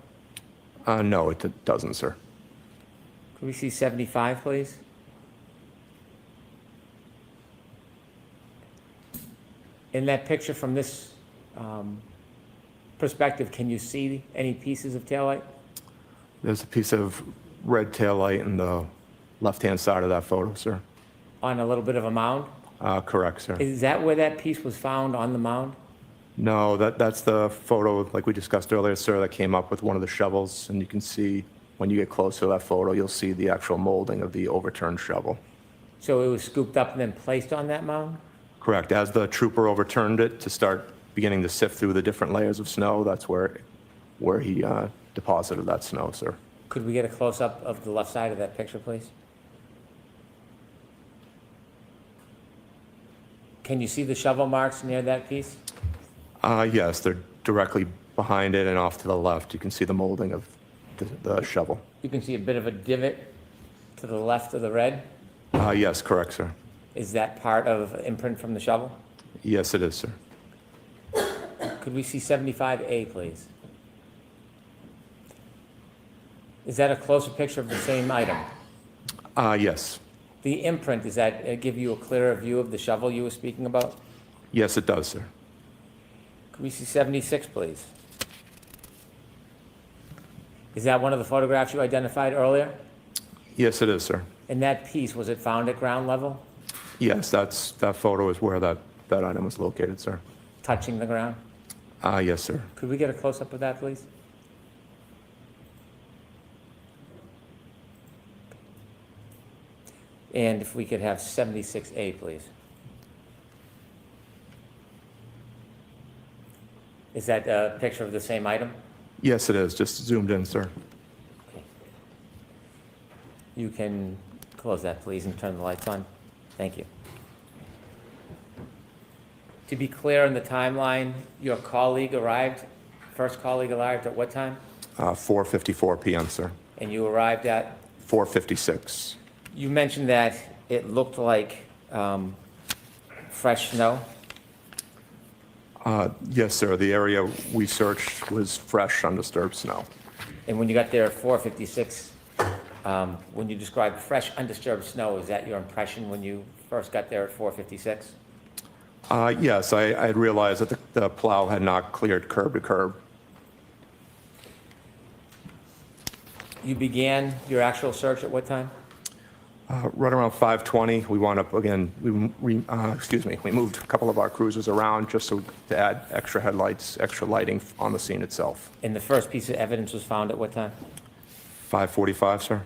No, it doesn't, sir. Could we see 75, please? In that picture from this perspective, can you see any pieces of taillight? There's a piece of red taillight in the left-hand side of that photo, sir. On a little bit of a mound? Correct, sir. Is that where that piece was found, on the mound? No, that's the photo, like we discussed earlier, sir, that came up with one of the shovels. And you can see, when you get closer to that photo, you'll see the actual molding of the overturned shovel. So it was scooped up and then placed on that mound? Correct. As the trooper overturned it to start beginning to sift through the different layers of snow, that's where he deposited that snow, sir. Could we get a close-up of the left side of that picture, please? Can you see the shovel marks near that piece? Yes, they're directly behind it and off to the left. You can see the molding of the shovel. You can see a bit of a divot to the left of the red. Yes, correct, sir. Is that part of imprint from the shovel? Yes, it is, sir. Could we see 75A, please? Is that a closer picture of the same item? Yes. The imprint, does that give you a clearer view of the shovel you were speaking about? Yes, it does, sir. Could we see 76, please? Is that one of the photographs you identified earlier? Yes, it is, sir. And that piece, was it found at ground level? Yes, that photo is where that item was located, sir. Touching the ground? Yes, sir. Could we get a close-up of that, please? And if we could have 76A, please. Is that a picture of the same item? Yes, it is. Just zoomed in, sir. You can close that, please, and turn the lights on. Thank you. To be clear on the timeline, your colleague arrived, first colleague arrived at what time? 4:54 p.m., sir. And you arrived at? 4:56. You mentioned that it looked like fresh snow. Yes, sir. The area we searched was fresh, undisturbed snow. And when you got there at 4:56, when you described fresh, undisturbed snow, is that your impression when you first got there at 4:56? Yes, I had realized that the plow had not cleared curb to curb. You began your actual search at what time? Right around 5:20, we wound up again. We moved a couple of our cruisers around just to add extra headlights, extra lighting on the scene itself. And the first piece of evidence was found at what time? 5:45, sir.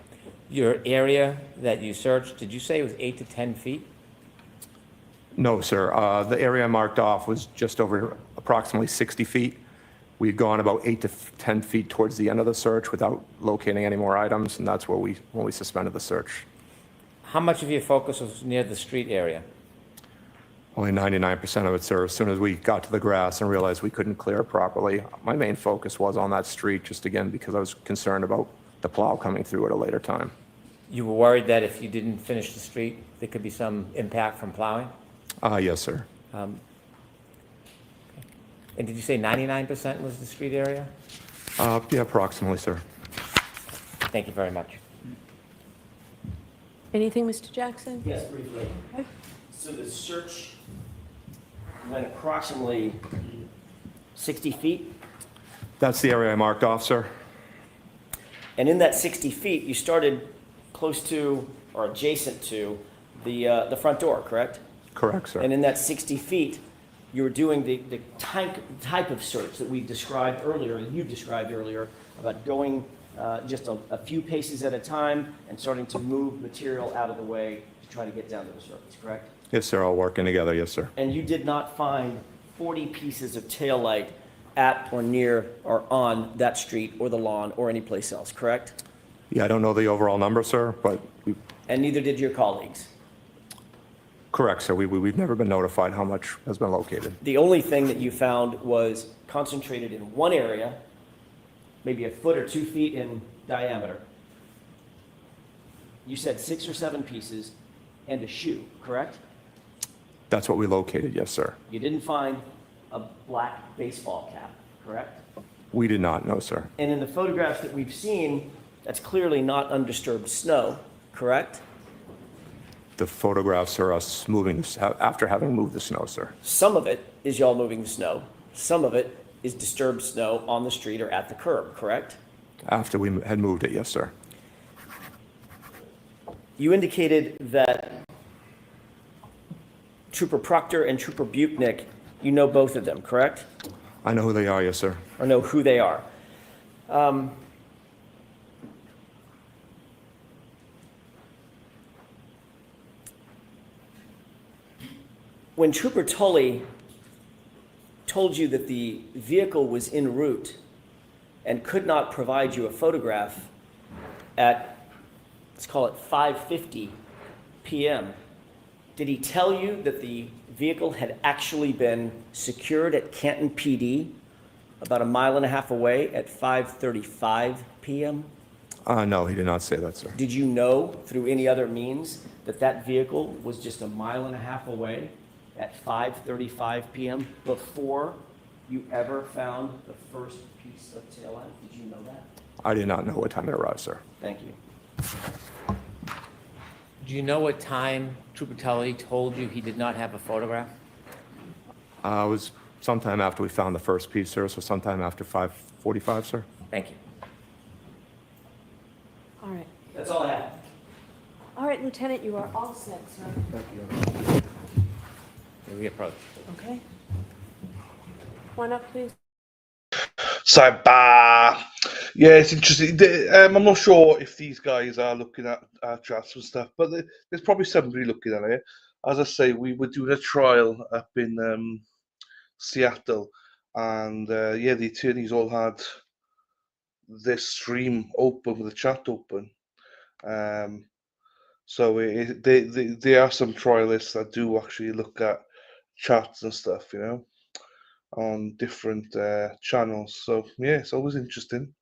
Your area that you searched, did you say it was 8 to 10 feet? No, sir. The area marked off was just over approximately 60 feet. We had gone about 8 to 10 feet towards the end of the search without locating any more items, and that's where when we suspended the search. How much of your focus was near the street area? Only 99% of it, sir. As soon as we got to the grass and realized we couldn't clear it properly, my main focus was on that street, just again because I was concerned about the plow coming through at a later time. You were worried that if you didn't finish the street, there could be some impact from plowing? Yes, sir. And did you say 99% was the street area? Yeah, approximately, sir. Thank you very much. Anything, Mr. Jackson? Yes, briefly. So the search went approximately 60 feet? That's the area I marked off, sir. And in that 60 feet, you started close to or adjacent to the front door, correct? Correct, sir. And in that 60 feet, you were doing the type of search that we described earlier, and you described earlier, about going just a few paces at a time and starting to move material out of the way to try to get down to the surface, correct? Yes, sir. All working together. Yes, sir. And you did not find 40 pieces of taillight at or near or on that street or the lawn or any place else, correct? Yeah, I don't know the overall number, sir, but And neither did your colleagues. correct, sir. We've never been notified how much has been located. The only thing that you found was concentrated in one area, maybe a foot or 2 feet in diameter. You said 6 or 7 pieces and a shoe, correct? That's what we located. Yes, sir. You didn't find a black baseball cap, correct? We did not know, sir. And in the photographs that we've seen, that's clearly not undisturbed snow, correct? The photographs are us moving after having moved the snow, sir. Some of it is y'all moving the snow. Some of it is disturbed snow on the street or at the curb, correct? After we had moved it, yes, sir. You indicated that Trooper Proctor and Trooper Buchnick You know both of them, correct? I know who they are, yes, sir. Or know who they are. When Trooper Tully told you that the vehicle was en route and could not provide you a photograph at, let's call it 5:50 p.m., did he tell you that the vehicle had actually been secured at Canton PD about a mile and a half away at 5:35 p.m.? No, he did not say that, sir. Did you know through any other means that that vehicle was just a mile and a half away at 5:35 p.m. before you ever found the first piece of tail end? Did you know that? I did not know what time it arrived, sir. Thank you. Do you know what time Trooper Tully told you he did not have a photograph? It was sometime after we found the first piece, sir, so sometime after 5:45, sir. Thank you. All right. That's all I have. All right, Lieutenant, you are all set, sir. Thank you. May we approach? Okay. One up, please. Sidebar. Yeah, it's interesting. I'm not sure if these guys are looking at our chats and stuff, but there's probably somebody looking at it. As I say, we were doing a trial up in Seattle, and yeah, the attorneys all had this stream open with the chat open. So there are some trialists that do actually look at chats and stuff, you know, on different channels. So yeah, it's always interesting.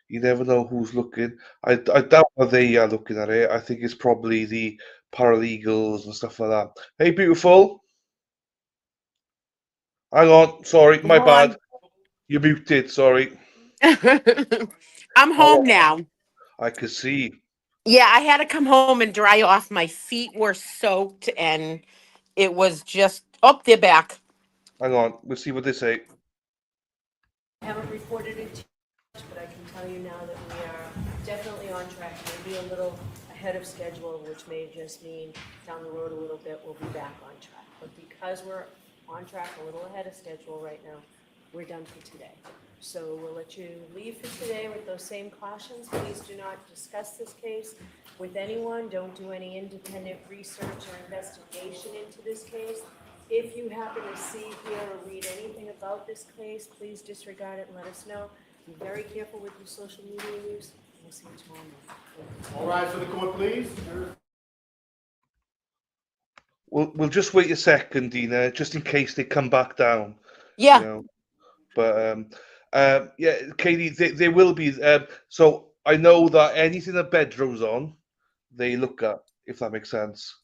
You never know who's looking. I doubt that they are looking at it. I think it's probably the paralegals and stuff like that. Hey, beautiful. Hang on. Sorry, my Hold bad. on. You're muted. Sorry. I'm home now. I can see. Yeah, I had to come home and dry off. My feet were soaked and it was just, oh, they're back. Hang on. We'll see what they say. I haven't reported it too much, but I can tell you now that we are definitely on track. Maybe a little ahead of schedule, which may just mean down the road a little bit, we'll be back on track. But because we're on track a little ahead of schedule right now, we're done for today. So we'll let you leave for today with those same cautions. Please do not discuss this case with anyone. Don't do any independent research or investigation into this case. If you happen to see, hear, or read anything about this case, please disregard it and let us know. Be very careful with your social media use. We'll see you tomorrow morning. All rise for the court, please. We'll just wait a second, Dina, just in case they come back down. Yeah. You know? But yeah, Katie, they will be. So I know that anything that bedrooms on, they look at, if that makes sense.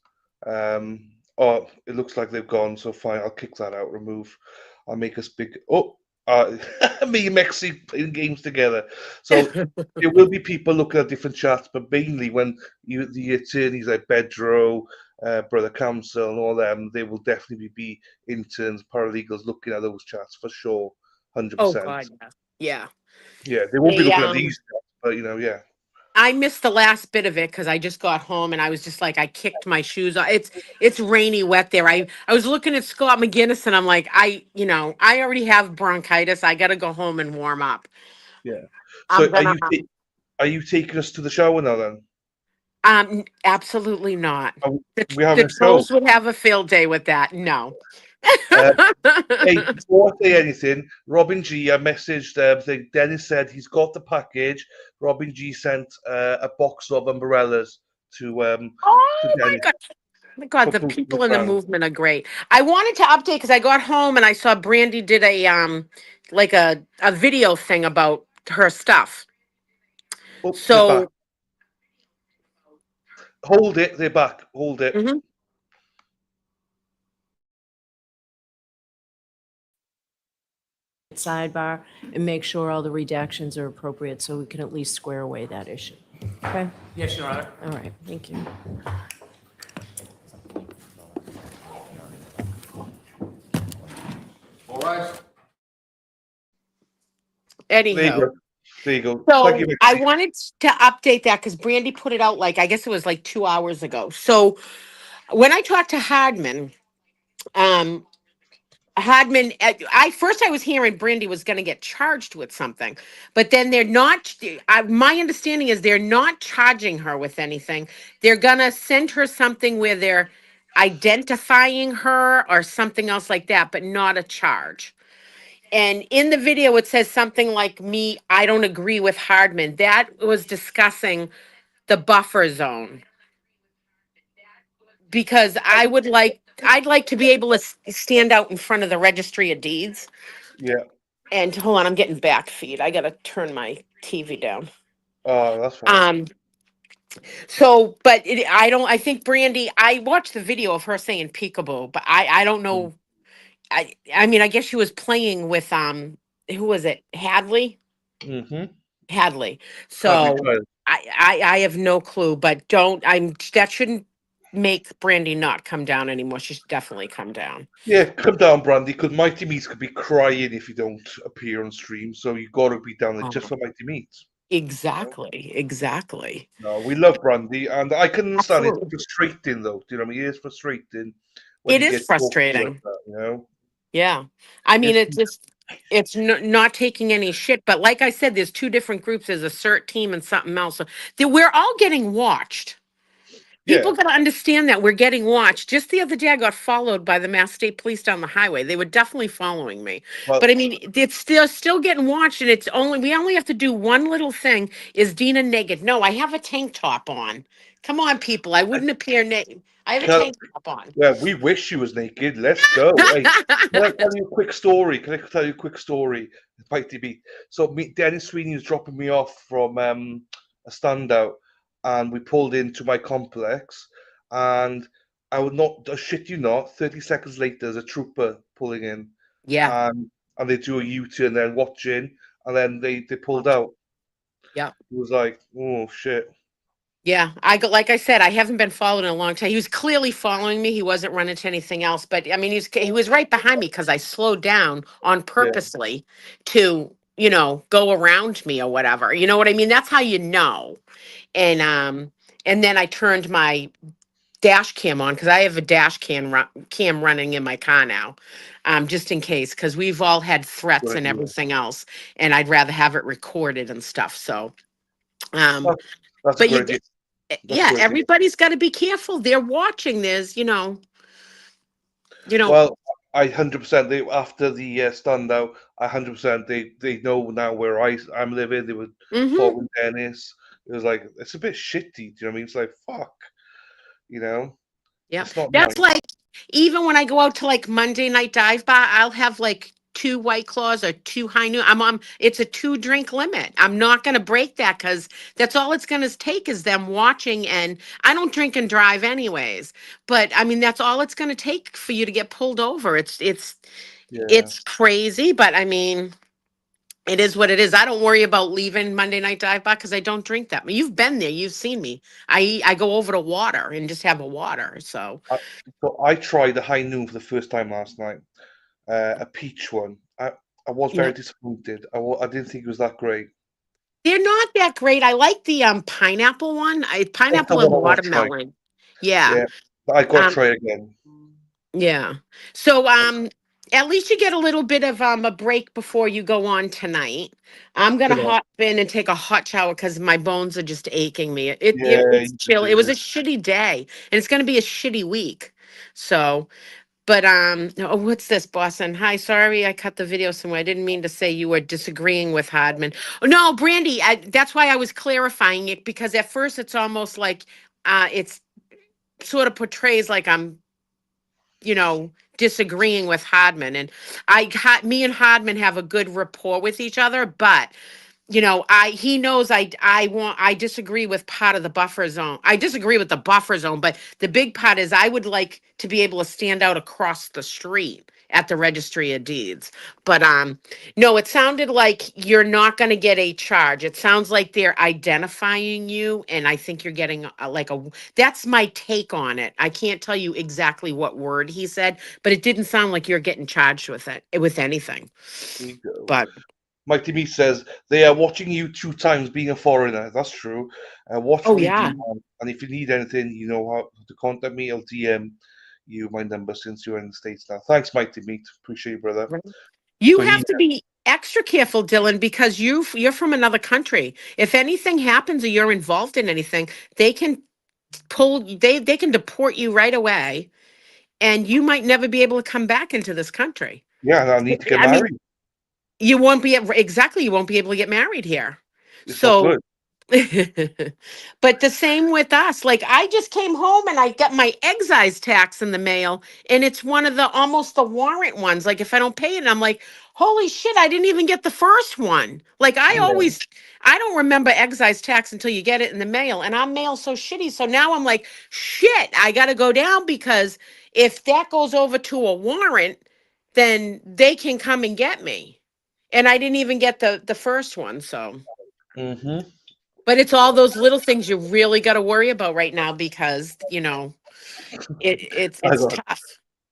Oh, it looks like they've gone, so fine. I'll kick that out. Remove. I'll make us big. Oh, me and Mexi playing games together. So there will be people looking at different chats, but mainly when the attorneys like Bedro, Brother Counsel, and all them, they will definitely be interns, paralegals looking at those chats for sure, 100%. Oh God, yeah. Yeah, they won't be They, looking at these chats, but you know, yeah. I missed the last bit of it because I just got home and I was just like, I kicked my shoes off. It's rainy, wet there. I was looking at Scott McGinnis and I'm like, I already have bronchitis. I got to go home and warm up. Yeah. I'm So gonna. are you taking us to the shower now then? Absolutely not. We have a The show. trolls would have a field day with that. No. Hey, before I say anything, Robin G, I messaged saying Dennis said he's got the package. Robin G sent a box of umbrellas to Dennis. My God, the people in the movement are great. I wanted to update because I got home and I saw Brandy did a like a video thing about her stuff. Oh, So hold it, they're back. Hold it. Mm-hmm. Sidebar and make sure all the redactions are appropriate so we can at least square away that issue. Okay? Yes, Your Honor. All right, thank you. All rise. Anyhow. There you go. So Thank you, I wanted to update that because Brandy put it out like I guess it was like 2 hours ago. So when I talked to Hardman, Hardman, I was hearing Brandy was going to get charged with something, but then they're not. My understanding is they're not charging her with anything. They're going to send her something where they're identifying her or something else like that, but not a charge. And in the video, it says something like, "Me, I don't agree with Hardman." That was discussing the buffer zone because I'd like to be able to stand out in front of the registry of deeds. Yeah. And hold on, I'm getting back feed. I gotta turn my TV down. Oh, that's fine. So, but I think Brandy, I watched the video of her saying peekaboo, but I don't know. I mean, I guess she was playing with, who was it? Hadley? Mm-hmm. Hadley. Hadley So Tyler. I have no clue, but that shouldn't make Brandy not come down anymore. She should definitely come down. Yeah, come down, Brandy, because Mighty Meats could be crying if you don't appear on stream. So you got to be down there just for Mighty Meats. Exactly. No, we love Brandy, and I can understand it's Absolutely. frustrating, though. Do you know what I mean? It is frustrating when It you is get talked to like frustrating. that, you know? Yeah. I mean, It's, it's not taking any shit, but like I said, there's two different groups. There's a CERT team and something else. So we're all getting watched. People yeah. got to understand that we're getting watched. Just the other day, I got followed by the Mass State Police down the highway. They were definitely following me. Well, But I mean, it's still getting watched, and we only have to do one little thing. Is Dina naked? No, I have a tank top on. Come on, people. I wouldn't appear naked. I have a Can, tank top on. yeah, we wish she was naked. Let's go. Hey, can I tell you a quick story? Can I tell you a quick story? Mighty Meat. So, Dennis Sweeney was dropping me off from a standout, and we pulled into my complex, and I shit you not, 30 seconds later, there's a trooper pulling in, Yeah. and they do a U-turn, then watching, and then they pulled out. Yeah. It was like, oh shit. Yeah, like I said, I haven't been followed in a long time. He was clearly following me. He wasn't running to anything else, but I mean, he was right behind me because I slowed down on purposely to, go around me or whatever. You know what I mean? That's how you know. And then I turned my dash cam on because I have a cam running in my car now, just in case, because we've all had threats Good and idea. everything else, and I'd rather have it recorded and stuff. So, That's a but great idea. yeah, everybody's got to be careful. They're watching. There's, Well, I 100%. They after the standout, I 100%. They know now where I'm living. They were following Dennis. It was like it's a bit shitty. Do you know what I mean? It's like fuck. You know, yeah, it's not that's nice. like, even when I go out to like Monday night dive bar, I'll have like 2 White Claws or 2 High Noon. It's a 2 drink limit. I'm not going to break that because that's all it's going to take is them watching. And I don't drink and drive anyways. But I mean, that's all it's going to take for you to get pulled over. It's crazy, but I mean, it is what it is. I don't worry about leaving Monday night dive bar because I don't drink that. You've been there. You've seen me. I go over to water and just have a water. So I tried the High Noon for the first time last night. A peach one. I was very disappointed. I didn't think it was that great. they're not that great. I like the pineapple one. Pineapple and watermelon. Yeah. Yeah, I got to try again. Yeah. So at least you get a little bit of a break before you go on tonight. I'm gonna hop in and take a hot shower because my bones are just aching me. It's chill. It was a shitty day, and it's gonna be a shitty week. So, but what's this, Boston? Hi, sorry I cut the video somewhere. I didn't mean to say you were disagreeing with Hardman. Oh no, Brandy. That's why I was clarifying it because at first it's almost like it's sort of portrays like I'm disagreeing with Hardman. And me and Hardman have a good rapport with each other, but he knows I disagree with part of the buffer zone. I disagree with the buffer zone, but the big part is I would like to be able to stand out across the street at the registry of deeds. But no, it sounded like you're not going to get a charge. It sounds like they're identifying you, and I think you're getting that's my take on it. I can't tell you exactly what word he said, but it didn't sound like you're getting charged with anything. But Mighty Me says they are watching you 2 times being a foreigner. That's true. Watch Radio, man. And if you need anything, you know how to contact me or DM. you my number since you're in the States now. Thanks, Mighty Meat. Appreciate you, brother. You So have to be extra careful, Dylan, because you're from another country. If anything happens or you're involved in anything, they can they can deport you right away, and you might never be able to come back into this country. yeah, and I need to get I mean, married. you won't be exactly. You won't be able to get married here. It's not So good. but the same with us. Like I just came home and I got my excise tax in the mail, and it's one of the almost the warrant ones. Like if I don't pay it, I'm like, holy shit, I didn't even get the first one. Like I don't remember excise tax until you get it in the mail, and our mail so shitty. So now I'm like, shit, I got to go down because if that goes over to a warrant, then they can come and get me. And I didn't even get the first one, so. Mm-hmm. But it's all those little things you really got to worry about right now because, I it's got. tough.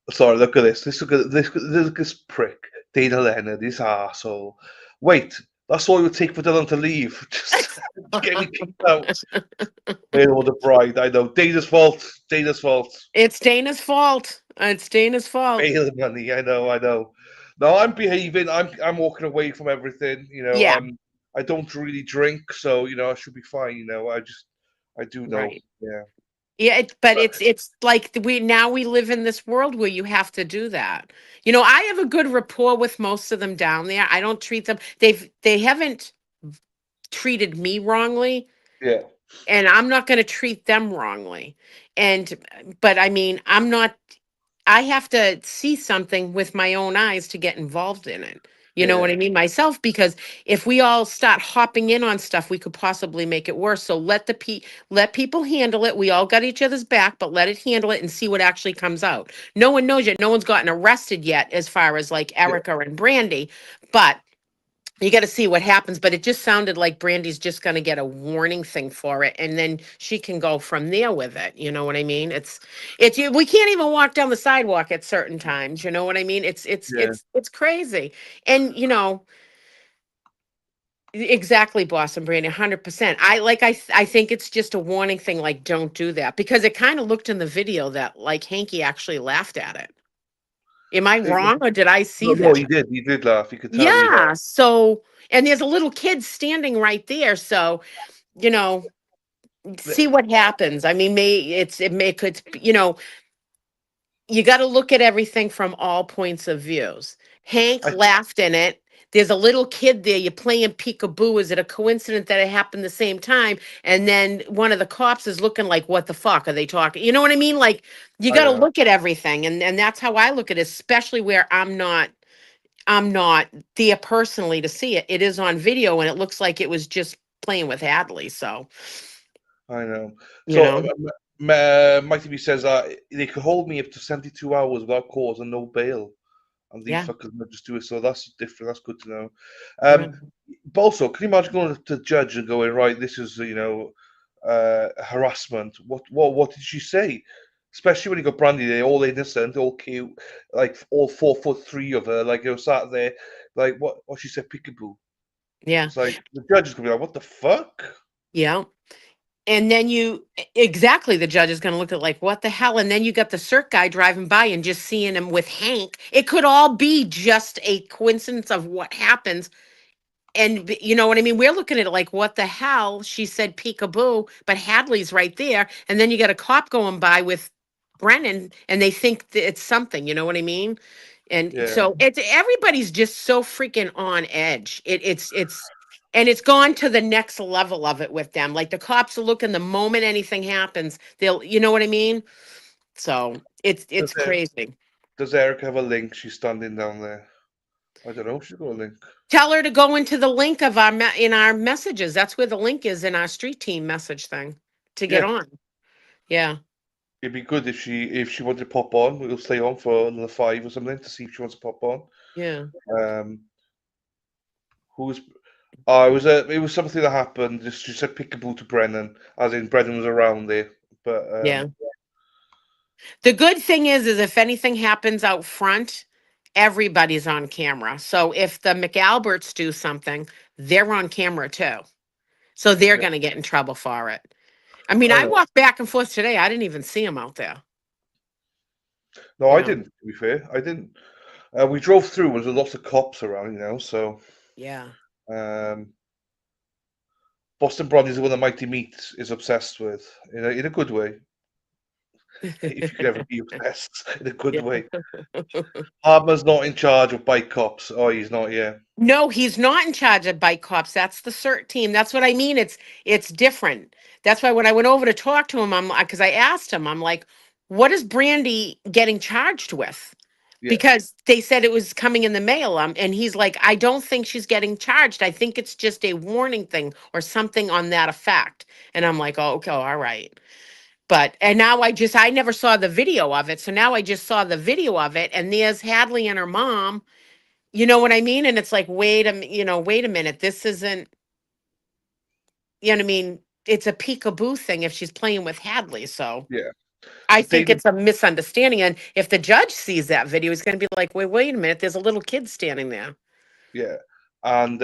Sorry, look at this. Look at this prick, Dana Leonard, this arsehole. Wait, that's all it would take for Dylan to leave. Just get me kicked out. Bail the bride. I know. Dana's fault. Dana's fault. It's Dana's fault. It's Dana's fault. Bail money. I know. I know. No, I'm behaving. I'm walking away from everything. Yeah. I don't really drink, so I should be fine. I do know. Right. Yeah. Yeah, but it's like we live in this world where you have to do that. I have a good rapport with most of them down there. I don't treat them. They haven't treated me wrongly, Yeah. and I'm not going to treat them wrongly. But I mean, I have to see something with my own eyes to get involved in it. You know what I mean? Myself, because if we all start hopping in on stuff, we could possibly make it worse. So let people handle it. We all got each other's back, but let it handle it and see what actually comes out. No one knows yet. No one's gotten arrested yet, as far as like Erica and Brandy, but you got to see what happens. But it just sounded like Brandy's just going to get a warning thing for it, and then she can go from there with it. You know what I mean? We can't even walk down the sidewalk at certain times. You know what I mean? It's crazy, and exactly, Boston Brandy, 100%. I think it's just a warning thing. Like, don't do that, because it kind of looked in the video that like Hanky actually laughed at it. Am I wrong, or did I see No, that? he did. He did laugh. You could tell he Yeah. laughed. So, and there's a little kid standing right there. So, you know, see what happens. I mean, could, you got to look at everything from all points of views. Hank laughed in it. There's a little kid there. You're playing peekaboo. Is it a coincidence that it happened the same time? And then one of the cops is looking like, what the fuck are they talking? You know what I mean? Like, you got to look at everything. And that's how I look at it, especially where I'm not there personally to see it. It is on video, and it looks like it was just playing with Hadley. So, I know. you So, know, Mighty B says they could hold me up to 72 hours without cause and no bail. And these Yeah. fuckers might just do it. So that's different. That's good to know. Right. But also, can you imagine going to the judge and going, right, this is, harassment. What did she say? Especially when you got Brandy there, all innocent, all cute, like all 4'3" of her, like sat there, like what she said, peekaboo. Yeah. It's like the judge is gonna be like, what the fuck? Yeah. And then exactly, the judge is going to look at like, what the hell? And then you got the circ guy driving by and just seeing him with Hank. It could all be just a coincidence of what happens. And you know what I mean? We're looking at it like, what the hell? She said peekaboo, but Hadley's right there. And then you got a cop going by with Brennan, and they think that it's something, you know what I mean? And Yeah. so everybody's just so freaking on edge. And it's gone to the next level of it with them. Like the cops are looking the moment anything happens, you know what I mean? So it's crazy. Does Eric have a link? She's standing down there. I don't know. She's got a link. Tell her to go into the link of in our messages. That's where the link is in our street team message thing to get on. Yeah. It'd be good if she wanted to pop on. We'll stay on for another 5 or something to see if she wants to pop on. Yeah. It was something that happened. She said peekaboo to Brennan, as in Brennan was around there. But yeah. The good thing is if anything happens out front, everybody's on camera. So if the McAlberts do something, they're on camera too. So they're going to get in trouble for it. I mean, I walked back and forth today. I didn't even see them out there. No, You I know. didn't. To be fair, I didn't. We drove through. There was a lot of cops around, so Yeah. um, Boston Brand is the one that Mighty Meat is obsessed with in a good way. If you could ever be obsessed in a good Yeah. way. Hartman's not in charge of bike cops. Oh, he's not. Yeah. No, he's not in charge of bike cops. That's the CERT team. That's what I mean. It's different. That's why when I went over to talk to him, because I asked him, I'm like, what is Brandy getting charged with? Yeah. Because they said it was coming in the mail. And he's like, I don't think she's getting charged. I think it's just a warning thing or something on that effect. And I'm like, oh, okay, all right. And now I never saw the video of it. So now I just saw the video of it. And there's Hadley and her mom. You know what I mean? And it's like, wait a minute. This isn't, you know what I mean? It's a peekaboo thing if she's playing with Hadley. So Yeah. I So think Dana, it's a misunderstanding. And if the judge sees that video, he's going to be like, wait a minute. There's a little kid standing there. yeah, and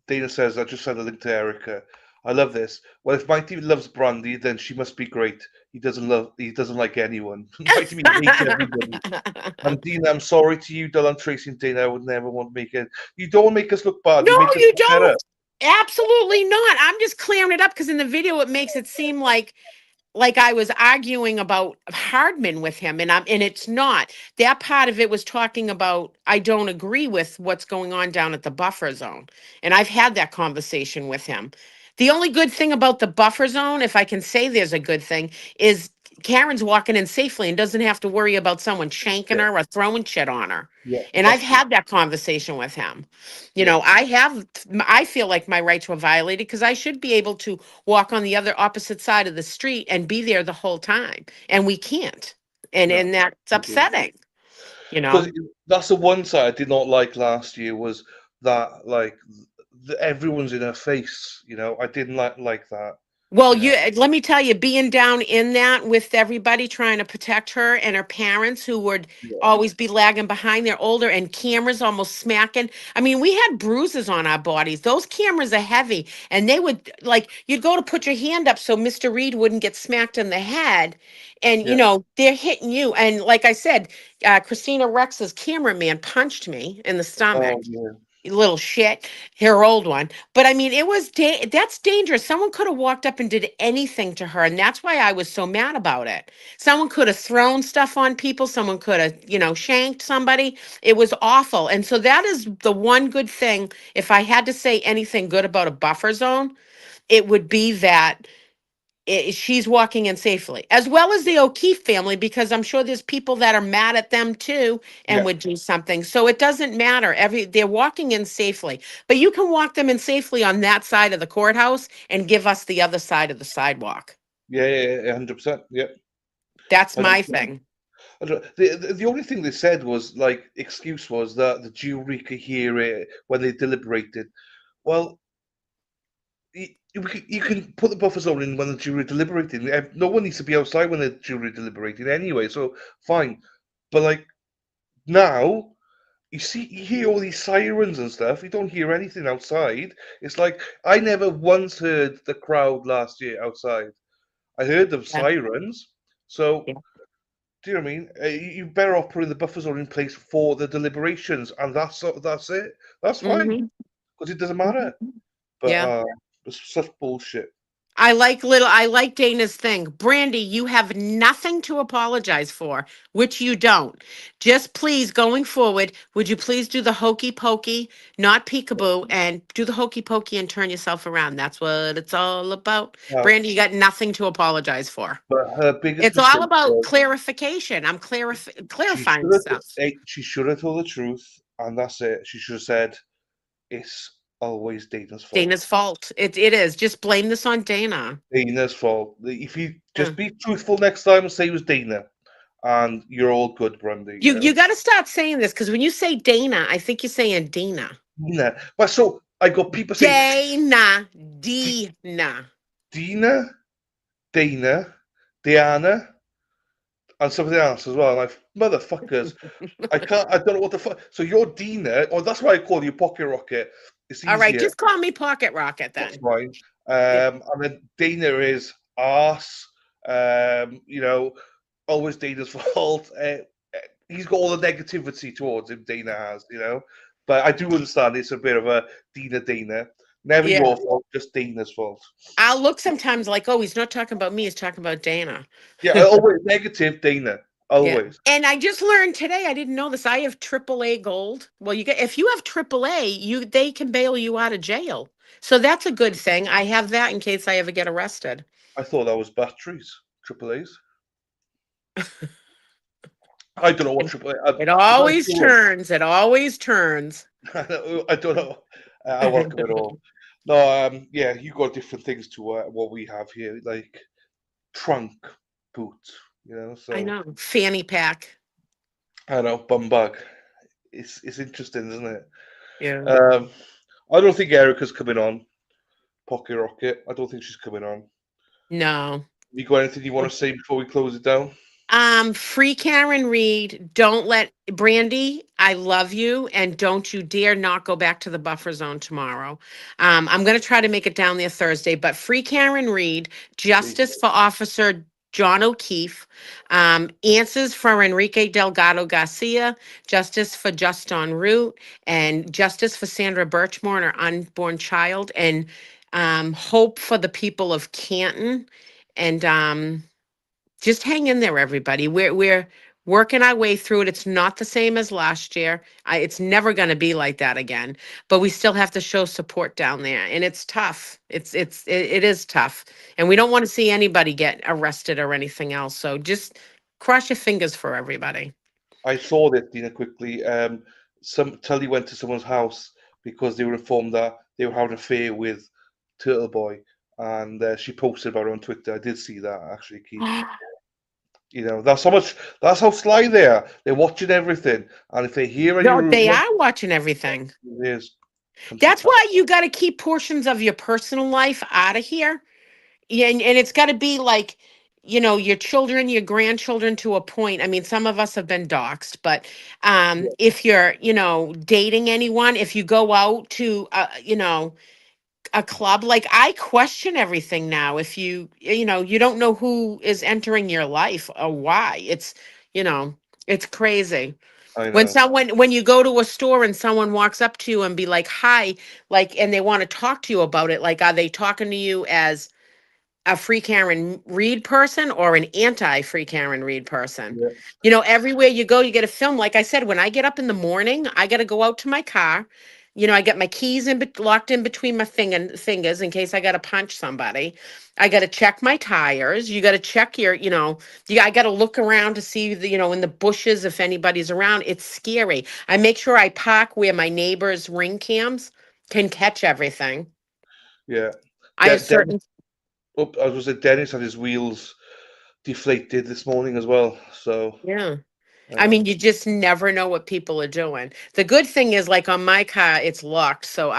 Dana says, I just sent a link to Erica. I love this. Well, if Mighty loves Brandy, then she must be great. He doesn't like anyone. Mighty hates everybody. And Dina, I'm sorry to you, Dylan, Tracy, and Dana. I would never want to make it. You don't make us look bad. No, You make us you look better. don't. Absolutely not. I'm just clearing it up because in the video it makes it seem like I was arguing about Hardman with him, and it's not. That part of it was talking about I don't agree with what's going on down at the buffer zone. And I've had that conversation with him. The only good thing about the buffer zone, if I can say there's a good thing, is Karen's walking in safely and doesn't have to worry about someone shanking Yeah, her or throwing shit on her. yeah, And I've that's true. had that conversation with him. Yeah, I feel like my rights were violated because I should be able to walk on the other opposite side of the street and be there the whole time. And we can't. And no. and that's upsetting, you Because know. that's the one side I did not like last year was that everyone's in her face. I didn't like that. Well, You know. let me tell you, being down in that with everybody trying to protect her and her parents who would Yeah. always be lagging behind, they're older and cameras almost smacking. I mean, we had bruises on our bodies. Those cameras are heavy and they would you'd go to put your hand up so Mr. Reed wouldn't get smacked in the head. And Yeah. they're hitting you. And like I said, Christina Rex's cameraman punched me in the stomach. Oh yeah. Little shit, her old one. But I mean, it was that's dangerous. Someone could have walked up and did anything to her, and that's why I was so mad about it. Someone could have thrown stuff on people. Someone could have, shanked somebody. It was awful. And so that is the one good thing. If I had to say anything good about a buffer zone, it would be that she's walking in safely, as well as the O'Keefe family, because I'm sure there's people that are mad at them too and Yeah. would do something. So it doesn't matter. They're walking in safely, but you can walk them in safely on that side of the courthouse and give us the other side of the sidewalk. Yeah. 100%. Yeah. That's my 100%. thing. The only thing they said was excuse was that the jury could hear it when they deliberated. Well, you can put the buffer zone in when the jury deliberating. No one needs to be outside when the jury deliberating anyway. So fine, but now you hear all these sirens and stuff. You don't hear anything outside. It's like I never once heard the crowd last year outside. I heard the Yeah. sirens. So Yeah. do you know what I mean? You better off putting the buffer zone in place for the deliberations, and that's it. That's fine Mhm. because it doesn't matter. But Yeah. it's such bullshit. I like Dana's thing. Brandy, you have nothing to apologize for, which you don't. Just please, going forward, would you please do the hokey pokey, not peekaboo, and do the hokey pokey and turn yourself around. That's what it's all about. Now, Brandy, you got nothing to apologize for. but her biggest It's all mistake about was clarification. I'm she clarifying should have stuff. she should have told the truth, and that's it. She should have said it's always Dana's fault. Dana's fault. It is. Just blame this on Dana. Dana's fault. If you Yeah. just be truthful next time and say it was Dana, and you're all good, Brandy. You got to stop saying this because when you say Dana, I think you're saying Dana. Dina. But so I got people saying Dana. Dina, Dana, Diana, and something else as well. Like motherfuckers, I don't know what the fuck. So you're Dina, or that's why I call you Pocket Rocket. It's easier. All right, just call me Pocket Rocket then. That's fine. And then Dana is arse. Always Dana's fault. he's got all the negativity towards him. Dana has, you know. But I do understand it's a bit of a Dana. Never Yeah. your fault, just Dana's fault. I'll look sometimes like, oh, he's not talking about me, he's talking about Dana. Yeah, always negative Dana. Yeah. Always. And I just learned today, I didn't know this. I have AAA gold. Well, you get if you have AAA, they can bail you out of jail. So that's a good thing. I have that in case I ever get arrested. I thought that was batteries, AAA's. I don't know what AAA. It always turns. It always turns. I don't know. I welcome it all. No, yeah, you got different things to what we have here, like trunk, boot, you know. So I know. Fanny pack. I know, bum bag. It's interesting, isn't it? Yeah. I don't think Erica's coming on. Pocket Rocket. I don't think she's coming on. No. You got anything you want to say before we close it down? Free Karen Reed. Don't let Brandy, I love you, and don't you dare not go back to the buffer zone tomorrow. I'm gonna try to make it down there Thursday, but free Karen Reed, justice for Officer John O'Keefe, answers for Enrique Delgado Garcia, justice for Justin Root, and justice for Sandra Birchmore and her unborn child, and hope for the people of Canton. And just hang in there, everybody. We're working our way through it. It's not the same as last year. It's never going to be like that again. But we still have to show support down there, and it's tough. It is tough, and we don't want to see anybody get arrested or anything else. So just cross your fingers for everybody. I saw this, Dina, quickly. Tully went to someone's house because they were informed that they were having an affair with Turtle Boy, and she posted about it on Twitter. I did see that actually, Keith. You know, that's how sly they are. They're watching everything, and if they hear any, No, they are watching everything. That's why you got to keep portions of your personal life out of here. Yeah, and it's got to be like, your children, your grandchildren to a point. I mean, some of us have been doxxed, but if you're, dating anyone, if you go out to, a club, like I question everything now. If you don't know who is entering your life or why. It's crazy. I When know. when you go to a store and someone walks up to you and be like, hi, like, and they want to talk to you about it, like, are they talking to you as a free Karen Reed person or an anti-free Karen Reed person? Everywhere you go, you get a film. Like I said, when I get up in the morning, I got to go out to my car. I get my keys locked in between my fingers in case I got to punch somebody. I got to check my tires. You got to check I got to look around to see in the bushes if anybody's around. It's scary. I make sure I park where my neighbors' ring cams can catch everything. Yeah. I have certain. I was going to say Dennis had his wheels deflated this morning as well. So yeah. I mean, you just never know what people are doing. The good thing is, like on my car, it's locked. So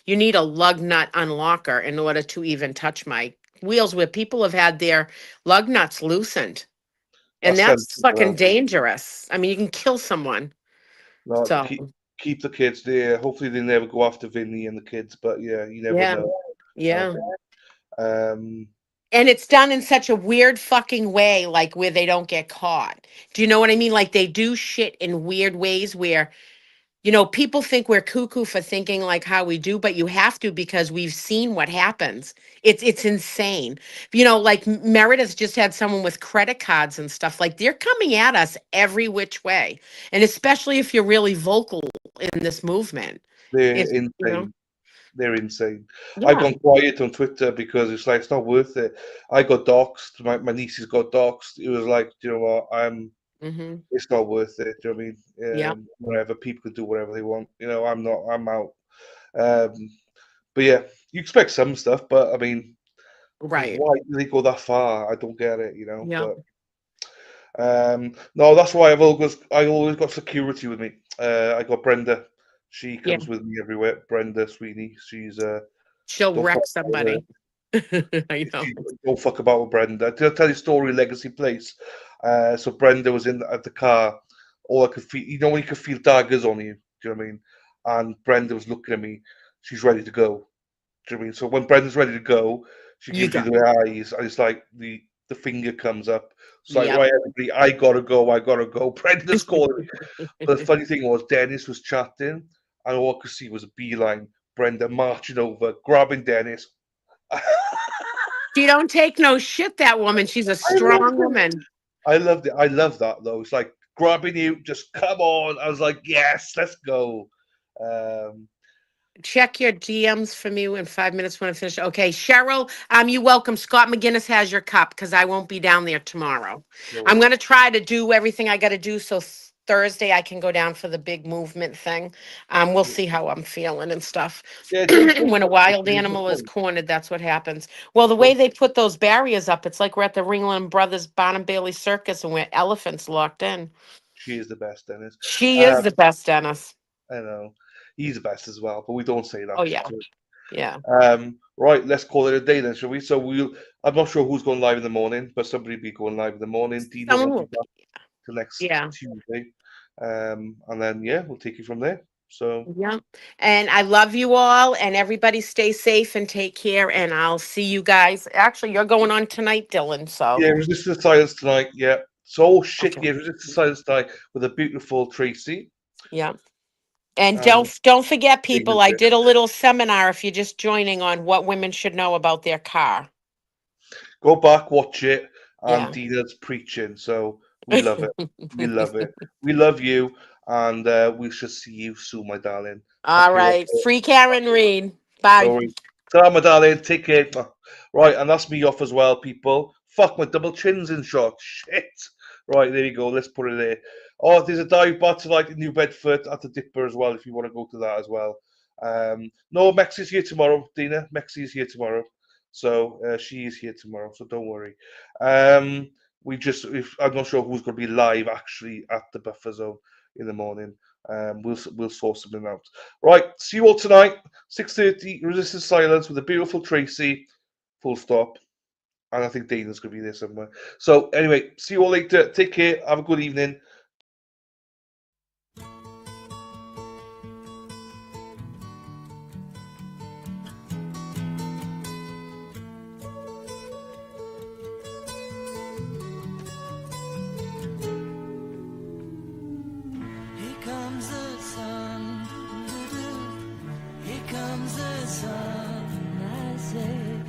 you need a lug nut unlocker in order to even touch my wheels where people have had their lug nuts loosened. And that's fucking dangerous. I mean, you can kill someone. No, So, keep the kids there. Hopefully they never go after Vinny and the kids, but yeah, you never know. Yeah. And it's done in such a weird fucking way, like where they don't get caught. Do you know what I mean? Like they do shit in weird ways where, people think we're cuckoo for thinking like how we do, but you have to because we've seen what happens. It's insane. Like Meredith just had someone with credit cards and stuff. Like they're coming at us every which way. And especially if you're really vocal in this movement. they're It's, insane. They're insane. Yeah. I've gone quiet on Twitter because it's like it's not worth it. I got doxxed. My nieces got doxxed. It was like, you know what? It's not worth it. Do you know what I mean? Whatever, people can do whatever they want. I'm not. I'm out. But yeah, you expect some stuff, but I mean, right? Why do they go that far? I don't get it. Yeah. But no, that's why I always got security with me. I got Brenda. She comes with me everywhere. Brenda Sweeney. She'll wreck somebody. I know. Don't fuck about with Brenda. I'll tell you a story, Legacy Place. So Brenda was at the car. All I could feel, when you could feel daggers on you. Do you know what I mean? And Brenda was looking at me. She's ready to go. Do you know what I mean? So when Brenda's ready to go, she gives you the eyes, and it's like the finger comes up. It's like, Yep. right, everybody, I gotta go. Brenda's calling. But the funny thing was, Dennis was chatting, and all I could see was a beeline. Brenda marching over, grabbing Dennis. She don't take no shit, that woman. She's a I loved strong it. woman. I loved it. I love that though. It's like grabbing you, just come on. I was like, yes, let's go. Um, Check your DMs for me in 5 minutes when I finish. Okay, Cheryl, you're welcome. Scott McGinnis has your cup because I won't be down there tomorrow. no I'm worries. gonna try to do everything I gotta do so Thursday I can go down for the big movement thing. We'll see how I'm feeling and stuff. Yeah, don't When a worry. wild There's no animal is point. cornered, that's what happens. Well, the way Don't- they put those barriers up, it's like we're at the Ringling Brothers Barnum Bailey Circus and we're elephants locked in. She is the best, Dennis. She is the best, Dennis. I know. He's the best as well, but we don't say that. Oh yeah, yeah. Right, let's call it a day then, shall we? So I'm not sure who's going live in the morning, but somebody will be going live in the morning. Dina Someone will will be back till next Yeah. Tuesday. And then, yeah, we'll take you from there. So, Yeah. And I love you all and everybody stay safe and take care and I'll see you guys. Actually, you're going on tonight, Dylan, so. yeah, Resist the Silence tonight. Yeah. So, oh shit, Okay. yeah, Resist the Silence tonight with a beautiful Tracy. Yeah. And And don't forget, people, I Dana's did a little seminar if you're just joining on what women should know about their car. go back, watch it, and Yeah. Dina's preaching. So, we love it. We love it. We love you, and we shall see you soon, my darling. All right. Free Karen Reed. No Bye. worries. Ta, my darling. Take care. Right, and that's me off as well, people. Fuck, my double chin's in shot. Shit. Right, there you go. Let's put it there. Oh, there's a dive bar tonight in New Bedford at the Dipper as well, if you want to go to that as well. No, Mexi's here tomorrow, Dina. Mexi's here tomorrow. So she is here tomorrow, so don't worry. I'm not sure who's going to be live actually at the buffer zone in the morning. We'll sort something out. Right, see you all tonight, 6:30. Resistance Silence with a beautiful Tracy. Full stop. And I think Dana's going to be there somewhere. So anyway, see you all later. Take care. Have a good evening. Here comes the sun. Here comes the sun. I say.